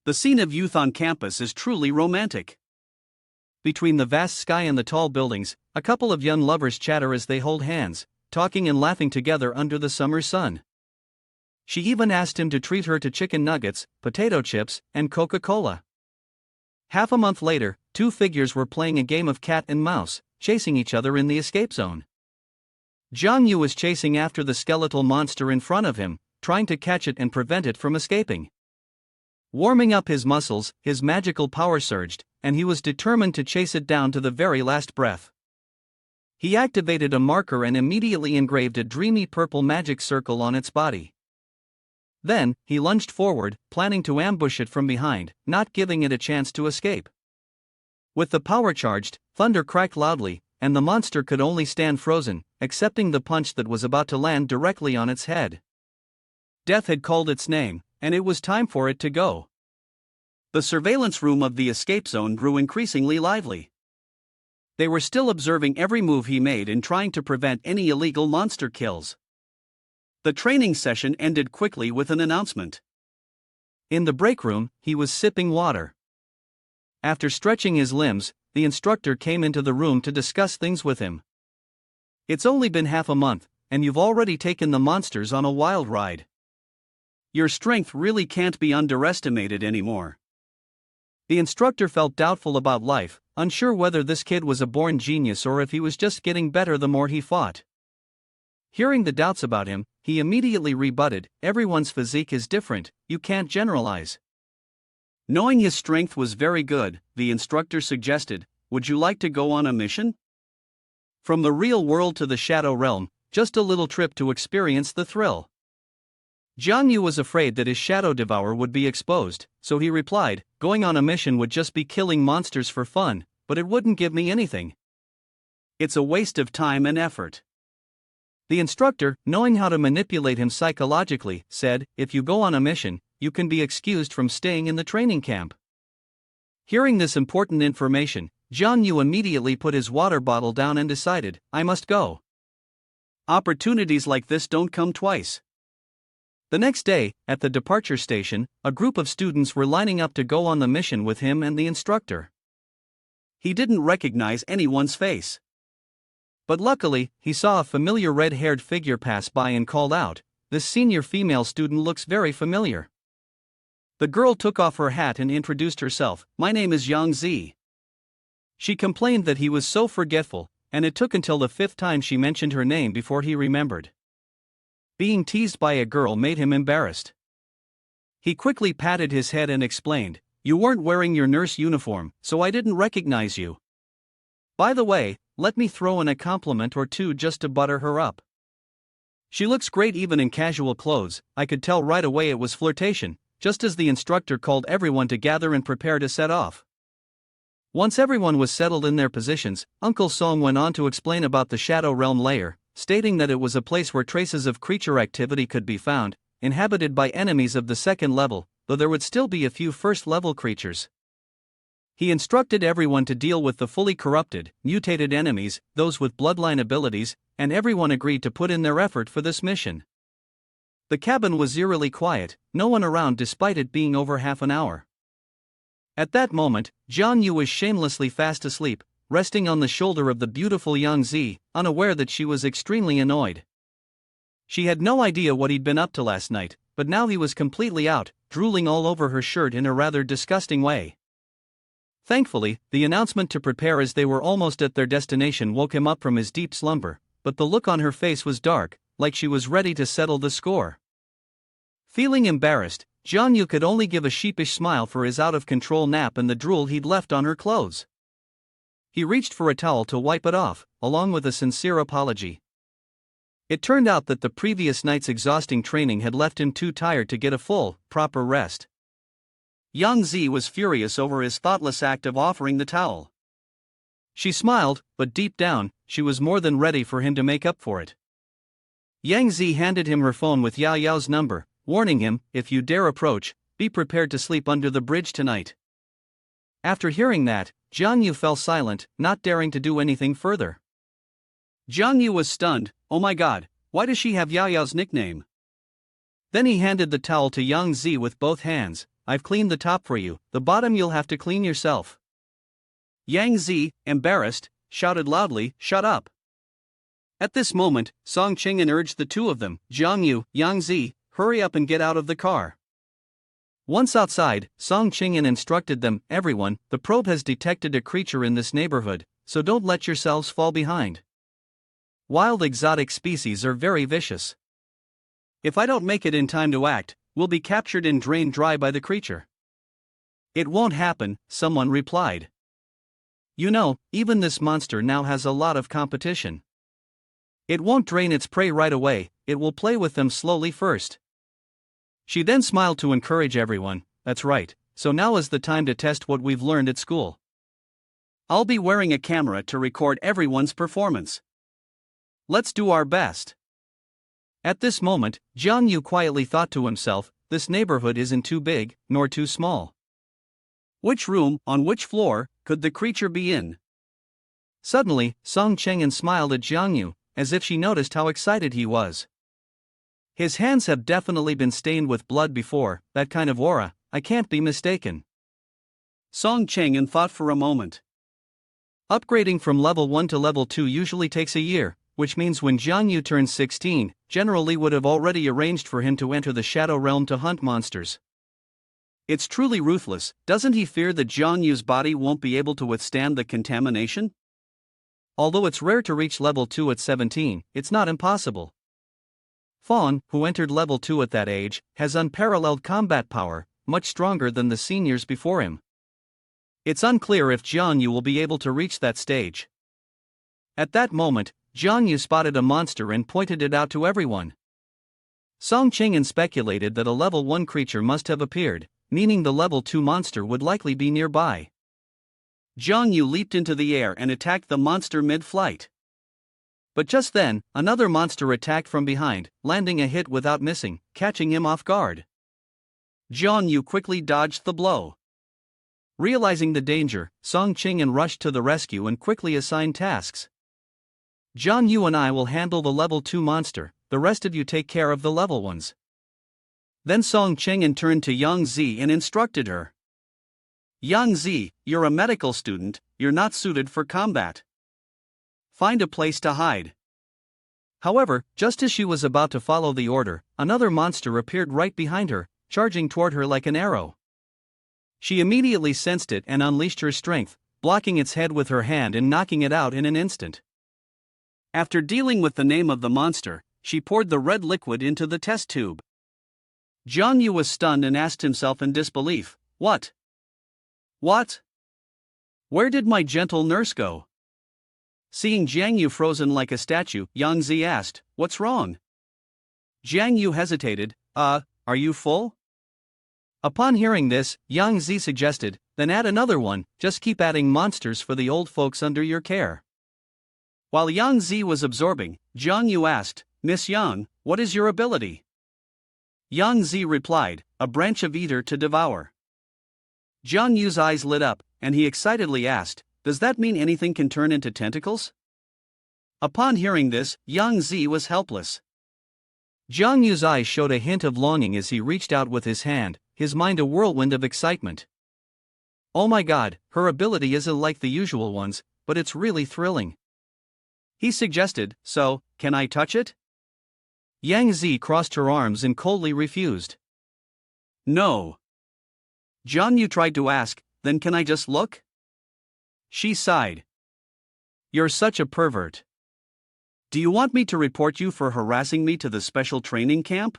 The scene of youth on campus is truly romantic. Between the vast sky and the tall buildings, a couple of young lovers chatter as they hold hands, talking and laughing together under the summer sun. She even asked him to treat her to chicken nuggets, potato chips, and Coca-Cola. Half a month later, two figures were playing a game of cat and mouse, chasing each other in the escape zone. Jiang Yu was chasing after the skeletal monster in front of him, trying to catch it and prevent it from escaping. Warming up his muscles, his magical power surged, and he was determined to chase it down to the very last breath. He activated a marker and immediately engraved a dreamy purple magic circle on its body. Then, he lunged forward, planning to ambush it from behind, not giving it a chance to escape. With the power charged, thunder cracked loudly, and the monster could only stand frozen, accepting the punch that was about to land directly on its head. Death had called its name, and it was time for it to go. The surveillance room of the escape zone grew increasingly lively. They were still observing every move he made and trying to prevent any illegal monster kills. The training session ended quickly with an announcement. In the break room, he was sipping water. After stretching his limbs, the instructor came into the room to discuss things with him. "It's only been half a month, and you've already taken the monsters on a wild ride. Your strength really can't be underestimated anymore." The instructor felt doubtful about life, unsure whether this kid was a born genius or if he was just getting better the more he fought. Hearing the doubts about him, he immediately rebutted, "Everyone's physique is different, you can't generalize." Knowing his strength was very good, the instructor suggested, "Would you like to go on a mission? From the real world to the shadow realm, just a little trip to experience the thrill." Jiang Yu was afraid that his shadow devourer would be exposed, so he replied, "Going on a mission would just be killing monsters for fun, but it wouldn't give me anything. It's a waste of time and effort." The instructor, knowing how to manipulate him psychologically, said, "If you go on a mission, you can be excused from staying in the training camp." Hearing this important information, Jiang Yu immediately put his water bottle down and decided, "I must go. Opportunities like this don't come twice." The next day, at the departure station, a group of students were lining up to go on the mission with him and the instructor. He didn't recognize anyone's face. But luckily, he saw a familiar red-haired figure pass by and called out, "This senior female student looks very familiar." The girl took off her hat and introduced herself, "My name is Yang Zi." She complained that he was so forgetful, and it took until the fifth time she mentioned her name before he remembered. Being teased by a girl made him embarrassed. He quickly patted his head and explained, "You weren't wearing your nurse uniform, so I didn't recognize you. By the way, let me throw in a compliment or two just to butter her up. She looks great even in casual clothes." I could tell right away it was flirtation, just as the instructor called everyone to gather and prepare to set off. Once everyone was settled in their positions, Uncle Song went on to explain about the Shadow Realm layer, stating that it was a place where traces of creature activity could be found, inhabited by enemies of the second level, though there would still be a few first-level creatures. He instructed everyone to deal with the fully corrupted, mutated enemies, those with bloodline abilities, and everyone agreed to put in their effort for this mission. The cabin was eerily quiet, no one around despite it being over half an hour. At that moment, Jiang Yu was shamelessly fast asleep, resting on the shoulder of the beautiful Yang Zi, unaware that she was extremely annoyed. She had no idea what he'd been up to last night, but now he was completely out, drooling all over her shirt in a rather disgusting way. Thankfully, the announcement to prepare as they were almost at their destination woke him up from his deep slumber, but the look on her face was dark, like she was ready to settle the score. Feeling embarrassed, Jiang Yu could only give a sheepish smile for his out-of-control nap and the drool he'd left on her clothes. He reached for a towel to wipe it off, along with a sincere apology. It turned out that the previous night's exhausting training had left him too tired to get a full, proper rest. Yang Zi was furious over his thoughtless act of offering the towel. She smiled, but deep down, she was more than ready for him to make up for it. Yang Zi handed him her phone with Yao Yao's number, warning him, if you dare approach, be prepared to sleep under the bridge tonight. After hearing that, Jiang Yu fell silent, not daring to do anything further. Jiang Yu was stunned. Oh my god, why does she have Yao Yao's nickname? Then he handed the towel to Yang Zi with both hands. I've cleaned the top for you, the bottom you'll have to clean yourself. Yang Zi, embarrassed, shouted loudly, shut up. At this moment, Song Qing'an urged the two of them, Jiang Yu, Yang Zi, hurry up and get out of the car. Once outside, Song Qing'an instructed them, everyone, the probe has detected a creature in this neighborhood, so don't let yourselves fall behind. Wild exotic species are very vicious. If I don't make it in time to act, we'll be captured and drained dry by the creature. It won't happen, someone replied. You know, even this monster now has a lot of competition. It won't drain its prey right away, it will play with them slowly first. She then smiled to encourage everyone, that's right, so now is the time to test what we've learned at school. I'll be wearing a camera to record everyone's performance. Let's do our best. At this moment, Jiang Yu quietly thought to himself, this neighborhood isn't too big, nor too small. Which room, on which floor, could the creature be in? Suddenly, Song Qing'an smiled at Jiang Yu, as if she noticed how excited he was. His hands have definitely been stained with blood before, that kind of aura, I can't be mistaken. Song Qing'an thought for a moment. Upgrading from level 1 to level 2 usually takes a year, which means when Jiang Yu turns 16, generally would have already arranged for him to enter the Shadow Realm to hunt monsters. It's truly ruthless, doesn't he fear that Jiang Yu's body won't be able to withstand the contamination? Although it's rare to reach level 2 at 17, it's not impossible. Fawn, who entered level 2 at that age, has unparalleled combat power, much stronger than the seniors before him. It's unclear if Jiang Yu will be able to reach that stage. At that moment, Jiang Yu spotted a monster and pointed it out to everyone. Song Qing'an speculated that a level 1 creature must have appeared, meaning the level 2 monster would likely be nearby. Jiang Yu leaped into the air and attacked the monster mid-flight. But just then, another monster attacked from behind, landing a hit without missing, catching him off guard. Jiang Yu quickly dodged the blow. Realizing the danger, Song Qing'an rushed to the rescue and quickly assigned tasks. Jiang Yu and I will handle the level 2 monster, the rest of you take care of the level ones. Then Song Qing'an turned to Yang Zi and instructed her. Yang Zi, you're a medical student, you're not suited for combat. Find a place to hide. However, just as she was about to follow the order, another monster appeared right behind her, charging toward her like an arrow. She immediately sensed it and unleashed her strength, blocking its head with her hand and knocking it out in an instant. After dealing with the name of the monster, she poured the red liquid into the test tube. Jiang Yu was stunned and asked himself in disbelief, What? Where did my gentle nurse go? Seeing Jiang Yu frozen like a statue, Yang Zi asked, What's wrong? Jiang Yu hesitated, are you full? Upon hearing this, Yang Zi suggested, then add another one, just keep adding monsters for the old folks under your care. While Yang Zi was absorbing, Jiang Yu asked, Miss Yang, what is your ability? Yang Zi replied, a branch of eater to devour. Jiang Yu's eyes lit up, and he excitedly asked, does that mean anything can turn into tentacles? Upon hearing this, Yang Zi was helpless. Jiang Yu's eyes showed a hint of longing as he reached out with his hand, his mind a whirlwind of excitement. Oh my god, her ability isn't like the usual ones, but it's really thrilling. He suggested, so, can I touch it? Yang Zi crossed her arms and coldly refused. No. Jiang Yu tried to ask, then can I just look? She sighed. You're such a pervert. Do you want me to report you for harassing me to the special training camp?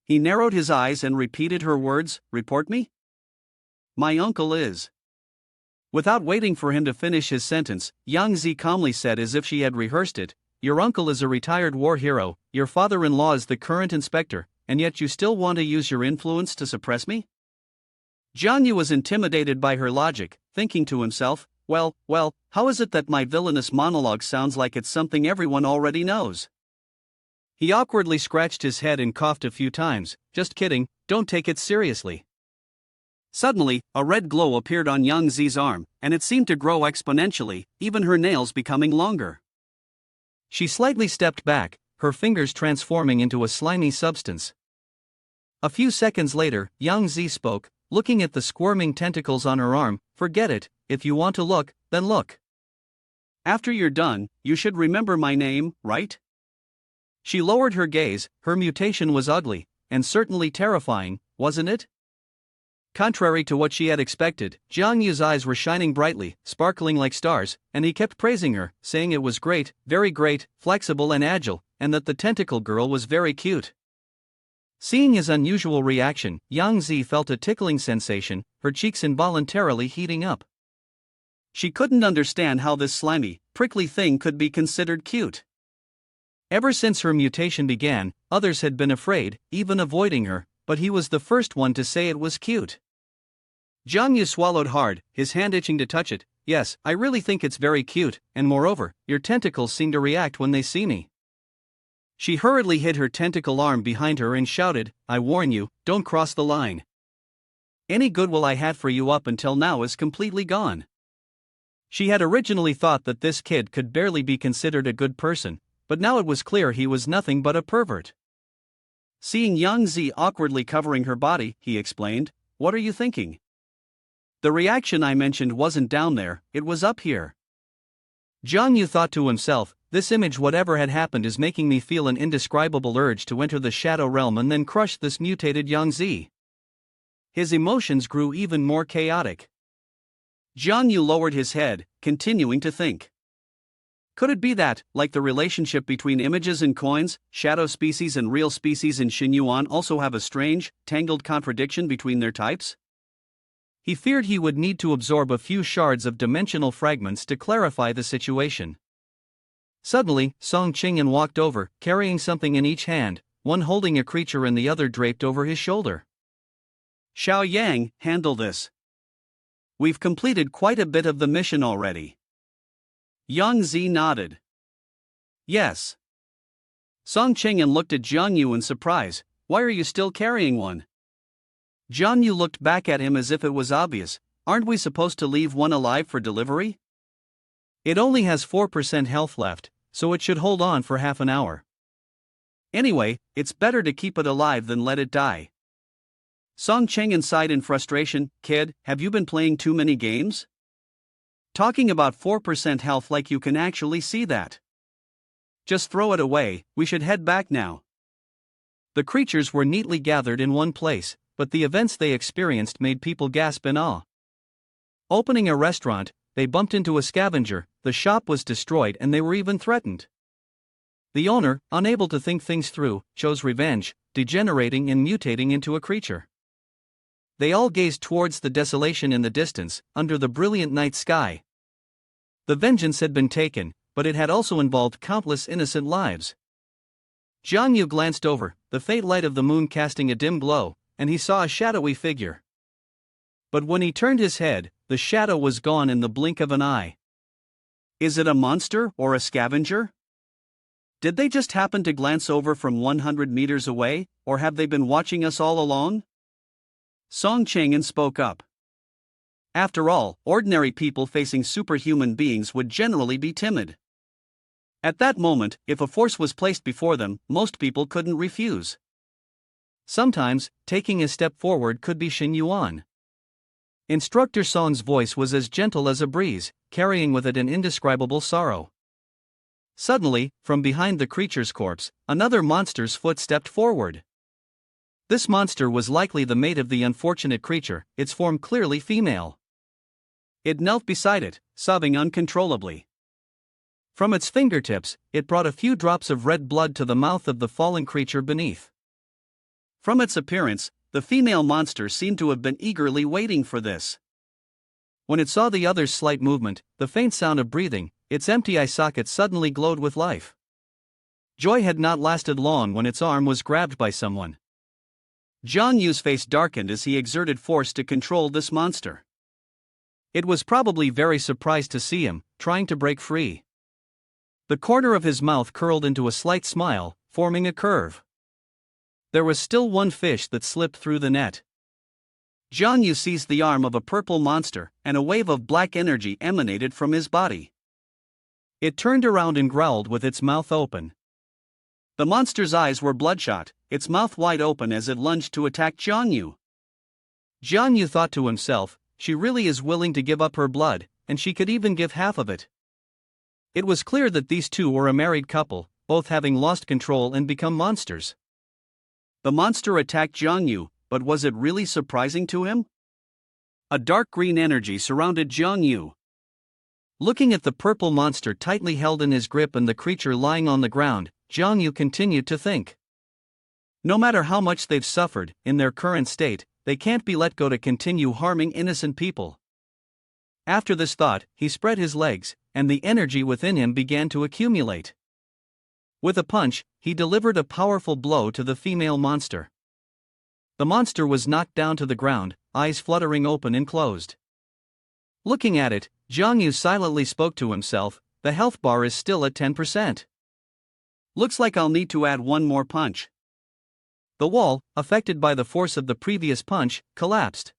He narrowed his eyes and repeated her words, report me? My uncle is. Without waiting for him to finish his sentence, Yang Zi calmly said as if she had rehearsed it, "Your uncle is a retired war hero, your father-in-law is the current inspector, and yet you still want to use your influence to suppress me?" Jiang Yu was intimidated by her logic, thinking to himself, well, how is it that my villainous monologue sounds like it's something everyone already knows? He awkwardly scratched his head and coughed a few times. Just kidding, don't take it seriously. Suddenly, a red glow appeared on Yang Zi's arm, and it seemed to grow exponentially, even her nails becoming longer. She slightly stepped back, her fingers transforming into a slimy substance. A few seconds later, Yang Zi spoke, looking at the squirming tentacles on her arm. "Forget it, if you want to look, then look. After you're done, you should remember my name, right?" She lowered her gaze. Her mutation was ugly, and certainly terrifying, wasn't it? Contrary to what she had expected, Jiang Yu's eyes were shining brightly, sparkling like stars, and he kept praising her, saying it was great, very great, flexible and agile, and that the tentacle girl was very cute. Seeing his unusual reaction, Yang Zi felt a tickling sensation, her cheeks involuntarily heating up. She couldn't understand how this slimy, prickly thing could be considered cute. Ever since her mutation began, others had been afraid, even avoiding her, but he was the first one to say it was cute. Jiang Yu swallowed hard, his hand itching to touch it. "Yes, I really think it's very cute, and moreover, your tentacles seem to react when they see me." She hurriedly hid her tentacle arm behind her and shouted, "I warn you, don't cross the line. Any goodwill I had for you up until now is completely gone." She had originally thought that this kid could barely be considered a good person, but now it was clear he was nothing but a pervert. Seeing Yang Zi awkwardly covering her body, he explained, "What are you thinking? The reaction I mentioned wasn't down there, it was up here." Jiang Yu thought to himself, "This image, whatever had happened, is making me feel an indescribable urge to enter the shadow realm and then crush this mutated Yang Zi." His emotions grew even more chaotic. Jiang Yu lowered his head, continuing to think. Could it be that, like the relationship between images and coins, shadow species and real species in Xinyuan also have a strange, tangled contradiction between their types? He feared he would need to absorb a few shards of dimensional fragments to clarify the situation. Suddenly, Song Qingyan walked over, carrying something in each hand, one holding a creature and the other draped over his shoulder. "Xiao Yang, handle this. We've completed quite a bit of the mission already." Yang Zi nodded. "Yes." Song Qingyan looked at Jiang Yu in surprise. "Why are you still carrying one?" Jiang Yu looked back at him as if it was obvious. "Aren't we supposed to leave one alive for delivery? It only has 4% health left, so it should hold on for half an hour. Anyway, it's better to keep it alive than let it die." Song Qingyan sighed in frustration. "Kid, have you been playing too many games? Talking about 4% health like you can actually see that. Just throw it away, we should head back now." The creatures were neatly gathered in one place, but the events they experienced made people gasp in awe. Opening a restaurant, they bumped into a scavenger, the shop was destroyed and they were even threatened. The owner, unable to think things through, chose revenge, degenerating and mutating into a creature. They all gazed towards the desolation in the distance, under the brilliant night sky. The vengeance had been taken, but it had also involved countless innocent lives. Jiang Yu glanced over, the faint light of the moon casting a dim glow, and he saw a shadowy figure. But when he turned his head, the shadow was gone in the blink of an eye. Is it a monster or a scavenger? Did they just happen to glance over from 100 meters away, or have they been watching us all along? Song Qingyan spoke up. After all, ordinary people facing superhuman beings would generally be timid. At that moment, if a force was placed before them, most people couldn't refuse. Sometimes, taking a step forward could be Xinyuan. Instructor Song's voice was as gentle as a breeze, carrying with it an indescribable sorrow. Suddenly, from behind the creature's corpse, another monster's foot stepped forward. This monster was likely the mate of the unfortunate creature, its form clearly female. It knelt beside it, sobbing uncontrollably. From its fingertips, it brought a few drops of red blood to the mouth of the fallen creature beneath. From its appearance, the female monster seemed to have been eagerly waiting for this. When it saw the other's slight movement, the faint sound of breathing, its empty eye socket suddenly glowed with life. Joy had not lasted long when its arm was grabbed by someone. Jiang Yu's face darkened as he exerted force to control this monster. It was probably very surprised to see him, trying to break free. The corner of his mouth curled into a slight smile, forming a curve. There was still one fish that slipped through the net. Jiang Yu seized the arm of a purple monster, and a wave of black energy emanated from his body. It turned around and growled with its mouth open. The monster's eyes were bloodshot, its mouth wide open as it lunged to attack Jiang Yu. Jiang Yu thought to himself, she really is willing to give up her blood, and she could even give half of it. It was clear that these two were a married couple, both having lost control and become monsters. The monster attacked Jiang Yu, but was it really surprising to him? A dark green energy surrounded Jiang Yu. Looking at the purple monster tightly held in his grip and the creature lying on the ground, Jiang Yu continued to think. No matter how much they've suffered, in their current state, they can't be let go to continue harming innocent people. After this thought, he spread his legs, and the energy within him began to accumulate. With a punch, he delivered a powerful blow to the female monster. The monster was knocked down to the ground, eyes fluttering open and closed. Looking at it, Jiang Yu silently spoke to himself, the health bar is still at 10%. Looks like I'll need to add one more punch. The wall, affected by the force of the previous punch, collapsed.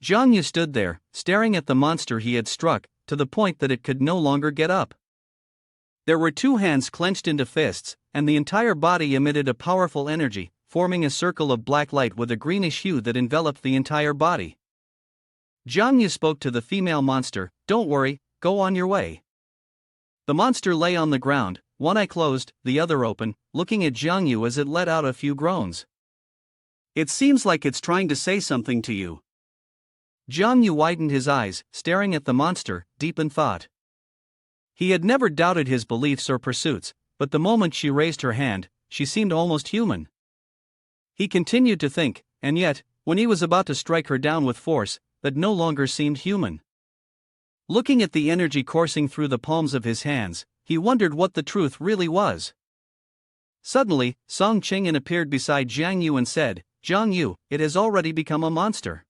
Jiang Yu stood there, staring at the monster he had struck, to the point that it could no longer get up. There were two hands clenched into fists, and the entire body emitted a powerful energy, forming a circle of black light with a greenish hue that enveloped the entire body. Jiang Yu spoke to the female monster, "Don't worry, go on your way." The monster lay on the ground, one eye closed, the other open, looking at Jiang Yu as it let out a few groans. "It seems like it's trying to say something to you." Jiang Yu widened his eyes, staring at the monster, deep in thought. He had never doubted his beliefs or pursuits, but the moment she raised her hand, she seemed almost human. He continued to think, and yet, when he was about to strike her down with force, that no longer seemed human. Looking at the energy coursing through the palms of his hands, he wondered what the truth really was. Suddenly, Song Qingyan appeared beside Jiang Yu and said, "Jiang Yu, it has already become a monster.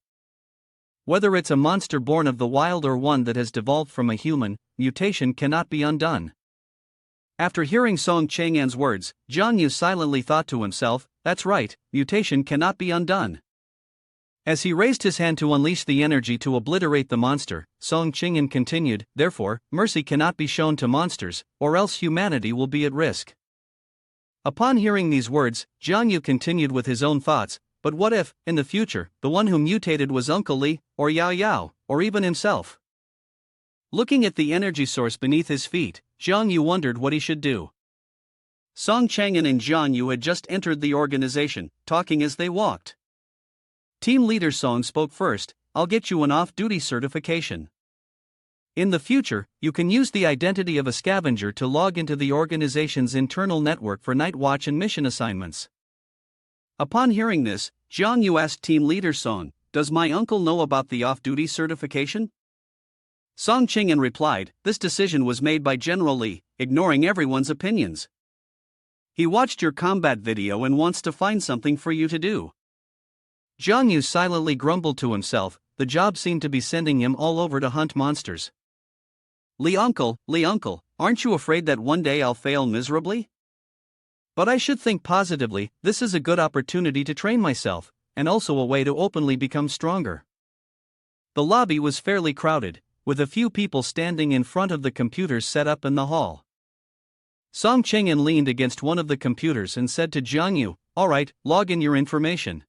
Whether it's a monster born of the wild or one that has devolved from a human, mutation cannot be undone." After hearing Song Qingyan's words, Jiang Yu silently thought to himself, "That's right, mutation cannot be undone." As he raised his hand to unleash the energy to obliterate the monster, Song Qingyan continued, "Therefore, mercy cannot be shown to monsters, or else humanity will be at risk." Upon hearing these words, Jiang Yu continued with his own thoughts, but what if, in the future, the one who mutated was Uncle Li, or Yao Yao, or even himself? Looking at the energy source beneath his feet, Jiang Yu wondered what he should do. Song Chang'an and Jiang Yu had just entered the organization, talking as they walked. Team leader Song spoke first, "I'll get you an off-duty certification. In the future, you can use the identity of a scavenger to log into the organization's internal network for night watch and mission assignments." Upon hearing this, Jiang Yu asked team leader Song, "Does my uncle know about the off-duty certification?" Song Qing'an replied, "This decision was made by General Li, ignoring everyone's opinions. He watched your combat video and wants to find something for you to do." Jiang Yu silently grumbled to himself, the job seemed to be sending him all over to hunt monsters. Li uncle, aren't you afraid that one day I'll fail miserably? But I should think positively, this is a good opportunity to train myself, and also a way to openly become stronger." The lobby was fairly crowded, with a few people standing in front of the computers set up in the hall. Song Qing'an leaned against one of the computers and said to Jiang Yu, "All right, log in your information."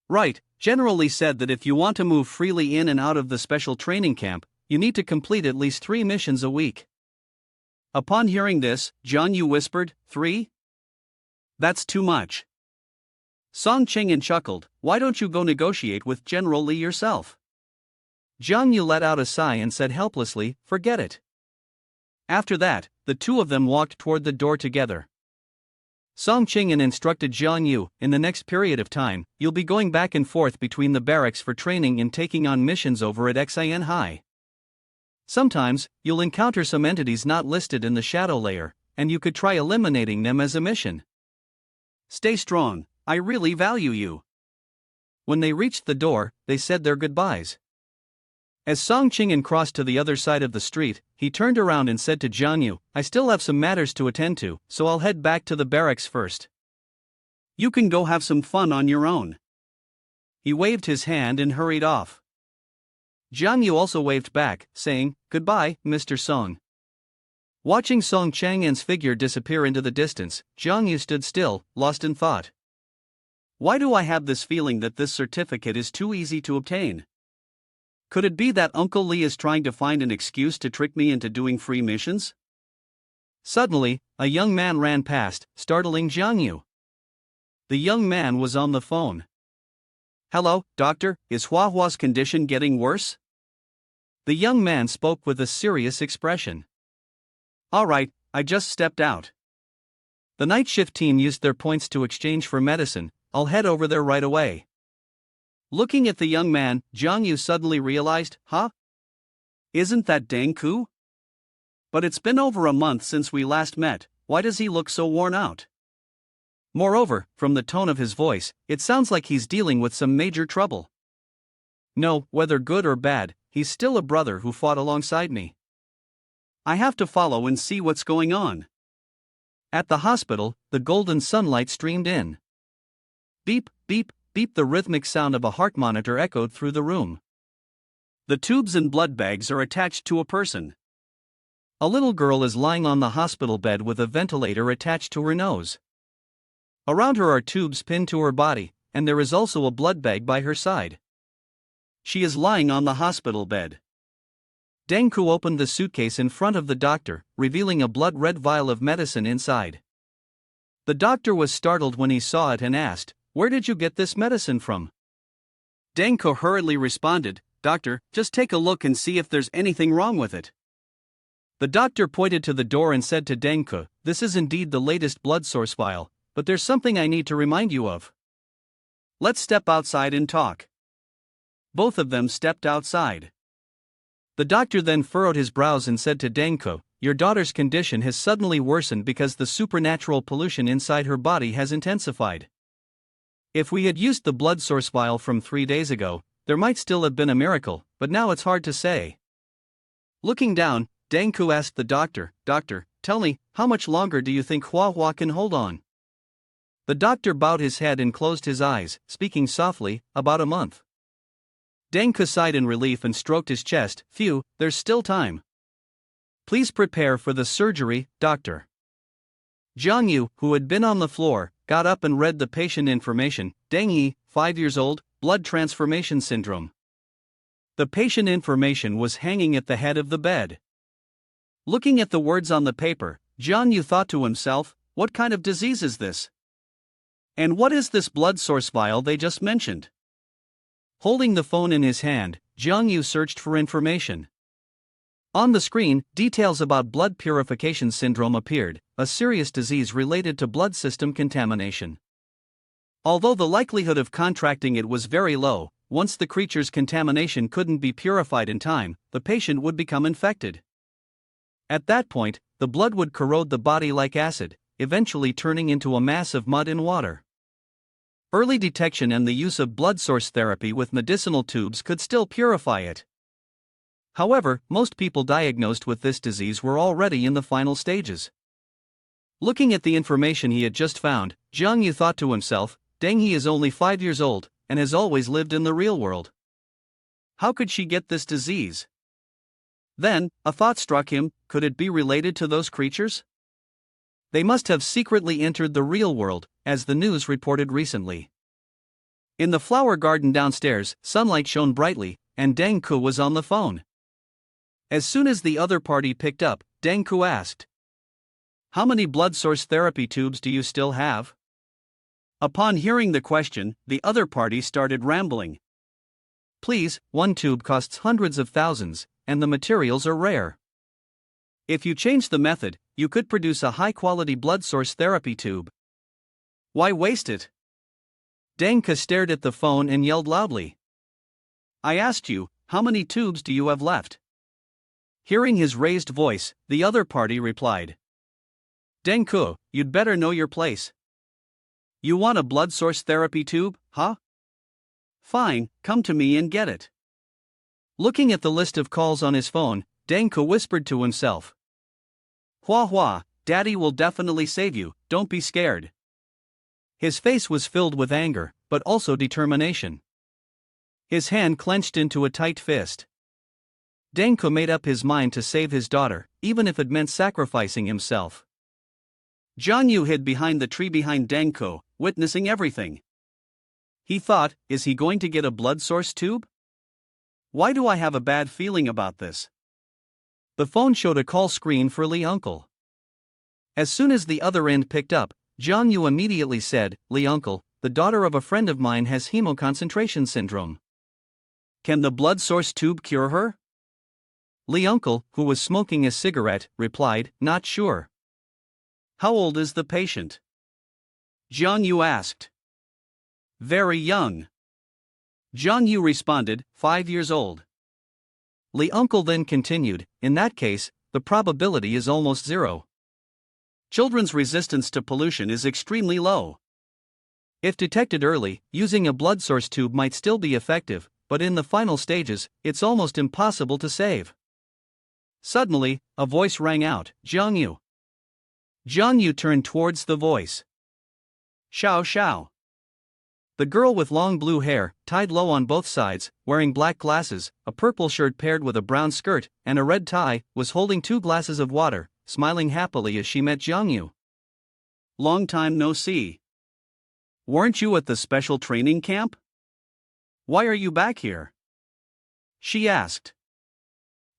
"Right, General Li said that if you want to move freely in and out of the special training camp, you need to complete at least 3 missions a week." Upon hearing this, Jiang Yu whispered, 3? That's too much." Song Qing'an chuckled, "Why don't you go negotiate with General Li yourself?" Jiang Yu let out a sigh and said helplessly, "Forget it." After that, the two of them walked toward the door together. Song Ching-an instructed Jiang Yu, in the next period of time, you'll be going back and forth between the barracks for training and taking on missions over at Xin High. Sometimes, you'll encounter some entities not listed in the shadow layer, and you could try eliminating them as a mission. Stay strong, I really value you. When they reached the door, they said their goodbyes. As Song Ching-an crossed to the other side of the street, he turned around and said to Jiang Yu, I still have some matters to attend to, so I'll head back to the barracks first. You can go have some fun on your own. He waved his hand and hurried off. Jiang Yu also waved back, saying, Goodbye, Mr. Song. Watching Song Chang-an's figure disappear into the distance, Jiang Yu stood still, lost in thought. Why do I have this feeling that this certificate is too easy to obtain? Could it be that Uncle Lee is trying to find an excuse to trick me into doing free missions? Suddenly, a young man ran past, startling Jiang Yu. The young man was on the phone. Hello, doctor, is Hua Hua's condition getting worse? The young man spoke with a serious expression. All right, I just stepped out. The night shift team used their points to exchange for medicine. I'll head over there right away. Looking at the young man, Jiang Yu suddenly realized, Isn't that Deng Ku? But it's been over a month since we last met, why does he look so worn out? Moreover, from the tone of his voice, it sounds like he's dealing with some major trouble. No, whether good or bad, he's still a brother who fought alongside me. I have to follow and see what's going on. At the hospital, the golden sunlight streamed in. Beep, beep, beep, the rhythmic sound of a heart monitor echoed through the room. The tubes and blood bags are attached to a person. A little girl is lying on the hospital bed with a ventilator attached to her nose. Around her are tubes pinned to her body, and there is also a blood bag by her side. She is lying on the hospital bed. Deng Ku opened the suitcase in front of the doctor, revealing a blood-red vial of medicine inside. The doctor was startled when he saw it and asked, Where did you get this medicine from? Deng Ku hurriedly responded, Doctor, just take a look and see if there's anything wrong with it. The doctor pointed to the door and said to Deng Ku, This is indeed the latest blood source vial, but there's something I need to remind you of. Let's step outside and talk. Both of them stepped outside. The doctor then furrowed his brows and said to Deng Ku, Your daughter's condition has suddenly worsened because the supernatural pollution inside her body has intensified. If we had used the blood source vial from 3 days ago, there might still have been a miracle, but now it's hard to say. Looking down, Deng Ku asked the doctor, Doctor, tell me, how much longer do you think Hua Hua can hold on? The doctor bowed his head and closed his eyes, speaking softly, About a month. Deng Ku sighed in relief and stroked his chest, Phew, there's still time. Please prepare for the surgery, doctor. Jiang Yu, who had been on the floor, got up and read the patient information, Deng Yi, 5 years old, blood transformation syndrome. The patient information was hanging at the head of the bed. Looking at the words on the paper, Jiang Yu thought to himself, What kind of disease is this? And what is this blood source vial they just mentioned? Holding the phone in his hand, Jiang Yu searched for information. On the screen, details about blood purification syndrome appeared, a serious disease related to blood system contamination. Although the likelihood of contracting it was very low, once the creature's contamination couldn't be purified in time, the patient would become infected. At that point, the blood would corrode the body like acid, eventually turning into a mass of mud and water. Early detection and the use of blood source therapy with medicinal tubes could still purify it. However, most people diagnosed with this disease were already in the final stages. Looking at the information he had just found, Jiang Yu thought to himself, Deng He is only 5 years old, and has always lived in the real world. How could she get this disease? Then, a thought struck him, could it be related to those creatures? They must have secretly entered the real world, as the news reported recently. In the flower garden downstairs, sunlight shone brightly, and Deng Ku was on the phone. As soon as the other party picked up, Deng Ku asked, How many blood source therapy tubes do you still have? Upon hearing the question, the other party started rambling. Please, 1 tube costs hundreds of thousands, and the materials are rare. If you change the method, you could produce a high-quality blood source therapy tube. Why waste it? Deng Ke stared at the phone and yelled loudly. I asked you, how many tubes do you have left? Hearing his raised voice, the other party replied. Deng Ke, you'd better know your place. You want a blood source therapy tube, huh? Fine, come to me and get it. Looking at the list of calls on his phone, Deng Ke whispered to himself. Hua hua, Daddy will definitely save you, don't be scared. His face was filled with anger, but also determination. His hand clenched into a tight fist. Deng Ke made up his mind to save his daughter, even if it meant sacrificing himself. Jiang Yu hid behind the tree behind Deng Ke, witnessing everything. He thought, is he going to get a blood source tube? Why do I have a bad feeling about this? The phone showed a call screen for Li Uncle. As soon as the other end picked up, Jiang Yu immediately said, Li Uncle, the daughter of a friend of mine has hemoconcentration syndrome. Can the blood source tube cure her? Li Uncle, who was smoking a cigarette, replied, not sure. How old is the patient? Jiang Yu asked. Very young. Jiang Yu responded, 5 years old. Li Uncle then continued, in that case, the probability is almost zero. Children's resistance to pollution is extremely low. If detected early, using a blood source tube might still be effective, but in the final stages, it's almost impossible to save. Suddenly, a voice rang out, Jiang Yu. Jiang Yu turned towards the voice. Xiao Xiao. The girl with long blue hair, tied low on both sides, wearing black glasses, a purple shirt paired with a brown skirt, and a red tie, was holding 2 glasses of water, smiling happily as she met Jiang Yu. Long time no see. Weren't you at the special training camp? Why are you back here? She asked.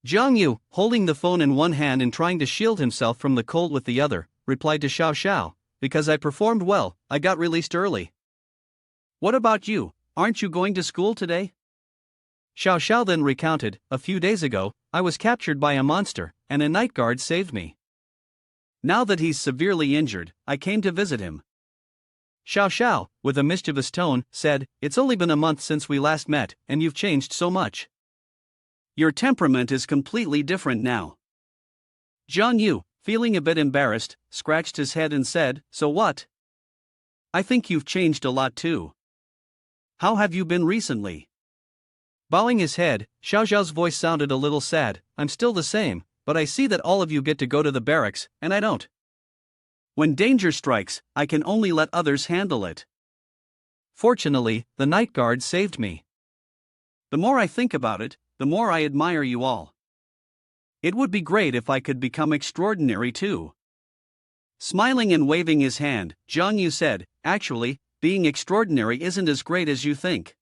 Jiang Yu, holding the phone in one hand and trying to shield himself from the cold with the other, replied to Xiao Xiao, because I performed well, I got released early. What about you, aren't you going to school today? Xiao Xiao then recounted, a few days ago, I was captured by a monster, and a night guard saved me. Now that he's severely injured, I came to visit him. Xiao Xiao, with a mischievous tone, said, it's only been a month since we last met, and you've changed so much. Your temperament is completely different now. Jiang Yu, feeling a bit embarrassed, scratched his head and said, so what? I think you've changed a lot too. How have you been recently? Bowing his head, Xiao Xiao's voice sounded a little sad, I'm still the same, but I see that all of you get to go to the barracks, and I don't. When danger strikes, I can only let others handle it. Fortunately, the night guard saved me. The more I think about it, the more I admire you all. It would be great if I could become extraordinary too. Smiling and waving his hand, Jiang Yu said, actually, being extraordinary isn't as great as you think.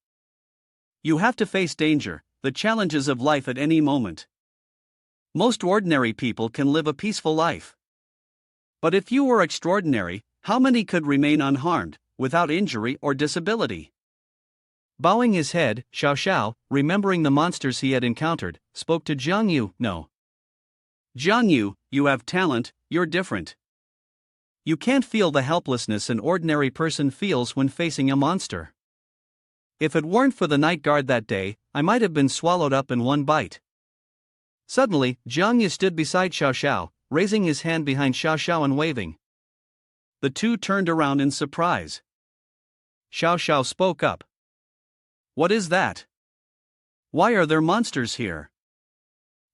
You have to face danger, the challenges of life at any moment. Most ordinary people can live a peaceful life. But if you were extraordinary, how many could remain unharmed, without injury or disability? Bowing his head, Xiao Xiao, remembering the monsters he had encountered, spoke to Jiang Yu, no. Jiang Yu, you have talent, you're different. You can't feel the helplessness an ordinary person feels when facing a monster. If it weren't for the night guard that day, I might have been swallowed up in one bite. Suddenly, Jiang Yu stood beside Xiao Xiao, raising his hand behind Xiao Xiao and waving. The two turned around in surprise. Xiao Xiao spoke up. What is that? Why are there monsters here?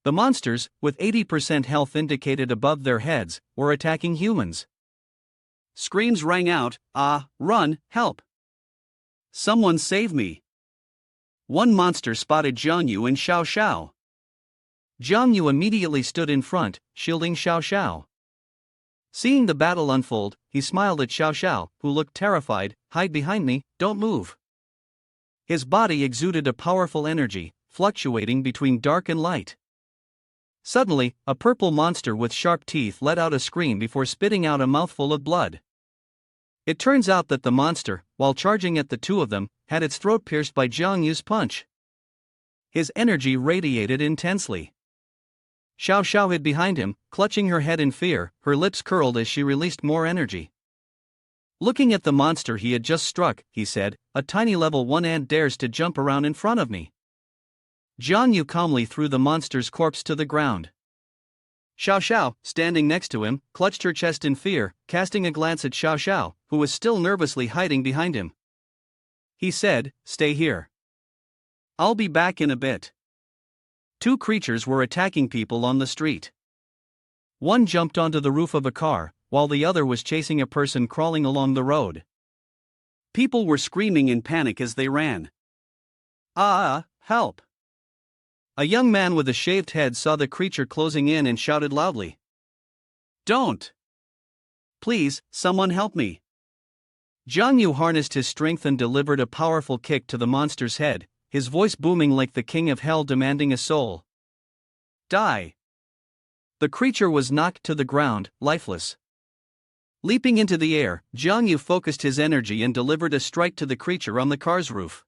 The monsters, with 80% health indicated above their heads, were attacking humans. Screams rang out, run, help! Someone save me! One monster spotted Jiang Yu and Xiao Xiao. Jiang Yu immediately stood in front, shielding Xiao Xiao. Seeing the battle unfold, he smiled at Xiao Xiao, who looked terrified, hide behind me, don't move. His body exuded a powerful energy, fluctuating between dark and light. Suddenly, a purple monster with sharp teeth let out a scream before spitting out a mouthful of blood. It turns out that the monster, while charging at the two of them, had its throat pierced by Jiang Yu's punch. His energy radiated intensely. Xiao Xiao hid behind him, clutching her head in fear, her lips curled as she released more energy. Looking at the monster he had just struck, he said, "A tiny level 1 ant dares to jump around in front of me." Jiang Yu calmly threw the monster's corpse to the ground. Xiao Xiao, standing next to him, clutched her chest in fear, casting a glance at Xiao Xiao, who was still nervously hiding behind him. He said, "Stay here. I'll be back in a bit." Two creatures were attacking people on the street. One jumped onto the roof of a car, while the other was chasing a person crawling along the road. People were screaming in panic as they ran. "Ah, help!" A young man with a shaved head saw the creature closing in and shouted loudly, "Don't! Please, someone help me!" Jiang Yu harnessed his strength and delivered a powerful kick to the monster's head, his voice booming like the king of hell demanding a soul. Die! The creature was knocked to the ground, lifeless. Leaping into the air, Jiang Yu focused his energy and delivered a strike to the creature on the car's roof.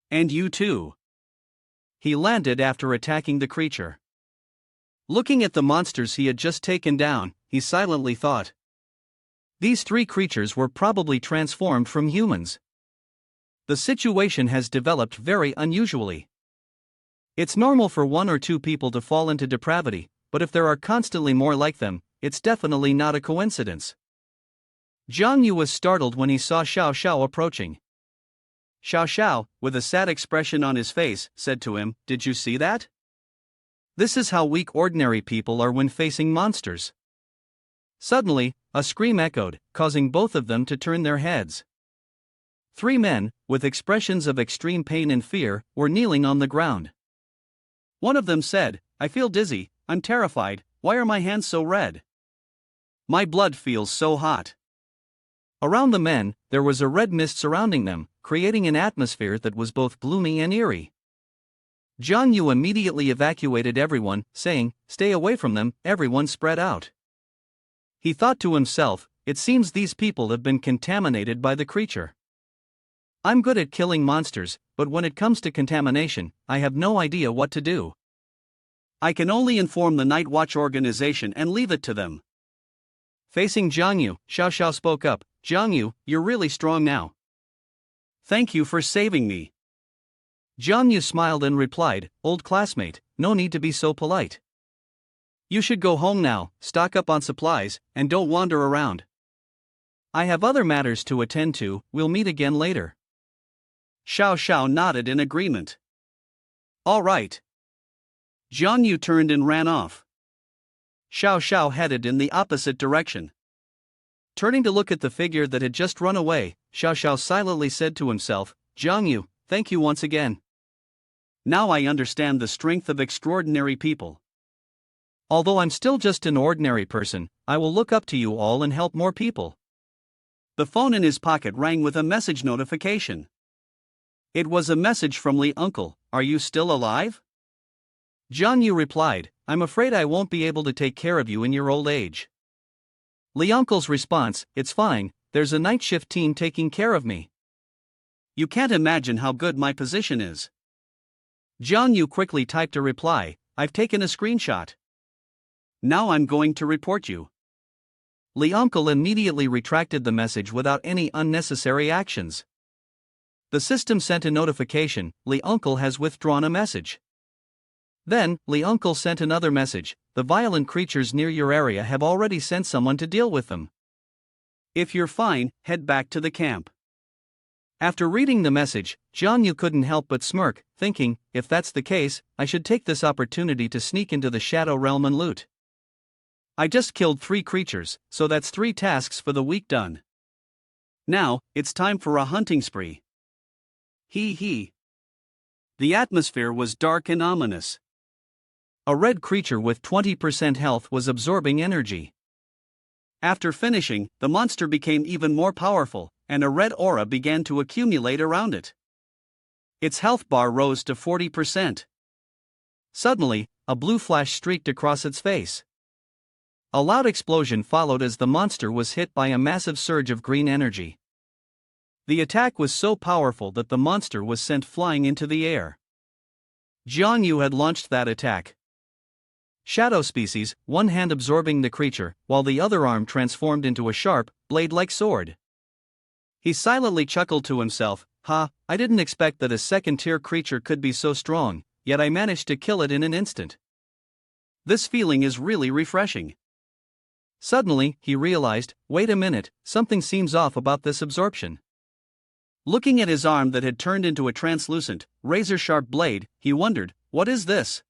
"And you too." He landed after attacking the creature. Looking at the monsters he had just taken down, he silently thought. These three creatures were probably transformed from humans. The situation has developed very unusually. It's normal for one or two people to fall into depravity, but if there are constantly more like them, it's definitely not a coincidence. Jiang Yu was startled when he saw Xiao Xiao approaching. Xiao Xiao, with a sad expression on his face, said to him, "Did you see that? This is how weak ordinary people are when facing monsters." Suddenly, a scream echoed, causing both of them to turn their heads. Three men, with expressions of extreme pain and fear, were kneeling on the ground. One of them said, "I feel dizzy, I'm terrified, why are my hands so red? My blood feels so hot." Around the men, there was a red mist surrounding them, creating an atmosphere that was both gloomy and eerie. Jiang Yu immediately evacuated everyone, saying, "Stay away from them, everyone spread out." He thought to himself, "It seems these people have been contaminated by the creature. I'm good at killing monsters, but when it comes to contamination, I have no idea what to do. I can only inform the Night Watch organization and leave it to them." Facing Jiang Yu, Xiao Xiao spoke up, "Jiang Yu, you're really strong now. Thank you for saving me." Jiang Yu smiled and replied, "Old classmate, no need to be so polite. You should go home now, stock up on supplies, and don't wander around. I have other matters to attend to, we'll meet again later." Xiao Xiao nodded in agreement. "All right." Jiang Yu turned and ran off. Xiao Xiao headed in the opposite direction. Turning to look at the figure that had just run away, Xiao Xiao silently said to himself, "Jiang Yu, thank you once again. Now I understand the strength of extraordinary people. Although I'm still just an ordinary person, I will look up to you all and help more people." The phone in his pocket rang with a message notification. It was a message from Li Uncle, "Are you still alive?" Jiang Yu replied, "I'm afraid I won't be able to take care of you in your old age." Li Uncle's response, "It's fine, there's a night shift team taking care of me. You can't imagine how good my position is." Jiang Yu quickly typed a reply, "I've taken a screenshot. Now I'm going to report you." Li Uncle immediately retracted the message without any unnecessary actions. The system sent a notification, "Li Uncle has withdrawn a message." Then, Li Uncle sent another message, "The violent creatures near your area have already sent someone to deal with them. If you're fine, head back to the camp." After reading the message, Jiang Yu couldn't help but smirk, thinking, if that's the case, I should take this opportunity to sneak into the Shadow Realm and loot. I just killed 3 creatures, so that's 3 tasks for the week done. Now, it's time for a hunting spree. Hee hee. The atmosphere was dark and ominous. A red creature with 20% health was absorbing energy. After finishing, the monster became even more powerful, and a red aura began to accumulate around it. Its health bar rose to 40%. Suddenly, a blue flash streaked across its face. A loud explosion followed as the monster was hit by a massive surge of green energy. The attack was so powerful that the monster was sent flying into the air. Jiang Yu had launched that attack. Shadow species, one hand absorbing the creature, while the other arm transformed into a sharp, blade-like sword. He silently chuckled to himself, I didn't expect that a second-tier creature could be so strong, yet I managed to kill it in an instant. This feeling is really refreshing. Suddenly, he realized, wait a minute, something seems off about this absorption. Looking at his arm that had turned into a translucent, razor-sharp blade, he wondered, what is this?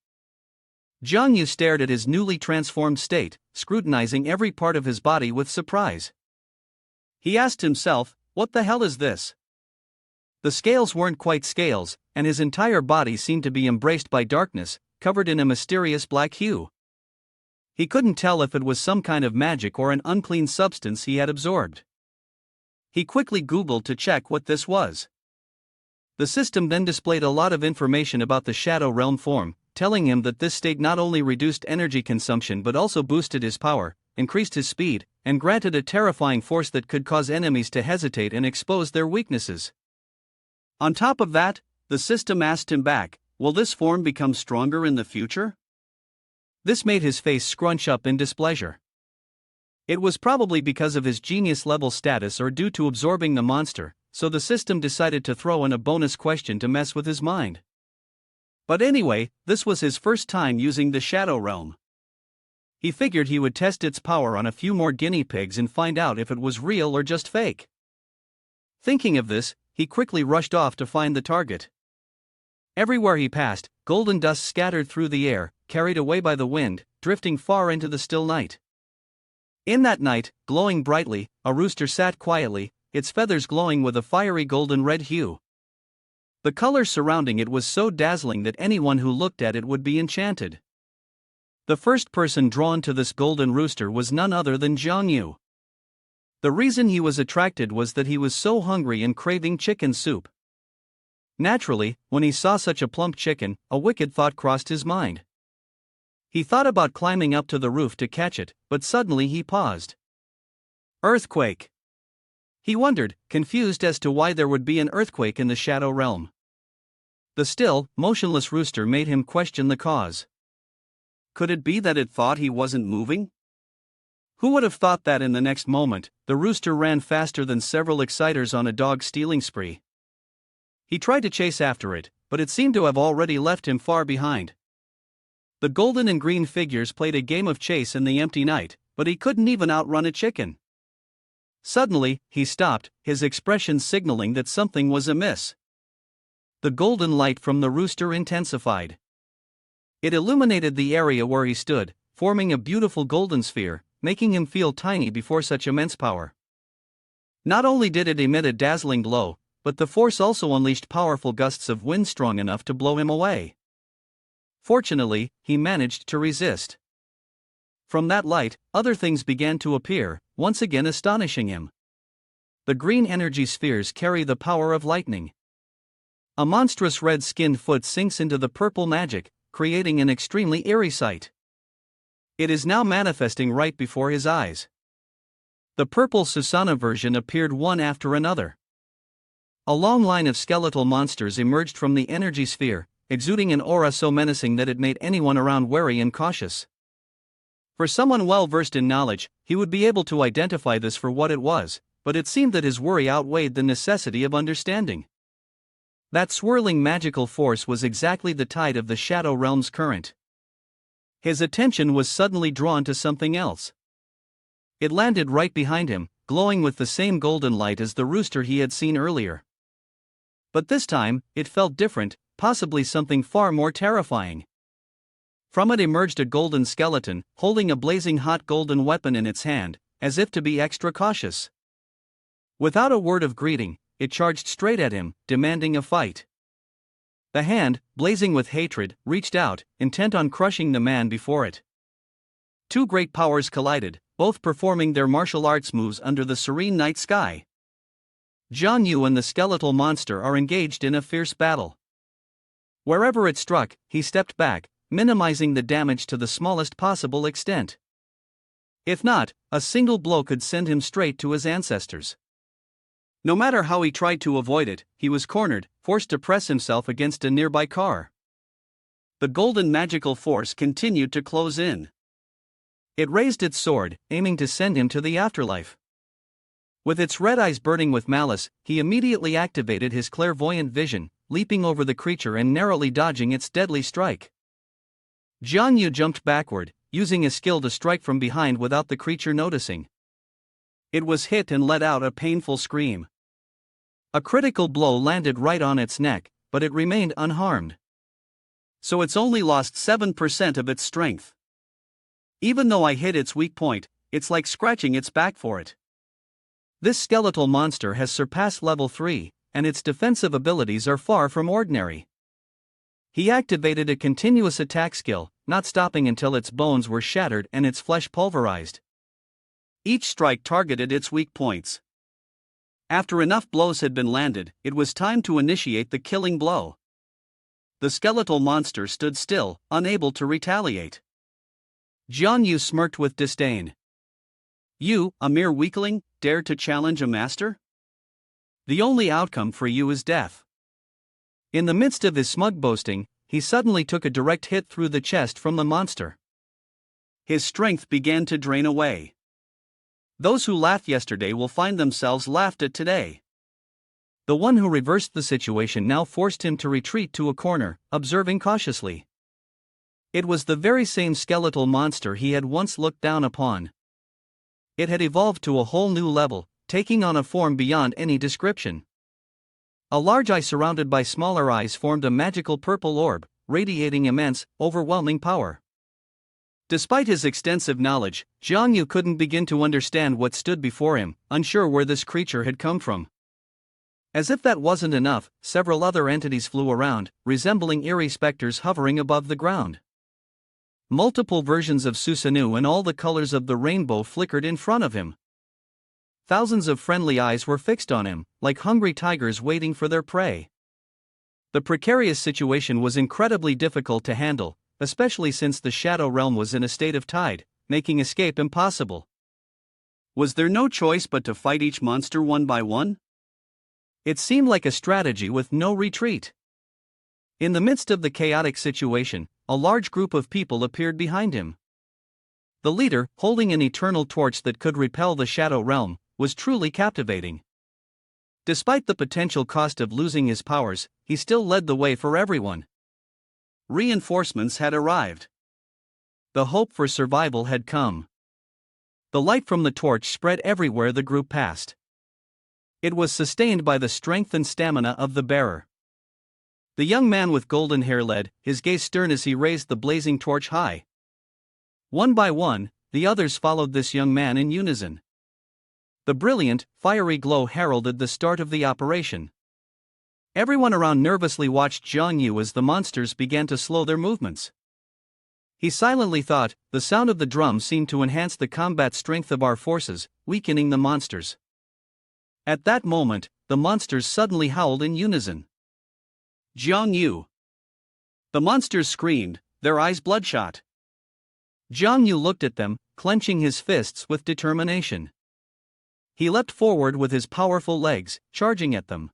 Jiang Yu stared at his newly transformed state, scrutinizing every part of his body with surprise. He asked himself, what the hell is this? The scales weren't quite scales, and his entire body seemed to be embraced by darkness, covered in a mysterious black hue. He couldn't tell if it was some kind of magic or an unclean substance he had absorbed. He quickly Googled to check what this was. The system then displayed a lot of information about the Shadow Realm form, telling him that this state not only reduced energy consumption but also boosted his power, increased his speed, and granted a terrifying force that could cause enemies to hesitate and expose their weaknesses. On top of that, the system asked him back, will this form become stronger in the future? This made his face scrunch up in displeasure. It was probably because of his genius level status or due to absorbing the monster, so the system decided to throw in a bonus question to mess with his mind. But anyway, this was his first time using the Shadow Realm. He figured he would test its power on a few more guinea pigs and find out if it was real or just fake. Thinking of this, he quickly rushed off to find the target. Everywhere he passed, golden dust scattered through the air, carried away by the wind, drifting far into the still night. In that night, glowing brightly, a rooster sat quietly, its feathers glowing with a fiery golden red hue. The color surrounding it was so dazzling that anyone who looked at it would be enchanted. The first person drawn to this golden rooster was none other than Jiang Yu. The reason he was attracted was that he was so hungry and craving chicken soup. Naturally, when he saw such a plump chicken, a wicked thought crossed his mind. He thought about climbing up to the roof to catch it, but suddenly he paused. Earthquake! He wondered, confused as to why there would be an earthquake in the Shadow Realm. The still, motionless rooster made him question the cause. Could it be that it thought he wasn't moving? Who would have thought that in the next moment, the rooster ran faster than several exciters on a dog stealing spree? He tried to chase after it, but it seemed to have already left him far behind. The golden and green figures played a game of chase in the empty night, but he couldn't even outrun a chicken. Suddenly, he stopped, his expression signaling that something was amiss. The golden light from the rooster intensified. It illuminated the area where he stood, forming a beautiful golden sphere, making him feel tiny before such immense power. Not only did it emit a dazzling glow, but the force also unleashed powerful gusts of wind strong enough to blow him away. Fortunately, he managed to resist. From that light, other things began to appear, once again astonishing him. The green energy spheres carry the power of lightning. A monstrous red-skinned foot sinks into the purple magic, creating an extremely eerie sight. It is now manifesting right before his eyes. The purple Susanna version appeared one after another. A long line of skeletal monsters emerged from the energy sphere, exuding an aura so menacing that it made anyone around wary and cautious. For someone well versed in knowledge, he would be able to identify this for what it was, but it seemed that his worry outweighed the necessity of understanding. That swirling magical force was exactly the tide of the Shadow Realm's current. His attention was suddenly drawn to something else. It landed right behind him, glowing with the same golden light as the rooster he had seen earlier. But this time, it felt different, possibly something far more terrifying. From it emerged a golden skeleton, holding a blazing hot golden weapon in its hand, as if to be extra cautious. Without a word of greeting, it charged straight at him, demanding a fight. The hand, blazing with hatred, reached out, intent on crushing the man before it. Two great powers collided, both performing their martial arts moves under the serene night sky. Jiang Yu and the skeletal monster are engaged in a fierce battle. Wherever it struck, he stepped back, minimizing the damage to the smallest possible extent. If not, a single blow could send him straight to his ancestors. No matter how he tried to avoid it, he was cornered, forced to press himself against a nearby car. The golden magical force continued to close in. It raised its sword, aiming to send him to the afterlife. With its red eyes burning with malice, he immediately activated his clairvoyant vision, leaping over the creature and narrowly dodging its deadly strike. Jiang Yu jumped backward, using his skill to strike from behind without the creature noticing. It was hit and let out a painful scream. A critical blow landed right on its neck, but it remained unharmed. So it's only lost 7% of its strength. Even though I hit its weak point, it's like scratching its back for it. This skeletal monster has surpassed level 3, and its defensive abilities are far from ordinary. He activated a continuous attack skill, not stopping until its bones were shattered and its flesh pulverized. Each strike targeted its weak points. After enough blows had been landed, it was time to initiate the killing blow. The skeletal monster stood still, unable to retaliate. Jiang Yu smirked with disdain. You, a mere weakling, dare to challenge a master? The only outcome for you is death. In the midst of his smug boasting, he suddenly took a direct hit through the chest from the monster. His strength began to drain away. Those who laughed yesterday will find themselves laughed at today. The one who reversed the situation now forced him to retreat to a corner, observing cautiously. It was the very same skeletal monster he had once looked down upon. It had evolved to a whole new level, taking on a form beyond any description. A large eye surrounded by smaller eyes formed a magical purple orb, radiating immense, overwhelming power. Despite his extensive knowledge, Jiang Yu couldn't begin to understand what stood before him, unsure where this creature had come from. As if that wasn't enough, several other entities flew around, resembling eerie specters hovering above the ground. Multiple versions of Susanoo and all the colors of the rainbow flickered in front of him. Thousands of friendly eyes were fixed on him, like hungry tigers waiting for their prey. The precarious situation was incredibly difficult to handle, especially since the Shadow Realm was in a state of tide, making escape impossible. Was there no choice but to fight each monster one by one? It seemed like a strategy with no retreat. In the midst of the chaotic situation, a large group of people appeared behind him. The leader, holding an eternal torch that could repel the Shadow Realm, was truly captivating. Despite the potential cost of losing his powers, he still led the way for everyone. Reinforcements had arrived. The hope for survival had come. The light from the torch spread everywhere the group passed. It was sustained by the strength and stamina of the bearer. The young man with golden hair led, his gaze stern as he raised the blazing torch high. One by one, the others followed this young man in unison. The brilliant, fiery glow heralded the start of the operation. Everyone around nervously watched Jiang Yu as the monsters began to slow their movements. He silently thought, the sound of the drum seemed to enhance the combat strength of our forces, weakening the monsters. At that moment, the monsters suddenly howled in unison. Jiang Yu. The monsters screamed, their eyes bloodshot. Jiang Yu looked at them, clenching his fists with determination. He leapt forward with his powerful legs, charging at them.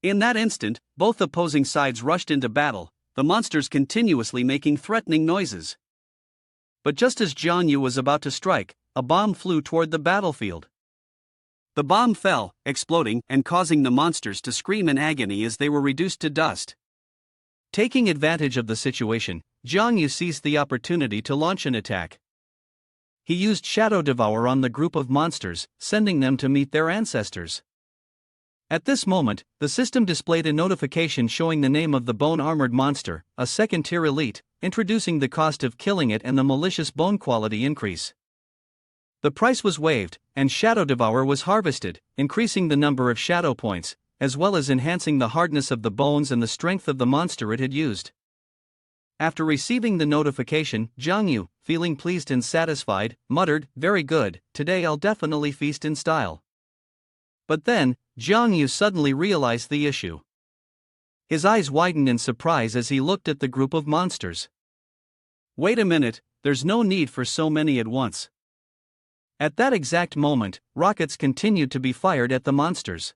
In that instant, both opposing sides rushed into battle, the monsters continuously making threatening noises. But just as Jiang Yu was about to strike, a bomb flew toward the battlefield. The bomb fell, exploding and causing the monsters to scream in agony as they were reduced to dust. Taking advantage of the situation, Jiang Yu seized the opportunity to launch an attack. He used Shadow Devour on the group of monsters, sending them to meet their ancestors. At this moment, the system displayed a notification showing the name of the bone-armored monster, a second-tier elite, introducing the cost of killing it and the malicious bone quality increase. The price was waived, and Shadow Devour was harvested, increasing the number of shadow points, as well as enhancing the hardness of the bones and the strength of the monster it had used. After receiving the notification, Jiang Yu, feeling pleased and satisfied, muttered, "Very good, today I'll definitely feast in style." But then, Jiang Yu suddenly realized the issue. His eyes widened in surprise as he looked at the group of monsters. Wait a minute, there's no need for so many at once. At that exact moment, rockets continued to be fired at the monsters.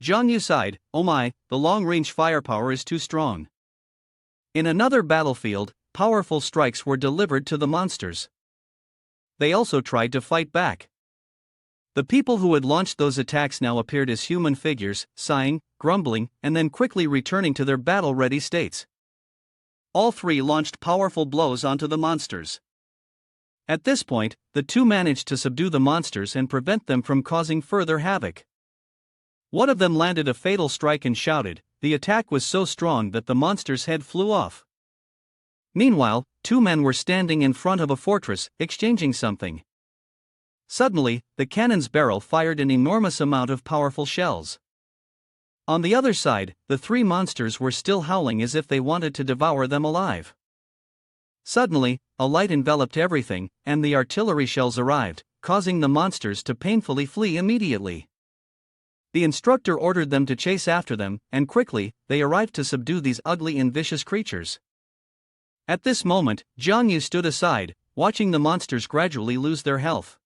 Jiang Yu sighed, "Oh my, the long-range firepower is too strong." In another battlefield, powerful strikes were delivered to the monsters. They also tried to fight back. The people who had launched those attacks now appeared as human figures, sighing, grumbling, and then quickly returning to their battle-ready states. All three launched powerful blows onto the monsters. At this point, the two managed to subdue the monsters and prevent them from causing further havoc. One of them landed a fatal strike and shouted. The attack was so strong that the monster's head flew off. Meanwhile, two men were standing in front of a fortress, exchanging something. Suddenly, the cannon's barrel fired an enormous amount of powerful shells. On the other side, the three monsters were still howling as if they wanted to devour them alive. Suddenly, a light enveloped everything, and the artillery shells arrived, causing the monsters to painfully flee immediately. The instructor ordered them to chase after them, and quickly, they arrived to subdue these ugly and vicious creatures. At this moment, Jiang Yu stood aside, watching the monsters gradually lose their health.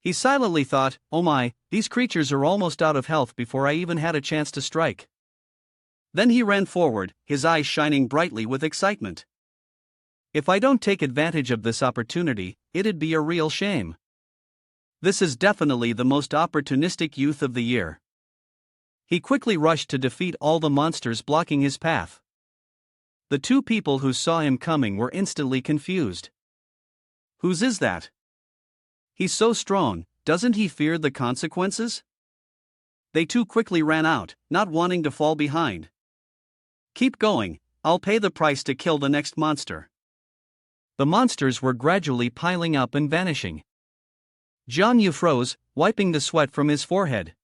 He silently thought, "Oh my, these creatures are almost out of health before I even had a chance to strike." Then he ran forward, his eyes shining brightly with excitement. "If I don't take advantage of this opportunity, it'd be a real shame. This is definitely the most opportunistic youth of the year." He quickly rushed to defeat all the monsters blocking his path. The two people who saw him coming were instantly confused. "Whose is that? He's so strong, doesn't he fear the consequences?" They too quickly ran out, not wanting to fall behind. "Keep going, I'll pay the price to kill the next monster." The monsters were gradually piling up and vanishing. Jiang Yu froze, wiping the sweat from his forehead.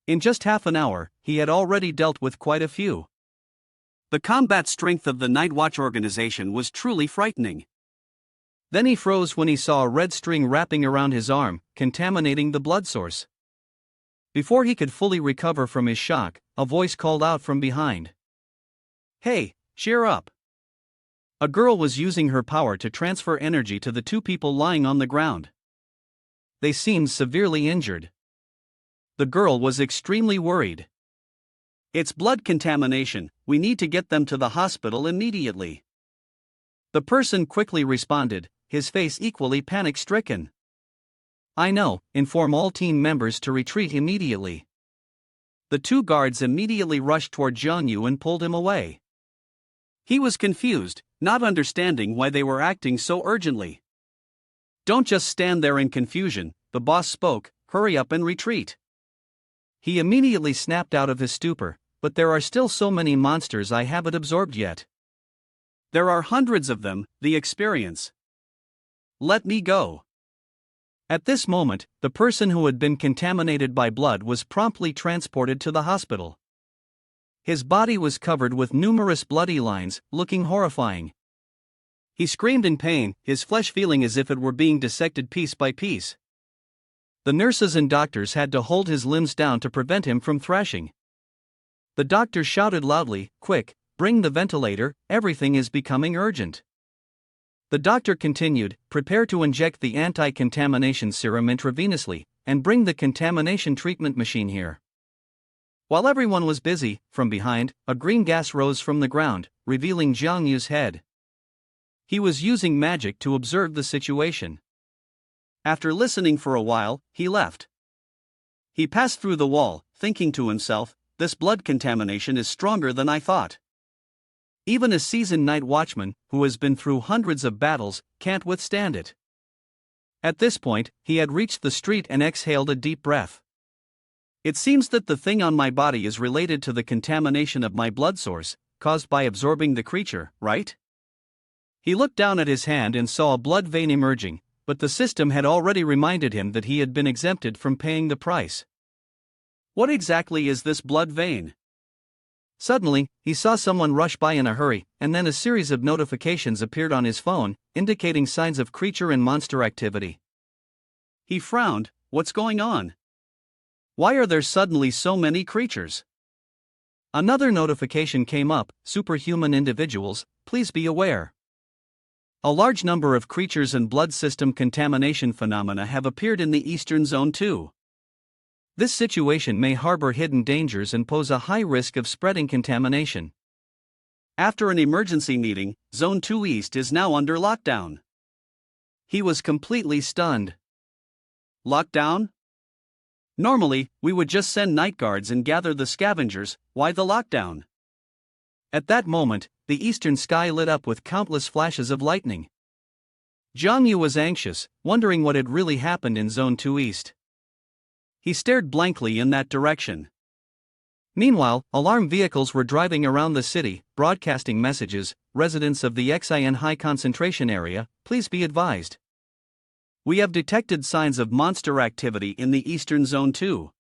In just half an hour, he had already dealt with quite a few. The combat strength of the Night Watch organization was truly frightening. Then he froze when he saw a red string wrapping around his arm, contaminating the blood source. Before he could fully recover from his shock, a voice called out from behind. "Hey, cheer up." A girl was using her power to transfer energy to the two people lying on the ground. They seemed severely injured. The girl was extremely worried. "It's blood contamination, we need to get them to the hospital immediately." The person quickly responded, his face equally panic-stricken. "I know, inform all team members to retreat immediately." The two guards immediately rushed toward Jiang Yu and pulled him away. He was confused, not understanding why they were acting so urgently. "Don't just stand there in confusion," the boss spoke, "hurry up and retreat." He immediately snapped out of his stupor, "But there are still so many monsters I haven't absorbed yet. There are hundreds of them, the experience. Let me go." At this moment, the person who had been contaminated by blood was promptly transported to the hospital. His body was covered with numerous bloody lines, looking horrifying. He screamed in pain, his flesh feeling as if it were being dissected piece by piece. The nurses and doctors had to hold his limbs down to prevent him from thrashing. The doctor shouted loudly, "Quick, bring the ventilator, everything is becoming urgent." The doctor continued, "Prepare to inject the anti-contamination serum intravenously, and bring the contamination treatment machine here." While everyone was busy, from behind, a green gas rose from the ground, revealing Jiang Yu's head. He was using magic to observe the situation. After listening for a while, he left. He passed through the wall, thinking to himself, "This blood contamination is stronger than I thought. Even a seasoned night watchman, who has been through hundreds of battles, can't withstand it." At this point, he had reached the street and exhaled a deep breath. "It seems that the thing on my body is related to the contamination of my blood source, caused by absorbing the creature, right?" He looked down at his hand and saw a blood vein emerging, but the system had already reminded him that he had been exempted from paying the price. What exactly is this blood vein? Suddenly, he saw someone rush by in a hurry, and then a series of notifications appeared on his phone, indicating signs of creature and monster activity. He frowned, "What's going on? Why are there suddenly so many creatures?" Another notification came up, "Superhuman individuals, please be aware. A large number of creatures and blood system contamination phenomena have appeared in the Eastern Zone too. This situation may harbor hidden dangers and pose a high risk of spreading contamination. After an emergency meeting, Zone 2 East is now under lockdown." He was completely stunned. Locked down? Normally, we would just send night guards and gather the scavengers. Why the lockdown? At that moment, the eastern sky lit up with countless flashes of lightning. Jiang Yu was anxious, wondering what had really happened in Zone 2 East. He stared blankly in that direction. Meanwhile, alarm vehicles were driving around the city, broadcasting messages. Residents of the XIN high concentration area, please be advised. We have detected signs of monster activity in the eastern zone too.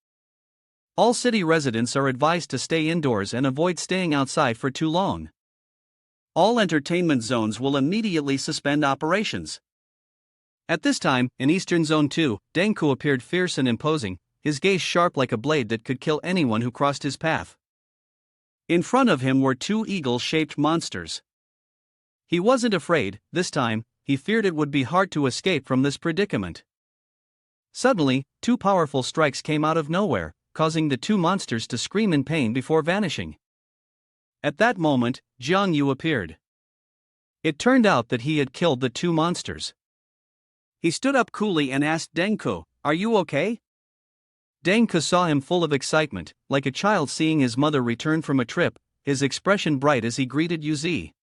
All city residents are advised to stay indoors and avoid staying outside for too long. All entertainment zones will immediately suspend operations. At this time, in Eastern Zone 2, Dengku appeared fierce and imposing, his gaze sharp like a blade that could kill anyone who crossed his path. In front of him were two eagle-shaped monsters. He wasn't afraid, this time. He feared it would be hard to escape from this predicament. Suddenly, two powerful strikes came out of nowhere, causing the two monsters to scream in pain before vanishing. At that moment, Jiang Yu appeared. It turned out that he had killed the two monsters. He stood up coolly and asked Dengku, "Are you okay?" Dengku saw him full of excitement, like a child seeing his mother return from a trip, his expression bright as he greeted Yuzi.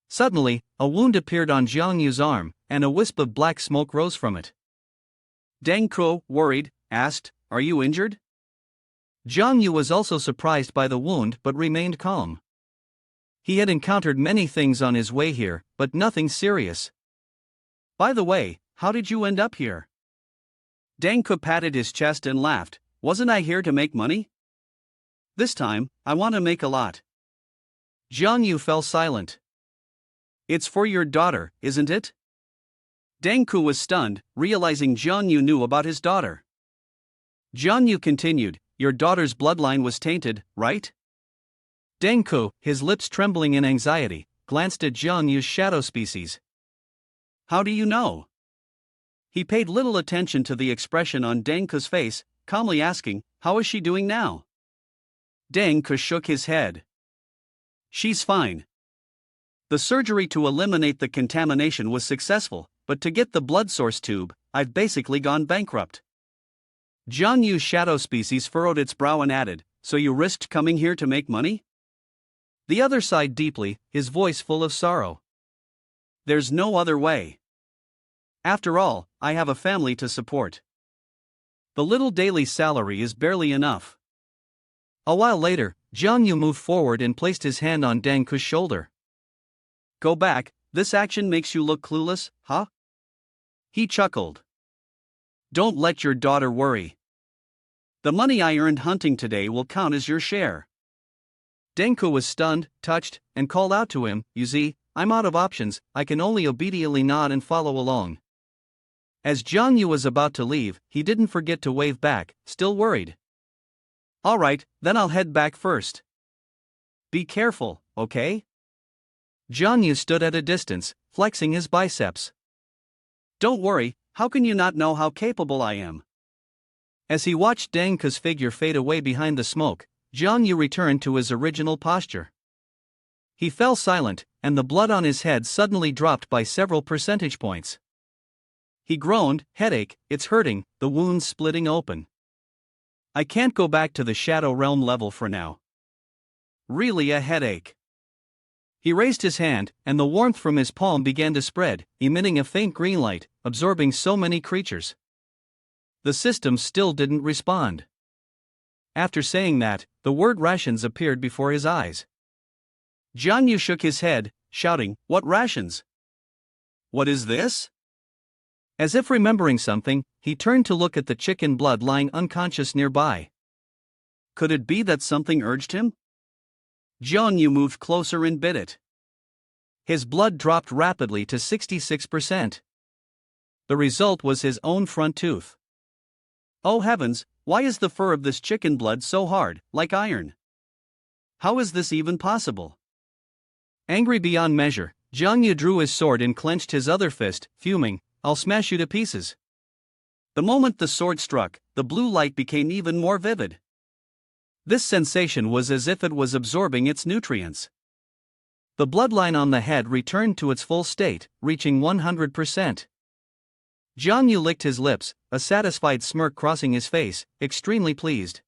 Suddenly, a wound appeared on Jiang Yu's arm, and a wisp of black smoke rose from it. Dengku, worried, asked, "Are you injured?" Jiang Yu was also surprised by the wound but remained calm. He had encountered many things on his way here, but nothing serious. "By the way, how did you end up here?" Dengku patted his chest and laughed. "Wasn't I here to make money? This time, I want to make a lot." Jiang Yu fell silent. "It's for your daughter, isn't it?" Dengku was stunned, realizing Jiang Yu knew about his daughter. Jiang Yu continued, "Your daughter's bloodline was tainted, right?" Dengku, his lips trembling in anxiety, glanced at Jiang Yu's shadow species. "How do you know?" He paid little attention to the expression on Dengku's face, calmly asking, "How is she doing now?" Dengku shook his head. "She's fine. The surgery to eliminate the contamination was successful, but to get the blood source tube, I've basically gone bankrupt." Jiang Yu's shadow species furrowed its brow and added, "So you risked coming here to make money?" The other sighed deeply, his voice full of sorrow. "There's no other way. After all, I have a family to support. The little daily salary is barely enough." A while later, Jiang Yu moved forward and placed his hand on Dengku's shoulder. "Go back, this action makes you look clueless, huh?" He chuckled. "Don't let your daughter worry. The money I earned hunting today will count as your share." Dengku was stunned, touched, and called out to him, "Yuzi, I'm out of options, I can only obediently nod and follow along." As Jiang Yu was about to leave, he didn't forget to wave back, still worried. "All right, then I'll head back first. Be careful, okay?" Jiang Yu stood at a distance, flexing his biceps. "Don't worry, how can you not know how capable I am?" As he watched Dengku's figure fade away behind the smoke, Jiang Yu returned to his original posture. He fell silent, and the blood on his head suddenly dropped by several percentage points. He groaned, "Headache, it's hurting, the wound's splitting open. I can't go back to the Shadow Realm level for now. Really a headache." He raised his hand, and the warmth from his palm began to spread, emitting a faint green light, absorbing so many creatures. The system still didn't respond. After saying that, the word rations appeared before his eyes. Jiang Yu shook his head, shouting, "What rations? What is this?" As if remembering something, he turned to look at the chicken blood lying unconscious nearby. Could it be that something urged him? Jiang Yu moved closer and bit it. His blood dropped rapidly to 66%. The result was his own front tooth. "Oh heavens, why is the fur of this chicken blood so hard, like iron? How is this even possible?" Angry beyond measure, Jiang Yu drew his sword and clenched his other fist, fuming, "I'll smash you to pieces." The moment the sword struck, the blue light became even more vivid. This sensation was as if it was absorbing its nutrients. The bloodline on the head returned to its full state, reaching 100%. Jiang Yu licked his lips, a satisfied smirk crossing his face, extremely pleased.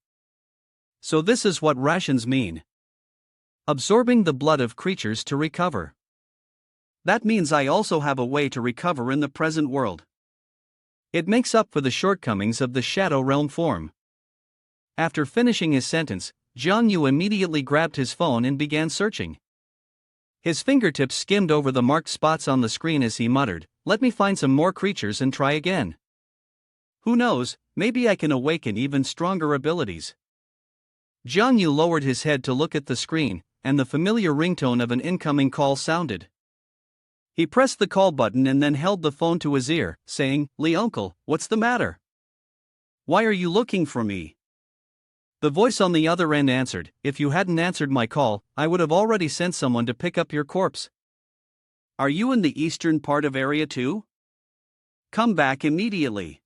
So this is what rations mean. Absorbing the blood of creatures to recover. That means I also have a way to recover in the present world. It makes up for the shortcomings of the shadow realm form. After finishing his sentence, Jiang Yu immediately grabbed his phone and began searching. His fingertips skimmed over the marked spots on the screen as he muttered, "Let me find some more creatures and try again. Who knows, maybe I can awaken even stronger abilities." Jiang Yu lowered his head to look at the screen, and the familiar ringtone of an incoming call sounded. He pressed the call button and then held the phone to his ear, saying, "Lee uncle, what's the matter? Why are you looking for me?" The voice on the other end answered, "If you hadn't answered my call, I would have already sent someone to pick up your corpse. Are you in the eastern part of Area 2? Come back immediately."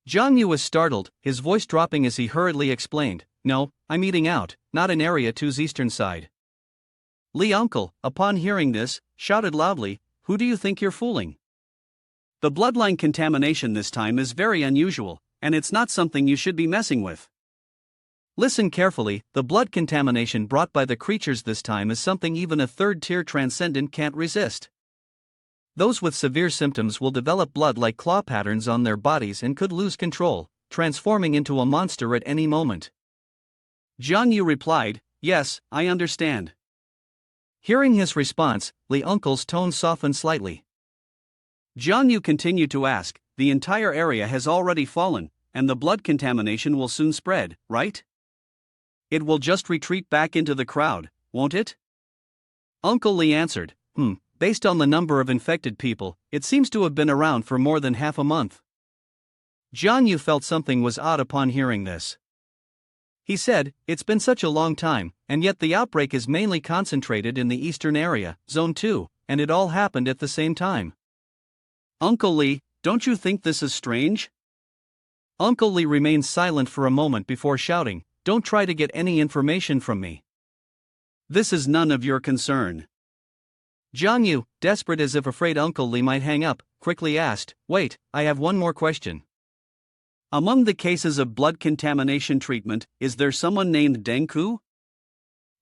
Jiang Yu was startled, his voice dropping as he hurriedly explained, "No, I'm eating out, not in Area 2's eastern side." Lee uncle, upon hearing this, shouted loudly, "Who do you think you're fooling? The bloodline contamination this time is very unusual, and it's not something you should be messing with. Listen carefully, the blood contamination brought by the creatures this time is something even a third-tier transcendent can't resist. Those with severe symptoms will develop blood-like claw patterns on their bodies and could lose control, transforming into a monster at any moment." Jiang Yu replied, "Yes, I understand." Hearing his response, Lee uncle's tone softened slightly. Jiang Yu continued to ask, "The entire area has already fallen, and the blood contamination will soon spread, right? It will just retreat back into the crowd, won't it?" Uncle Lee answered, Based on the number of infected people, it seems to have been around for more than half a month." Jiang Yu felt something was odd upon hearing this. He said, "It's been such a long time, and yet the outbreak is mainly concentrated in the eastern area, Zone 2, and it all happened at the same time. Uncle Lee, don't you think this is strange?" Uncle Lee remained silent for a moment before shouting, "Don't try to get any information from me. This is none of your concern." Jiang Yu, desperate as if afraid Uncle Lee might hang up, quickly asked, "Wait, I have one more question. Among the cases of blood contamination treatment, is there someone named Denku?"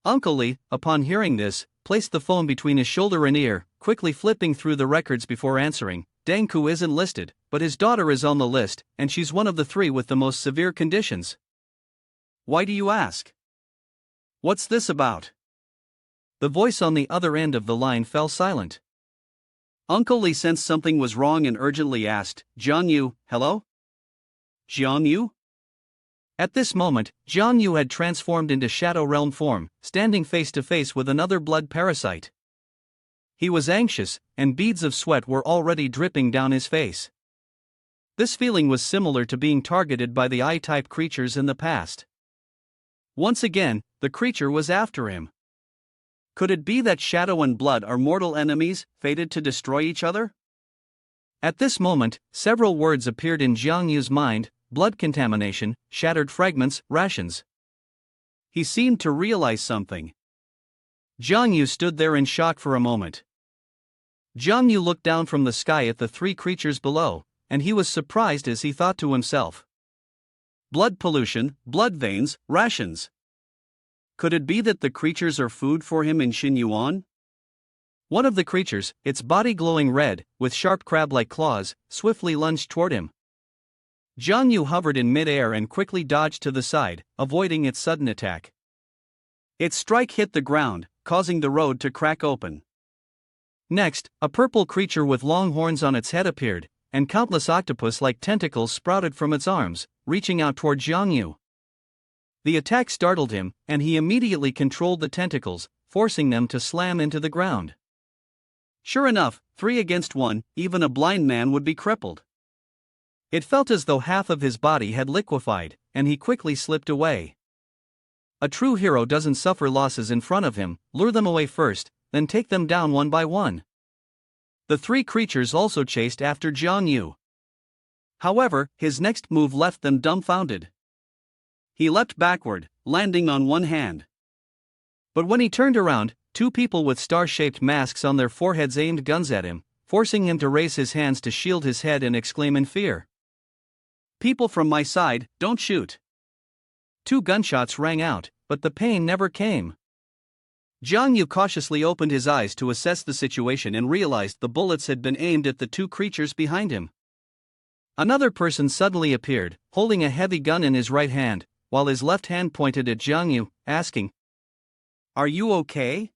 Uncle Lee, upon hearing this, placed the phone between his shoulder and ear, quickly flipping through the records before answering, "Denku isn't listed, but his daughter is on the list, and she's one of the 3 with the most severe conditions." "Why do you ask? What's this about?" The voice on the other end of the line fell silent. Uncle Lee sensed something was wrong and urgently asked, "Jiang Yu, hello? Jiang Yu?" At this moment, Jiang Yu had transformed into Shadow Realm form, standing face to face with another blood parasite. He was anxious, and beads of sweat were already dripping down his face. This feeling was similar to being targeted by the I-type creatures in the past. Once again, the creature was after him. Could it be that shadow and blood are mortal enemies, fated to destroy each other? At this moment, several words appeared in Jiang Yu's mind: blood contamination, shattered fragments, rations. He seemed to realize something. Jiang Yu stood there in shock for a moment. Jiang Yu looked down from the sky at the 3 creatures below, and he was surprised as he thought to himself, "Blood pollution, blood veins, rations. Could it be that the creatures are food for him in Xinyuan?" One of the creatures, its body glowing red, with sharp crab-like claws, swiftly lunged toward him. Jiang Yu hovered in mid-air and quickly dodged to the side, avoiding its sudden attack. Its strike hit the ground, causing the road to crack open. Next, a purple creature with long horns on its head appeared, and countless octopus-like tentacles sprouted from its arms, reaching out toward Jiang Yu. The attack startled him, and he immediately controlled the tentacles, forcing them to slam into the ground. Sure enough, 3 against 1, even a blind man would be crippled. It felt as though half of his body had liquefied, and he quickly slipped away. A true hero doesn't suffer losses in front of him, lure them away first, then take them down one by one. The 3 creatures also chased after Jiang Yu. However, his next move left them dumbfounded. He leapt backward, landing on one hand. But when he turned around, 2 people with star-shaped masks on their foreheads aimed guns at him, forcing him to raise his hands to shield his head and exclaim in fear. "People from my side, don't shoot." 2 gunshots rang out, but the pain never came. Jiang Yu cautiously opened his eyes to assess the situation and realized the bullets had been aimed at the 2 creatures behind him. Another person suddenly appeared, holding a heavy gun in his right hand, while his left hand pointed at Jiang Yu, asking, "Are you okay?"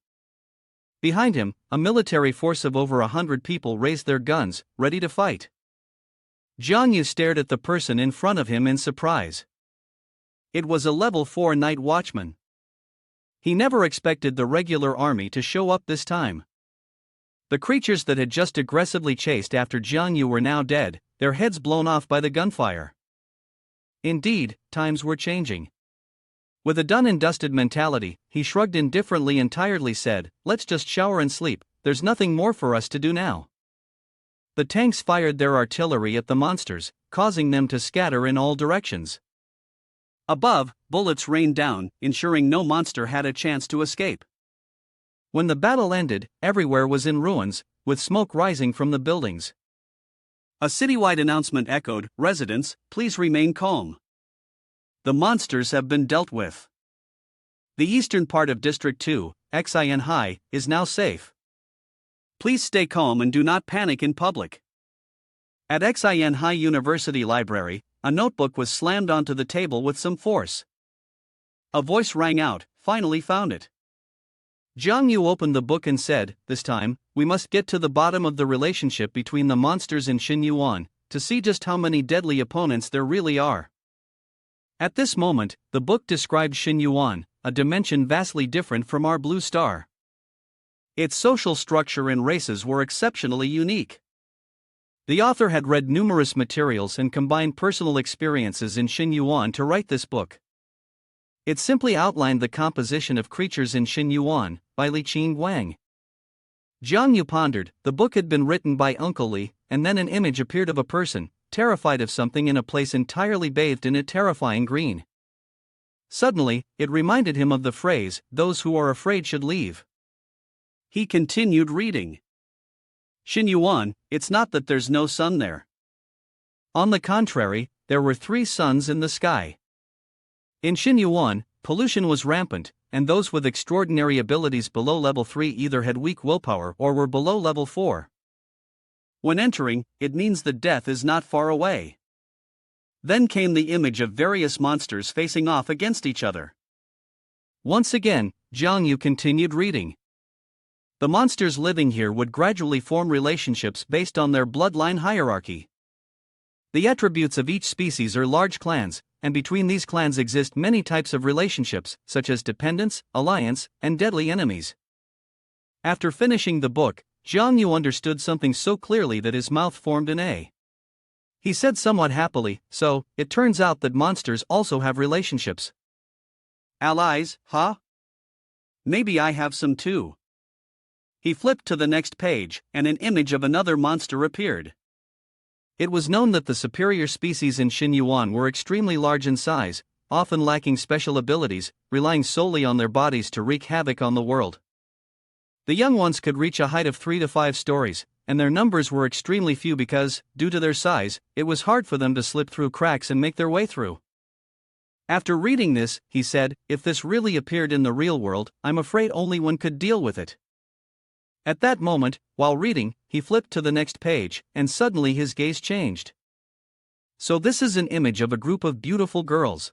Behind him, a military force of over 100 people raised their guns, ready to fight. Jiang Yu stared at the person in front of him in surprise. It was a level 4 night watchman. He never expected the regular army to show up this time. The creatures that had just aggressively chased after Jiang Yu were now dead, their heads blown off by the gunfire. Indeed, times were changing. With a done and dusted mentality, he shrugged indifferently and tiredly said, "Let's just shower and sleep, there's nothing more for us to do now." The tanks fired their artillery at the monsters, causing them to scatter in all directions. Above, bullets rained down, ensuring no monster had a chance to escape. When the battle ended, everywhere was in ruins, with smoke rising from the buildings. A citywide announcement echoed, "Residents, please remain calm. The monsters have been dealt with. The eastern part of District 2, Xin High, is now safe. Please stay calm and do not panic in public." At Xin High University Library, a notebook was slammed onto the table with some force. A voice rang out, "Finally found it." Jiang Yu opened the book and said, "This time, we must get to the bottom of the relationship between the monsters and Xin Yuan, to see just how many deadly opponents there really are." At this moment, the book described Xin Yuan, a dimension vastly different from our blue star. Its social structure and races were exceptionally unique. The author had read numerous materials and combined personal experiences in Xin Yuan to write this book. It simply outlined the composition of creatures in Xin Yuan, by Li Qing Wang. Jiang Yu pondered. The book had been written by Uncle Li, and then an image appeared of a person, terrified of something in a place entirely bathed in a terrifying green. Suddenly, it reminded him of the phrase, "Those who are afraid should leave." He continued reading. "Xin Yuan, it's not that there's no sun there. On the contrary, there were 3 suns in the sky. In Xin Yuan, pollution was rampant, and those with extraordinary abilities below level 3 either had weak willpower or were below level 4. When entering, it means that death is not far away." Then came the image of various monsters facing off against each other. Once again, Jiang Yu continued reading. The monsters living here would gradually form relationships based on their bloodline hierarchy. The attributes of each species are large clans, and between these clans exist many types of relationships, such as dependence, alliance, and deadly enemies. After finishing the book, Jiang Yu understood something so clearly that his mouth formed an A. He said somewhat happily, "So, it turns out that monsters also have relationships. Allies, huh? Maybe I have some too." He flipped to the next page, and an image of another monster appeared. It was known that the superior species in Xin Yuan were extremely large in size, often lacking special abilities, relying solely on their bodies to wreak havoc on the world. The young ones could reach a height of 3 to 5 stories, and their numbers were extremely few because, due to their size, it was hard for them to slip through cracks and make their way through. After reading this, he said, "If this really appeared in the real world, I'm afraid only one could deal with it." At that moment, while reading, he flipped to the next page, and suddenly his gaze changed. "So this is an image of a group of beautiful girls,"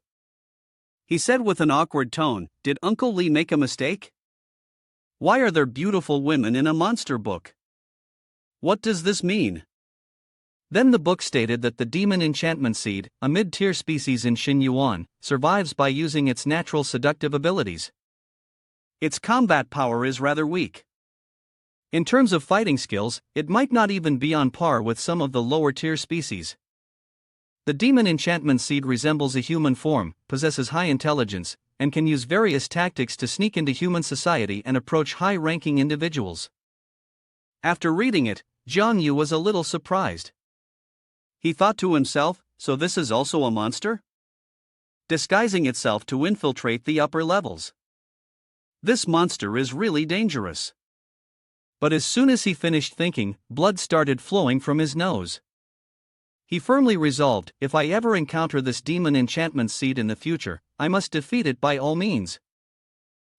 he said with an awkward tone. "Did Uncle Li make a mistake? Why are there beautiful women in a monster book? What does this mean?" Then the book stated that the demon enchantment seed, a mid-tier species in Xin Yuan, survives by using its natural seductive abilities. Its combat power is rather weak. In terms of fighting skills, it might not even be on par with some of the lower-tier species. The demon enchantment seed resembles a human form, possesses high intelligence, and can use various tactics to sneak into human society and approach high-ranking individuals. After reading it, Jiang Yu was a little surprised. He thought to himself, "So this is also a monster? Disguising itself to infiltrate the upper levels. This monster is really dangerous." But as soon as he finished thinking, blood started flowing from his nose. He firmly resolved, if I ever encounter this demon enchantment seed in the future, I must defeat it by all means.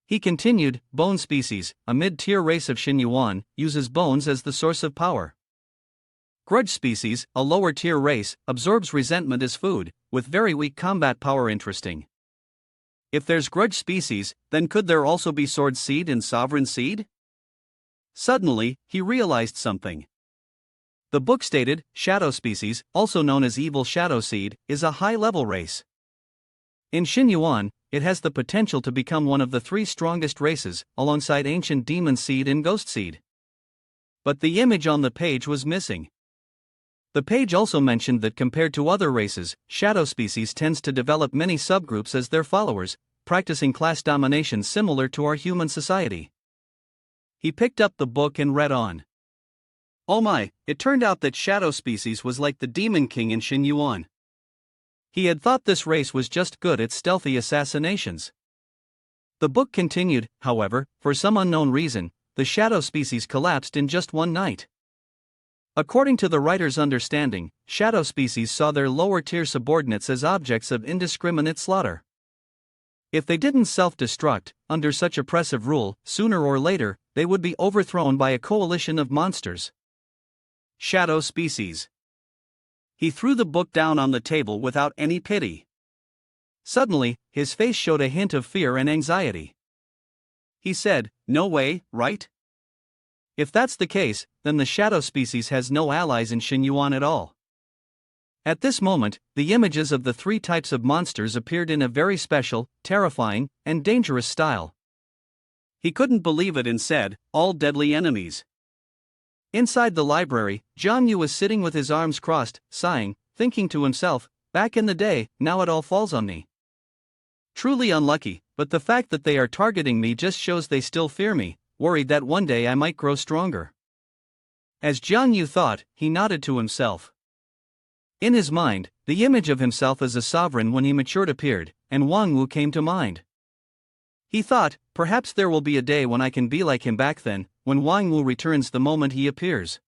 He continued, bone species, a mid-tier race of Xinyuan, uses bones as the source of power. Grudge species, a lower-tier race, absorbs resentment as food, with very weak combat power. Interesting. If there's grudge species, then could there also be sword seed and sovereign seed? Suddenly, he realized something. The book stated, shadow species, also known as evil shadow seed, is a high-level race. In Xinyuan, it has the potential to become one of the 3 strongest races, alongside ancient demon seed and ghost seed. But the image on the page was missing. The page also mentioned that compared to other races, shadow species tends to develop many subgroups as their followers, practicing class domination similar to our human society. He picked up the book and read on. Oh my, it turned out that shadow species was like the demon king in Xinyuan. He had thought this race was just good at stealthy assassinations. The book continued, however, for some unknown reason, the shadow species collapsed in just one night. According to the writer's understanding, shadow species saw their lower-tier subordinates as objects of indiscriminate slaughter. If they didn't self-destruct, under such oppressive rule, sooner or later, they would be overthrown by a coalition of monsters. Shadow species. He threw the book down on the table without any pity. Suddenly, his face showed a hint of fear and anxiety. He said, "No way, right? If that's the case, then the shadow species has no allies in Xinyuan at all." At this moment, the images of the 3 types of monsters appeared in a very special, terrifying, and dangerous style. He couldn't believe it and said, "All deadly enemies." Inside the library, Jiang Yu was sitting with his arms crossed, sighing, thinking to himself, back in the day, now it all falls on me. Truly unlucky, but the fact that they are targeting me just shows they still fear me, worried that one day I might grow stronger. As Jiang Yu thought, he nodded to himself. In his mind, the image of himself as a sovereign when he matured appeared, and Wang Wu came to mind. He thought, perhaps there will be a day when I can be like him back then, when Wang Wu returns the moment he appears.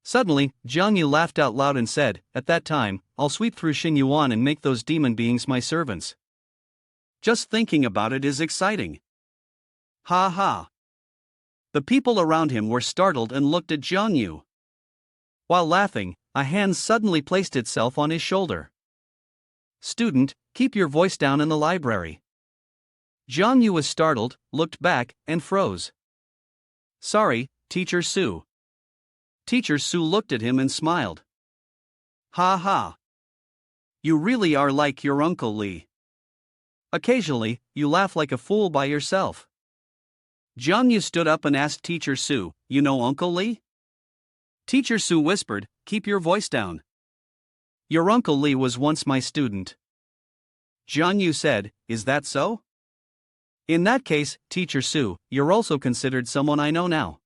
Suddenly, Jiang Yu laughed out loud and said, at that time, I'll sweep through Xinyuan and make those demon beings my servants. Just thinking about it is exciting. Ha ha. The people around him were startled and looked at Jiang Yu. While laughing, a hand suddenly placed itself on his shoulder. Student, keep your voice down in the library. Jiang Yu was startled, looked back, and froze. Sorry, Teacher Su. Teacher Su looked at him and smiled. Ha ha. You really are like your Uncle Lee. Occasionally, you laugh like a fool by yourself. Jiang Yu stood up and asked Teacher Su, you know Uncle Lee? Teacher Su whispered, keep your voice down. Your Uncle Lee was once my student. Jiang Yu said, is that so? In that case, Teacher Su, you're also considered someone I know now.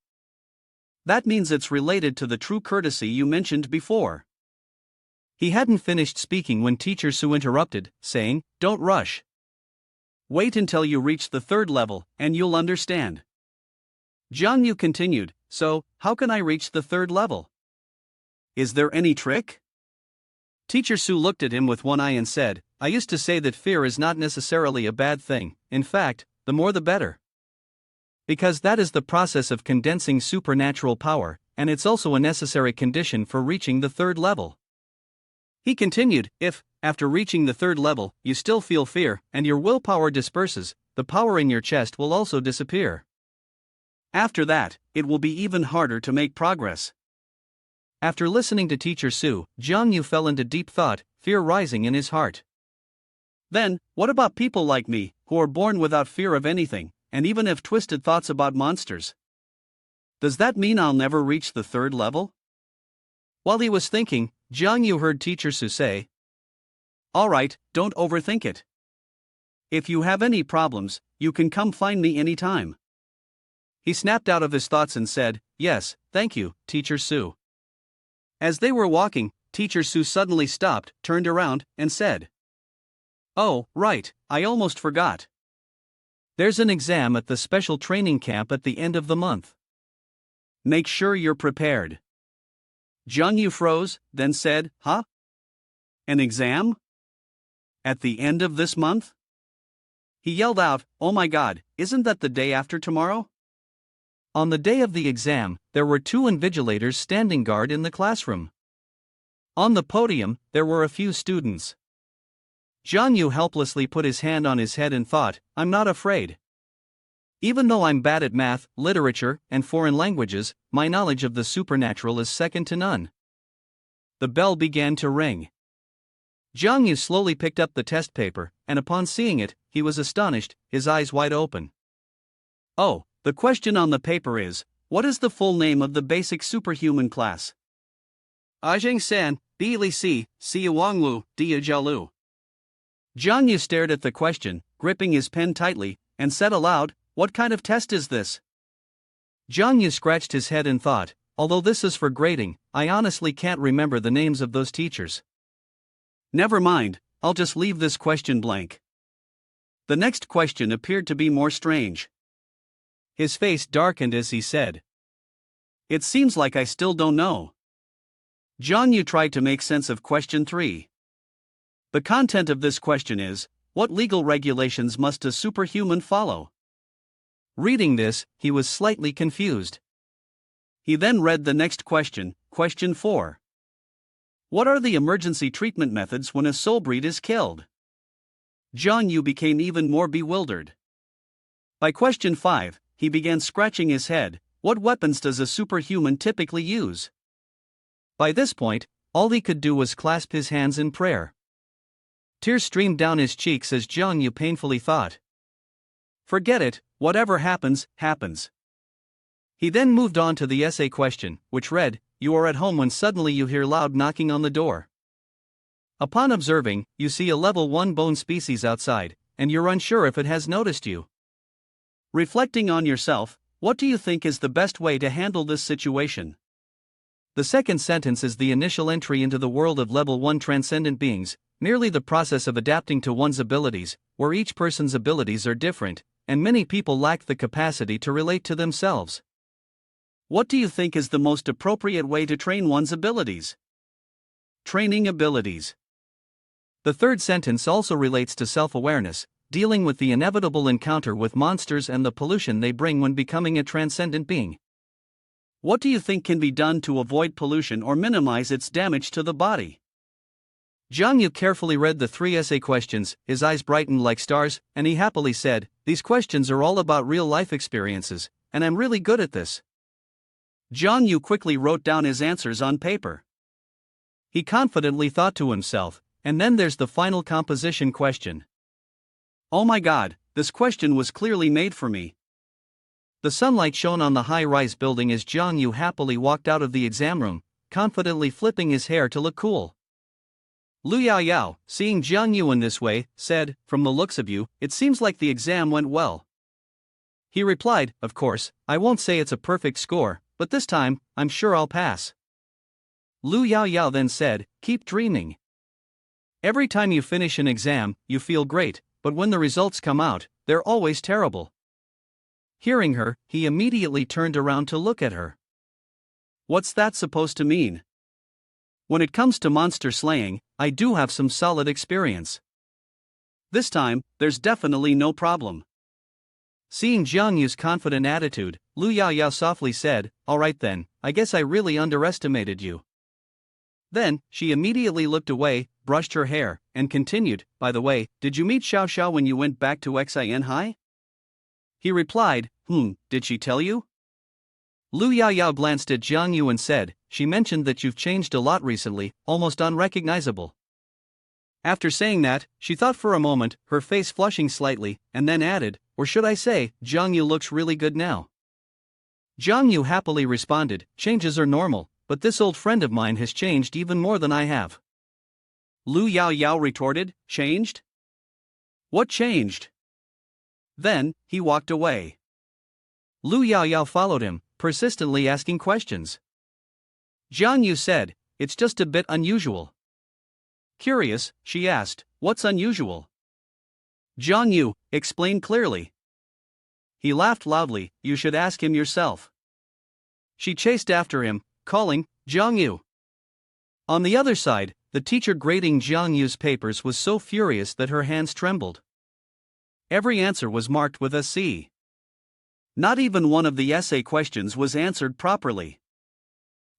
That means it's related to the true courtesy you mentioned before. He hadn't finished speaking when Teacher Su interrupted, saying, don't rush. Wait until you reach the 3rd level, and you'll understand. Jiang Yu continued, so, how can I reach the 3rd level? Is there any trick? Teacher Su looked at him with one eye and said, I used to say that fear is not necessarily a bad thing, in fact, the more the better. Because that is the process of condensing supernatural power, and it's also a necessary condition for reaching the 3rd level. He continued, if, after reaching the 3rd level, you still feel fear, and your willpower disperses, the power in your chest will also disappear. After that, it will be even harder to make progress. After listening to Teacher Su, Jiang Yu fell into deep thought, fear rising in his heart. Then, what about people like me, who are born without fear of anything, and even have twisted thoughts about monsters? Does that mean I'll never reach the 3rd level? While he was thinking, Jiang Yu heard Teacher Su say, Alright, don't overthink it. If you have any problems, you can come find me anytime. He snapped out of his thoughts and said, yes, thank you, Teacher Su. As they were walking, Teacher Su suddenly stopped, turned around, and said, Oh, right, I almost forgot. There's an exam at the special training camp at the end of the month. Make sure you're prepared. Jiang Yu froze, then said, Huh? An exam? At the end of this month? He yelled out, Oh my god, isn't that the day after tomorrow? On the day of the exam, there were 2 invigilators standing guard in the classroom. On the podium, there were a few students. Jiang Yu helplessly put his hand on his head and thought, I'm not afraid. Even though I'm bad at math, literature, and foreign languages, my knowledge of the supernatural is second to none. The bell began to ring. Jiang Yu slowly picked up the test paper, and upon seeing it, he was astonished, his eyes wide open. Oh, the question on the paper is, what is the full name of the basic superhuman class? Ajing San, Bi Li Si, Si Wang Lu, Dia Jialu. Jiang Yu stared at the question, gripping his pen tightly, and said aloud, What kind of test is this? Jiang Yu scratched his head and thought, although this is for grading, I honestly can't remember the names of those teachers. Never mind, I'll just leave this question blank. The next question appeared to be more strange. His face darkened as he said, It seems like I still don't know. Jiang Yu tried to make sense of question 3. The content of this question is, what legal regulations must a superhuman follow? Reading this, he was slightly confused. He then read the next question, question 4. What are the emergency treatment methods when a soul breed is killed? Jiang Yu became even more bewildered. By question 5, he began scratching his head. What weapons does a superhuman typically use? By this point, all he could do was clasp his hands in prayer. Tears streamed down his cheeks as Jiang Yu painfully thought, Forget it, whatever happens, happens. He then moved on to the essay question, which read, You are at home when suddenly you hear loud knocking on the door. Upon observing, you see a level 1 bone species outside, and you're unsure if it has noticed you. Reflecting on yourself, what do you think is the best way to handle this situation? The second sentence is the initial entry into the world of level 1 transcendent beings, merely the process of adapting to one's abilities, where each person's abilities are different, and many people lack the capacity to relate to themselves. What do you think is the most appropriate way to train one's abilities? Training abilities. The third sentence also relates to self-awareness, dealing with the inevitable encounter with monsters and the pollution they bring when becoming a transcendent being. What do you think can be done to avoid pollution or minimize its damage to the body? Jiang Yu carefully read the 3 essay questions, his eyes brightened like stars, and he happily said, These questions are all about real-life experiences, and I'm really good at this. Jiang Yu quickly wrote down his answers on paper. He confidently thought to himself, and then there's the final composition question. Oh my god, this question was clearly made for me. The sunlight shone on the high-rise building as Jiang Yu happily walked out of the exam room, confidently flipping his hair to look cool. Lu Yaoyao, seeing Jiang Yu in this way, said, From the looks of you, it seems like the exam went well. He replied, Of course, I won't say it's a perfect score, but this time, I'm sure I'll pass. Lu Yaoyao then said, Keep dreaming. Every time you finish an exam, you feel great, but when the results come out, they're always terrible. Hearing her, he immediately turned around to look at her. What's that supposed to mean? When it comes to monster slaying, I do have some solid experience. This time, there's definitely no problem. Seeing Jiang Yu's confident attitude, Lu Yaoyao softly said, Alright then, I guess I really underestimated you. Then, she immediately looked away, brushed her hair, and continued, By the way, did you meet Xiao Xiao when you went back to Xin High? He replied, Did she tell you? Lu Yaoyao glanced at Jiang Yu and said, She mentioned that you've changed a lot recently, almost unrecognizable. After saying that, she thought for a moment, her face flushing slightly, and then added, Or should I say, Jiang Yu looks really good now. Jiang Yu happily responded, Changes are normal, but this old friend of mine has changed even more than I have. Lu Yaoyao retorted, Changed? What changed? Then, he walked away. Lu Yaoyao followed him, persistently asking questions. Jiang Yu said, It's just a bit unusual. Curious, she asked, What's unusual? Jiang Yu, explain clearly. He laughed loudly, You should ask him yourself. She chased after him, calling, Jiang Yu. On the other side, the teacher grading Jiang Yu's papers was so furious that her hands trembled. Every answer was marked with a C. Not even one of the essay questions was answered properly.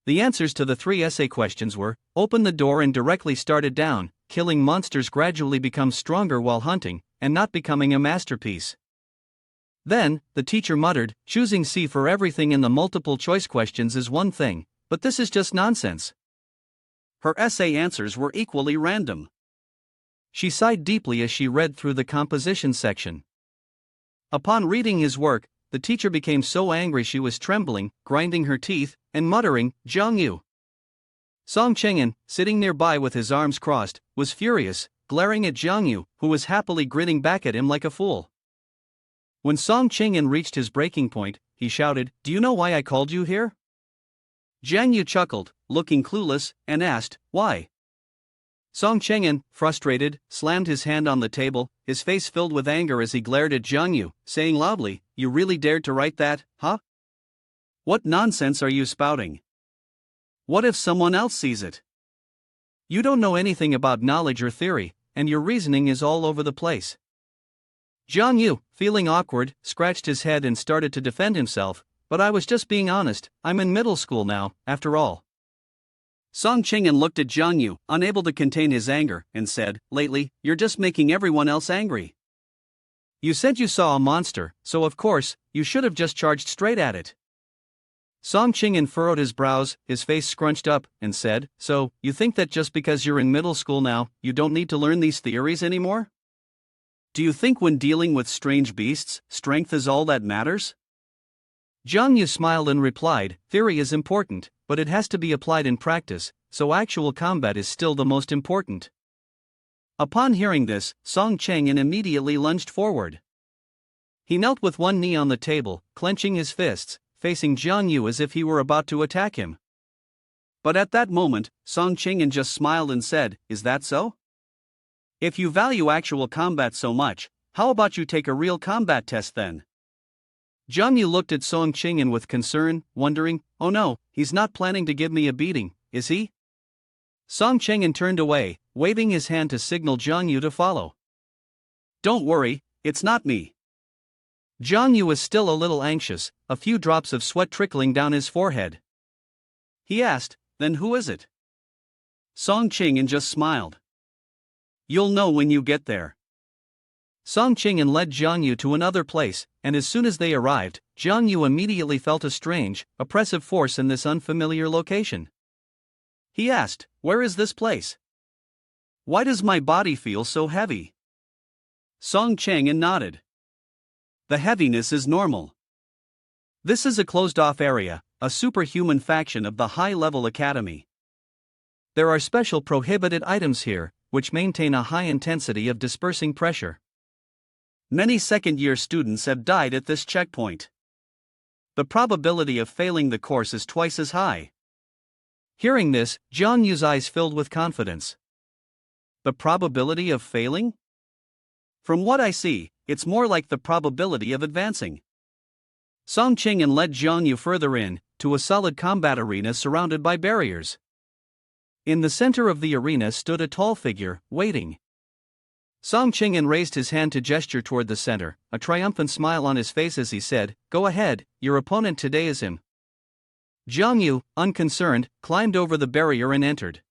The answers to the 3 essay questions were, open the door and directly started down, killing monsters gradually becomes stronger while hunting, and not becoming a masterpiece. Then, the teacher muttered, choosing C for everything in the multiple choice questions is one thing, but this is just nonsense. Her essay answers were equally random. She sighed deeply as she read through the composition section. Upon reading his work, the teacher became so angry she was trembling, grinding her teeth, and muttering, Jiang Yu. Song Chengen, sitting nearby with his arms crossed, was furious, glaring at Jiang Yu, who was happily grinning back at him like a fool. When Song Chengen reached his breaking point, he shouted, Do you know why I called you here? Jiang Yu chuckled, looking clueless, and asked, Why? Song Chengen, frustrated, slammed his hand on the table, his face filled with anger as he glared at Jiang Yu, saying loudly, You really dared to write that, huh? What nonsense are you spouting? What if someone else sees it? You don't know anything about knowledge or theory, and your reasoning is all over the place. Jiang Yu, feeling awkward, scratched his head and started to defend himself, but I was just being honest, I'm in middle school now, after all. Song Chengen looked at Jiang Yu, unable to contain his anger, and said, Lately, you're just making everyone else angry. You said you saw a monster, so of course, you should have just charged straight at it. Song Chengen furrowed his brows, his face scrunched up, and said, So, you think that just because you're in middle school now, you don't need to learn these theories anymore? Do you think when dealing with strange beasts, strength is all that matters? Jiang Yu smiled and replied, Theory is important, but it has to be applied in practice, so actual combat is still the most important. Upon hearing this, Song Chengen immediately lunged forward. He knelt with one knee on the table, clenching his fists, facing Jiang Yu as if he were about to attack him. But at that moment, Song Chengen just smiled and said, Is that so? If you value actual combat so much, how about you take a real combat test then? Jiang Yu looked at Song Chengen with concern, wondering, Oh no, he's not planning to give me a beating, is he? Song Chengen turned away, waving his hand to signal Jiang Yu to follow. Don't worry, it's not me. Jiang Yu was still a little anxious, a few drops of sweat trickling down his forehead. He asked, Then who is it? Song Chengen just smiled. You'll know when you get there. Song Chengen led Jiang Yu to another place, and as soon as they arrived, Jiang Yu immediately felt a strange, oppressive force in this unfamiliar location. He asked, Where is this place? Why does my body feel so heavy? Song Chengen nodded. The heaviness is normal. This is a closed-off area, a superhuman faction of the high-level academy. There are special prohibited items here, which maintain a high intensity of dispersing pressure. Many second-year students have died at this checkpoint. The probability of failing the course is twice as high. Hearing this, Jiang Yu's eyes filled with confidence. The probability of failing? From what I see, it's more like the probability of advancing. Song Chengen led Jiang Yu further in, to a solid combat arena surrounded by barriers. In the center of the arena stood a tall figure, waiting. Song Chengen raised his hand to gesture toward the center, a triumphant smile on his face as he said, Go ahead, your opponent today is him. Jiang Yu, unconcerned, climbed over the barrier and entered.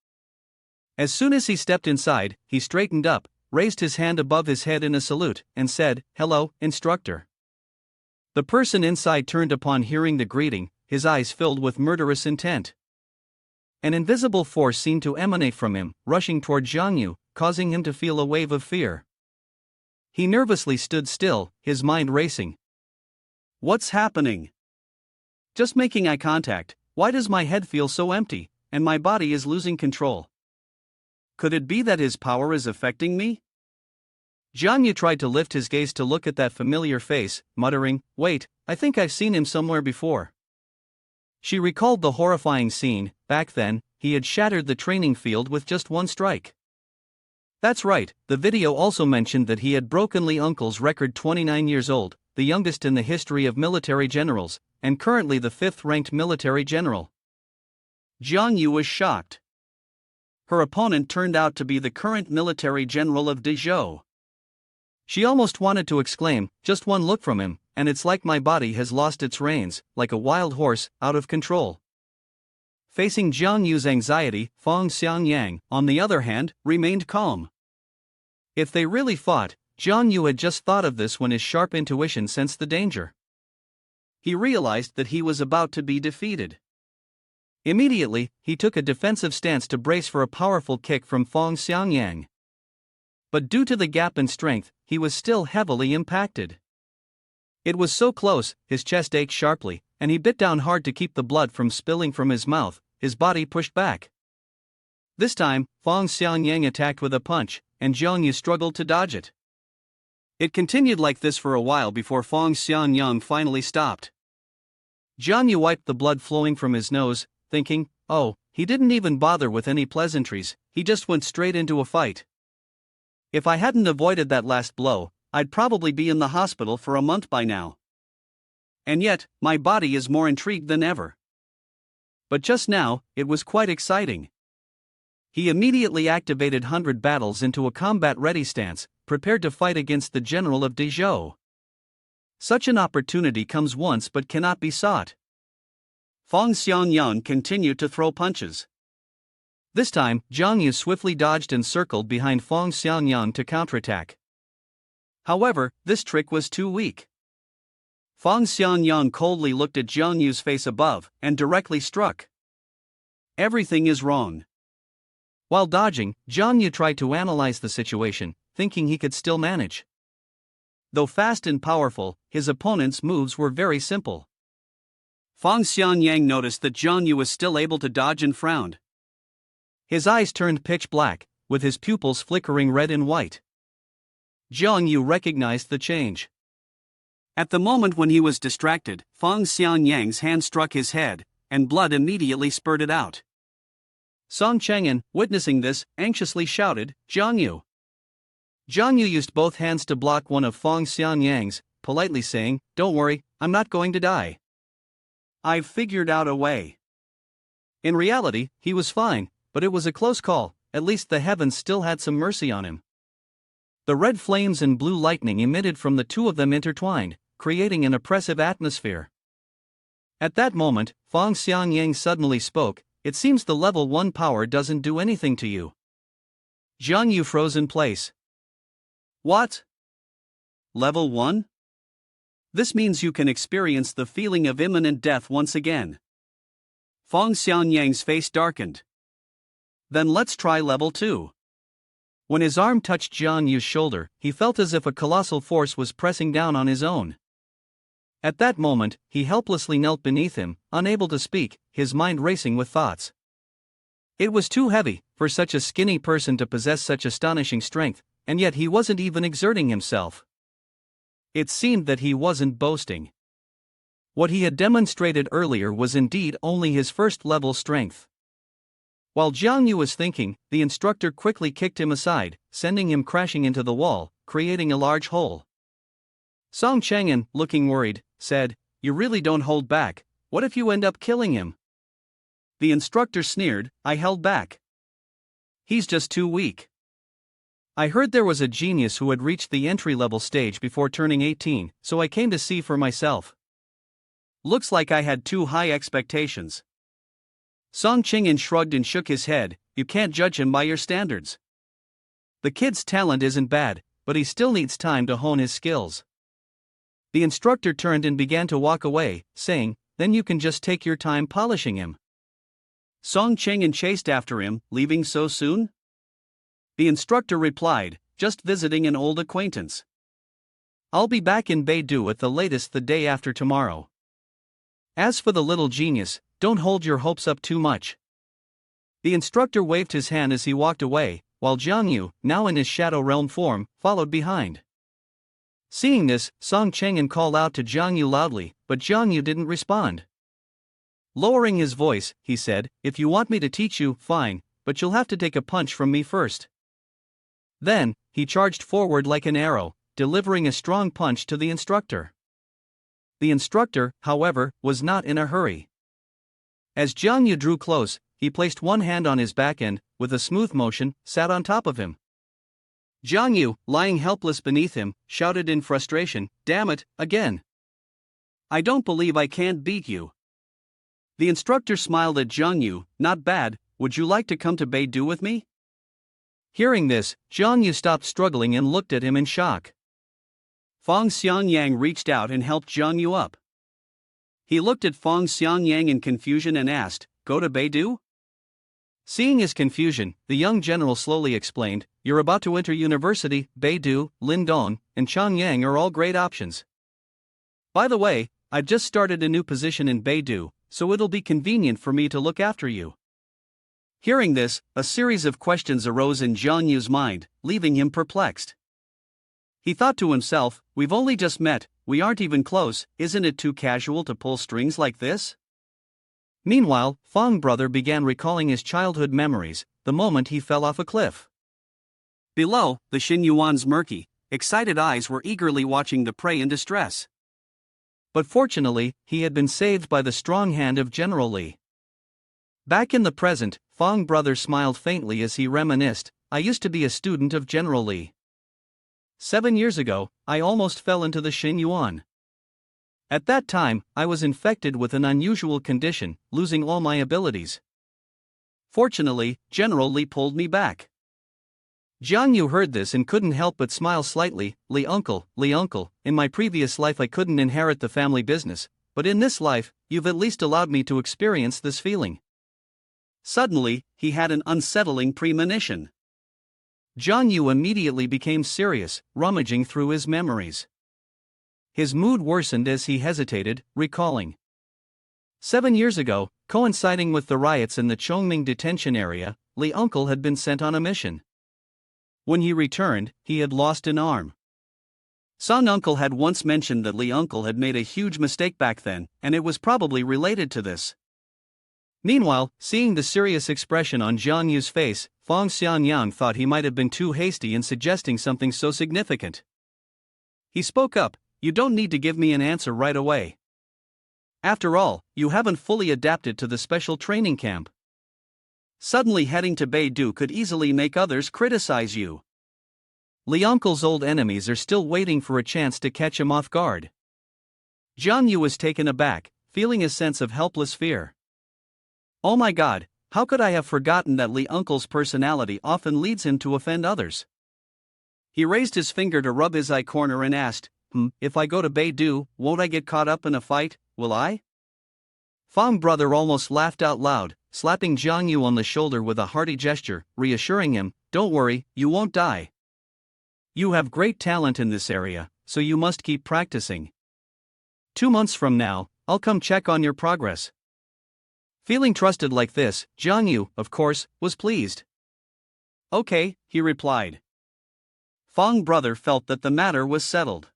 As soon as he stepped inside, he straightened up, raised his hand above his head in a salute, and said, Hello, instructor. The person inside turned upon hearing the greeting, his eyes filled with murderous intent. An invisible force seemed to emanate from him, rushing toward Jiang Yu, causing him to feel a wave of fear. He nervously stood still, his mind racing. What's happening? Just making eye contact, why does my head feel so empty, and my body is losing control? Could it be that his power is affecting me? Jiang Yu tried to lift his gaze to look at that familiar face, muttering, Wait, I think I've seen him somewhere before. She recalled the horrifying scene. Back then, he had shattered the training field with just one strike. That's right, the video also mentioned that he had broken Li Uncle's record 29 years old, the youngest in the history of military generals, and currently the 5th-ranked military general. Jiang Yu was shocked. Her opponent turned out to be the current military general of Dezhou. She almost wanted to exclaim, "Just one look from him, and it's like my body has lost its reins, like a wild horse, out of control." Facing Jiang Yu's anxiety, Feng Xiangyang, on the other hand, remained calm. If they really fought, Jiang Yu had just thought of this when his sharp intuition sensed the danger. He realized that he was about to be defeated. Immediately, he took a defensive stance to brace for a powerful kick from Feng Xiangyang. But due to the gap in strength, he was still heavily impacted. It was so close, his chest ached sharply, and he bit down hard to keep the blood from spilling from his mouth. His body pushed back. This time, Feng Xiangyang attacked with a punch, and Jiang Yu struggled to dodge it. It continued like this for a while before Feng Xiangyang finally stopped. Jiang Yu wiped the blood flowing from his nose, thinking, "Oh, he didn't even bother with any pleasantries, he just went straight into a fight. If I hadn't avoided that last blow, I'd probably be in the hospital for a month by now. And yet, my body is more intrigued than ever." But just now, it was quite exciting. He immediately activated 100 battles into a combat-ready stance, prepared to fight against the general of Dezhou. Such an opportunity comes once but cannot be sought. Feng Xiangyang continued to throw punches. This time, Jiang Yu swiftly dodged and circled behind Feng Xiangyang to counterattack. However, this trick was too weak. Feng Xiangyang coldly looked at Jiang Yu's face above, and directly struck. "Everything is wrong." While dodging, Jiang Yu tried to analyze the situation, thinking he could still manage. Though fast and powerful, his opponent's moves were very simple. Feng Xiangyang noticed that Jiang Yu was still able to dodge and frowned. His eyes turned pitch black, with his pupils flickering red and white. Jiang Yu recognized the change. At the moment when he was distracted, Feng Xiangyang's hand struck his head, and blood immediately spurted out. Song Chang'an, witnessing this, anxiously shouted, "Jiang Yu!" Jiang Yu used both hands to block one of Feng Xiangyang's, politely saying, "Don't worry, I'm not going to die. I've figured out a way." In reality, he was fine, but it was a close call. At least the heavens still had some mercy on him. The red flames and blue lightning emitted from the two of them intertwined, creating an oppressive atmosphere. At that moment, Feng Xiangyang suddenly spoke, "It seems the level 1 power doesn't do anything to you." Jiang Yu froze in place. "What? Level 1? This means you can experience the feeling of imminent death once again." Feng Xiangyang's face darkened. "Then let's try level 2. When his arm touched Jiang Yu's shoulder, he felt as if a colossal force was pressing down on his own. At that moment, he helplessly knelt beneath him, unable to speak, his mind racing with thoughts. It was too heavy for such a skinny person to possess such astonishing strength, and yet he wasn't even exerting himself. It seemed that he wasn't boasting. What he had demonstrated earlier was indeed only his first-level strength. While Jiang Yu was thinking, the instructor quickly kicked him aside, sending him crashing into the wall, creating a large hole. Song Chang'an, looking worried, said, "You really don't hold back. What if you end up killing him?" The instructor sneered, "I held back. He's just too weak. I heard there was a genius who had reached the entry-level stage before turning 18, so I came to see for myself. Looks like I had too high expectations." Song Chang'an shrugged and shook his head, "You can't judge him by your standards. The kid's talent isn't bad, but he still needs time to hone his skills." The instructor turned and began to walk away, saying, "Then you can just take your time polishing him." Song Chang'an chased after him, "Leaving so soon?" The instructor replied, "Just visiting an old acquaintance. I'll be back in Beidou at the latest the day after tomorrow. As for the little genius, don't hold your hopes up too much." The instructor waved his hand as he walked away, while Jiang Yu, now in his shadow realm form, followed behind. Seeing this, Song Chang'an called out to Jiang Yu loudly, but Jiang Yu didn't respond. Lowering his voice, he said, "If you want me to teach you, fine, but you'll have to take a punch from me first." Then, he charged forward like an arrow, delivering a strong punch to the instructor. The instructor, however, was not in a hurry. As Jiang Yu drew close, he placed one hand on his back and, with a smooth motion, sat on top of him. Jiang Yu, lying helpless beneath him, shouted in frustration, "Damn it, again! I don't believe I can't beat you." The instructor smiled at Jiang Yu, "Not bad, would you like to come to Beidou with me?" Hearing this, Jiang Yu stopped struggling and looked at him in shock. Feng Xiangyang reached out and helped Jiang Yu up. He looked at Feng Xiangyang in confusion and asked, "Go to Beidou?" Seeing his confusion, the young general slowly explained, "You're about to enter university, Beidou, Lindong, and Changyang are all great options. By the way, I've just started a new position in Beidou, so it'll be convenient for me to look after you." Hearing this, a series of questions arose in Jiang Yu's mind, leaving him perplexed. He thought to himself, "We've only just met, we aren't even close, isn't it too casual to pull strings like this?" Meanwhile, Feng brother began recalling his childhood memories, the moment he fell off a cliff. Below, the Xinyuan's murky, excited eyes were eagerly watching the prey in distress. But fortunately, he had been saved by the strong hand of General Li. Back in the present, Feng brother smiled faintly as he reminisced, "I used to be a student of General Li. 7 years ago, I almost fell into the Xinyuan. At that time, I was infected with an unusual condition, losing all my abilities. Fortunately, General Li pulled me back." Jiang Yu heard this and couldn't help but smile slightly. Li uncle, in my previous life I couldn't inherit the family business, but in this life, you've at least allowed me to experience this feeling." Suddenly, he had an unsettling premonition. Jiang Yu immediately became serious, rummaging through his memories. His mood worsened as he hesitated, recalling. 7 years ago, coinciding with the riots in the Chongming detention area, Li uncle had been sent on a mission. When he returned, he had lost an arm. Son uncle had once mentioned that Li uncle had made a huge mistake back then, and it was probably related to this. Meanwhile, seeing the serious expression on Jiang Yu's face, Feng Xianyang thought he might have been too hasty in suggesting something so significant. He spoke up, "You don't need to give me an answer right away. After all, you haven't fully adapted to the special training camp. Suddenly heading to Beidou could easily make others criticize you. Li uncle's old enemies are still waiting for a chance to catch him off guard." Jiang Yu was taken aback, feeling a sense of helpless fear. "Oh my god, how could I have forgotten that Li uncle's personality often leads him to offend others?" He raised his finger to rub his eye corner and asked, "If I go to Beidou, won't I get caught up in a fight, will I?" Feng brother almost laughed out loud, slapping Jiang Yu on the shoulder with a hearty gesture, reassuring him, "Don't worry, you won't die. You have great talent in this area, so you must keep practicing. 2 months from now, I'll come check on your progress." Feeling trusted like this, Jiang Yu, of course, was pleased. "Okay," he replied. Feng brother felt that the matter was settled.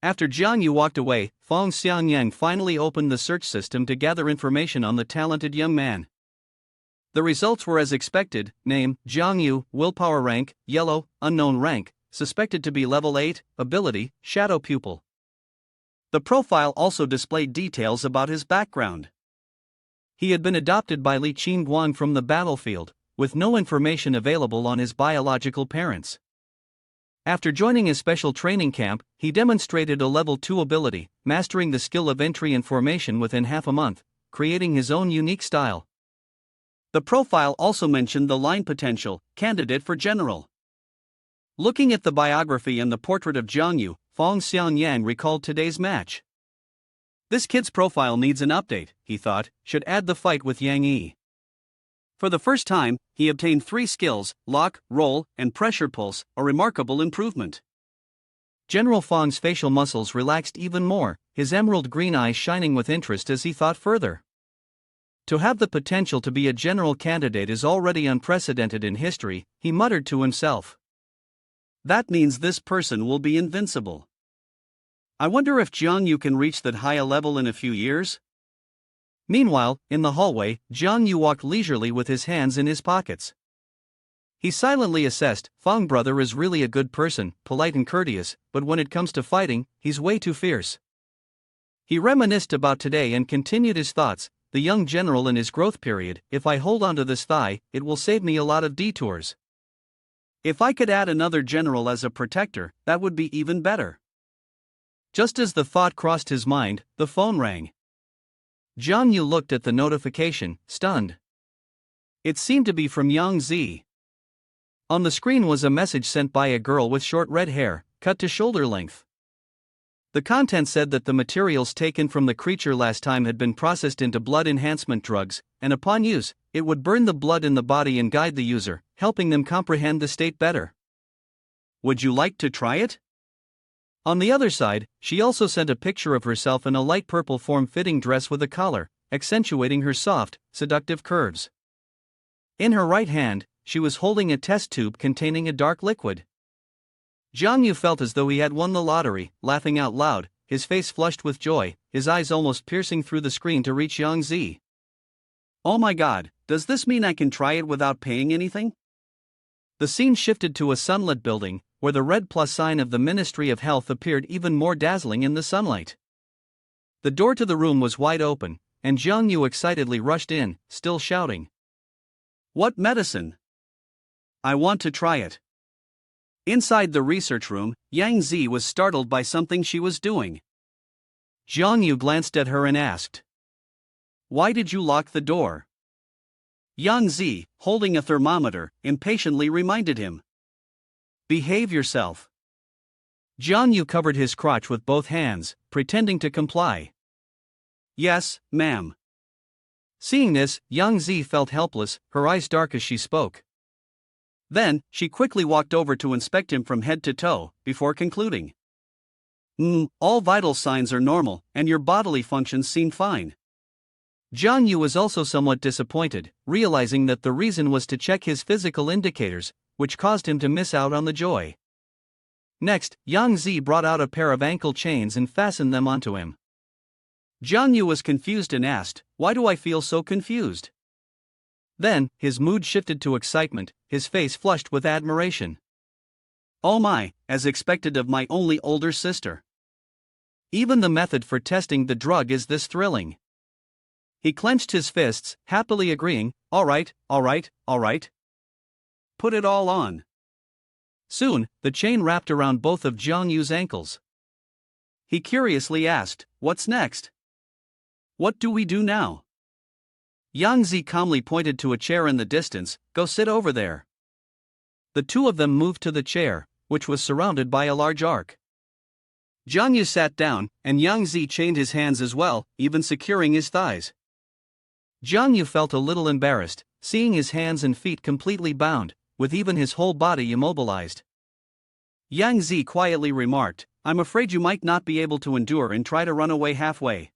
After Jiang Yu walked away, Feng Xianyang finally opened the search system to gather information on the talented young man. The results were as expected: name, Jiang Yu, willpower rank, yellow, unknown rank, suspected to be level 8, ability, shadow pupil. The profile also displayed details about his background. He had been adopted by Li Qingguang from the battlefield, with no information available on his biological parents. After joining his special training camp, he demonstrated a level 2 ability, mastering the skill of entry and formation within half a month, creating his own unique style. The profile also mentioned the line potential, candidate for general. Looking at the biography and the portrait of Jiang Yu, Feng Xianyang recalled today's match. This kid's profile needs an update, he thought, should add the fight with Yang Yi. For the first time, he obtained 3 skills, lock, roll, and pressure pulse, a remarkable improvement. General Feng's facial muscles relaxed even more, his emerald green eyes shining with interest as he thought further. To have the potential to be a general candidate is already unprecedented in history, he muttered to himself. That means this person will be invincible. I wonder if Jiang Yu can reach that high a level in a few years? Meanwhile, in the hallway, Jiang Yu walked leisurely with his hands in his pockets. He silently assessed, Feng brother is really a good person, polite and courteous, but when it comes to fighting, he's way too fierce. He reminisced about today and continued his thoughts. The young general in his growth period, if I hold onto this thigh, it will save me a lot of detours. If I could add another general as a protector, that would be even better. Just as the thought crossed his mind, the phone rang. Jiang Yu looked at the notification, stunned. It seemed to be from Yang Zi. On the screen was a message sent by a girl with short red hair, cut to shoulder length. The content said that the materials taken from the creature last time had been processed into blood enhancement drugs, and upon use, it would burn the blood in the body and guide the user, helping them comprehend the state better. Would you like to try it? On the other side, she also sent a picture of herself in a light purple form-fitting dress with a collar, accentuating her soft, seductive curves. In her right hand, she was holding a test tube containing a dark liquid. Jiang Yu felt as though he had won the lottery, laughing out loud, his face flushed with joy, his eyes almost piercing through the screen to reach Yang Zi. Oh my god, does this mean I can try it without paying anything? The scene shifted to a sunlit building, where the red plus sign of the Ministry of Health appeared even more dazzling in the sunlight. The door to the room was wide open, and Jiang Yu excitedly rushed in, still shouting. What medicine? I want to try it. Inside the research room, Yang Zi was startled by something she was doing. Jiang Yu glanced at her and asked. Why did you lock the door? Yang Zi, holding a thermometer, impatiently reminded him. Behave yourself. Jiang Yu covered his crotch with both hands, pretending to comply. Yes, ma'am. Seeing this, Yang Zi felt helpless, her eyes dark as she spoke. Then, she quickly walked over to inspect him from head to toe, before concluding. All vital signs are normal, and your bodily functions seem fine. Jiang Yu was also somewhat disappointed, realizing that the reason was to check his physical indicators, which caused him to miss out on the joy. Next, Yang Zi brought out a pair of ankle chains and fastened them onto him. Jiang Yu was confused and asked, "Why do I feel so confused?" Then, his mood shifted to excitement, his face flushed with admiration. Oh my, as expected of my only older sister. Even the method for testing the drug is this thrilling. He clenched his fists, happily agreeing, all right. Put it all on. Soon, the chain wrapped around both of Jiang Yu's ankles. He curiously asked, what's next? What do we do now? Yang Zi calmly pointed to a chair in the distance, go sit over there. The two of them moved to the chair, which was surrounded by a large ark. Jiang Yu sat down, and Yang Zi chained his hands as well, even securing his thighs. Jiang Yu felt a little embarrassed, seeing his hands and feet completely bound, with even his whole body immobilized. Yang Zi quietly remarked, I'm afraid you might not be able to endure and try to run away halfway.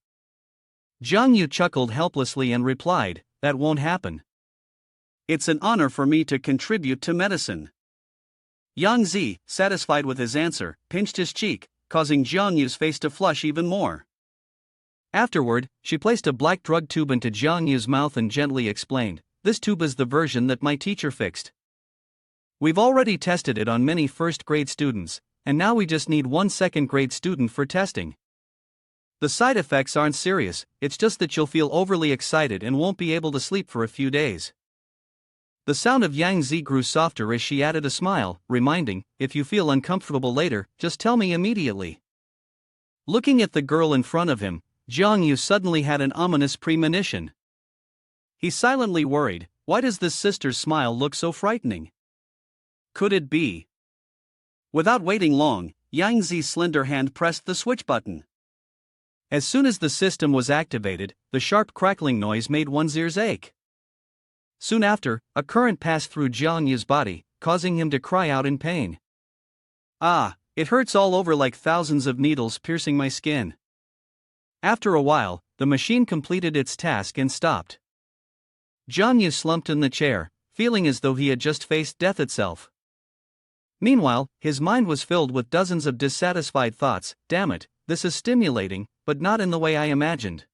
Jiang Yu chuckled helplessly and replied, that won't happen. It's an honor for me to contribute to medicine. Yang Zi, satisfied with his answer, pinched his cheek, causing Jiang Yu's face to flush even more. Afterward, she placed a black drug tube into Jiang Yu's mouth and gently explained, this tube is the version that my teacher fixed. We've already tested it on many first-grade students, and now we just need one second-grade student for testing. The side effects aren't serious, it's just that you'll feel overly excited and won't be able to sleep for a few days. The sound of Yang Zi grew softer as she added a smile, reminding, if you feel uncomfortable later, just tell me immediately. Looking at the girl in front of him, Jiang Yu suddenly had an ominous premonition. He silently worried, why does this sister's smile look so frightening? Could it be? Without waiting long, Yang Zi's slender hand pressed the switch button. As soon as the system was activated, the sharp crackling noise made one's ears ache. Soon after, a current passed through Jiang Yu's body, causing him to cry out in pain. Ah, it hurts all over like thousands of needles piercing my skin. After a while, the machine completed its task and stopped. Jiang Yu slumped in the chair, feeling as though he had just faced death itself. Meanwhile, his mind was filled with dozens of dissatisfied thoughts. Damn it, this is stimulating, but not in the way I imagined.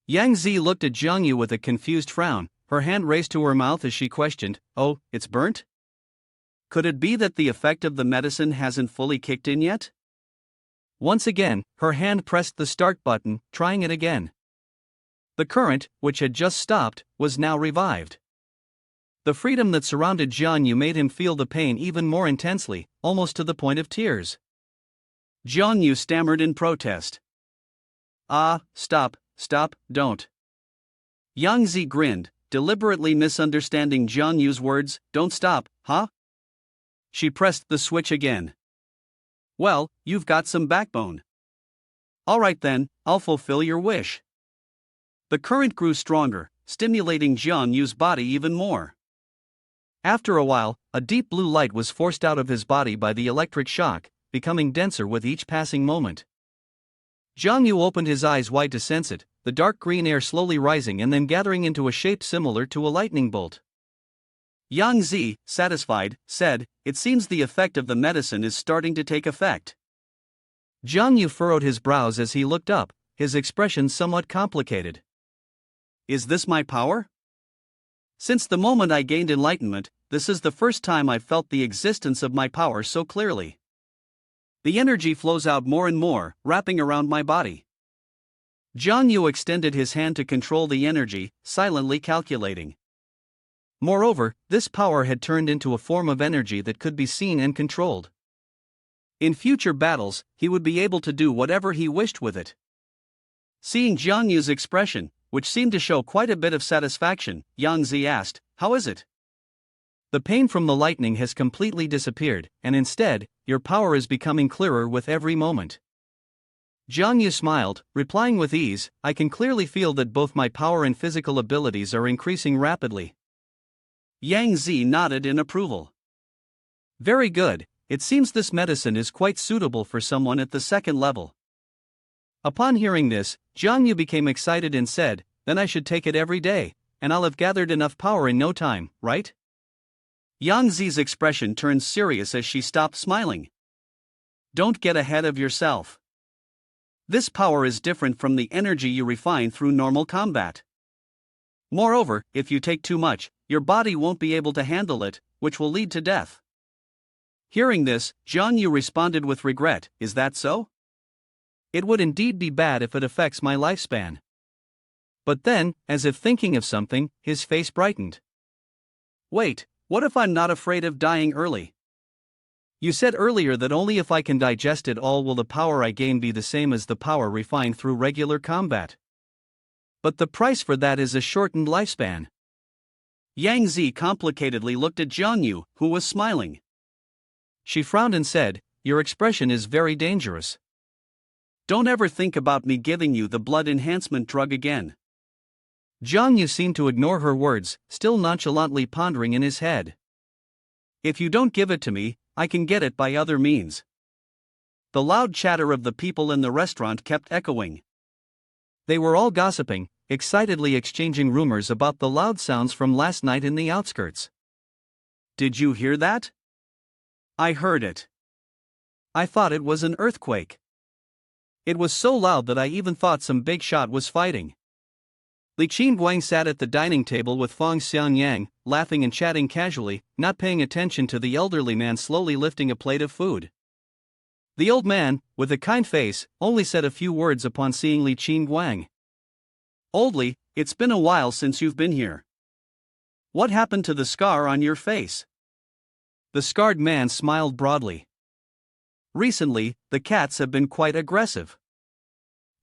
Yang Zi looked at Jiang Yu with a confused frown, her hand raised to her mouth as she questioned, oh, it's burnt? Could it be that the effect of the medicine hasn't fully kicked in yet? Once again, her hand pressed the start button, trying it again. The current, which had just stopped, was now revived. The freedom that surrounded Jian Yu made him feel the pain even more intensely, almost to the point of tears. Jian Yu stammered in protest. Stop, don't. Yang Zi grinned, deliberately misunderstanding Jian Yu's words. Don't stop, huh? She pressed the switch again. Well, you've got some backbone. Alright then, I'll fulfill your wish. The current grew stronger, stimulating Jian Yu's body even more. After a while, a deep blue light was forced out of his body by the electric shock, becoming denser with each passing moment. Jian Yu opened his eyes wide to sense it, the dark green air slowly rising and then gathering into a shape similar to a lightning bolt. Yang Zi, satisfied, said, "It seems the effect of the medicine is starting to take effect." Jian Yu furrowed his brows as he looked up, his expression somewhat complicated. Is this my power? Since the moment I gained enlightenment, this is the first time I've felt the existence of my power so clearly. The energy flows out more and more, wrapping around my body. Jian Yu extended his hand to control the energy, silently calculating. Moreover, this power had turned into a form of energy that could be seen and controlled. In future battles, he would be able to do whatever he wished with it. Seeing Jian Yu's expression, which seemed to show quite a bit of satisfaction, Yang Zi asked, "How is it?" The pain from the lightning has completely disappeared, and instead, your power is becoming clearer with every moment. Jian Yu smiled, replying with ease, "I can clearly feel that both my power and physical abilities are increasing rapidly." Yang Zi nodded in approval. Very good, it seems this medicine is quite suitable for someone at the second level. Upon hearing this, Jian Yu became excited and said, "Then I should take it every day, and I'll have gathered enough power in no time, right?" Yang Zi's expression turned serious as she stopped smiling. Don't get ahead of yourself. This power is different from the energy you refine through normal combat. Moreover, if you take too much, your body won't be able to handle it, which will lead to death. Hearing this, Jian Yu responded with regret, "Is that so?" It would indeed be bad if it affects my lifespan. But then, as if thinking of something, his face brightened. Wait, what if I'm not afraid of dying early? You said earlier that only if I can digest it all will the power I gain be the same as the power refined through regular combat. But the price for that is a shortened lifespan. Yang Zi complicatedly looked at Jian Yu, who was smiling. She frowned and said, "Your expression is very dangerous. Don't ever think about me giving you the blood enhancement drug again." Jian Yu seemed to ignore her words, still nonchalantly pondering in his head. "If you don't give it to me, I can get it by other means." The loud chatter of the people in the restaurant kept echoing. They were all gossiping, excitedly exchanging rumors about the loud sounds from last night in the outskirts. "Did you hear that?" "I heard it. I thought it was an earthquake. It was so loud that I even thought some big shot was fighting." Li Qingguang sat at the dining table with Feng Xianyang, laughing and chatting casually, not paying attention to the elderly man slowly lifting a plate of food. The old man, with a kind face, only said a few words upon seeing Li Qingguang. "Old Li, it's been a while since you've been here. What happened to the scar on your face?" The scarred man smiled broadly. "Recently, the cats have been quite aggressive.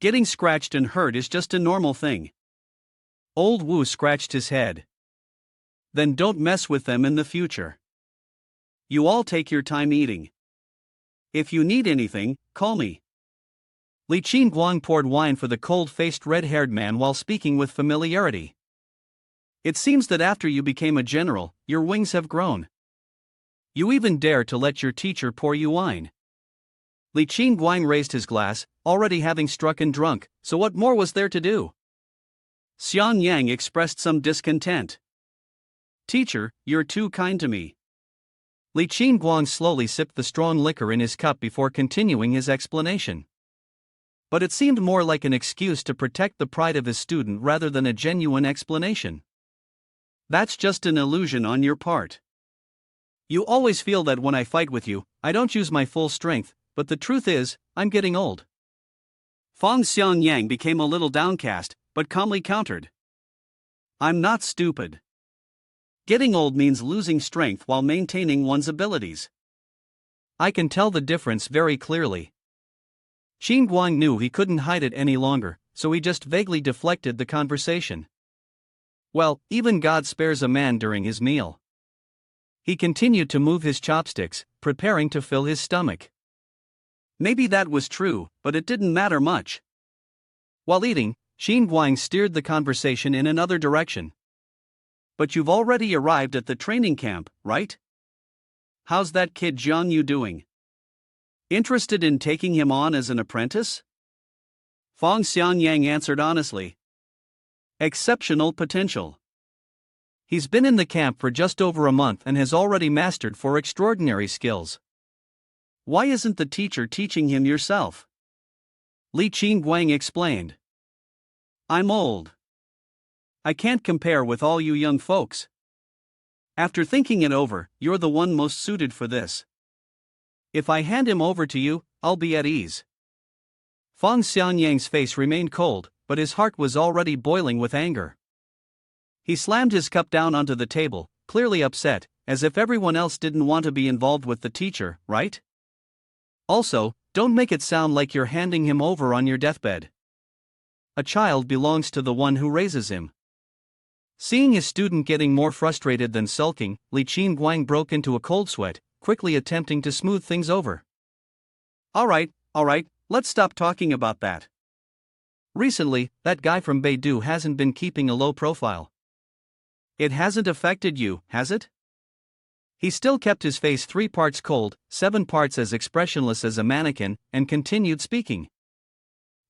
Getting scratched and hurt is just a normal thing." Old Wu scratched his head. "Then don't mess with them in the future. You all take your time eating. If you need anything, call me." Li Qingguang poured wine for the cold-faced red-haired man while speaking with familiarity. "It seems that after you became a general, your wings have grown. You even dare to let your teacher pour you wine." Li Qingguang raised his glass, already having struck and drunk, so what more was there to do? Xian Yang expressed some discontent. "Teacher, you're too kind to me." Li Qingguang slowly sipped the strong liquor in his cup before continuing his explanation. But it seemed more like an excuse to protect the pride of his student rather than a genuine explanation. "That's just an illusion on your part. You always feel that when I fight with you, I don't use my full strength, but the truth is, I'm getting old. Fong Xiangyang became a little downcast, but calmly countered. I'm not stupid. Getting old means losing strength while maintaining one's abilities. I can tell the difference very clearly. Qin Guang knew he couldn't hide it any longer, so he just vaguely deflected the conversation. Well, even God spares a man during his meal. He continued to move his chopsticks, preparing to fill his stomach. Maybe that was true, but it didn't matter much. While eating, Qin Guang steered the conversation in another direction. But you've already arrived at the training camp, right? How's that kid Jiang Yu doing? Interested in taking him on as an apprentice? Fong Xianyang answered honestly. Exceptional potential. He's been in the camp for just over a month and has already mastered 4 extraordinary skills. Why isn't the teacher teaching him yourself? Li Qingguang explained. I'm old. I can't compare with all you young folks. After thinking it over, you're the one most suited for this. If I hand him over to you, I'll be at ease. Fong Xianyang's face remained cold, but his heart was already boiling with anger. He slammed his cup down onto the table, clearly upset, as if everyone else didn't want to be involved with the teacher, right? Also, don't make it sound like you're handing him over on your deathbed. A child belongs to the one who raises him. Seeing his student getting more frustrated than sulking, Li Qingguang broke into a cold sweat, quickly attempting to smooth things over. All right, let's stop talking about that. Recently, that guy from Beidou hasn't been keeping a low profile. It hasn't affected you, has it? He still kept his face 3 parts cold, 7 parts as expressionless as a mannequin, and continued speaking.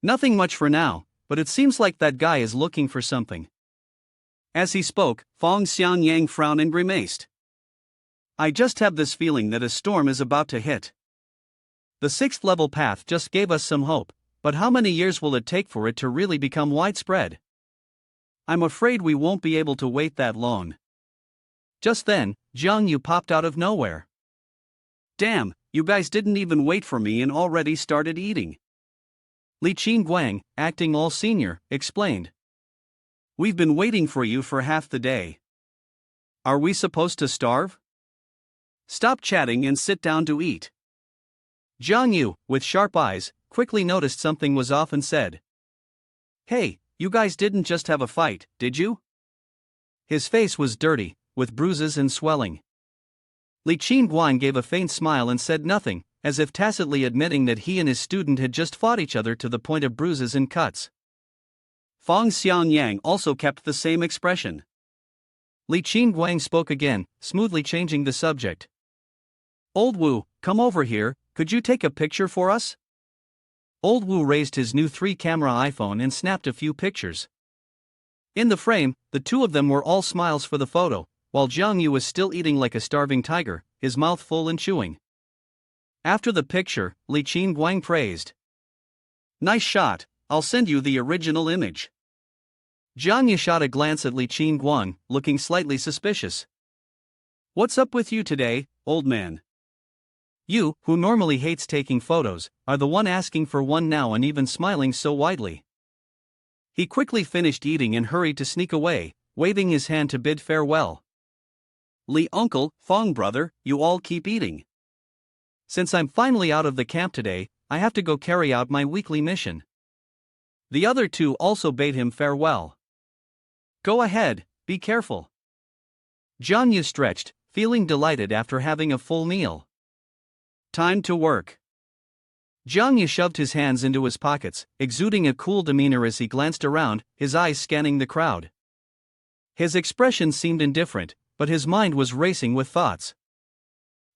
Nothing much for now, but it seems like that guy is looking for something. As he spoke, Fong Xianyang frowned and grimaced. I just have this feeling that a storm is about to hit. The 6th level path just gave us some hope, but how many years will it take for it to really become widespread? I'm afraid we won't be able to wait that long. Just then, Jiang Yu popped out of nowhere. Damn, you guys didn't even wait for me and already started eating. Li Qingguang, acting all senior, explained. We've been waiting for you for half the day. Are we supposed to starve? Stop chatting and sit down to eat. Jiang Yu, with sharp eyes, quickly noticed something was off and said. Hey, you guys didn't just have a fight, did you? His face was dirty, with bruises and swelling. Li Qingguang gave a faint smile and said nothing, as if tacitly admitting that he and his student had just fought each other to the point of bruises and cuts. Fong Xianyang also kept the same expression. Li Qingguang spoke again, smoothly changing the subject. Old Wu, come over here, could you take a picture for us? Old Wu raised his new 3-camera iPhone and snapped a few pictures. In the frame, the two of them were all smiles for the photo, while Jiang Yu was still eating like a starving tiger, his mouth full and chewing. After the picture, Li Qingguang praised. Nice shot, I'll send you the original image. Jiang Yu shot a glance at Li Qingguang, looking slightly suspicious. What's up with you today, old man? You, who normally hates taking photos, are the one asking for one now and even smiling so widely. He quickly finished eating and hurried to sneak away, waving his hand to bid farewell. Li uncle, Fong brother, you all keep eating. Since I'm finally out of the camp today, I have to go carry out my weekly mission. The other two also bade him farewell. Go ahead, be careful. Jiang Yu stretched, feeling delighted after having a full meal. Time to work. Jiang Yu shoved his hands into his pockets, exuding a cool demeanor as he glanced around, his eyes scanning the crowd. His expression seemed indifferent, but his mind was racing with thoughts.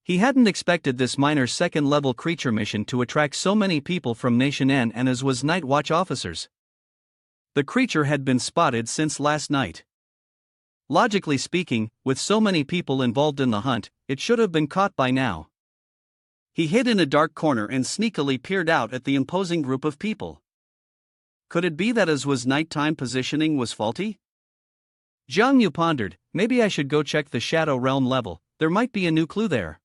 He hadn't expected this minor 2nd-level creature mission to attract so many people from Nation N and as was Night Watch officers. The creature had been spotted since last night. Logically speaking, with so many people involved in the hunt, it should have been caught by now. He hid in a dark corner and sneakily peered out at the imposing group of people. Could it be that as was nighttime positioning was faulty? Jiang Yu pondered, maybe I should go check the Shadow Realm level, there might be a new clue there.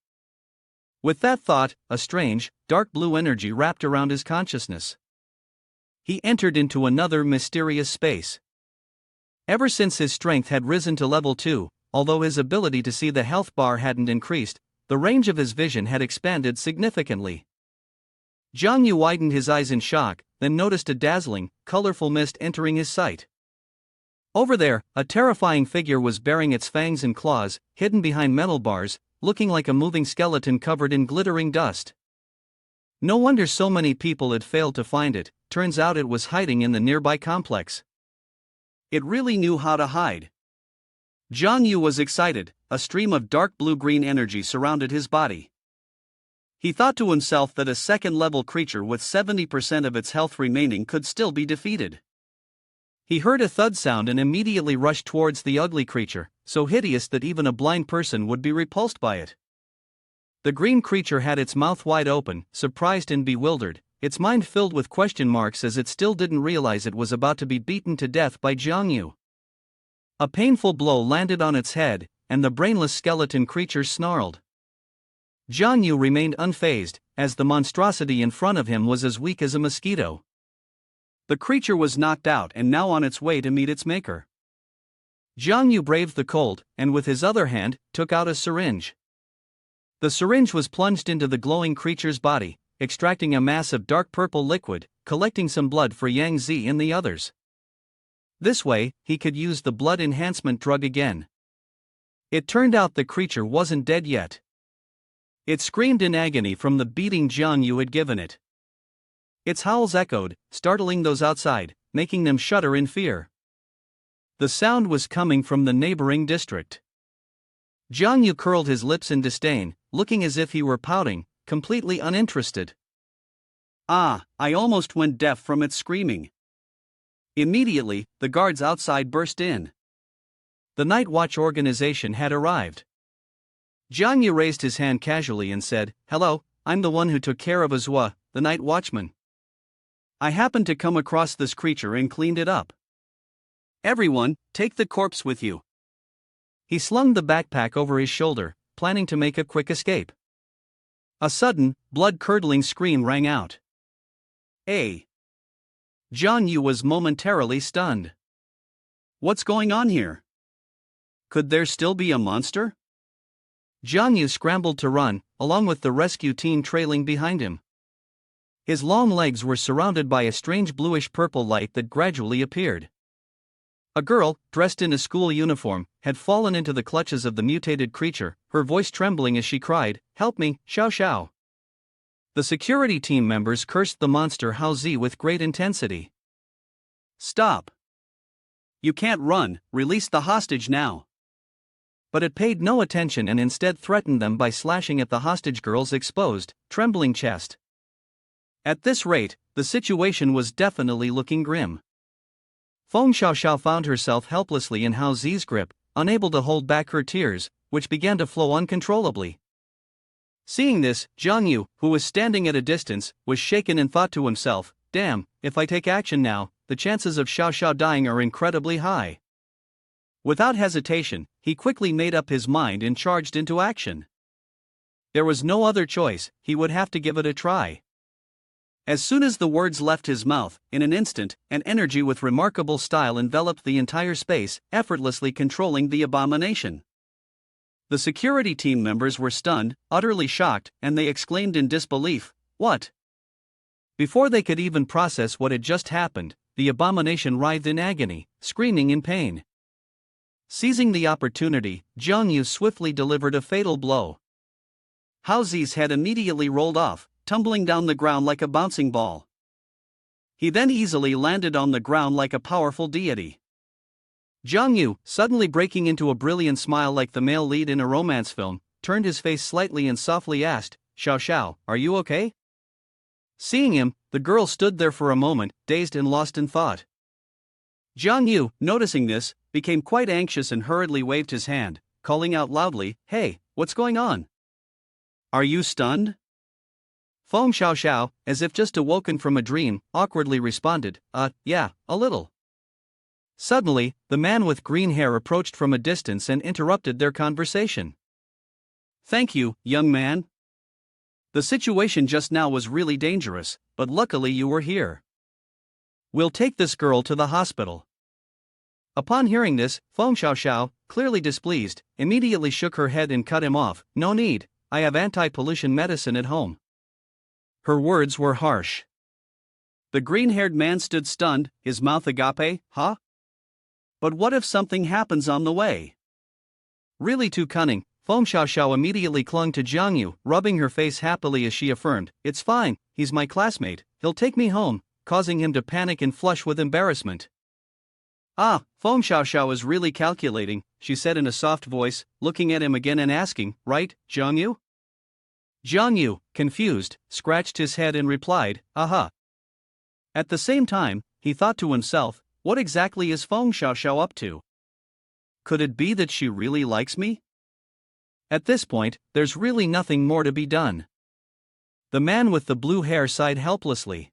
With that thought, a strange, dark blue energy wrapped around his consciousness. He entered into another mysterious space. Ever since his strength had risen to level 2, although his ability to see the health bar hadn't increased, the range of his vision had expanded significantly. Jiang Yu widened his eyes in shock, then noticed a dazzling, colorful mist entering his sight. Over there, a terrifying figure was baring its fangs and claws, hidden behind metal bars, looking like a moving skeleton covered in glittering dust. No wonder so many people had failed to find it, turns out it was hiding in the nearby complex. It really knew how to hide. Jiang Yu was excited, a stream of dark blue-green energy surrounded his body. He thought to himself that a second-level creature with 70% of its health remaining could still be defeated. He heard a thud sound and immediately rushed towards the ugly creature, so hideous that even a blind person would be repulsed by it. The green creature had its mouth wide open, surprised and bewildered, its mind filled with question marks as it still didn't realize it was about to be beaten to death by Jiang Yu. A painful blow landed on its head, and the brainless skeleton creature snarled. Jiang Yu remained unfazed, as the monstrosity in front of him was as weak as a mosquito. The creature was knocked out and now on its way to meet its maker. Jiang Yu braved the cold, and with his other hand, took out a syringe. The syringe was plunged into the glowing creature's body, extracting a mass of dark purple liquid, collecting some blood for Yang Zi and the others. This way, he could use the blood enhancement drug again. It turned out the creature wasn't dead yet. It screamed in agony from the beating Jiang Yu had given it. Its howls echoed, startling those outside, making them shudder in fear. The sound was coming from the neighboring district. Jiang Yu curled his lips in disdain, looking as if he were pouting, completely uninterested. Ah, I almost went deaf from its screaming. Immediately, the guards outside burst in. The Night Watch organization had arrived. Jiang Yu raised his hand casually and said, "Hello, I'm the one who took care of Azua, the night watchman. I happened to come across this creature and cleaned it up. Everyone, take the corpse with you." He slung the backpack over his shoulder, planning to make a quick escape. A sudden, blood-curdling scream rang out. "Hey!" Jiang Yu was momentarily stunned. What's going on here? Could there still be a monster? Jiang Yu scrambled to run, along with the rescue team trailing behind him. His long legs were surrounded by a strange bluish-purple light that gradually appeared. A girl, dressed in a school uniform, had fallen into the clutches of the mutated creature, her voice trembling as she cried, "Help me, Xiao Xiao." The security team members cursed the monster Hao Zi with great intensity. "Stop! You can't run, release the hostage now." But it paid no attention and instead threatened them by slashing at the hostage girl's exposed, trembling chest. At this rate, the situation was definitely looking grim. Feng Xiaoxiao found herself helplessly in Hao Zi's grip, unable to hold back her tears, which began to flow uncontrollably. Seeing this, Jiang Yu, who was standing at a distance, was shaken and thought to himself, "Damn, if I take action now, the chances of Xiaoxiao dying are incredibly high." Without hesitation, he quickly made up his mind and charged into action. There was no other choice, he would have to give it a try. As soon as the words left his mouth, in an instant, an energy with remarkable style enveloped the entire space, effortlessly controlling the abomination. The security team members were stunned, utterly shocked, and they exclaimed in disbelief, "What?" Before they could even process what had just happened, the abomination writhed in agony, screaming in pain. Seizing the opportunity, Jiang Yu swiftly delivered a fatal blow. Hao Zi's head immediately rolled off, tumbling down the ground like a bouncing ball. He then easily landed on the ground like a powerful deity. Jiang Yu, suddenly breaking into a brilliant smile like the male lead in a romance film, turned his face slightly and softly asked, "Xiao Xiao, are you okay?" Seeing him, the girl stood there for a moment, dazed and lost in thought. Jiang Yu, noticing this, became quite anxious and hurriedly waved his hand, calling out loudly, "Hey, what's going on? Are you stunned?" Feng Xiaoxiao, as if just awoken from a dream, awkwardly responded, Yeah, a little." Suddenly, the man with green hair approached from a distance and interrupted their conversation. "Thank you, young man. The situation just now was really dangerous, but luckily you were here. We'll take this girl to the hospital. Upon hearing this, Feng Xiaoxiao, clearly displeased, immediately shook her head and cut him off. No need, I have anti-pollution medicine at home. Her words were harsh. The green-haired man stood stunned, his mouth agape. Huh? But what if something happens on the way? Really too cunning, Feng Xiaoxiao immediately clung to Jiang Yu, rubbing her face happily as she affirmed, "It's fine, he's my classmate, he'll take me home," causing him to panic and flush with embarrassment. Ah, Feng Xiaoxiao is really calculating, she said in a soft voice, looking at him again and asking, "Right, Jiang Yu?" Jiang Yu, confused, scratched his head and replied, "Aha." At the same time, he thought to himself, what exactly is Feng Xiaoxiao up to? Could it be that she really likes me? At this point, there's really nothing more to be done. The man with the blue hair sighed helplessly.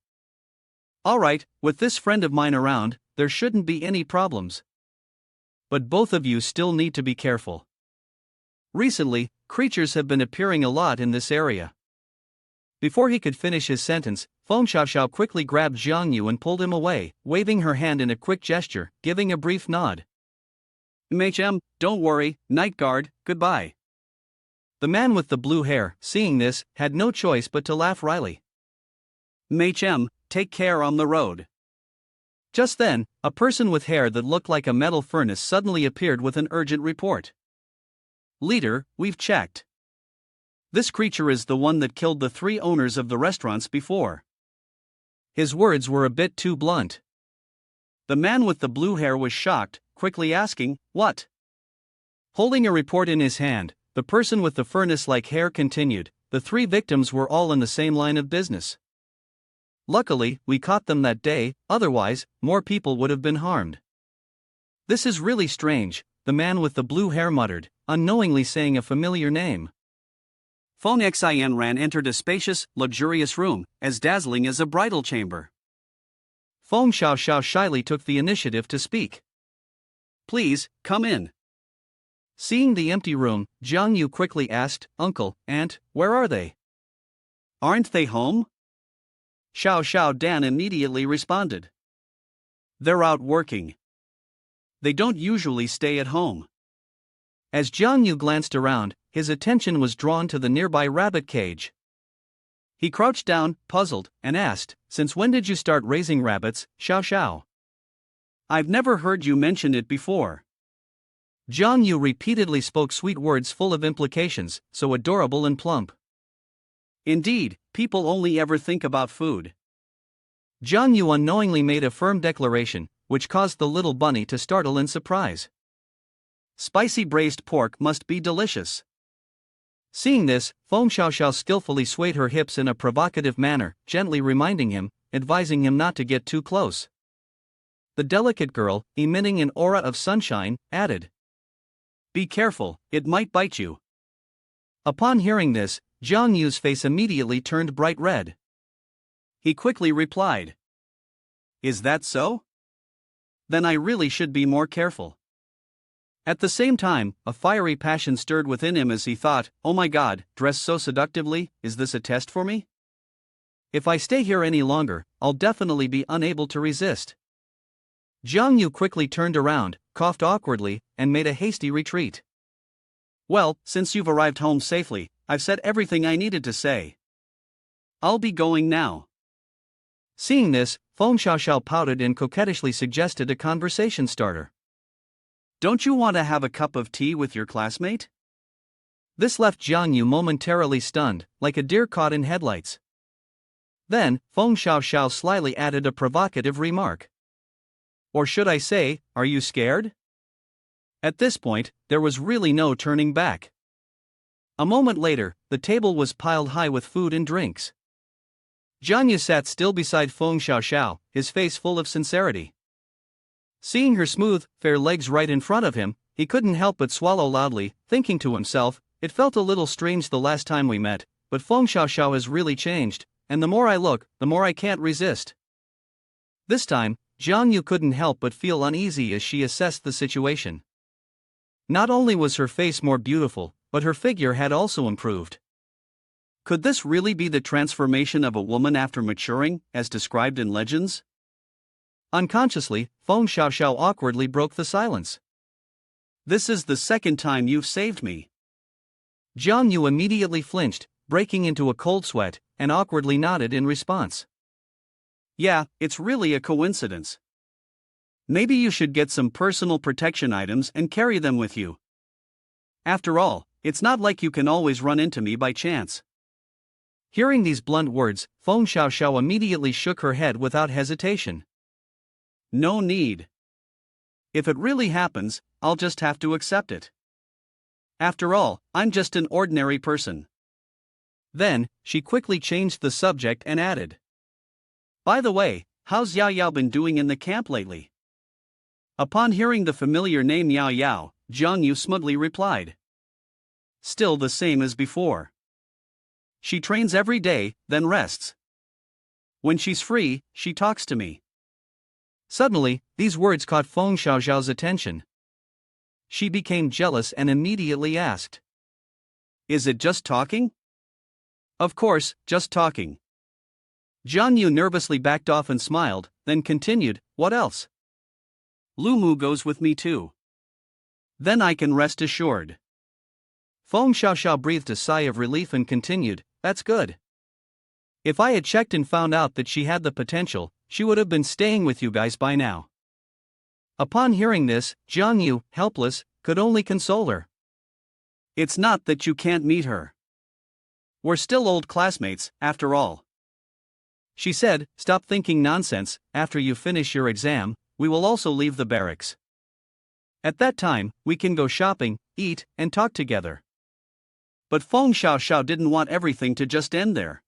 Alright, with this friend of mine around, there shouldn't be any problems. But both of you still need to be careful. Recently, creatures have been appearing a lot in this area. Before he could finish his sentence, Feng Xiaoxiao quickly grabbed Jiang Yu and pulled him away, waving her hand in a quick gesture, giving a brief nod. Don't worry, night guard, goodbye. The man with the blue hair, seeing this, had no choice but to laugh wryly. Take care on the road. Just then, a person with hair that looked like a metal furnace suddenly appeared with an urgent report. Leader, we've checked. This creature is the one that killed the 3 owners of the restaurants before. His words were a bit too blunt. The man with the blue hair was shocked, quickly asking, "What?" Holding a report in his hand, the person with the furnace-like hair continued, "The 3 victims were all in the same line of business. Luckily, we caught them that day, otherwise, more people would have been harmed." "This is really strange," the man with the blue hair muttered, unknowingly saying a familiar name. Feng Xianran entered a spacious, luxurious room, as dazzling as a bridal chamber. Feng Xiaoxiao shyly took the initiative to speak. "Please, come in." Seeing the empty room, Jiang Yu quickly asked, "Uncle, Aunt, where are they?" "Aren't they home?" Xiao Dan immediately responded. "They're out working. They don't usually stay at home." As Jiang Yu glanced around, his attention was drawn to the nearby rabbit cage. He crouched down, puzzled, and asked, "Since when did you start raising rabbits, Xiao?" "I've never heard you mention it before." Jiang Yu repeatedly spoke sweet words full of implications, so adorable and plump. "Indeed, people only ever think about food." Jiang Yu unknowingly made a firm declaration, which caused the little bunny to startle in surprise. "Spicy braised pork must be delicious." Seeing this, Feng Xiaoxiao skillfully swayed her hips in a provocative manner, gently reminding him, advising him not to get too close. The delicate girl, emitting an aura of sunshine, added, "Be careful, it might bite you." Upon hearing this, Jiang Yu's face immediately turned bright red. He quickly replied, "Is that so? Then I really should be more careful." At the same time, a fiery passion stirred within him as he thought, "Oh my god, dressed so seductively, is this a test for me? If I stay here any longer, I'll definitely be unable to resist." Jiang Yu quickly turned around, coughed awkwardly, and made a hasty retreat. "Well, since you've arrived home safely, I've said everything I needed to say. I'll be going now." Seeing this, Feng Xiaoxiao pouted and coquettishly suggested a conversation starter. "Don't you want to have a cup of tea with your classmate?" This left Jiang Yu momentarily stunned, like a deer caught in headlights. Then, Feng Xiaoxiao slyly added a provocative remark. "Or should I say, are you scared?" At this point, there was really no turning back. A moment later, the table was piled high with food and drinks. Jiang Yu sat still beside Feng Xiaoxiao, his face full of sincerity. Seeing her smooth, fair legs right in front of him, he couldn't help but swallow loudly, thinking to himself, "It felt a little strange the last time we met, but Feng Xiaoxiao has really changed, and the more I look, the more I can't resist." This time, Jiang Yu couldn't help but feel uneasy as she assessed the situation. Not only was her face more beautiful, but her figure had also improved. Could this really be the transformation of a woman after maturing, as described in legends? Unconsciously, Feng Xiaoxiao awkwardly broke the silence. This is the second time you've saved me. Jiang Yu immediately flinched, breaking into a cold sweat, and awkwardly nodded in response. Yeah, it's really a coincidence. Maybe you should get some personal protection items and carry them with you. After all, it's not like you can always run into me by chance. Hearing these blunt words, Feng Xiaoxiao immediately shook her head without hesitation. No need. If it really happens, I'll just have to accept it. After all, I'm just an ordinary person. Then, she quickly changed the subject and added, By the way, how's Yao Yao been doing in the camp lately? Upon hearing the familiar name Yao Yao, Jiang Yu smugly replied, Still the same as before. She trains every day, then rests. When she's free, she talks to me. Suddenly, these words caught Feng Xiaoxiao's attention. She became jealous and immediately asked, Is it just talking? Of course, just talking. Jiang Yu nervously backed off and smiled, then continued, What else? Lu Mu goes with me too. Then I can rest assured. Feng Xiaoxiao breathed a sigh of relief and continued, That's good. If I had checked and found out that she had the potential, she would have been staying with you guys by now. Upon hearing this, Jiang Yu, helpless, could only console her. It's not that you can't meet her. We're still old classmates, after all. She said, Stop thinking nonsense, after you finish your exam, we will also leave the barracks. At that time, we can go shopping, eat, and talk together. But Feng Xiaoxiao didn't want everything to just end there.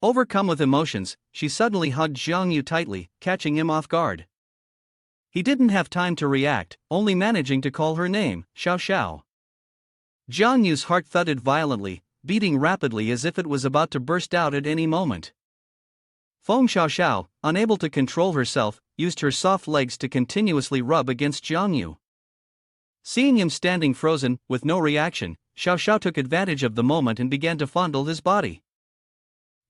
Overcome with emotions, she suddenly hugged Jiang Yu tightly, catching him off guard. He didn't have time to react, only managing to call her name, Xiao Xiao. Jiang Yu's heart thudded violently, beating rapidly as if it was about to burst out at any moment. Feng Xiaoxiao, unable to control herself, used her soft legs to continuously rub against Jiang Yu. Seeing him standing frozen, with no reaction, Xiao Xiao took advantage of the moment and began to fondle his body.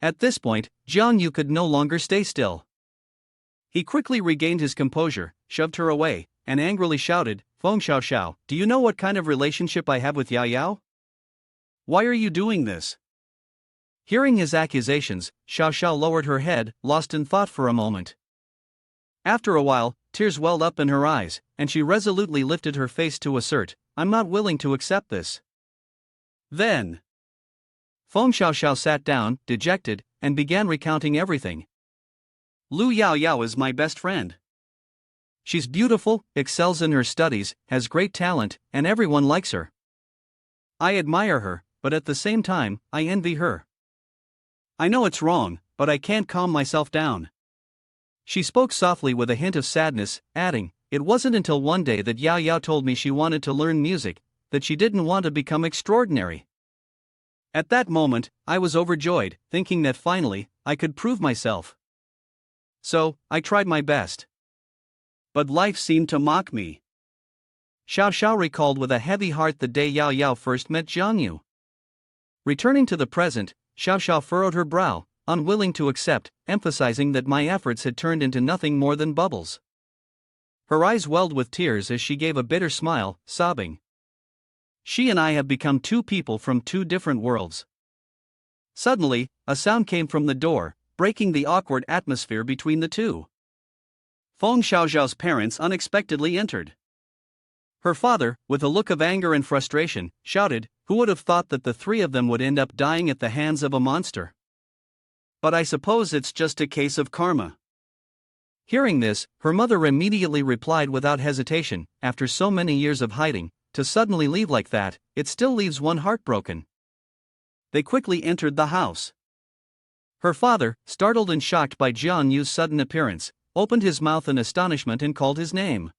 At this point, Jiang Yu could no longer stay still. He quickly regained his composure, shoved her away, and angrily shouted, Feng Xiaoxiao, do you know what kind of relationship I have with Yao Yao? Why are you doing this? Hearing his accusations, Xiao Xiao lowered her head, lost in thought for a moment. After a while, tears welled up in her eyes, and she resolutely lifted her face to assert, I'm not willing to accept this. Then, Feng Xiaoxiao sat down, dejected, and began recounting everything. Lu Yao Yao is my best friend. She's beautiful, excels in her studies, has great talent, and everyone likes her. I admire her, but at the same time, I envy her. I know it's wrong, but I can't calm myself down. She spoke softly with a hint of sadness, adding, It wasn't until one day that Yao Yao told me she wanted to learn music, that she didn't want to become extraordinary. At that moment, I was overjoyed, thinking that finally, I could prove myself. So, I tried my best. But life seemed to mock me. Xiao Xiao recalled with a heavy heart the day Yao Yao first met Jiang Yu. Returning to the present, Xiao Xiao furrowed her brow, unwilling to accept, emphasizing that my efforts had turned into nothing more than bubbles. Her eyes welled with tears as she gave a bitter smile, sobbing. She and I have become two people from two different worlds. Suddenly, a sound came from the door, breaking the awkward atmosphere between the two. Feng Xiaoxiao's parents unexpectedly entered. Her father, with a look of anger and frustration, shouted, Who would have thought that the three of them would end up dying at the hands of a monster? But I suppose it's just a case of karma. Hearing this, her mother immediately replied without hesitation, After so many years of hiding, to suddenly leave like that, it still leaves one heartbroken. They quickly entered the house. Her father, startled and shocked by Jiang Yu's sudden appearance, opened his mouth in astonishment and called his name.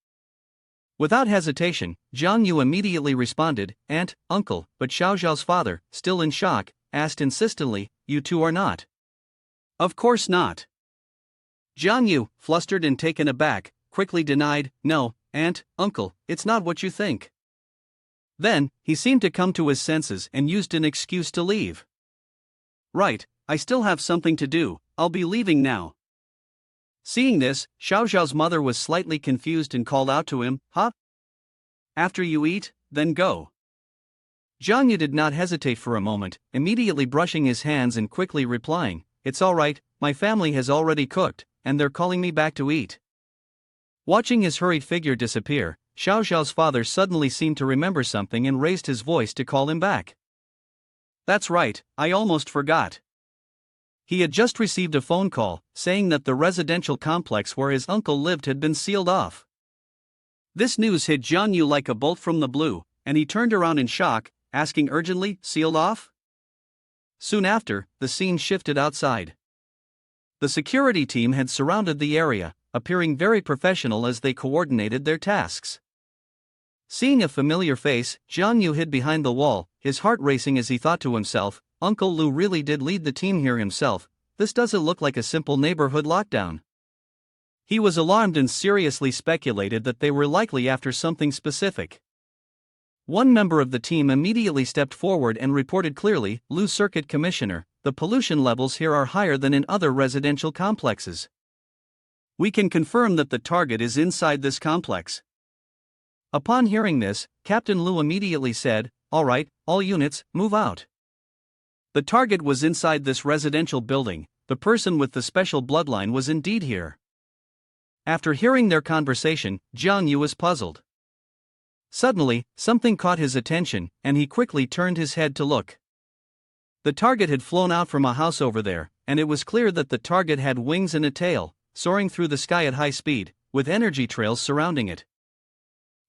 Without hesitation, Jiang Yu immediately responded, Aunt, Uncle, but Xiao Xiao's father, still in shock, asked insistently, You two are not? Of course not. Jiang Yu, flustered and taken aback, quickly denied, No, Aunt, Uncle, it's not what you think. Then, he seemed to come to his senses and used an excuse to leave. Right, I still have something to do, I'll be leaving now. Seeing this, Xiao Xiao's mother was slightly confused and called out to him, Huh? After you eat, then go. Jiang Yu did not hesitate for a moment, immediately brushing his hands and quickly replying, It's alright, my family has already cooked, and they're calling me back to eat. Watching his hurried figure disappear, Xiao Xiao's father suddenly seemed to remember something and raised his voice to call him back. That's right, I almost forgot. He had just received a phone call, saying that the residential complex where his uncle lived had been sealed off. This news hit Jiang Yu like a bolt from the blue, and he turned around in shock, asking urgently, Sealed off? Soon after, the scene shifted outside. The security team had surrounded the area, appearing very professional as they coordinated their tasks. Seeing a familiar face, Jiang Yu hid behind the wall, his heart racing as he thought to himself, Uncle Lu really did lead the team here himself, this doesn't look like a simple neighborhood lockdown. He was alarmed and seriously speculated that they were likely after something specific. One member of the team immediately stepped forward and reported clearly, Lu Circuit Commissioner, the pollution levels here are higher than in other residential complexes. We can confirm that the target is inside this complex. Upon hearing this, Captain Lu immediately said, Alright, all units, move out. The target was inside this residential building, the person with the special bloodline was indeed here. After hearing their conversation, Jiang Yu was puzzled. Suddenly, something caught his attention, and he quickly turned his head to look. The target had flown out from a house over there, and it was clear that the target had wings and a tail, soaring through the sky at high speed, with energy trails surrounding it.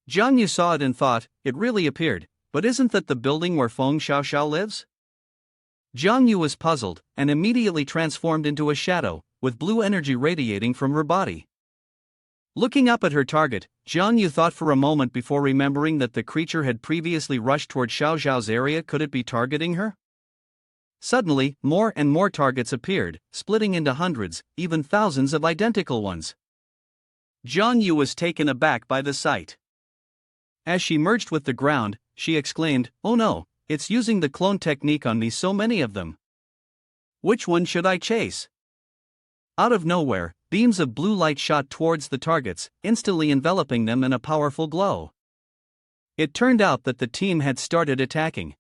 Jiang Yu saw it and thought, it really appeared, but isn't that the building where Feng Xiaoxiao lives? Jiang Yu was puzzled, and immediately transformed into a shadow, with blue energy radiating from her body. Looking up at her target, Jiang Yu thought for a moment before remembering that the creature had previously rushed toward Xiao Xiao's area. Could it be targeting her? Suddenly, more and more targets appeared, splitting into hundreds, even thousands of identical ones. Jiang Yu was taken aback by the sight. As she merged with the ground, she exclaimed, Oh no, it's using the clone technique on me, so many of them. Which one should I chase? Out of nowhere, beams of blue light shot towards the targets, instantly enveloping them in a powerful glow. It turned out that the team had started attacking.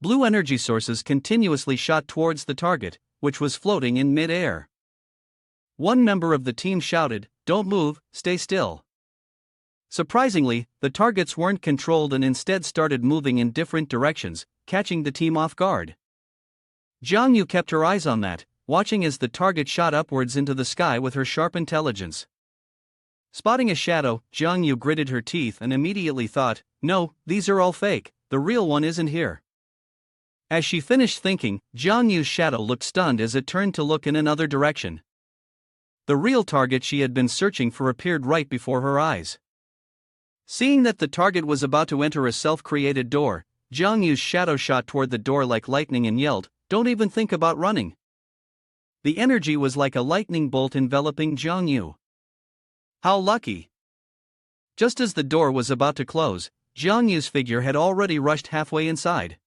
Blue energy sources continuously shot towards the target, which was floating in mid-air. One member of the team shouted, Don't move, stay still. Surprisingly, the targets weren't controlled and instead started moving in different directions, catching the team off guard. Jiang Yu kept her eyes on that, watching as the target shot upwards into the sky with her sharp intelligence. Spotting a shadow, Jiang Yu gritted her teeth and immediately thought, No, these are all fake, the real one isn't here. As she finished thinking, Jiang Yu's shadow looked stunned as it turned to look in another direction. The real target she had been searching for appeared right before her eyes. Seeing that the target was about to enter a self-created door, Jiang Yu's shadow shot toward the door like lightning and yelled, Don't even think about running. The energy was like a lightning bolt enveloping Jiang Yu. How lucky! Just as the door was about to close, Jiang Yu's figure had already rushed halfway inside.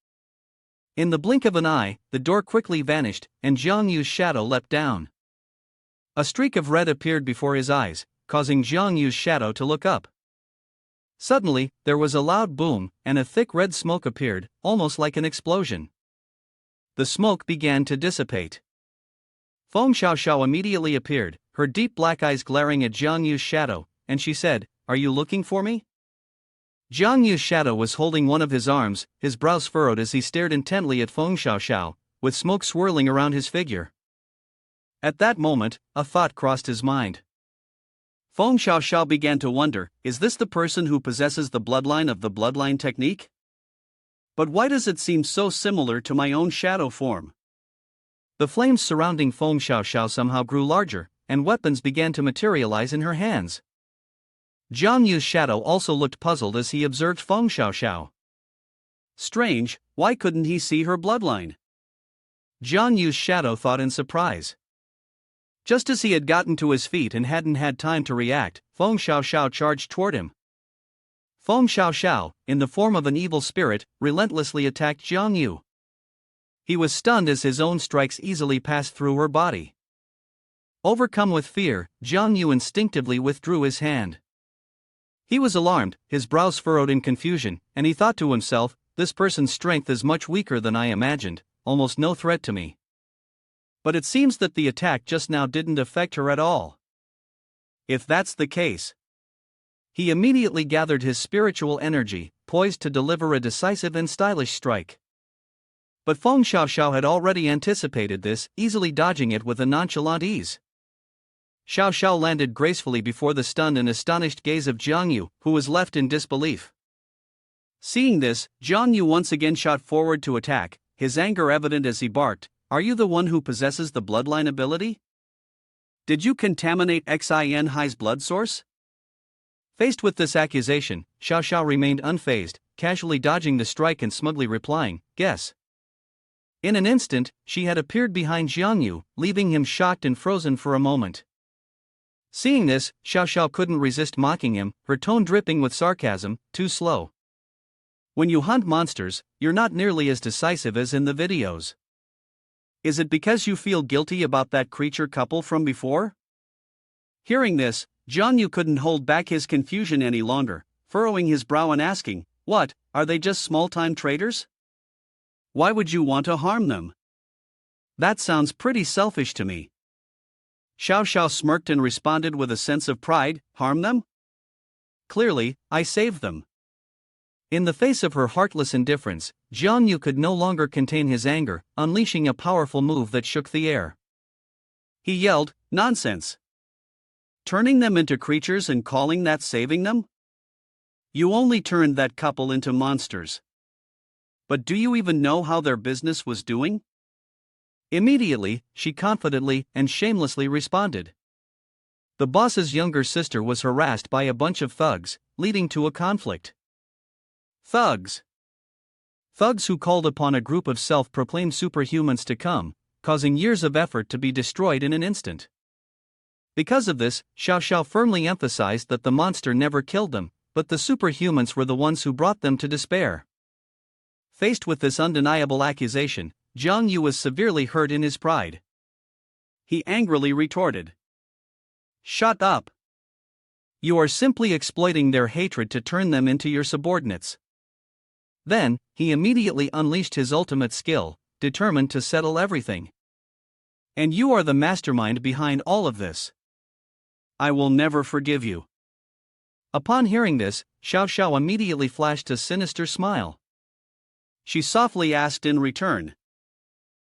In the blink of an eye, the door quickly vanished, and Jiang Yu's shadow leapt down. A streak of red appeared before his eyes, causing Jiang Yu's shadow to look up. Suddenly, there was a loud boom, and a thick red smoke appeared, almost like an explosion. The smoke began to dissipate. Feng Xiaoxiao immediately appeared, her deep black eyes glaring at Jiang Yu's shadow, and she said, Are you looking for me? Jiang Yu's shadow was holding one of his arms, his brows furrowed as he stared intently at Feng Xiaoxiao, with smoke swirling around his figure. At that moment, a thought crossed his mind. Feng Xiaoxiao began to wonder, is this the person who possesses the bloodline of the bloodline technique? But why does it seem so similar to my own shadow form? The flames surrounding Feng Xiaoxiao somehow grew larger, and weapons began to materialize in her hands. Jiang Yu's shadow also looked puzzled as he observed Feng Xiaoxiao. Strange, why couldn't he see her bloodline? Jiang Yu's shadow thought in surprise. Just as he had gotten to his feet and hadn't had time to react, Feng Xiaoxiao charged toward him. Feng Xiaoxiao, in the form of an evil spirit, relentlessly attacked Jiang Yu. He was stunned as his own strikes easily passed through her body. Overcome with fear, Jiang Yu instinctively withdrew his hand. He was alarmed, his brows furrowed in confusion, and he thought to himself, this person's strength is much weaker than I imagined, almost no threat to me. But it seems that the attack just now didn't affect her at all. If that's the case, he immediately gathered his spiritual energy, poised to deliver a decisive and stylish strike. But Feng Xiaoxiao had already anticipated this, easily dodging it with a nonchalant ease. Xiaoxiao landed gracefully before the stunned and astonished gaze of Jiang Yu, who was left in disbelief. Seeing this, Jiang Yu once again shot forward to attack, his anger evident as he barked, "Are you the one who possesses the bloodline ability? Did you contaminate Xin Hai's blood source?" Faced with this accusation, Xiaoxiao remained unfazed, casually dodging the strike and smugly replying, "Guess." In an instant, she had appeared behind Jiang Yu, leaving him shocked and frozen for a moment. Seeing this, Xiaoxiao couldn't resist mocking him, her tone dripping with sarcasm, "Too slow. When you hunt monsters, you're not nearly as decisive as in the videos. Is it because you feel guilty about that creature couple from before?" Hearing this, Jiang Yu couldn't hold back his confusion any longer, furrowing his brow and asking, "What, are they just small-time traders? Why would you want to harm them? That sounds pretty selfish to me." Xiaoxiao smirked and responded with a sense of pride, "Harm them? Clearly, I saved them." In the face of her heartless indifference, Jiang Yu could no longer contain his anger, unleashing a powerful move that shook the air. He yelled, "Nonsense! Turning them into creatures and calling that saving them? You only turned that couple into monsters. But do you even know how their business was doing?" Immediately, she confidently and shamelessly responded. The boss's younger sister was harassed by a bunch of thugs, leading to a conflict. Thugs. Thugs who called upon a group of self-proclaimed superhumans to come, causing years of effort to be destroyed in an instant. Because of this, Xiaoxiao firmly emphasized that the monster never killed them, but the superhumans were the ones who brought them to despair. Faced with this undeniable accusation, Jiang Yu was severely hurt in his pride. He angrily retorted, "Shut up! You are simply exploiting their hatred to turn them into your subordinates." Then, he immediately unleashed his ultimate skill, determined to settle everything. "And you are the mastermind behind all of this. I will never forgive you." Upon hearing this, Xiaoxiao immediately flashed a sinister smile. She softly asked in return,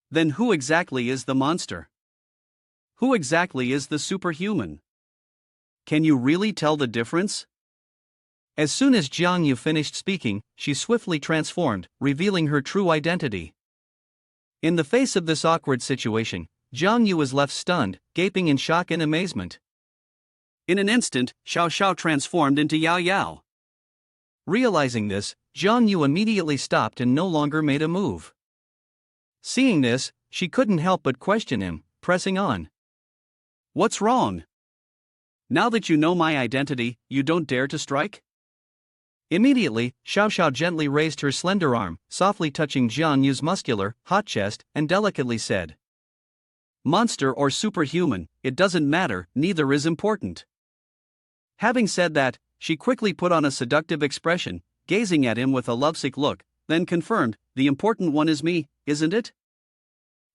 "Then who exactly is the monster? Who exactly is the superhuman? Can you really tell the difference?" As soon as Jiang Yu finished speaking, she swiftly transformed, revealing her true identity. In the face of this awkward situation, Jiang Yu was left stunned, gaping in shock and amazement. In an instant, Xiaoxiao transformed into Yao Yao. Realizing this, Jiang Yu immediately stopped and no longer made a move. Seeing this, she couldn't help but question him, pressing on. "What's wrong? Now that you know my identity, you don't dare to strike?" Immediately, Xiaoxiao gently raised her slender arm, softly touching Jiang Yu's muscular, hot chest, and delicately said, "Monster or superhuman, it doesn't matter, neither is important." Having said that, she quickly put on a seductive expression, gazing at him with a lovesick look, then confirmed, "The important one is me, isn't it?"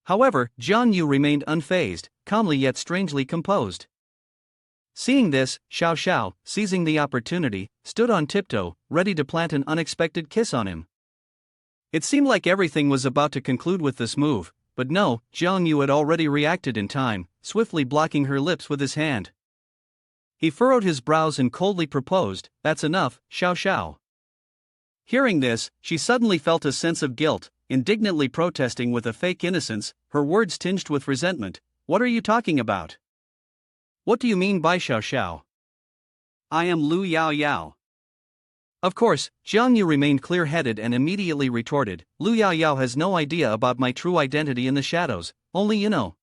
However, Jiang Yu remained unfazed, calmly yet strangely composed. Seeing this, Xiaoxiao, seizing the opportunity, stood on tiptoe, ready to plant an unexpected kiss on him. It seemed like everything was about to conclude with this move, but no, Jiang Yu had already reacted in time, swiftly blocking her lips with his hand. He furrowed his brows and coldly proposed, "That's enough, Xiaoxiao." Hearing this, she suddenly felt a sense of guilt, indignantly protesting with a fake innocence, her words tinged with resentment, "What are you talking about? What do you mean by Xiaoxiao? I am Lu Yao Yao." Of course, Jiang Yu remained clear-headed and immediately retorted, "Lu Yao Yao has no idea about my true identity in the shadows, only you know.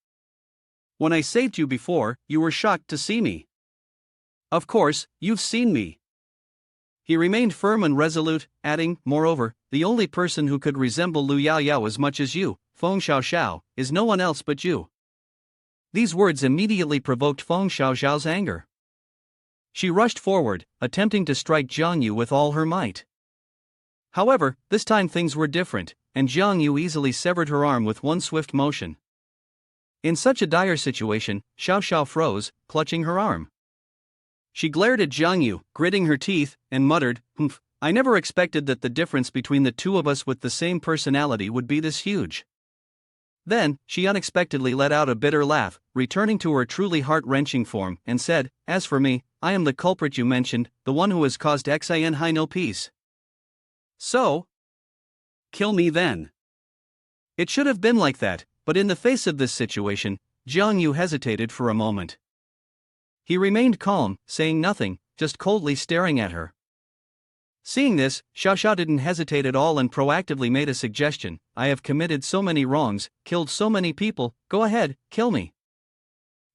When I saved you before, you were shocked to see me. Of course, you've seen me." He remained firm and resolute, adding, moreover, the only person who could resemble Lu Yaoyao as much as you, Feng Xiaoxiao, is no one else but you. These words immediately provoked Feng Xiaoxiao's anger. She rushed forward, attempting to strike Jiang Yu with all her might. However, this time things were different, and Jiang Yu easily severed her arm with one swift motion. In such a dire situation, Xiaoxiao froze, clutching her arm. She glared at Jiang Yu, gritting her teeth, and muttered, "Humph, I never expected that the difference between the two of us with the same personality would be this huge." Then, she unexpectedly let out a bitter laugh, returning to her truly heart-wrenching form, and said, "As for me, I am the culprit you mentioned, the one who has caused Xin Hai no peace. So? Kill me then." It should have been like that, but in the face of this situation, Jiang Yu hesitated for a moment. He remained calm, saying nothing, just coldly staring at her. Seeing this, Xiaoxiao didn't hesitate at all and proactively made a suggestion. "I have committed so many wrongs, killed so many people, go ahead, kill me."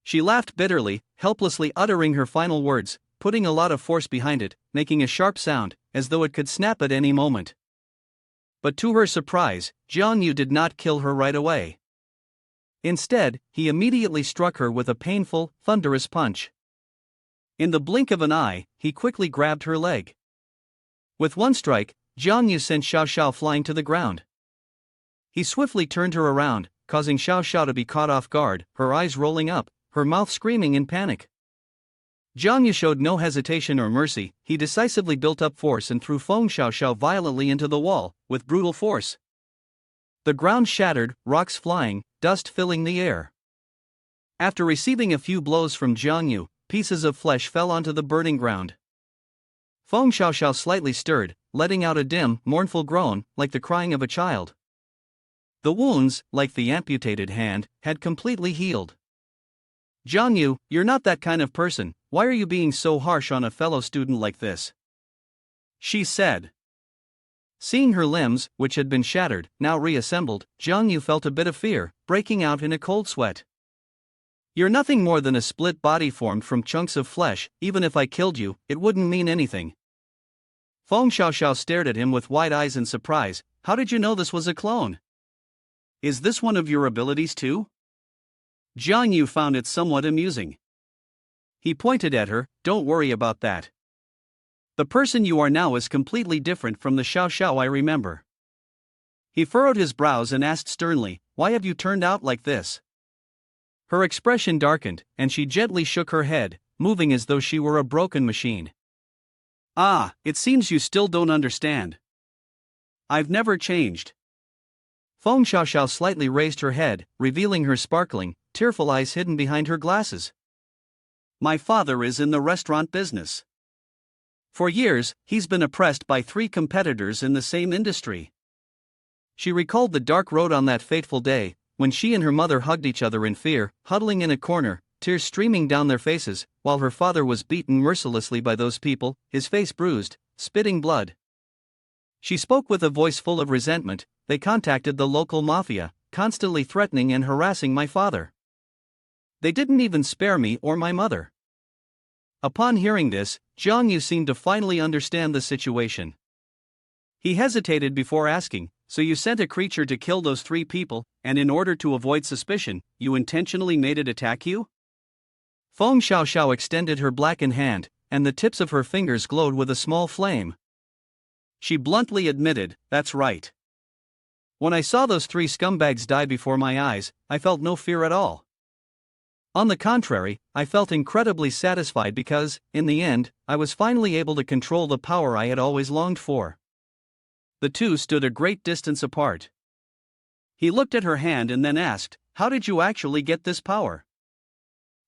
She laughed bitterly, helplessly uttering her final words, putting a lot of force behind it, making a sharp sound, as though it could snap at any moment. But to her surprise, Jiang Yu did not kill her right away. Instead, he immediately struck her with a painful, thunderous punch. In the blink of an eye, he quickly grabbed her leg. With one strike, Jiang Yu sent Xiaoxiao flying to the ground. He swiftly turned her around, causing Xiaoxiao to be caught off guard, her eyes rolling up, her mouth screaming in panic. Jiang Yu showed no hesitation or mercy. He decisively built up force and threw Feng Xiaoxiao violently into the wall, with brutal force. The ground shattered, rocks flying, dust filling the air. After receiving a few blows from Jiang Yu, pieces of flesh fell onto the burning ground. Feng Xiaoxiao slightly stirred, letting out a dim, mournful groan, like the crying of a child. The wounds, like the amputated hand, had completely healed. "Jiang Yu, you're not that kind of person, why are you being so harsh on a fellow student like this?" she said. Seeing her limbs, which had been shattered, now reassembled, Jiang Yu felt a bit of fear, breaking out in a cold sweat. "You're nothing more than a split body formed from chunks of flesh. Even if I killed you, it wouldn't mean anything." Feng Xiaoxiao stared at him with wide eyes in surprise. "How did you know this was a clone? Is this one of your abilities too?" Jiang Yu found it somewhat amusing. He pointed at her, "Don't worry about that. The person you are now is completely different from the Xiaoxiao I remember." He furrowed his brows and asked sternly, "Why have you turned out like this?" Her expression darkened, and she gently shook her head, moving as though she were a broken machine. "Ah, it seems you still don't understand. I've never changed." Feng Xiaoxiao slightly raised her head, revealing her sparkling, tearful eyes hidden behind her glasses. "My father is in the restaurant business. For years, he's been oppressed by 3 competitors in the same industry." She recalled the dark road on that fateful day, when she and her mother hugged each other in fear, huddling in a corner, tears streaming down their faces, while her father was beaten mercilessly by those people, his face bruised, spitting blood. She spoke with a voice full of resentment. "They contacted the local mafia, constantly threatening and harassing my father. They didn't even spare me or my mother." Upon hearing this, Jiang Yu seemed to finally understand the situation. He hesitated before asking, "So you sent a creature to kill those 3 people, and in order to avoid suspicion, you intentionally made it attack you?" Feng Xiaoxiao extended her blackened hand, and the tips of her fingers glowed with a small flame. She bluntly admitted, "That's right. When I saw those 3 scumbags die before my eyes, I felt no fear at all. On the contrary, I felt incredibly satisfied because, in the end, I was finally able to control the power I had always longed for." The two stood a great distance apart. He looked at her hand and then asked, "How did you actually get this power?"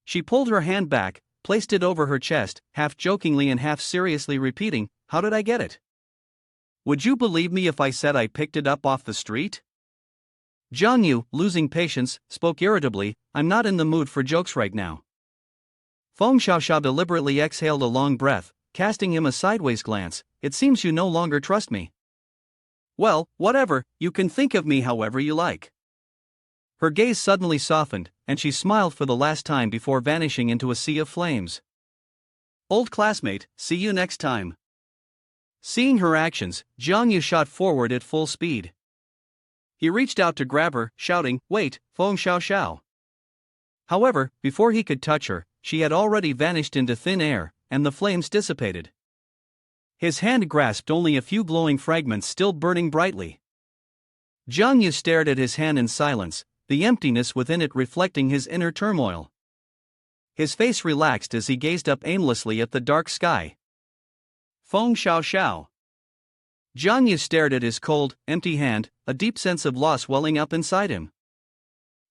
She pulled her hand back, placed it over her chest, half jokingly and half seriously repeating, "How did I get it? Would you believe me if I said I picked it up off the street?" Jiang Yu, losing patience, spoke irritably, "I'm not in the mood for jokes right now." Feng Xiaoxiao deliberately exhaled a long breath, casting him a sideways glance. "It seems you no longer trust me. Well, whatever, you can think of me however you like." Her gaze suddenly softened, and she smiled for the last time before vanishing into a sea of flames. Old classmate, see you next time. Seeing her actions, Jiang Yu shot forward at full speed. He reached out to grab her, shouting, "Wait, Feng Xiao Xiao." However, before he could touch her, she had already vanished into thin air, and the flames dissipated. His hand grasped only a few glowing fragments still burning brightly. Jiang Yu stared at his hand in silence, the emptiness within it reflecting his inner turmoil. His face relaxed as he gazed up aimlessly at the dark sky. Feng Xiao Xiao. Jiang Yu stared at his cold, empty hand, a deep sense of loss welling up inside him.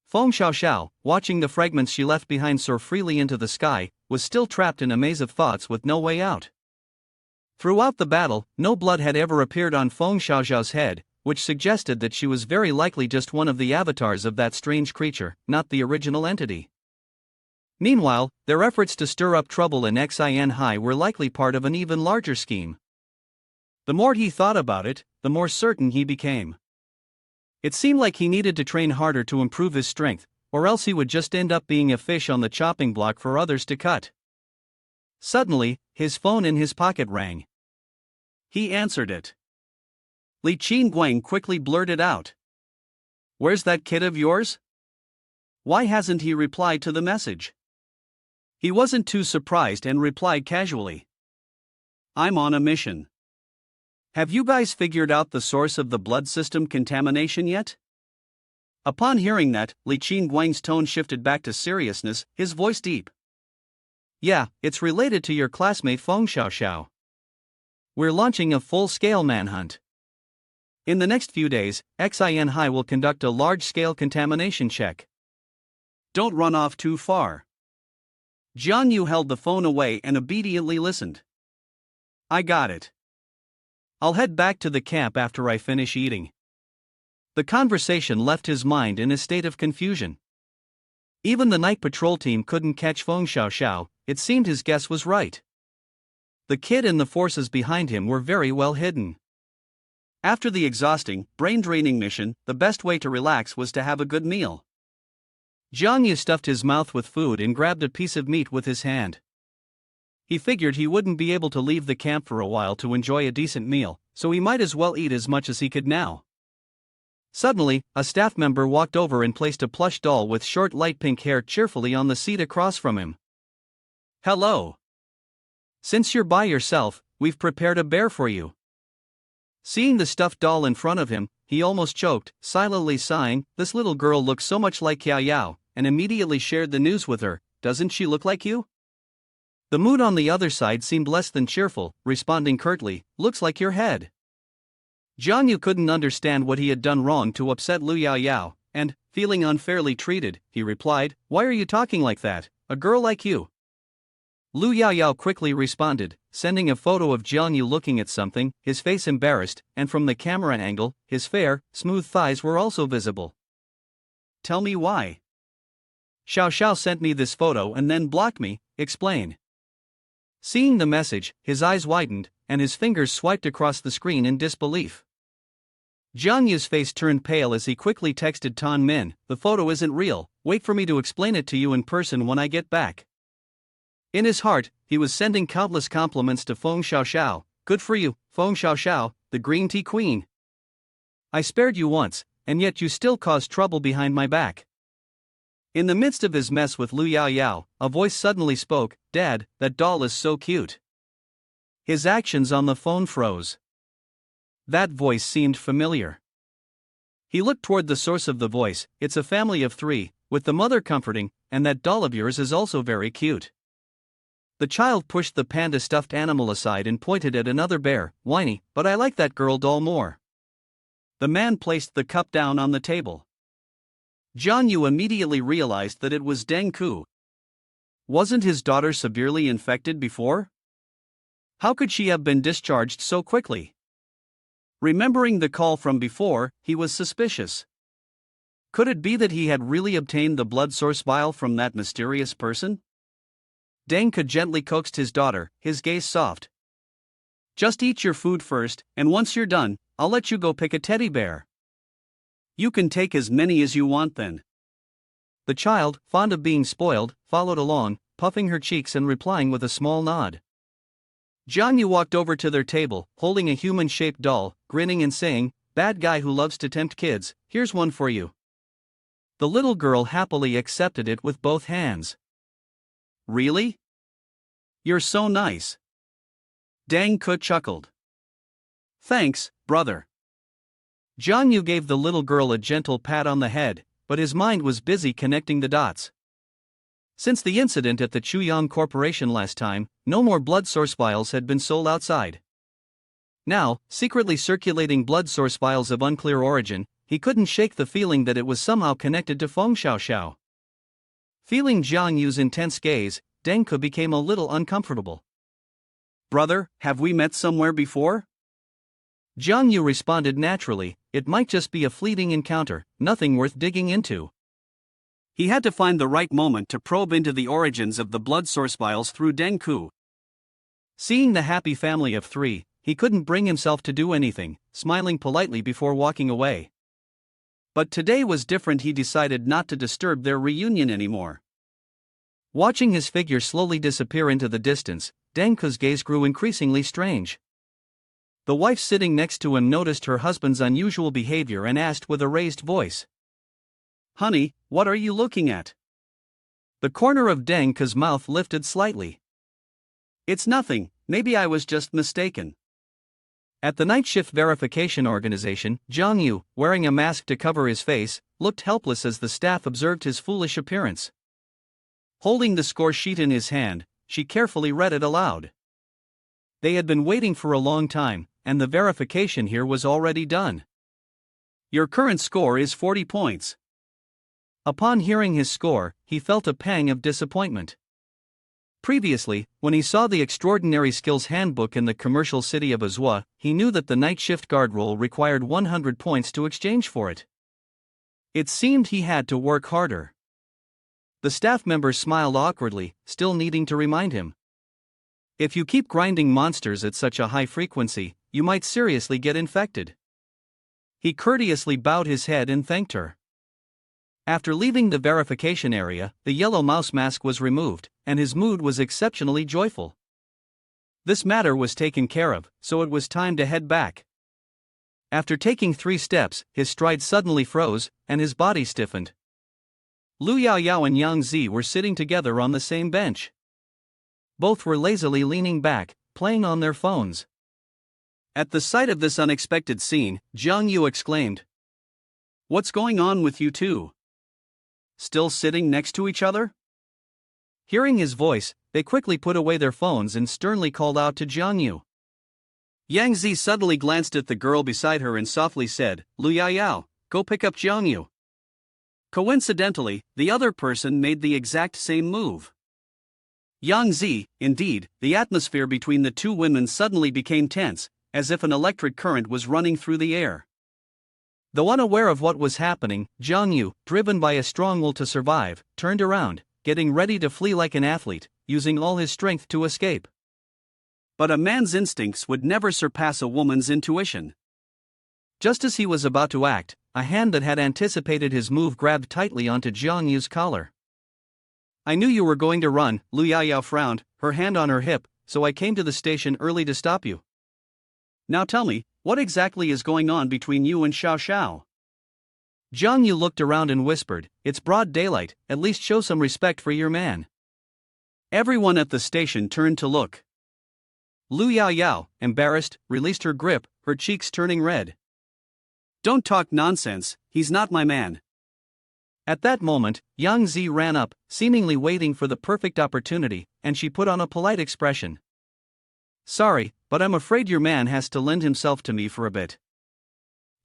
Feng Xiao Xiao, watching the fragments she left behind soar freely into the sky, was still trapped in a maze of thoughts with no way out. Throughout the battle, no blood had ever appeared on Feng Xiao Xiao's head, which suggested that she was very likely just one of the avatars of that strange creature, not the original entity. Meanwhile, their efforts to stir up trouble in Xin Hai were likely part of an even larger scheme. The more he thought about it, the more certain he became. It seemed like he needed to train harder to improve his strength, or else he would just end up being a fish on the chopping block for others to cut. Suddenly, his phone in his pocket rang. He answered it. Li Qingguang quickly blurted out. "Where's that kid of yours? Why hasn't he replied to the message?" He wasn't too surprised and replied casually. "I'm on a mission. Have you guys figured out the source of the blood system contamination yet?" Upon hearing that, Li Qingguang's tone shifted back to seriousness, his voice deep. "Yeah, it's related to your classmate Feng Xiao Xiao. We're launching a full-scale manhunt. In the next few days, Xin Hai will conduct a large-scale contamination check. Don't run off too far." Jiang Yu held the phone away and obediently listened. "I got it. I'll head back to the camp after I finish eating." The conversation left his mind in a state of confusion. Even the night patrol team couldn't catch Feng Xiao Xiao. It seemed his guess was right. The kid and the forces behind him were very well hidden. After the exhausting, brain-draining mission, the best way to relax was to have a good meal. Jiang Yu stuffed his mouth with food and grabbed a piece of meat with his hand. He figured he wouldn't be able to leave the camp for a while to enjoy a decent meal, so he might as well eat as much as he could now. Suddenly, a staff member walked over and placed a plush doll with short light pink hair cheerfully on the seat across from him. "Hello. Since you're by yourself, we've prepared a bear for you." Seeing the stuffed doll in front of him, he almost choked, silently sighing. This little girl looks so much like Xiao Yao, and immediately shared the news with her. "Doesn't she look like you?" The mood on the other side seemed less than cheerful, responding curtly, "Looks like your head." Jiang Yu couldn't understand what he had done wrong to upset Lu Yao Yao, and, feeling unfairly treated, he replied, "Why are you talking like that, a girl like you?" Lu Yao Yao quickly responded, sending a photo of Jiang Yu looking at something, his face embarrassed, and from the camera angle, his fair, smooth thighs were also visible. "Tell me why." "Xiao Xiao sent me this photo and then blocked me, explain." Seeing the message, his eyes widened, and his fingers swiped across the screen in disbelief. Jiang Yu's face turned pale as he quickly texted Tan Min, "The photo isn't real, wait for me to explain it to you in person when I get back." In his heart, he was sending countless compliments to Feng Xiao Xiao. "Good for you, Feng Xiao Xiao, the green tea queen. I spared you once, and yet you still caused trouble behind my back." In the midst of his mess with Lu Yao Yao, a voice suddenly spoke, "Dad, that doll is so cute." His actions on the phone froze. That voice seemed familiar. He looked toward the source of the voice. "It's a family of 3, with the mother comforting, and that doll of yours is also very cute." The child pushed the panda stuffed animal aside and pointed at another bear, whiny, "But I like that girl doll more." The man placed the cup down on the table. Jiang Yu immediately realized that it was Deng Ku. Wasn't his daughter severely infected before? How could she have been discharged so quickly? Remembering the call from before, he was suspicious. Could it be that he had really obtained the blood source vial from that mysterious person? Deng Ku gently coaxed his daughter, his gaze soft. "Just eat your food first, and once you're done, I'll let you go pick a teddy bear. You can take as many as you want then." The child, fond of being spoiled, followed along, puffing her cheeks and replying with a small nod. Jiang Yu walked over to their table, holding a human-shaped doll, grinning and saying, "Bad guy who loves to tempt kids, here's one for you." The little girl happily accepted it with both hands. Really? You're so nice. Deng Ke chuckled. Thanks, brother. Jiang Yu gave the little girl a gentle pat on the head, but his mind was busy connecting the dots. Since the incident at the Chuyang Corporation last time, no more blood source vials had been sold outside. Now, secretly circulating blood source vials of unclear origin, he couldn't shake the feeling that it was somehow connected to Feng Xiaoxiao. Feeling Jiang Yu's intense gaze, Deng Ke became a little uncomfortable. Brother, have we met somewhere before? Jiang Yu responded naturally, it might just be a fleeting encounter, nothing worth digging into. He had to find the right moment to probe into the origins of the blood source vials through Deng Ke. Seeing the happy family of three, he couldn't bring himself to do anything, smiling politely before walking away. But today was different. He decided not to disturb their reunion anymore. Watching his figure slowly disappear into the distance, Deng Ke's gaze grew increasingly strange. The wife sitting next to him noticed her husband's unusual behavior and asked with a raised voice, "Honey, what are you looking at?" The corner of Deng Ke's mouth lifted slightly. "It's nothing, maybe I was just mistaken." At the night shift verification organization, Jiang Yu, wearing a mask to cover his face, looked helpless as the staff observed his foolish appearance. Holding the score sheet in his hand, she carefully read it aloud. They had been waiting for a long time, and the verification here was already done. Your current score is 40 points. Upon hearing his score, he felt a pang of disappointment. Previously, when he saw the Extraordinary Skills Handbook in the commercial city of Azua, he knew that the night shift guard role required 100 points to exchange for it. It seemed he had to work harder. The staff members smiled awkwardly, still needing to remind him. If you keep grinding monsters at such a high frequency, you might seriously get infected. He courteously bowed his head and thanked her. After leaving the verification area, the yellow mouse mask was removed, and his mood was exceptionally joyful. This matter was taken care of, so it was time to head back. After taking 3 steps, his stride suddenly froze, and his body stiffened. Lu Yaoyao and Yang Zi were sitting together on the same bench. Both were lazily leaning back, playing on their phones. At the sight of this unexpected scene, Jiang Yu exclaimed, "What's going on with you two? Still sitting next to each other?" Hearing his voice, they quickly put away their phones and sternly called out to Jiang Yu. Yang Zi suddenly glanced at the girl beside her and softly said, "Lu Yaoyao, go pick up Jiang Yu." Coincidentally, the other person made the exact same move. Yang Zi, indeed, the atmosphere between the two women suddenly became tense, as if an electric current was running through the air. Though unaware of what was happening, Jiang Yu, driven by a strong will to survive, turned around, getting ready to flee like an athlete, using all his strength to escape. But a man's instincts would never surpass a woman's intuition. Just as he was about to act, a hand that had anticipated his move grabbed tightly onto Jiang Yu's collar. "I knew you were going to run," Lu Yaoyao frowned, her hand on her hip, "so I came to the station early to stop you." "Now tell me, what exactly is going on between you and Xiao Xiao?" Jiang Yu looked around and whispered, "It's broad daylight, at least show some respect for your man." Everyone at the station turned to look. Lu Yaoyao, embarrassed, released her grip, her cheeks turning red. "Don't talk nonsense, he's not my man." At that moment, Yang Zi ran up, seemingly waiting for the perfect opportunity, and she put on a polite expression. "Sorry, but I'm afraid your man has to lend himself to me for a bit."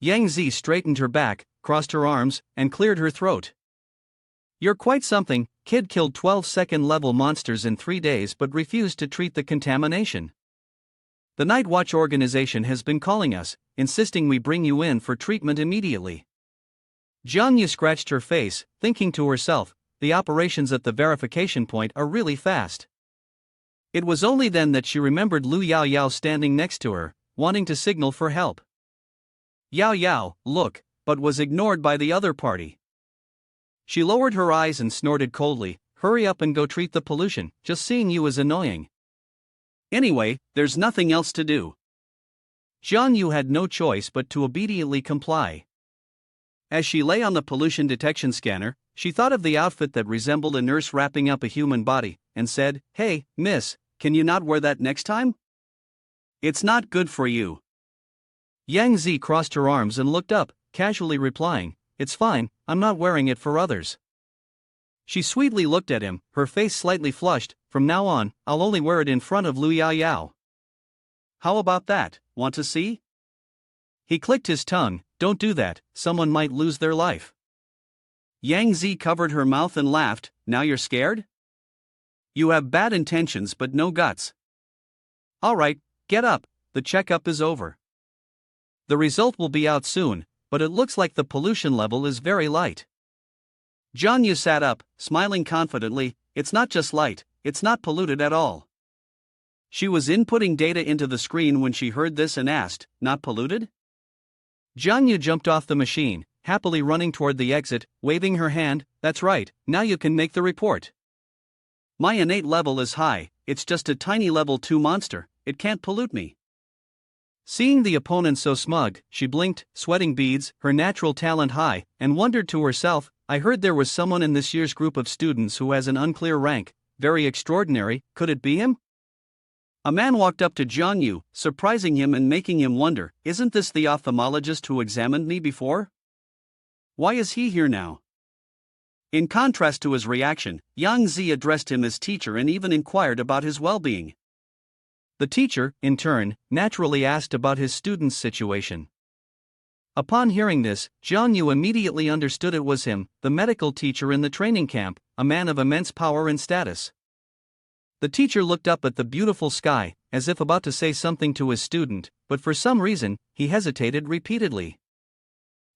Yang Zi straightened her back, crossed her arms, and cleared her throat. "You're quite something, kid killed 12 second-level monsters in 3 days but refused to treat the contamination. The Night Watch organization has been calling us, insisting we bring you in for treatment immediately." Jiang Yu scratched her face, thinking to herself, the operations at the verification point are really fast. It was only then that she remembered Lu Yaoyao standing next to her, wanting to signal for help. "Yaoyao, look," but was ignored by the other party. She lowered her eyes and snorted coldly, "Hurry up and go treat the pollution, just seeing you is annoying." Anyway, there's nothing else to do. Jiang Yu had no choice but to obediently comply. As she lay on the pollution detection scanner, she thought of the outfit that resembled a nurse wrapping up a human body, and said, "Hey, miss, can you not wear that next time? It's not good for you." Yang Zi crossed her arms and looked up, casually replying, "It's fine, I'm not wearing it for others." She sweetly looked at him, her face slightly flushed. "From now on, I'll only wear it in front of Lu Yao Yao. How about that, want to see?" He clicked his tongue. "Don't do that, someone might lose their life." Yang Zi covered her mouth and laughed. "Now you're scared? You have bad intentions but no guts. Alright, get up, the checkup is over. The result will be out soon, but it looks like the pollution level is very light." Jiang Yu sat up, smiling confidently. "It's not just light, it's not polluted at all." She was inputting data into the screen when she heard this and asked, "Not polluted?" Jiang Yu jumped off the machine, happily running toward the exit, waving her hand. "That's right, now you can make the report. My innate level is high, it's just a tiny level 2 monster, it can't pollute me." Seeing the opponent so smug, she blinked, sweating beads, her natural talent high, and wondered to herself, "I heard there was someone in this year's group of students who has an unclear rank, very extraordinary, could it be him?" A man walked up to Jiang Yu, surprising him and making him wonder, "Isn't this the ophthalmologist who examined me before? Why is he here now?" In contrast to his reaction, Yang Zi addressed him as teacher and even inquired about his well-being. The teacher, in turn, naturally asked about his student's situation. Upon hearing this, Jiang Yu immediately understood it was him, the medical teacher in the training camp, a man of immense power and status. The teacher looked up at the beautiful sky, as if about to say something to his student, but for some reason, he hesitated repeatedly.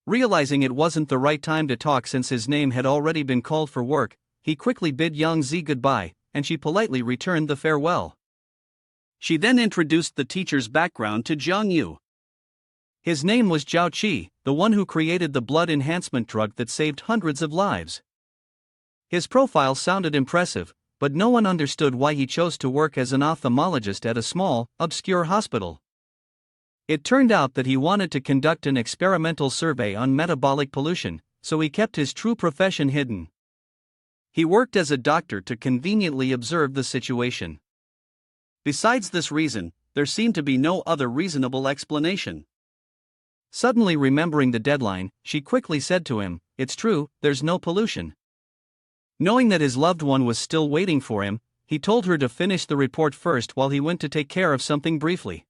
Realizing it wasn't the right time to talk since his name had already been called for work, he quickly bid Yang Zi goodbye, and she politely returned the farewell. She then introduced the teacher's background to Jiang Yu. His name was Zhao Qi, the one who created the blood enhancement drug that saved hundreds of lives. His profile sounded impressive, but no one understood why he chose to work as an ophthalmologist at a small, obscure hospital. It turned out that he wanted to conduct an experimental survey on metabolic pollution, so he kept his true profession hidden. He worked as a doctor to conveniently observe the situation. Besides this reason, there seemed to be no other reasonable explanation. Suddenly remembering the deadline, she quickly said to him, "It's true, there's no pollution." Knowing that his loved one was still waiting for him, he told her to finish the report first while he went to take care of something briefly.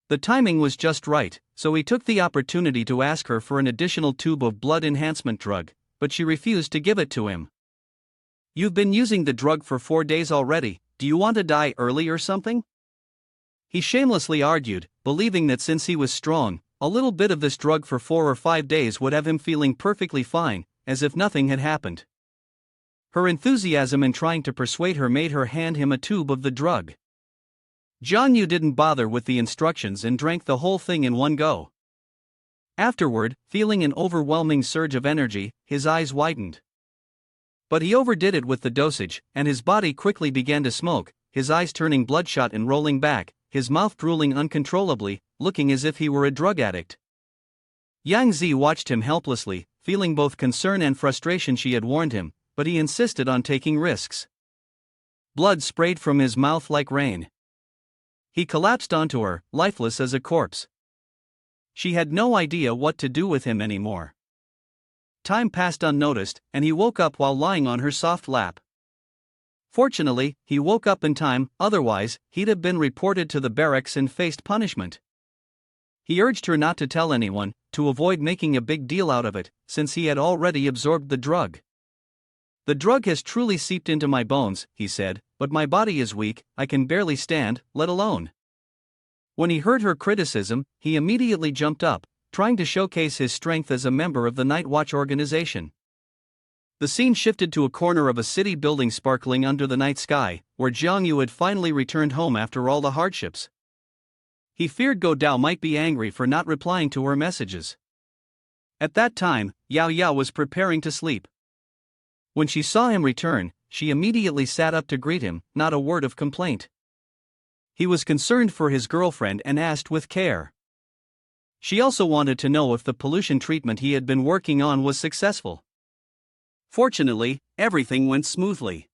The timing was just right, so he took the opportunity to ask her for an additional tube of blood enhancement drug, but she refused to give it to him. "You've been using the drug for 4 days already, do you want to die early or something?" He shamelessly argued, believing that since he was strong, a little bit of this drug for 4 or 5 days would have him feeling perfectly fine, as if nothing had happened. Her enthusiasm in trying to persuade her made her hand him a tube of the drug. Jiang Yu didn't bother with the instructions and drank the whole thing in one go. Afterward, feeling an overwhelming surge of energy, his eyes widened. But he overdid it with the dosage, and his body quickly began to smoke, his eyes turning bloodshot and rolling back, his mouth drooling uncontrollably, looking as if he were a drug addict. Yang Zi watched him helplessly, feeling both concern and frustration. She had warned him, but he insisted on taking risks. Blood sprayed from his mouth like rain. He collapsed onto her, lifeless as a corpse. She had no idea what to do with him anymore. Time passed unnoticed, and he woke up while lying on her soft lap. Fortunately, he woke up in time, otherwise, he'd have been reported to the barracks and faced punishment. He urged her not to tell anyone, to avoid making a big deal out of it, since he had already absorbed the drug. "The drug has truly seeped into my bones," he said, "but my body is weak, I can barely stand, let alone." When he heard her criticism, he immediately jumped up, trying to showcase his strength as a member of the Night Watch organization. The scene shifted to a corner of a city building sparkling under the night sky, where Jiang Yu had finally returned home after all the hardships. He feared Go Dao might be angry for not replying to her messages. At that time, Yao Yao was preparing to sleep. When she saw him return, she immediately sat up to greet him, not a word of complaint. He was concerned for his girlfriend and asked with care. She also wanted to know if the pollution treatment he had been working on was successful. Fortunately, everything went smoothly.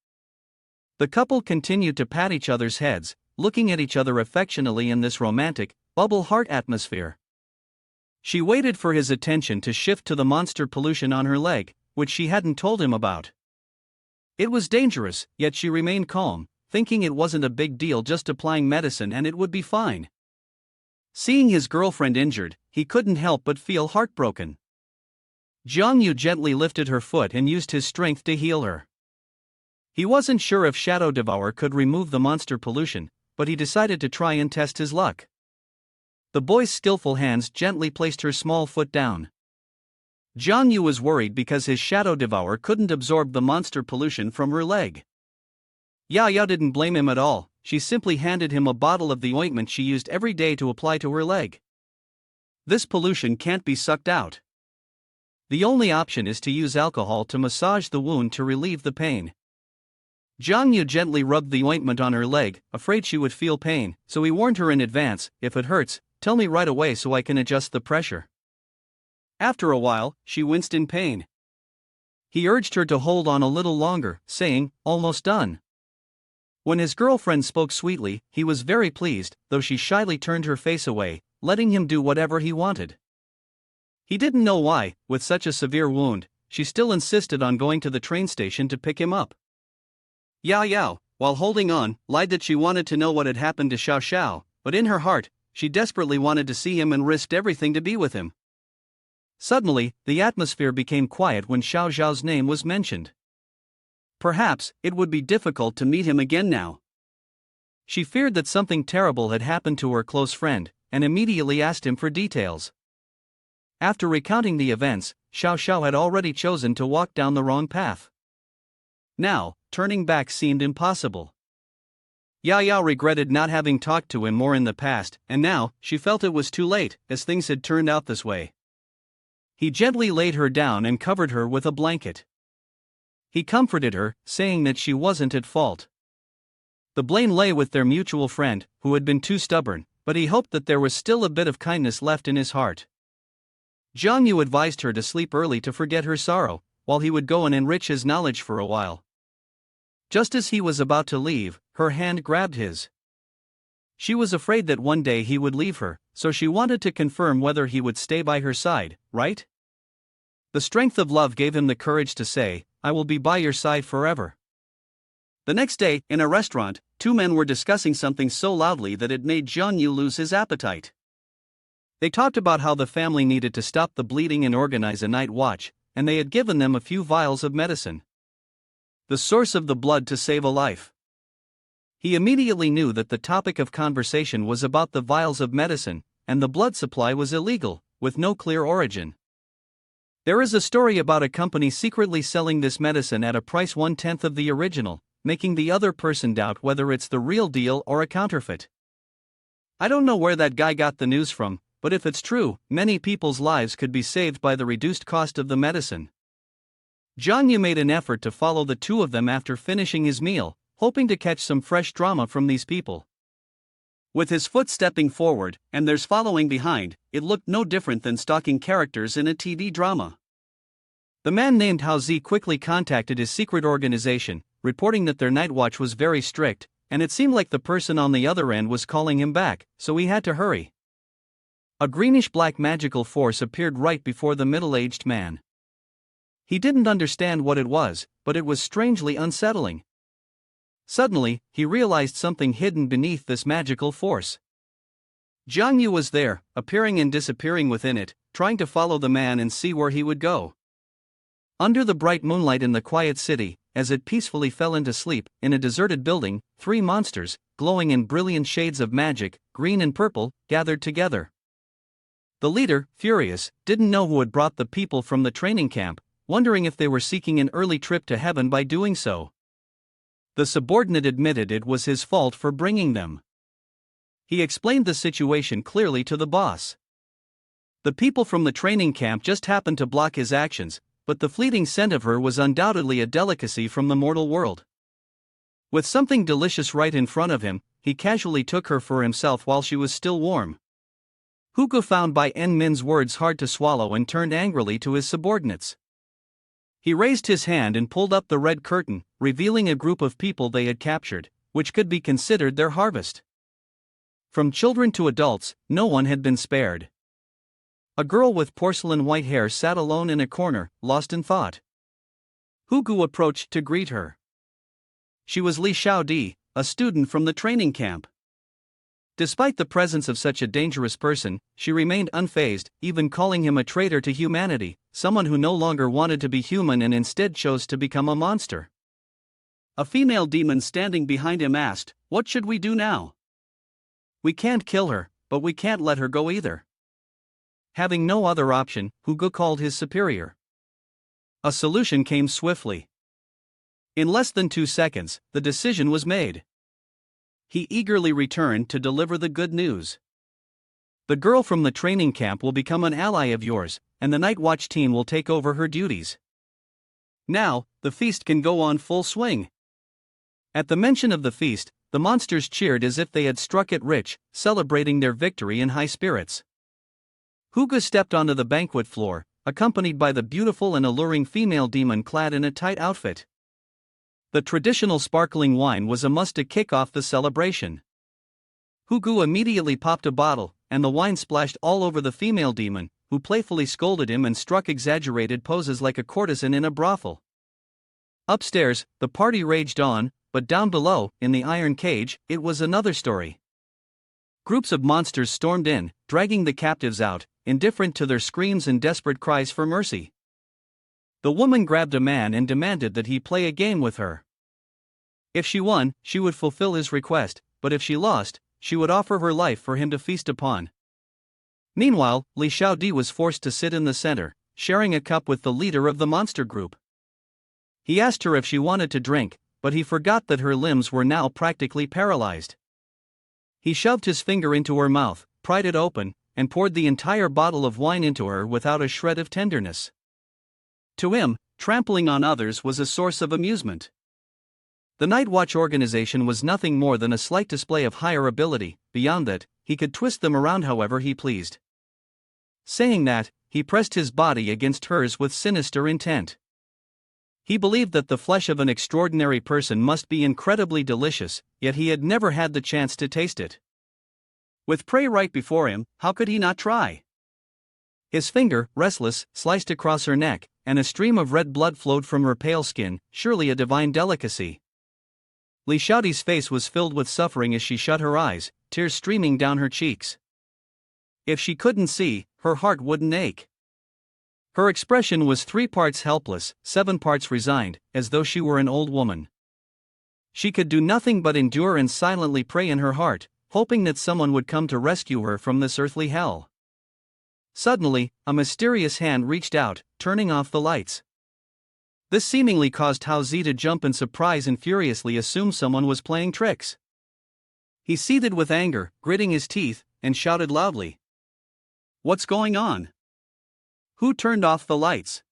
The couple continued to pat each other's heads, looking at each other affectionately in this romantic, bubble heart atmosphere. She waited for his attention to shift to the monster pollution on her leg, which she hadn't told him about. It was dangerous, yet she remained calm, thinking it wasn't a big deal, just applying medicine and it would be fine. Seeing his girlfriend injured, he couldn't help but feel heartbroken. Jiang Yu gently lifted her foot and used his strength to heal her. He wasn't sure if Shadow Devourer could remove the monster pollution, but he decided to try and test his luck. The boy's skillful hands gently placed her small foot down. Jiang Yu was worried because his Shadow Devourer couldn't absorb the monster pollution from her leg. Yao Yao didn't blame him at all. She simply handed him a bottle of the ointment she used every day to apply to her leg. This pollution can't be sucked out. The only option is to use alcohol to massage the wound to relieve the pain. Jiang Yu gently rubbed the ointment on her leg, afraid she would feel pain, so he warned her in advance, "If it hurts, tell me right away so I can adjust the pressure." After a while, she winced in pain. He urged her to hold on a little longer, saying, "Almost done." When his girlfriend spoke sweetly, he was very pleased, though she shyly turned her face away, letting him do whatever he wanted. He didn't know why, with such a severe wound, she still insisted on going to the train station to pick him up. Yao Yao, while holding on, lied that she wanted to know what had happened to Xiao Xiao, but in her heart, she desperately wanted to see him and risked everything to be with him. Suddenly, the atmosphere became quiet when Xiao Xiao's name was mentioned. Perhaps it would be difficult to meet him again now. She feared that something terrible had happened to her close friend, and immediately asked him for details. After recounting the events, Xiao Xiao had already chosen to walk down the wrong path. Now, turning back seemed impossible. Yao Yao regretted not having talked to him more in the past, and now, she felt it was too late, as things had turned out this way. He gently laid her down and covered her with a blanket. He comforted her, saying that she wasn't at fault. The blame lay with their mutual friend, who had been too stubborn, but he hoped that there was still a bit of kindness left in his heart. Jiang Yu advised her to sleep early to forget her sorrow, while he would go and enrich his knowledge for a while. Just as he was about to leave, her hand grabbed his. She was afraid that one day he would leave her, so she wanted to confirm whether he would stay by her side, right? The strength of love gave him the courage to say, "I will be by your side forever." The next day, in a restaurant, two men were discussing something so loudly that it made Jiang Yu lose his appetite. They talked about how the family needed to stop the bleeding and organize a night watch, and they had given them a few vials of medicine. The source of the blood to save a life. He immediately knew that the topic of conversation was about the vials of medicine, and the blood supply was illegal, with no clear origin. There is a story about a company secretly selling this medicine at a price 1/10 of the original, making the other person doubt whether it's the real deal or a counterfeit. I don't know where that guy got the news from, but if it's true, many people's lives could be saved by the reduced cost of the medicine. Jiang Yu made an effort to follow the two of them after finishing his meal, hoping to catch some fresh drama from these people. With his foot stepping forward, and theirs following behind, it looked no different than stalking characters in a TV drama. The man named Hao Zi quickly contacted his secret organization, reporting that their night watch was very strict, and it seemed like the person on the other end was calling him back, so he had to hurry. A greenish-black magical force appeared right before the middle-aged man. He didn't understand what it was, but it was strangely unsettling. Suddenly, he realized something hidden beneath this magical force. Jiang Yu was there, appearing and disappearing within it, trying to follow the man and see where he would go. Under the bright moonlight in the quiet city, as it peacefully fell into sleep, in a deserted building, three monsters, glowing in brilliant shades of magic, green and purple, gathered together. The leader, furious, didn't know who had brought the people from the training camp, wondering if they were seeking an early trip to heaven by doing so. The subordinate admitted it was his fault for bringing them. He explained the situation clearly to the boss. The people from the training camp just happened to block his actions, but the fleeting scent of her was undoubtedly a delicacy from the mortal world. With something delicious right in front of him, he casually took her for himself while she was still warm. Hugo found Bai En Min's words hard to swallow and turned angrily to his subordinates. He raised his hand and pulled up the red curtain, revealing a group of people they had captured, which could be considered their harvest. From children to adults, no one had been spared. A girl with porcelain white hair sat alone in a corner, lost in thought. Hugo approached to greet her. She was Li Xiaodi, a student from the training camp. Despite the presence of such a dangerous person, she remained unfazed, even calling him a traitor to humanity, someone who no longer wanted to be human and instead chose to become a monster. A female demon standing behind him asked, "What should we do now?" "We can't kill her, but we can't let her go either." Having no other option, Hugo called his superior. A solution came swiftly. In less than 2 seconds, the decision was made. He eagerly returned to deliver the good news. "The girl from the training camp will become an ally of yours, and the night watch team will take over her duties. Now, the feast can go on full swing." At the mention of the feast, the monsters cheered as if they had struck it rich, celebrating their victory in high spirits. Hugo stepped onto the banquet floor, accompanied by the beautiful and alluring female demon clad in a tight outfit. The traditional sparkling wine was a must to kick off the celebration. Hugo immediately popped a bottle, and the wine splashed all over the female demon, who playfully scolded him and struck exaggerated poses like a courtesan in a brothel. Upstairs, the party raged on, but down below, in the iron cage, it was another story. Groups of monsters stormed in, dragging the captives out, indifferent to their screams and desperate cries for mercy. The woman grabbed a man and demanded that he play a game with her. If she won, she would fulfill his request, but if she lost, she would offer her life for him to feast upon. Meanwhile, Li Xiaodi was forced to sit in the center, sharing a cup with the leader of the monster group. He asked her if she wanted to drink, but he forgot that her limbs were now practically paralyzed. He shoved his finger into her mouth, pried it open, and poured the entire bottle of wine into her without a shred of tenderness. To him, trampling on others was a source of amusement. The Night Watch organization was nothing more than a slight display of higher ability. Beyond that, he could twist them around however he pleased. Saying that, he pressed his body against hers with sinister intent. He believed that the flesh of an extraordinary person must be incredibly delicious, yet he had never had the chance to taste it. With prey right before him, how could he not try? His finger, restless, sliced across her neck, and a stream of red blood flowed from her pale skin, surely a divine delicacy. Li Xiaodi's face was filled with suffering as she shut her eyes, tears streaming down her cheeks. If she couldn't see, her heart wouldn't ache. Her expression was 3 parts helpless, 7 parts resigned, as though she were an old woman. She could do nothing but endure and silently pray in her heart, hoping that someone would come to rescue her from this earthly hell. Suddenly, a mysterious hand reached out, turning off the lights. This seemingly caused Hao Zi to jump in surprise and furiously assume someone was playing tricks. He seethed with anger, gritting his teeth, and shouted loudly, "What's going on? Who turned off the lights?"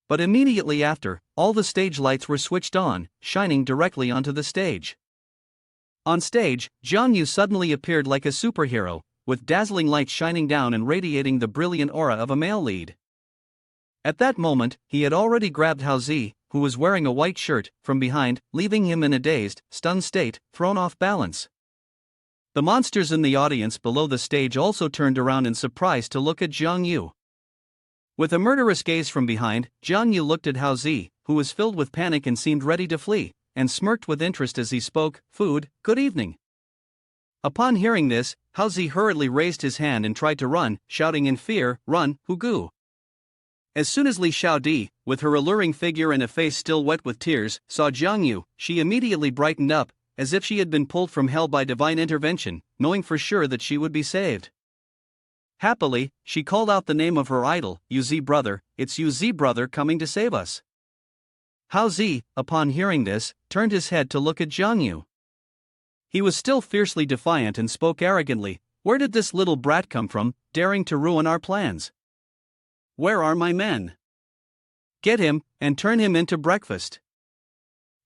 But immediately after, all the stage lights were switched on, shining directly onto the stage. On stage, Jiang Yu suddenly appeared like a superhero, with dazzling lights shining down and radiating the brilliant aura of a male lead. At that moment, he had already grabbed Hao Zi, who was wearing a white shirt, from behind, leaving him in a dazed, stunned state, thrown off balance. The monsters in the audience below the stage also turned around in surprise to look at Jiang Yu. With a murderous gaze from behind, Jiang Yu looked at Hao Zi, who was filled with panic and seemed ready to flee, and smirked with interest as he spoke, "Food, good evening." Upon hearing this, Hao Zi hurriedly raised his hand and tried to run, shouting in fear, "Run, Hugu!" As soon as Li Xiaodi, with her alluring figure and a face still wet with tears, saw Jiang Yu, she immediately brightened up, as if she had been pulled from hell by divine intervention, knowing for sure that she would be saved. Happily, she called out the name of her idol, "Yu Zi brother, it's Yu Zi brother coming to save us." Hao Zi, upon hearing this, turned his head to look at Jiang Yu. He was still fiercely defiant and spoke arrogantly, "Where did this little brat come from, daring to ruin our plans? Where are my men? Get him, and turn him into breakfast."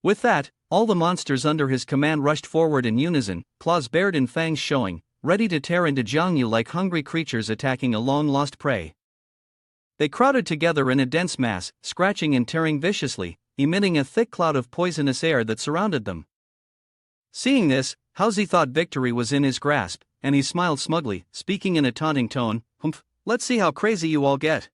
With that, all the monsters under his command rushed forward in unison, claws bared and fangs showing, ready to tear into Jiang Yu like hungry creatures attacking a long-lost prey. They crowded together in a dense mass, scratching and tearing viciously, emitting a thick cloud of poisonous air that surrounded them. Seeing this, Haozi thought victory was in his grasp, and he smiled smugly, speaking in a taunting tone, "Humph, let's see how crazy you all get."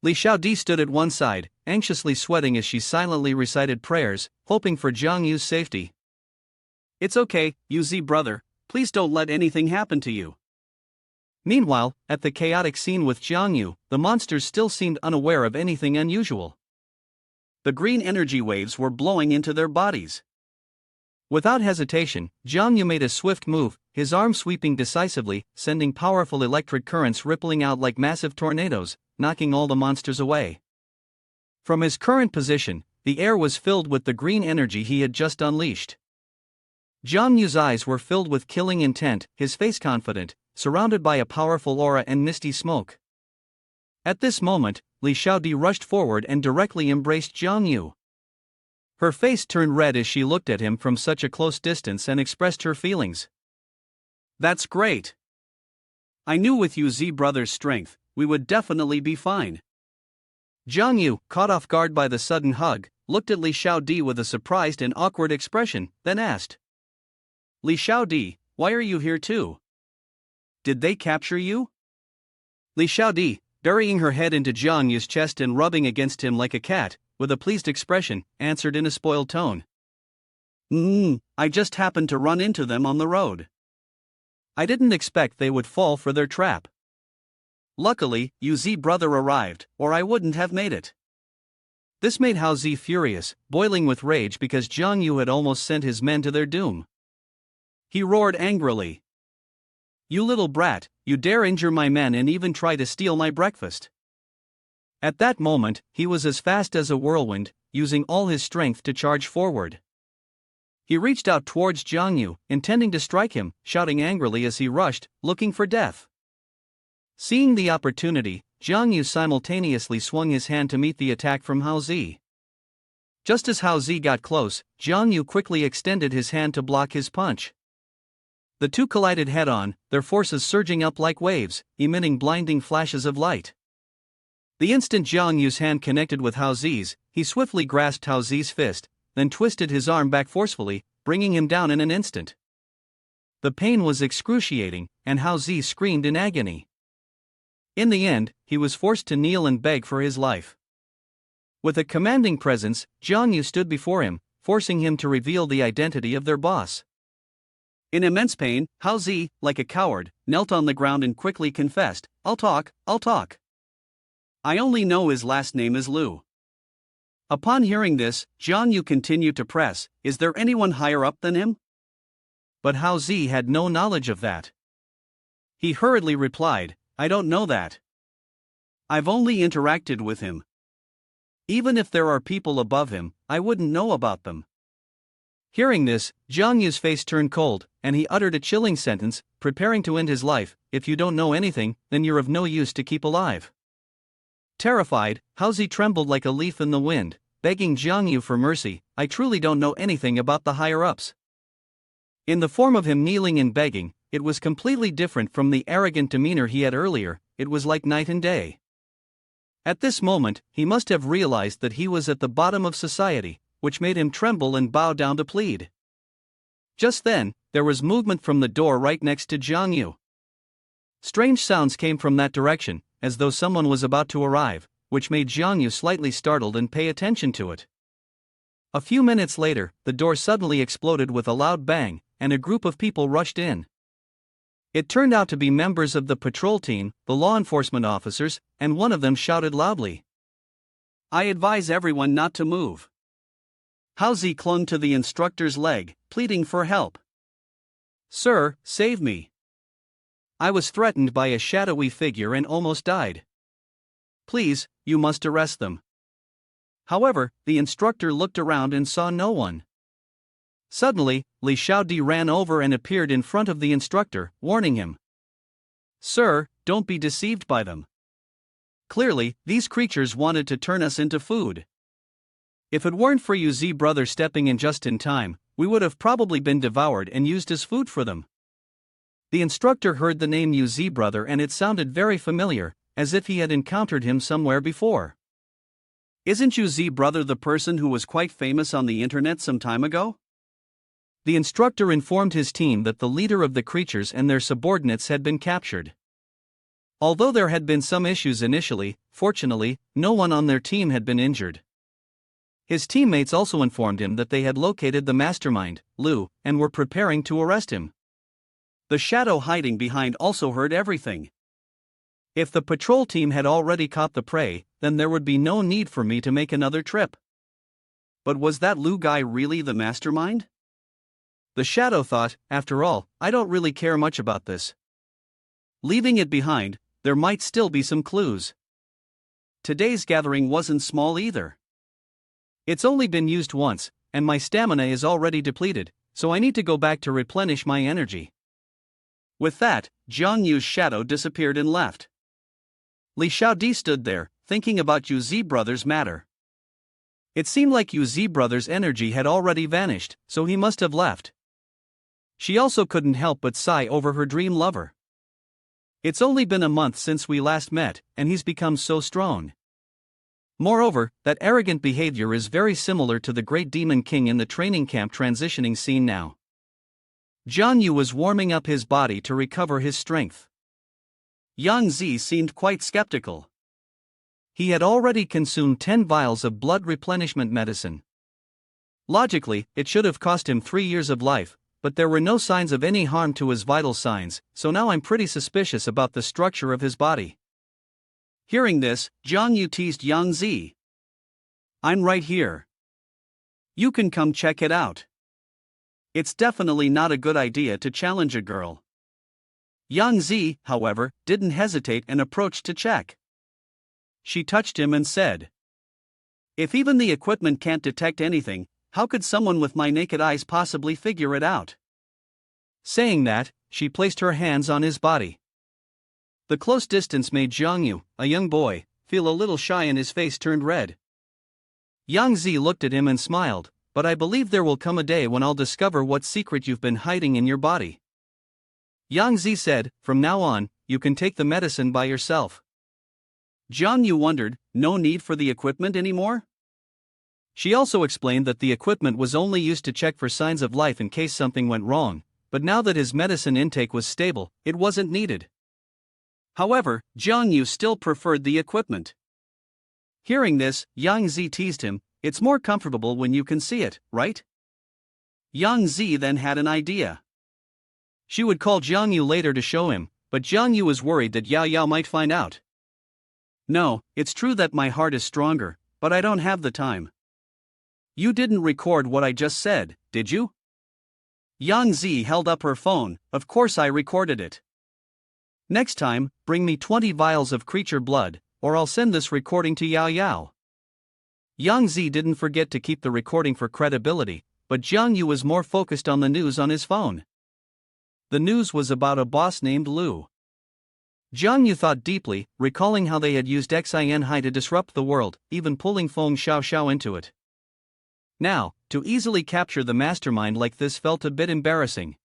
Li Xiaodi stood at one side, anxiously sweating as she silently recited prayers, hoping for Jiang Yu's safety. "It's okay, Yu brother, please don't let anything happen to you." Meanwhile, at the chaotic scene with Jiang Yu, the monsters still seemed unaware of anything unusual. The green energy waves were blowing into their bodies. Without hesitation, Jiang Yu made a swift move, his arm sweeping decisively, sending powerful electric currents rippling out like massive tornadoes, knocking all the monsters away. From his current position, the air was filled with the green energy he had just unleashed. Jiang Yu's eyes were filled with killing intent, his face confident, surrounded by a powerful aura and misty smoke. At this moment, Li Xiaodi rushed forward and directly embraced Jiang Yu. Her face turned red as she looked at him from such a close distance and expressed her feelings. "That's great. I knew with Yu brother's strength, we would definitely be fine." Jiang Yu, caught off guard by the sudden hug, looked at Li Xiaodi with a surprised and awkward expression, then asked, "Li Xiaodi, why are you here too? Did they capture you?" Li Xiaodi, burying her head into Jiang Yu's chest and rubbing against him like a cat, with a pleased expression, answered in a spoiled tone. I just happened to run into them on the road. I didn't expect they would fall for their trap. Luckily, Yu brother arrived, or I wouldn't have made it." This made Haozi furious, boiling with rage because Jiang Yu had almost sent his men to their doom. He roared angrily, "You little brat, you dare injure my men and even try to steal my breakfast." At that moment, he was as fast as a whirlwind, using all his strength to charge forward. He reached out towards Jiang Yu, intending to strike him, shouting angrily as he rushed, looking for death. Seeing the opportunity, Jiang Yu simultaneously swung his hand to meet the attack from Haozi. Just as Haozi got close, Jiang Yu quickly extended his hand to block his punch. The two collided head-on, their forces surging up like waves, emitting blinding flashes of light. The instant Jiang Yu's hand connected with Haozi's, he swiftly grasped Haozi's fist, then twisted his arm back forcefully, bringing him down in an instant. The pain was excruciating, and Haozi screamed in agony. In the end, he was forced to kneel and beg for his life. With a commanding presence, Jiang Yu stood before him, forcing him to reveal the identity of their boss. In immense pain, Haozi, like a coward, knelt on the ground and quickly confessed, I'll talk. I only know his last name is Liu." Upon hearing this, Jiang Yu continued to press, "Is there anyone higher up than him?" But Haozi had no knowledge of that. He hurriedly replied, "I don't know that. I've only interacted with him. Even if there are people above him, I wouldn't know about them." Hearing this, Jiang Yu's face turned cold, and he uttered a chilling sentence, preparing to end his life. "If you don't know anything, then you're of no use to keep alive." Terrified, Haozi trembled like a leaf in the wind, begging Jiang Yu for mercy. "I truly don't know anything about the higher-ups." In the form of him kneeling and begging, it was completely different from the arrogant demeanor he had earlier. It was like night and day. At this moment, he must have realized that he was at the bottom of society, which made him tremble and bow down to plead. Just then, there was movement from the door right next to Jiang Yu. Strange sounds came from that direction, as though someone was about to arrive, which made Jiang Yu slightly startled and pay attention to it. A few minutes later, the door suddenly exploded with a loud bang, and a group of people rushed in. It turned out to be members of the patrol team, the law enforcement officers, and one of them shouted loudly, "I advise everyone not to move." Haozi clung to the instructor's leg, pleading for help. "Sir, save me. I was threatened by a shadowy figure and almost died. Please, you must arrest them." However, the instructor looked around and saw no one. Suddenly, Li Xiaodi ran over and appeared in front of the instructor, warning him. "Sir, don't be deceived by them. Clearly, these creatures wanted to turn us into food." If it weren't for you Z brother stepping in just in time, we would have probably been devoured and used as food for them. The instructor heard the name UZ brother and it sounded very familiar, as if he had encountered him somewhere before. Isn't UZ brother the person who was quite famous on the internet some time ago? The instructor informed his team that the leader of the creatures and their subordinates had been captured. Although there had been some issues initially, fortunately, no one on their team had been injured. His teammates also informed him that they had located the mastermind, Lu, and were preparing to arrest him. The shadow hiding behind also heard everything. If the patrol team had already caught the prey, then there would be no need for me to make another trip. But was that Lu guy really the mastermind? The shadow thought, after all, I don't really care much about this. Leaving it behind, there might still be some clues. Today's gathering wasn't small either. It's only been used once, and my stamina is already depleted, so I need to go back to replenish my energy. With that, Jiang Yu's shadow disappeared and left. Li Xiaodi stood there, thinking about UZ brother's matter. It seemed like UZ brother's energy had already vanished, so he must have left. She also couldn't help but sigh over her dream lover. It's only been a month since we last met, and he's become so strong. Moreover, that arrogant behavior is very similar to the great demon king in the training camp transitioning scene now. Jiang Yu was warming up his body to recover his strength. Yang Zi seemed quite skeptical. He had already consumed 10 vials of blood replenishment medicine. Logically, it should have cost him 3 years of life, but there were no signs of any harm to his vital signs, so now I'm pretty suspicious about the structure of his body. Hearing this, Jiang Yu teased Yang Zi. I'm right here. You can come check it out. It's definitely not a good idea to challenge a girl. Yang Zi, however, didn't hesitate and approached to check. She touched him and said, if even the equipment can't detect anything, how could someone with my naked eyes possibly figure it out? Saying that, she placed her hands on his body. The close distance made Jiang Yu, a young boy, feel a little shy and his face turned red. Yang Zi looked at him and smiled, but I believe there will come a day when I'll discover what secret you've been hiding in your body. Yang Zi said, from now on, you can take the medicine by yourself. Jiang Yu wondered, no need for the equipment anymore? She also explained that the equipment was only used to check for signs of life in case something went wrong, but now that his medicine intake was stable, it wasn't needed. However, Jiang Yu still preferred the equipment. Hearing this, Yang Zi teased him, it's more comfortable when you can see it, right? Yang Zi then had an idea. She would call Jiang Yu later to show him, but Jiang Yu was worried that Yao Yao might find out. No, it's true that my heart is stronger, but I don't have the time. You didn't record what I just said, did you? Yang Zi held up her phone, of course I recorded it. Next time, bring me 20 vials of creature blood, or I'll send this recording to Yao Yao. Yang Zi didn't forget to keep the recording for credibility, but Jiang Yu was more focused on the news on his phone. The news was about a boss named Lu. Jiang Yu thought deeply, recalling how they had used Xin Hai to disrupt the world, even pulling Feng Xiao into it. Now, to easily capture the mastermind like this felt a bit embarrassing.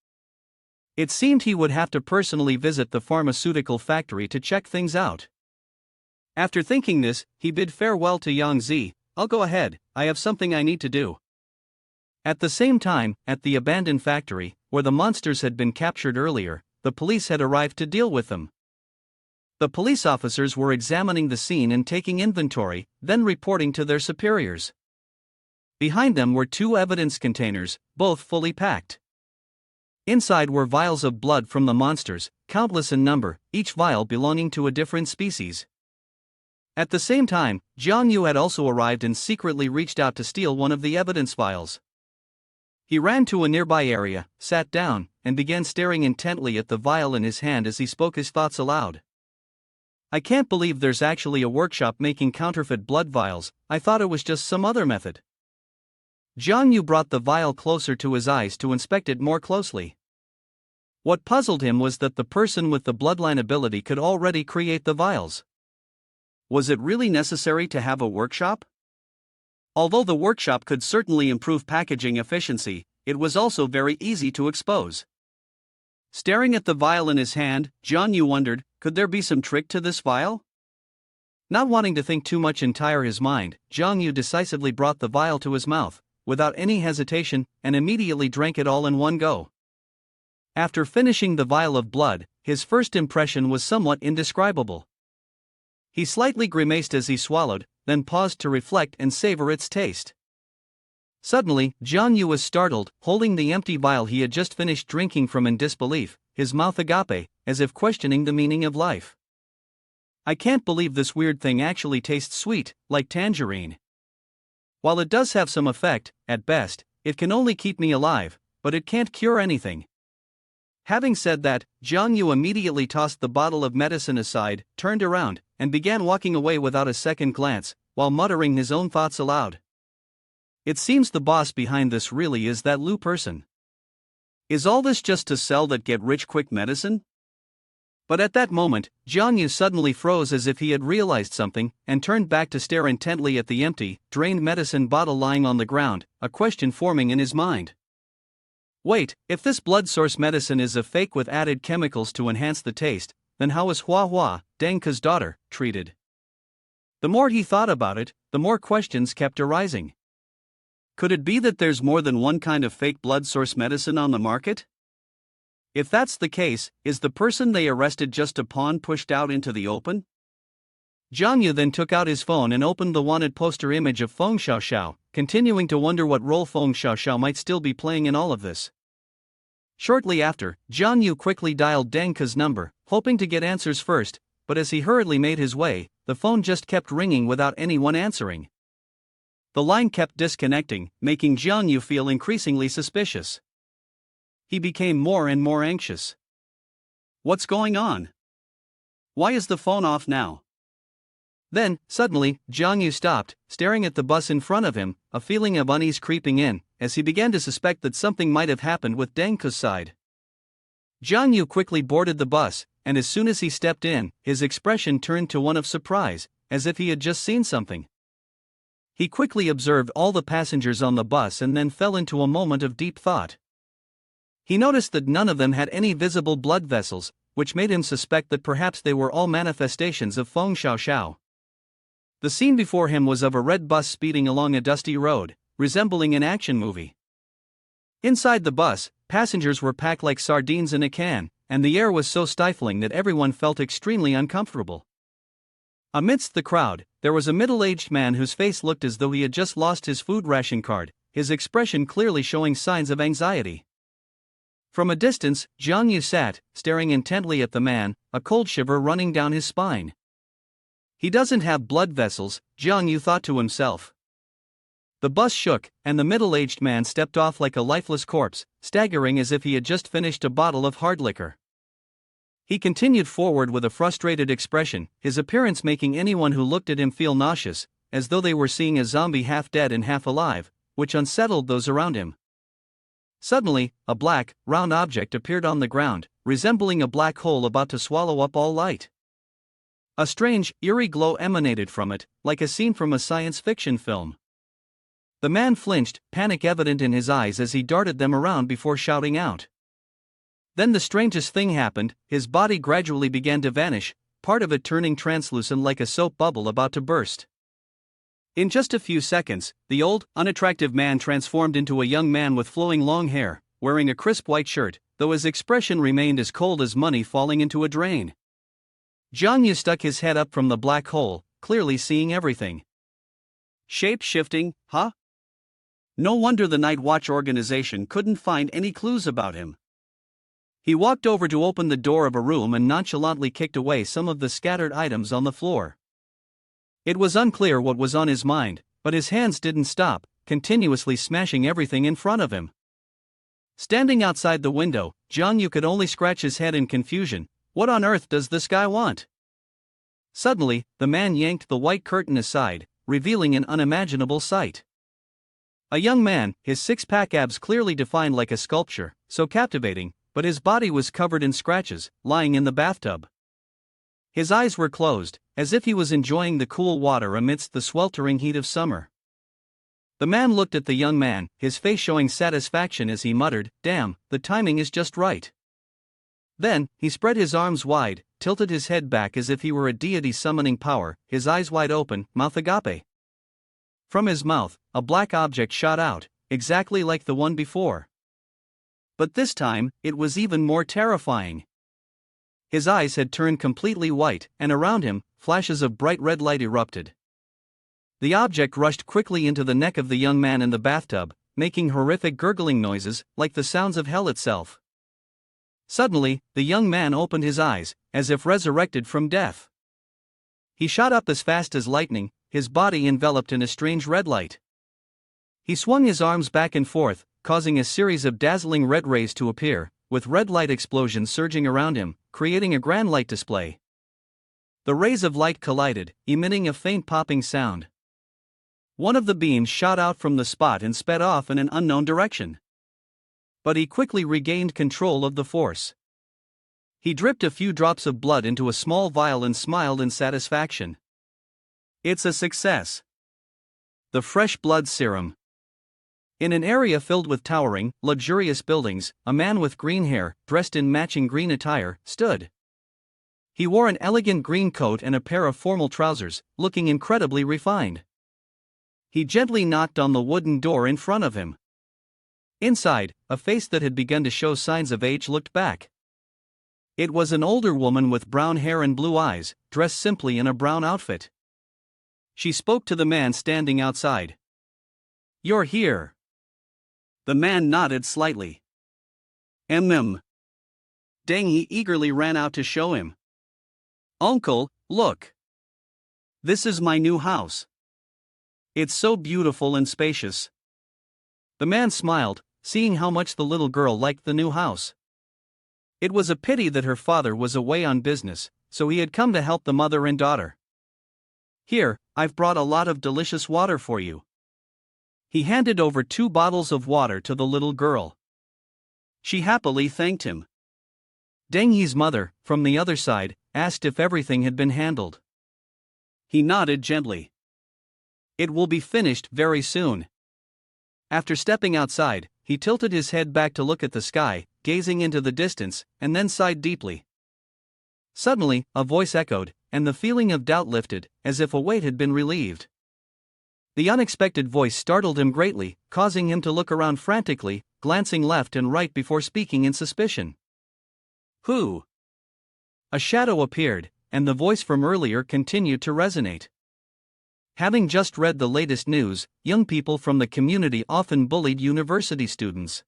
It seemed he would have to personally visit the pharmaceutical factory to check things out. After thinking this, he bid farewell to Yang Zi, I'll go ahead, I have something I need to do. At the same time, at the abandoned factory, where the monsters had been captured earlier, the police had arrived to deal with them. The police officers were examining the scene and taking inventory, then reporting to their superiors. Behind them were 2 evidence containers, both fully packed. Inside were vials of blood from the monsters, countless in number, each vial belonging to a different species. At the same time, Jiang Yu had also arrived and secretly reached out to steal one of the evidence vials. He ran to a nearby area, sat down, and began staring intently at the vial in his hand as he spoke his thoughts aloud. I can't believe there's actually a workshop making counterfeit blood vials, I thought it was just some other method. Jiang Yu brought the vial closer to his eyes to inspect it more closely. What puzzled him was that the person with the bloodline ability could already create the vials. Was it really necessary to have a workshop? Although the workshop could certainly improve packaging efficiency, it was also very easy to expose. Staring at the vial in his hand, Jiang Yu wondered, could there be some trick to this vial? Not wanting to think too much and tire his mind, Jiang Yu decisively brought the vial to his mouth, without any hesitation, and immediately drank it all in one go. After finishing the vial of blood, his first impression was somewhat indescribable. He slightly grimaced as he swallowed, then paused to reflect and savor its taste. Suddenly, Jiang Yu was startled, holding the empty vial he had just finished drinking from in disbelief, his mouth agape, as if questioning the meaning of life. I can't believe this weird thing actually tastes sweet, like tangerine. While it does have some effect, at best, it can only keep me alive, but it can't cure anything. Having said that, Jiang Yu immediately tossed the bottle of medicine aside, turned around, and began walking away without a second glance, while muttering his own thoughts aloud. It seems the boss behind this really is that Lu person. Is all this just to sell that get-rich-quick medicine? But at that moment, Jiang Yu suddenly froze as if he had realized something, and turned back to stare intently at the empty, drained medicine bottle lying on the ground, a question forming in his mind. Wait, if this blood source medicine is a fake with added chemicals to enhance the taste, then how is Hua Hua, Deng Ke's daughter, treated? The more he thought about it, the more questions kept arising. Could it be that there's more than one kind of fake blood source medicine on the market? If that's the case, is the person they arrested just a pawn pushed out into the open? Jiang Yu then took out his phone and opened the wanted poster image of Feng Xiaoxiao, continuing to wonder what role Feng Xiaoxiao might still be playing in all of this. Shortly after, Jiang Yu quickly dialed Deng Ke's number, hoping to get answers first, but as he hurriedly made his way, the phone just kept ringing without anyone answering. The line kept disconnecting, making Jiang Yu feel increasingly suspicious. He became more and more anxious. What's going on? Why is the phone off now? Then, suddenly, Jiang Yu stopped, staring at the bus in front of him, a feeling of unease creeping in, as he began to suspect that something might have happened with Deng Ke's side. Jiang Yu quickly boarded the bus, and as soon as he stepped in, his expression turned to one of surprise, as if he had just seen something. He quickly observed all the passengers on the bus and then fell into a moment of deep thought. He noticed that none of them had any visible blood vessels, which made him suspect that perhaps they were all manifestations of Feng Xiaoxiao. The scene before him was of a red bus speeding along a dusty road, resembling an action movie. Inside the bus, passengers were packed like sardines in a can, and the air was so stifling that everyone felt extremely uncomfortable. Amidst the crowd, there was a middle-aged man whose face looked as though he had just lost his food ration card, his expression clearly showing signs of anxiety. From a distance, Jiang Yu sat, staring intently at the man, a cold shiver running down his spine. He doesn't have blood vessels, Jiang Yu thought to himself. The bus shook, and the middle-aged man stepped off like a lifeless corpse, staggering as if he had just finished a bottle of hard liquor. He continued forward with a frustrated expression, his appearance making anyone who looked at him feel nauseous, as though they were seeing a zombie half dead and half alive, which unsettled those around him. Suddenly, a black, round object appeared on the ground, resembling a black hole about to swallow up all light. A strange, eerie glow emanated from it, like a scene from a science fiction film. The man flinched, panic evident in his eyes as he darted them around before shouting out. Then the strangest thing happened, his body gradually began to vanish, part of it turning translucent like a soap bubble about to burst. In just a few seconds, the old, unattractive man transformed into a young man with flowing long hair, wearing a crisp white shirt, though his expression remained as cold as money falling into a drain. Jiang Yu stuck his head up from the black hole, clearly seeing everything. Shape-shifting, huh? No wonder the Night Watch organization couldn't find any clues about him. He walked over to open the door of a room and nonchalantly kicked away some of the scattered items on the floor. It was unclear what was on his mind, but his hands didn't stop, continuously smashing everything in front of him. Standing outside the window, Jiang Yu could only scratch his head in confusion. What on earth does this guy want? Suddenly, the man yanked the white curtain aside, revealing an unimaginable sight. A young man, his six-pack abs clearly defined like a sculpture, so captivating, but his body was covered in scratches, lying in the bathtub. His eyes were closed, as if he was enjoying the cool water amidst the sweltering heat of summer. The man looked at the young man, his face showing satisfaction as he muttered, "Damn, the timing is just right." Then, he spread his arms wide, tilted his head back as if he were a deity summoning power, his eyes wide open, mouth agape. From his mouth, a black object shot out, exactly like the one before. But this time, it was even more terrifying. His eyes had turned completely white, and around him, flashes of bright red light erupted. The object rushed quickly into the neck of the young man in the bathtub, making horrific gurgling noises, like the sounds of hell itself. Suddenly, the young man opened his eyes, as if resurrected from death. He shot up as fast as lightning, his body enveloped in a strange red light. He swung his arms back and forth, causing a series of dazzling red rays to appear, with red light explosions surging around him, creating a grand light display. The rays of light collided, emitting a faint popping sound. One of the beams shot out from the spot and sped off in an unknown direction. But he quickly regained control of the force. He dripped a few drops of blood into a small vial and smiled in satisfaction. It's a success. The fresh blood serum. In an area filled with towering, luxurious buildings, a man with green hair, dressed in matching green attire, stood. He wore an elegant green coat and a pair of formal trousers, looking incredibly refined. He gently knocked on the wooden door in front of him. Inside, a face that had begun to show signs of age looked back. It was an older woman with brown hair and blue eyes, dressed simply in a brown outfit. She spoke to the man standing outside. "You're here." The man nodded slightly. Dang, he eagerly ran out to show him. "Uncle, look. This is my new house. It's so beautiful and spacious." The man smiled, seeing how much the little girl liked the new house. It was a pity that her father was away on business, so he had come to help the mother and daughter. "Here, I've brought a lot of delicious water for you." He handed over 2 bottles of water to the little girl. She happily thanked him. Denghi's mother, from the other side, asked if everything had been handled. He nodded gently. "It will be finished very soon." After stepping outside, he tilted his head back to look at the sky, gazing into the distance, and then sighed deeply. Suddenly, a voice echoed, and the feeling of doubt lifted, as if a weight had been relieved. The unexpected voice startled him greatly, causing him to look around frantically, glancing left and right before speaking in suspicion. "Who?" A shadow appeared, and the voice from earlier continued to resonate. Having just read the latest news, young people from the community often bullied university students.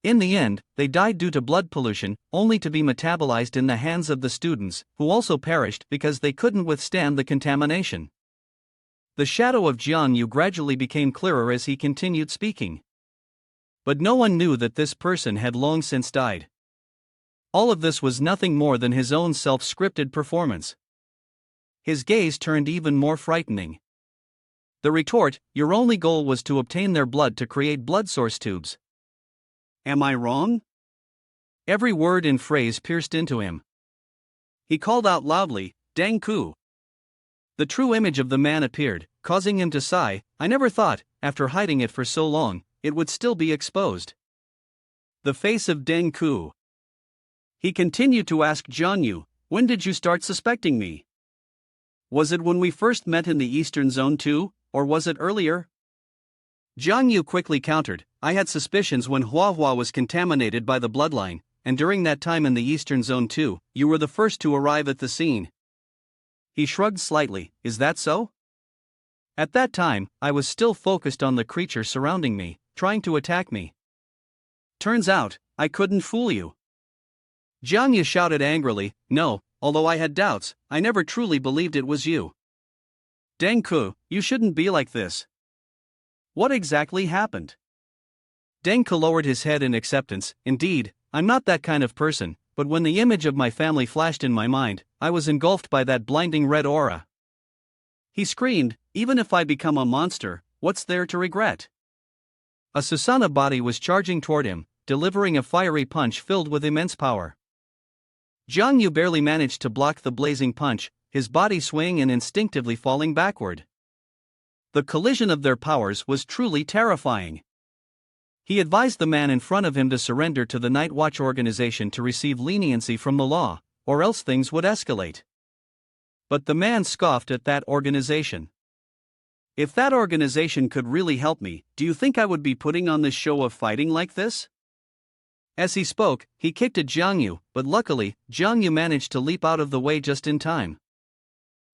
In the end, they died due to blood pollution, only to be metabolized in the hands of the students, who also perished because they couldn't withstand the contamination. The shadow of Jian Yu gradually became clearer as he continued speaking. But no one knew that this person had long since died. All of this was nothing more than his own self-scripted performance. His gaze turned even more frightening. The retort, "Your only goal was to obtain their blood to create blood source tubes. Am I wrong?" Every word and phrase pierced into him. He called out loudly, "Dang Ku." The true image of the man appeared, causing him to sigh. "I never thought, after hiding it for so long, it would still be exposed." The face of Deng Ku. He continued to ask Jian Yu, "When did you start suspecting me? Was it when we first met in the Eastern Zone too, or was it earlier?" Jiang Yu quickly countered, "I had suspicions when Hua was contaminated by the bloodline, and during that time in the Eastern Zone too, you were the first to arrive at the scene." He shrugged slightly, "Is that so?" "At that time, I was still focused on the creature surrounding me, trying to attack me. Turns out, I couldn't fool you." Jiang Yu shouted angrily, "No, although I had doubts, I never truly believed it was you. Deng Ku, you shouldn't be like this. What exactly happened?" Deng Ku lowered his head in acceptance. "Indeed, I'm not that kind of person, but when the image of my family flashed in my mind, I was engulfed by that blinding red aura." He screamed, "Even if I become a monster, what's there to regret?" A Susanna body was charging toward him, delivering a fiery punch filled with immense power. Jiang Yu barely managed to block the blazing punch, his body swaying and instinctively falling backward. The collision of their powers was truly terrifying. He advised the man in front of him to surrender to the Night Watch organization to receive leniency from the law, or else things would escalate. But the man scoffed at that organization. If that organization could really help me, do you think I would be putting on this show of fighting like this? As he spoke, he kicked at Jiang Yu, but luckily, Jiang Yu managed to leap out of the way just in time.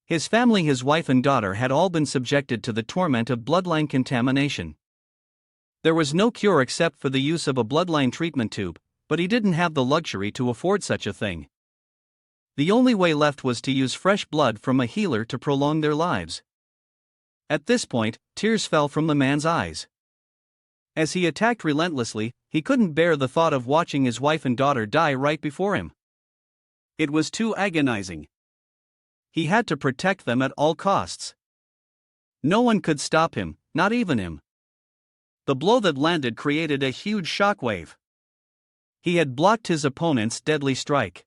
His family, his wife and daughter had all been subjected to the torment of bloodline contamination. There was no cure except for the use of a bloodline treatment tube, but he didn't have the luxury to afford such a thing. The only way left was to use fresh blood from a healer to prolong their lives. At this point, tears fell from the man's eyes. As he attacked relentlessly, he couldn't bear the thought of watching his wife and daughter die right before him. It was too agonizing. He had to protect them at all costs. No one could stop him, not even him. The blow that landed created a huge shockwave. He had blocked his opponent's deadly strike.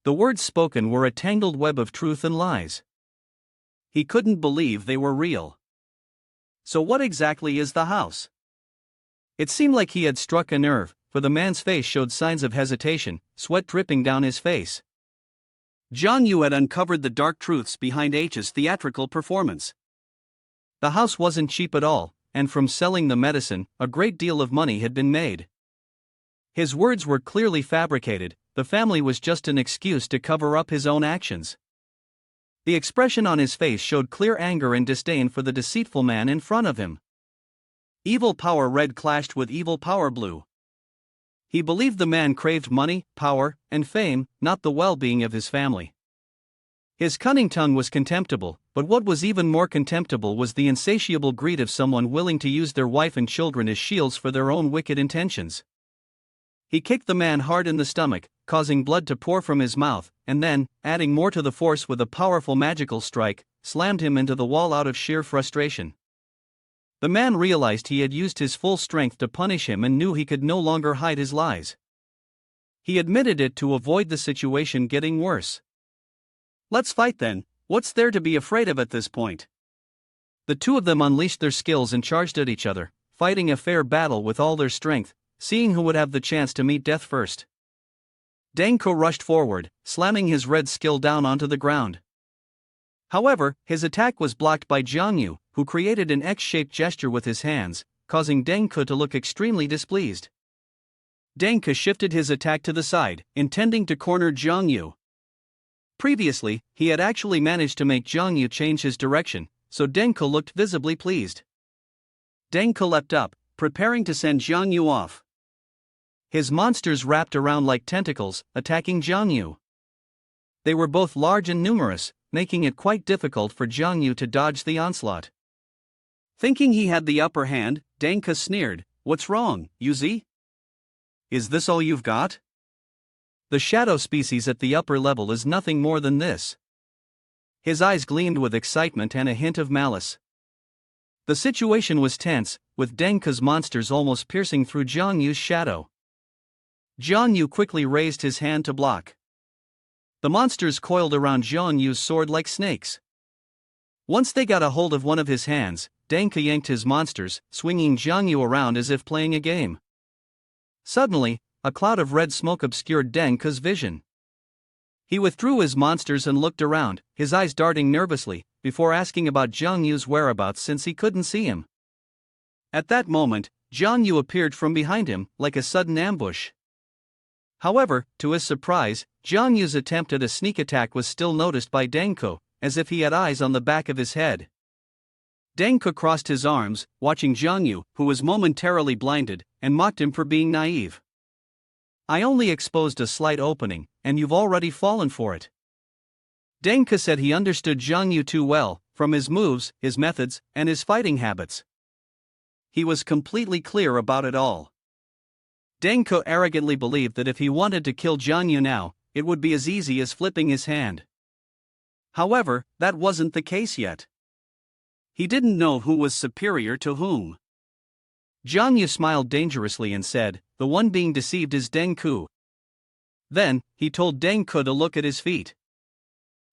The words spoken were a tangled web of truth and lies. He couldn't believe they were real. So what exactly is the house? It seemed like he had struck a nerve, for the man's face showed signs of hesitation, sweat dripping down his face. Jiang Yu had uncovered the dark truths behind H's theatrical performance. The house wasn't cheap at all, and from selling the medicine, a great deal of money had been made. His words were clearly fabricated. The family was just an excuse to cover up his own actions. The expression on his face showed clear anger and disdain for the deceitful man in front of him. Evil power red clashed with evil power blue. He believed the man craved money, power, and fame, not the well-being of his family. His cunning tongue was contemptible, but what was even more contemptible was the insatiable greed of someone willing to use their wife and children as shields for their own wicked intentions. He kicked the man hard in the stomach, causing blood to pour from his mouth, and then, adding more to the force with a powerful magical strike, slammed him into the wall out of sheer frustration. The man realized he had used his full strength to punish him and knew he could no longer hide his lies. He admitted it to avoid the situation getting worse. Let's fight then, what's there to be afraid of at this point? The two of them unleashed their skills and charged at each other, fighting a fair battle with all their strength, seeing who would have the chance to meet death first. Dengko rushed forward, slamming his red skill down onto the ground. However, his attack was blocked by Jiang Yu, who created an X-shaped gesture with his hands, causing Dengko to look extremely displeased. Dengko shifted his attack to the side, intending to corner Jiang Yu. Previously, he had actually managed to make Jiang Yu change his direction, so Dengko looked visibly pleased. Dengko leapt up, preparing to send Jiang Yu off. His monsters wrapped around like tentacles, attacking Jiang Yu. They were both large and numerous, making it quite difficult for Jiang Yu to dodge the onslaught. Thinking he had the upper hand, Dengko sneered, "What's wrong, Yuzi? Is this all you've got?" The shadow species at the upper level is nothing more than this. His eyes gleamed with excitement and a hint of malice. The situation was tense, with Dengko's monsters almost piercing through Jiang Yu's shadow. Jiang Yu quickly raised his hand to block. The monsters coiled around Jiang Yu's sword like snakes. Once they got a hold of one of his hands, Dengko yanked his monsters, swinging Jiang Yu around as if playing a game. Suddenly, a cloud of red smoke obscured Dengko's vision. He withdrew his monsters and looked around, his eyes darting nervously, before asking about Jiang Yu's whereabouts since he couldn't see him. At that moment, Jiang Yu appeared from behind him, like a sudden ambush. However, to his surprise, Jiang Yu's attempt at a sneak attack was still noticed by Dengko, as if he had eyes on the back of his head. Dengko crossed his arms, watching Jiang Yu, who was momentarily blinded, and mocked him for being naive. "I only exposed a slight opening, and you've already fallen for it." Dengko said he understood Jiang Yu too well, from his moves, his methods, and his fighting habits. He was completely clear about it all. Dengko arrogantly believed that if he wanted to kill Jiang Yu now, it would be as easy as flipping his hand. However, that wasn't the case yet. He didn't know who was superior to whom. Jiang Yu smiled dangerously and said, "The one being deceived is Dengko." Then, he told Dengko to look at his feet.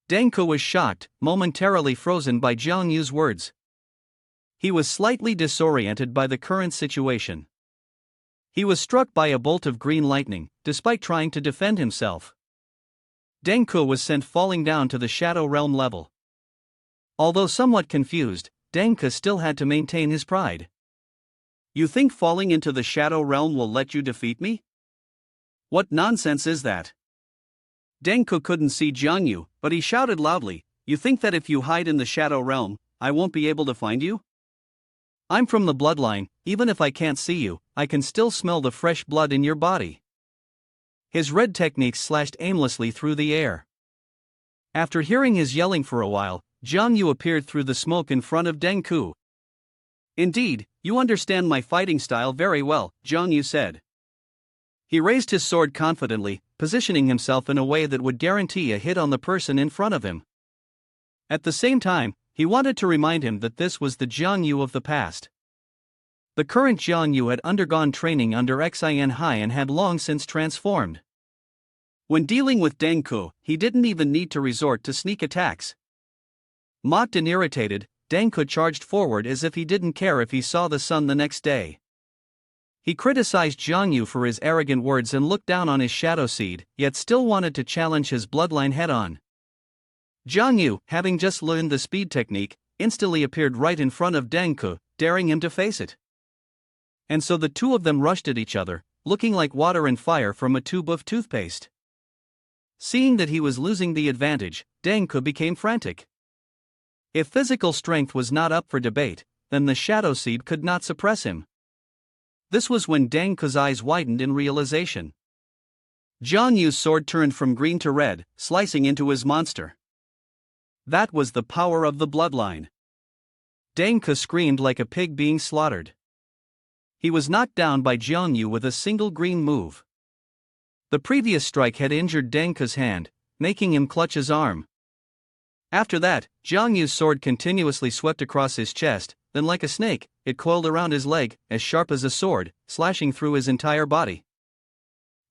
Dengko was shocked, momentarily frozen by Jiang Yu's words. He was slightly disoriented by the current situation. He was struck by a bolt of green lightning, despite trying to defend himself. Denko was sent falling down to the Shadow Realm level. Although somewhat confused, Denko still had to maintain his pride. You think falling into the Shadow Realm will let you defeat me? What nonsense is that? Denko couldn't see Jiangyu, but he shouted loudly, "You think that if you hide in the Shadow Realm, I won't be able to find you? I'm from the bloodline, even if I can't see you, I can still smell the fresh blood in your body." His red techniques slashed aimlessly through the air. After hearing his yelling for a while, Jiangyu appeared through the smoke in front of Denku. "Indeed, you understand my fighting style very well," Jiangyu said. He raised his sword confidently, positioning himself in a way that would guarantee a hit on the person in front of him. At the same time, he wanted to remind him that this was the Jiangyu of the past. The current Jiangyu had undergone training under Xin Hai and had long since transformed. When dealing with Denku, he didn't even need to resort to sneak attacks. Mocked and irritated, Denku charged forward as if he didn't care if he saw the sun the next day. He criticized Jiangyu for his arrogant words and looked down on his shadow seed, yet still wanted to challenge his bloodline head-on. Jiangyu, having just learned the speed technique, instantly appeared right in front of Denku, daring him to face it. And so the two of them rushed at each other, looking like water and fire from a tube of toothpaste. Seeing that he was losing the advantage, Denku became frantic. If physical strength was not up for debate, then the shadow seed could not suppress him. This was when Denku's eyes widened in realization. Jiangyu's sword turned from green to red, slicing into his monster. That was the power of the bloodline. Denku screamed like a pig being slaughtered. He was knocked down by Jiangyu with a single green move. The previous strike had injured Denku's hand, making him clutch his arm. After that, Jiangyu's sword continuously swept across his chest, then like a snake, it coiled around his leg, as sharp as a sword, slashing through his entire body.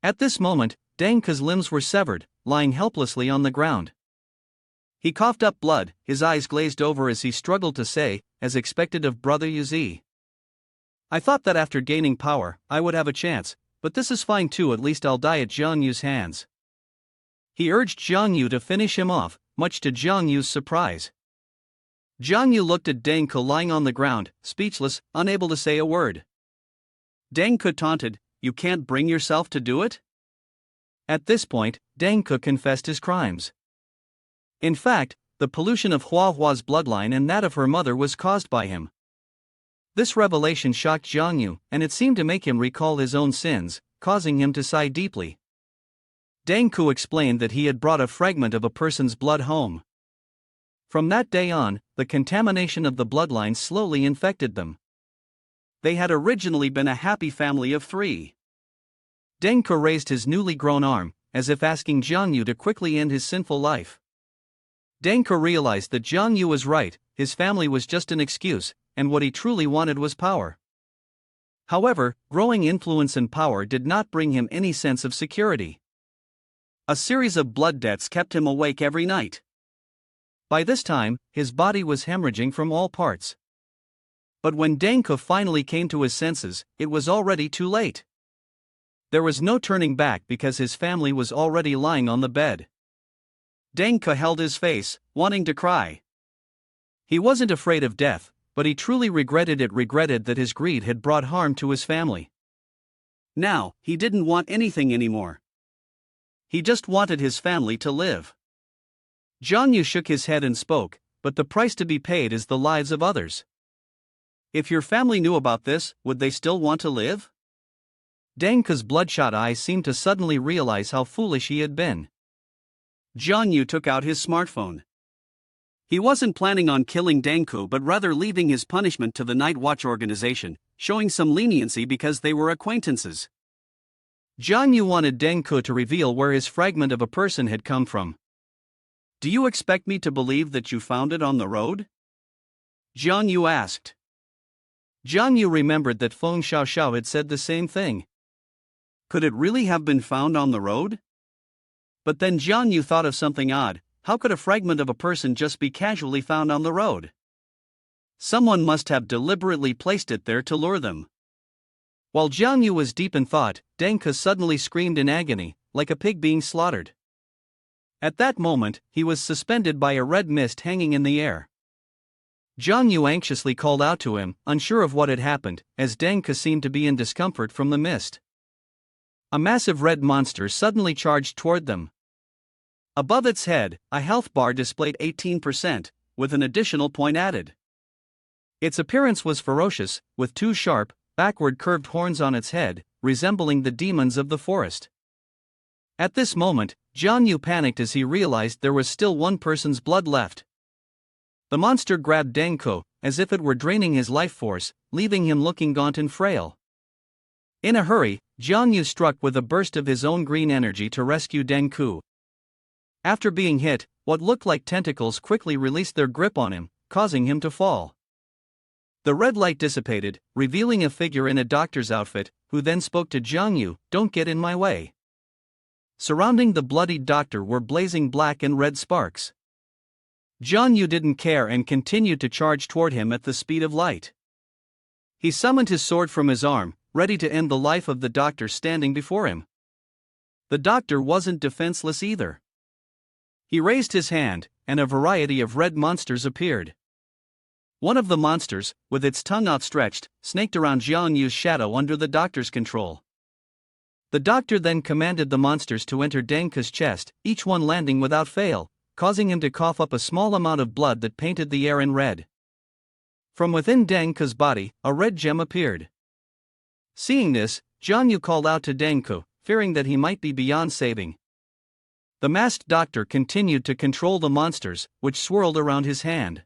At this moment, Denku's limbs were severed, lying helplessly on the ground. He coughed up blood, his eyes glazed over as he struggled to say, as expected of Brother Yuzi. "I thought that after gaining power, I would have a chance, but this is fine too, at least I'll die at Jiangyu's hands." He urged Jiangyu to finish him off, much to Jiangyu's surprise. Jiangyu looked at Denku lying on the ground, speechless, unable to say a word. Denku taunted, "You can't bring yourself to do it?" At this point, Denku confessed his crimes. In fact, the pollution of Huahua's bloodline and that of her mother was caused by him. This revelation shocked Jiangyu, and it seemed to make him recall his own sins, causing him to sigh deeply. Denku explained that he had brought a fragment of a person's blood home. From that day on, the contamination of the bloodline slowly infected them. They had originally been a happy family of 3. Denku raised his newly grown arm, as if asking Jiangyu to quickly end his sinful life. Denku realized that Jiangyu was right, his family was just an excuse, and what he truly wanted was power. However, growing influence and power did not bring him any sense of security. A series of blood debts kept him awake every night. By this time, his body was hemorrhaging from all parts. But when Denku finally came to his senses, it was already too late. There was no turning back because his family was already lying on the bed. Denku held his face, wanting to cry. He wasn't afraid of death, but he truly regretted that his greed had brought harm to his family. Now, he didn't want anything anymore. He just wanted his family to live. Jiangyu shook his head and spoke, "But the price to be paid is the lives of others. If your family knew about this, would they still want to live?" Denku's bloodshot eyes seemed to suddenly realize how foolish he had been. Jiangyu took out his smartphone. He wasn't planning on killing Denku but rather leaving his punishment to the Night Watch organization, showing some leniency because they were acquaintances. Jiangyu wanted Denku to reveal where his fragment of a person had come from. "Do you expect me to believe that you found it on the road?" Jiangyu asked. Jiangyu remembered that Feng Xiaoxiao had said the same thing. Could it really have been found on the road? But then Jiangyu thought of something odd. How could a fragment of a person just be casually found on the road? Someone must have deliberately placed it there to lure them. While Jiang Yu was deep in thought, Deng Ke suddenly screamed in agony, like a pig being slaughtered. At that moment, he was suspended by a red mist hanging in the air. Jiang Yu anxiously called out to him, unsure of what had happened, as Deng Ke seemed to be in discomfort from the mist. A massive red monster suddenly charged toward them. Above its head, a health bar displayed 18%, with an additional point added. Its appearance was ferocious, with two sharp, backward curved horns on its head, resembling the demons of the forest. At this moment, Jiang Yu panicked as he realized there was still one person's blood left. The monster grabbed Deng Ke, as if it were draining his life force, leaving him looking gaunt and frail. In a hurry, Jiang Yu struck with a burst of his own green energy to rescue Deng Ke. After being hit, what looked like tentacles quickly released their grip on him, causing him to fall. The red light dissipated, revealing a figure in a doctor's outfit, who then spoke to Jiang Yu, "Don't get in my way." Surrounding the bloodied doctor were blazing black and red sparks. Jiang Yu didn't care and continued to charge toward him at the speed of light. He summoned his sword from his arm, ready to end the life of the doctor standing before him. The doctor wasn't defenseless either. He raised his hand, and a variety of red monsters appeared. One of the monsters, with its tongue outstretched, snaked around Jiang Yu's shadow under the doctor's control. The doctor then commanded the monsters to enter Deng Ke's chest, each one landing without fail, causing him to cough up a small amount of blood that painted the air in red. From within Deng Ke's body, a red gem appeared. Seeing this, Jiang Yu called out to Deng Ke, fearing that he might be beyond saving. The masked doctor continued to control the monsters, which swirled around his hand.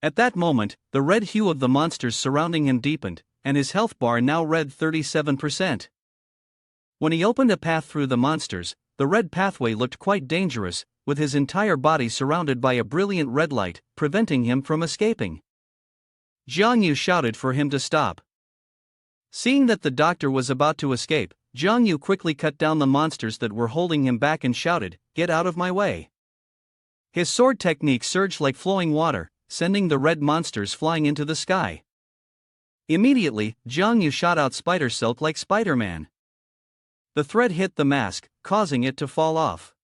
At that moment, the red hue of the monsters surrounding him deepened, and his health bar now read 37%. When he opened a path through the monsters, the red pathway looked quite dangerous, with his entire body surrounded by a brilliant red light, preventing him from escaping. Jiang Yu shouted for him to stop. Seeing that the doctor was about to escape, Jiang Yu quickly cut down the monsters that were holding him back and shouted, "Get out of my way." His sword technique surged like flowing water, sending the red monsters flying into the sky. Immediately, Jiang Yu shot out spider silk like Spider-Man. The thread hit the mask, causing it to fall off.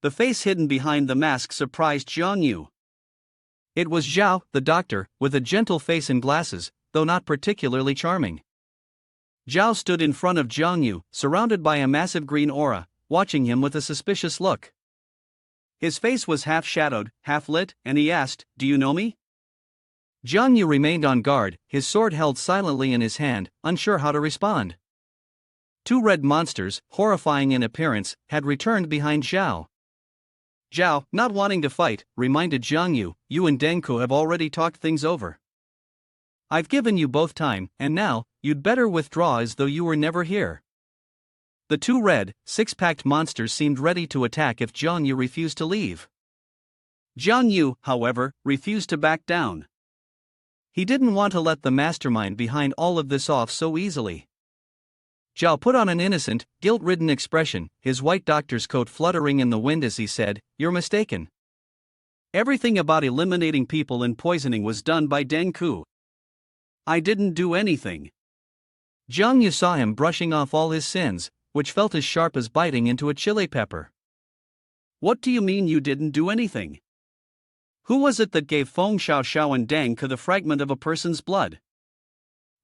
The face hidden behind the mask surprised Jiang Yu. It was Zhao, the doctor, with a gentle face and glasses, though not particularly charming. Zhao stood in front of Jiang Yu, surrounded by a massive green aura, watching him with a suspicious look. His face was half shadowed, half lit, and he asked, "Do you know me?" Jiang Yu remained on guard, his sword held silently in his hand, unsure how to respond. Two red monsters, horrifying in appearance, had returned behind Zhao. Zhao, not wanting to fight, reminded Jiang Yu, "You and Deng Ke have already talked things over. I've given you both time, and now, you'd better withdraw as though you were never here." The two red, six-packed monsters seemed ready to attack if Jiang Yu refused to leave. Jiang Yu, however, refused to back down. He didn't want to let the mastermind behind all of this off so easily. Zhao put on an innocent, guilt-ridden expression, his white doctor's coat fluttering in the wind as he said, "You're mistaken. Everything about eliminating people and poisoning was done by Deng Ke. I didn't do anything." Jiang Yu saw him brushing off all his sins, which felt as sharp as biting into a chili pepper. "What do you mean you didn't do anything? Who was it that gave Feng Xiaoxiao and Deng Ke the fragment of a person's blood?"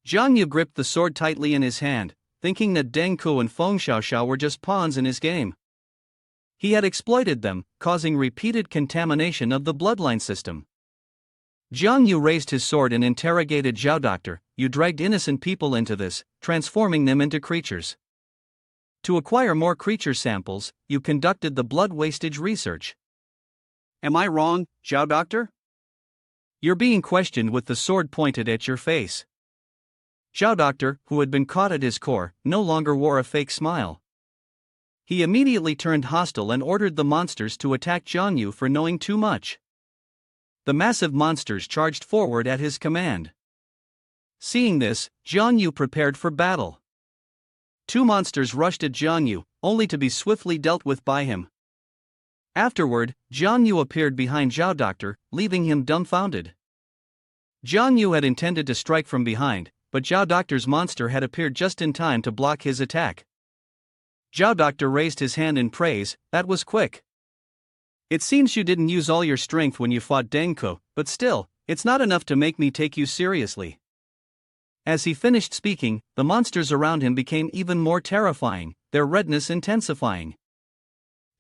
Jiang Yu gripped the sword tightly in his hand, thinking that Deng Ke and Feng Xiaoxiao were just pawns in his game. He had exploited them, causing repeated contamination of the bloodline system. Jiang Yu raised his sword and interrogated Zhao, "Doctor, you dragged innocent people into this, transforming them into creatures. To acquire more creature samples, you conducted the blood wastage research. Am I wrong, Zhao Doctor?" "You're being questioned with the sword pointed at your face." Zhao Doctor, who had been caught at his core, no longer wore a fake smile. He immediately turned hostile and ordered the monsters to attack Jiang Yu for knowing too much. The massive monsters charged forward at his command. Seeing this, Jiang Yu prepared for battle. Two monsters rushed at Jiang Yu, only to be swiftly dealt with by him. Afterward, Jiang Yu appeared behind Zhao Doctor, leaving him dumbfounded. Jiang Yu had intended to strike from behind, but Zhao Doctor's monster had appeared just in time to block his attack. Zhao Doctor raised his hand in praise. That was quick. It seems you didn't use all your strength when you fought Dengko, but still, it's not enough to make me take you seriously. As he finished speaking, the monsters around him became even more terrifying, their redness intensifying.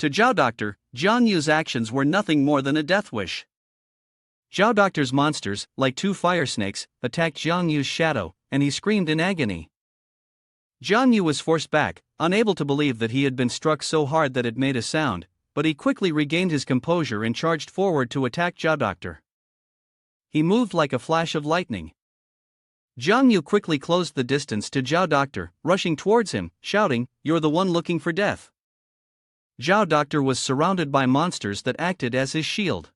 To Zhao Doctor, Jiang Yu's actions were nothing more than a death wish. Zhao Doctor's monsters, like two fire snakes, attacked Jiang Yu's shadow, and he screamed in agony. Jiang Yu was forced back, unable to believe that he had been struck so hard that it made a sound, but he quickly regained his composure and charged forward to attack Zhao Doctor. He moved like a flash of lightning. Jiang Yu quickly closed the distance to Zhao Doctor, rushing towards him, shouting, "You're the one looking for death." Zhao Doctor was surrounded by monsters that acted as his shield.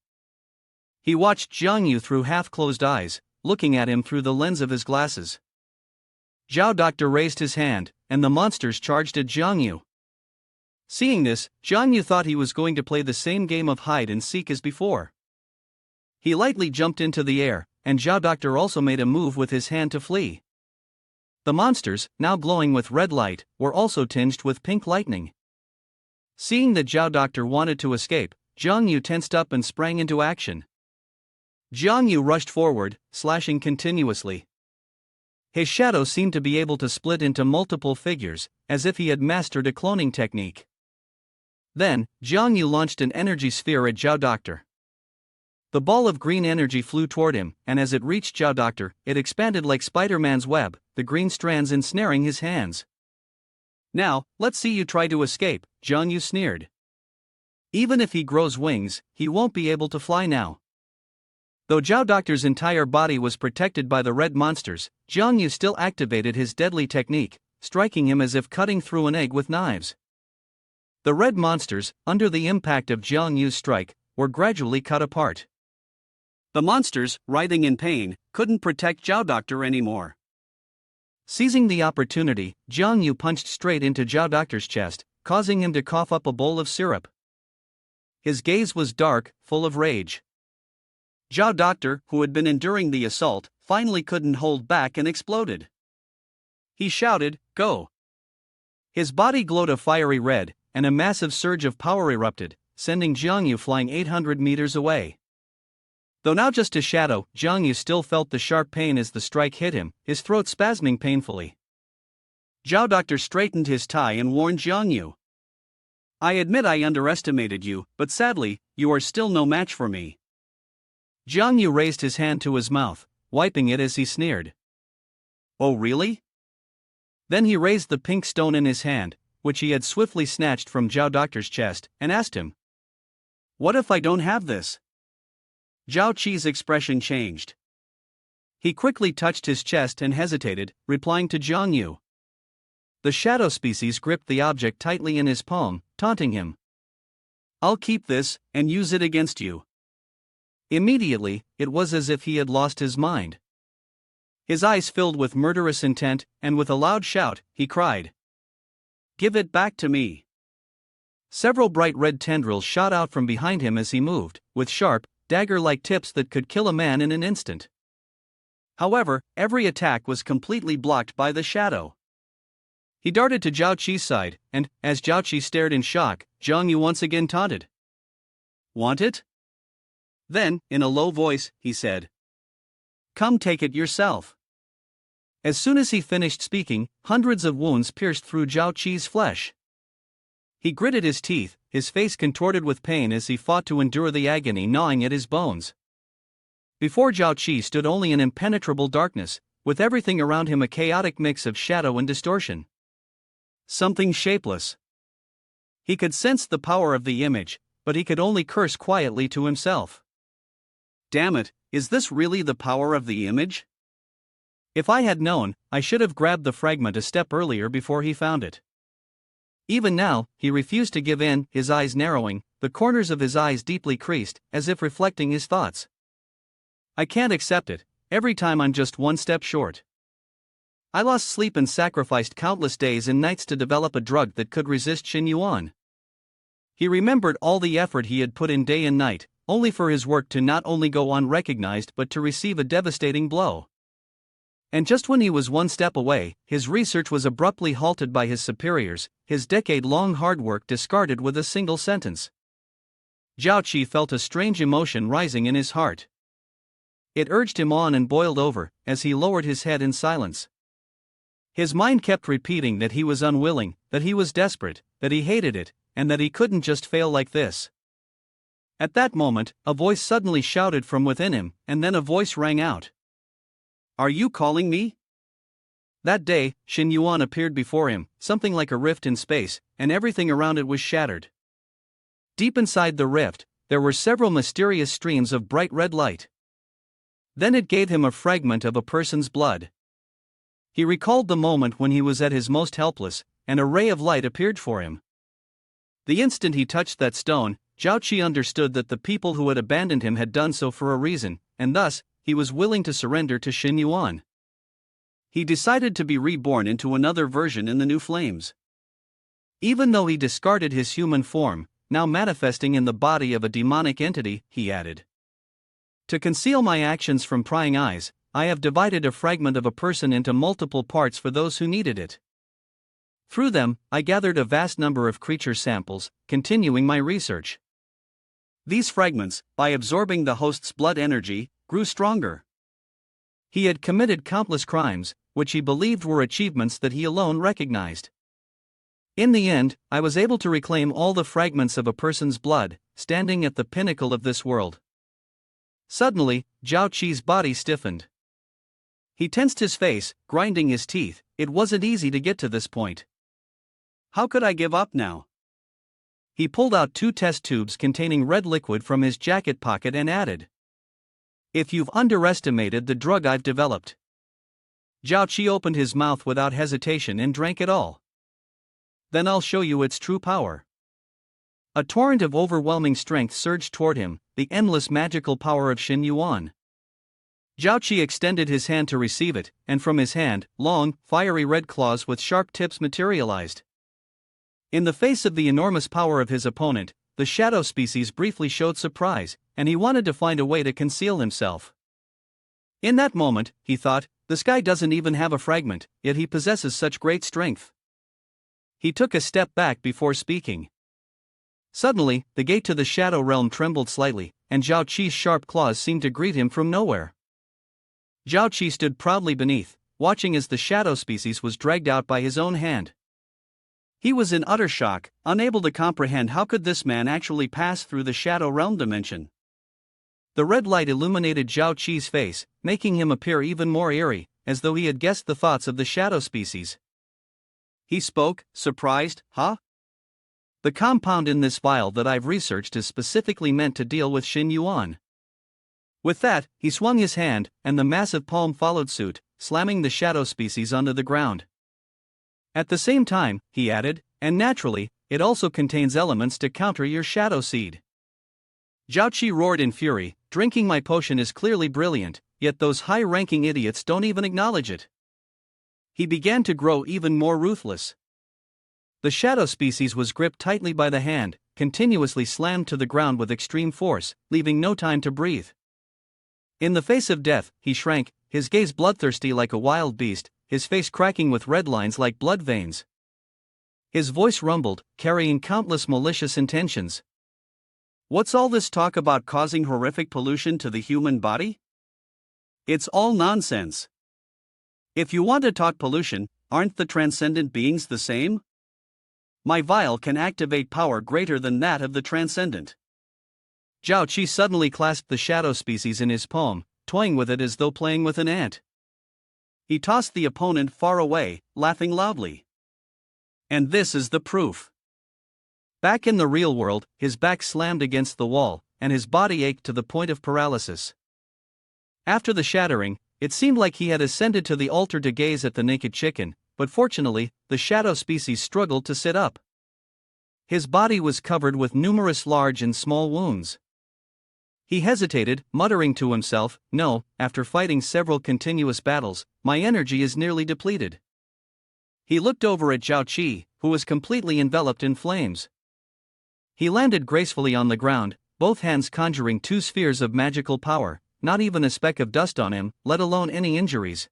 He watched Jiang Yu through half-closed eyes, looking at him through the lens of his glasses. Zhao Doctor raised his hand, and the monsters charged at Jiang Yu. Seeing this, Jiang Yu thought he was going to play the same game of hide and seek as before. He lightly jumped into the air, and Zhao Doctor also made a move with his hand to flee. The monsters, now glowing with red light, were also tinged with pink lightning. Seeing that Zhao Doctor wanted to escape, Jiang Yu tensed up and sprang into action. Jiang Yu rushed forward, slashing continuously. His shadow seemed to be able to split into multiple figures, as if he had mastered a cloning technique. Then, Jiang Yu launched an energy sphere at Zhao Doctor. The ball of green energy flew toward him, and as it reached Zhao Doctor, it expanded like Spider-Man's web, the green strands ensnaring his hands. "Now, let's see you try to escape," Jiang Yu sneered. "Even if he grows wings, he won't be able to fly now." Though Zhao Doctor's entire body was protected by the red monsters, Jiang Yu still activated his deadly technique, striking him as if cutting through an egg with knives. The red monsters, under the impact of Jiang Yu's strike, were gradually cut apart. The monsters, writhing in pain, couldn't protect Zhao Doctor anymore. Seizing the opportunity, Jiang Yu punched straight into Zhao Doctor's chest, causing him to cough up a bowl of syrup. His gaze was dark, full of rage. Zhao Doctor, who had been enduring the assault, finally couldn't hold back and exploded. He shouted, "Go!" His body glowed a fiery red, and a massive surge of power erupted, sending Jiang Yu flying 800 meters away. Though now just a shadow, Jiang Yu still felt the sharp pain as the strike hit him, his throat spasming painfully. Zhao Doctor straightened his tie and warned Jiang Yu. "I admit I underestimated you, but sadly, you are still no match for me." Jiang Yu raised his hand to his mouth, wiping it as he sneered. "Oh really?" Then he raised the pink stone in his hand, which he had swiftly snatched from Zhao Doctor's chest, and asked him, "What if I don't have this?" Zhao Qi's expression changed. He quickly touched his chest and hesitated, replying to Jiang Yu. The shadow species gripped the object tightly in his palm, taunting him. "I'll keep this, and use it against you." Immediately, it was as if he had lost his mind. His eyes filled with murderous intent, and with a loud shout, he cried, "Give it back to me!" Several bright red tendrils shot out from behind him as he moved, with sharp, dagger-like tips that could kill a man in an instant. However, every attack was completely blocked by the shadow. He darted to Zhao Qi's side, and, as Zhao Qi stared in shock, Jiang Yu once again taunted. "Want it?" Then, in a low voice, he said, "Come take it yourself." As soon as he finished speaking, hundreds of wounds pierced through Zhao Qi's flesh. He gritted his teeth, his face contorted with pain as he fought to endure the agony gnawing at his bones. Before Zhao Qi stood only an impenetrable darkness, with everything around him a chaotic mix of shadow and distortion. Something shapeless. He could sense the power of the image, but he could only curse quietly to himself. Damn it, is this really the power of the image? If I had known, I should have grabbed the fragment a step earlier before he found it. Even now, he refused to give in, his eyes narrowing, the corners of his eyes deeply creased, as if reflecting his thoughts. I can't accept it, every time I'm just one step short. I lost sleep and sacrificed countless days and nights to develop a drug that could resist Xin Yuan. He remembered all the effort he had put in day and night, only for his work to not only go unrecognized but to receive a devastating blow. And just when he was one step away, his research was abruptly halted by his superiors, his decade-long hard work discarded with a single sentence. Zhao Qi felt a strange emotion rising in his heart. It urged him on and boiled over, as he lowered his head in silence. His mind kept repeating that he was unwilling, that he was desperate, that he hated it, and that he couldn't just fail like this. At that moment, a voice suddenly shouted from within him, and then a voice rang out. "Are you calling me?" That day, Xin Yuan appeared before him, something like a rift in space, and everything around it was shattered. Deep inside the rift, there were several mysterious streams of bright red light. Then it gave him a fragment of a person's blood. He recalled the moment when he was at his most helpless, and a ray of light appeared for him. The instant he touched that stone, Zhao Qi understood that the people who had abandoned him had done so for a reason, and thus, he was willing to surrender to Xin Yuan. He decided to be reborn into another version in the new flames. Even though he discarded his human form, now manifesting in the body of a demonic entity, he added. To conceal my actions from prying eyes, I have divided a fragment of a person into multiple parts for those who needed it. Through them, I gathered a vast number of creature samples, continuing my research. These fragments, by absorbing the host's blood energy, grew stronger. He had committed countless crimes, which he believed were achievements that he alone recognized. In the end, I was able to reclaim all the fragments of a person's blood, standing at the pinnacle of this world. Suddenly, Zhao Qi's body stiffened. He tensed his face, grinding his teeth. It wasn't easy to get to this point. How could I give up now? He pulled out 2 test tubes containing red liquid from his jacket pocket and added, "If you've underestimated the drug I've developed." Zhao Qi opened his mouth without hesitation and drank it all. "Then I'll show you its true power." A torrent of overwhelming strength surged toward him, the endless magical power of Xin Yuan. Zhao Qi extended his hand to receive it, and from his hand, long, fiery red claws with sharp tips materialized. In the face of the enormous power of his opponent, the shadow species briefly showed surprise, and he wanted to find a way to conceal himself. In that moment, he thought, this guy doesn't even have a fragment, yet he possesses such great strength. He took a step back before speaking. Suddenly, the gate to the shadow realm trembled slightly, and Zhao Qi's sharp claws seemed to greet him from nowhere. Zhao Qi stood proudly beneath, watching as the shadow species was dragged out by his own hand. He was in utter shock, unable to comprehend how could this man actually pass through the shadow realm dimension. The red light illuminated Zhao Qi's face, making him appear even more eerie, as though he had guessed the thoughts of the shadow species. He spoke, surprised, "Huh? The compound in this vial that I've researched is specifically meant to deal with Xin Yuan." With that, he swung his hand, and the massive palm followed suit, slamming the shadow species onto the ground. At the same time, he added, "And naturally, it also contains elements to counter your shadow seed." Zhao Qi roared in fury, "Drinking my potion is clearly brilliant, yet those high-ranking idiots don't even acknowledge it." He began to grow even more ruthless. The shadow species was gripped tightly by the hand, continuously slammed to the ground with extreme force, leaving no time to breathe. In the face of death, he shrank, his gaze bloodthirsty like a wild beast, his face cracking with red lines like blood veins. His voice rumbled, carrying countless malicious intentions. "What's all this talk about causing horrific pollution to the human body? It's all nonsense. If you want to talk pollution, aren't the transcendent beings the same? My vial can activate power greater than that of the transcendent." Zhao Qi suddenly clasped the shadow species in his palm, toying with it as though playing with an ant. He tossed the opponent far away, laughing loudly. "And this is the proof." Back in the real world, his back slammed against the wall, and his body ached to the point of paralysis. After the shattering, it seemed like he had ascended to the altar to gaze at the naked chicken, but fortunately, the shadow species struggled to sit up. His body was covered with numerous large and small wounds. He hesitated, muttering to himself, "No, after fighting several continuous battles, my energy is nearly depleted." He looked over at Zhao Qi, who was completely enveloped in flames. He landed gracefully on the ground, both hands conjuring two spheres of magical power, not even a speck of dust on him, let alone any injuries.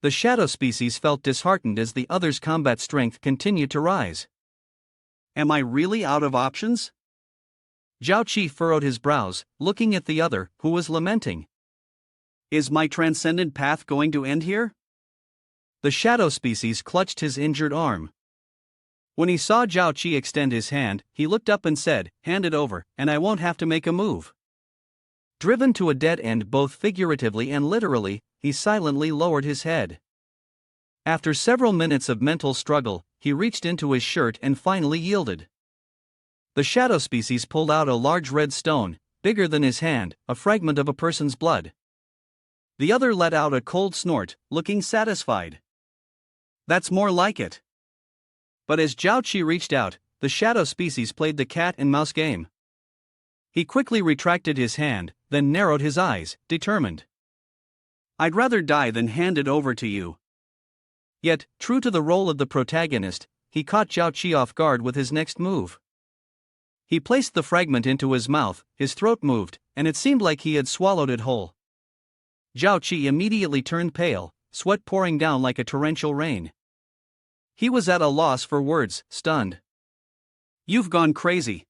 The shadow species felt disheartened as the other's combat strength continued to rise. Am I really out of options? Zhao Qi furrowed his brows, looking at the other, who was lamenting. Is my transcendent path going to end here? The shadow species clutched his injured arm. When he saw Zhao Qi extend his hand, he looked up and said, "Hand it over, and I won't have to make a move." Driven to a dead end both figuratively and literally, he silently lowered his head. After several minutes of mental struggle, he reached into his shirt and finally yielded. The shadow species pulled out a large red stone, bigger than his hand, a fragment of a person's blood. The other let out a cold snort, looking satisfied. That's more like it. But as Zhao Qi reached out, the shadow species played the cat and mouse game. He quickly retracted his hand, then narrowed his eyes, determined. I'd rather die than hand it over to you. Yet, true to the role of the protagonist, he caught Zhao Qi off guard with his next move. He placed the fragment into his mouth, his throat moved, and it seemed like he had swallowed it whole. Zhao Qi immediately turned pale, sweat pouring down like a torrential rain. He was at a loss for words, stunned. You've gone crazy.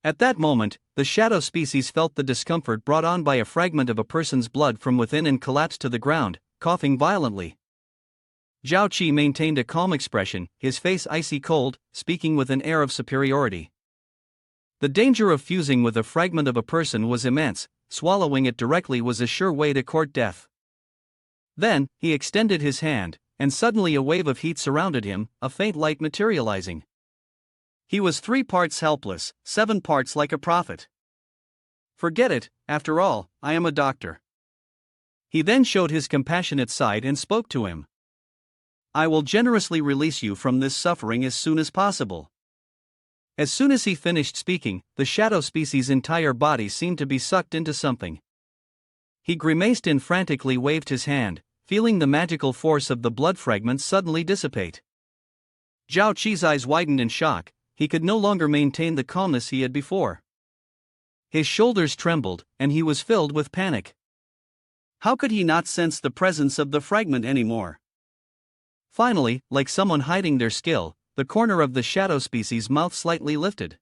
At that moment, the shadow species felt the discomfort brought on by a fragment of a person's blood from within and collapsed to the ground, coughing violently. Zhao Qi maintained a calm expression, his face icy cold, speaking with an air of superiority. The danger of fusing with a fragment of a person was immense, swallowing it directly was a sure way to court death. Then, he extended his hand, and suddenly a wave of heat surrounded him, a faint light materializing. He was 3 parts helpless, 7 parts like a prophet. Forget it, after all, I am a doctor. He then showed his compassionate side and spoke to him. I will generously release you from this suffering as soon as possible. As soon as he finished speaking, the shadow species' entire body seemed to be sucked into something. He grimaced and frantically waved his hand, feeling the magical force of the blood fragments suddenly dissipate. Zhao Qi's eyes widened in shock, he could no longer maintain the calmness he had before. His shoulders trembled, and he was filled with panic. How could he not sense the presence of the fragment anymore? Finally, like someone hiding their skill, the corner of the shadow species' mouth slightly lifted.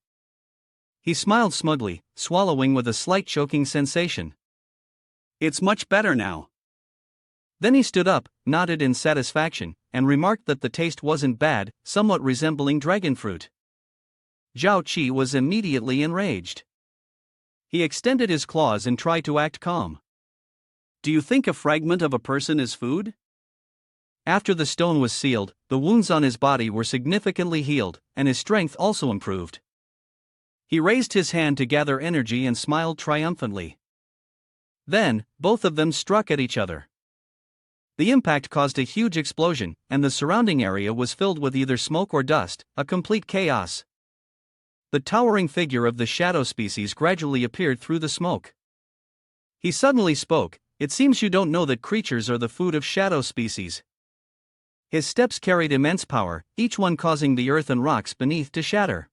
He smiled smugly, swallowing with a slight choking sensation. It's much better now. Then he stood up, nodded in satisfaction, and remarked that the taste wasn't bad, somewhat resembling dragon fruit. Zhao Qi was immediately enraged. He extended his claws and tried to act calm. Do you think a fragment of a person is food? After the stone was sealed, the wounds on his body were significantly healed, and his strength also improved. He raised his hand to gather energy and smiled triumphantly. Then, both of them struck at each other. The impact caused a huge explosion, and the surrounding area was filled with either smoke or dust, a complete chaos. The towering figure of the shadow species gradually appeared through the smoke. He suddenly spoke, "It seems you don't know that creatures are the food of shadow species." His steps carried immense power, each one causing the earth and rocks beneath to shatter.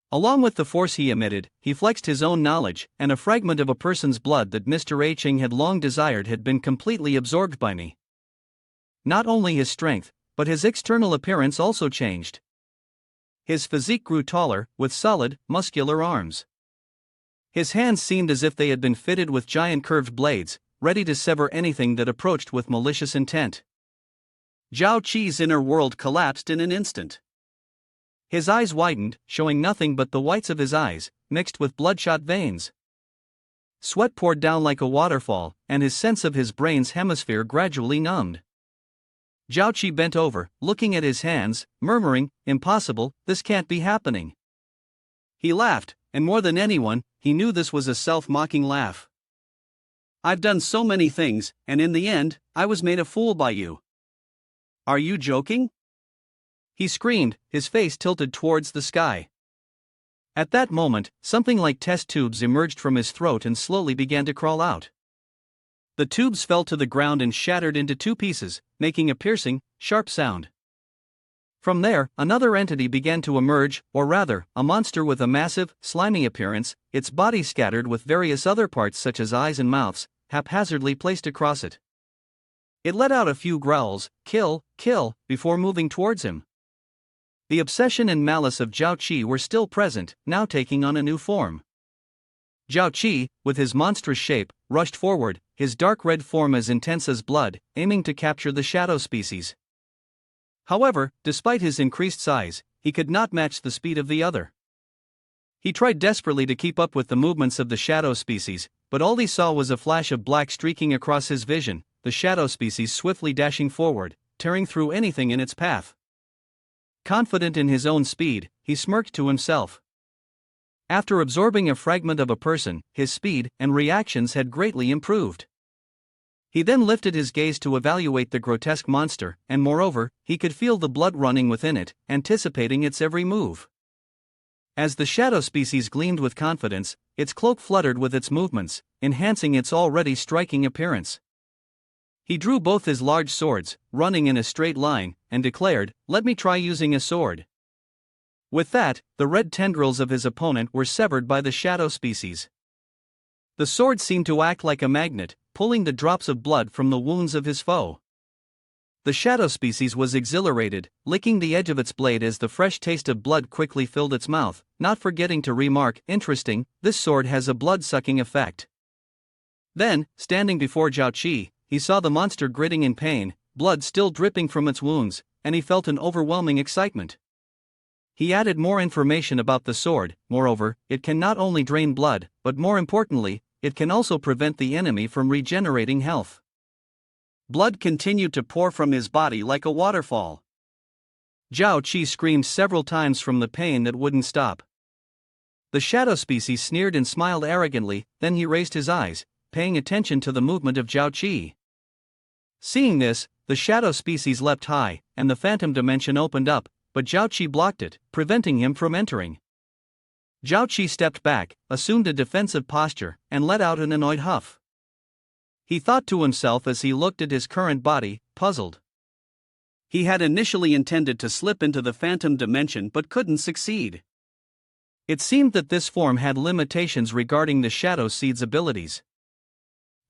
Along with the force he emitted, he flexed his own knowledge, and a fragment of a person's blood that Mr. A. Ching had long desired had been completely absorbed by me. Not only his strength, but his external appearance also changed. His physique grew taller, with solid, muscular arms. His hands seemed as if they had been fitted with giant curved blades, ready to sever anything that approached with malicious intent. Zhao Qi's inner world collapsed in an instant. His eyes widened, showing nothing but the whites of his eyes, mixed with bloodshot veins. Sweat poured down like a waterfall, and his sense of his brain's hemisphere gradually numbed. Zhao Qi bent over, looking at his hands, murmuring, "Impossible, this can't be happening." He laughed, and more than anyone, he knew this was a self-mocking laugh. I've done so many things, and in the end, I was made a fool by you. Are you joking? He screamed, his face tilted towards the sky. At that moment, something like test tubes emerged from his throat and slowly began to crawl out. The tubes fell to the ground and shattered into 2 pieces, making a piercing, sharp sound. From there, another entity began to emerge, or rather, a monster with a massive, slimy appearance, its body scattered with various other parts such as eyes and mouths, haphazardly placed across it. It let out a few growls, kill, kill, before moving towards him. The obsession and malice of Zhao Qi were still present, now taking on a new form. Zhao Qi, with his monstrous shape, rushed forward, his dark red form as intense as blood, aiming to capture the shadow species. However, despite his increased size, he could not match the speed of the other. He tried desperately to keep up with the movements of the shadow species, but all he saw was a flash of black streaking across his vision, the shadow species swiftly dashing forward, tearing through anything in its path. Confident in his own speed, he smirked to himself. After absorbing a fragment of a person, his speed and reactions had greatly improved. He then lifted his gaze to evaluate the grotesque monster, and moreover, he could feel the blood running within it, anticipating its every move. As the shadow species gleamed with confidence, its cloak fluttered with its movements, enhancing its already striking appearance. He drew both his large swords, running in a straight line, and declared, "Let me try using a sword." With that, the red tendrils of his opponent were severed by the shadow species. The sword seemed to act like a magnet, pulling the drops of blood from the wounds of his foe. The shadow species was exhilarated, licking the edge of its blade as the fresh taste of blood quickly filled its mouth, not forgetting to remark, "Interesting, this sword has a blood-sucking effect." Then, standing before Zhao Qi, he saw the monster gritting in pain, blood still dripping from its wounds, and he felt an overwhelming excitement. He added more information about the sword. Moreover, it can not only drain blood, but more importantly, it can also prevent the enemy from regenerating health. Blood continued to pour from his body like a waterfall. Zhao Qi screamed several times from the pain that wouldn't stop. The shadow species sneered and smiled arrogantly, then he raised his eyes, paying attention to the movement of Zhao Qi. Seeing this, the shadow species leapt high, and the phantom dimension opened up, but Zhao Qi blocked it, preventing him from entering. Zhao Qi stepped back, assumed a defensive posture, and let out an annoyed huff. He thought to himself as he looked at his current body, puzzled. He had initially intended to slip into the phantom dimension but couldn't succeed. It seemed that this form had limitations regarding the shadow seed's abilities.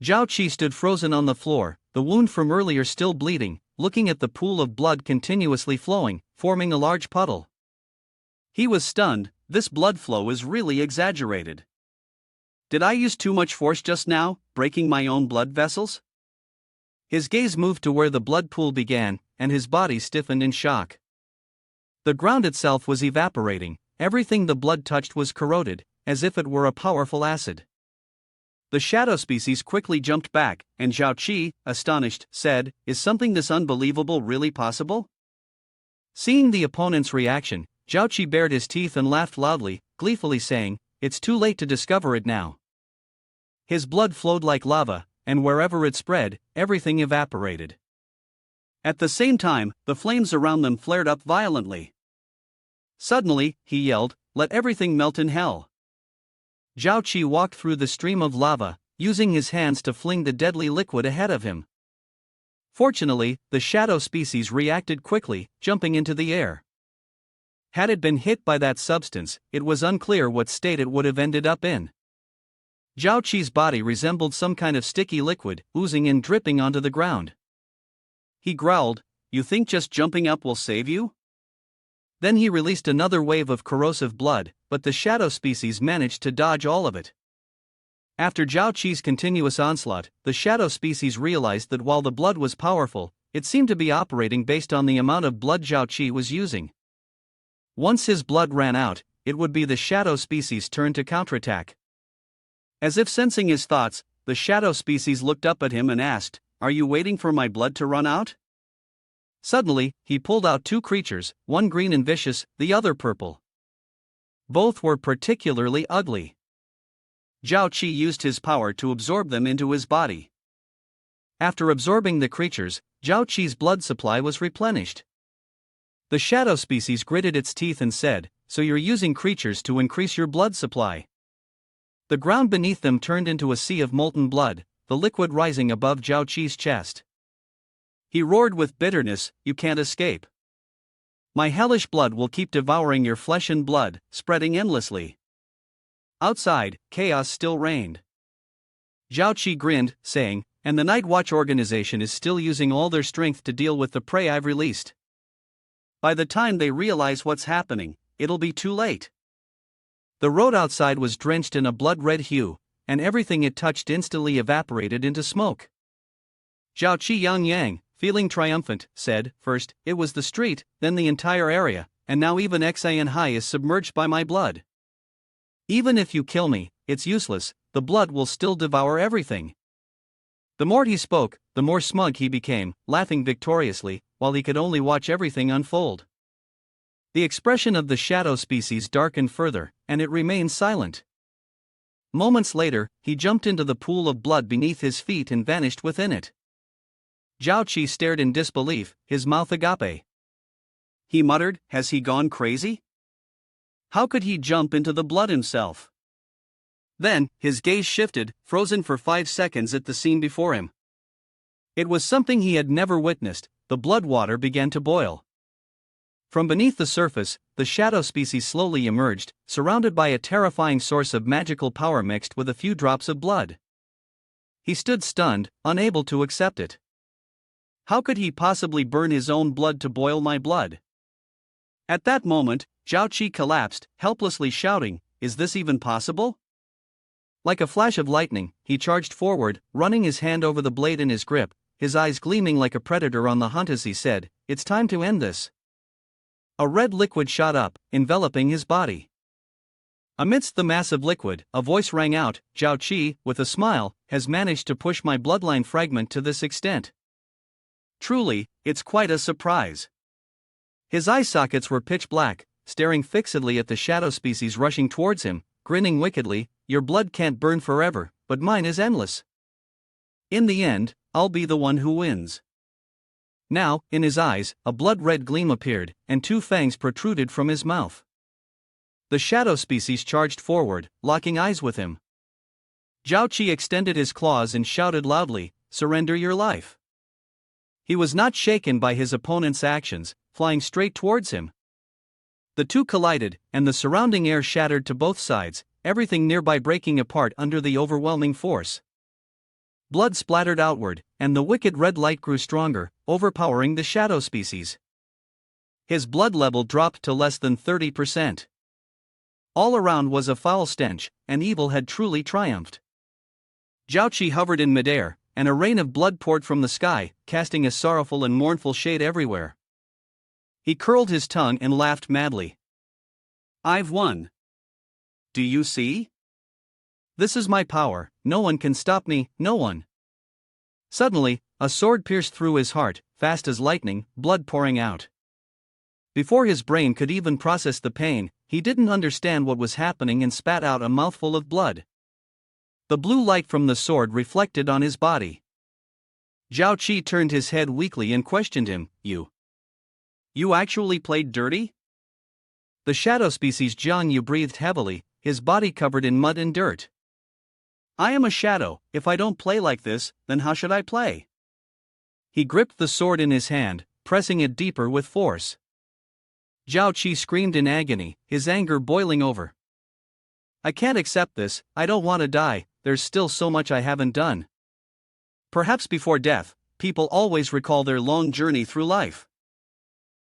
Zhao Qi stood frozen on the floor, the wound from earlier still bleeding, looking at the pool of blood continuously flowing, forming a large puddle. He was stunned. This blood flow is really exaggerated. Did I use too much force just now, breaking my own blood vessels? His gaze moved to where the blood pool began, and his body stiffened in shock. The ground itself was evaporating, everything the blood touched was corroded, as if it were a powerful acid. The shadow species quickly jumped back, and Zhao Qi, astonished, said, "Is something this unbelievable really possible?" Seeing the opponent's reaction, Zhao Qi bared his teeth and laughed loudly, gleefully saying, "It's too late to discover it now." His blood flowed like lava, and wherever it spread, everything evaporated. At the same time, the flames around them flared up violently. Suddenly, he yelled, "Let everything melt in hell." Zhao Qi walked through the stream of lava, using his hands to fling the deadly liquid ahead of him. Fortunately, the shadow species reacted quickly, jumping into the air. Had it been hit by that substance, it was unclear what state it would have ended up in. Zhao Qi's body resembled some kind of sticky liquid, oozing and dripping onto the ground. He growled, "You think just jumping up will save you?" Then he released another wave of corrosive blood, but the shadow species managed to dodge all of it. After Zhao Qi's continuous onslaught, the shadow species realized that while the blood was powerful, it seemed to be operating based on the amount of blood Zhao Qi was using. Once his blood ran out, it would be the shadow species' turn to counterattack. As if sensing his thoughts, the shadow species looked up at him and asked, "Are you waiting for my blood to run out?" Suddenly, he pulled out two creatures, one green and vicious, the other purple. Both were particularly ugly. Zhao Qi used his power to absorb them into his body. After absorbing the creatures, Zhao Qi's blood supply was replenished. The shadow species gritted its teeth and said, "So you're using creatures to increase your blood supply." The ground beneath them turned into a sea of molten blood, the liquid rising above Zhao Qi's chest. He roared with bitterness, "You can't escape." My hellish blood will keep devouring your flesh and blood, spreading endlessly. Outside, chaos still reigned. Zhao Qi grinned, saying, and the Night Watch organization is still using all their strength to deal with the prey I've released. By the time they realize what's happening, it'll be too late. The road outside was drenched in a blood-red hue, and everything it touched instantly evaporated into smoke. Zhao Qi Yang, feeling triumphant, said, first, it was the street, then the entire area, and now even Xian Hai is submerged by my blood. Even if you kill me, it's useless, the blood will still devour everything. The more he spoke, the more smug he became, laughing victoriously, while he could only watch everything unfold. The expression of the shadow species darkened further, and it remained silent. Moments later, he jumped into the pool of blood beneath his feet and vanished within it. Zhao Qi stared in disbelief, his mouth agape. He muttered, has he gone crazy? How could he jump into the blood himself? Then, his gaze shifted, frozen for 5 seconds at the scene before him. It was something he had never witnessed. The blood water began to boil. From beneath the surface, the shadow species slowly emerged, surrounded by a terrifying source of magical power mixed with a few drops of blood. He stood stunned, unable to accept it. How could he possibly burn his own blood to boil my blood? At that moment, Zhao Qi collapsed, helplessly shouting, is this even possible? Like a flash of lightning, he charged forward, running his hand over the blade in his grip, his eyes gleaming like a predator on the hunt as he said, it's time to end this. A red liquid shot up, enveloping his body. Amidst the mass of liquid, a voice rang out, Zhao Qi, with a smile, has managed to push my bloodline fragment to this extent. Truly, it's quite a surprise. His eye sockets were pitch black, staring fixedly at the shadow species rushing towards him, grinning wickedly, your blood can't burn forever, but mine is endless. In the end, I'll be the one who wins. Now, in his eyes, a blood-red gleam appeared, and 2 fangs protruded from his mouth. The shadow species charged forward, locking eyes with him. Zhao Qi extended his claws and shouted loudly, surrender your life. He was not shaken by his opponent's actions, flying straight towards him. The two collided, and the surrounding air shattered to both sides, everything nearby breaking apart under the overwhelming force. Blood splattered outward, and the wicked red light grew stronger, overpowering the shadow species. His blood level dropped to less than 30%. All around was a foul stench, and evil had truly triumphed. Zhao Qi hovered in midair, and a rain of blood poured from the sky, casting a sorrowful and mournful shade everywhere. He curled his tongue and laughed madly. I've won. Do you see? This is my power, no one can stop me, no one. Suddenly, a sword pierced through his heart, fast as lightning, blood pouring out. Before his brain could even process the pain, he didn't understand what was happening and spat out a mouthful of blood. The blue light from the sword reflected on his body. Zhao Qi turned his head weakly and questioned him, You actually played dirty? The shadow species Jiang Yu breathed heavily, his body covered in mud and dirt. I am a shadow, if I don't play like this, then how should I play? He gripped the sword in his hand, pressing it deeper with force. Zhao Qi screamed in agony, his anger boiling over. I can't accept this, I don't want to die, there's still so much I haven't done. Perhaps before death, people always recall their long journey through life.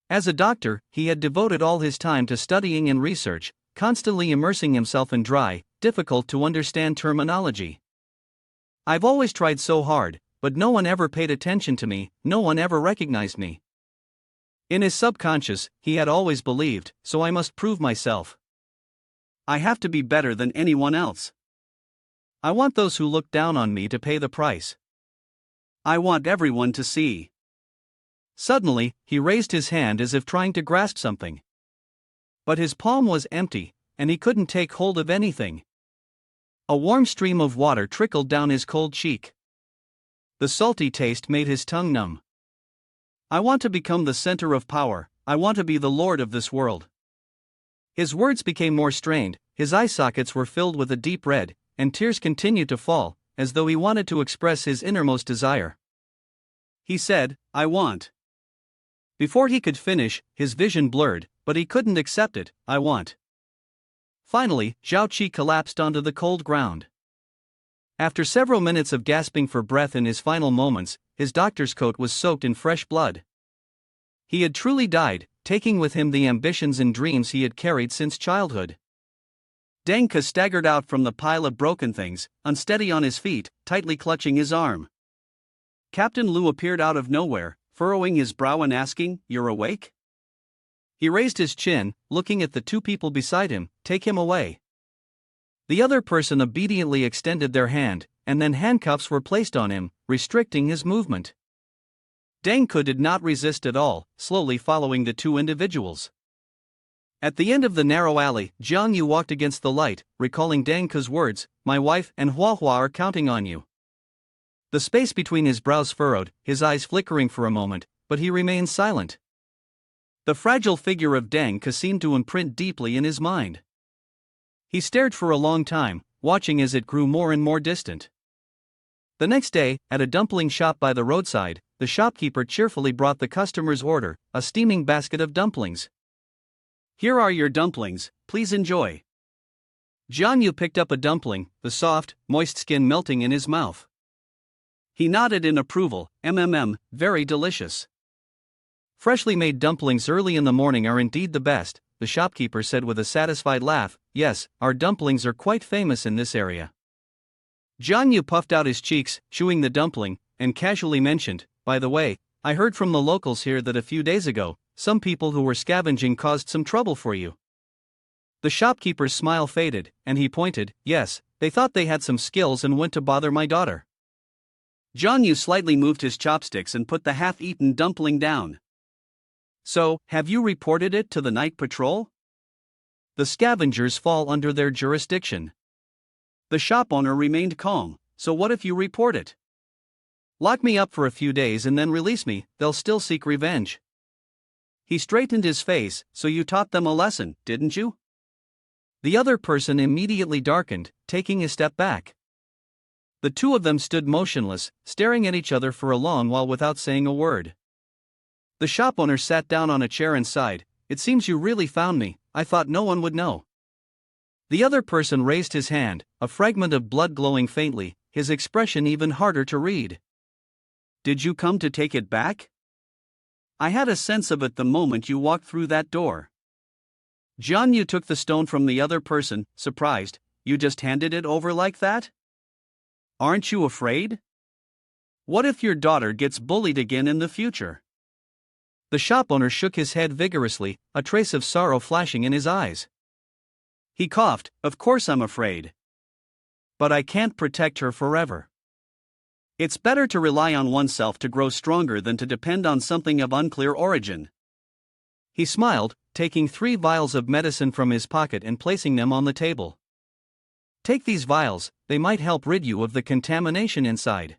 As a doctor, he had devoted all his time to studying and research, constantly immersing himself in dry, difficult to understand terminology. I've always tried so hard, but no one ever paid attention to me, no one ever recognized me. In his subconscious, he had always believed, so I must prove myself. I have to be better than anyone else. I want those who look down on me to pay the price. I want everyone to see. Suddenly, he raised his hand as if trying to grasp something. But his palm was empty, and he couldn't take hold of anything. A warm stream of water trickled down his cold cheek. The salty taste made his tongue numb. I want to become the center of power, I want to be the lord of this world. His words became more strained, his eye sockets were filled with a deep red, and tears continued to fall, as though he wanted to express his innermost desire. He said, I want. Before he could finish, his vision blurred, but he couldn't accept it. I want. Finally, Zhao Qi collapsed onto the cold ground. After several minutes of gasping for breath in his final moments, his doctor's coat was soaked in fresh blood. He had truly died, taking with him the ambitions and dreams he had carried since childhood. Deng Ke staggered out from the pile of broken things, unsteady on his feet, tightly clutching his arm. Captain Lu appeared out of nowhere, furrowing his brow and asking, "You're awake?" He raised his chin, looking at the two people beside him. "Take him away." The other person obediently extended their hand, and then handcuffs were placed on him, restricting his movement. Deng Ke did not resist at all, slowly following the two individuals. At the end of the narrow alley, Jiang Yu walked against the light, recalling Deng Ke's words, "My wife and Hua Hua are counting on you." The space between his brows furrowed, his eyes flickering for a moment, but he remained silent. The fragile figure of Deng Ke seemed to imprint deeply in his mind. He stared for a long time, watching as it grew more and more distant. The next day, at a dumpling shop by the roadside, the shopkeeper cheerfully brought the customer's order, a steaming basket of dumplings. "Here are your dumplings, please enjoy." Jiang Yu picked up a dumpling, the soft, moist skin melting in his mouth. He nodded in approval. Very delicious. "Freshly made dumplings early in the morning are indeed the best," the shopkeeper said with a satisfied laugh. "Yes, our dumplings are quite famous in this area." Jiang Yu puffed out his cheeks, chewing the dumpling, and casually mentioned, "By the way, I heard from the locals here that a few days ago, some people who were scavenging caused some trouble for you." The shopkeeper's smile faded, and he pointed, "Yes, they thought they had some skills and went to bother my daughter." Jiang Yu slightly moved his chopsticks and put the half-eaten dumpling down. "So, have you reported it to the night patrol?" "The scavengers fall under their jurisdiction." The shop owner remained calm. "So what if you report it?" "Lock me up for a few days and then release me, they'll still seek revenge." He straightened his face. "So you taught them a lesson, didn't you?" The other person immediately darkened, taking a step back. The two of them stood motionless, staring at each other for a long while without saying a word. The shop owner sat down on a chair and sighed. "It seems you really found me, I thought no one would know." The other person raised his hand, a fragment of blood glowing faintly, his expression even harder to read. "Did you come to take it back?" "I had a sense of it the moment you walked through that door." Jiang Yu took the stone from the other person, surprised. "You just handed it over like that? Aren't you afraid? What if your daughter gets bullied again in the future?" The shop owner shook his head vigorously, a trace of sorrow flashing in his eyes. He coughed. "Of course I'm afraid. But I can't protect her forever. It's better to rely on oneself to grow stronger than to depend on something of unclear origin." He smiled, taking 3 vials of medicine from his pocket and placing them on the table. "Take these vials, they might help rid you of the contamination inside."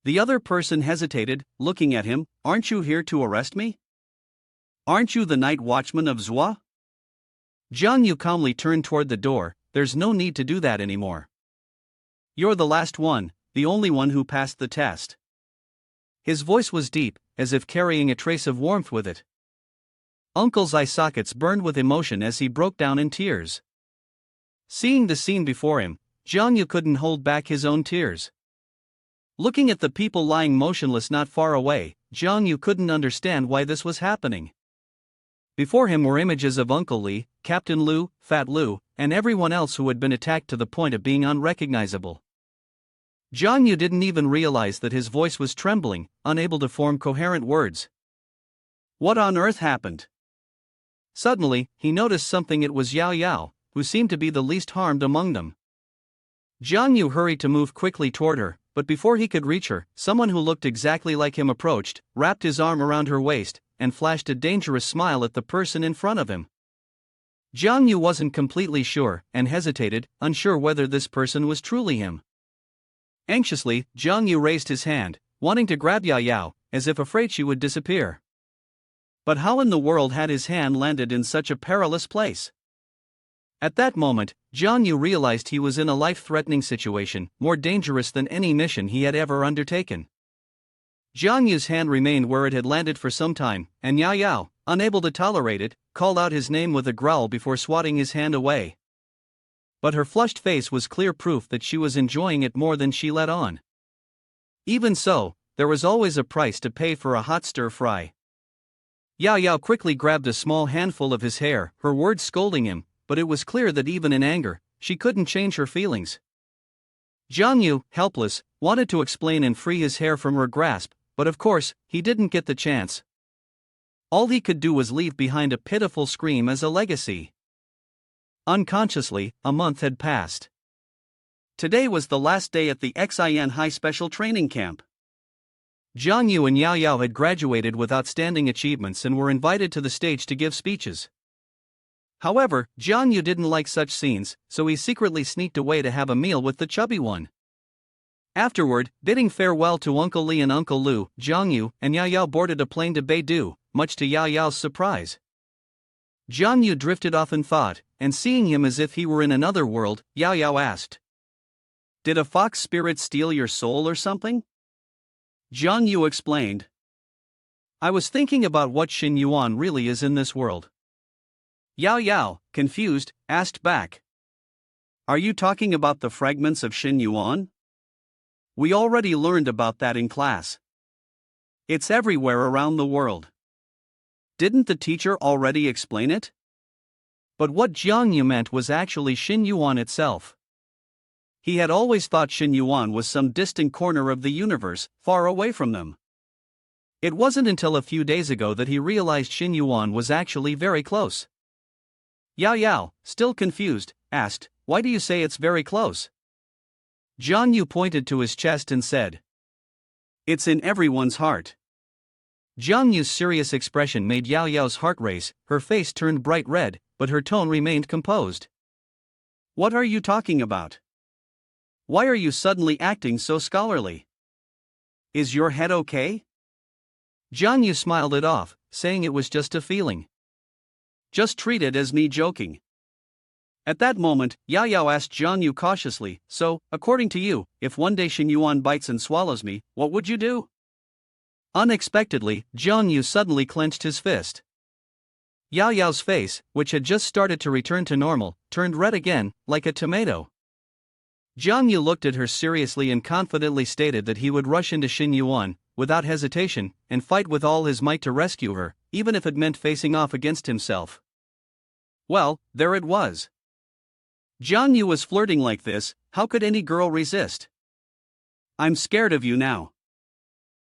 The other person hesitated, looking at him. "Aren't you here to arrest me? Aren't you the night watchman of Zhua?" Jiang Yu calmly turned toward the door. "There's no need to do that anymore. You're the last one, the only one who passed the test." His voice was deep, as if carrying a trace of warmth with it. Uncle's eye sockets burned with emotion as he broke down in tears. Seeing the scene before him, Jiang Yu couldn't hold back his own tears. Looking at the people lying motionless not far away, Jiang Yu couldn't understand why this was happening. Before him were images of Uncle Li, Captain Lu, Fat Lu, and everyone else who had been attacked to the point of being unrecognizable. Jiang Yu didn't even realize that his voice was trembling, unable to form coherent words. What on earth happened? Suddenly, he noticed something. It was Yao Yao, who seemed to be the least harmed among them. Jiang Yu hurried to move quickly toward her, but before he could reach her, someone who looked exactly like him approached, wrapped his arm around her waist, and flashed a dangerous smile at the person in front of him. Jiang Yu wasn't completely sure, and hesitated, unsure whether this person was truly him. Anxiously, Jiang Yu raised his hand, wanting to grab Yao Yao, as if afraid she would disappear. But how in the world had his hand landed in such a perilous place? At that moment, Jiang Yu realized he was in a life-threatening situation, more dangerous than any mission he had ever undertaken. Jiang Yu's hand remained where it had landed for some time, and Yao Yao, unable to tolerate it, called out his name with a growl before swatting his hand away. But her flushed face was clear proof that she was enjoying it more than she let on. Even so, there was always a price to pay for a hot stir-fry. Yao Yao quickly grabbed a small handful of his hair, her words scolding him, but it was clear that even in anger, she couldn't change her feelings. Jiang Yu, helpless, wanted to explain and free his hair from her grasp, but of course, he didn't get the chance. All he could do was leave behind a pitiful scream as a legacy. Unconsciously, a month had passed. Today was the last day at the Xin High Special Training Camp. Jiang Yu and Yao Yao had graduated with outstanding achievements and were invited to the stage to give speeches. However, Jiang Yu didn't like such scenes, so he secretly sneaked away to have a meal with the chubby one. Afterward, bidding farewell to Uncle Li and Uncle Lu, Jiang Yu and Yao Yao boarded a plane to Beidou, much to Yao Yao's surprise. Jiang Yu drifted off in thought, and seeing him as if he were in another world, Yao Yao asked, "Did a fox spirit steal your soul or something?" Jiang Yu explained, "I was thinking about what Xin Yuan really is in this world." Yao Yao, confused, asked back, "Are you talking about the fragments of Xin Yuan? We already learned about that in class. It's everywhere around the world. Didn't the teacher already explain it?" But what Jiang Yu meant was actually Xin Yuan itself. He had always thought Xin Yuan was some distant corner of the universe, far away from them. It wasn't until a few days ago that he realized Xin Yuan was actually very close. Yao Yao, still confused, asked, "Why do you say it's very close?" Jiang Yu pointed to his chest and said, "It's in everyone's heart." Jiang Yu's serious expression made Yao Yao's heart race, her face turned bright red, but her tone remained composed. "What are you talking about? Why are you suddenly acting so scholarly? Is your head okay?" Jiang Yu smiled it off, saying it was just a feeling. "Just treat it as me joking." At that moment, Yao Yao asked Jiang Yu cautiously, "So, according to you, if one day Xin Yuan bites and swallows me, what would you do?" Unexpectedly, Jiang Yu suddenly clenched his fist. Yao Yao's face, which had just started to return to normal, turned red again, like a tomato. Jiang Yu looked at her seriously and confidently stated that he would rush into Xin Yuan, without hesitation, and fight with all his might to rescue her, even if it meant facing off against himself. Well, there it was. Jiang Yu was flirting like this, how could any girl resist? "I'm scared of you now."